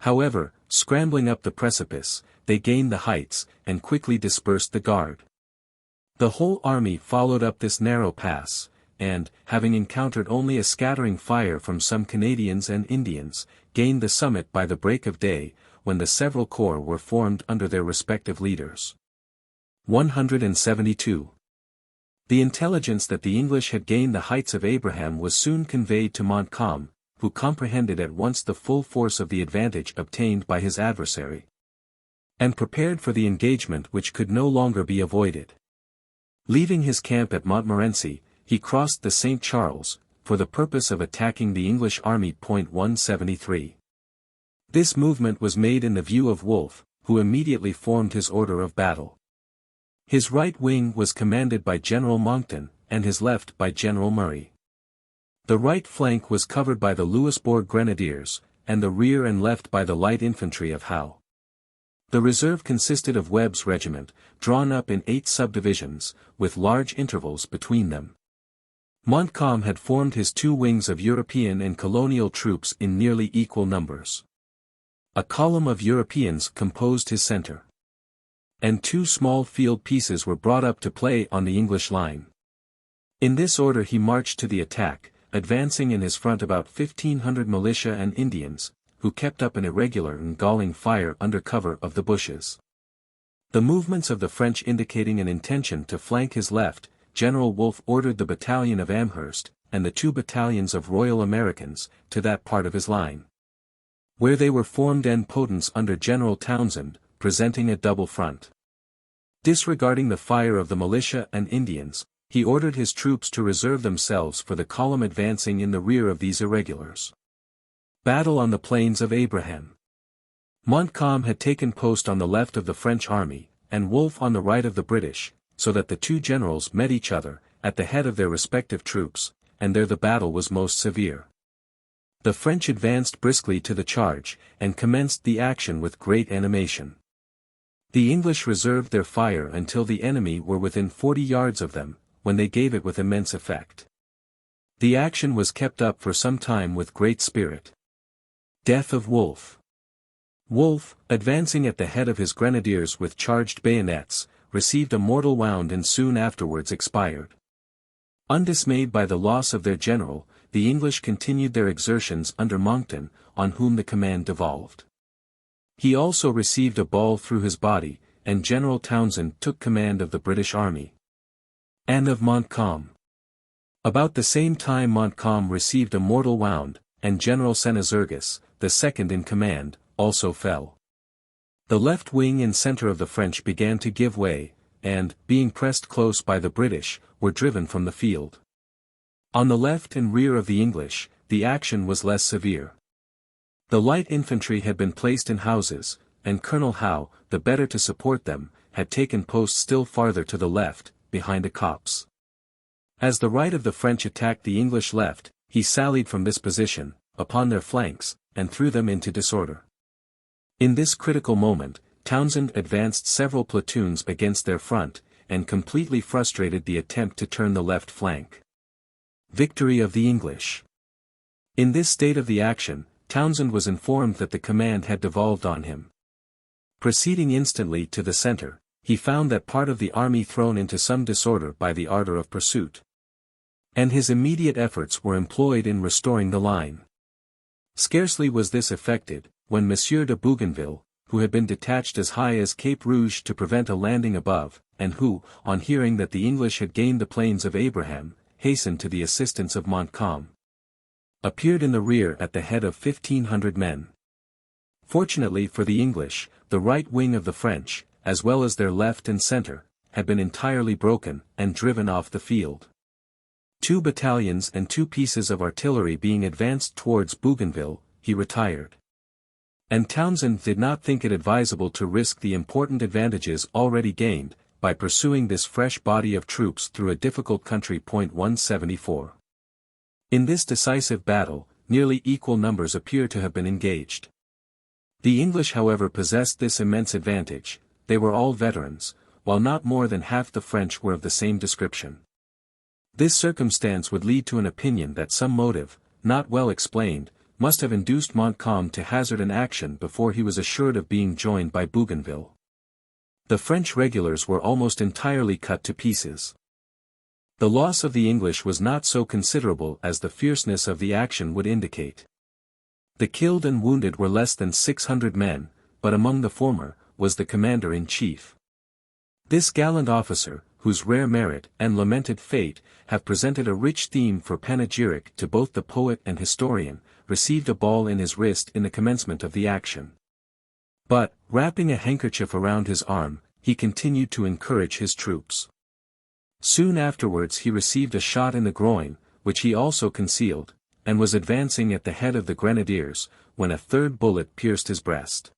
Speaker 1: However, scrambling up the precipice, they gained the heights, and quickly dispersed the guard. The whole army followed up this narrow pass, and, having encountered only a scattering fire from some Canadians and Indians, gained the summit by the break of day, when the several corps were formed under their respective leaders. 172. The intelligence that the English had gained the heights of Abraham was soon conveyed to Montcalm, who comprehended at once the full force of the advantage obtained by his adversary, and prepared for the engagement which could no longer be avoided. Leaving his camp at Montmorency, he crossed the St. Charles, for the purpose of attacking the English army. 173. This movement was made in the view of Wolfe, who immediately formed his order of battle. His right wing was commanded by General Monckton, and his left by General Murray. The right flank was covered by the Louisbourg Grenadiers, and the rear and left by the light infantry of Howe. The reserve consisted of Webb's regiment, drawn up in 8 subdivisions, with large intervals between them. Montcalm had formed his 2 wings of European and colonial troops in nearly equal numbers. A column of Europeans composed his center, and 2 small field pieces were brought up to play on the English line. In this order he marched to the attack, advancing in his front about 1,500 militia and Indians, who kept up an irregular and galling fire under cover of the bushes. The movements of the French indicating an intention to flank his left, General Wolfe ordered the battalion of Amherst, and the 2 battalions of Royal Americans, to that part of his line, where they were formed en potence under General Townsend, presenting a double front. Disregarding the fire of the militia and Indians, he ordered his troops to reserve themselves for the column advancing in the rear of these irregulars. Battle on the Plains of Abraham. Montcalm had taken post on the left of the French army, and Wolfe on the right of the British, so that the 2 generals met each other, at the head of their respective troops, and there the battle was most severe. The French advanced briskly to the charge, and commenced the action with great animation. The English reserved their fire until the enemy were within 40 yards of them, when they gave it with immense effect. The action was kept up for some time with great spirit. Death of Wolfe. Wolfe, advancing at the head of his grenadiers with charged bayonets, received a mortal wound and soon afterwards expired. Undismayed by the loss of their general, the English continued their exertions under Monckton, on whom the command devolved. He also received a ball through his body, and General Townsend took command of the British army. And of Montcalm. About the same time Montcalm received a mortal wound, and General Senezergas, the second in command, also fell. The left wing and center of the French began to give way, and, being pressed close by the British, were driven from the field. On the left and rear of the English, the action was less severe. The light infantry had been placed in houses, and Colonel Howe, the better to support them, had taken post still farther to the left, behind a copse. As the right of the French attacked the English left, he sallied from this position, upon their flanks, and threw them into disorder. In this critical moment, Townshend advanced several platoons against their front, and completely frustrated the attempt to turn the left flank. Victory of the English. In this state of the action, Townshend was informed that the command had devolved on him. Proceeding instantly to the center, he found that part of the army thrown into some disorder by the ardor of pursuit. And his immediate efforts were employed in restoring the line. Scarcely was this effected, when Monsieur de Bougainville, who had been detached as high as Cape Rouge to prevent a landing above, and who, on hearing that the English had gained the plains of Abraham, hastened to the assistance of Montcalm, appeared in the rear at the head of 1,500 men. Fortunately for the English, the right wing of the French, as well as their left and center, had been entirely broken, and driven off the field. 2 battalions and 2 pieces of artillery being advanced towards Bougainville, he retired. And Townshend did not think it advisable to risk the important advantages already gained, by pursuing this fresh body of troops through a difficult country. 174. In this decisive battle, nearly equal numbers appear to have been engaged. The English however possessed this immense advantage, they were all veterans, while not more than half the French were of the same description. This circumstance would lead to an opinion that some motive, not well explained, must have induced Montcalm to hazard an action before he was assured of being joined by Bougainville. The French regulars were almost entirely cut to pieces. The loss of the English was not so considerable as the fierceness of the action would indicate. The killed and wounded were less than 600 men, but among the former, was the commander-in-chief. This gallant officer, whose rare merit and lamented fate have presented a rich theme for panegyric to both the poet and historian, received a ball in his wrist in the commencement of the action. But, wrapping a handkerchief around his arm, he continued to encourage his troops. Soon afterwards he received a shot in the groin, which he also concealed, and was advancing at the head of the grenadiers, when a third bullet pierced his breast.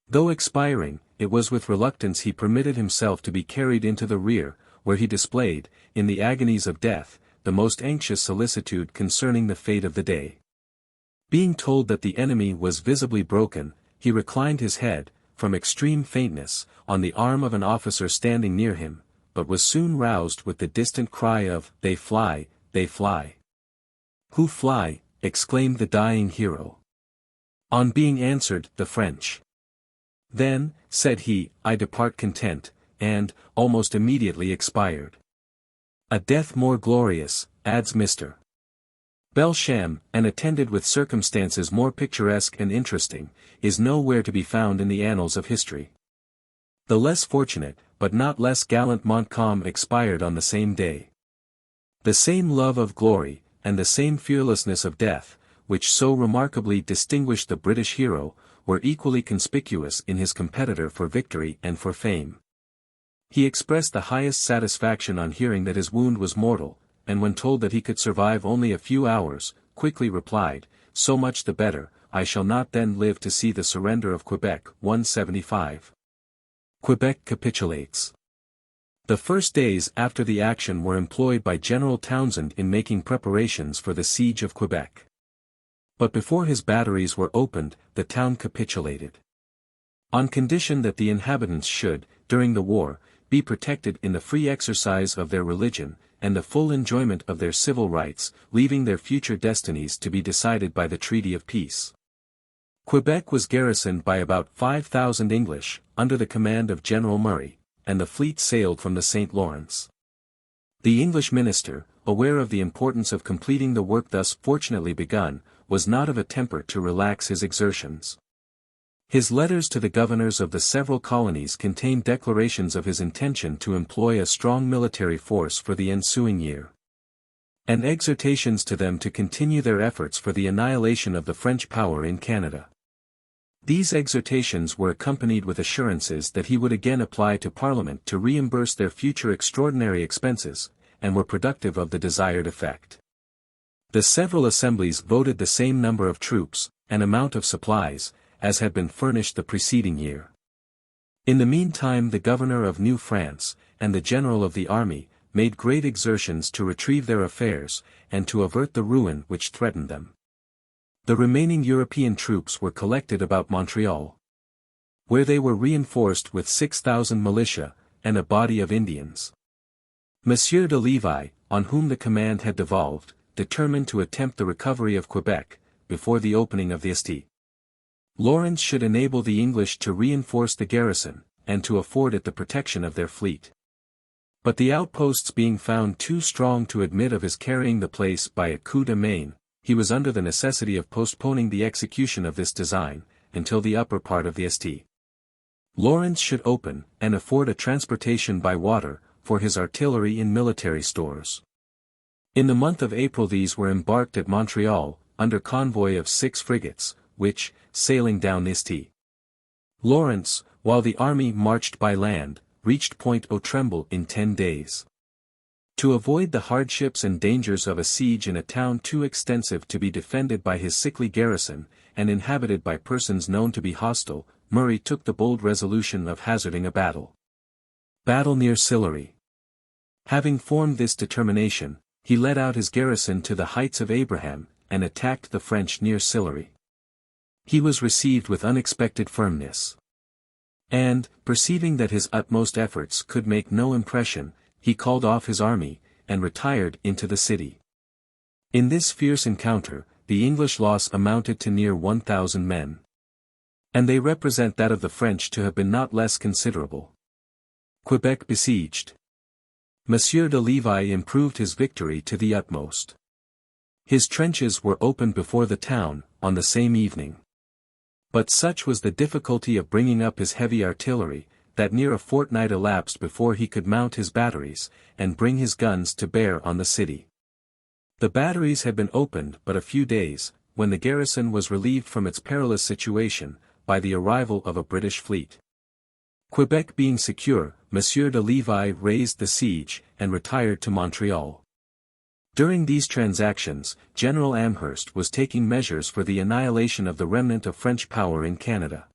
Speaker 1: Though expiring, it was with reluctance he permitted himself to be carried into the rear, where he displayed, in the agonies of death, the most anxious solicitude concerning the fate of the day. Being told that the enemy was visibly broken, he reclined his head, from extreme faintness, on the arm of an officer standing near him, but was soon roused with the distant cry of, "They fly, they fly." "Who fly?" exclaimed the dying hero. On being answered, "The French." "Then," said he, "I depart content," and, almost immediately expired. A death more glorious, adds Mr. Belsham, and attended with circumstances more picturesque and interesting, is nowhere to be found in the annals of history. The less fortunate, but not less gallant Montcalm expired on the same day. The same love of glory, and the same fearlessness of death, which so remarkably distinguished the British hero, were equally conspicuous in his competitor for victory and for fame. He expressed the highest satisfaction on hearing that his wound was mortal, and when told that he could survive only a few hours, quickly replied, "So much the better, I shall not then live to see the surrender of Quebec." 175. Quebec capitulates. The first days after the action were employed by General Townshend in making preparations for the siege of Quebec. But before his batteries were opened, the town capitulated. On condition that the inhabitants should, during the war, be protected in the free exercise of their religion, and the full enjoyment of their civil rights, leaving their future destinies to be decided by the Treaty of Peace. Quebec was garrisoned by about 5,000 English, under the command of General Murray, and the fleet sailed from the St. Lawrence. The English minister, aware of the importance of completing the work thus fortunately begun, was not of a temper to relax his exertions. His letters to the governors of the several colonies contained declarations of his intention to employ a strong military force for the ensuing year, and exhortations to them to continue their efforts for the annihilation of the French power in Canada. These exhortations were accompanied with assurances that he would again apply to Parliament to reimburse their future extraordinary expenses, and were productive of the desired effect. The several assemblies voted the same number of troops, and amount of supplies, as had been furnished the preceding year. In the meantime the governor of New France, and the general of the army, made great exertions to retrieve their affairs, and to avert the ruin which threatened them. The remaining European troops were collected about Montreal. where they were reinforced with 6,000 militia, and a body of Indians. Monsieur de Levis, on whom the command had devolved, determined to attempt the recovery of Quebec, before the opening of the St. Lawrence should enable the English to reinforce the garrison, and to afford it the protection of their fleet. But the outposts being found too strong to admit of his carrying the place by a coup de main, he was under the necessity of postponing the execution of this design, until the upper part of the St. Lawrence should open, and afford a transportation by water, for his artillery and military stores. In the month of April these were embarked at Montreal, under convoy of 6 frigates, which, sailing down the St. Lawrence, while the army marched by land, reached Point aux Trembles in 10 days. To avoid the hardships and dangers of a siege in a town too extensive to be defended by his sickly garrison, and inhabited by persons known to be hostile, Murray took the bold resolution of hazarding a battle. Battle near Sillery. Having formed this determination, he led out his garrison to the Heights of Abraham, and attacked the French near Sillery. He was received with unexpected firmness. And, perceiving that his utmost efforts could make no impression, he called off his army, and retired into the city. In this fierce encounter, the English loss amounted to near 1,000 men. And they represent that of the French to have been not less considerable. Quebec besieged. Monsieur de Levis improved his victory to the utmost. His trenches were opened before the town, on the same evening. But such was the difficulty of bringing up his heavy artillery, that near a fortnight elapsed before he could mount his batteries, and bring his guns to bear on the city. The batteries had been opened but a few days, when the garrison was relieved from its perilous situation, by the arrival of a British fleet. Quebec being secure, Monsieur de Levis raised the siege, and retired to Montreal. During these transactions, General Amherst was taking measures for the annihilation of the remnant of French power in Canada.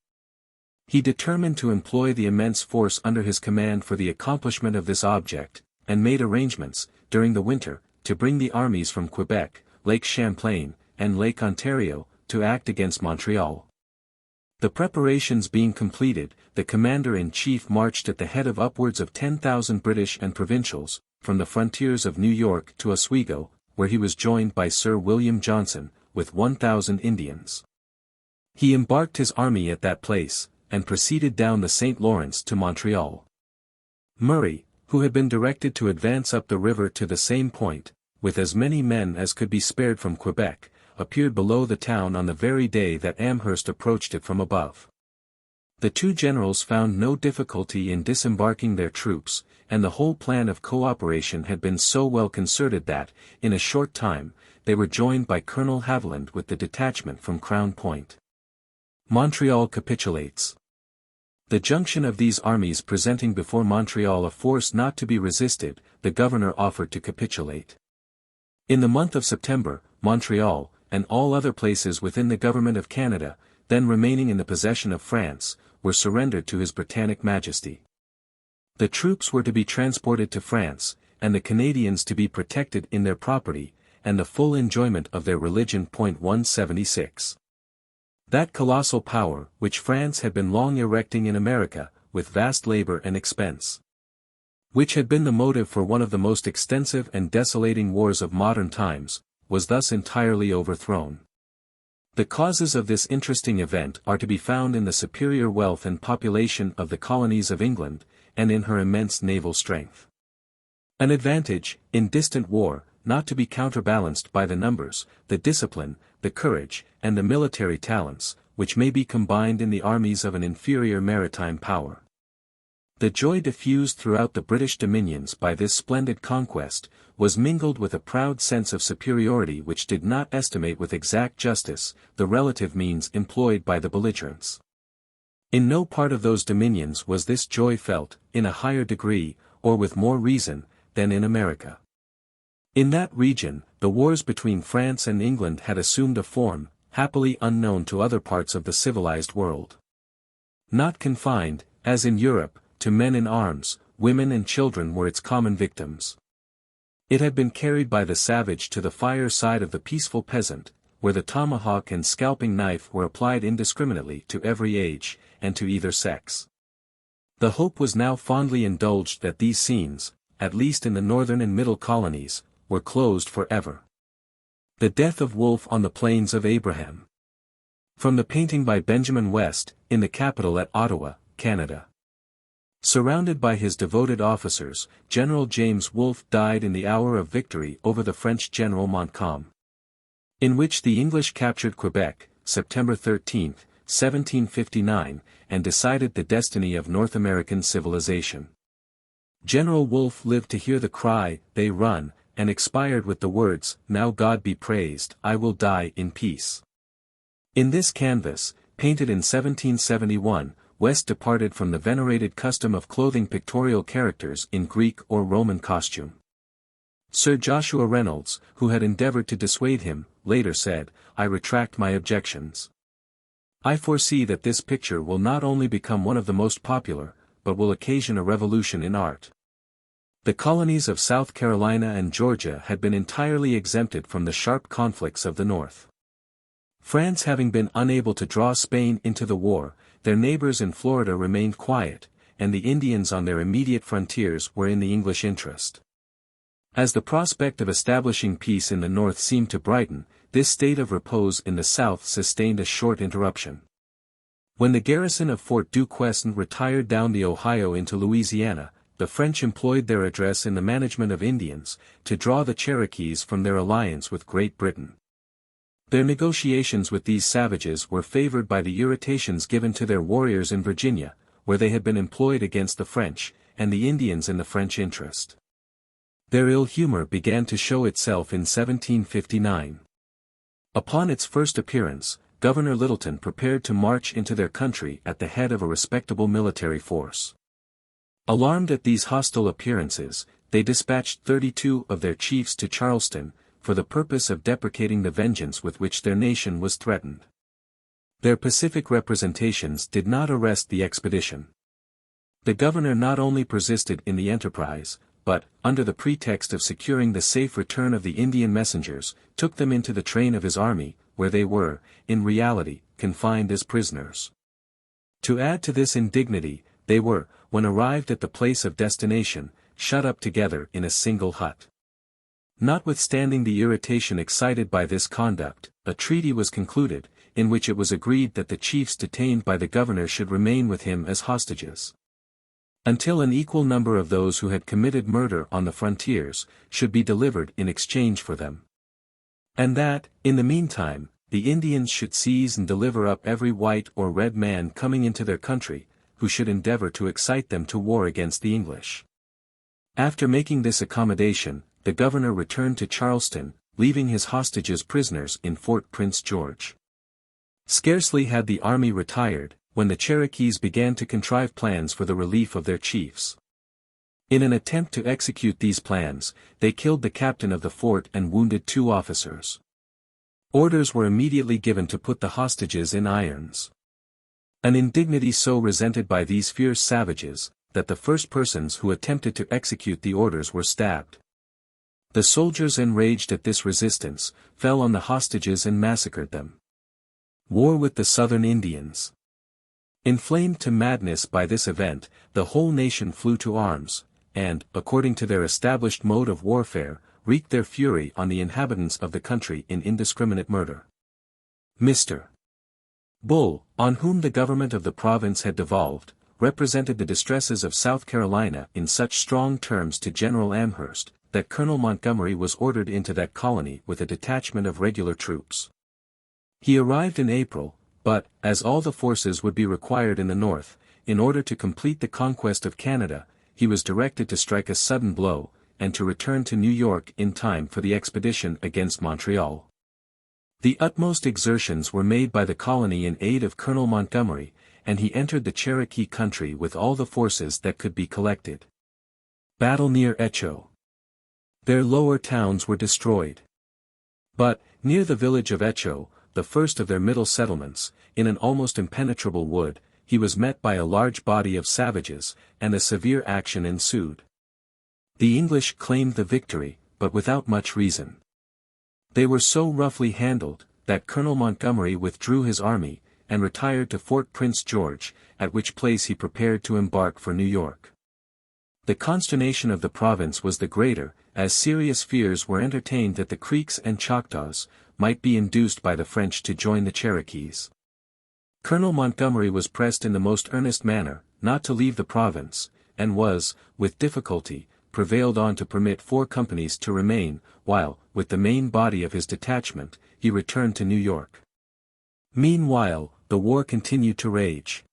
Speaker 1: He determined to employ the immense force under his command for the accomplishment of this object, and made arrangements, during the winter, to bring the armies from Quebec, Lake Champlain, and Lake Ontario, to act against Montreal. The preparations being completed, the commander-in-chief marched at the head of upwards of 10,000 British and provincials, from the frontiers of New York to Oswego, where he was joined by Sir William Johnson, with 1,000 Indians. He embarked his army at that place, and proceeded down the St. Lawrence to Montreal. Murray, who had been directed to advance up the river to the same point, with as many men as could be spared from Quebec, appeared below the town on the very day that Amherst approached it from above. The two generals found no difficulty in disembarking their troops, and the whole plan of cooperation had been so well concerted that, in a short time, they were joined by Colonel Haviland with the detachment from Crown Point. Montreal capitulates. The junction of these armies presenting before Montreal a force not to be resisted, the governor offered to capitulate. In the month of September, Montreal, and all other places within the government of Canada, then remaining in the possession of France, were surrendered to His Britannic Majesty. The troops were to be transported to France, and the Canadians to be protected in their property, and the full enjoyment of their religion. 176. That colossal power, which France had been long erecting in America, with vast labor and expense, which had been the motive for one of the most extensive and desolating wars of modern times, was thus entirely overthrown. The causes of this interesting event are to be found in the superior wealth and population of the colonies of England, and in her immense naval strength. An advantage, in distant war, not to be counterbalanced by the numbers, the discipline, the courage, and the military talents, which may be combined in the armies of an inferior maritime power. The joy diffused throughout the British dominions by this splendid conquest, was mingled with a proud sense of superiority which did not estimate with exact justice, the relative means employed by the belligerents. In no part of those dominions was this joy felt, in a higher degree, or with more reason, than in America. In that region, the wars between France and England had assumed a form, happily unknown to other parts of the civilized world. Not confined, as in Europe, to men in arms, women and children were its common victims. It had been carried by the savage to the fireside of the peaceful peasant, where the tomahawk and scalping knife were applied indiscriminately to every age, and to either sex. The hope was now fondly indulged that these scenes, at least in the northern and middle colonies, were closed forever. The Death of Wolfe on the Plains of Abraham. From the painting by Benjamin West, in the Capitol at Ottawa, Canada. Surrounded by his devoted officers, General James Wolfe died in the hour of victory over the French General Montcalm. In which the English captured Quebec, September 13, 1759, and decided the destiny of North American civilization. General Wolfe lived to hear the cry, "They run," and expired with the words, "Now God be praised, I will die in peace." In this canvas, painted in 1771, West departed from the venerated custom of clothing pictorial characters in Greek or Roman costume. Sir Joshua Reynolds, who had endeavored to dissuade him, later said, "I retract my objections. I foresee that this picture will not only become one of the most popular, but will occasion a revolution in art." The colonies of South Carolina and Georgia had been entirely exempted from the sharp conflicts of the North. France having been unable to draw Spain into the war, their neighbors in Florida remained quiet, and the Indians on their immediate frontiers were in the English interest. As the prospect of establishing peace in the North seemed to brighten, this state of repose in the South sustained a short interruption. When the garrison of Fort Duquesne retired down the Ohio into Louisiana, the French employed their address in the management of Indians, to draw the Cherokees from their alliance with Great Britain. Their negotiations with these savages were favored by the irritations given to their warriors in Virginia, where they had been employed against the French, and the Indians in the French interest. Their ill humor began to show itself in 1759. Upon its first appearance, Governor Littleton prepared to march into their country at the head of a respectable military force. Alarmed at these hostile appearances, they dispatched 32 of their chiefs to Charleston, for the purpose of deprecating the vengeance with which their nation was threatened. Their pacific representations did not arrest the expedition. The governor not only persisted in the enterprise, but, under the pretext of securing the safe return of the Indian messengers, took them into the train of his army, where they were, in reality, confined as prisoners. To add to this indignity, they were, when arrived at the place of destination, shut up together in a single hut. Notwithstanding the irritation excited by this conduct, a treaty was concluded, in which it was agreed that the chiefs detained by the governor should remain with him as hostages, until an equal number of those who had committed murder on the frontiers, should be delivered in exchange for them. And that, in the meantime, the Indians should seize and deliver up every white or red man coming into their country, who should endeavor to excite them to war against the English. After making this accommodation, the governor returned to Charleston, leaving his hostages prisoners in Fort Prince George. Scarcely had the army retired, when the Cherokees began to contrive plans for the relief of their chiefs. In an attempt to execute these plans, they killed the captain of the fort and wounded 2 officers. Orders were immediately given to put the hostages in irons. An indignity so resented by these fierce savages, that the first persons who attempted to execute the orders were stabbed. The soldiers, enraged at this resistance, fell on the hostages and massacred them. War with the Southern Indians. Inflamed to madness by this event, the whole nation flew to arms, and, according to their established mode of warfare, wreaked their fury on the inhabitants of the country in indiscriminate murder. Mr. Bull, on whom the government of the province had devolved, represented the distresses of South Carolina in such strong terms to General Amherst, that Colonel Montgomery was ordered into that colony with a detachment of regular troops. He arrived in April, but, as all the forces would be required in the North, in order to complete the conquest of Canada, he was directed to strike a sudden blow, and to return to New York in time for the expedition against Montreal. The utmost exertions were made by the colony in aid of Colonel Montgomery, and he entered the Cherokee country with all the forces that could be collected. Battle near Echo. Their lower towns were destroyed. But, near the village of Echo, the first of their middle settlements, in an almost impenetrable wood, he was met by a large body of savages, and a severe action ensued. The English claimed the victory, but without much reason. They were so roughly handled, that Colonel Montgomery withdrew his army, and retired to Fort Prince George, at which place he prepared to embark for New York. The consternation of the province was the greater, as serious fears were entertained that the Creeks and Choctaws might be induced by the French to join the Cherokees. Colonel Montgomery was pressed in the most earnest manner, not to leave the province, and was, with difficulty, prevailed on to permit 4 companies to remain, while, with the main body of his detachment, he returned to New York. Meanwhile, the war continued to rage.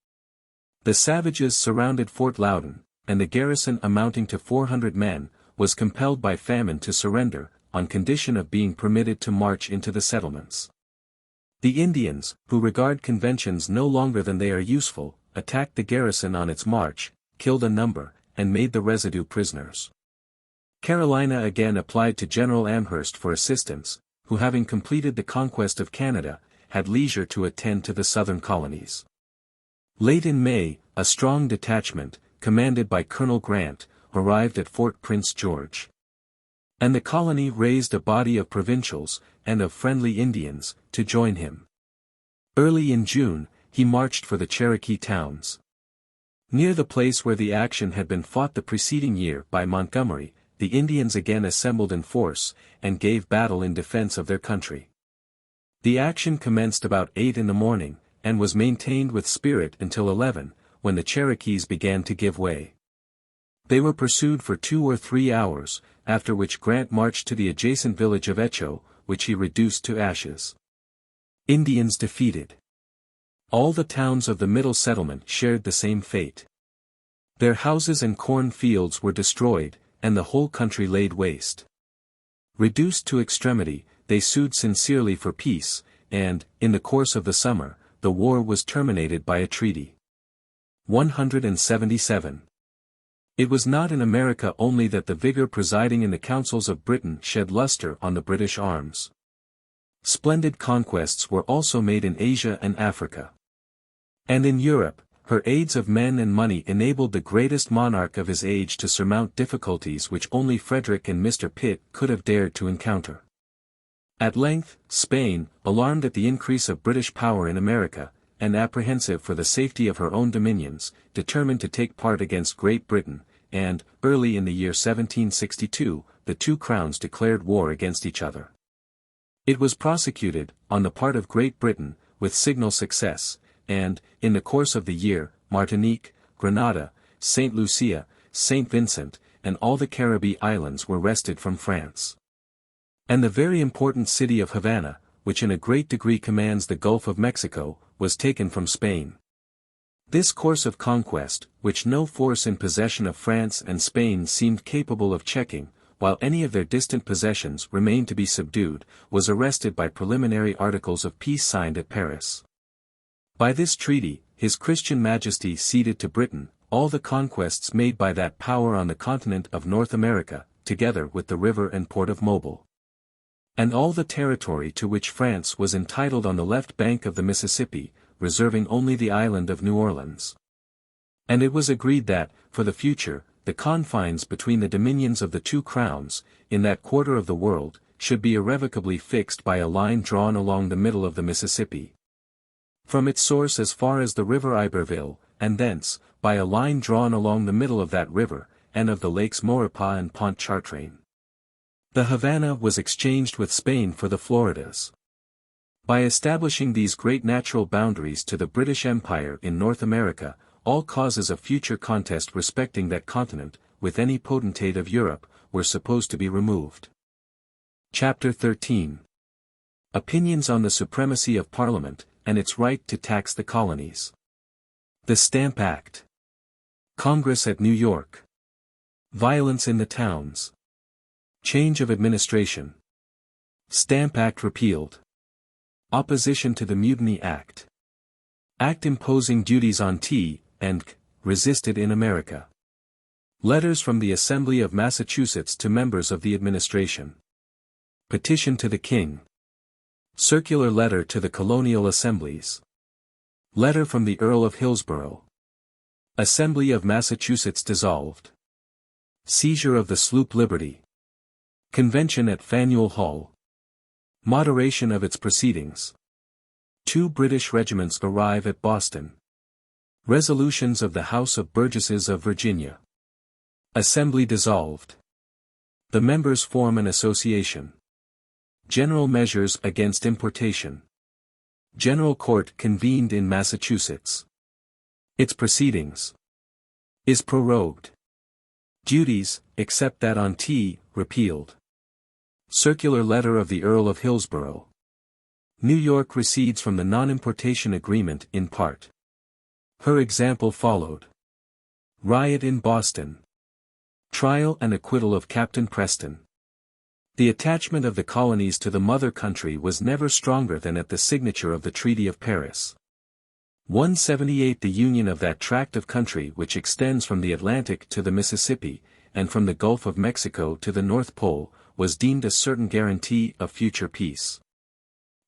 Speaker 1: The savages surrounded Fort Loudon, and the garrison amounting to 400 men, was compelled by famine to surrender, on condition of being permitted to march into the settlements. The Indians, who regard conventions no longer than they are useful, attacked the garrison on its march, killed a number, and made the residue prisoners. Carolina again applied to General Amherst for assistance, who having completed the conquest of Canada, had leisure to attend to the southern colonies. Late in May, a strong detachment, commanded by Colonel Grant, arrived at Fort Prince George. And the colony raised a body of provincials, and of friendly Indians, to join him. Early in June, he marched for the Cherokee towns. Near the place where the action had been fought the preceding year by Montgomery, the Indians again assembled in force, and gave battle in defense of their country. The action commenced about 8 in the morning, and was maintained with spirit until 11, when the Cherokees began to give way. They were pursued for 2 or 3 hours, after which Grant marched to the adjacent village of Echo, which he reduced to ashes. Indians defeated. All the towns of the middle settlement shared the same fate. Their houses and corn fields were destroyed, and the whole country laid waste. Reduced to extremity, they sued sincerely for peace, and, in the course of the summer, the war was terminated by a treaty. 177. It was not in America only that the vigor presiding in the councils of Britain shed luster on the British arms. Splendid conquests were also made in Asia and Africa. And in Europe, her aids of men and money enabled the greatest monarch of his age to surmount difficulties which only Frederick and Mr. Pitt could have dared to encounter. At length, Spain, alarmed at the increase of British power in America, and apprehensive for the safety of her own dominions, determined to take part against Great Britain, and, early in the year 1762, the 2 crowns declared war against each other. It was prosecuted, on the part of Great Britain, with signal success, and, in the course of the year, Martinique, Grenada, St. Lucia, St. Vincent, and all the Caribbee Islands were wrested from France. And the very important city of Havana, which in a great degree commands the Gulf of Mexico, was taken from Spain. This course of conquest, which no force in possession of France and Spain seemed capable of checking, while any of their distant possessions remained to be subdued, was arrested by preliminary articles of peace signed at Paris. By this treaty, His Christian Majesty ceded to Britain all the conquests made by that power on the continent of North America, together with the river and port of Mobile, and all the territory to which France was entitled on the left bank of the Mississippi, reserving only the island of New Orleans. And it was agreed that, for the future, the confines between the dominions of the 2 crowns, in that quarter of the world, should be irrevocably fixed by a line drawn along the middle of the Mississippi. From its source as far as the river Iberville, and thence, by a line drawn along the middle of that river, and of the lakes Maurepas and Pontchartrain. The Havana was exchanged with Spain for the Floridas. By establishing these great natural boundaries to the British Empire in North America, all causes of future contest respecting that continent, with any potentate of Europe, were supposed to be removed. Chapter 13. Opinions on the supremacy of Parliament, and its right to tax the colonies. The Stamp Act. Congress at New York. Violence in the towns. Change of administration. Stamp Act repealed. Opposition to the Mutiny Act. Act imposing duties on tea, and resisted in America. Letters from the Assembly of Massachusetts to members of the administration. Petition to the King. Circular letter to the colonial assemblies. Letter from the Earl of Hillsborough. Assembly of Massachusetts dissolved. Seizure of the sloop Liberty. Convention at Faneuil Hall. Moderation of its proceedings. 2 British regiments arrive at Boston. Resolutions of the House of Burgesses of Virginia. Assembly dissolved. The members form an association. General measures against importation. General Court convened in Massachusetts. Its proceedings. Is prorogued. Duties, except that on tea, repealed. Circular letter of the Earl of Hillsborough. New York recedes from the non-importation agreement in part. Her example followed. Riot in Boston. Trial and acquittal of Captain Preston. The attachment of the colonies to the mother country was never stronger than at the signature of the Treaty of Paris. 178 The union of that tract of country which extends from the Atlantic to the Mississippi, and from the Gulf of Mexico to the North Pole, was deemed a certain guarantee of future peace.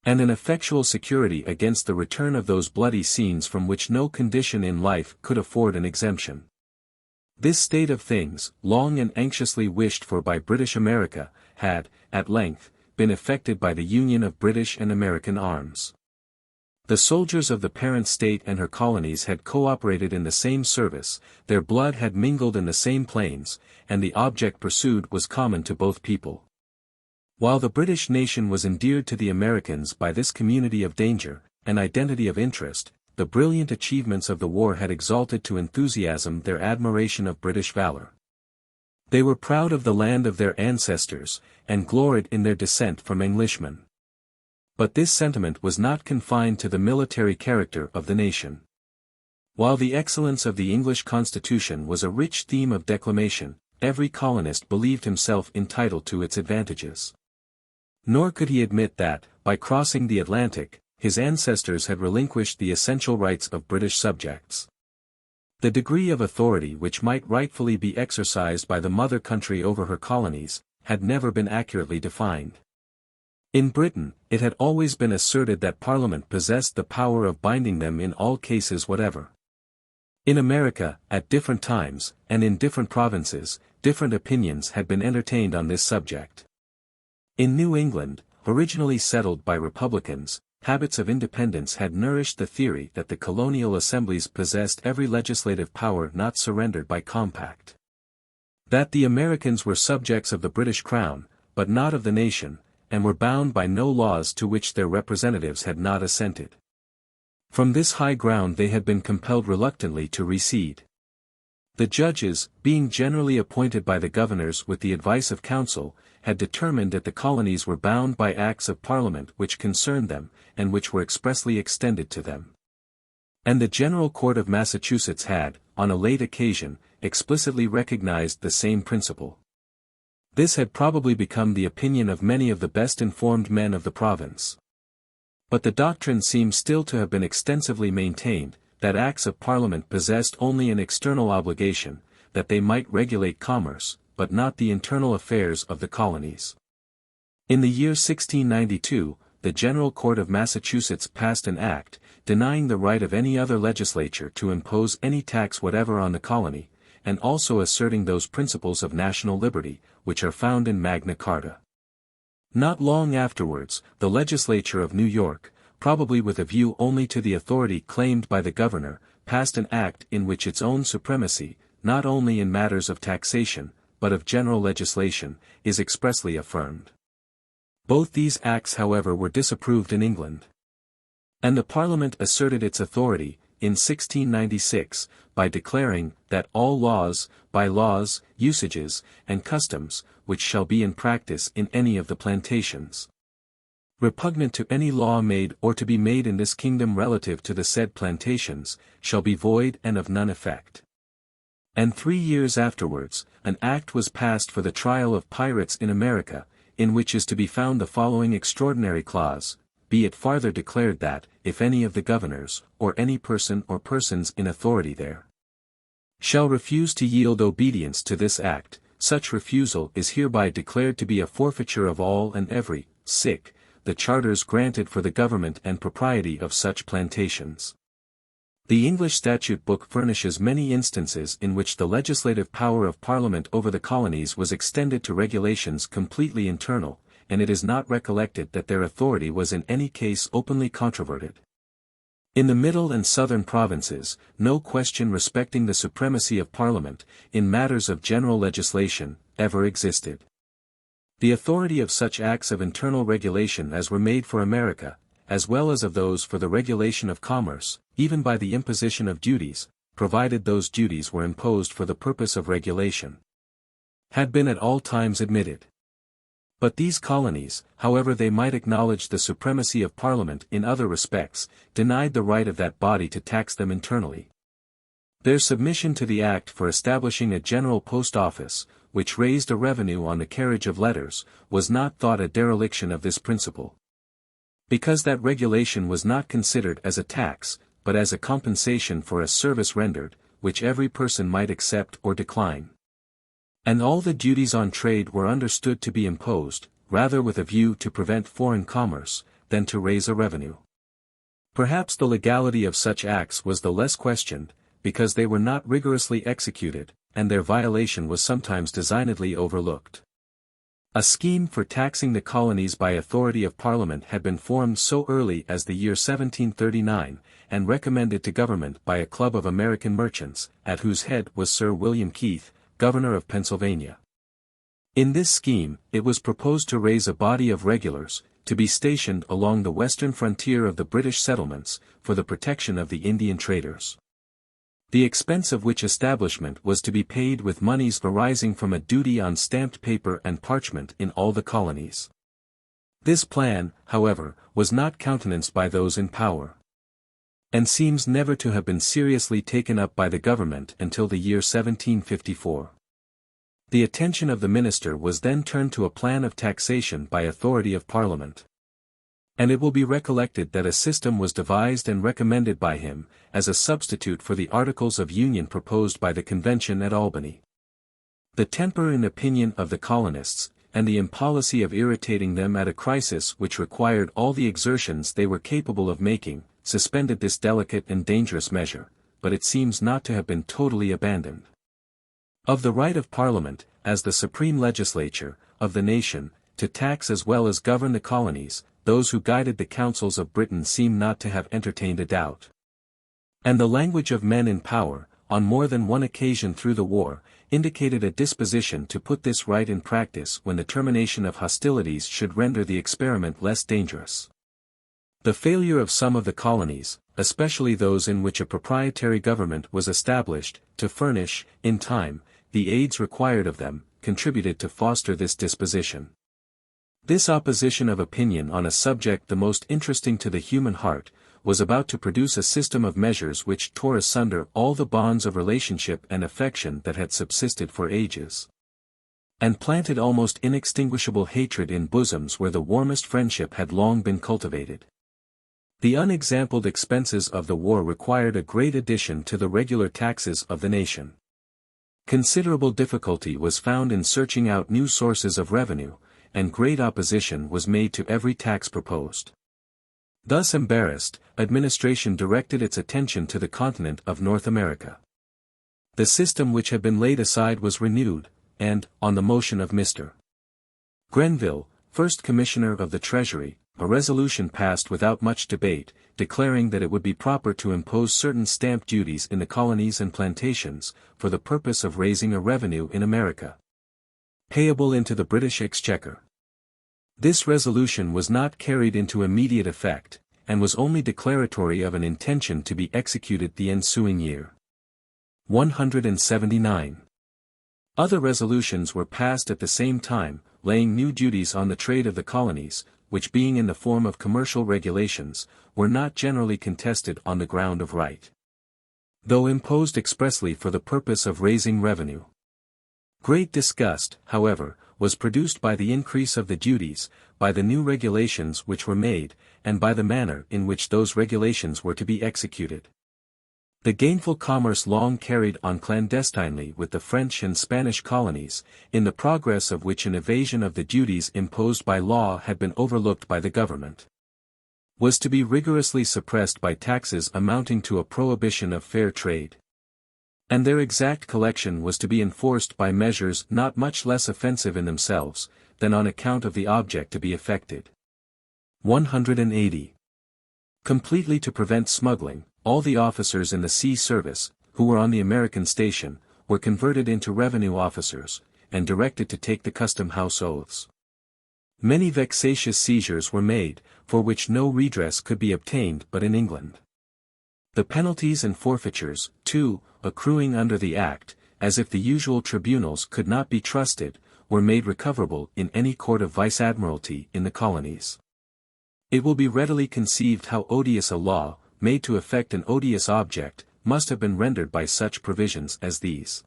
Speaker 1: And an effectual security against the return of those bloody scenes from which no condition in life could afford an exemption. This state of things, long and anxiously wished for by British America, had, at length, been effected by the union of British and American arms. The soldiers of the parent state and her colonies had co-operated in the same service, their blood had mingled in the same plains, and the object pursued was common to both people. While the British nation was endeared to the Americans by this community of danger, and identity of interest, the brilliant achievements of the war had exalted to enthusiasm their admiration of British valor. They were proud of the land of their ancestors, and gloried in their descent from Englishmen. But this sentiment was not confined to the military character of the nation. While the excellence of the English Constitution was a rich theme of declamation, every colonist believed himself entitled to its advantages. Nor could he admit that, by crossing the Atlantic, his ancestors had relinquished the essential rights of British subjects. The degree of authority which might rightfully be exercised by the mother country over her colonies, had never been accurately defined. In Britain, it had always been asserted that Parliament possessed the power of binding them in all cases whatever. In America, at different times, and in different provinces, different opinions had been entertained on this subject. In New England, originally settled by Republicans, habits of independence had nourished the theory that the colonial assemblies possessed every legislative power not surrendered by compact. That the Americans were subjects of the British Crown, but not of the nation, and were bound by no laws to which their representatives had not assented. From this high ground they had been compelled reluctantly to recede. The judges, being generally appointed by the governors with the advice of council, had determined that the colonies were bound by acts of Parliament which concerned them, and which were expressly extended to them. And the General Court of Massachusetts had, on a late occasion, explicitly recognized the same principle. This had probably become the opinion of many of the best informed men of the province. But the doctrine seems still to have been extensively maintained, that acts of Parliament possessed only an external obligation, that they might regulate commerce, but not the internal affairs of the colonies. In the year 1692, the General Court of Massachusetts passed an act, denying the right of any other legislature to impose any tax whatever on the colony, and also asserting those principles of national liberty, which are found in Magna Carta. Not long afterwards, the legislature of New York, probably with a view only to the authority claimed by the governor, passed an act in which its own supremacy, not only in matters of taxation, but of general legislation, is expressly affirmed. Both these acts however were disapproved in England. And the Parliament asserted its authority, in 1696, by declaring, that all laws, bylaws, usages, and customs, which shall be in practice in any of the plantations, repugnant to any law made or to be made in this kingdom relative to the said plantations, shall be void and of none effect. And 3 years afterwards, an act was passed for the trial of pirates in America, in which is to be found the following extraordinary clause: be it farther declared that, if any of the governors, or any person or persons in authority there, shall refuse to yield obedience to this act, such refusal is hereby declared to be a forfeiture of all and every, the charters granted for the government and propriety of such plantations. The English Statute Book furnishes many instances in which the legislative power of Parliament over the colonies was extended to regulations completely internal, and it is not recollected that their authority was in any case openly controverted. In the middle and southern provinces, no question respecting the supremacy of Parliament, in matters of general legislation, ever existed. The authority of such acts of internal regulation as were made for America, as well as of those for the regulation of commerce, even by the imposition of duties, provided those duties were imposed for the purpose of regulation, had been at all times admitted. But these colonies, however they might acknowledge the supremacy of Parliament in other respects, denied the right of that body to tax them internally. Their submission to the Act for establishing a general post office, which raised a revenue on the carriage of letters, was not thought a dereliction of this principle. Because that regulation was not considered as a tax, but as a compensation for a service rendered, which every person might accept or decline. And all the duties on trade were understood to be imposed, rather with a view to prevent foreign commerce, than to raise a revenue. Perhaps the legality of such acts was the less questioned, because they were not rigorously executed, and their violation was sometimes designedly overlooked. A scheme for taxing the colonies by authority of Parliament had been formed so early as the year 1739, and recommended to government by a club of American merchants, at whose head was Sir William Keith, Governor of Pennsylvania. In this scheme, it was proposed to raise a body of regulars, to be stationed along the western frontier of the British settlements, for the protection of the Indian traders. The expense of which establishment was to be paid with moneys arising from a duty on stamped paper and parchment in all the colonies. This plan, however, was not countenanced by those in power, and seems never to have been seriously taken up by the government until the year 1754. The attention of the minister was then turned to a plan of taxation by authority of Parliament. And it will be recollected that a system was devised and recommended by him, as a substitute for the Articles of Union proposed by the Convention at Albany. The temper and opinion of the colonists, and the impolicy of irritating them at a crisis which required all the exertions they were capable of making, suspended this delicate and dangerous measure, but it seems not to have been totally abandoned. Of the right of Parliament, as the supreme legislature, of the nation, to tax as well as govern the colonies, those who guided the councils of Britain seem not to have entertained a doubt. And the language of men in power, on more than one occasion through the war, indicated a disposition to put this right in practice when the termination of hostilities should render the experiment less dangerous. The failure of some of the colonies, especially those in which a proprietary government was established, to furnish, in time, the aids required of them, contributed to foster this disposition. This opposition of opinion on a subject the most interesting to the human heart, was about to produce a system of measures which tore asunder all the bonds of relationship and affection that had subsisted for ages, and planted almost inextinguishable hatred in bosoms where the warmest friendship had long been cultivated. The unexampled expenses of the war required a great addition to the regular taxes of the nation. Considerable difficulty was found in searching out new sources of revenue, and great opposition was made to every tax proposed. Thus embarrassed, administration directed its attention to the continent of North America. The system which had been laid aside was renewed, and, on the motion of Mr. Grenville, first Commissioner of the Treasury, a resolution passed without much debate, declaring that it would be proper to impose certain stamp duties in the colonies and plantations, for the purpose of raising a revenue in America, payable into the British Exchequer. This resolution was not carried into immediate effect, and was only declaratory of an intention to be executed the ensuing year. 179. Other resolutions were passed at the same time, laying new duties on the trade of the colonies, which being in the form of commercial regulations, were not generally contested on the ground of right, though imposed expressly for the purpose of raising revenue. Great disgust, however, was produced by the increase of the duties, by the new regulations which were made, and by the manner in which those regulations were to be executed. The gainful commerce long carried on clandestinely with the French and Spanish colonies, in the progress of which an evasion of the duties imposed by law had been overlooked by the government, was to be rigorously suppressed by taxes amounting to a prohibition of fair trade. And their exact collection was to be enforced by measures not much less offensive in themselves, than on account of the object to be effected. 180. Completely to prevent smuggling, all the officers in the sea service, who were on the American station, were converted into revenue officers, and directed to take the custom house oaths. Many vexatious seizures were made, for which no redress could be obtained but in England. The penalties and forfeitures, too, accruing under the Act, as if the usual tribunals could not be trusted, were made recoverable in any court of vice-admiralty in the colonies. It will be readily conceived how odious a law, made to effect an odious object, must have been rendered by such provisions as these.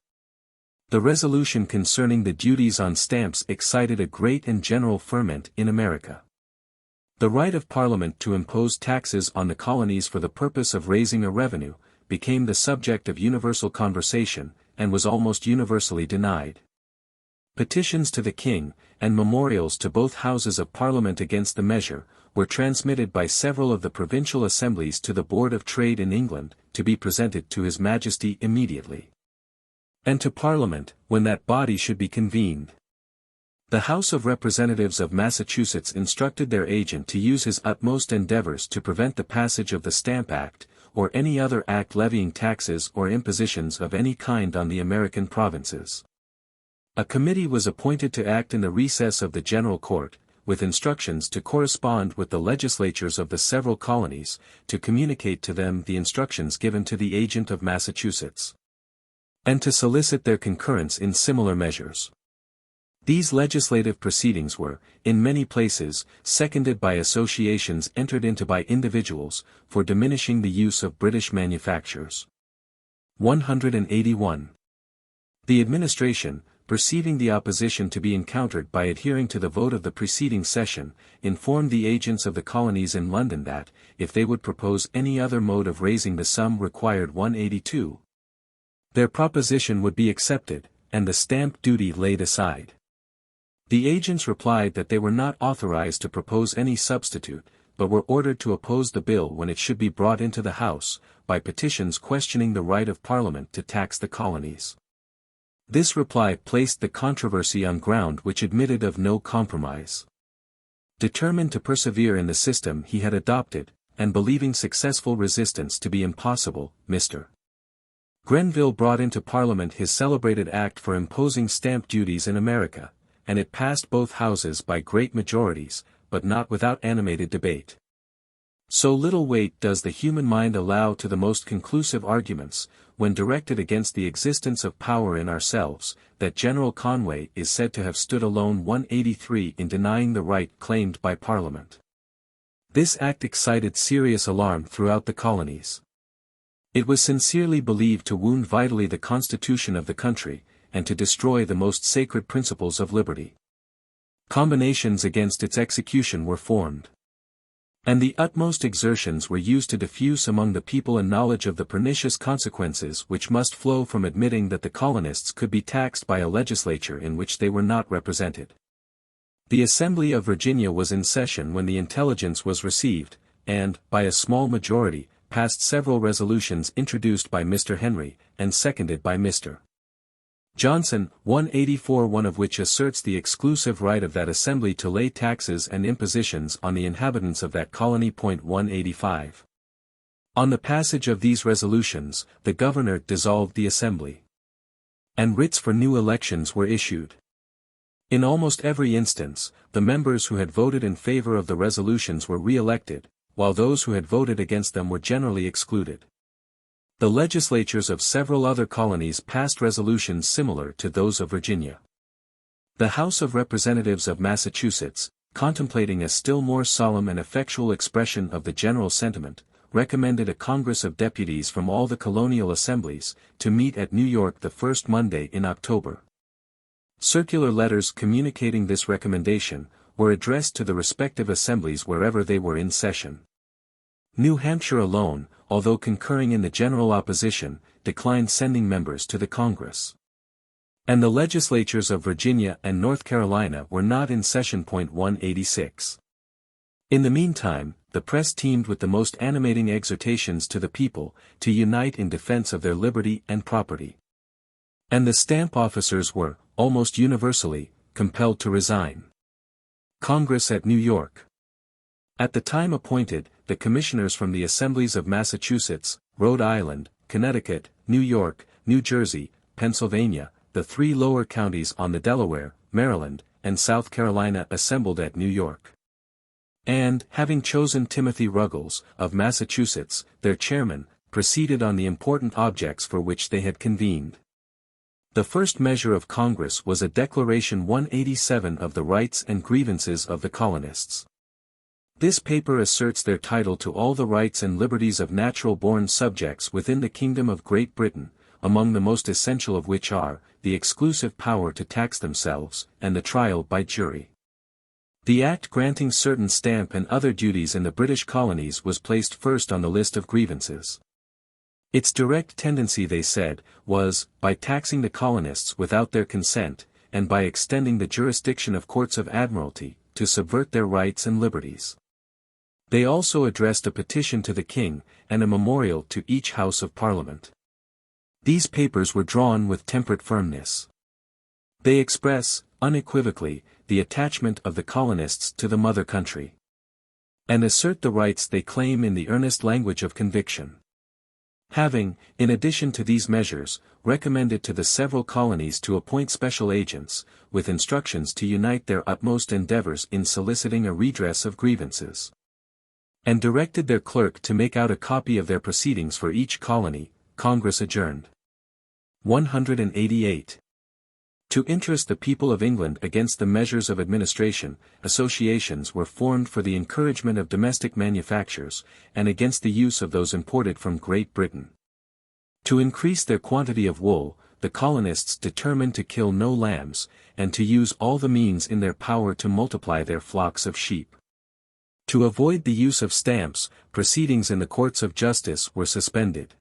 Speaker 1: The resolution concerning the duties on stamps excited a great and general ferment in America. The right of Parliament to impose taxes on the colonies for the purpose of raising a revenue, became the subject of universal conversation, and was almost universally denied. Petitions to the King, and memorials to both Houses of Parliament against the measure, were transmitted by several of the provincial assemblies to the Board of Trade in England, to be presented to His Majesty immediately. And to Parliament, when that body should be convened. The House of Representatives of Massachusetts instructed their agent to use his utmost endeavors to prevent the passage of the Stamp Act, or any other act levying taxes or impositions of any kind on the American provinces. A committee was appointed to act in the recess of the General Court, with instructions to correspond with the legislatures of the several colonies, to communicate to them the instructions given to the agent of Massachusetts, and to solicit their concurrence in similar measures. These legislative proceedings were, in many places, seconded by associations entered into by individuals, for diminishing the use of British manufactures. 181. The administration, perceiving the opposition to be encountered by adhering to the vote of the preceding session, informed the agents of the colonies in London that, if they would propose any other mode of raising the sum required 182, their proposition would be accepted, and the stamp duty laid aside. The agents replied that they were not authorized to propose any substitute, but were ordered to oppose the bill when it should be brought into the House, by petitions questioning the right of Parliament to tax the colonies. This reply placed the controversy on ground which admitted of no compromise. Determined to persevere in the system he had adopted, and believing successful resistance to be impossible, Mr. Grenville brought into Parliament his celebrated Act for imposing stamp duties in America, and it passed both houses by great majorities, but not without animated debate. So little weight does the human mind allow to the most conclusive arguments, when directed against the existence of power in ourselves, that General Conway is said to have stood alone 183 in denying the right claimed by Parliament. This act excited serious alarm throughout the colonies. It was sincerely believed to wound vitally the constitution of the country, and to destroy the most sacred principles of liberty. Combinations against its execution were formed, and the utmost exertions were used to diffuse among the people a knowledge of the pernicious consequences which must flow from admitting that the colonists could be taxed by a legislature in which they were not represented. The Assembly of Virginia was in session when the intelligence was received, and, by a small majority, passed several resolutions introduced by Mr. Henry, and seconded by Mr. Johnson, 184, one of which asserts the exclusive right of that assembly to lay taxes and impositions on the inhabitants of that colony. 185. On the passage of these resolutions, the governor dissolved the assembly, and writs for new elections were issued. In almost every instance, the members who had voted in favor of the resolutions were re-elected, while those who had voted against them were generally excluded. The legislatures of several other colonies passed resolutions similar to those of Virginia. The House of Representatives of Massachusetts, contemplating a still more solemn and effectual expression of the general sentiment, recommended a Congress of Deputies from all the colonial assemblies, to meet at New York the first Monday in October. Circular letters communicating this recommendation, were addressed to the respective assemblies wherever they were in session. New Hampshire alone, although concurring in the general opposition, declined sending members to the Congress. And the legislatures of Virginia and North Carolina were not in session. 186. In the meantime, the press teemed with the most animating exhortations to the people, to unite in defense of their liberty and property. And the stamp officers were, almost universally, compelled to resign. Congress at New York. At the time appointed, the commissioners from the assemblies of Massachusetts, Rhode Island, Connecticut, New York, New Jersey, Pennsylvania, the 3 lower counties on the Delaware, Maryland, and South Carolina assembled at New York. And, having chosen Timothy Ruggles, of Massachusetts, their chairman, proceeded on the important objects for which they had convened. The first measure of Congress was a Declaration 187 of the rights and grievances of the colonists. This paper asserts their title to all the rights and liberties of natural-born subjects within the Kingdom of Great Britain, among the most essential of which are, the exclusive power to tax themselves, and the trial by jury. The Act granting certain stamp and other duties in the British colonies was placed first on the list of grievances. Its direct tendency, they said, was, by taxing the colonists without their consent, and by extending the jurisdiction of courts of admiralty, to subvert their rights and liberties. They also addressed a petition to the King, and a memorial to each House of Parliament. These papers were drawn with temperate firmness. They express, unequivocally, the attachment of the colonists to the mother country, and assert the rights they claim in the earnest language of conviction. Having, in addition to these measures, recommended to the several colonies to appoint special agents, with instructions to unite their utmost endeavors in soliciting a redress of grievances, and directed their clerk to make out a copy of their proceedings for each colony, Congress adjourned. 188. To interest the people of England against the measures of administration, associations were formed for the encouragement of domestic manufactures, and against the use of those imported from Great Britain. To increase their quantity of wool, the colonists determined to kill no lambs, and to use all the means in their power to multiply their flocks of sheep. To avoid the use of stamps, proceedings in the courts of justice were suspended,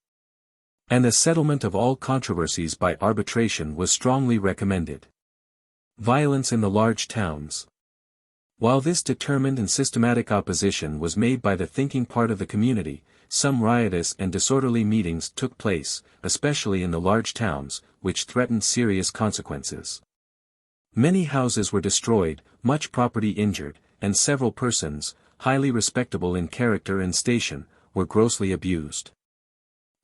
Speaker 1: and the settlement of all controversies by arbitration was strongly recommended. Violence in the large towns. While this determined and systematic opposition was made by the thinking part of the community, some riotous and disorderly meetings took place, especially in the large towns, which threatened serious consequences. Many houses were destroyed, much property injured, and several persons, highly respectable in character and station, were grossly abused.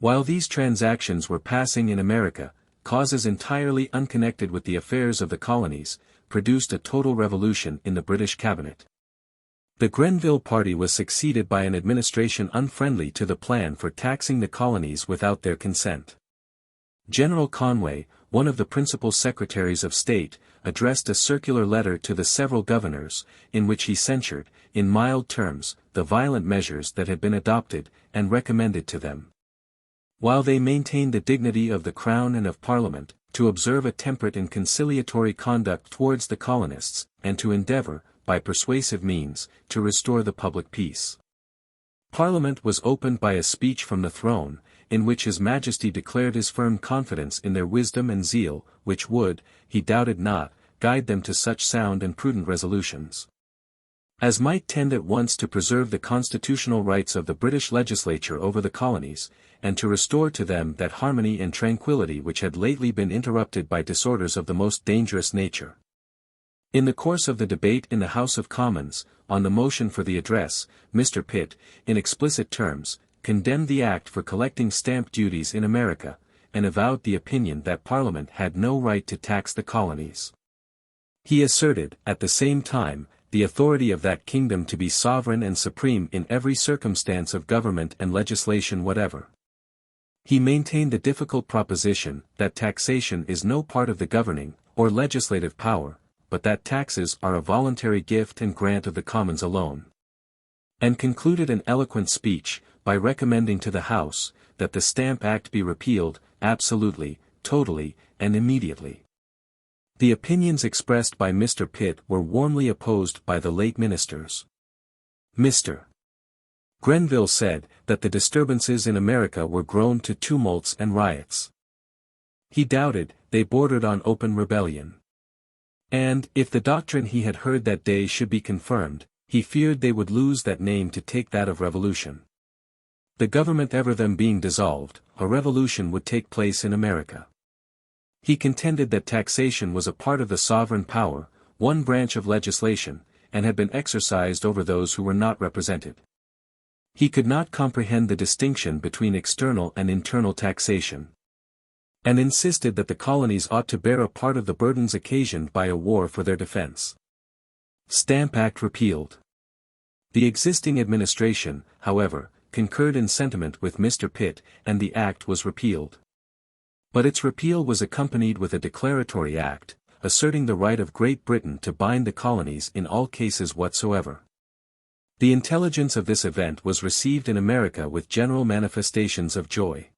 Speaker 1: While these transactions were passing in America, causes entirely unconnected with the affairs of the colonies, produced a total revolution in the British cabinet. The Grenville party was succeeded by an administration unfriendly to the plan for taxing the colonies without their consent. General Conway, one of the principal secretaries of state, addressed a circular letter to the several governors, in which he censured, in mild terms, the violent measures that had been adopted, and recommended to them, while they maintained the dignity of the Crown and of Parliament, to observe a temperate and conciliatory conduct towards the colonists, and to endeavour, by persuasive means, to restore the public peace. Parliament was opened by a speech from the throne, in which His Majesty declared his firm confidence in their wisdom and zeal, which would, he doubted not, guide them to such sound and prudent resolutions as might tend at once to preserve the constitutional rights of the British legislature over the colonies, and to restore to them that harmony and tranquillity which had lately been interrupted by disorders of the most dangerous nature. In the course of the debate in the House of Commons, on the motion for the address, Mr. Pitt, in explicit terms, condemned the act for collecting stamp duties in America, and avowed the opinion that Parliament had no right to tax the colonies. He asserted, at the same time, the authority of that kingdom to be sovereign and supreme in every circumstance of government and legislation whatever. He maintained the difficult proposition, that taxation is no part of the governing, or legislative power, but that taxes are a voluntary gift and grant of the Commons alone. And concluded an eloquent speech, by recommending to the House, that the Stamp Act be repealed, absolutely, totally, and immediately. The opinions expressed by Mr. Pitt were warmly opposed by the late ministers. Mr. Grenville said, that the disturbances in America were grown to tumults and riots. He doubted, they bordered on open rebellion. And, if the doctrine he had heard that day should be confirmed, he feared they would lose that name to take that of revolution. The government ever them being dissolved, a revolution would take place in America. He contended that taxation was a part of the sovereign power, one branch of legislation, and had been exercised over those who were not represented. He could not comprehend the distinction between external and internal taxation, and insisted that the colonies ought to bear a part of the burdens occasioned by a war for their defense. Stamp Act repealed. The existing administration, however, concurred in sentiment with Mr. Pitt, and the act was repealed. But its repeal was accompanied with a declaratory act, asserting the right of Great Britain to bind the colonies in all cases whatsoever. The intelligence of this event was received in America with general manifestations of joy.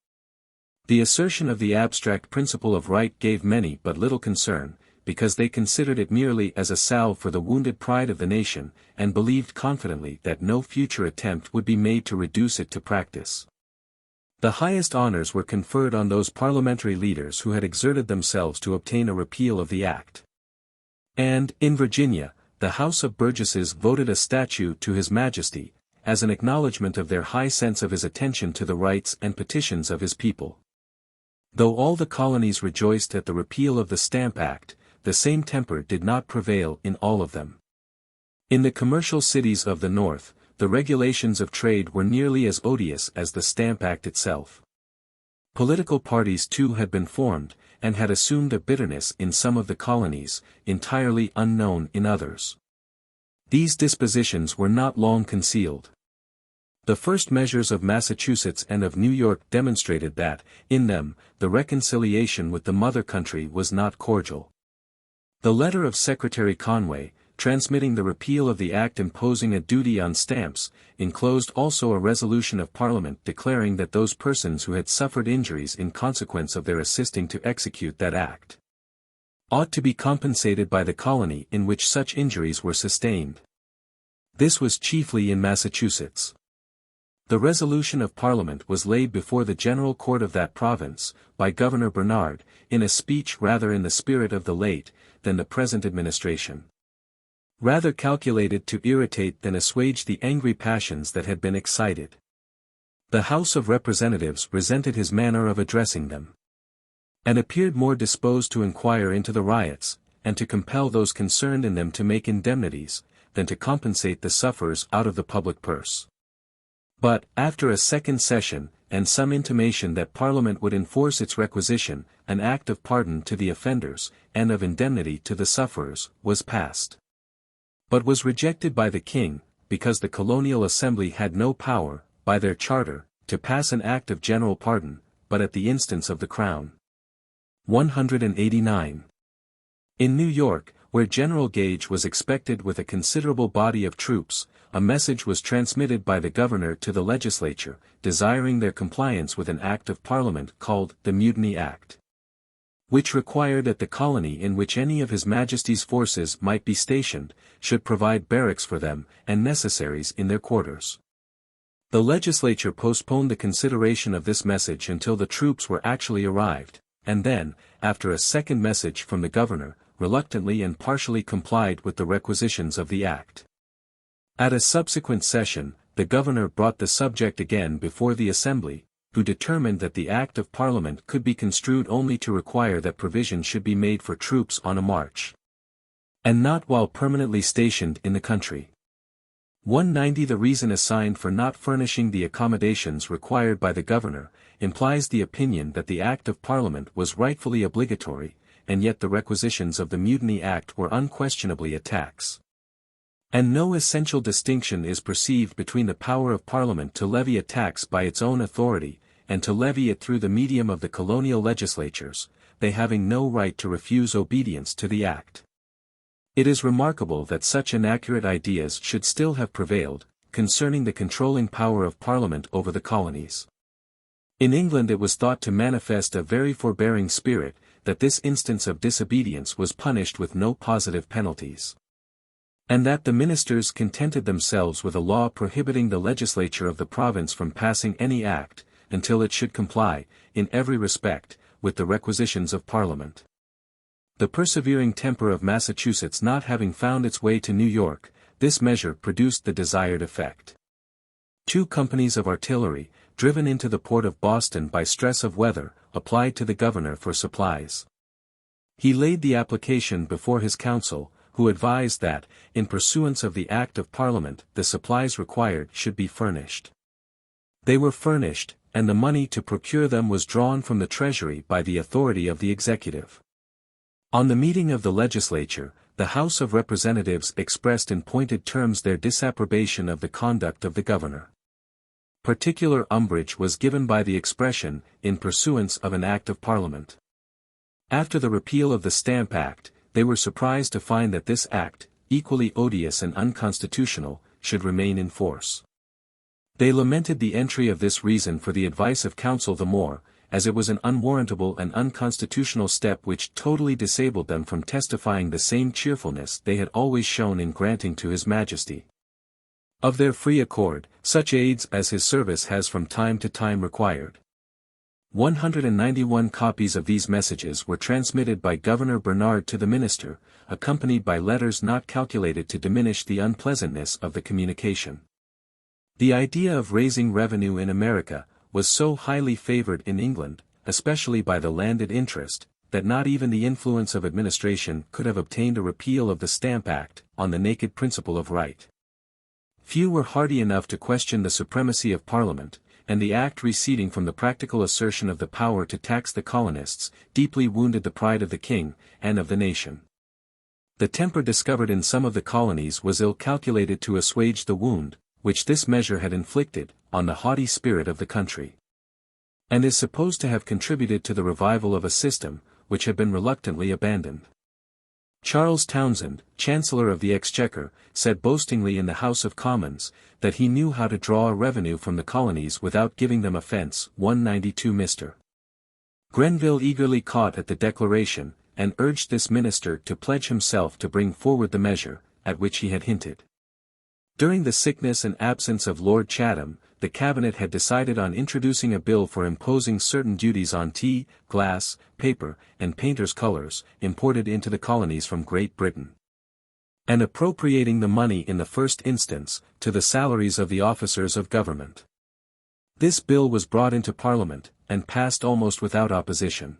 Speaker 1: The assertion of the abstract principle of right gave many but little concern, because they considered it merely as a salve for the wounded pride of the nation, and believed confidently that no future attempt would be made to reduce it to practice. The highest honors were conferred on those parliamentary leaders who had exerted themselves to obtain a repeal of the act. And, in Virginia, the House of Burgesses voted a statute to His Majesty, as an acknowledgment of their high sense of his attention to the rights and petitions of his people. Though all the colonies rejoiced at the repeal of the Stamp Act, the same temper did not prevail in all of them. In the commercial cities of the North, the regulations of trade were nearly as odious as the Stamp Act itself. Political parties too had been formed, and had assumed a bitterness in some of the colonies, entirely unknown in others. These dispositions were not long concealed. The first measures of Massachusetts and of New York demonstrated that, in them, the reconciliation with the mother country was not cordial. The letter of Secretary Conway, transmitting the repeal of the act imposing a duty on stamps, enclosed also a resolution of Parliament declaring that those persons who had suffered injuries in consequence of their assisting to execute that act ought to be compensated by the colony in which such injuries were sustained. This was chiefly in Massachusetts. The resolution of Parliament was laid before the General Court of that province, by Governor Bernard, in a speech rather in the spirit of the late, than the present administration. Rather calculated to irritate than assuage the angry passions that had been excited. The House of Representatives resented his manner of addressing them, and appeared more disposed to inquire into the riots, and to compel those concerned in them to make indemnities, than to compensate the sufferers out of the public purse. But, after a second session, and some intimation that Parliament would enforce its requisition, an act of pardon to the offenders, and of indemnity to the sufferers, was passed. But was rejected by the King, because the Colonial Assembly had no power, by their charter, to pass an act of general pardon, but at the instance of the Crown. 189. In New York, where General Gage was expected with a considerable body of troops, a message was transmitted by the governor to the legislature, desiring their compliance with an act of Parliament called the Mutiny Act, which required that the colony in which any of His Majesty's forces might be stationed, should provide barracks for them, and necessaries in their quarters. The legislature postponed the consideration of this message until the troops were actually arrived, and then, after a second message from the governor, reluctantly and partially complied with the requisitions of the act. At a subsequent session, the governor brought the subject again before the Assembly, who determined that the Act of Parliament could be construed only to require that provision should be made for troops on a march, and not while permanently stationed in the country. 190. The reason assigned for not furnishing the accommodations required by the governor, implies the opinion that the Act of Parliament was rightfully obligatory, and yet the requisitions of the Mutiny Act were unquestionably a tax. And no essential distinction is perceived between the power of Parliament to levy a tax by its own authority, and to levy it through the medium of the colonial legislatures, they having no right to refuse obedience to the Act. It is remarkable that such inaccurate ideas should still have prevailed, concerning the controlling power of Parliament over the colonies. In England it was thought to manifest a very forbearing spirit, that this instance of disobedience was punished with no positive penalties, and that the ministers contented themselves with a law prohibiting the legislature of the province from passing any act, until it should comply, in every respect, with the requisitions of Parliament. The persevering temper of Massachusetts not having found its way to New York, this measure produced the desired effect. 2 companies of artillery, driven into the port of Boston by stress of weather, applied to the governor for supplies. He laid the application before his council, who advised that, in pursuance of the Act of Parliament, the supplies required should be furnished. They were furnished, and the money to procure them was drawn from the Treasury by the authority of the executive. On the meeting of the legislature, the House of Representatives expressed in pointed terms their disapprobation of the conduct of the governor. Particular umbrage was given by the expression, in pursuance of an Act of Parliament. After the repeal of the Stamp Act, they were surprised to find that this act, equally odious and unconstitutional, should remain in force. They lamented the entry of this reason for the advice of counsel the more, as it was an unwarrantable and unconstitutional step which totally disabled them from testifying the same cheerfulness they had always shown in granting to His Majesty, of their free accord, such aids as his service has from time to time required. 191 copies of these messages were transmitted by Governor Bernard to the minister, accompanied by letters not calculated to diminish the unpleasantness of the communication. The idea of raising revenue in America was so highly favored in England, especially by the landed interest, that not even the influence of administration could have obtained a repeal of the Stamp Act, on the naked principle of right. Few were hardy enough to question the supremacy of Parliament, and the act receding from the practical assertion of the power to tax the colonists, deeply wounded the pride of the king, and of the nation. The temper discovered in some of the colonies was ill calculated to assuage the wound, which this measure had inflicted, on the haughty spirit of the country, and is supposed to have contributed to the revival of a system, which had been reluctantly abandoned. Charles Townshend, Chancellor of the Exchequer, said boastingly in the House of Commons, that he knew how to draw a revenue from the colonies without giving them offence. 192 Mr. Grenville eagerly caught at the declaration, and urged this minister to pledge himself to bring forward the measure, at which he had hinted. During the sickness and absence of Lord Chatham, the Cabinet had decided on introducing a bill for imposing certain duties on tea, glass, paper, and painters' colours, imported into the colonies from Great Britain, and appropriating the money in the first instance, to the salaries of the officers of government. This bill was brought into Parliament, and passed almost without opposition.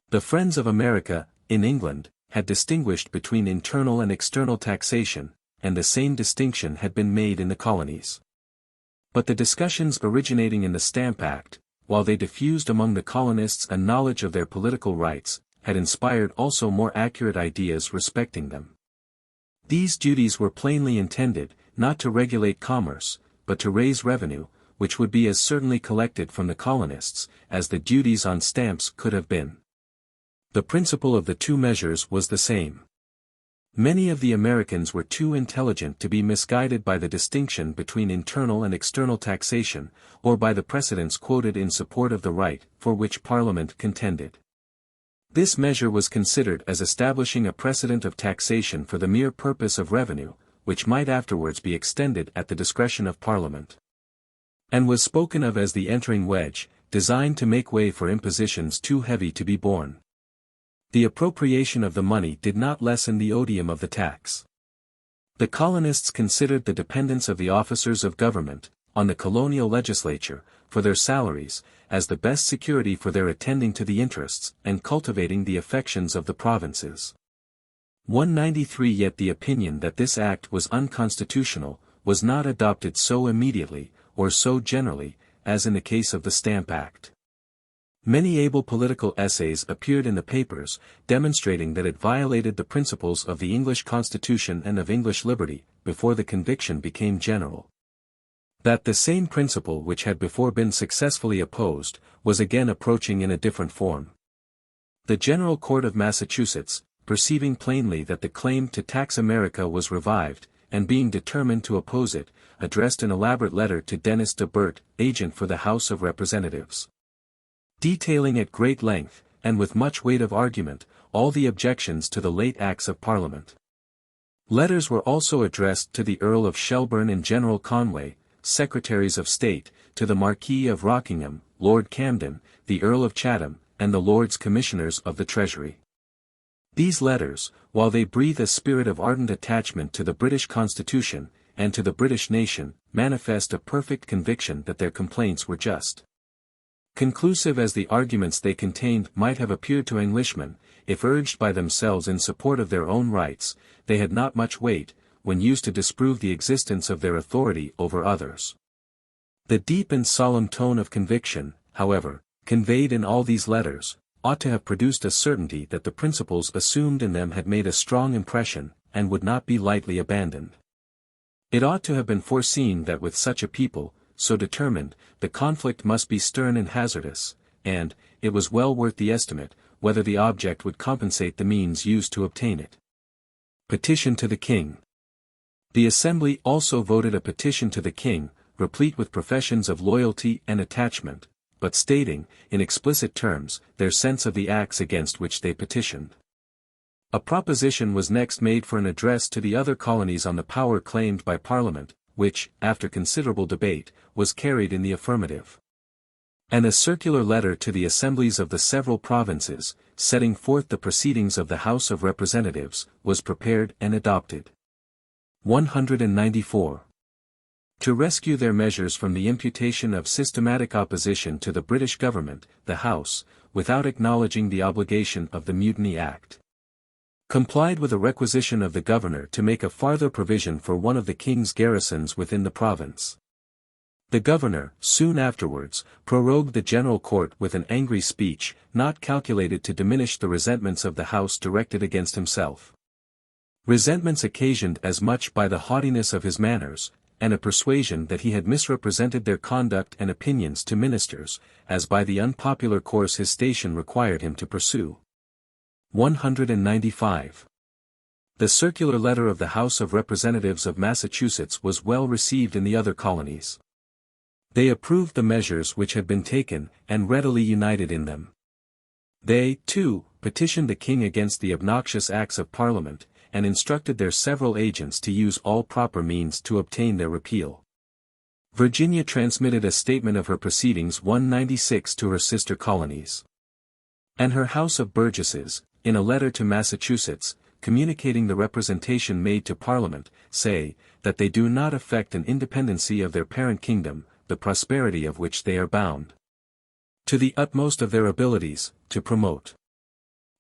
Speaker 1: The Friends of America, in England, had distinguished between internal and external taxation, and the same distinction had been made in the colonies. But the discussions originating in the Stamp Act, while they diffused among the colonists a knowledge of their political rights, had inspired also more accurate ideas respecting them. These duties were plainly intended, not to regulate commerce, but to raise revenue, which would be as certainly collected from the colonists, as the duties on stamps could have been. The principle of the two measures was the same. Many of the Americans were too intelligent to be misguided by the distinction between internal and external taxation, or by the precedents quoted in support of the right, for which Parliament contended. This measure was considered as establishing a precedent of taxation for the mere purpose of revenue, which might afterwards be extended at the discretion of Parliament, and was spoken of as the entering wedge, designed to make way for impositions too heavy to be borne. The appropriation of the money did not lessen the odium of the tax. The colonists considered the dependence of the officers of government, on the colonial legislature, for their salaries, as the best security for their attending to the interests, and cultivating the affections of the provinces. 193 Yet the opinion that this act was unconstitutional, was not adopted so immediately, or so generally, as in the case of the Stamp Act. Many able political essays appeared in the papers, demonstrating that it violated the principles of the English Constitution and of English liberty, before the conviction became general. That the same principle which had before been successfully opposed, was again approaching in a different form. The General Court of Massachusetts, perceiving plainly that the claim to tax America was revived, and being determined to oppose it, addressed an elaborate letter to Dennis de Burt, agent for the House of Representatives, detailing at great length, and with much weight of argument, all the objections to the late Acts of Parliament. Letters were also addressed to the Earl of Shelburne and General Conway, Secretaries of State, to the Marquis of Rockingham, Lord Camden, the Earl of Chatham, and the Lords Commissioners of the Treasury. These letters, while they breathe a spirit of ardent attachment to the British Constitution, and to the British nation, manifest a perfect conviction that their complaints were just. Conclusive as the arguments they contained might have appeared to Englishmen, if urged by themselves in support of their own rights, they had not much weight, when used to disprove the existence of their authority over others. The deep and solemn tone of conviction, however, conveyed in all these letters, ought to have produced a certainty that the principles assumed in them had made a strong impression, and would not be lightly abandoned. It ought to have been foreseen that with such a people, so determined, the conflict must be stern and hazardous, and, it was well worth the estimate, whether the object would compensate the means used to obtain it. Petition to the King. The Assembly also voted a petition to the King, replete with professions of loyalty and attachment, but stating, in explicit terms, their sense of the acts against which they petitioned. A proposition was next made for an address to the other colonies on the power claimed by Parliament, which, after considerable debate, was carried in the affirmative. And a circular letter to the assemblies of the several provinces, setting forth the proceedings of the House of Representatives, was prepared and adopted. 194. To rescue their measures from the imputation of systematic opposition to the British government, the House, without acknowledging the obligation of the Mutiny Act, complied with a requisition of the governor to make a farther provision for one of the king's garrisons within the province. The governor, soon afterwards, prorogued the general court with an angry speech, not calculated to diminish the resentments of the House directed against himself. Resentments occasioned as much by the haughtiness of his manners, and a persuasion that he had misrepresented their conduct and opinions to ministers, as by the unpopular course his station required him to pursue. 195. The circular letter of the House of Representatives of Massachusetts was well received in the other colonies. They approved the measures which had been taken, and readily united in them. They, too, petitioned the King against the obnoxious acts of Parliament, and instructed their several agents to use all proper means to obtain their repeal. Virginia transmitted a statement of her proceedings 196 to her sister colonies. And her House of Burgesses, in a letter to Massachusetts, communicating the representation made to Parliament, say, that they do not affect an independency of their parent kingdom, the prosperity of which they are bound, to the utmost of their abilities, to promote,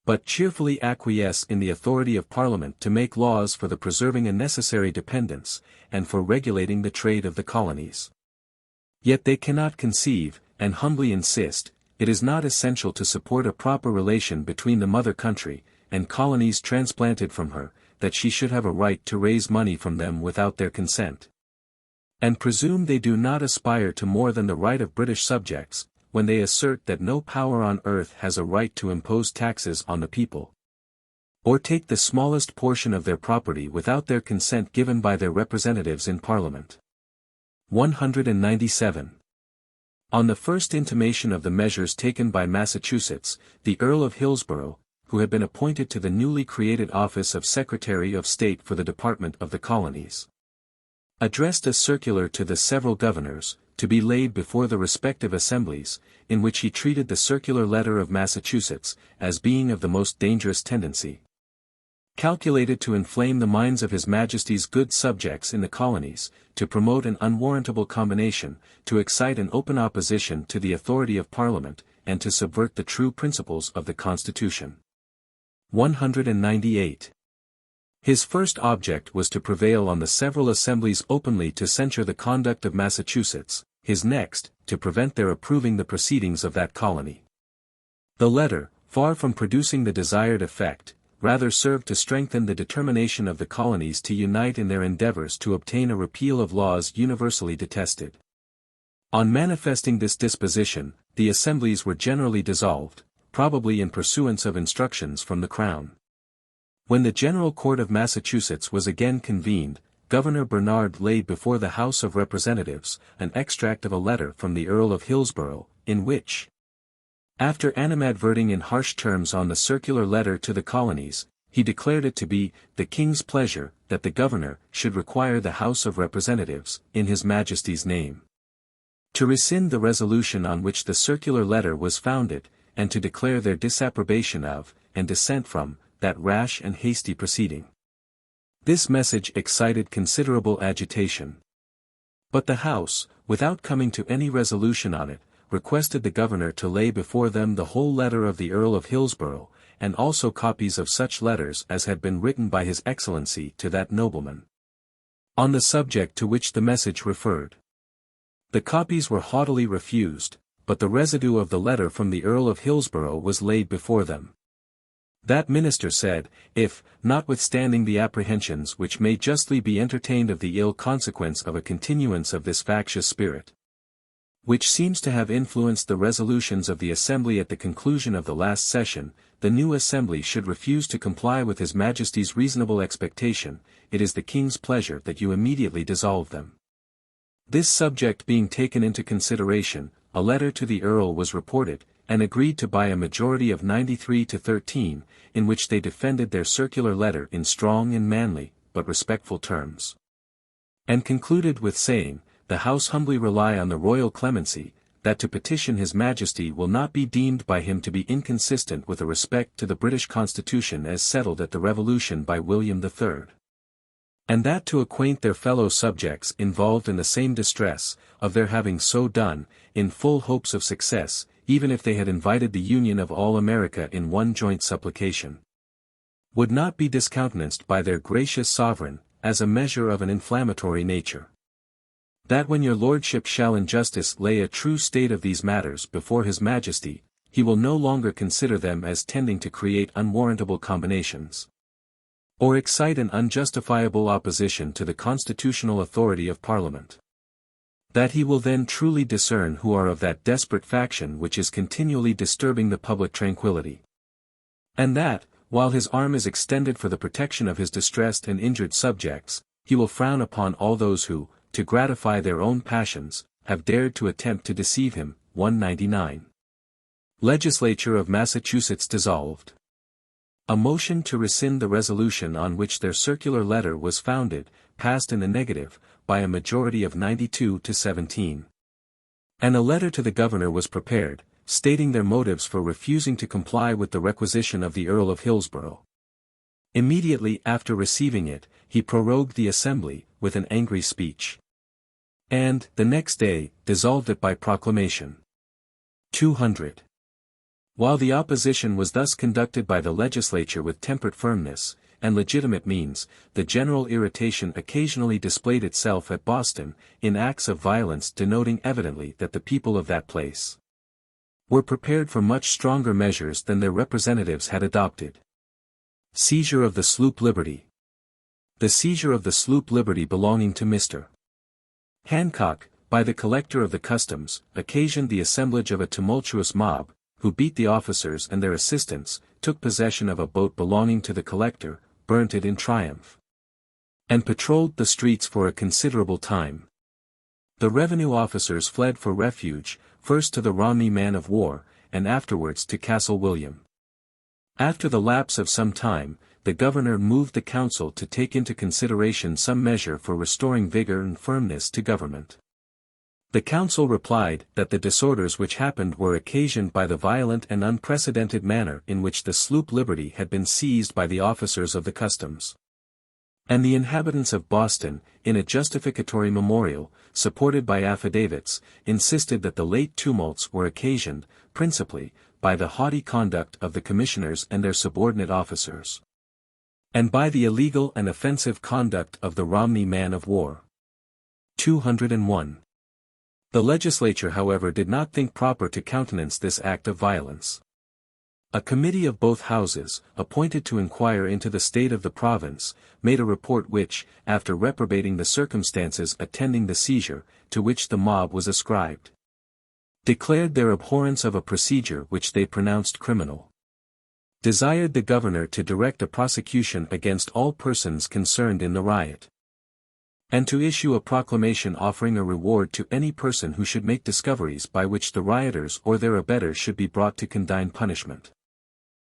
Speaker 1: but cheerfully acquiesce in the authority of Parliament to make laws for the preserving a necessary dependence, and for regulating the trade of the colonies. Yet they cannot conceive, and humbly insist, it is not essential to support a proper relation between the mother country, and colonies transplanted from her, that she should have a right to raise money from them without their consent. And presume they do not aspire to more than the right of British subjects, when they assert that no power on earth has a right to impose taxes on the people, or take the smallest portion of their property without their consent given by their representatives in Parliament. 197. On the first intimation of the measures taken by Massachusetts, the Earl of Hillsborough, who had been appointed to the newly created office of Secretary of State for the Department of the Colonies, addressed a circular to the several governors, to be laid before the respective assemblies, in which he treated the circular letter of Massachusetts, as being of the most dangerous tendency, calculated to inflame the minds of His Majesty's good subjects in the colonies, to promote an unwarrantable combination, to excite an open opposition to the authority of Parliament, and to subvert the true principles of the Constitution. 198. His first object was to prevail on the several assemblies openly to censure the conduct of Massachusetts, his next, to prevent their approving the proceedings of that colony. The letter, far from producing the desired effect, rather served to strengthen the determination of the colonies to unite in their endeavors to obtain a repeal of laws universally detested. On manifesting this disposition, the assemblies were generally dissolved, probably in pursuance of instructions from the Crown. When the General Court of Massachusetts was again convened, Governor Bernard laid before the House of Representatives an extract of a letter from the Earl of Hillsborough, in which, after animadverting in harsh terms on the circular letter to the colonies, he declared it to be the King's pleasure that the Governor should require the House of Representatives, in His Majesty's name, to rescind the resolution on which the circular letter was founded, and to declare their disapprobation of, and dissent from, that rash and hasty proceeding. This message excited considerable agitation. But the House, without coming to any resolution on it, requested the governor to lay before them the whole letter of the Earl of Hillsborough, and also copies of such letters as had been written by His Excellency to that nobleman, on the subject to which the message referred. The copies were haughtily refused, but the residue of the letter from the Earl of Hillsborough was laid before them. That minister said, if, notwithstanding the apprehensions which may justly be entertained of the ill consequence of a continuance of this factious spirit, which seems to have influenced the resolutions of the Assembly at the conclusion of the last session, the new Assembly should refuse to comply with His Majesty's reasonable expectation, it is the King's pleasure that you immediately dissolve them. This subject being taken into consideration, a letter to the Earl was reported, and agreed to by a majority of 93 to 13, in which they defended their circular letter in strong and manly, but respectful terms, and concluded with saying, the House humbly rely on the royal clemency, that to petition His Majesty will not be deemed by him to be inconsistent with a respect to the British Constitution as settled at the Revolution by William III. And that to acquaint their fellow subjects involved in the same distress, of their having so done, in full hopes of success, even if they had invited the union of all America in one joint supplication, would not be discountenanced by their gracious sovereign, as a measure of an inflammatory nature. That when your lordship shall in justice lay a true state of these matters before His Majesty, he will no longer consider them as tending to create unwarrantable combinations, or excite an unjustifiable opposition to the constitutional authority of Parliament. That he will then truly discern who are of that desperate faction which is continually disturbing the public tranquillity. And that, while his arm is extended for the protection of his distressed and injured subjects, he will frown upon all those who, to gratify their own passions, have dared to attempt to deceive him. 199. Legislature of Massachusetts dissolved. A motion to rescind the resolution on which their circular letter was founded, passed in the negative, by a majority of 92 to 17. And a letter to the governor was prepared, stating their motives for refusing to comply with the requisition of the Earl of Hillsborough. Immediately after receiving it, he prorogued the Assembly, with an angry speech, and, the next day, dissolved it by proclamation. 200. While the opposition was thus conducted by the legislature with temperate firmness, and legitimate means, the general irritation occasionally displayed itself at Boston, in acts of violence denoting evidently that the people of that place were prepared for much stronger measures than their representatives had adopted. Seizure of the sloop Liberty. The seizure of the sloop Liberty belonging to Mr. Hancock, by the collector of the customs, occasioned the assemblage of a tumultuous mob, who beat the officers and their assistants, took possession of a boat belonging to the collector, burnt it in triumph, and patrolled the streets for a considerable time. The revenue officers fled for refuge, first to the Romney man-of-war, and afterwards to Castle William. After the lapse of some time, the governor moved the council to take into consideration some measure for restoring vigor and firmness to government. The council replied that the disorders which happened were occasioned by the violent and unprecedented manner in which the sloop Liberty had been seized by the officers of the customs. And the inhabitants of Boston, in a justificatory memorial, supported by affidavits, insisted that the late tumults were occasioned, principally, by the haughty conduct of the commissioners and their subordinate officers, and by the illegal and offensive conduct of the Romney man-of-war. 201. The legislature however did not think proper to countenance this act of violence. A committee of both houses, appointed to inquire into the state of the province, made a report which, after reprobating the circumstances attending the seizure, to which the mob was ascribed, declared their abhorrence of a procedure which they pronounced criminal, desired the governor to direct a prosecution against all persons concerned in the riot, and to issue a proclamation offering a reward to any person who should make discoveries by which the rioters or their abettors should be brought to condign punishment.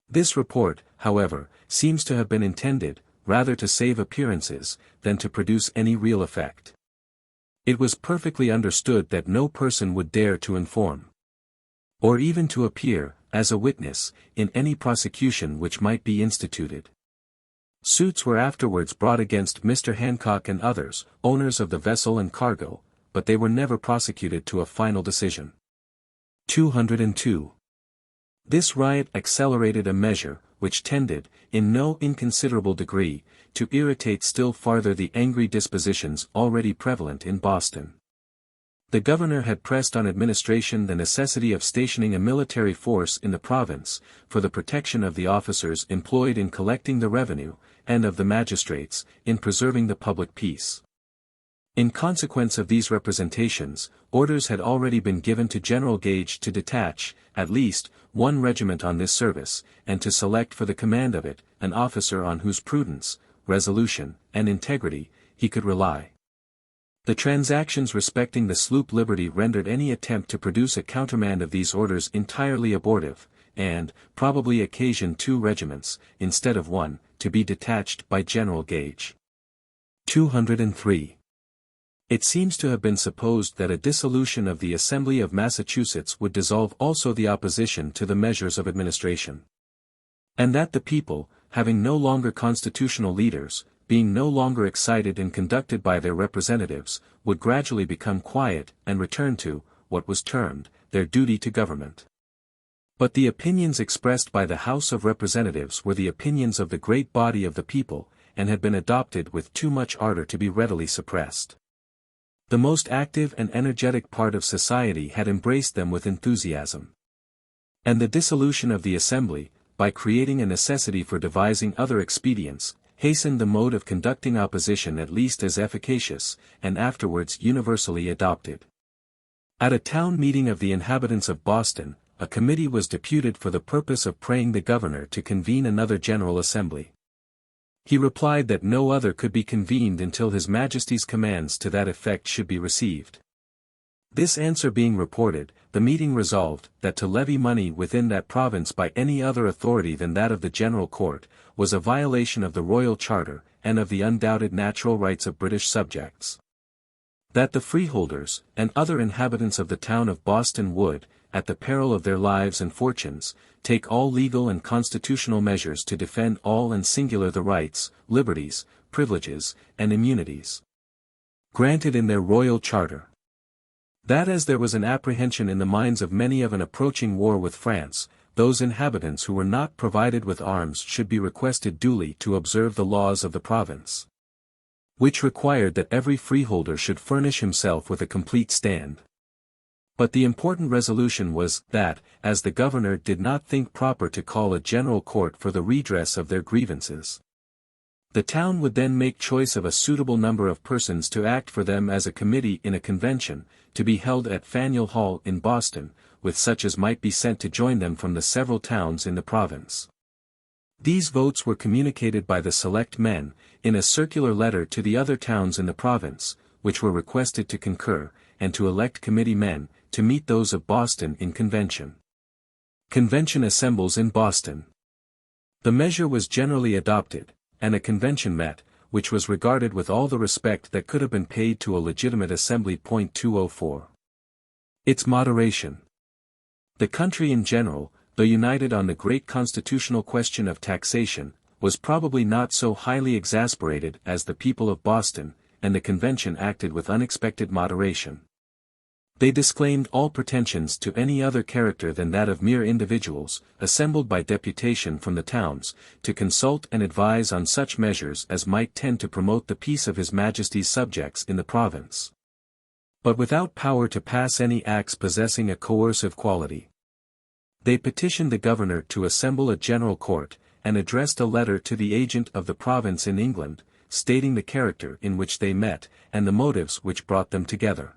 Speaker 1: This report, however, seems to have been intended, rather to save appearances, than to produce any real effect. It was perfectly understood that no person would dare to inform, or even to appear, as a witness, in any prosecution which might be instituted. Suits were afterwards brought against Mr. Hancock and others, owners of the vessel and cargo, but they were never prosecuted to a final decision. 202. This riot accelerated a measure, which tended, in no inconsiderable degree, to irritate still farther the angry dispositions already prevalent in Boston. The governor had pressed on administration the necessity of stationing a military force in the province, for the protection of the officers employed in collecting the revenue, and of the magistrates, in preserving the public peace. In consequence of these representations, orders had already been given to General Gage to detach, at least, one regiment on this service, and to select for the command of it, an officer on whose prudence, resolution, and integrity, he could rely. The transactions respecting the sloop Liberty rendered any attempt to produce a countermand of these orders entirely abortive, and, probably occasioned 2 regiments, instead of 1, to be detached by General Gage. 203. It seems to have been supposed that a dissolution of the Assembly of Massachusetts would dissolve also the opposition to the measures of administration. And that the people, having no longer constitutional leaders, being no longer excited and conducted by their representatives, would gradually become quiet and return to, what was termed, their duty to government. But the opinions expressed by the House of Representatives were the opinions of the great body of the people, and had been adopted with too much ardor to be readily suppressed. The most active and energetic part of society had embraced them with enthusiasm. And the dissolution of the Assembly, by creating a necessity for devising other expedients, hastened the mode of conducting opposition at least as efficacious, and afterwards universally adopted. At a town meeting of the inhabitants of Boston, a committee was deputed for the purpose of praying the governor to convene another General Assembly. He replied that no other could be convened until His Majesty's commands to that effect should be received. This answer being reported, the meeting resolved that to levy money within that province by any other authority than that of the General Court, was a violation of the Royal Charter, and of the undoubted natural rights of British subjects. That the freeholders, and other inhabitants of the town of Boston would, at the peril of their lives and fortunes, take all legal and constitutional measures to defend all and singular the rights, liberties, privileges, and immunities granted in their Royal Charter. That as there was an apprehension in the minds of many of an approaching war with France, those inhabitants who were not provided with arms should be requested duly to observe the laws of the province, which required that every freeholder should furnish himself with a complete stand. But the important resolution was, that, as the governor did not think proper to call a general court for the redress of their grievances, the town would then make choice of a suitable number of persons to act for them as a committee in a convention, to be held at Faneuil Hall in Boston, with such as might be sent to join them from the several towns in the province. These votes were communicated by the select men, in a circular letter to the other towns in the province, which were requested to concur, and to elect committee men, to meet those of Boston in convention. Convention assembles in Boston. The measure was generally adopted, and a convention met, which was regarded with all the respect that could have been paid to a legitimate assembly. 204. Its moderation. The country in general, though united on the great constitutional question of taxation, was probably not so highly exasperated as the people of Boston, and the convention acted with unexpected moderation. They disclaimed all pretensions to any other character than that of mere individuals, assembled by deputation from the towns, to consult and advise on such measures as might tend to promote the peace of His Majesty's subjects in the province, but without power to pass any acts possessing a coercive quality. They petitioned the governor to assemble a general court, and addressed a letter to the agent of the province in England, stating the character in which they met, and the motives which brought them together.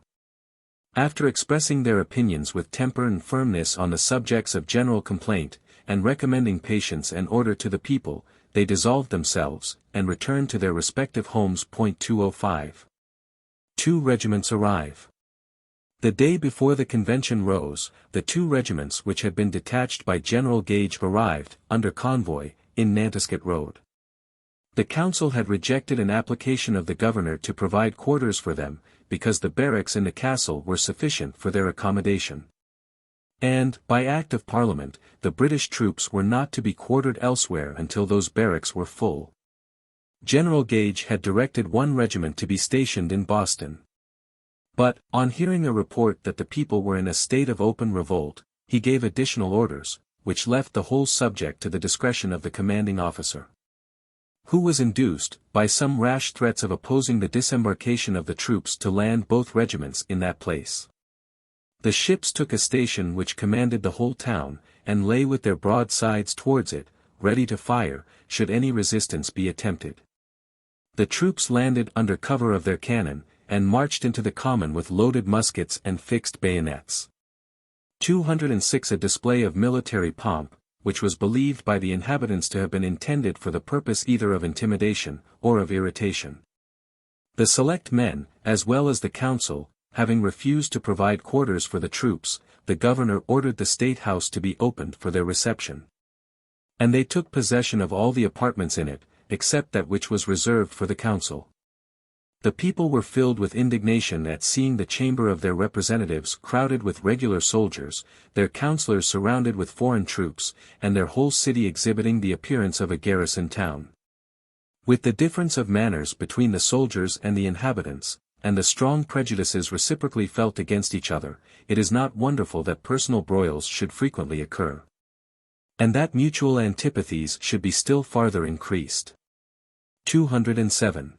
Speaker 1: After expressing their opinions with temper and firmness on the subjects of general complaint, and recommending patience and order to the people, they dissolved themselves, and returned to their respective homes. 205. 2 regiments arrive. The day before the convention rose, the 2 regiments which had been detached by General Gage arrived, under convoy, in Nantasket Road. The council had rejected an application of the governor to provide quarters for them, because the barracks in the castle were sufficient for their accommodation. And, by Act of Parliament, the British troops were not to be quartered elsewhere until those barracks were full. General Gage had directed one regiment to be stationed in Boston. But, on hearing a report that the people were in a state of open revolt, he gave additional orders, which left the whole subject to the discretion of the commanding officer, who was induced, by some rash threats of opposing the disembarkation of the troops, to land both regiments in that place. The ships took a station which commanded the whole town, and lay with their broadsides towards it, ready to fire, should any resistance be attempted. The troops landed under cover of their cannon, and marched into the common with loaded muskets and fixed bayonets. 206 A display of military pomp, which was believed by the inhabitants to have been intended for the purpose either of intimidation, or of irritation. The select men, as well as the council, having refused to provide quarters for the troops, the governor ordered the State House to be opened for their reception. And they took possession of all the apartments in it, except that which was reserved for the council. The people were filled with indignation at seeing the chamber of their representatives crowded with regular soldiers, their councillors surrounded with foreign troops, and their whole city exhibiting the appearance of a garrison town. With the difference of manners between the soldiers and the inhabitants, and the strong prejudices reciprocally felt against each other, it is not wonderful that personal broils should frequently occur, and that mutual antipathies should be still farther increased. 207.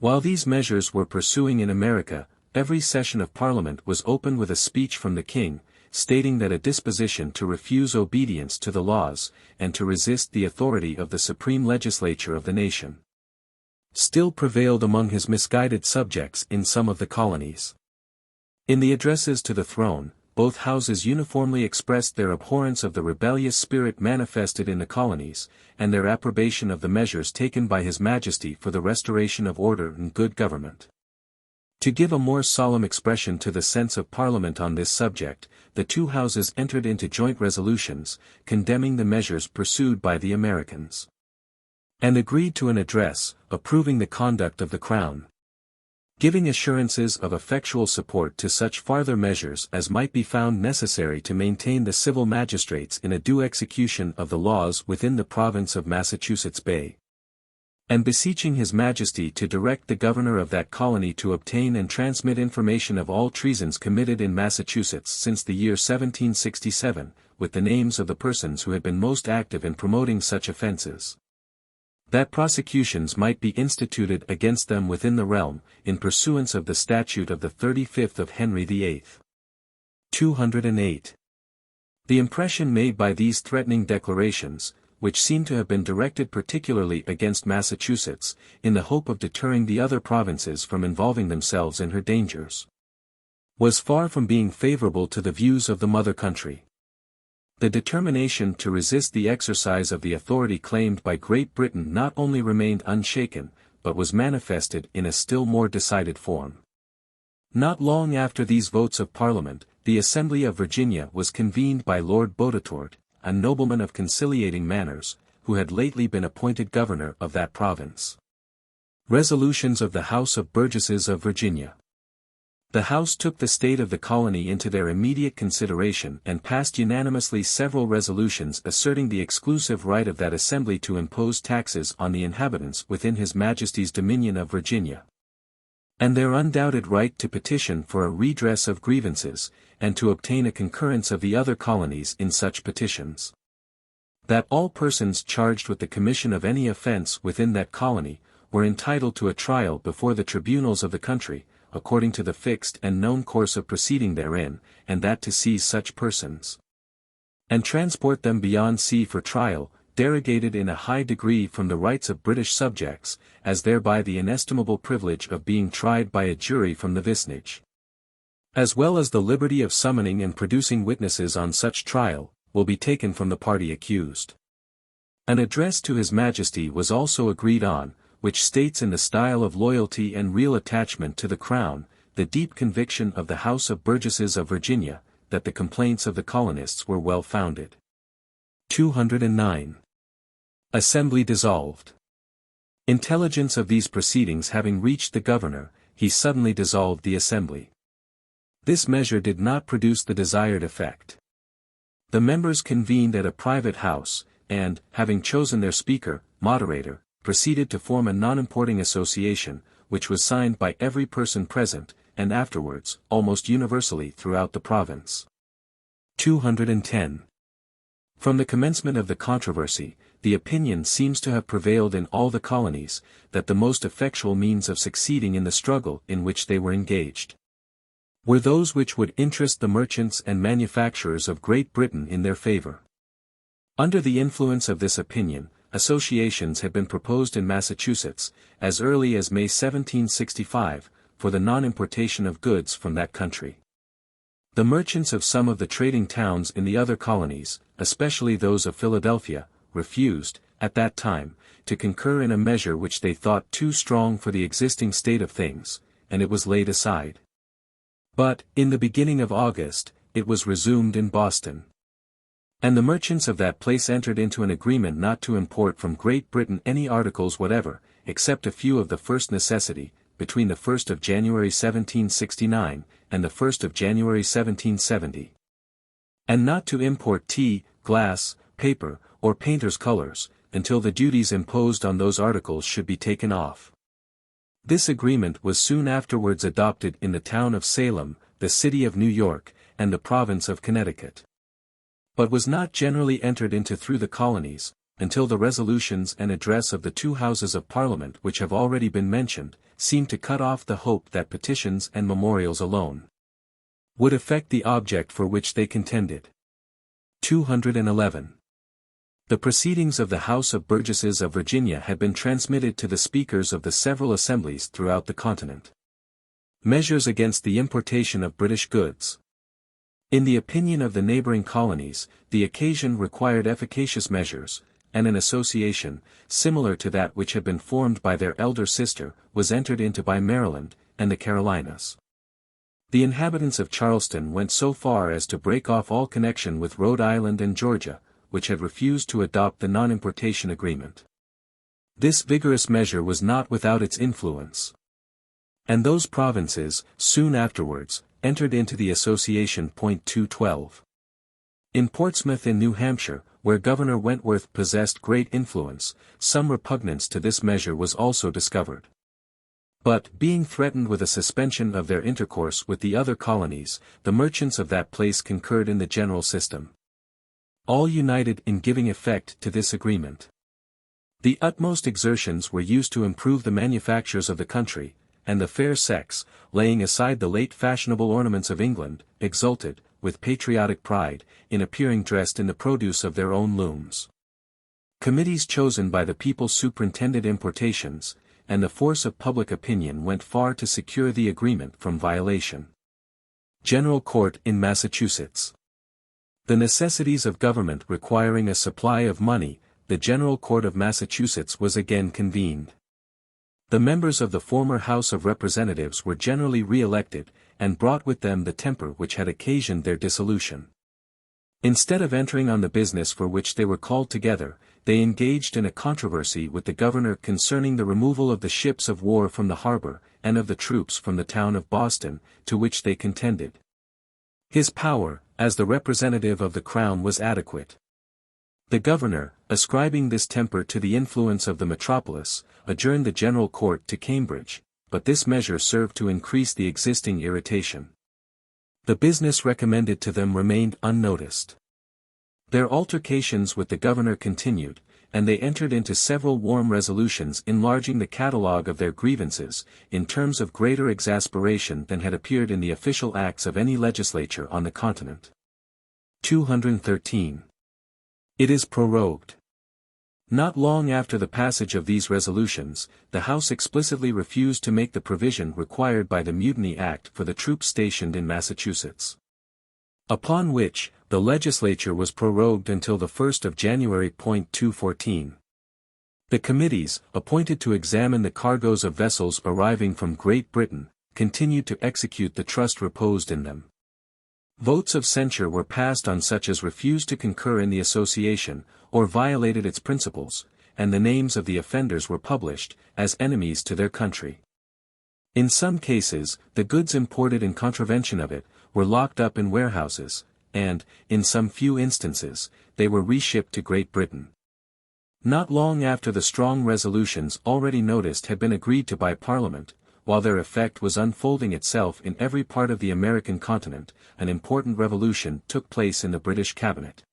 Speaker 1: While these measures were pursuing in America, every session of Parliament was opened with a speech from the King, stating that a disposition to refuse obedience to the laws, and to resist the authority of the supreme legislature of the nation, still prevailed among his misguided subjects in some of the colonies. In the addresses to the throne, both houses uniformly expressed their abhorrence of the rebellious spirit manifested in the colonies, and their approbation of the measures taken by His Majesty for the restoration of order and good government. To give a more solemn expression to the sense of Parliament on this subject, the two houses entered into joint resolutions, condemning the measures pursued by the Americans, and agreed to an address, approving the conduct of the Crown, giving assurances of effectual support to such farther measures as might be found necessary to maintain the civil magistrates in a due execution of the laws within the province of Massachusetts Bay, and beseeching His Majesty to direct the governor of that colony to obtain and transmit information of all treasons committed in Massachusetts since the year 1767, with the names of the persons who had been most active in promoting such offences, that prosecutions might be instituted against them within the realm, in pursuance of the statute of the 35th of Henry VIII. 208. The impression made by these threatening declarations, which seem to have been directed particularly against Massachusetts, in the hope of deterring the other provinces from involving themselves in her dangers, was far from being favorable to the views of the mother country. The determination to resist the exercise of the authority claimed by Great Britain not only remained unshaken, but was manifested in a still more decided form. Not long after these votes of Parliament, the Assembly of Virginia was convened by Lord Boutetourt, a nobleman of conciliating manners, who had lately been appointed governor of that province. Resolutions of the House of Burgesses of Virginia. The House took the state of the colony into their immediate consideration and passed unanimously several resolutions asserting the exclusive right of that assembly to impose taxes on the inhabitants within His Majesty's dominion of Virginia, and their undoubted right to petition for a redress of grievances, and to obtain a concurrence of the other colonies in such petitions. That all persons charged with the commission of any offense within that colony, were entitled to a trial before the tribunals of the country, according to the fixed and known course of proceeding therein, and that to seize such persons, and transport them beyond sea for trial, derogated in a high degree from the rights of British subjects, as thereby the inestimable privilege of being tried by a jury from the vicinage, as well as the liberty of summoning and producing witnesses on such trial, will be taken from the party accused. An address to His Majesty was also agreed on, which states in the style of loyalty and real attachment to the Crown, the deep conviction of the House of Burgesses of Virginia, that the complaints of the colonists were well founded. 209. Assembly dissolved. Intelligence of these proceedings having reached the governor, he suddenly dissolved the assembly. This measure did not produce the desired effect. The members convened at a private house, and, having chosen their speaker, moderator, proceeded to form a non-importing association, which was signed by every person present, and afterwards, almost universally throughout the province. 210. From the commencement of the controversy, the opinion seems to have prevailed in all the colonies, that the most effectual means of succeeding in the struggle in which they were engaged were those which would interest the merchants and manufacturers of Great Britain in their favor. Under the influence of this opinion, associations had been proposed in Massachusetts, as early as May 1765, for the non-importation of goods from that country. The merchants of some of the trading towns in the other colonies, especially those of Philadelphia, refused, at that time, to concur in a measure which they thought too strong for the existing state of things, and it was laid aside. But, in the beginning of August, it was resumed in Boston. And the merchants of that place entered into an agreement not to import from Great Britain any articles whatever, except a few of the first necessity, between the 1st of January 1769, and the 1st of January 1770. And not to import tea, glass, paper, or painter's colors, until the duties imposed on those articles should be taken off. This agreement was soon afterwards adopted in the town of Salem, the city of New York, and the province of Connecticut. But was not generally entered into through the colonies, until the resolutions and address of the two Houses of Parliament which have already been mentioned, seemed to cut off the hope that petitions and memorials alone would effect the object for which they contended. 211. The proceedings of the House of Burgesses of Virginia had been transmitted to the speakers of the several assemblies throughout the continent. Measures against the importation of British goods. In the opinion of the neighboring colonies, the occasion required efficacious measures, and an association, similar to that which had been formed by their elder sister, was entered into by Maryland, and the Carolinas. The inhabitants of Charleston went so far as to break off all connection with Rhode Island and Georgia, which had refused to adopt the non-importation agreement. This vigorous measure was not without its influence. And those provinces, soon afterwards, entered into the association. 212. In Portsmouth in New Hampshire, where Governor Wentworth possessed great influence, some repugnance to this measure was also discovered. But, being threatened with a suspension of their intercourse with the other colonies, the merchants of that place concurred in the general system. All united in giving effect to this agreement. The utmost exertions were used to improve the manufactures of the country, and the fair sex, laying aside the late fashionable ornaments of England, exulted, with patriotic pride, in appearing dressed in the produce of their own looms. Committees chosen by the people superintended importations, and the force of public opinion went far to secure the agreement from violation. General Court in Massachusetts. The necessities of government requiring a supply of money, the General Court of Massachusetts was again convened. The members of the former House of Representatives were generally re-elected, and brought with them the temper which had occasioned their dissolution. Instead of entering on the business for which they were called together, they engaged in a controversy with the governor concerning the removal of the ships of war from the harbor, and of the troops from the town of Boston, to which they contended. His power, as the representative of the crown, was adequate. The governor, ascribing this temper to the influence of the metropolis, adjourned the General Court to Cambridge, but this measure served to increase the existing irritation. The business recommended to them remained unnoticed. Their altercations with the governor continued, and they entered into several warm resolutions enlarging the catalogue of their grievances, in terms of greater exasperation than had appeared in the official acts of any legislature on the continent. 213. It is prorogued. Not long after the passage of these resolutions, the House explicitly refused to make the provision required by the Mutiny Act for the troops stationed in Massachusetts. Upon which, the legislature was prorogued until the 1st of January. 214. The committees, appointed to examine the cargoes of vessels arriving from Great Britain, continued to execute the trust reposed in them. Votes of censure were passed on such as refused to concur in the association, or violated its principles, and the names of the offenders were published, as enemies to their country. In some cases, the goods imported in contravention of it, were locked up in warehouses, and, in some few instances, they were reshipped to Great Britain. Not long after the strong resolutions already noticed had been agreed to by Parliament, while their effect was unfolding itself in every part of the American continent, an important revolution took place in the British cabinet.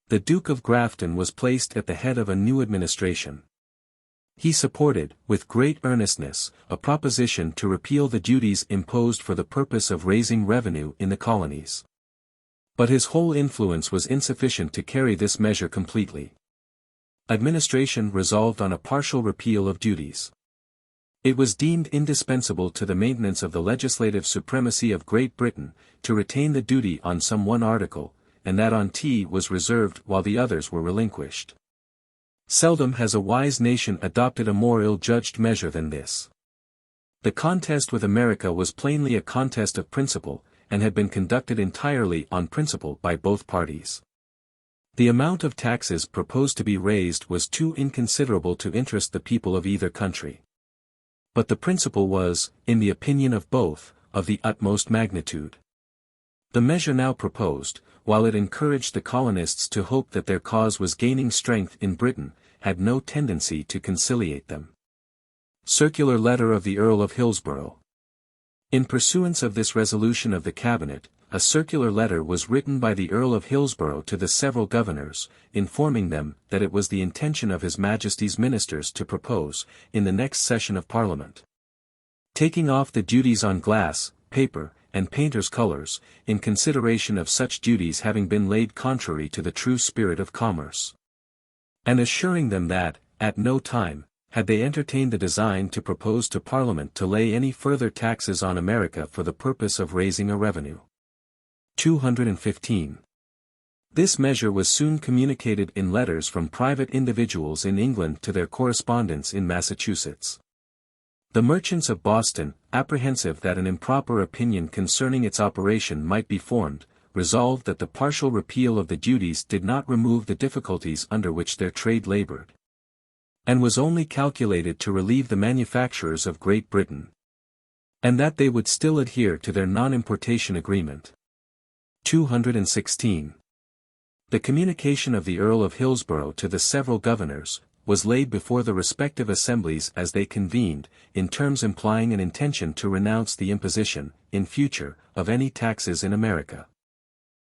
Speaker 1: The Duke of Grafton was placed at the head of a new administration. He supported, with great earnestness, a proposition to repeal the duties imposed for the purpose of raising revenue in the colonies. But his whole influence was insufficient to carry this measure completely. Administration resolved on a partial repeal of duties. It was deemed indispensable to the maintenance of the legislative supremacy of Great Britain, to retain the duty on some one article, and that on tea was reserved while the others were relinquished. Seldom has a wise nation adopted a more ill-judged measure than this. The contest with America was plainly a contest of principle, and had been conducted entirely on principle by both parties. The amount of taxes proposed to be raised was too inconsiderable to interest the people of either country. But the principle was, in the opinion of both, of the utmost magnitude. The measure now proposed, while it encouraged the colonists to hope that their cause was gaining strength in Britain, had no tendency to conciliate them. Circular Letter of the Earl of Hillsborough. In pursuance of this resolution of the Cabinet, a circular letter was written by the Earl of Hillsborough to the several governors, informing them that it was the intention of His Majesty's ministers to propose, in the next session of Parliament, taking off the duties on glass, paper, and painters' colours, in consideration of such duties having been laid contrary to the true spirit of commerce. And assuring them that, at no time, had they entertained the design to propose to Parliament to lay any further taxes on America for the purpose of raising a revenue. 215. This measure was soon communicated in letters from private individuals in England to their correspondents in Massachusetts. The merchants of Boston, apprehensive that an improper opinion concerning its operation might be formed, resolved that the partial repeal of the duties did not remove the difficulties under which their trade labored, and was only calculated to relieve the manufacturers of Great Britain, and that they would still adhere to their non-importation agreement. 216. The communication of the Earl of Hillsborough to the several governors, was laid before the respective assemblies as they convened, in terms implying an intention to renounce the imposition, in future, of any taxes in America.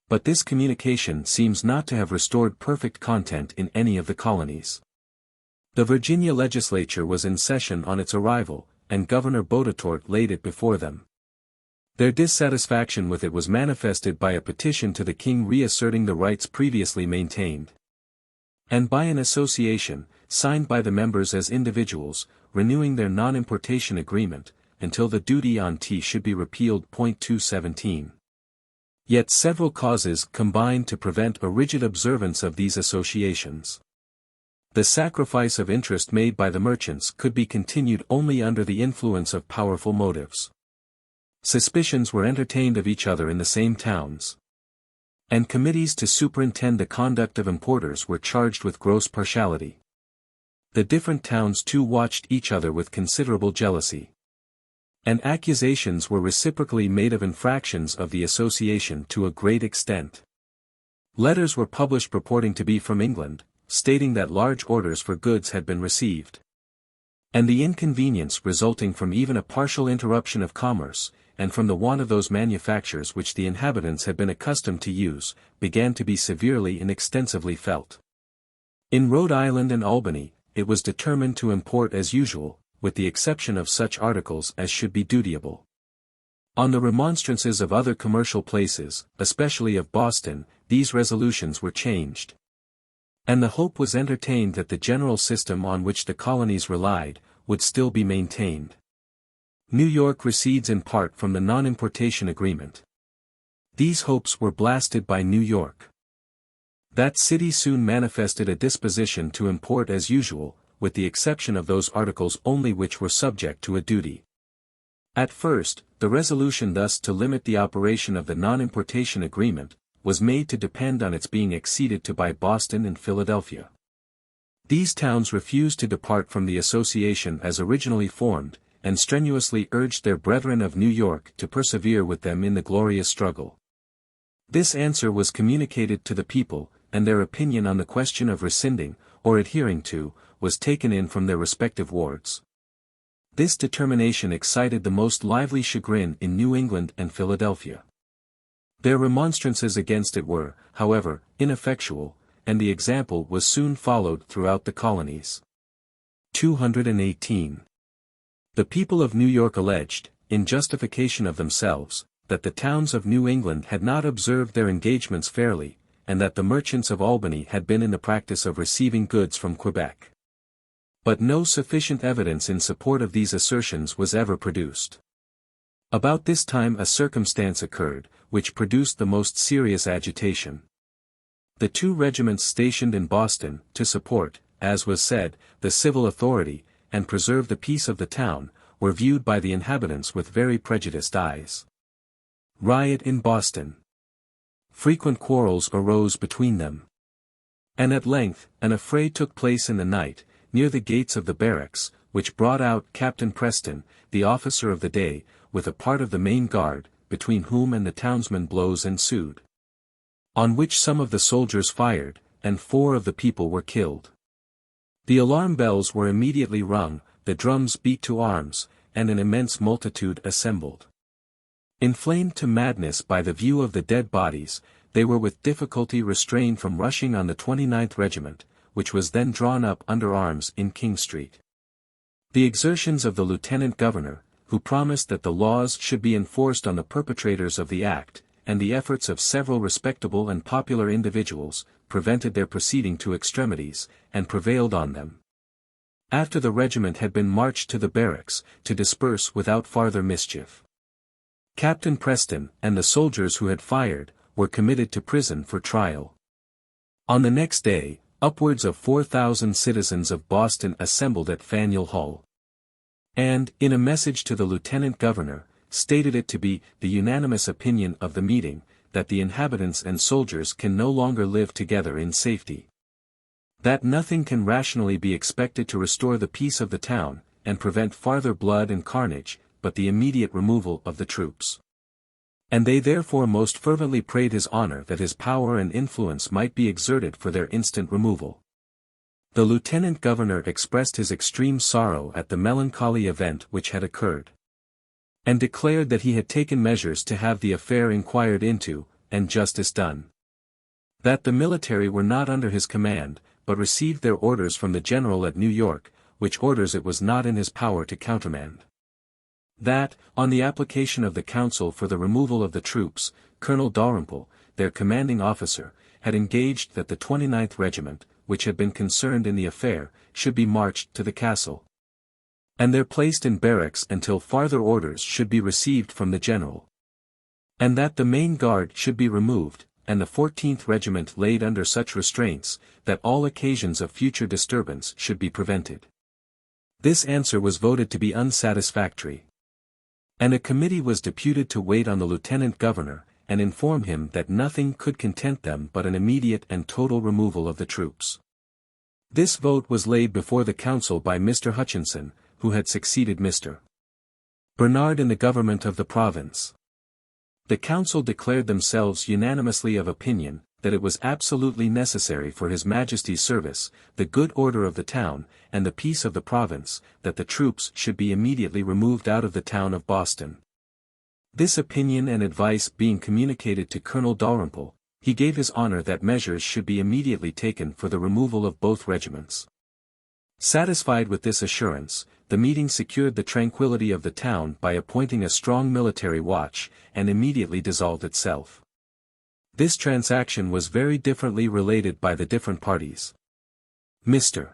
Speaker 1: But this communication seems not to have restored perfect content in any of the colonies. The Virginia legislature was in session on its arrival, and Governor Boutetourt laid it before them. Their dissatisfaction with it was manifested by a petition to the king reasserting the rights previously maintained, and by an association, signed by the members as individuals, renewing their non-importation agreement, until the duty on tea should be repealed. 217. Yet several causes combined to prevent a rigid observance of these associations. The sacrifice of interest made by the merchants could be continued only under the influence of powerful motives. Suspicions were entertained of each other in the same towns, and committees to superintend the conduct of importers were charged with gross partiality. The different towns too watched each other with considerable jealousy, and accusations were reciprocally made of infractions of the association to a great extent. Letters were published purporting to be from England, stating that large orders for goods had been received, and the inconvenience resulting from even a partial interruption of commerce, and from the want of those manufactures which the inhabitants had been accustomed to use, began to be severely and extensively felt. In Rhode Island and Albany, it was determined to import as usual, with the exception of such articles as should be dutiable. On the remonstrances of other commercial places, especially of Boston, these resolutions were changed, and the hope was entertained that the general system on which the colonies relied, would still be maintained. New York recedes in part from the non-importation agreement. These hopes were blasted by New York. That city soon manifested a disposition to import as usual, with the exception of those articles only which were subject to a duty. At first, the resolution thus to limit the operation of the non-importation agreement, was made to depend on its being acceded to by Boston and Philadelphia. These towns refused to depart from the association as originally formed, and strenuously urged their brethren of New York to persevere with them in the glorious struggle. This answer was communicated to the people, and their opinion on the question of rescinding, or adhering to, was taken in from their respective wards. This determination excited the most lively chagrin in New England and Philadelphia. Their remonstrances against it were, however, ineffectual, and the example was soon followed throughout the colonies. 218. The people of New York alleged, in justification of themselves, that the towns of New England had not observed their engagements fairly, and that the merchants of Albany had been in the practice of receiving goods from Quebec. But no sufficient evidence in support of these assertions was ever produced. About this time a circumstance occurred, which produced the most serious agitation. The two regiments stationed in Boston, to support, as was said, the civil authority, and preserve the peace of the town, were viewed by the inhabitants with very prejudiced eyes. Riot in Boston. Frequent quarrels arose between them. And at length, an affray took place in the night, near the gates of the barracks, which brought out Captain Preston, the officer of the day, with a part of the main guard, between whom and the townsmen blows ensued. On which some of the soldiers fired, and 4 of the people were killed. The alarm bells were immediately rung, the drums beat to arms, and an immense multitude assembled. Inflamed to madness by the view of the dead bodies, they were with difficulty restrained from rushing on the 29th Regiment, which was then drawn up under arms in King Street. The exertions of the Lieutenant Governor, who promised that the laws should be enforced on the perpetrators of the act, and the efforts of several respectable and popular individuals, prevented their proceeding to extremities, and prevailed on them. After the regiment had been marched to the barracks, to disperse without farther mischief. Captain Preston, and the soldiers who had fired, were committed to prison for trial. On the next day, upwards of 4,000 citizens of Boston assembled at Faneuil Hall. And, in a message to the Lieutenant Governor, stated it to be the unanimous opinion of the meeting, that the inhabitants and soldiers can no longer live together in safety. That nothing can rationally be expected to restore the peace of the town, and prevent farther blood and carnage, but the immediate removal of the troops. And they therefore most fervently prayed his honor that his power and influence might be exerted for their instant removal. The Lieutenant Governor expressed his extreme sorrow at the melancholy event which had occurred, and declared that he had taken measures to have the affair inquired into, and justice done. That the military were not under his command, but received their orders from the general at New York, which orders it was not in his power to countermand. That, on the application of the council for the removal of the troops, Colonel Dalrymple, their commanding officer, had engaged that the 29th Regiment, which had been concerned in the affair, should be marched to the castle, and there placed in barracks until farther orders should be received from the general. And that the main guard should be removed, and the 14th Regiment laid under such restraints, that all occasions of future disturbance should be prevented. This answer was voted to be unsatisfactory. And a committee was deputed to wait on the Lieutenant Governor, and inform him that nothing could content them but an immediate and total removal of the troops. This vote was laid before the council by Mr. Hutchinson, who had succeeded Mr. Bernard in the government of the province. The council declared themselves unanimously of opinion, that it was absolutely necessary for His Majesty's service, the good order of the town, and the peace of the province, that the troops should be immediately removed out of the town of Boston. This opinion and advice being communicated to Colonel Dalrymple, he gave his honor that measures should be immediately taken for the removal of both regiments. Satisfied with this assurance, the meeting secured the tranquility of the town by appointing a strong military watch, and immediately dissolved itself. This transaction was very differently related by the different parties. Mr.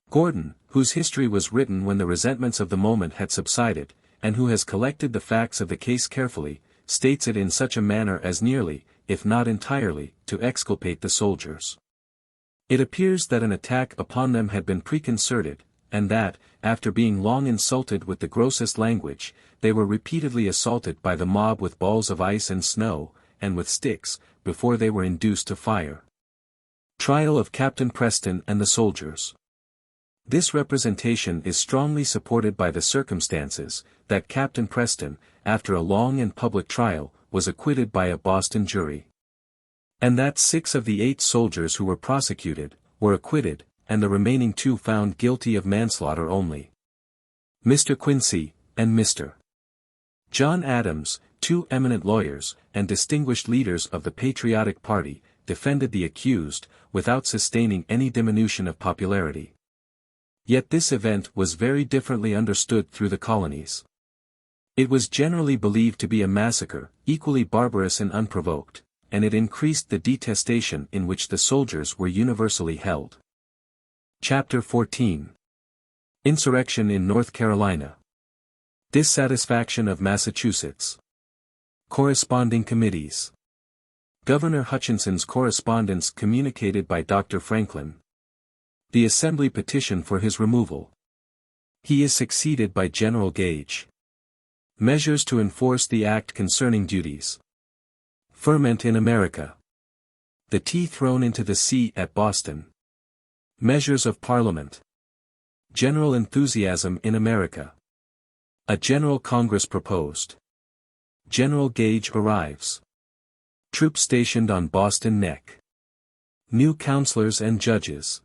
Speaker 1: Gordon, whose history was written when the resentments of the moment had subsided, and who has collected the facts of the case carefully, states it in such a manner as nearly, if not entirely, to exculpate the soldiers. It appears that an attack upon them had been preconcerted, and that, after being long insulted with the grossest language, they were repeatedly assaulted by the mob with balls of ice and snow, and with sticks, before they were induced to fire. Trial of Captain Preston and the soldiers. This representation is strongly supported by the circumstances, that Captain Preston, after a long and public trial, was acquitted by a Boston jury. And that 6 of the 8 soldiers who were prosecuted, were acquitted, and the remaining 2 found guilty of manslaughter only. Mr. Quincy, and Mr. John Adams, 2 eminent lawyers, and distinguished leaders of the patriotic party, defended the accused, without sustaining any diminution of popularity. Yet this event was very differently understood through the colonies. It was generally believed to be a massacre, equally barbarous and unprovoked, and it increased the detestation in which the soldiers were universally held. Chapter 14. Insurrection in North Carolina. Dissatisfaction of Massachusetts. Corresponding committees. Governor Hutchinson's correspondence communicated by Dr. Franklin. The Assembly petition for his removal. He is succeeded by General Gage. Measures to enforce the Act concerning duties. Ferment in America. The tea thrown into the sea at Boston. Measures of Parliament. General enthusiasm in America. A General Congress proposed. General Gage arrives. Troops stationed on Boston Neck. New councilors and judges.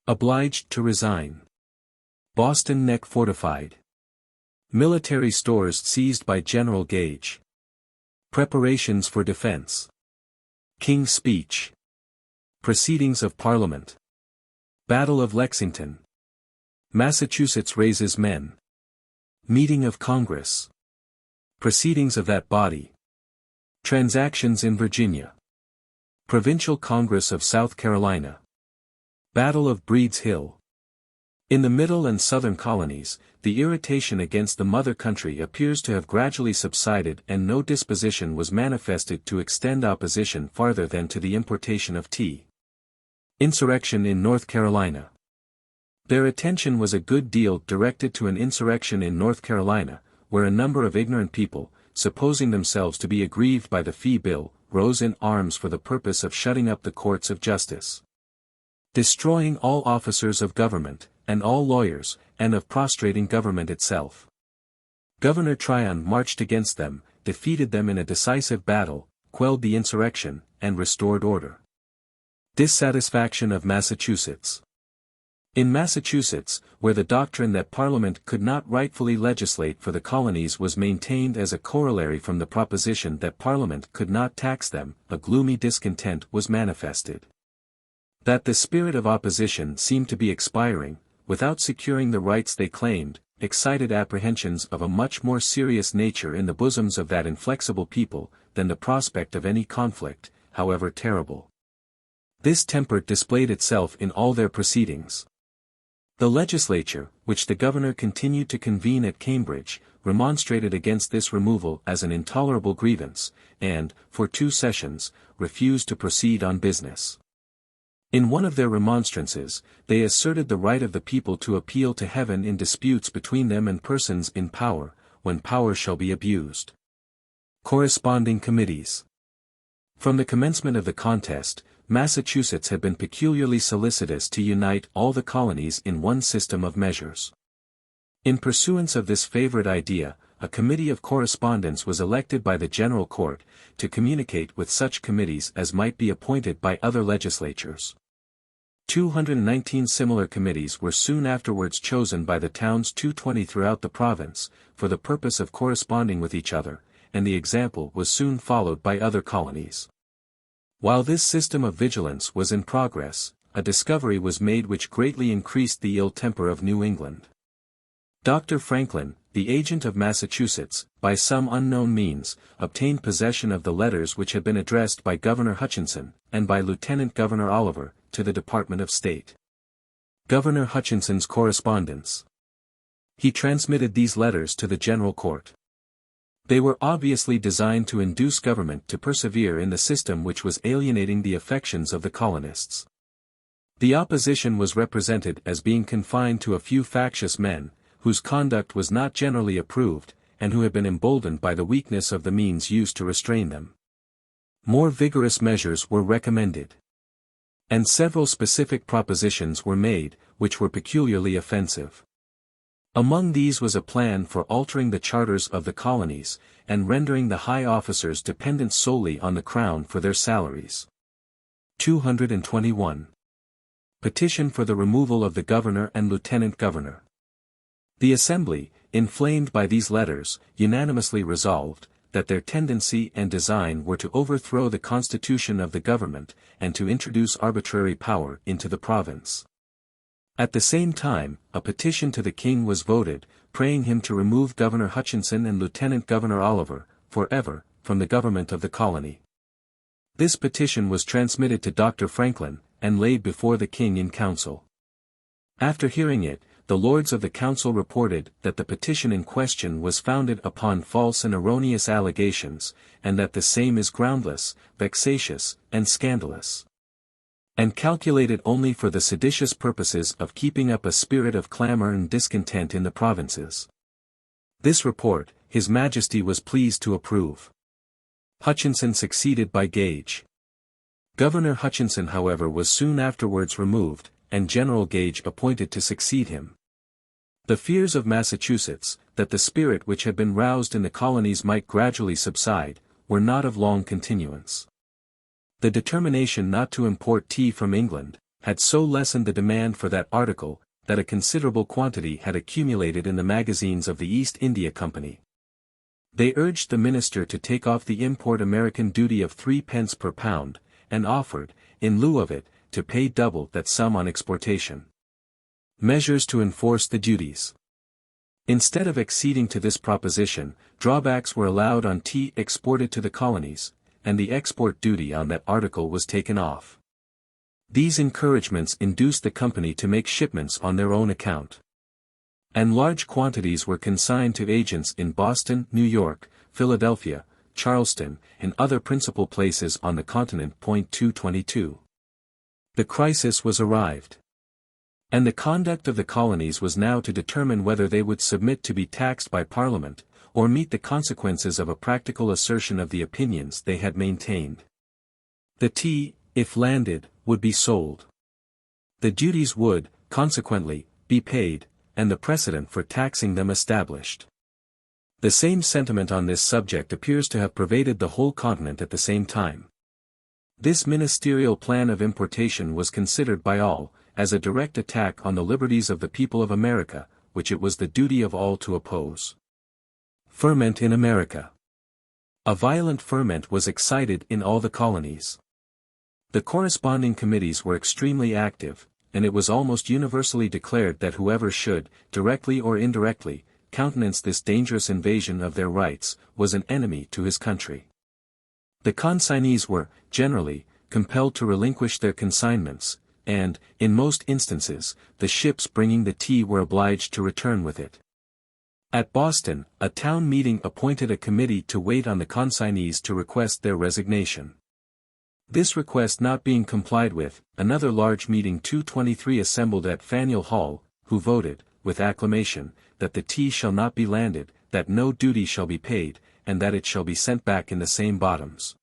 Speaker 1: Obliged to resign. Boston Neck fortified. Military stores seized by General Gage. Preparations for defense. King's speech. Proceedings of Parliament. Battle of Lexington. Massachusetts raises men. Meeting of Congress. Proceedings of that body. Transactions in Virginia. Provincial Congress of South Carolina. Battle of Breed's Hill. In the middle and southern colonies, the irritation against the mother country appears to have gradually subsided and no disposition was manifested to extend opposition farther than to the importation of tea. Insurrection in North Carolina. Their attention was a good deal directed to an insurrection in North Carolina, where a number of ignorant people, supposing themselves to be aggrieved by the fee bill, rose in arms for the purpose of shutting up the courts of justice, destroying all officers of government, and all lawyers, and of prostrating government itself. Governor Tryon marched against them, defeated them in a decisive battle, quelled the insurrection, and restored order. Dissatisfaction of Massachusetts. In Massachusetts, where the doctrine that Parliament could not rightfully legislate for the colonies was maintained as a corollary from the proposition that Parliament could not tax them, a gloomy discontent was manifested. That the spirit of opposition seemed to be expiring, without securing the rights they claimed, excited apprehensions of a much more serious nature in the bosoms of that inflexible people, than the prospect of any conflict, however terrible. This temper displayed itself in all their proceedings. The legislature, which the governor continued to convene at Cambridge, remonstrated against this removal as an intolerable grievance, and, for 2 sessions, refused to proceed on business. In one of their remonstrances, they asserted the right of the people to appeal to heaven in disputes between them and persons in power, when power shall be abused. Corresponding committees. From the commencement of the contest, Massachusetts had been peculiarly solicitous to unite all the colonies in one system of measures. In pursuance of this favorite idea, a committee of correspondence was elected by the General Court, to communicate with such committees as might be appointed by other legislatures. 219 similar committees were soon afterwards chosen by the towns 220 throughout the province, for the purpose of corresponding with each other, and the example was soon followed by other colonies. While this system of vigilance was in progress, a discovery was made which greatly increased the ill temper of New England. Dr. Franklin, the agent of Massachusetts, by some unknown means, obtained possession of the letters which had been addressed by Governor Hutchinson, and by Lieutenant Governor Oliver, to the Department of State. Governor Hutchinson's correspondence. He transmitted these letters to the General Court. They were obviously designed to induce government to persevere in the system which was alienating the affections of the colonists. The opposition was represented as being confined to a few factious men, whose conduct was not generally approved, and who had been emboldened by the weakness of the means used to restrain them. More vigorous measures were recommended. And several specific propositions were made, which were peculiarly offensive. Among these was a plan for altering the charters of the colonies, and rendering the high officers dependent solely on the Crown for their salaries. 221. Petition for the removal of the Governor and Lieutenant Governor. The Assembly, inflamed by these letters, unanimously resolved, that their tendency and design were to overthrow the constitution of the government, and to introduce arbitrary power into the province. At the same time, a petition to the king was voted, praying him to remove Governor Hutchinson and Lieutenant Governor Oliver, forever, from the government of the colony. This petition was transmitted to Dr. Franklin, and laid before the king in council. After hearing it, the lords of the council reported that the petition in question was founded upon false and erroneous allegations, and that the same is groundless, vexatious, and scandalous, and calculated only for the seditious purposes of keeping up a spirit of clamor and discontent in the provinces. This report, His Majesty was pleased to approve. Hutchinson succeeded by Gage. Governor Hutchinson, however, was soon afterwards removed, and General Gage appointed to succeed him. The fears of Massachusetts, that the spirit which had been roused in the colonies might gradually subside, were not of long continuance. The determination not to import tea from England, had so lessened the demand for that article, that a considerable quantity had accumulated in the magazines of the East India Company. They urged the minister to take off the import American duty of 3 pence per pound, and offered, in lieu of it, to pay double that sum on exportation. Measures to enforce the duties. Instead of acceding to this proposition, drawbacks were allowed on tea exported to the colonies, and the export duty on that article was taken off. These encouragements induced the company to make shipments on their own account. And large quantities were consigned to agents in Boston, New York, Philadelphia, Charleston, and other principal places on the continent. 222. The crisis was arrived. And the conduct of the colonies was now to determine whether they would submit to be taxed by Parliament, or meet the consequences of a practical assertion of the opinions they had maintained. The tea, if landed, would be sold. The duties would, consequently, be paid, and the precedent for taxing them established. The same sentiment on this subject appears to have pervaded the whole continent at the same time. This ministerial plan of importation was considered by all, as a direct attack on the liberties of the people of America, which it was the duty of all to oppose. Ferment in America. A violent ferment was excited in all the colonies. The corresponding committees were extremely active, and it was almost universally declared that whoever should, directly or indirectly, countenance this dangerous invasion of their rights, was an enemy to his country. The consignees were, generally, compelled to relinquish their consignments, and, in most instances, the ships bringing the tea were obliged to return with it. At Boston, a town meeting appointed a committee to wait on the consignees to request their resignation. This request not being complied with, another large meeting 223 assembled at Faneuil Hall, who voted, with acclamation, that the tea shall not be landed, that no duty shall be paid, and that it shall be sent back in the same bottoms.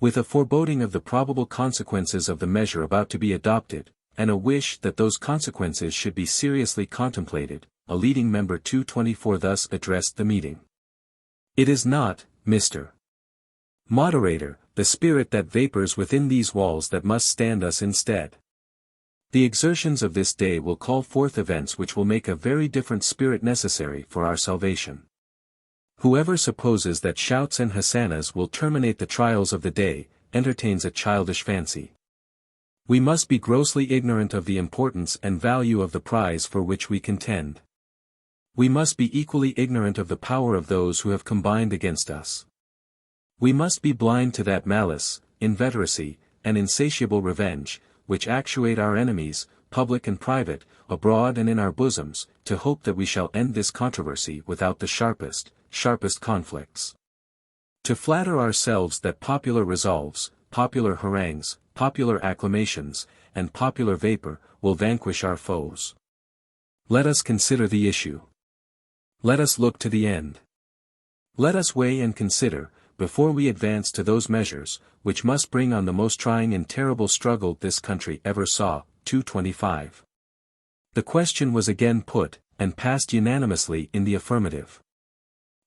Speaker 1: With a foreboding of the probable consequences of the measure about to be adopted, and a wish that those consequences should be seriously contemplated, a leading member 224 thus addressed the meeting. It is not, Mr. Moderator, the spirit that vapors within these walls that must stand us instead. The exertions of this day will call forth events which will make a very different spirit necessary for our salvation. Whoever supposes that shouts and hosannas will terminate the trials of the day, entertains a childish fancy. We must be grossly ignorant of the importance and value of the prize for which we contend. We must be equally ignorant of the power of those who have combined against us. We must be blind to that malice, inveteracy, and insatiable revenge, which actuate our enemies, public and private, abroad and in our bosoms, to hope that we shall end this controversy without the sharpest conflicts. To flatter ourselves that popular resolves, popular harangues, popular acclamations, and popular vapor, will vanquish our foes. Let us consider the issue. Let us look to the end. Let us weigh and consider, before we advance to those measures, which must bring on the most trying and terrible struggle this country ever saw. 225. The question was again put, and passed unanimously in the affirmative.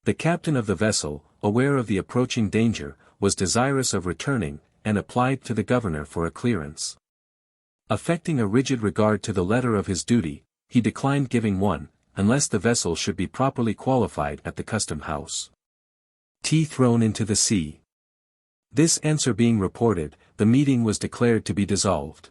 Speaker 1: The captain of the vessel, aware of the approaching danger, was desirous of returning, and applied to the governor for a clearance. Affecting a rigid regard to the letter of his duty, he declined giving one, unless the vessel should be properly qualified at the custom house. Thrown into the sea. This answer being reported, the meeting was declared to be dissolved.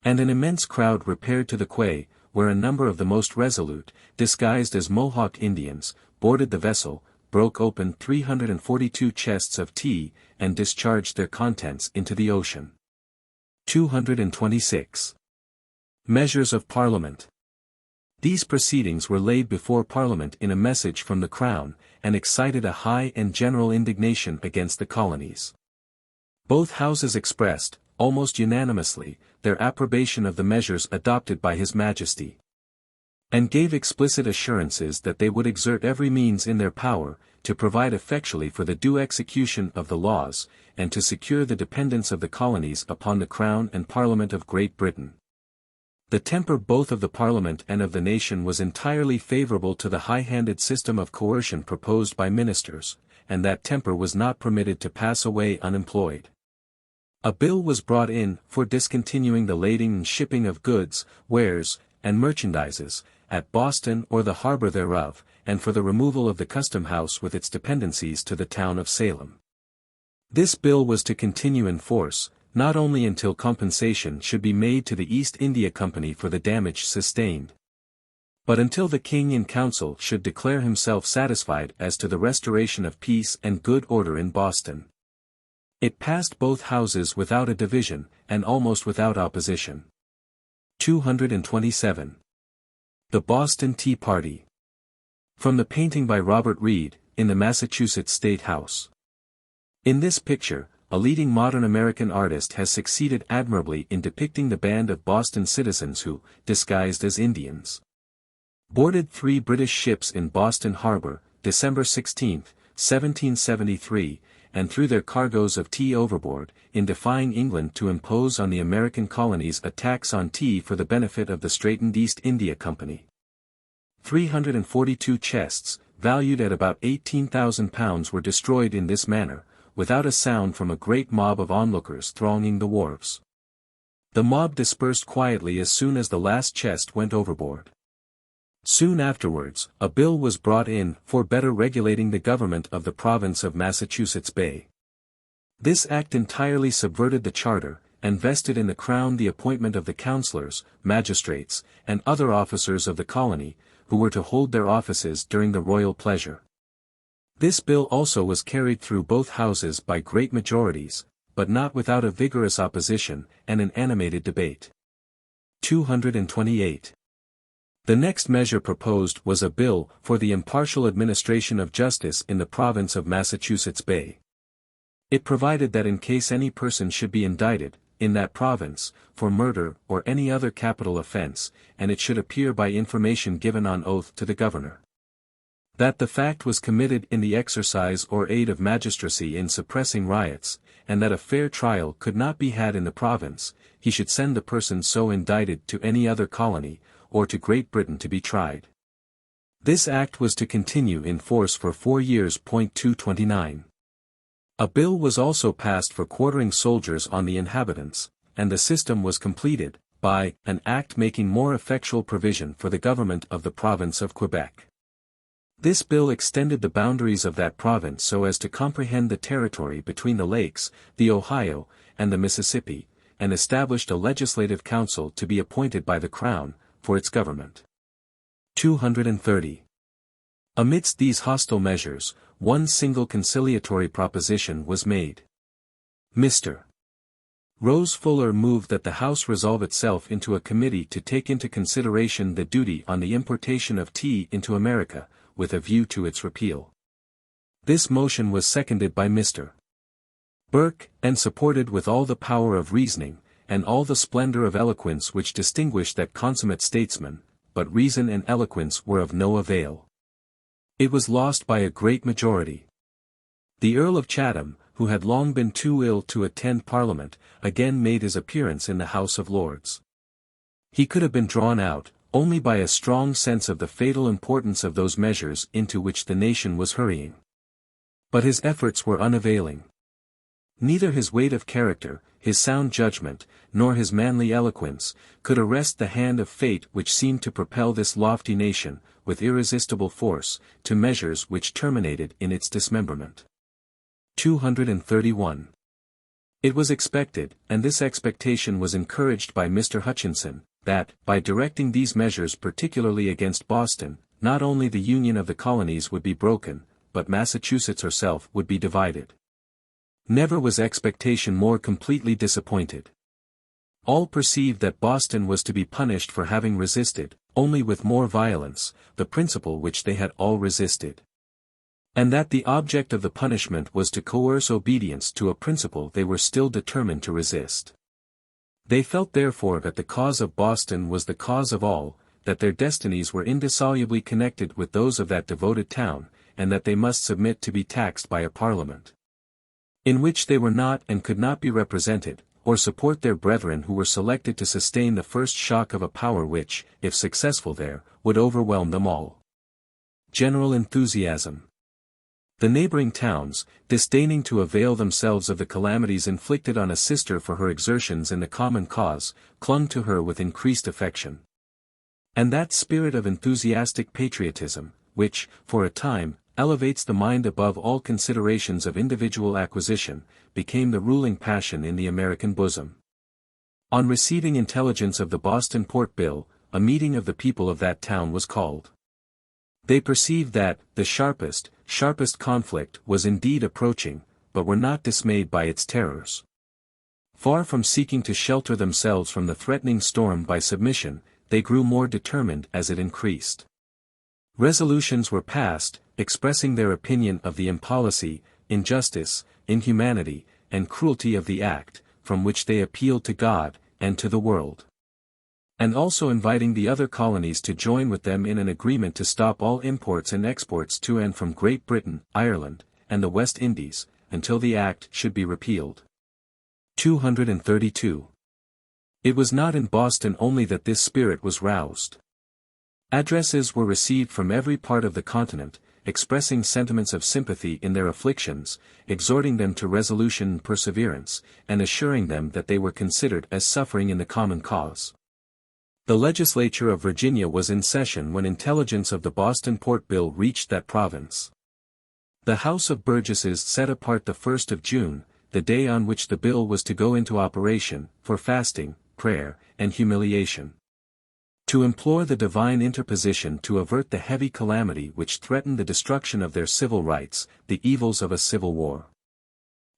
Speaker 1: And an immense crowd repaired to the quay, where a number of the most resolute, disguised as Mohawk Indians, boarded the vessel, broke open 342 chests of tea, and discharged their contents into the ocean. 226. Measures of Parliament. These proceedings were laid before Parliament in a message from the Crown, and excited a high and general indignation against the colonies. Both houses expressed, almost unanimously, their approbation of the measures adopted by His Majesty, and gave explicit assurances that they would exert every means in their power, to provide effectually for the due execution of the laws, and to secure the dependence of the colonies upon the Crown and Parliament of Great Britain. The temper both of the Parliament and of the nation was entirely favourable to the high-handed system of coercion proposed by ministers, and that temper was not permitted to pass away unemployed. A bill was brought in for discontinuing the lading and shipping of goods, wares, and merchandises, at Boston or the harbour thereof, and for the removal of the custom house with its dependencies to the town of Salem. This bill was to continue in force, not only until compensation should be made to the East India Company for the damage sustained, but until the King in Council should declare himself satisfied as to the restoration of peace and good order in Boston. It passed both houses without a division, and almost without opposition. 227. The Boston Tea Party. From the painting by Robert Reed, in the Massachusetts State House. In this picture, a leading modern American artist has succeeded admirably in depicting the band of Boston citizens who, disguised as Indians, boarded 3 British ships in Boston Harbor, December 16, 1773, and threw their cargoes of tea overboard, in defying England to impose on the American colonies a tax on tea for the benefit of the straitened East India Company. 342 chests, valued at about £18,000 were destroyed in this manner, without a sound from a great mob of onlookers thronging the wharves. The mob dispersed quietly as soon as the last chest went overboard. Soon afterwards, a bill was brought in for better regulating the government of the province of Massachusetts Bay. This act entirely subverted the charter, and vested in the Crown the appointment of the councillors, magistrates, and other officers of the colony, who were to hold their offices during the royal pleasure. This bill also was carried through both houses by great majorities, but not without a vigorous opposition, and an animated debate. 228. The next measure proposed was a bill for the impartial administration of justice in the province of Massachusetts Bay. It provided that in case any person should be indicted, in that province, for murder or any other capital offence, and it should appear by information given on oath to the governor, that the fact was committed in the exercise or aid of magistracy in suppressing riots, and that a fair trial could not be had in the province, he should send the person so indicted to any other colony, or to Great Britain to be tried. This act was to continue in force for 4 years. 229. A bill was also passed for quartering soldiers on the inhabitants, and the system was completed, by an act making more effectual provision for the government of the province of Quebec. This bill extended the boundaries of that province so as to comprehend the territory between the lakes, the Ohio, and the Mississippi, and established a legislative council to be appointed by the Crown, for its government. 230. Amidst these hostile measures, one single conciliatory proposition was made. Mr. Rose Fuller moved that the House resolve itself into a committee to take into consideration the duty on the importation of tea into America, with a view to its repeal. This motion was seconded by Mr. Burke, and supported with all the power of reasoning, and all the splendor of eloquence which distinguished that consummate statesman, but reason and eloquence were of no avail. It was lost by a great majority. The Earl of Chatham, who had long been too ill to attend Parliament, again made his appearance in the House of Lords. He could have been drawn out, only by a strong sense of the fatal importance of those measures into which the nation was hurrying. But his efforts were unavailing. Neither his weight of character, his sound judgment, nor his manly eloquence, could arrest the hand of fate which seemed to propel this lofty nation, with irresistible force, to measures which terminated in its dismemberment. 231. It was expected, and this expectation was encouraged by Mr. Hutchinson, that, by directing these measures particularly against Boston, not only the union of the colonies would be broken, but Massachusetts herself would be divided. Never was expectation more completely disappointed. All perceived that Boston was to be punished for having resisted, only with more violence, the principle which they had all resisted. And that the object of the punishment was to coerce obedience to a principle they were still determined to resist. They felt therefore that the cause of Boston was the cause of all, that their destinies were indissolubly connected with those of that devoted town, and that they must submit to be taxed by a parliament, in which they were not and could not be represented, or support their brethren who were selected to sustain the first shock of a power which, if successful there, would overwhelm them all. General enthusiasm. The neighboring towns, disdaining to avail themselves of the calamities inflicted on a sister for her exertions in the common cause, clung to her with increased affection. And that spirit of enthusiastic patriotism, which, for a time, elevates the mind above all considerations of individual acquisition, became the ruling passion in the American bosom. On receiving intelligence of the Boston Port Bill, a meeting of the people of that town was called. They perceived that, the sharpest conflict was indeed approaching, but were not dismayed by its terrors. Far from seeking to shelter themselves from the threatening storm by submission, they grew more determined as it increased. Resolutions were passed, expressing their opinion of the impolicy, injustice, inhumanity, and cruelty of the act, from which they appealed to God, and to the world. And also inviting the other colonies to join with them in an agreement to stop all imports and exports to and from Great Britain, Ireland, and the West Indies, until the act should be repealed. 232. It was not in Boston only that this spirit was roused. Addresses were received from every part of the continent, expressing sentiments of sympathy in their afflictions, exhorting them to resolution and perseverance, and assuring them that they were considered as suffering in the common cause. The legislature of Virginia was in session when intelligence of the Boston Port Bill reached that province. The House of Burgesses set apart the 1st of June, the day on which the bill was to go into operation, for fasting, prayer, and humiliation. To implore the divine interposition to avert the heavy calamity which threatened the destruction of their civil rights, the evils of a civil war.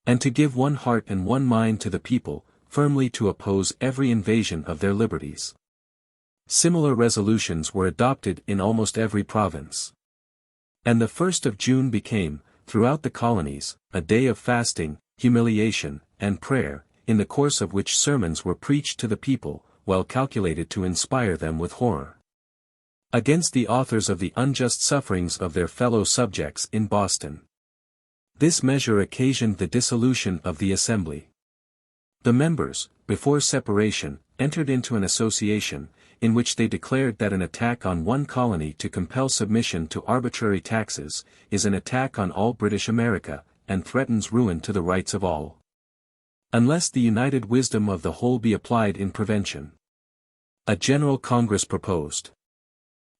Speaker 1: And to give one heart and one mind to the people, firmly to oppose every invasion of their liberties. Similar resolutions were adopted in almost every province. And the 1st of June became, throughout the colonies, a day of fasting, humiliation, and prayer, in the course of which sermons were preached to the people, well calculated to inspire them with horror against the authors of the unjust sufferings of their fellow subjects in Boston. This measure occasioned the dissolution of the Assembly. The members, before separation, entered into an association, in which they declared that an attack on one colony to compel submission to arbitrary taxes, is an attack on all British America, and threatens ruin to the rights of all, unless the united wisdom of the whole be applied in prevention. A General Congress proposed.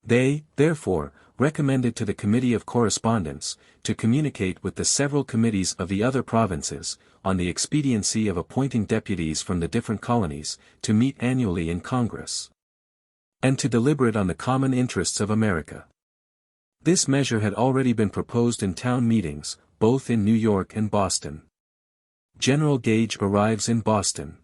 Speaker 1: They, therefore, recommended to the Committee of Correspondence, to communicate with the several committees of the other provinces, on the expediency of appointing deputies from the different colonies, to meet annually in Congress, and to deliberate on the common interests of America. This measure had already been proposed in town meetings, both in New York and Boston. General Gage arrives in Boston.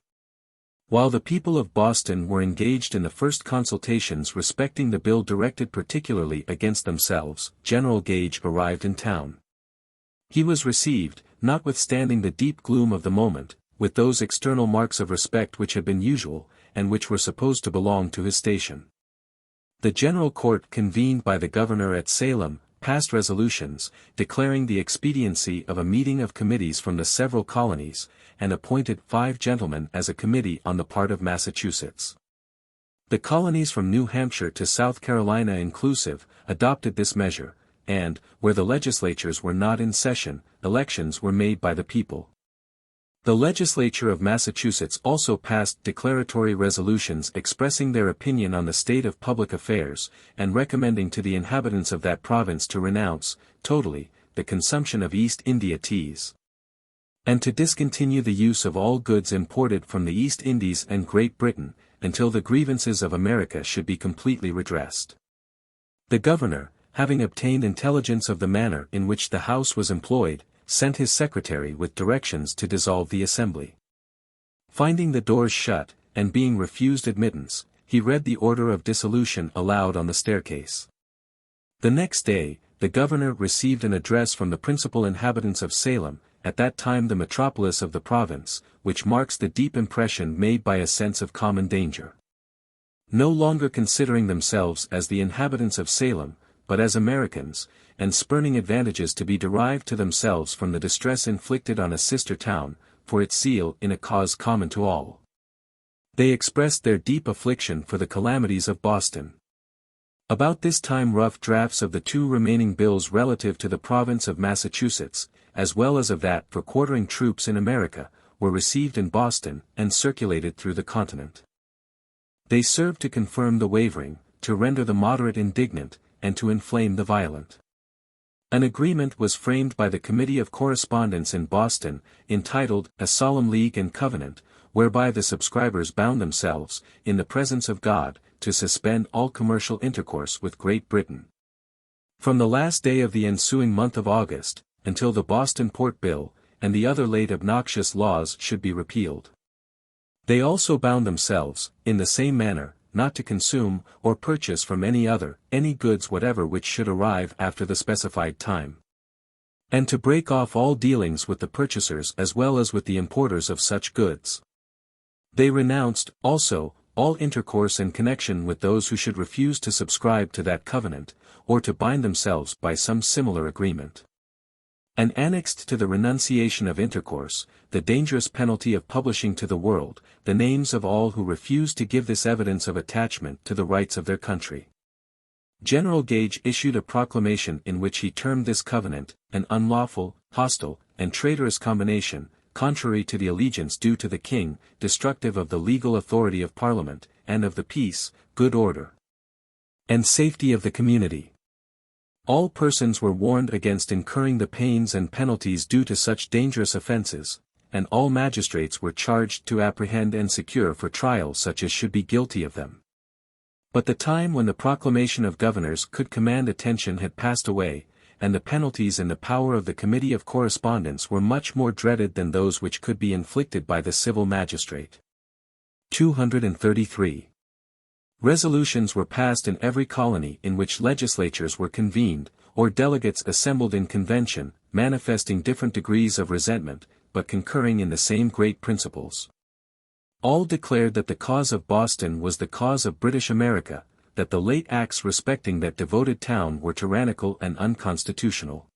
Speaker 1: While the people of Boston were engaged in the first consultations respecting the bill directed particularly against themselves, General Gage arrived in town. He was received, notwithstanding the deep gloom of the moment, with those external marks of respect which had been usual, and which were supposed to belong to his station. The General Court convened by the governor at Salem, passed resolutions, declaring the expediency of a meeting of committees from the several colonies, and appointed 5 gentlemen as a committee on the part of Massachusetts. The colonies from New Hampshire to South Carolina inclusive, adopted this measure, and, where the legislatures were not in session, elections were made by the people. The legislature of Massachusetts also passed declaratory resolutions expressing their opinion on the state of public affairs, and recommending to the inhabitants of that province to renounce, totally, the consumption of East India teas, and to discontinue the use of all goods imported from the East Indies and Great Britain, until the grievances of America should be completely redressed. The governor, having obtained intelligence of the manner in which the House was employed, sent his secretary with directions to dissolve the assembly. Finding the doors shut, and being refused admittance, he read the order of dissolution aloud on the staircase. The next day, the governor received an address from the principal inhabitants of Salem, at that time the metropolis of the province, which marks the deep impression made by a sense of common danger. No longer considering themselves as the inhabitants of Salem, but as Americans, and spurning advantages to be derived to themselves from the distress inflicted on a sister town, for its zeal in a cause common to all. They expressed their deep affliction for the calamities of Boston. About this time rough drafts of the two remaining bills relative to the province of Massachusetts, as well as of that for quartering troops in America, were received in Boston, and circulated through the continent. They served to confirm the wavering, to render the moderate indignant, and to inflame the violent. An agreement was framed by the Committee of Correspondence in Boston, entitled A Solemn League and Covenant, whereby the subscribers bound themselves, in the presence of God, to suspend all commercial intercourse with Great Britain. From the last day of the ensuing month of August, until the Boston Port Bill, and the other late obnoxious laws should be repealed. They also bound themselves, in the same manner, not to consume, or purchase from any goods whatever which should arrive after the specified time. And to break off all dealings with the purchasers as well as with the importers of such goods. They renounced, also, all intercourse and connection with those who should refuse to subscribe to that covenant, or to bind themselves by some similar agreement. And annexed to the renunciation of intercourse, the dangerous penalty of publishing to the world, the names of all who refuse to give this evidence of attachment to the rights of their country. General Gage issued a proclamation in which he termed this covenant, an unlawful, hostile, and traitorous combination, contrary to the allegiance due to the king, destructive of the legal authority of Parliament, and of the peace, good order, and safety of the community. All persons were warned against incurring the pains and penalties due to such dangerous offences, and all magistrates were charged to apprehend and secure for trial such as should be guilty of them. But the time when the proclamation of governors could command attention had passed away, and the penalties in the power of the Committee of Correspondence were much more dreaded than those which could be inflicted by the civil magistrate. 233. Resolutions were passed in every colony in which legislatures were convened, or delegates assembled in convention, manifesting different degrees of resentment, but concurring in the same great principles. All declared that the cause of Boston was the cause of British America, that the late acts respecting that devoted town were tyrannical and unconstitutional.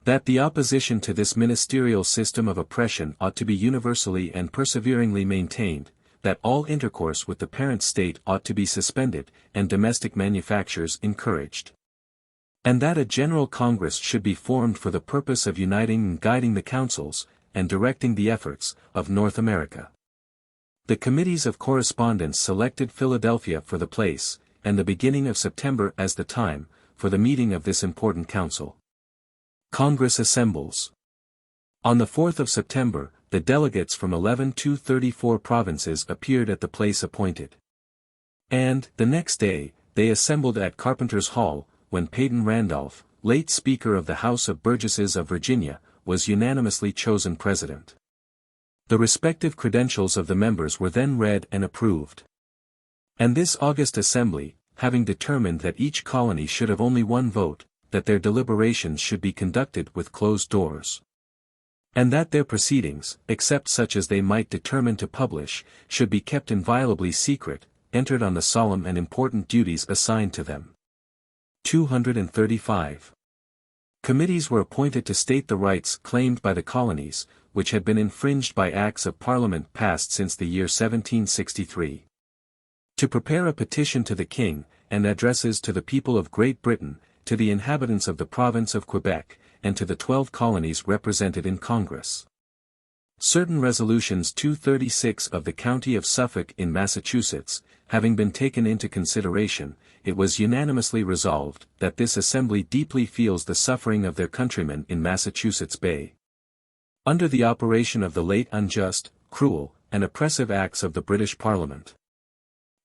Speaker 1: That the opposition to this ministerial system of oppression ought to be universally and perseveringly maintained, that all intercourse with the parent state ought to be suspended, and domestic manufactures encouraged. And that a general congress should be formed for the purpose of uniting and guiding the councils, and directing the efforts, of North America. The committees of correspondence selected Philadelphia for the place, and the beginning of September as the time, for the meeting of this important council. Congress assembles. On the 4th of September, the delegates from 11 to 34 provinces appeared at the place appointed. And, the next day, they assembled at Carpenter's Hall, when Peyton Randolph, late Speaker of the House of Burgesses of Virginia, was unanimously chosen president. The respective credentials of the members were then read and approved. And this august assembly, having determined that each colony should have only one vote, that their deliberations should be conducted with closed doors. And that their proceedings, except such as they might determine to publish, should be kept inviolably secret, entered on the solemn and important duties assigned to them. 235. Committees were appointed to state the rights claimed by the colonies, which had been infringed by acts of Parliament passed since the year 1763. To prepare a petition to the King, and addresses to the people of Great Britain, to the inhabitants of the province of Quebec, and to the 12 colonies represented in Congress. Certain resolutions 236 of the County of Suffolk in Massachusetts, having been taken into consideration, it was unanimously resolved that this assembly deeply feels the suffering of their countrymen in Massachusetts Bay. Under the operation of the late unjust, cruel, and oppressive acts of the British Parliament.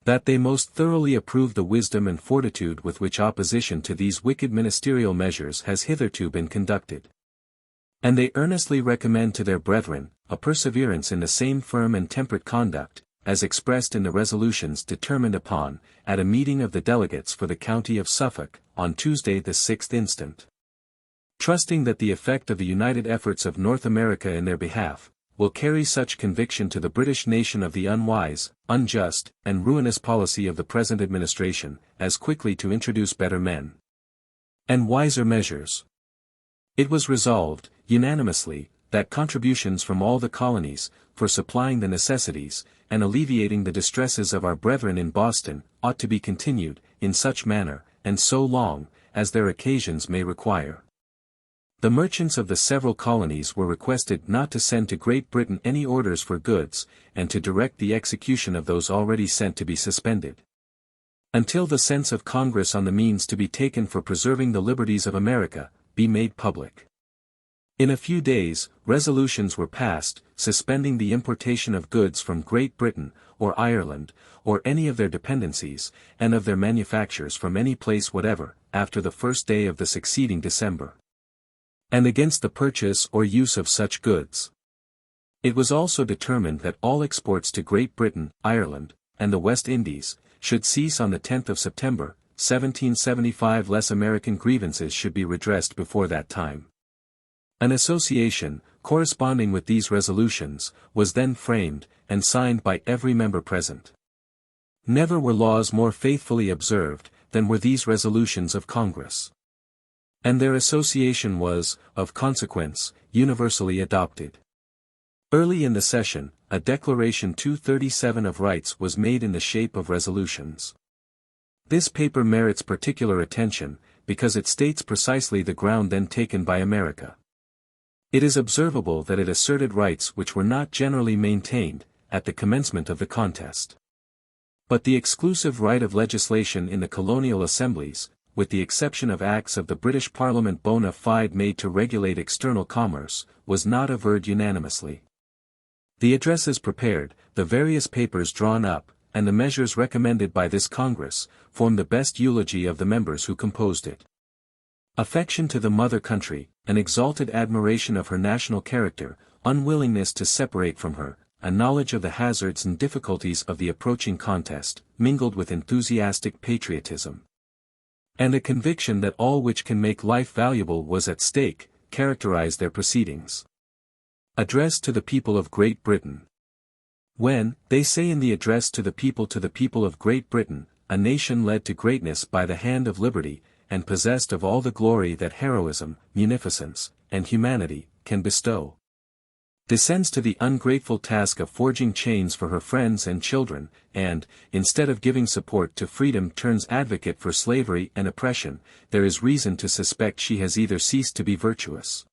Speaker 1: That they most thoroughly approve the wisdom and fortitude with which opposition to these wicked ministerial measures has hitherto been conducted. And they earnestly recommend to their brethren, a perseverance in the same firm and temperate conduct, as expressed in the resolutions determined upon, at a meeting of the delegates for the county of Suffolk, on Tuesday the 6th instant. Trusting that the effect of the united efforts of North America in their behalf, will carry such conviction to the British nation of the unwise, unjust, and ruinous policy of the present administration, as quickly to introduce better men and wiser measures. It was resolved, unanimously, that contributions from all the colonies, for supplying the necessities, and alleviating the distresses of our brethren in Boston, ought to be continued, in such manner, and so long, as their occasions may require. The merchants of the several colonies were requested not to send to Great Britain any orders for goods, and to direct the execution of those already sent to be suspended, until the sense of Congress on the means to be taken for preserving the liberties of America, be made public. In a few days, resolutions were passed, suspending the importation of goods from Great Britain, or Ireland, or any of their dependencies, and of their manufactures from any place whatever, after the first day of the succeeding December. And against the purchase or use of such goods. It was also determined that all exports to Great Britain, Ireland, and the West Indies, should cease on the 10th of September, 1775 less American grievances should be redressed before that time. An association, corresponding with these resolutions, was then framed, and signed by every member present. Never were laws more faithfully observed, than were these resolutions of Congress. And their association was, of consequence, universally adopted. Early in the session, a Declaration 237 of rights was made in the shape of resolutions. This paper merits particular attention, because it states precisely the ground then taken by America. It is observable that it asserted rights which were not generally maintained, at the commencement of the contest. But the exclusive right of legislation in the colonial assemblies, with the exception of acts of the British Parliament bona fide made to regulate external commerce, was not averred unanimously. The addresses prepared, the various papers drawn up, and the measures recommended by this Congress, form the best eulogy of the members who composed it. Affection to the mother country, an exalted admiration of her national character, unwillingness to separate from her, a knowledge of the hazards and difficulties of the approaching contest, mingled with enthusiastic patriotism, and a conviction that all which can make life valuable was at stake, characterized their proceedings. Address to the people of Great Britain. When, they say in the address to the people of Great Britain, a nation led to greatness by the hand of liberty, and possessed of all the glory that heroism, munificence, and humanity, can bestow, descends to the ungrateful task of forging chains for her friends and children, and, instead of giving support to freedom turns advocate for slavery and oppression, there is reason to suspect she has either ceased to be virtuous,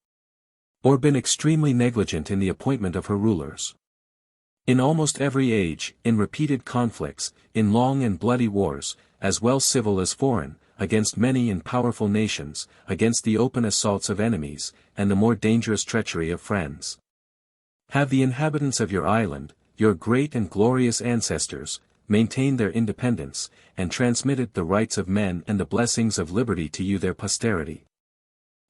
Speaker 1: or been extremely negligent in the appointment of her rulers. In almost every age, in repeated conflicts, in long and bloody wars, as well civil as foreign, against many and powerful nations, against the open assaults of enemies, and the more dangerous treachery of friends, have the inhabitants of your island, your great and glorious ancestors, maintained their independence, and transmitted the rights of men and the blessings of liberty to you their posterity.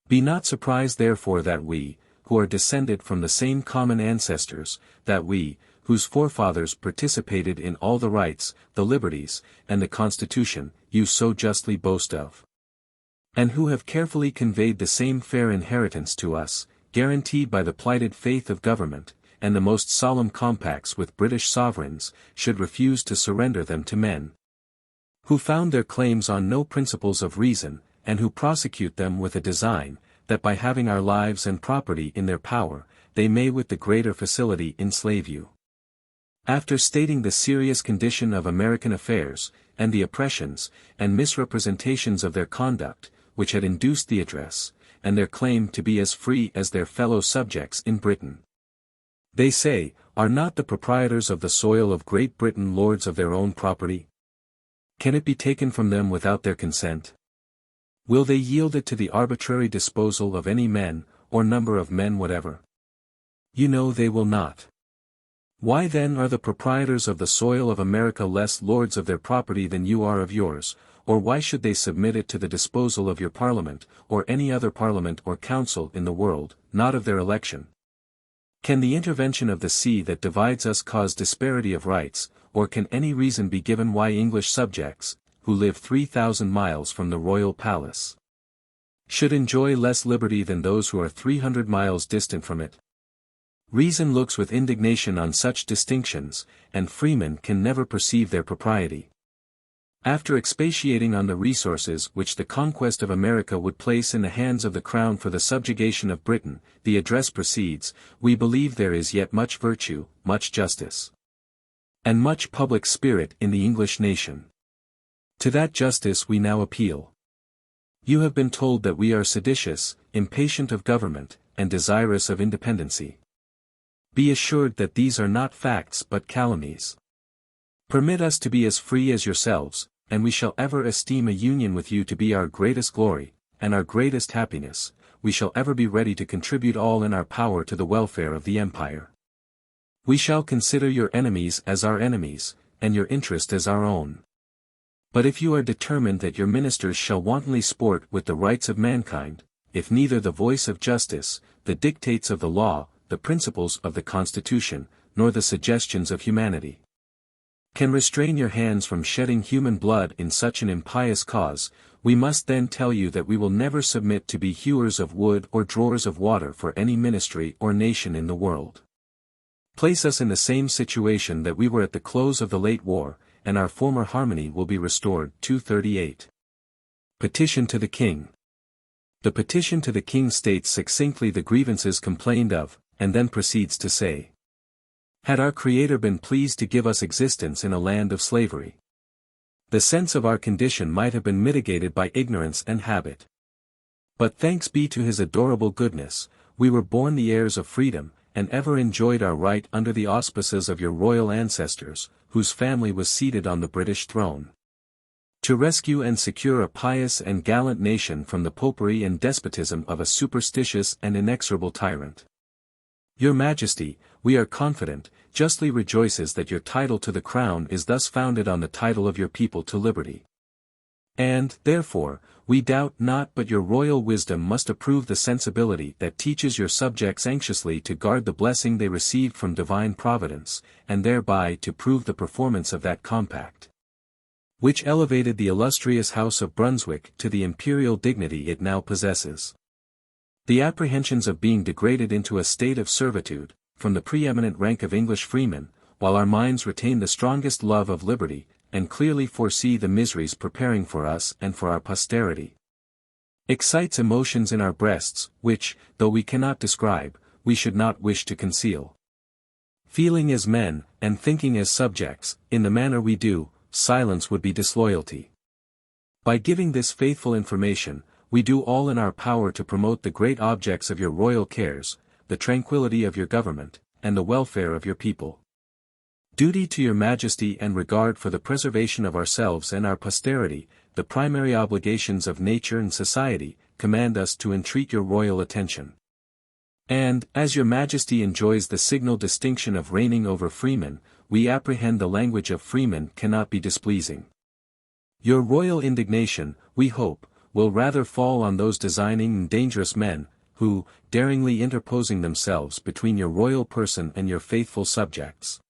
Speaker 1: Be not surprised therefore that we, who are descended from the same common ancestors, that we, whose forefathers participated in all the rights, the liberties, and the Constitution, you so justly boast of, and who have carefully conveyed the same fair inheritance to us, guaranteed by the plighted faith of government, and the most solemn compacts with British sovereigns, should refuse to surrender them to men who found their claims on no principles of reason, and who prosecute them with a design, that by having our lives and property in their power, they may with the greater facility enslave you. After stating the serious condition of American affairs, and the oppressions, and misrepresentations of their conduct, which had induced the address, and their claim to be as free as their fellow subjects in Britain. They say, are not the proprietors of the soil of Great Britain lords of their own property? Can it be taken from them without their consent? Will they yield it to the arbitrary disposal of any men, or number of men whatever? You know they will not. Why then are the proprietors of the soil of America less lords of their property than you are of yours, or why should they submit it to the disposal of your Parliament, or any other Parliament or Council in the world, not of their election? Can the intervention of the sea that divides us cause disparity of rights, or can any reason be given why English subjects, who live 3,000 miles from the royal palace, should enjoy less liberty than those who are 300 miles distant from it? Reason looks with indignation on such distinctions, and freemen can never perceive their propriety. After expatiating on the resources which the conquest of America would place in the hands of the Crown for the subjugation of Britain, the address proceeds, we believe there is yet much virtue, much justice, and much public spirit in the English nation. To that justice we now appeal. You have been told that we are seditious, impatient of government, and desirous of independency. Be assured that these are not facts but calumnies. Permit us to be as free as yourselves, and we shall ever esteem a union with you to be our greatest glory, and our greatest happiness. We shall ever be ready to contribute all in our power to the welfare of the empire. We shall consider your enemies as our enemies, and your interest as our own. But if you are determined that your ministers shall wantonly sport with the rights of mankind, if neither the voice of justice, the dictates of the law, the principles of the Constitution, nor the suggestions of humanity can restrain your hands from shedding human blood in such an impious cause, we must then tell you that we will never submit to be hewers of wood or drawers of water for any ministry or nation in the world. Place us in the same situation that we were at the close of the late war, and our former harmony will be restored. 238. Petition to the King. The petition to the King states succinctly the grievances complained of, and then proceeds to say, had our Creator been pleased to give us existence in a land of slavery, the sense of our condition might have been mitigated by ignorance and habit. But thanks be to His adorable goodness, we were born the heirs of freedom, and ever enjoyed our right under the auspices of your royal ancestors, whose family was seated on the British throne, to rescue and secure a pious and gallant nation from the popery and despotism of a superstitious and inexorable tyrant. Your Majesty, we are confident, justly rejoices that your title to the crown is thus founded on the title of your people to liberty. And, therefore, we doubt not but your royal wisdom must approve the sensibility that teaches your subjects anxiously to guard the blessing they received from divine providence, and thereby to prove the performance of that compact, which elevated the illustrious House of Brunswick to the imperial dignity it now possesses. The apprehensions of being degraded into a state of servitude, from the preeminent rank of English freemen, while our minds retain the strongest love of liberty, and clearly foresee the miseries preparing for us and for our posterity, excites emotions in our breasts, which, though we cannot describe, we should not wish to conceal. Feeling as men, and thinking as subjects, in the manner we do, silence would be disloyalty. By giving this faithful information, we do all in our power to promote the great objects of your royal cares, the tranquility of your government, and the welfare of your people. Duty to your Majesty and regard for the preservation of ourselves and our posterity, the primary obligations of nature and society, command us to entreat your royal attention. And, as your Majesty enjoys the signal distinction of reigning over freemen, we apprehend the language of freemen cannot be displeasing. Your royal indignation, we hope, will rather fall on those designing and dangerous men, who, daringly interposing themselves between your royal person and your faithful subjects,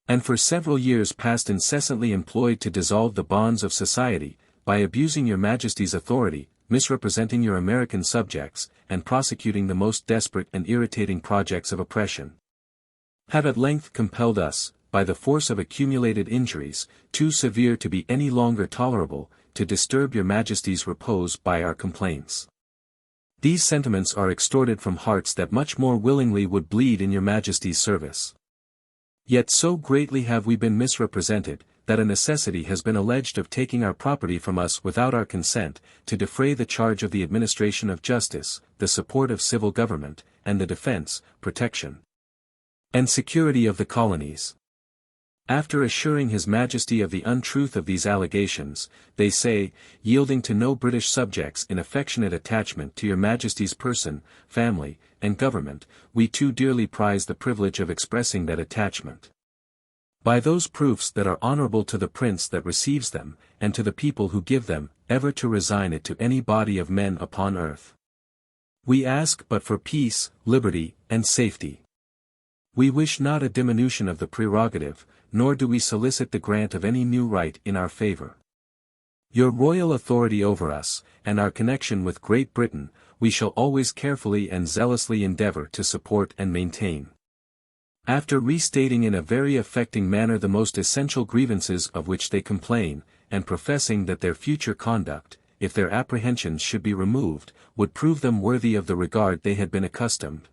Speaker 1: and for several years past incessantly employed to dissolve the bonds of society, by abusing your Majesty's authority, misrepresenting your American subjects, and prosecuting the most desperate and irritating projects of oppression, have at length compelled us, by the force of accumulated injuries, too severe to be any longer tolerable, to disturb your Majesty's repose by our complaints. These sentiments are extorted from hearts that much more willingly would bleed in your Majesty's service. Yet so greatly have we been misrepresented, that a necessity has been alleged of taking our property from us without our consent, to defray the charge of the administration of justice, the support of civil government, and the defense, protection, and security of the colonies. After assuring His Majesty of the untruth of these allegations, they say, yielding to no British subjects in affectionate attachment to your Majesty's person, family, and government, we too dearly prize the privilege of expressing that attachment by those proofs that are honourable to the prince that receives them, and to the people who give them, ever to resign it to any body of men upon earth. We ask but for peace, liberty, and safety. We wish not a diminution of the prerogative, nor do we solicit the grant of any new right in our favour. Your royal authority over us, and our connection with Great Britain, we shall always carefully and zealously endeavour to support and maintain. After restating in a very affecting manner the most essential grievances of which they complain, and professing that their future conduct, if their apprehensions should be removed, would prove them worthy of the regard they had been accustomed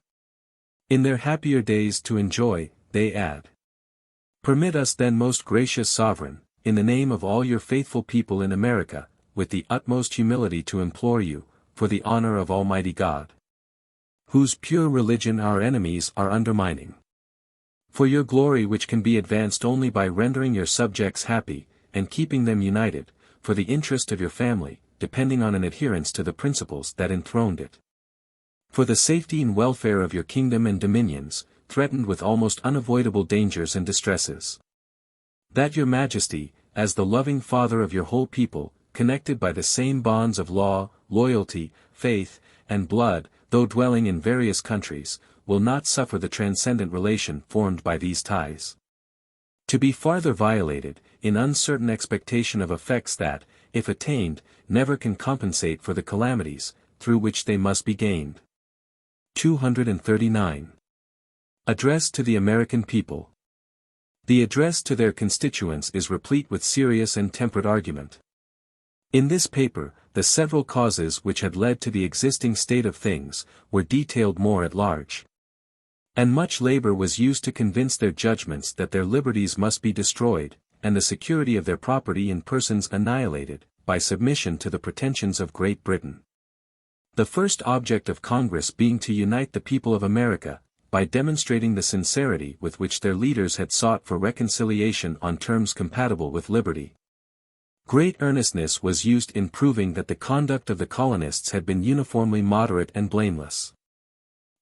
Speaker 1: in their happier days to enjoy, they add. Permit us then, most gracious Sovereign, in the name of all your faithful people in America, with the utmost humility to implore you, for the honour of Almighty God, whose pure religion our enemies are undermining, for your glory which can be advanced only by rendering your subjects happy, and keeping them united, for the interest of your family, depending on an adherence to the principles that enthroned it, for the safety and welfare of your kingdom and dominions, threatened with almost unavoidable dangers and distresses. That your Majesty, as the loving Father of your whole people, connected by the same bonds of law, loyalty, faith, and blood, though dwelling in various countries, will not suffer the transcendent relation formed by these ties to be farther violated, in uncertain expectation of effects that, if attained, never can compensate for the calamities, through which they must be gained. 239. Address to the American People. The address to their constituents is replete with serious and temperate argument. In this paper, the several causes which had led to the existing state of things, were detailed more at large. And much labour was used to convince their judgments that their liberties must be destroyed, and the security of their property and persons annihilated, by submission to the pretensions of Great Britain. The first object of Congress being to unite the people of America, by demonstrating the sincerity with which their leaders had sought for reconciliation on terms compatible with liberty. Great earnestness was used in proving that the conduct of the colonists had been uniformly moderate and blameless.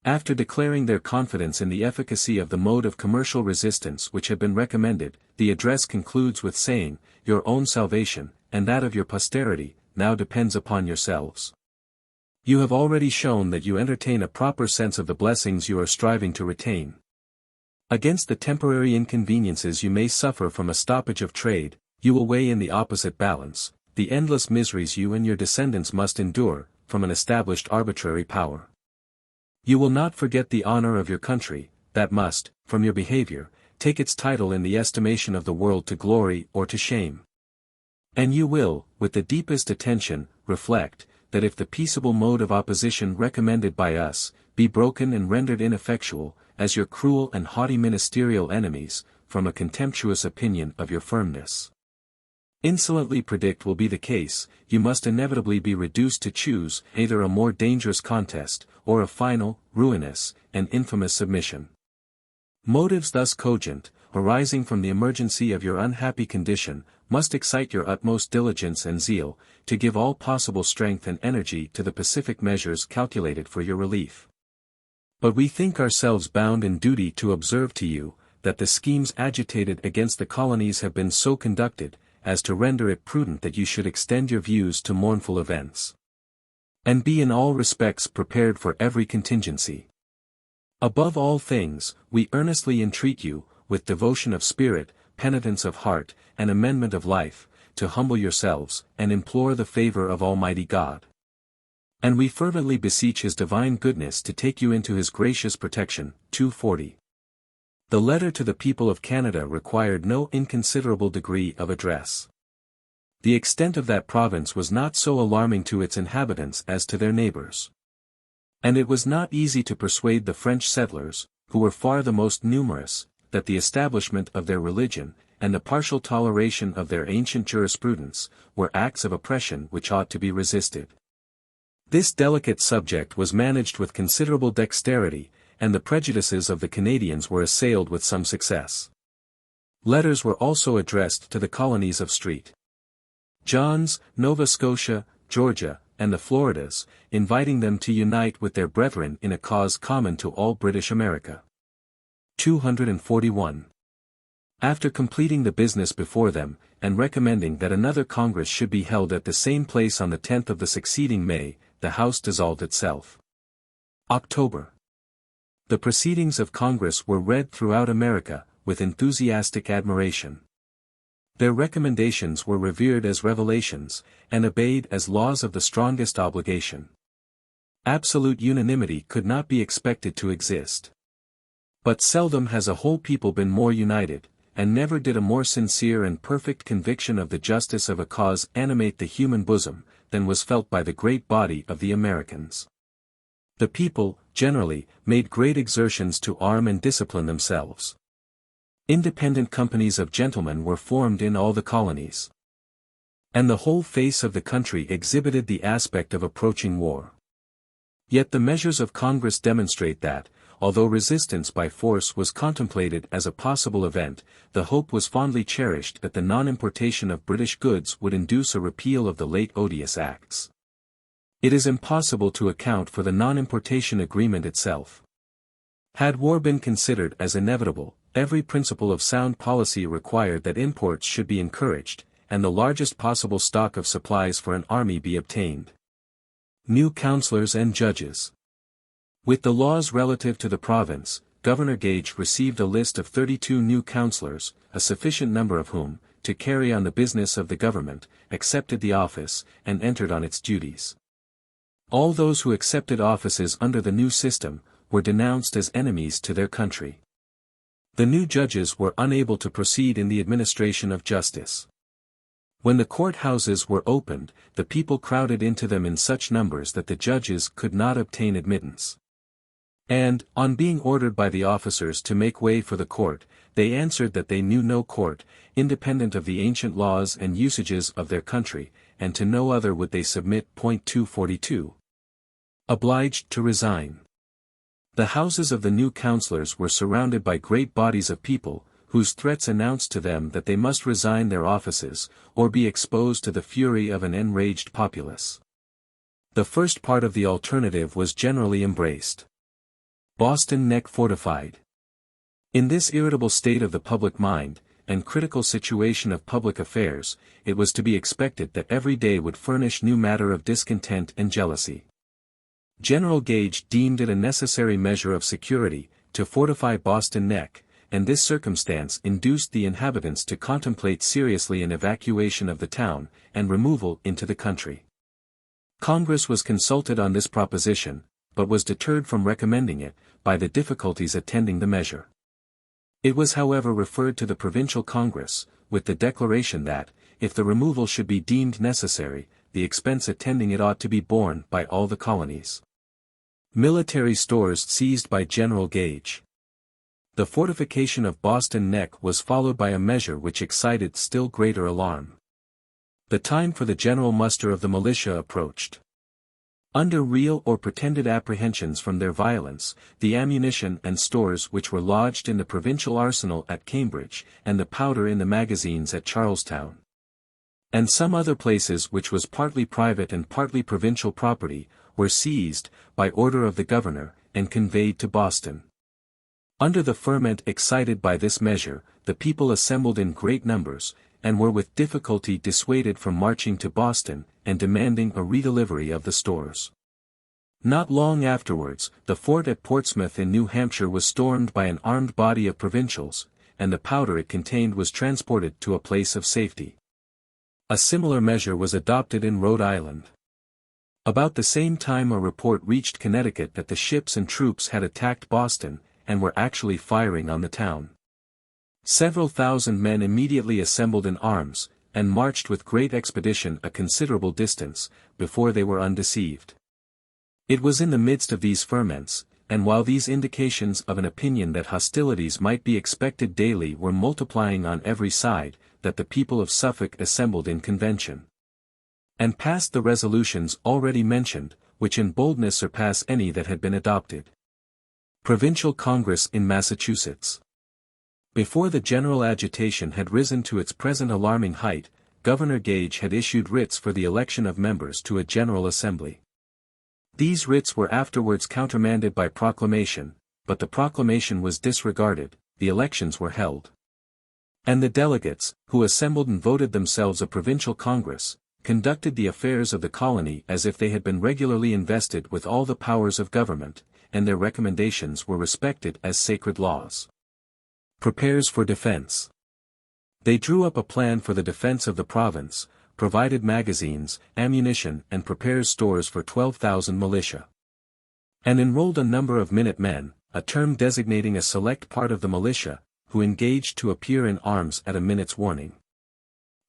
Speaker 1: After declaring their confidence in the efficacy of the mode of commercial resistance which had been recommended, the address concludes with saying, your own salvation, and that of your posterity, now depends upon yourselves. You have already shown that you entertain a proper sense of the blessings you are striving to retain. Against the temporary inconveniences you may suffer from a stoppage of trade, you will weigh in the opposite balance, the endless miseries you and your descendants must endure, from an established arbitrary power. You will not forget the honor of your country, that must, from your behavior, take its title in the estimation of the world to glory or to shame. And you will, with the deepest attention, reflect, that if the peaceable mode of opposition recommended by us, be broken and rendered ineffectual, as your cruel and haughty ministerial enemies, from a contemptuous opinion of your firmness, insolently predict will be the case, you must inevitably be reduced to choose either a more dangerous contest, or a final, ruinous, and infamous submission. Motives thus cogent, arising from the emergency of your unhappy condition, must excite your utmost diligence and zeal, to give all possible strength and energy to the pacific measures calculated for your relief. But we think ourselves bound in duty to observe to you, that the schemes agitated against the colonies have been so conducted, as to render it prudent that you should extend your views to mournful events, and be in all respects prepared for every contingency. Above all things, we earnestly entreat you, with devotion of spirit, penitence of heart, and amendment of life, to humble yourselves, and implore the favour of Almighty God. And we fervently beseech His divine goodness to take you into His gracious protection. 240. The letter to the people of Canada required no inconsiderable degree of address. The extent of that province was not so alarming to its inhabitants as to their neighbours. And it was not easy to persuade the French settlers, who were far the most numerous, that the establishment of their religion, and the partial toleration of their ancient jurisprudence, were acts of oppression which ought to be resisted. This delicate subject was managed with considerable dexterity, and the prejudices of the Canadians were assailed with some success. Letters were also addressed to the colonies of St. John's, Nova Scotia, Georgia, and the Floridas, inviting them to unite with their brethren in a cause common to all British America. 241. After completing the business before them, and recommending that another Congress should be held at the same place on the 10th of the succeeding May, the House dissolved itself. October. The proceedings of Congress were read throughout America, with enthusiastic admiration. Their recommendations were revered as revelations, and obeyed as laws of the strongest obligation. Absolute unanimity could not be expected to exist. But seldom has a whole people been more united, and never did a more sincere and perfect conviction of the justice of a cause animate the human bosom, than was felt by the great body of the Americans. The people, generally, made great exertions to arm and discipline themselves. Independent companies of gentlemen were formed in all the colonies. And the whole face of the country exhibited the aspect of approaching war. Yet the measures of Congress demonstrate that, although resistance by force was contemplated as a possible event, the hope was fondly cherished that the non-importation of British goods would induce a repeal of the late odious acts. It is impossible to account for the non-importation agreement itself. Had war been considered as inevitable, every principle of sound policy required that imports should be encouraged, and the largest possible stock of supplies for an army be obtained. New councillors and judges. With the laws relative to the province, Governor Gage received a list of 32 new councillors, a sufficient number of whom, to carry on the business of the government, accepted the office, and entered on its duties. All those who accepted offices under the new system, were denounced as enemies to their country. The new judges were unable to proceed in the administration of justice. When the court houses were opened, the people crowded into them in such numbers that the judges could not obtain admittance. And, on being ordered by the officers to make way for the court, they answered that they knew no court, independent of the ancient laws and usages of their country, and to no other would they submit. 242. Obliged to resign. The houses of the new councillors were surrounded by great bodies of people, whose threats announced to them that they must resign their offices, or be exposed to the fury of an enraged populace. The first part of the alternative was generally embraced. Boston Neck fortified. In this irritable state of the public mind, and critical situation of public affairs, it was to be expected that every day would furnish new matter of discontent and jealousy. General Gage deemed it a necessary measure of security, to fortify Boston Neck, and this circumstance induced the inhabitants to contemplate seriously an evacuation of the town, and removal into the country. Congress was consulted on this proposition, but was deterred from recommending it, by the difficulties attending the measure. It was however referred to the Provincial Congress, with the declaration that, if the removal should be deemed necessary, the expense attending it ought to be borne by all the colonies. Military stores seized by General Gage. The fortification of Boston Neck was followed by a measure which excited still greater alarm. The time for the general muster of the militia approached. Under real or pretended apprehensions from their violence, the ammunition and stores which were lodged in the provincial arsenal at Cambridge, and the powder in the magazines at Charlestown, and some other places which was partly private and partly provincial property, were seized, by order of the governor, and conveyed to Boston. Under the ferment excited by this measure, the people assembled in great numbers, and were with difficulty dissuaded from marching to Boston, and demanding a redelivery of the stores. Not long afterwards, the fort at Portsmouth in New Hampshire was stormed by an armed body of provincials, and the powder it contained was transported to a place of safety. A similar measure was adopted in Rhode Island. About the same time a report reached Connecticut that the ships and troops had attacked Boston, and were actually firing on the town. Several thousand men immediately assembled in arms, and marched with great expedition a considerable distance, before they were undeceived. It was in the midst of these ferments, and while these indications of an opinion that hostilities might be expected daily were multiplying on every side, that the people of Suffolk assembled in convention and passed the resolutions already mentioned, which in boldness surpass any that had been adopted. Provincial Congress in Massachusetts. Before the general agitation had risen to its present alarming height, Governor Gage had issued writs for the election of members to a General Assembly. These writs were afterwards countermanded by proclamation, but the proclamation was disregarded, the elections were held. And the delegates, who assembled and voted themselves a provincial congress, conducted the affairs of the colony as if they had been regularly invested with all the powers of government, and their recommendations were respected as sacred laws. Prepares for defense. They drew up a plan for the defense of the province, provided magazines, ammunition and prepared stores for 12,000 militia. And enrolled a number of minute men, a term designating a select part of the militia, who engaged to appear in arms at a minute's warning.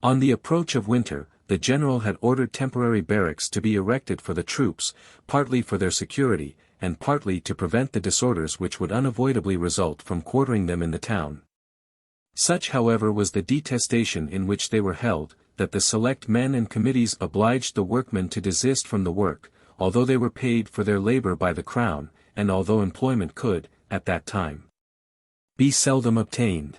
Speaker 1: On the approach of winter, the general had ordered temporary barracks to be erected for the troops, partly for their security, and partly to prevent the disorders which would unavoidably result from quartering them in the town. Such however was the detestation in which they were held, that the select men and committees obliged the workmen to desist from the work, although they were paid for their labor by the crown, and although employment could, at that time, be seldom obtained.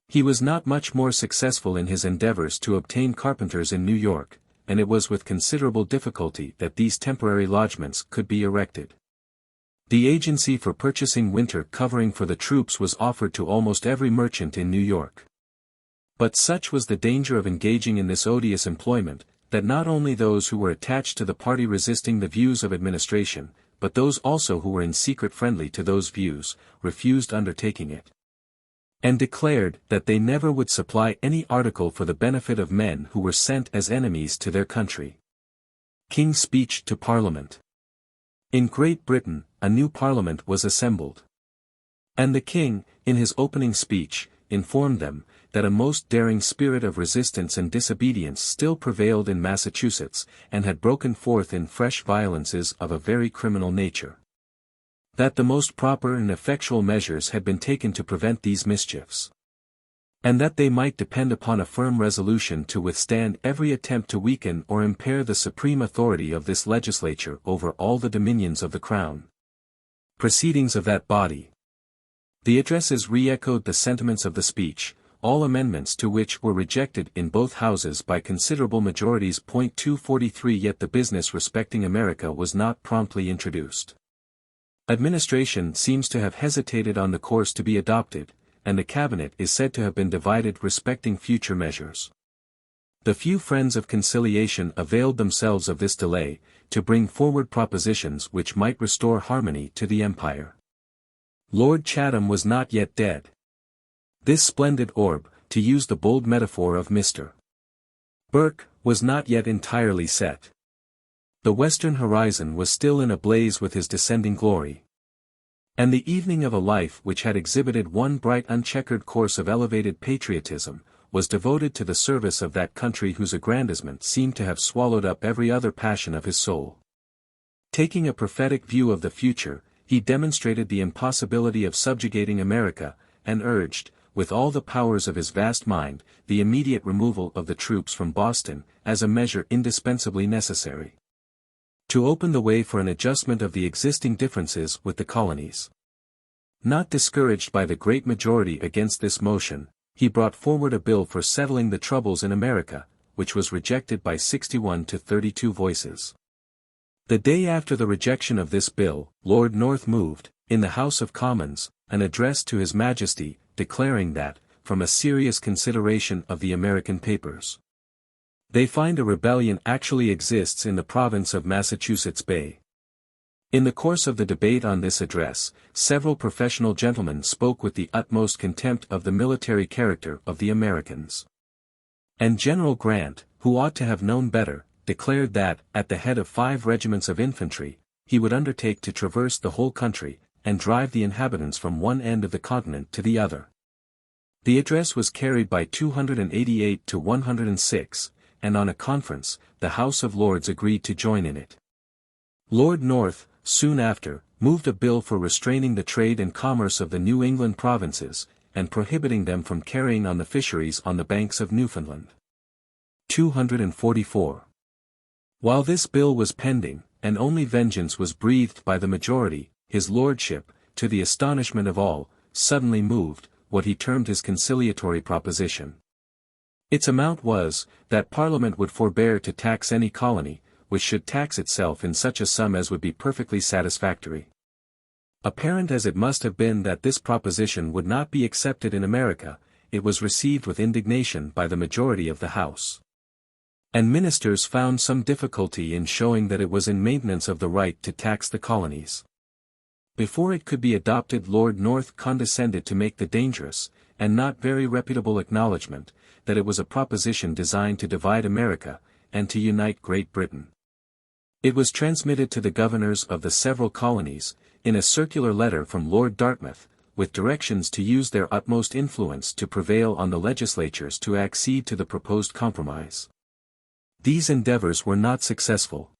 Speaker 1: He was not much more successful in his endeavors to obtain carpenters in New York, and it was with considerable difficulty that these temporary lodgements could be erected. The agency for purchasing winter covering for the troops was offered to almost every merchant in New York. But such was the danger of engaging in this odious employment, that not only those who were attached to the party resisting the views of administration, but those also who were in secret friendly to those views, refused undertaking it, and declared that they never would supply any article for the benefit of men who were sent as enemies to their country. King's Speech to Parliament. In Great Britain, a new Parliament was assembled. And the King, in his opening speech, informed them, that a most daring spirit of resistance and disobedience still prevailed in Massachusetts, and had broken forth in fresh violences of a very criminal nature. That the most proper and effectual measures had been taken to prevent these mischiefs. And that they might depend upon a firm resolution to withstand every attempt to weaken or impair the supreme authority of this legislature over all the dominions of the Crown. Proceedings of that body. The addresses re-echoed the sentiments of the speech, all amendments to which were rejected in both houses by considerable majorities. 243 Yet the business respecting America was not promptly introduced. Administration seems to have hesitated on the course to be adopted, and the cabinet is said to have been divided respecting future measures. The few friends of conciliation availed themselves of this delay, to bring forward propositions which might restore harmony to the empire. Lord Chatham was not yet dead. This splendid orb, to use the bold metaphor of Mr. Burke, was not yet entirely set. The western horizon was still in a blaze with his descending glory. And the evening of a life which had exhibited one bright uncheckered course of elevated patriotism, was devoted to the service of that country whose aggrandizement seemed to have swallowed up every other passion of his soul. Taking a prophetic view of the future, he demonstrated the impossibility of subjugating America, and urged, with all the powers of his vast mind, the immediate removal of the troops from Boston, as a measure indispensably necessary to open the way for an adjustment of the existing differences with the colonies. Not discouraged by the great majority against this motion, he brought forward a bill for settling the troubles in America, which was rejected by 61 to 32 voices. The day after the rejection of this bill, Lord North moved, in the House of Commons, an address to His Majesty, declaring that, from a serious consideration of the American papers, they find a rebellion actually exists in the province of Massachusetts Bay. In the course of the debate on this address, several professional gentlemen spoke with the utmost contempt of the military character of the Americans. And General Grant, who ought to have known better, declared that, at the head of 5 regiments of infantry, he would undertake to traverse the whole country, and drive the inhabitants from one end of the continent to the other. The address was carried by 288 to 106, and on a conference, the House of Lords agreed to join in it. Lord North, soon after, moved a bill for restraining the trade and commerce of the New England provinces, and prohibiting them from carrying on the fisheries on the banks of Newfoundland. 244. While this bill was pending, and only vengeance was breathed by the majority, his lordship, to the astonishment of all, suddenly moved, what he termed his conciliatory proposition. Its amount was, that Parliament would forbear to tax any colony, which should tax itself in such a sum as would be perfectly satisfactory. Apparent as it must have been that this proposition would not be accepted in America, it was received with indignation by the majority of the House. And ministers found some difficulty in showing that it was in maintenance of the right to tax the colonies. Before it could be adopted, Lord North condescended to make the dangerous, and not very reputable acknowledgment, that it was a proposition designed to divide America, and to unite Great Britain. It was transmitted to the governors of the several colonies, in a circular letter from Lord Dartmouth, with directions to use their utmost influence to prevail on the legislatures to accede to the proposed compromise. These endeavors were not successful.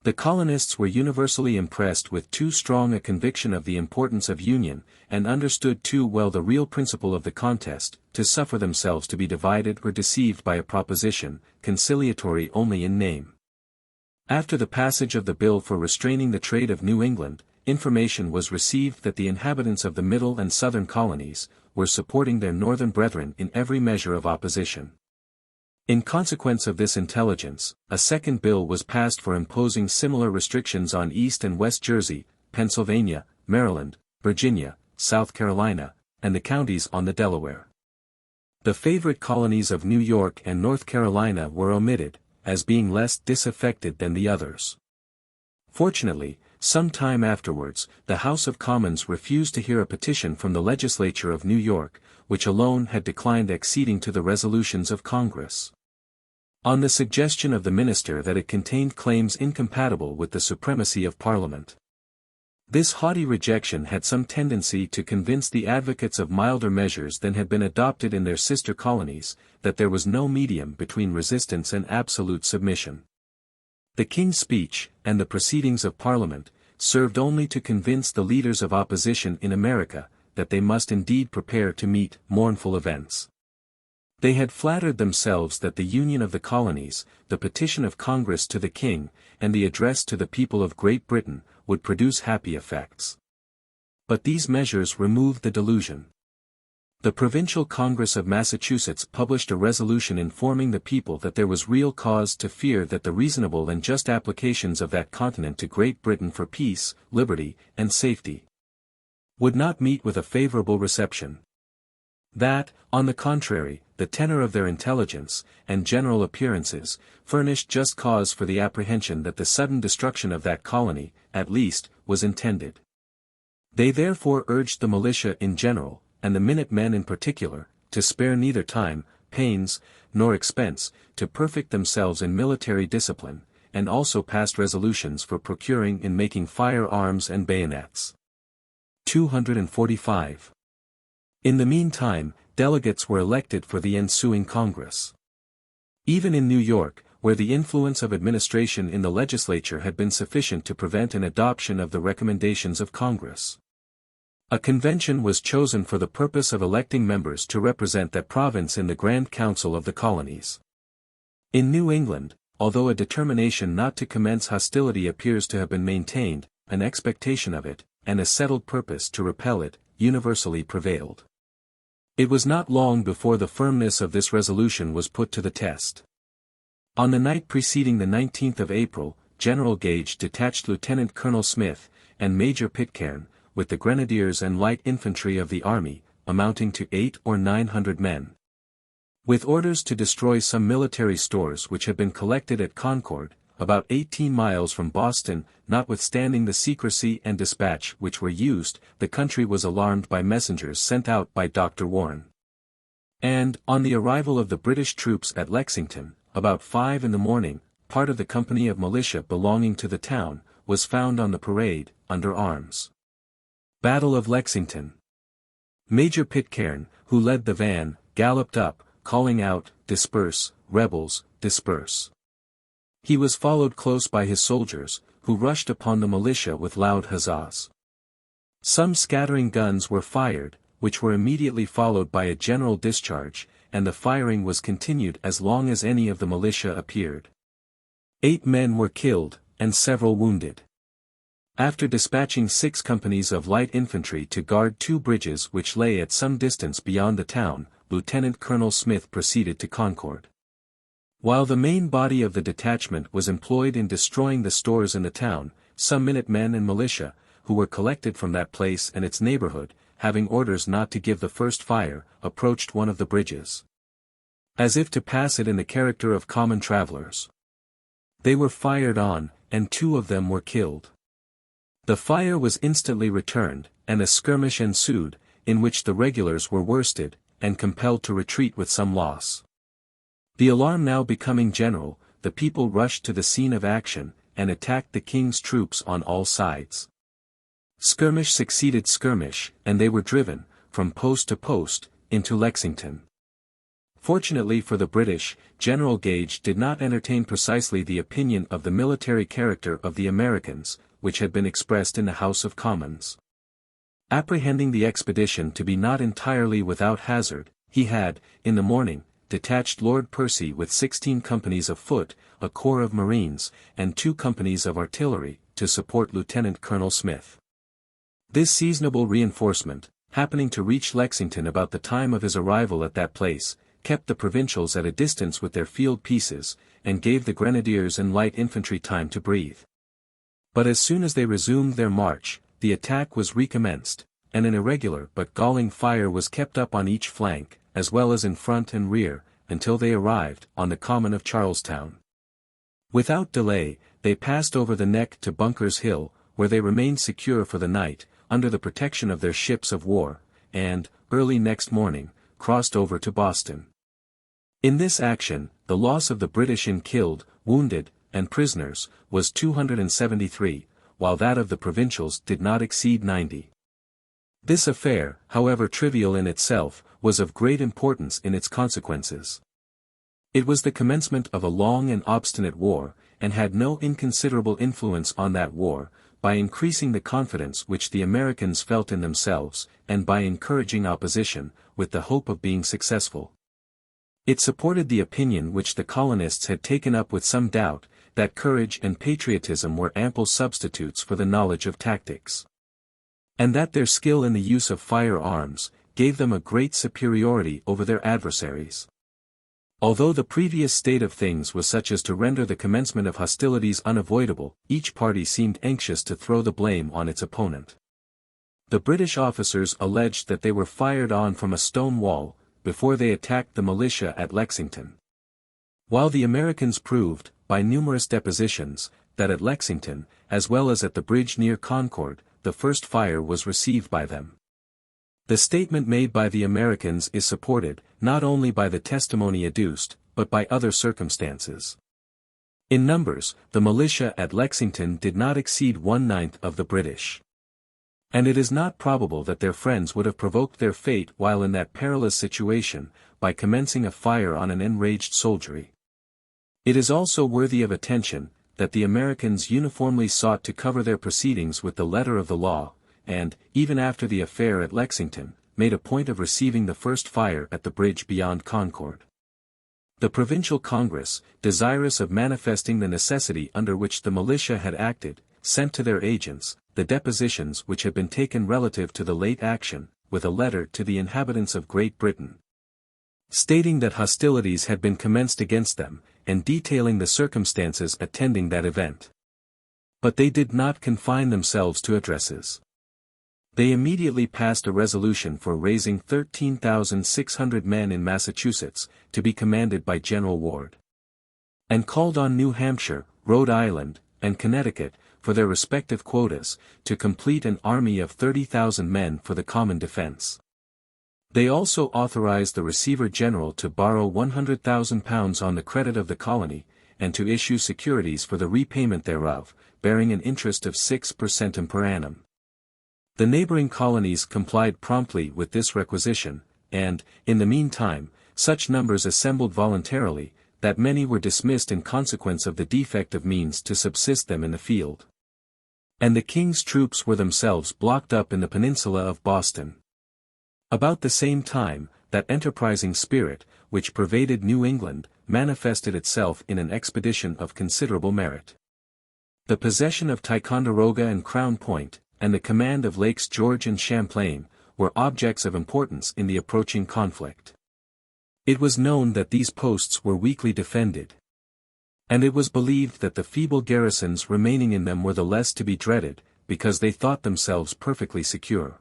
Speaker 1: The colonists were universally impressed with too strong a conviction of the importance of union, and understood too well the real principle of the contest, to suffer themselves to be divided or deceived by a proposition, conciliatory only in name. After the passage of the bill for restraining the trade of New England, information was received that the inhabitants of the middle and southern colonies were supporting their northern brethren in every measure of opposition. In consequence of this intelligence, a second bill was passed for imposing similar restrictions on East and West Jersey, Pennsylvania, Maryland, Virginia, South Carolina, and the counties on the Delaware. The favorite colonies of New York and North Carolina were omitted, as being less disaffected than the others. Fortunately, some time afterwards, the House of Commons refused to hear a petition from the legislature of New York, which alone had declined acceding to the resolutions of Congress. On the suggestion of the minister that it contained claims incompatible with the supremacy of Parliament. This haughty rejection had some tendency to convince the advocates of milder measures than had been adopted in their sister colonies, that there was no medium between resistance and absolute submission. The King's speech, and the proceedings of Parliament, served only to convince the leaders of opposition in America, that they must indeed prepare to meet mournful events. They had flattered themselves that the union of the colonies, the petition of Congress to the King, and the address to the people of Great Britain, would produce happy effects. But these measures removed the delusion. The Provincial Congress of Massachusetts published a resolution informing the people that there was real cause to fear that the reasonable and just applications of that continent to Great Britain for peace, liberty, and safety would not meet with a favorable reception. That, on the contrary, the tenor of their intelligence, and general appearances, furnished just cause for the apprehension that the sudden destruction of that colony, at least, was intended. They therefore urged the militia in general, and the minute-men in particular, to spare neither time, pains, nor expense, to perfect themselves in military discipline, and also passed resolutions for procuring and making firearms and bayonets. 245. In the meantime, delegates were elected for the ensuing Congress. Even in New York, where the influence of administration in the legislature had been sufficient to prevent an adoption of the recommendations of Congress, a convention was chosen for the purpose of electing members to represent that province in the Grand Council of the Colonies. In New England, although a determination not to commence hostility appears to have been maintained, an expectation of it, and a settled purpose to repel it, universally prevailed. It was not long before the firmness of this resolution was put to the test. On the night preceding the 19th of April, General Gage detached Lieutenant Colonel Smith, and Major Pitcairn, with the grenadiers and light infantry of the army, amounting to 800 or 900 men, with orders to destroy some military stores which had been collected at Concord, about 18 miles from Boston. Notwithstanding the secrecy and dispatch which were used, the country was alarmed by messengers sent out by Dr. Warren. And, on the arrival of the British troops at Lexington, about 5 in the morning, part of the company of militia belonging to the town, was found on the parade, under arms. Battle of Lexington. Major Pitcairn, who led the van, galloped up, calling out, "Disperse, rebels, disperse." He was followed close by his soldiers, who rushed upon the militia with loud huzzas. Some scattering guns were fired, which were immediately followed by a general discharge, and the firing was continued as long as any of the militia appeared. 8 men were killed, and several wounded. After dispatching 6 companies of light infantry to guard 2 bridges which lay at some distance beyond the town, Lieutenant Colonel Smith proceeded to Concord. While the main body of the detachment was employed in destroying the stores in the town, some minutemen and militia, who were collected from that place and its neighborhood, having orders not to give the first fire, approached one of the bridges, as if to pass it in the character of common travelers. They were fired on, and 2 of them were killed. The fire was instantly returned, and a skirmish ensued, in which the regulars were worsted, and compelled to retreat with some loss. The alarm now becoming general, the people rushed to the scene of action, and attacked the king's troops on all sides. Skirmish succeeded skirmish, and they were driven, from post to post, into Lexington. Fortunately for the British, General Gage did not entertain precisely the opinion of the military character of the Americans, which had been expressed in the House of Commons. Apprehending the expedition to be not entirely without hazard, he had, in the morning, detached Lord Percy with 16 companies of foot, a corps of marines, and 2 companies of artillery, to support Lieutenant Colonel Smith. This seasonable reinforcement, happening to reach Lexington about the time of his arrival at that place, kept the provincials at a distance with their field pieces, and gave the grenadiers and light infantry time to breathe. But as soon as they resumed their march, the attack was recommenced, and an irregular but galling fire was kept up on each flank, as well as in front and rear, until they arrived on the common of Charlestown. Without delay, they passed over the neck to Bunker's Hill, where they remained secure for the night, under the protection of their ships of war, and, early next morning, crossed over to Boston. In this action, the loss of the British in killed, wounded, and prisoners, was 273, while that of the provincials did not exceed 90. This affair, however trivial in itself, was of great importance in its consequences. It was the commencement of a long and obstinate war, and had no inconsiderable influence on that war, by increasing the confidence which the Americans felt in themselves, and by encouraging opposition, with the hope of being successful. It supported the opinion which the colonists had taken up with some doubt, that courage and patriotism were ample substitutes for the knowledge of tactics, and that their skill in the use of firearms gave them a great superiority over their adversaries. Although the previous state of things was such as to render the commencement of hostilities unavoidable, each party seemed anxious to throw the blame on its opponent. The British officers alleged that they were fired on from a stone wall, before they attacked the militia at Lexington, while the Americans proved, by numerous depositions, that at Lexington, as well as at the bridge near Concord, the first fire was received by them. The statement made by the Americans is supported, not only by the testimony adduced, but by other circumstances. In numbers, the militia at Lexington did not exceed 1/9 of the British. And it is not probable that their friends would have provoked their fate while in that perilous situation, by commencing a fire on an enraged soldiery. It is also worthy of attention, that the Americans uniformly sought to cover their proceedings with the letter of the law, and, even after the affair at Lexington, made a point of receiving the first fire at the bridge beyond Concord. The Provincial Congress, desirous of manifesting the necessity under which the militia had acted, sent to their agents, the depositions which had been taken relative to the late action, with a letter to the inhabitants of Great Britain, stating that hostilities had been commenced against them, and detailing the circumstances attending that event. But they did not confine themselves to addresses. They immediately passed a resolution for raising 13,600 men in Massachusetts, to be commanded by General Ward, and called on New Hampshire, Rhode Island, and Connecticut, for their respective quotas, to complete an army of 30,000 men for the common defense. They also authorized the Receiver General to borrow £100,000 on the credit of the colony, and to issue securities for the repayment thereof, bearing an interest of 6% per annum. The neighboring colonies complied promptly with this requisition, and, in the meantime, such numbers assembled voluntarily, that many were dismissed in consequence of the defect of means to subsist them in the field. and the king's troops were themselves blocked up in the peninsula of Boston. About the same time, that enterprising spirit, which pervaded New England, manifested itself in an expedition of considerable merit. The possession of Ticonderoga and Crown Point, and the command of Lakes George and Champlain, were objects of importance in the approaching conflict. It was known that these posts were weakly defended, and it was believed that the feeble garrisons remaining in them were the less to be dreaded, because they thought themselves perfectly secure.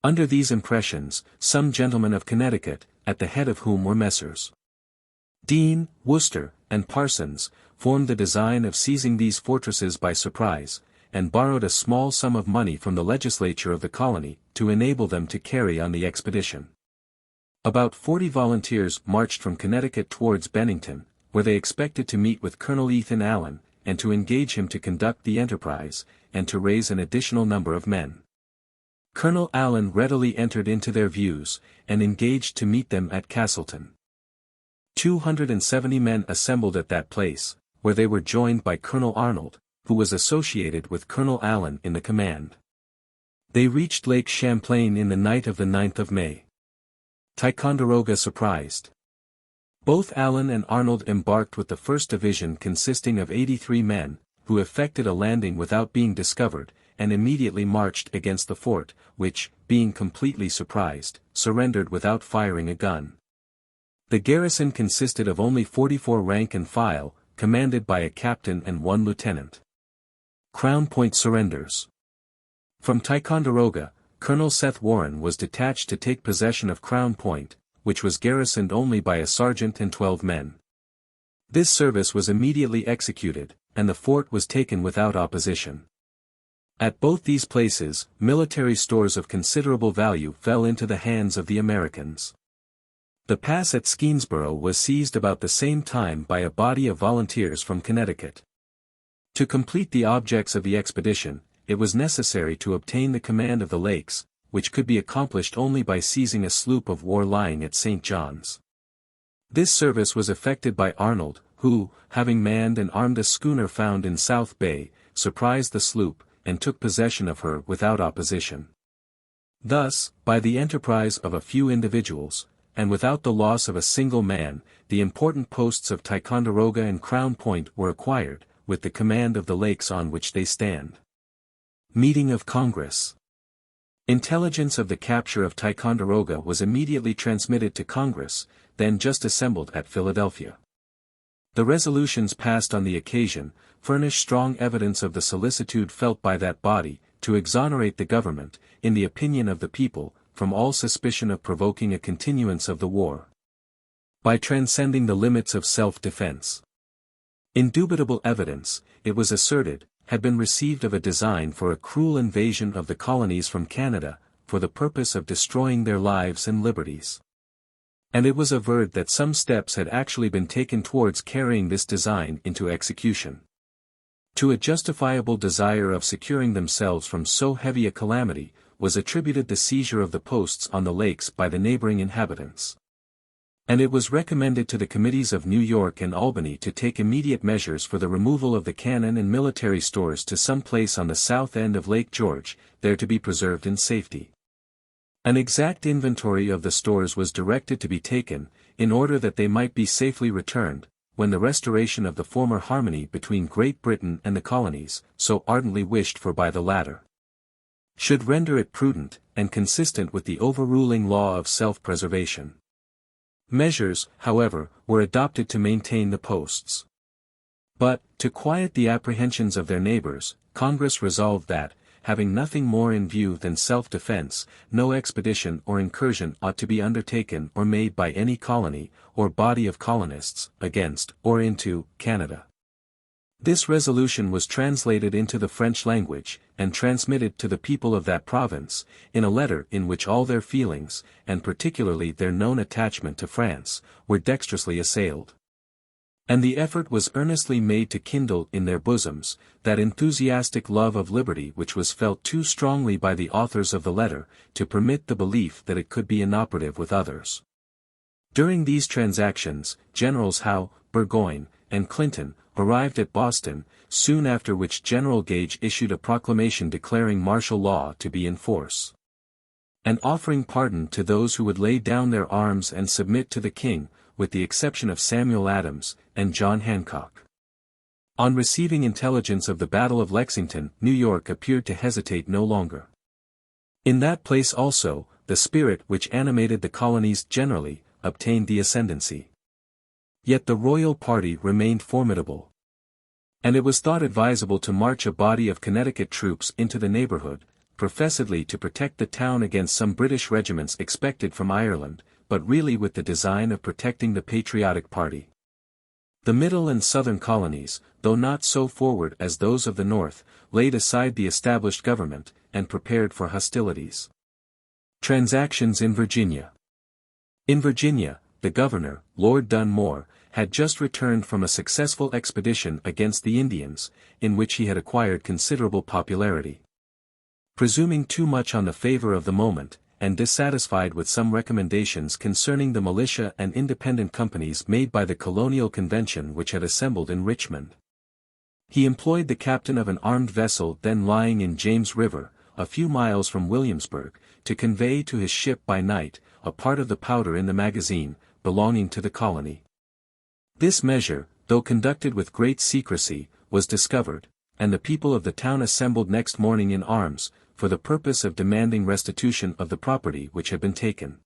Speaker 1: Under these impressions, some gentlemen of Connecticut, at the head of whom were Messrs. Dean, Worcester, and Parsons, formed the design of seizing these fortresses by surprise, and borrowed a small sum of money from the legislature of the colony, to enable them to carry on the expedition. About 40 volunteers marched from Connecticut towards Bennington, where they expected to meet with Colonel Ethan Allen, and to engage him to conduct the enterprise, and to raise an additional number of men. Colonel Allen readily entered into their views, and engaged to meet them at Castleton. 270 men assembled at that place, where they were joined by Colonel Arnold, who was associated with Colonel Allen in the command. They reached Lake Champlain in the night of the 9th of May. Ticonderoga surprised. Both Allen and Arnold embarked with the 1st Division consisting of 83 men, who effected a landing without being discovered, and immediately marched against the fort, which, being completely surprised, surrendered without firing a gun. The garrison consisted of only 44 rank and file, commanded by a captain and 1 lieutenant. Crown Point surrenders. From Ticonderoga, Colonel Seth Warren was detached to take possession of Crown Point, which was garrisoned only by a sergeant and 12 men. This service was immediately executed, and the fort was taken without opposition. At both these places, military stores of considerable value fell into the hands of the Americans. The pass at Skenesborough was seized about the same time by a body of volunteers from Connecticut. To complete the objects of the expedition, it was necessary to obtain the command of the lakes, which could be accomplished only by seizing a sloop of war lying at St. John's. This service was effected by Arnold, who, having manned and armed a schooner found in South Bay, surprised the sloop, and took possession of her without opposition. Thus, by the enterprise of a few individuals, and without the loss of a single man, the important posts of Ticonderoga and Crown Point were acquired, with the command of the lakes on which they stand. Meeting of Congress. Intelligence of the capture of Ticonderoga was immediately transmitted to Congress, then just assembled at Philadelphia. The resolutions passed on the occasion, furnish strong evidence of the solicitude felt by that body, to exonerate the government, in the opinion of the people, from all suspicion of provoking a continuance of the war, by transcending the limits of self-defense. Indubitable evidence, it was asserted, had been received of a design for a cruel invasion of the colonies from Canada, for the purpose of destroying their lives and liberties. And it was averred that some steps had actually been taken towards carrying this design into execution. To a justifiable desire of securing themselves from so heavy a calamity, was attributed the seizure of the posts on the lakes by the neighboring inhabitants. And it was recommended to the committees of New York and Albany to take immediate measures for the removal of the cannon and military stores to some place on the south end of Lake George, there to be preserved in safety. An exact inventory of the stores was directed to be taken, in order that they might be safely returned, when the restoration of the former harmony between Great Britain and the colonies, so ardently wished for by the latter, should render it prudent, and consistent with the overruling law of self-preservation. Measures, however, were adopted to maintain the posts. But, to quiet the apprehensions of their neighbors, Congress resolved that, having nothing more in view than self-defense, no expedition or incursion ought to be undertaken or made by any colony, or body of colonists, against, or into, Canada. This resolution was translated into the French language, and transmitted to the people of that province, in a letter in which all their feelings, and particularly their known attachment to France, were dexterously assailed. And the effort was earnestly made to kindle in their bosoms, that enthusiastic love of liberty which was felt too strongly by the authors of the letter, to permit the belief that it could be inoperative with others. During these transactions, Generals Howe, Burgoyne, and Clinton, arrived at Boston, soon after which General Gage issued a proclamation declaring martial law to be in force, and offering pardon to those who would lay down their arms and submit to the king, with the exception of Samuel Adams and John Hancock. On receiving intelligence of the Battle of Lexington, New York appeared to hesitate no longer. In that place also, the spirit which animated the colonies generally, obtained the ascendancy. Yet the royal party remained formidable, and it was thought advisable to march a body of Connecticut troops into the neighborhood, professedly to protect the town against some British regiments expected from Ireland, but really with the design of protecting the patriotic party. The middle and southern colonies, though not so forward as those of the north, laid aside the established government, and prepared for hostilities. Transactions in Virginia. In Virginia, the governor, Lord Dunmore, had just returned from a successful expedition against the Indians, in which he had acquired considerable popularity. Presuming too much on the favor of the moment, and dissatisfied with some recommendations concerning the militia and independent companies made by the Colonial Convention which had assembled in Richmond, he employed the captain of an armed vessel then lying in James River, a few miles from Williamsburg, to convey to his ship by night a part of the powder in the magazine, belonging to the colony. This measure, though conducted with great secrecy, was discovered, and the people of the town assembled next morning in arms, for the purpose of demanding restitution of the property which had been taken.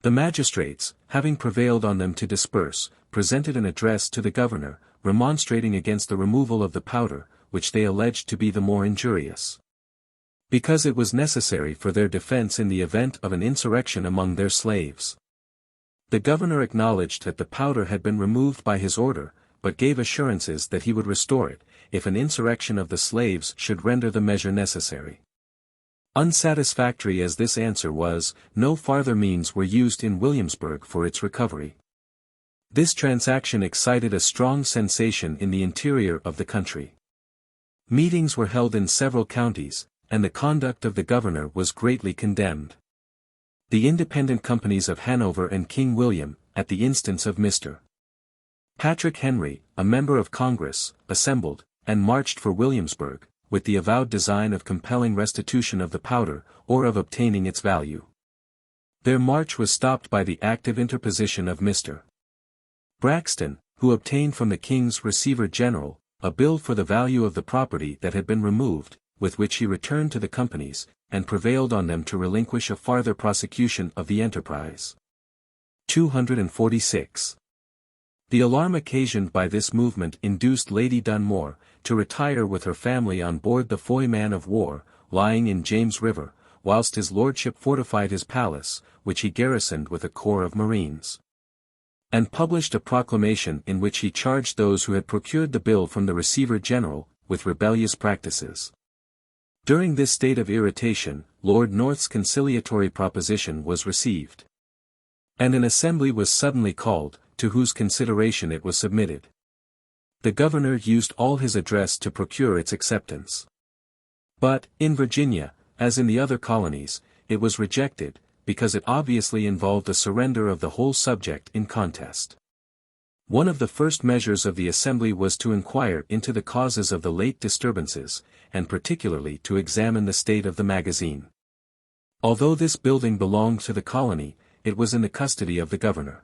Speaker 1: The magistrates, having prevailed on them to disperse, presented an address to the governor, remonstrating against the removal of the powder, which they alleged to be the more injurious, because it was necessary for their defense in the event of an insurrection among their slaves. The governor acknowledged that the powder had been removed by his order, but gave assurances that he would restore it, if an insurrection of the slaves should render the measure necessary. Unsatisfactory as this answer was, no farther means were used in Williamsburg for its recovery. This transaction excited a strong sensation in the interior of the country. Meetings were held in several counties, and the conduct of the governor was greatly condemned. The independent companies of Hanover and King William, at the instance of Mr. Patrick Henry, a member of Congress, assembled, and marched for Williamsburg, with the avowed design of compelling restitution of the powder, or of obtaining its value. Their march was stopped by the active interposition of Mr. Braxton, who obtained from the King's Receiver General a bill for the value of the property that had been removed, with which he returned to the companies, and prevailed on them to relinquish a farther prosecution of the enterprise. 246. The alarm occasioned by this movement induced Lady Dunmore to retire with her family on board the Foy man of war, lying in James River, whilst his lordship fortified his palace, which he garrisoned with a corps of marines, and published a proclamation in which he charged those who had procured the bill from the Receiver General, with rebellious practices. During this state of irritation, Lord North's conciliatory proposition was received, and an assembly was suddenly called, to whose consideration it was submitted. The governor used all his address to procure its acceptance. But, in Virginia, as in the other colonies, it was rejected, because it obviously involved a surrender of the whole subject in contest. One of the first measures of the assembly was to inquire into the causes of the late disturbances, and particularly to examine the state of the magazine. Although this building belonged to the colony, it was in the custody of the governor.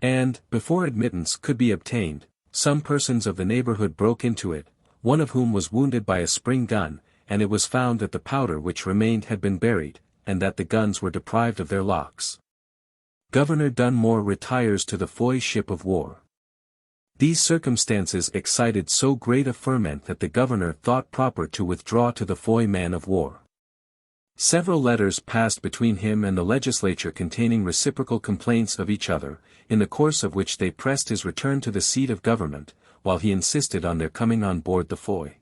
Speaker 1: And, before admittance could be obtained, some persons of the neighborhood broke into it, one of whom was wounded by a spring gun, and it was found that the powder which remained had been buried, and that the guns were deprived of their locks. Governor Dunmore retires to the Foy ship of war. These circumstances excited so great a ferment that the governor thought proper to withdraw to the Foy man of war. Several letters passed between him and the legislature containing reciprocal complaints of each other, in the course of which they pressed his return to the seat of government, while he insisted on their coming on board the Foy.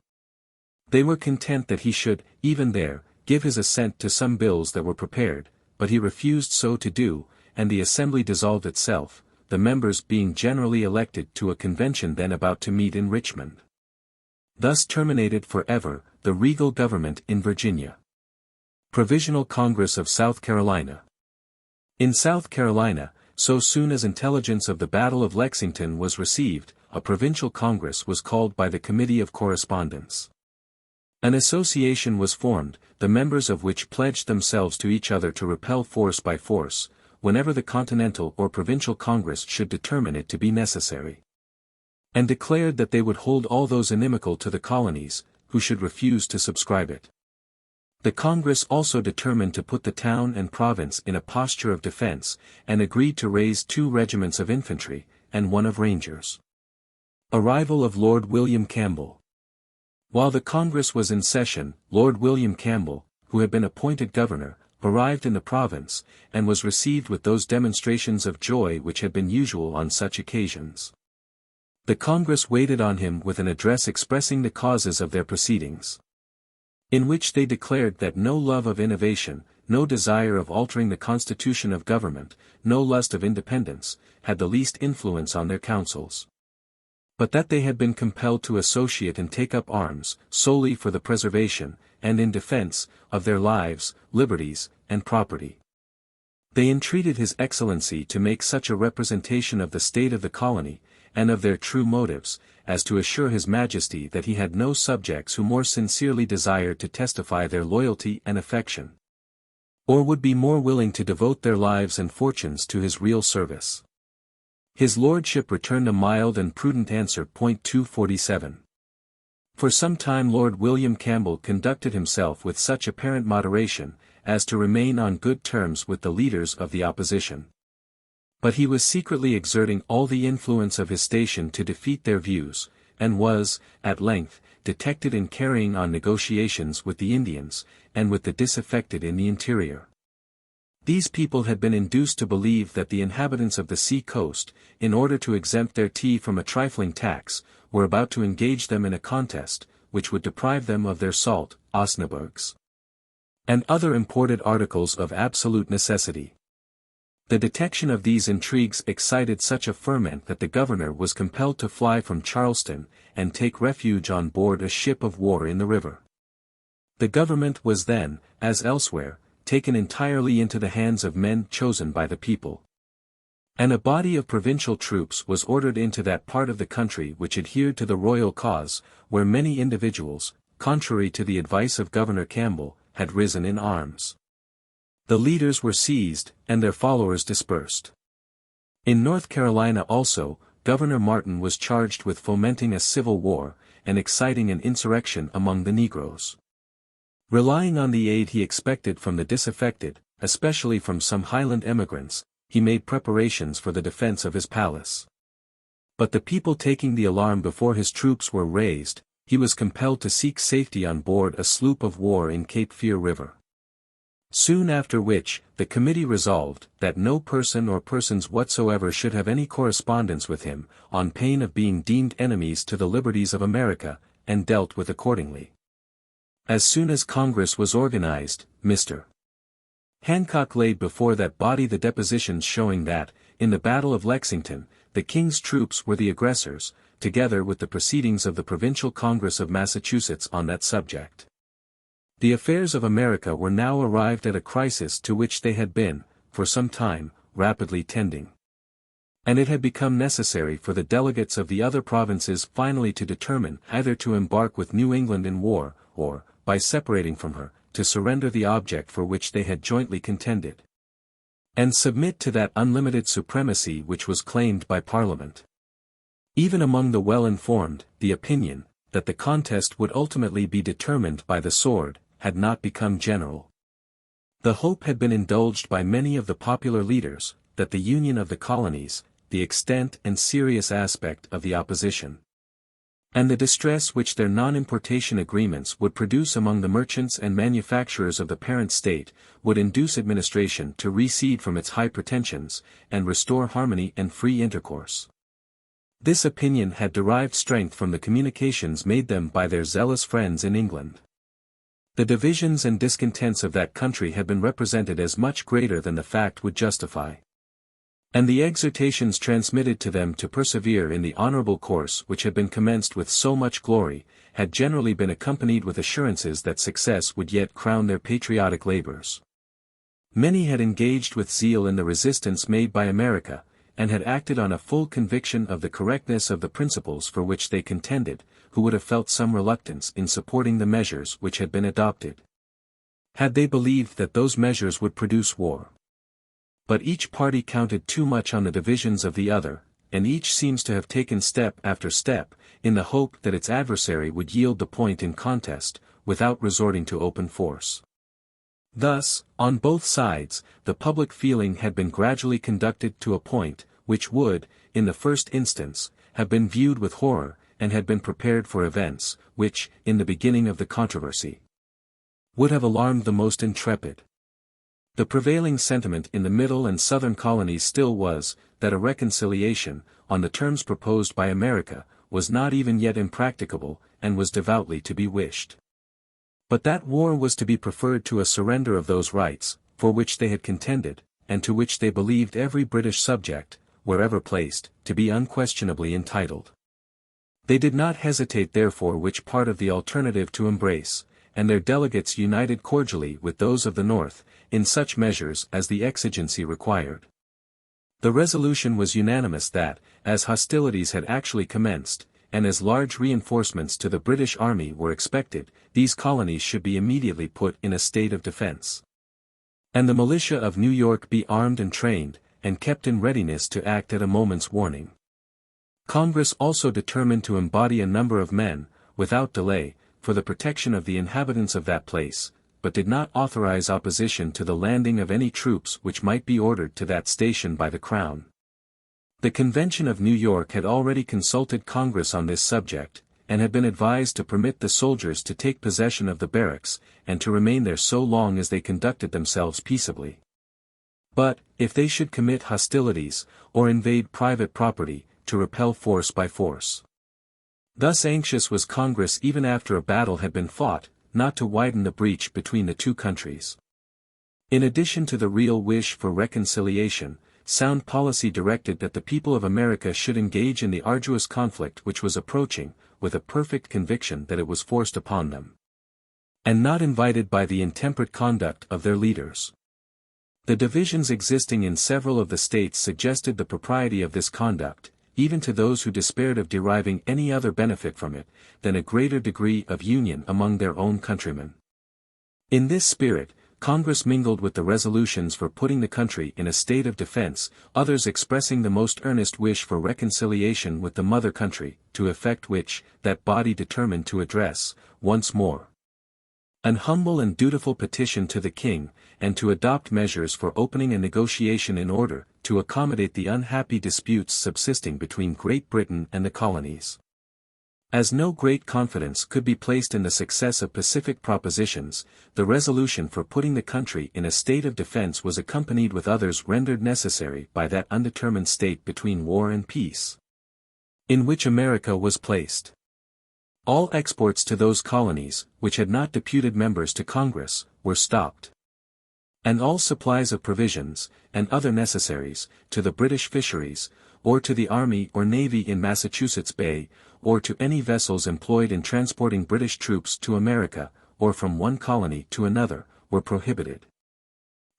Speaker 1: They were content that he should, even there, give his assent to some bills that were prepared, but he refused so to do, and the assembly dissolved itself, the members being generally elected to a convention then about to meet in Richmond. Thus terminated forever the regal government in Virginia. Provisional Congress of South Carolina. In South Carolina, so soon as intelligence of the Battle of Lexington was received, a provincial congress was called by the Committee of Correspondence. An association was formed, the members of which pledged themselves to each other to repel force by force, whenever the Continental or Provincial Congress should determine it to be necessary. And declared that they would hold all those inimical to the colonies, who should refuse to subscribe it. The Congress also determined to put the town and province in a posture of defense, and agreed to raise 2 regiments of infantry, and 1 of rangers. Arrival of Lord William Campbell. While the Congress was in session, Lord William Campbell, who had been appointed governor, arrived in the province, and was received with those demonstrations of joy which had been usual on such occasions. The Congress waited on him with an address expressing the causes of their proceedings, in which they declared that no love of innovation, no desire of altering the constitution of government, no lust of independence, had the least influence on their councils, but that they had been compelled to associate and take up arms, solely for the preservation, and in defense, of their lives, liberties, and property. They entreated His Excellency to make such a representation of the state of the colony, and of their true motives, as to assure His Majesty that he had no subjects who more sincerely desired to testify their loyalty and affection, or would be more willing to devote their lives and fortunes to his real service. His Lordship returned a mild and prudent answer. 247. For some time Lord William Campbell conducted himself with such apparent moderation, as to remain on good terms with the leaders of the opposition. But he was secretly exerting all the influence of his station to defeat their views, and was, at length, detected in carrying on negotiations with the Indians, and with the disaffected in the interior. These people had been induced to believe that the inhabitants of the sea coast, in order to exempt their tea from a trifling tax, were about to engage them in a contest, which would deprive them of their salt, osnaburgs, and other imported articles of absolute necessity. The detection of these intrigues excited such a ferment that the governor was compelled to fly from Charleston, and take refuge on board a ship of war in the river. The government was then, as elsewhere, taken entirely into the hands of men chosen by the people. And a body of provincial troops was ordered into that part of the country which adhered to the royal cause, where many individuals, contrary to the advice of Governor Campbell, had risen in arms. The leaders were seized, and their followers dispersed. In North Carolina also, Governor Martin was charged with fomenting a civil war, and exciting an insurrection among the negroes. Relying on the aid he expected from the disaffected, especially from some Highland emigrants, he made preparations for the defense of his palace. But the people taking the alarm before his troops were raised, he was compelled to seek safety on board a sloop of war in Cape Fear River. Soon after which, the committee resolved, that no person or persons whatsoever should have any correspondence with him, on pain of being deemed enemies to the liberties of America, and dealt with accordingly. As soon as Congress was organized, Mr. Hancock laid before that body the depositions showing that, in the Battle of Lexington, the King's troops were the aggressors, together with the proceedings of the Provincial Congress of Massachusetts on that subject. The affairs of America were now arrived at a crisis to which they had been, for some time, rapidly tending. And it had become necessary for the delegates of the other provinces finally to determine either to embark with New England in war, or, by separating from her, to surrender the object for which they had jointly contended, and submit to that unlimited supremacy which was claimed by Parliament. Even among the well-informed, the opinion, that the contest would ultimately be determined by the sword, had not become general. The hope had been indulged by many of the popular leaders, that the union of the colonies, the extent and serious aspect of the opposition, and the distress which their non-importation agreements would produce among the merchants and manufacturers of the parent state, would induce administration to recede from its high pretensions, and restore harmony and free intercourse. This opinion had derived strength from the communications made them by their zealous friends in England. The divisions and discontents of that country had been represented as much greater than the fact would justify. And the exhortations transmitted to them to persevere in the honorable course which had been commenced with so much glory, had generally been accompanied with assurances that success would yet crown their patriotic labors. Many had engaged with zeal in the resistance made by America, and had acted on a full conviction of the correctness of the principles for which they contended, who would have felt some reluctance in supporting the measures which had been adopted, had they believed that those measures would produce war. But each party counted too much on the divisions of the other, and each seems to have taken step after step, in the hope that its adversary would yield the point in contest, without resorting to open force. Thus, on both sides, the public feeling had been gradually conducted to a point, which would, in the first instance, have been viewed with horror, and had been prepared for events, which, in the beginning of the controversy, would have alarmed the most intrepid. The prevailing sentiment in the middle and southern colonies still was, that a reconciliation, on the terms proposed by America, was not even yet impracticable, and was devoutly to be wished. But that war was to be preferred to a surrender of those rights, for which they had contended, and to which they believed every British subject, wherever placed, to be unquestionably entitled. They did not hesitate therefore which part of the alternative to embrace, and their delegates united cordially with those of the North, in such measures as the exigency required. The resolution was unanimous that, as hostilities had actually commenced, and as large reinforcements to the British army were expected, these colonies should be immediately put in a state of defense, and the militia of New York be armed and trained, and kept in readiness to act at a moment's warning. Congress also determined to embody a number of men, without delay, for the protection of the inhabitants of that place, but did not authorize opposition to the landing of any troops which might be ordered to that station by the Crown. The Convention of New York had already consulted Congress on this subject, and had been advised to permit the soldiers to take possession of the barracks, and to remain there so long as they conducted themselves peaceably. But, if they should commit hostilities, or invade private property, to repel force by force. Thus anxious was Congress even after a battle had been fought, not to widen the breach between the two countries. In addition to the real wish for reconciliation, sound policy directed that the people of America should engage in the arduous conflict which was approaching, with a perfect conviction that it was forced upon them, and not invited by the intemperate conduct of their leaders. The divisions existing in several of the states suggested the propriety of this conduct, even to those who despaired of deriving any other benefit from it, than a greater degree of union among their own countrymen. In this spirit, Congress mingled with the resolutions for putting the country in a state of defense, others expressing the most earnest wish for reconciliation with the mother country, to effect which, that body determined to address, once more, an humble and dutiful petition to the King, and to adopt measures for opening a negotiation in order to accommodate the unhappy disputes subsisting between Great Britain and the colonies. As no great confidence could be placed in the success of pacific propositions, the resolution for putting the country in a state of defense was accompanied with others rendered necessary by that undetermined state between war and peace, in which America was placed. All exports to those colonies, which had not deputed members to Congress, were stopped. And all supplies of provisions, and other necessaries, to the British fisheries, or to the army or navy in Massachusetts Bay, or to any vessels employed in transporting British troops to America, or from one colony to another, were prohibited.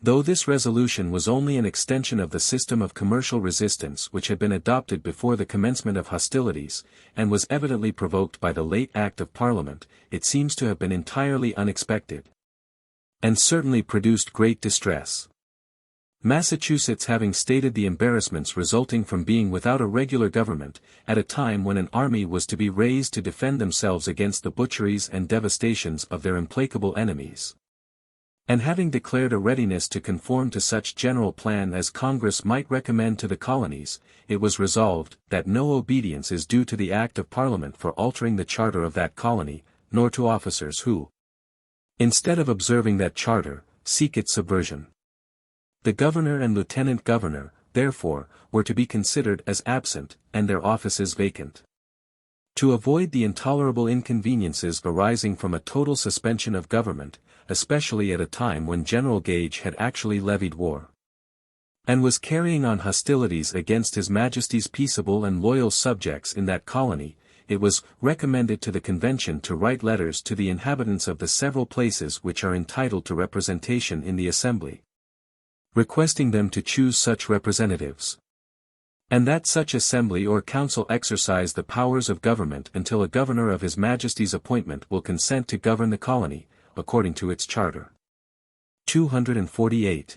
Speaker 1: Though this resolution was only an extension of the system of commercial resistance which had been adopted before the commencement of hostilities, and was evidently provoked by the late Act of Parliament, it seems to have been entirely unexpected, and certainly produced great distress. Massachusetts having stated the embarrassments resulting from being without a regular government, at a time when an army was to be raised to defend themselves against the butcheries and devastations of their implacable enemies, and having declared a readiness to conform to such general plan as Congress might recommend to the colonies, it was resolved that no obedience is due to the Act of Parliament for altering the charter of that colony, nor to officers who, instead of observing that charter, seek its subversion. The governor and lieutenant governor, therefore, were to be considered as absent, and their offices vacant. To avoid the intolerable inconveniences arising from a total suspension of government, especially at a time when General Gage had actually levied war, and was carrying on hostilities against His Majesty's peaceable and loyal subjects in that colony, it was recommended to the Convention to write letters to the inhabitants of the several places which are entitled to representation in the Assembly, requesting them to choose such representatives. And that such assembly or council exercise the powers of government until a governor of His Majesty's appointment will consent to govern the colony, according to its charter. 248.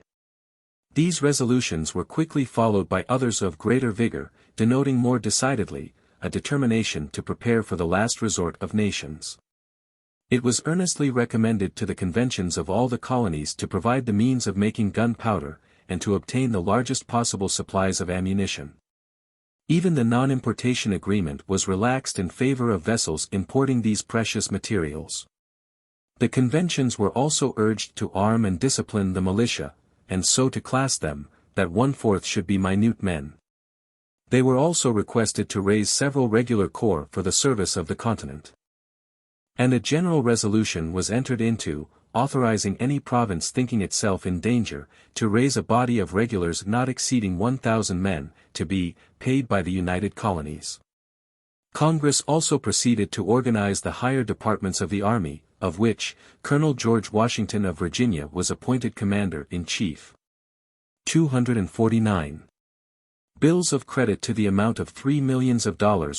Speaker 1: These resolutions were quickly followed by others of greater vigor, denoting more decidedly, a determination to prepare for the last resort of nations. It was earnestly recommended to the conventions of all the colonies to provide the means of making gunpowder, and to obtain the largest possible supplies of ammunition. Even the non-importation agreement was relaxed in favor of vessels importing these precious materials. The conventions were also urged to arm and discipline the militia, and so to class them, that 1/4 should be minute men. They were also requested to raise several regular corps for the service of the continent. And a general resolution was entered into, authorizing any province thinking itself in danger, to raise a body of regulars not exceeding 1,000 men, to be paid by the United Colonies. Congress also proceeded to organize the higher departments of the Army, of which, Colonel George Washington of Virginia was appointed Commander-in-Chief. 249. Bills of credit to the amount of $3 millions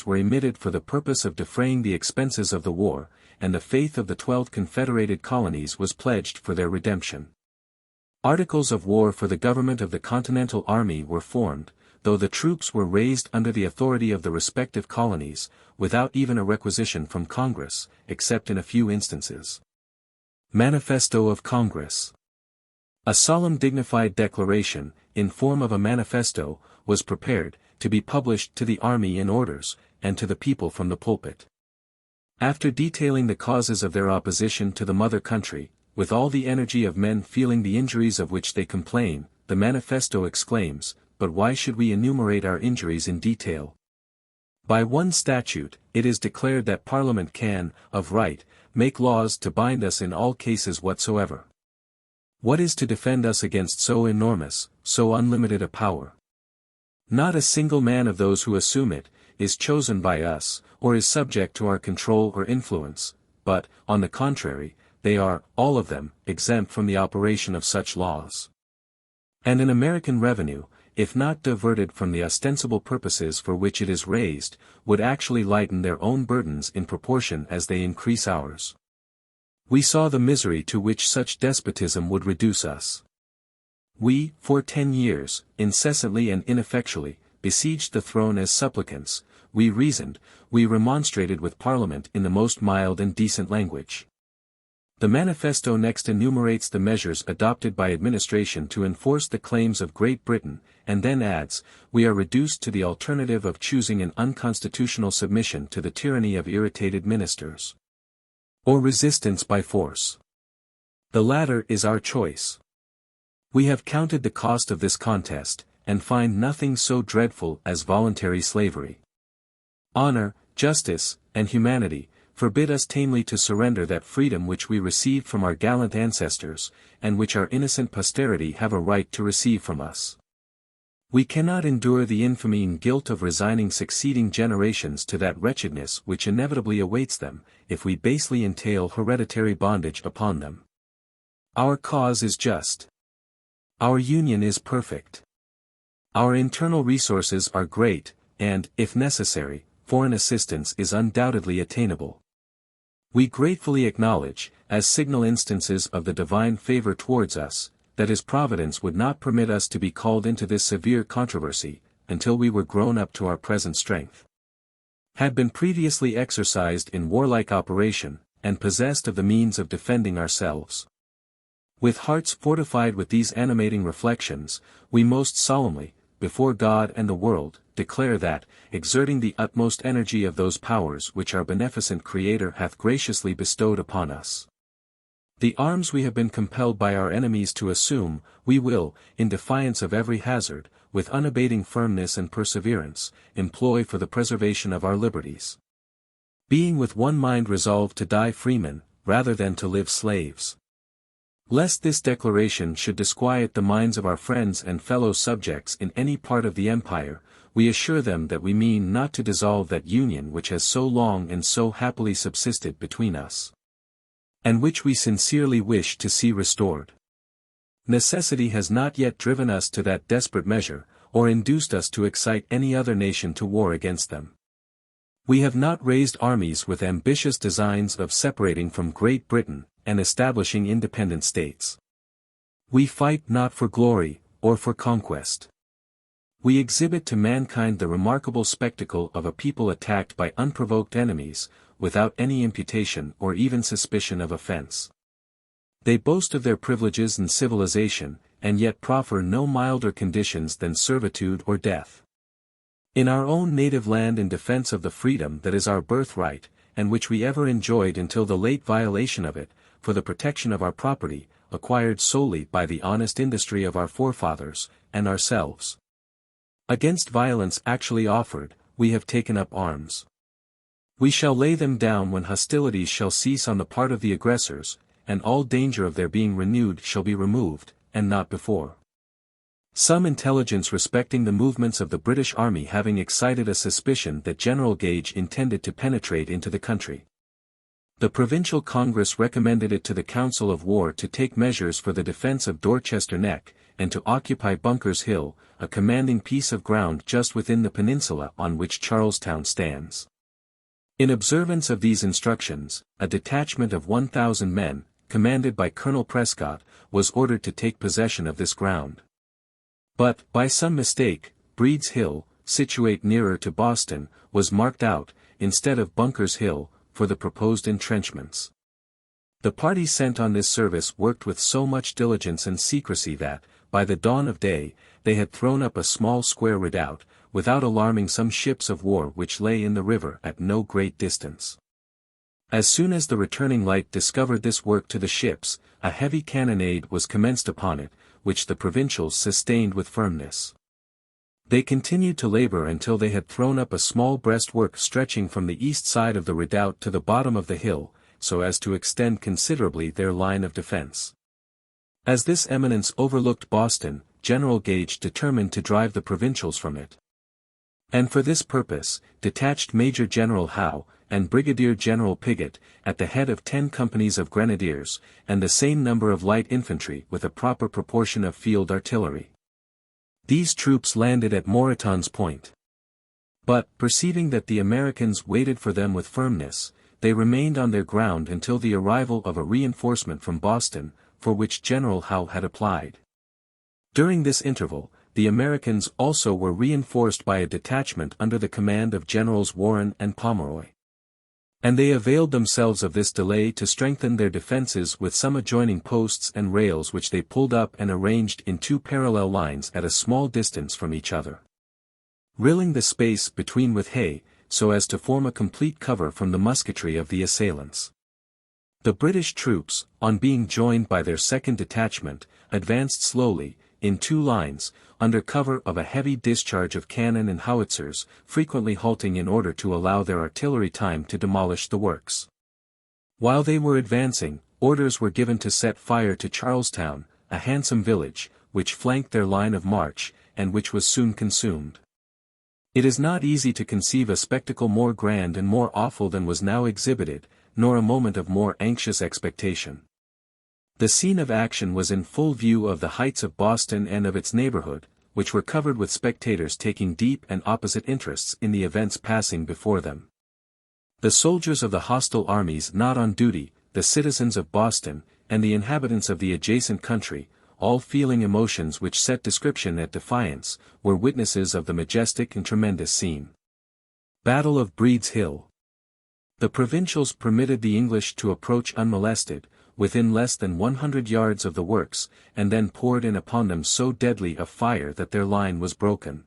Speaker 1: were emitted for the purpose of defraying the expenses of the war, and the faith of the 12 confederated colonies was pledged for their redemption. Articles of war for the government of the Continental Army were formed, though the troops were raised under the authority of the respective colonies, without even a requisition from Congress, except in a few instances. Manifesto of Congress. A solemn dignified declaration, in form of a manifesto, was prepared, to be published to the army in orders, and to the people from the pulpit. After detailing the causes of their opposition to the mother country, with all the energy of men feeling the injuries of which they complain, the manifesto exclaims, "But why should we enumerate our injuries in detail? By one statute, it is declared that Parliament can, of right, make laws to bind us in all cases whatsoever. What is to defend us against so enormous, so unlimited a power? Not a single man of those who assume it, is chosen by us, or is subject to our control or influence, but, on the contrary, they are, all of them, exempt from the operation of such laws. And an American revenue, if not diverted from the ostensible purposes for which it is raised, would actually lighten their own burdens in proportion as they increase ours. We saw the misery to which such despotism would reduce us. We, for 10 years, incessantly and ineffectually, besieged the throne as supplicants, we reasoned, we remonstrated with Parliament in the most mild and decent language. The manifesto next enumerates the measures adopted by administration to enforce the claims of Great Britain, and then adds, we are reduced to the alternative of choosing an unconstitutional submission to the tyranny of irritated ministers, or resistance by force. The latter is our choice. We have counted the cost of this contest, and find nothing so dreadful as voluntary slavery. Honor, justice, and humanity forbid us tamely to surrender that freedom which we received from our gallant ancestors, and which our innocent posterity have a right to receive from us. We cannot endure the infamy and guilt of resigning succeeding generations to that wretchedness which inevitably awaits them, if we basely entail hereditary bondage upon them. Our cause is just. Our union is perfect. Our internal resources are great, and, if necessary, foreign assistance is undoubtedly attainable. We gratefully acknowledge, as signal instances of the divine favor towards us, that His providence would not permit us to be called into this severe controversy, until we were grown up to our present strength, had been previously exercised in warlike operation, and possessed of the means of defending ourselves. With hearts fortified with these animating reflections, we most solemnly, before God and the world, declare that, exerting the utmost energy of those powers which our beneficent Creator hath graciously bestowed upon us, the arms we have been compelled by our enemies to assume, we will, in defiance of every hazard, with unabating firmness and perseverance, employ for the preservation of our liberties. Being with one mind resolved to die freemen, rather than to live slaves. Lest this declaration should disquiet the minds of our friends and fellow subjects in any part of the empire, we assure them that we mean not to dissolve that union which has so long and so happily subsisted between us, and which we sincerely wish to see restored. Necessity has not yet driven us to that desperate measure, or induced us to excite any other nation to war against them. We have not raised armies with ambitious designs of separating from Great Britain, and establishing independent states. We fight not for glory, or for conquest. We exhibit to mankind the remarkable spectacle of a people attacked by unprovoked enemies, without any imputation or even suspicion of offense. They boast of their privileges and civilization, and yet proffer no milder conditions than servitude or death. In our own native land in defense of the freedom that is our birthright, and which we ever enjoyed until the late violation of it, for the protection of our property, acquired solely by the honest industry of our forefathers, and ourselves. Against violence actually offered, we have taken up arms. We shall lay them down when hostilities shall cease on the part of the aggressors, and all danger of their being renewed shall be removed, and not before. Some intelligence respecting the movements of the British Army having excited a suspicion that General Gage intended to penetrate into the country. The Provincial Congress recommended it to the Council of War to take measures for the defense of Dorchester Neck, and to occupy Bunker's Hill, a commanding piece of ground just within the peninsula on which Charlestown stands. In observance of these instructions, a detachment of 1,000 men, commanded by Colonel Prescott, was ordered to take possession of this ground. But, by some mistake, Breed's Hill, situate nearer to Boston, was marked out, instead of Bunker's Hill, for the proposed entrenchments. The party sent on this service worked with so much diligence and secrecy that, by the dawn of day, they had thrown up a small square redoubt, without alarming some ships of war which lay in the river at no great distance. As soon as the returning light discovered this work to the ships, a heavy cannonade was commenced upon it, which the provincials sustained with firmness. They continued to labor until they had thrown up a small breastwork stretching from the east side of the redoubt to the bottom of the hill, so as to extend considerably their line of defense. As this eminence overlooked Boston, General Gage determined to drive the provincials from it. And for this purpose, detached Major General Howe, and Brigadier General Piggott, at the head of 10 companies of grenadiers, and the same number of light infantry with a proper proportion of field artillery. These troops landed at Moreton's Point. But, perceiving that the Americans waited for them with firmness, they remained on their ground until the arrival of a reinforcement from Boston, for which General Howe had applied. During this interval, the Americans also were reinforced by a detachment under the command of Generals Warren and Pomeroy. And they availed themselves of this delay to strengthen their defenses with some adjoining posts and rails which they pulled up and arranged in 2 parallel lines at a small distance from each other, rilling the space between with hay, so as to form a complete cover from the musketry of the assailants. The British troops, on being joined by their second detachment, advanced slowly, in 2 lines, under cover of a heavy discharge of cannon and howitzers, frequently halting in order to allow their artillery time to demolish the works. While they were advancing, orders were given to set fire to Charlestown, a handsome village, which flanked their line of march, and which was soon consumed. It is not easy to conceive a spectacle more grand and more awful than was now exhibited, nor a moment of more anxious expectation. The scene of action was in full view of the heights of Boston and of its neighborhood, which were covered with spectators taking deep and opposite interests in the events passing before them. The soldiers of the hostile armies not on duty, the citizens of Boston, and the inhabitants of the adjacent country, all feeling emotions which set description at defiance, were witnesses of the majestic and tremendous scene. Battle of Breed's Hill. The provincials permitted the English to approach unmolested, within less than 100 yards of the works, and then poured in upon them so deadly a fire that their line was broken.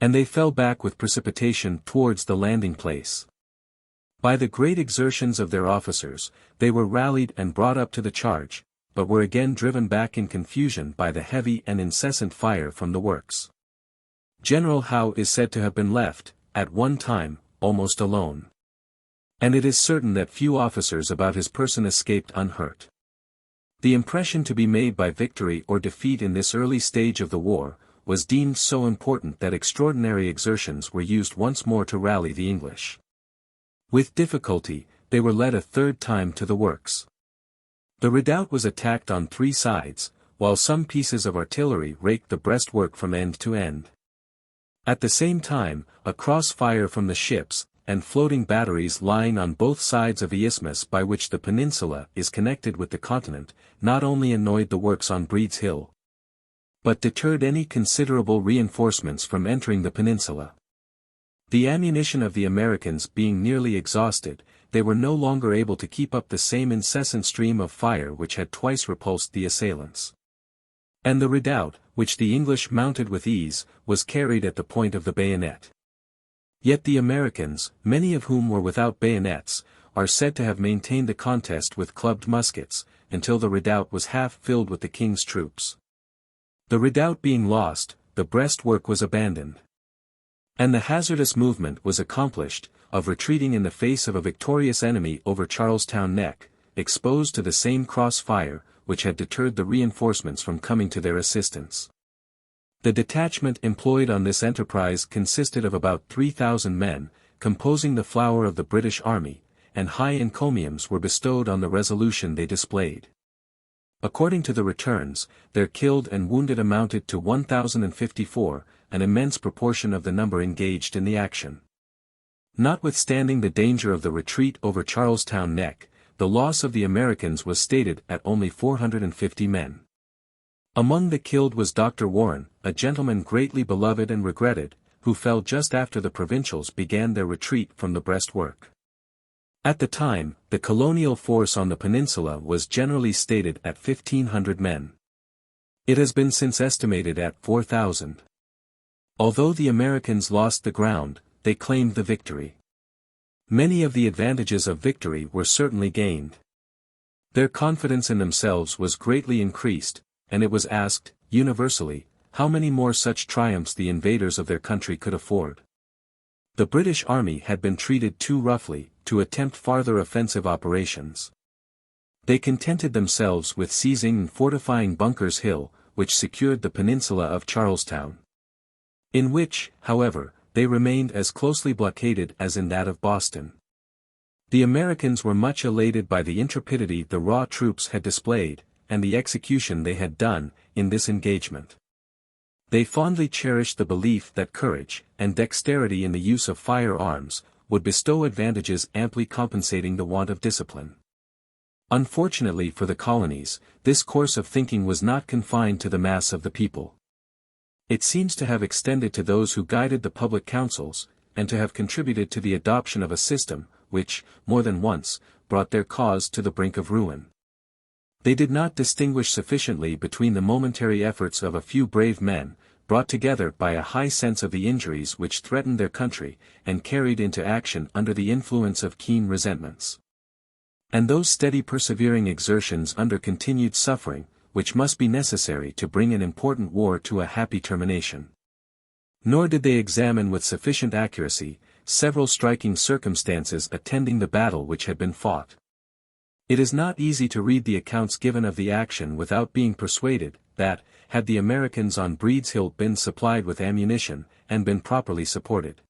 Speaker 1: And they fell back with precipitation towards the landing place. By the great exertions of their officers, they were rallied and brought up to the charge, but were again driven back in confusion by the heavy and incessant fire from the works. General Howe is said to have been left, at one time, almost alone. And it is certain that few officers about his person escaped unhurt. The impression to be made by victory or defeat in this early stage of the war, was deemed so important that extraordinary exertions were used once more to rally the English. With difficulty, they were led a 3rd time to the works. The redoubt was attacked on 3 sides, while some pieces of artillery raked the breastwork from end to end. At the same time, a cross-fire from the ships, and floating batteries lying on both sides of the isthmus by which the peninsula is connected with the continent, not only annoyed the works on Breed's Hill, but deterred any considerable reinforcements from entering the peninsula. The ammunition of the Americans being nearly exhausted, they were no longer able to keep up the same incessant stream of fire which had twice repulsed the assailants. And the redoubt, which the English mounted with ease, was carried at the point of the bayonet. Yet the Americans, many of whom were without bayonets, are said to have maintained the contest with clubbed muskets, until the redoubt was half filled with the king's troops. The redoubt being lost, the breastwork was abandoned. And the hazardous movement was accomplished, of retreating in the face of a victorious enemy over Charlestown Neck, exposed to the same cross-fire, which had deterred the reinforcements from coming to their assistance. The detachment employed on this enterprise consisted of about 3,000 men, composing the flower of the British army, and high encomiums were bestowed on the resolution they displayed. According to the returns, their killed and wounded amounted to 1,054, an immense proportion of the number engaged in the action. Notwithstanding the danger of the retreat over Charlestown Neck, the loss of the Americans was stated at only 450 men. Among the killed was Dr. Warren, a gentleman greatly beloved and regretted, who fell just after the provincials began their retreat from the breastwork. At the time, the colonial force on the peninsula was generally stated at 1,500 men. It has been since estimated at 4,000. Although the Americans lost the ground, they claimed the victory. Many of the advantages of victory were certainly gained. Their confidence in themselves was greatly increased, and it was asked, universally, how many more such triumphs the invaders of their country could afford. The British army had been treated too roughly to attempt farther offensive operations. They contented themselves with seizing and fortifying Bunker's Hill, which secured the peninsula of Charlestown, in which, however, they remained as closely blockaded as in that of Boston. The Americans were much elated by the intrepidity the raw troops had displayed, and the execution they had done, in this engagement. They fondly cherished the belief that courage, and dexterity in the use of firearms, would bestow advantages amply compensating the want of discipline. Unfortunately for the colonies, this course of thinking was not confined to the mass of the people. It seems to have extended to those who guided the public councils, and to have contributed to the adoption of a system, which, more than once, brought their cause to the brink of ruin. They did not distinguish sufficiently between the momentary efforts of a few brave men, brought together by a high sense of the injuries which threatened their country, and carried into action under the influence of keen resentments, and those steady persevering exertions under continued suffering, which must be necessary to bring an important war to a happy termination. Nor did they examine with sufficient accuracy several striking circumstances attending the battle which had been fought. It is not easy to read the accounts given of the action without being persuaded that, had the Americans on Breed's Hill been supplied with ammunition, and been properly supported,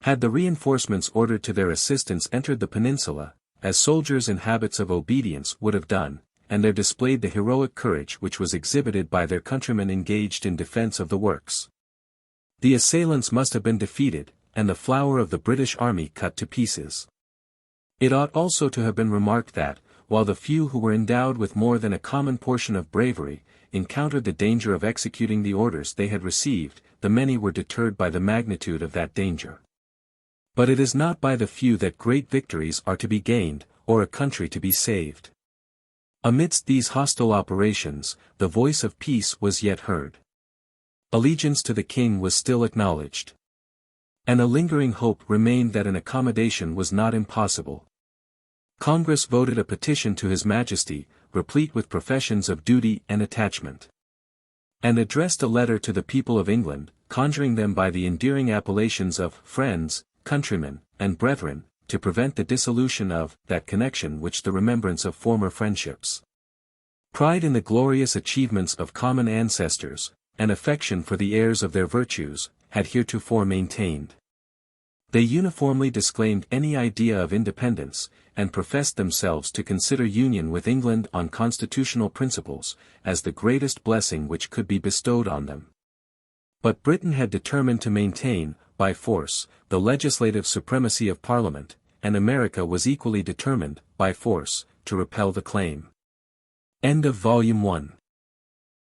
Speaker 1: had the reinforcements ordered to their assistance entered the peninsula, as soldiers in habits of obedience would have done, and there displayed the heroic courage which was exhibited by their countrymen engaged in defense of the works, the assailants must have been defeated, and the flower of the British army cut to pieces. It ought also to have been remarked that, while the few who were endowed with more than a common portion of bravery, encountered the danger of executing the orders they had received, the many were deterred by the magnitude of that danger. But it is not by the few that great victories are to be gained, or a country to be saved. Amidst these hostile operations, the voice of peace was yet heard. Allegiance to the king was still acknowledged. And a lingering hope remained that an accommodation was not impossible. Congress voted a petition to His Majesty, replete with professions of duty and attachment, and addressed a letter to the people of England, conjuring them by the endearing appellations of friends, countrymen, and brethren, to prevent the dissolution of that connection which the remembrance of former friendships, pride in the glorious achievements of common ancestors, and affection for the heirs of their virtues, had heretofore maintained. They uniformly disclaimed any idea of independence, and professed themselves to consider union with England on constitutional principles, as the greatest blessing which could be bestowed on them. But Britain had determined to maintain, by force, the legislative supremacy of Parliament, and America was equally determined, by force, to repel the claim. End of Volume 1.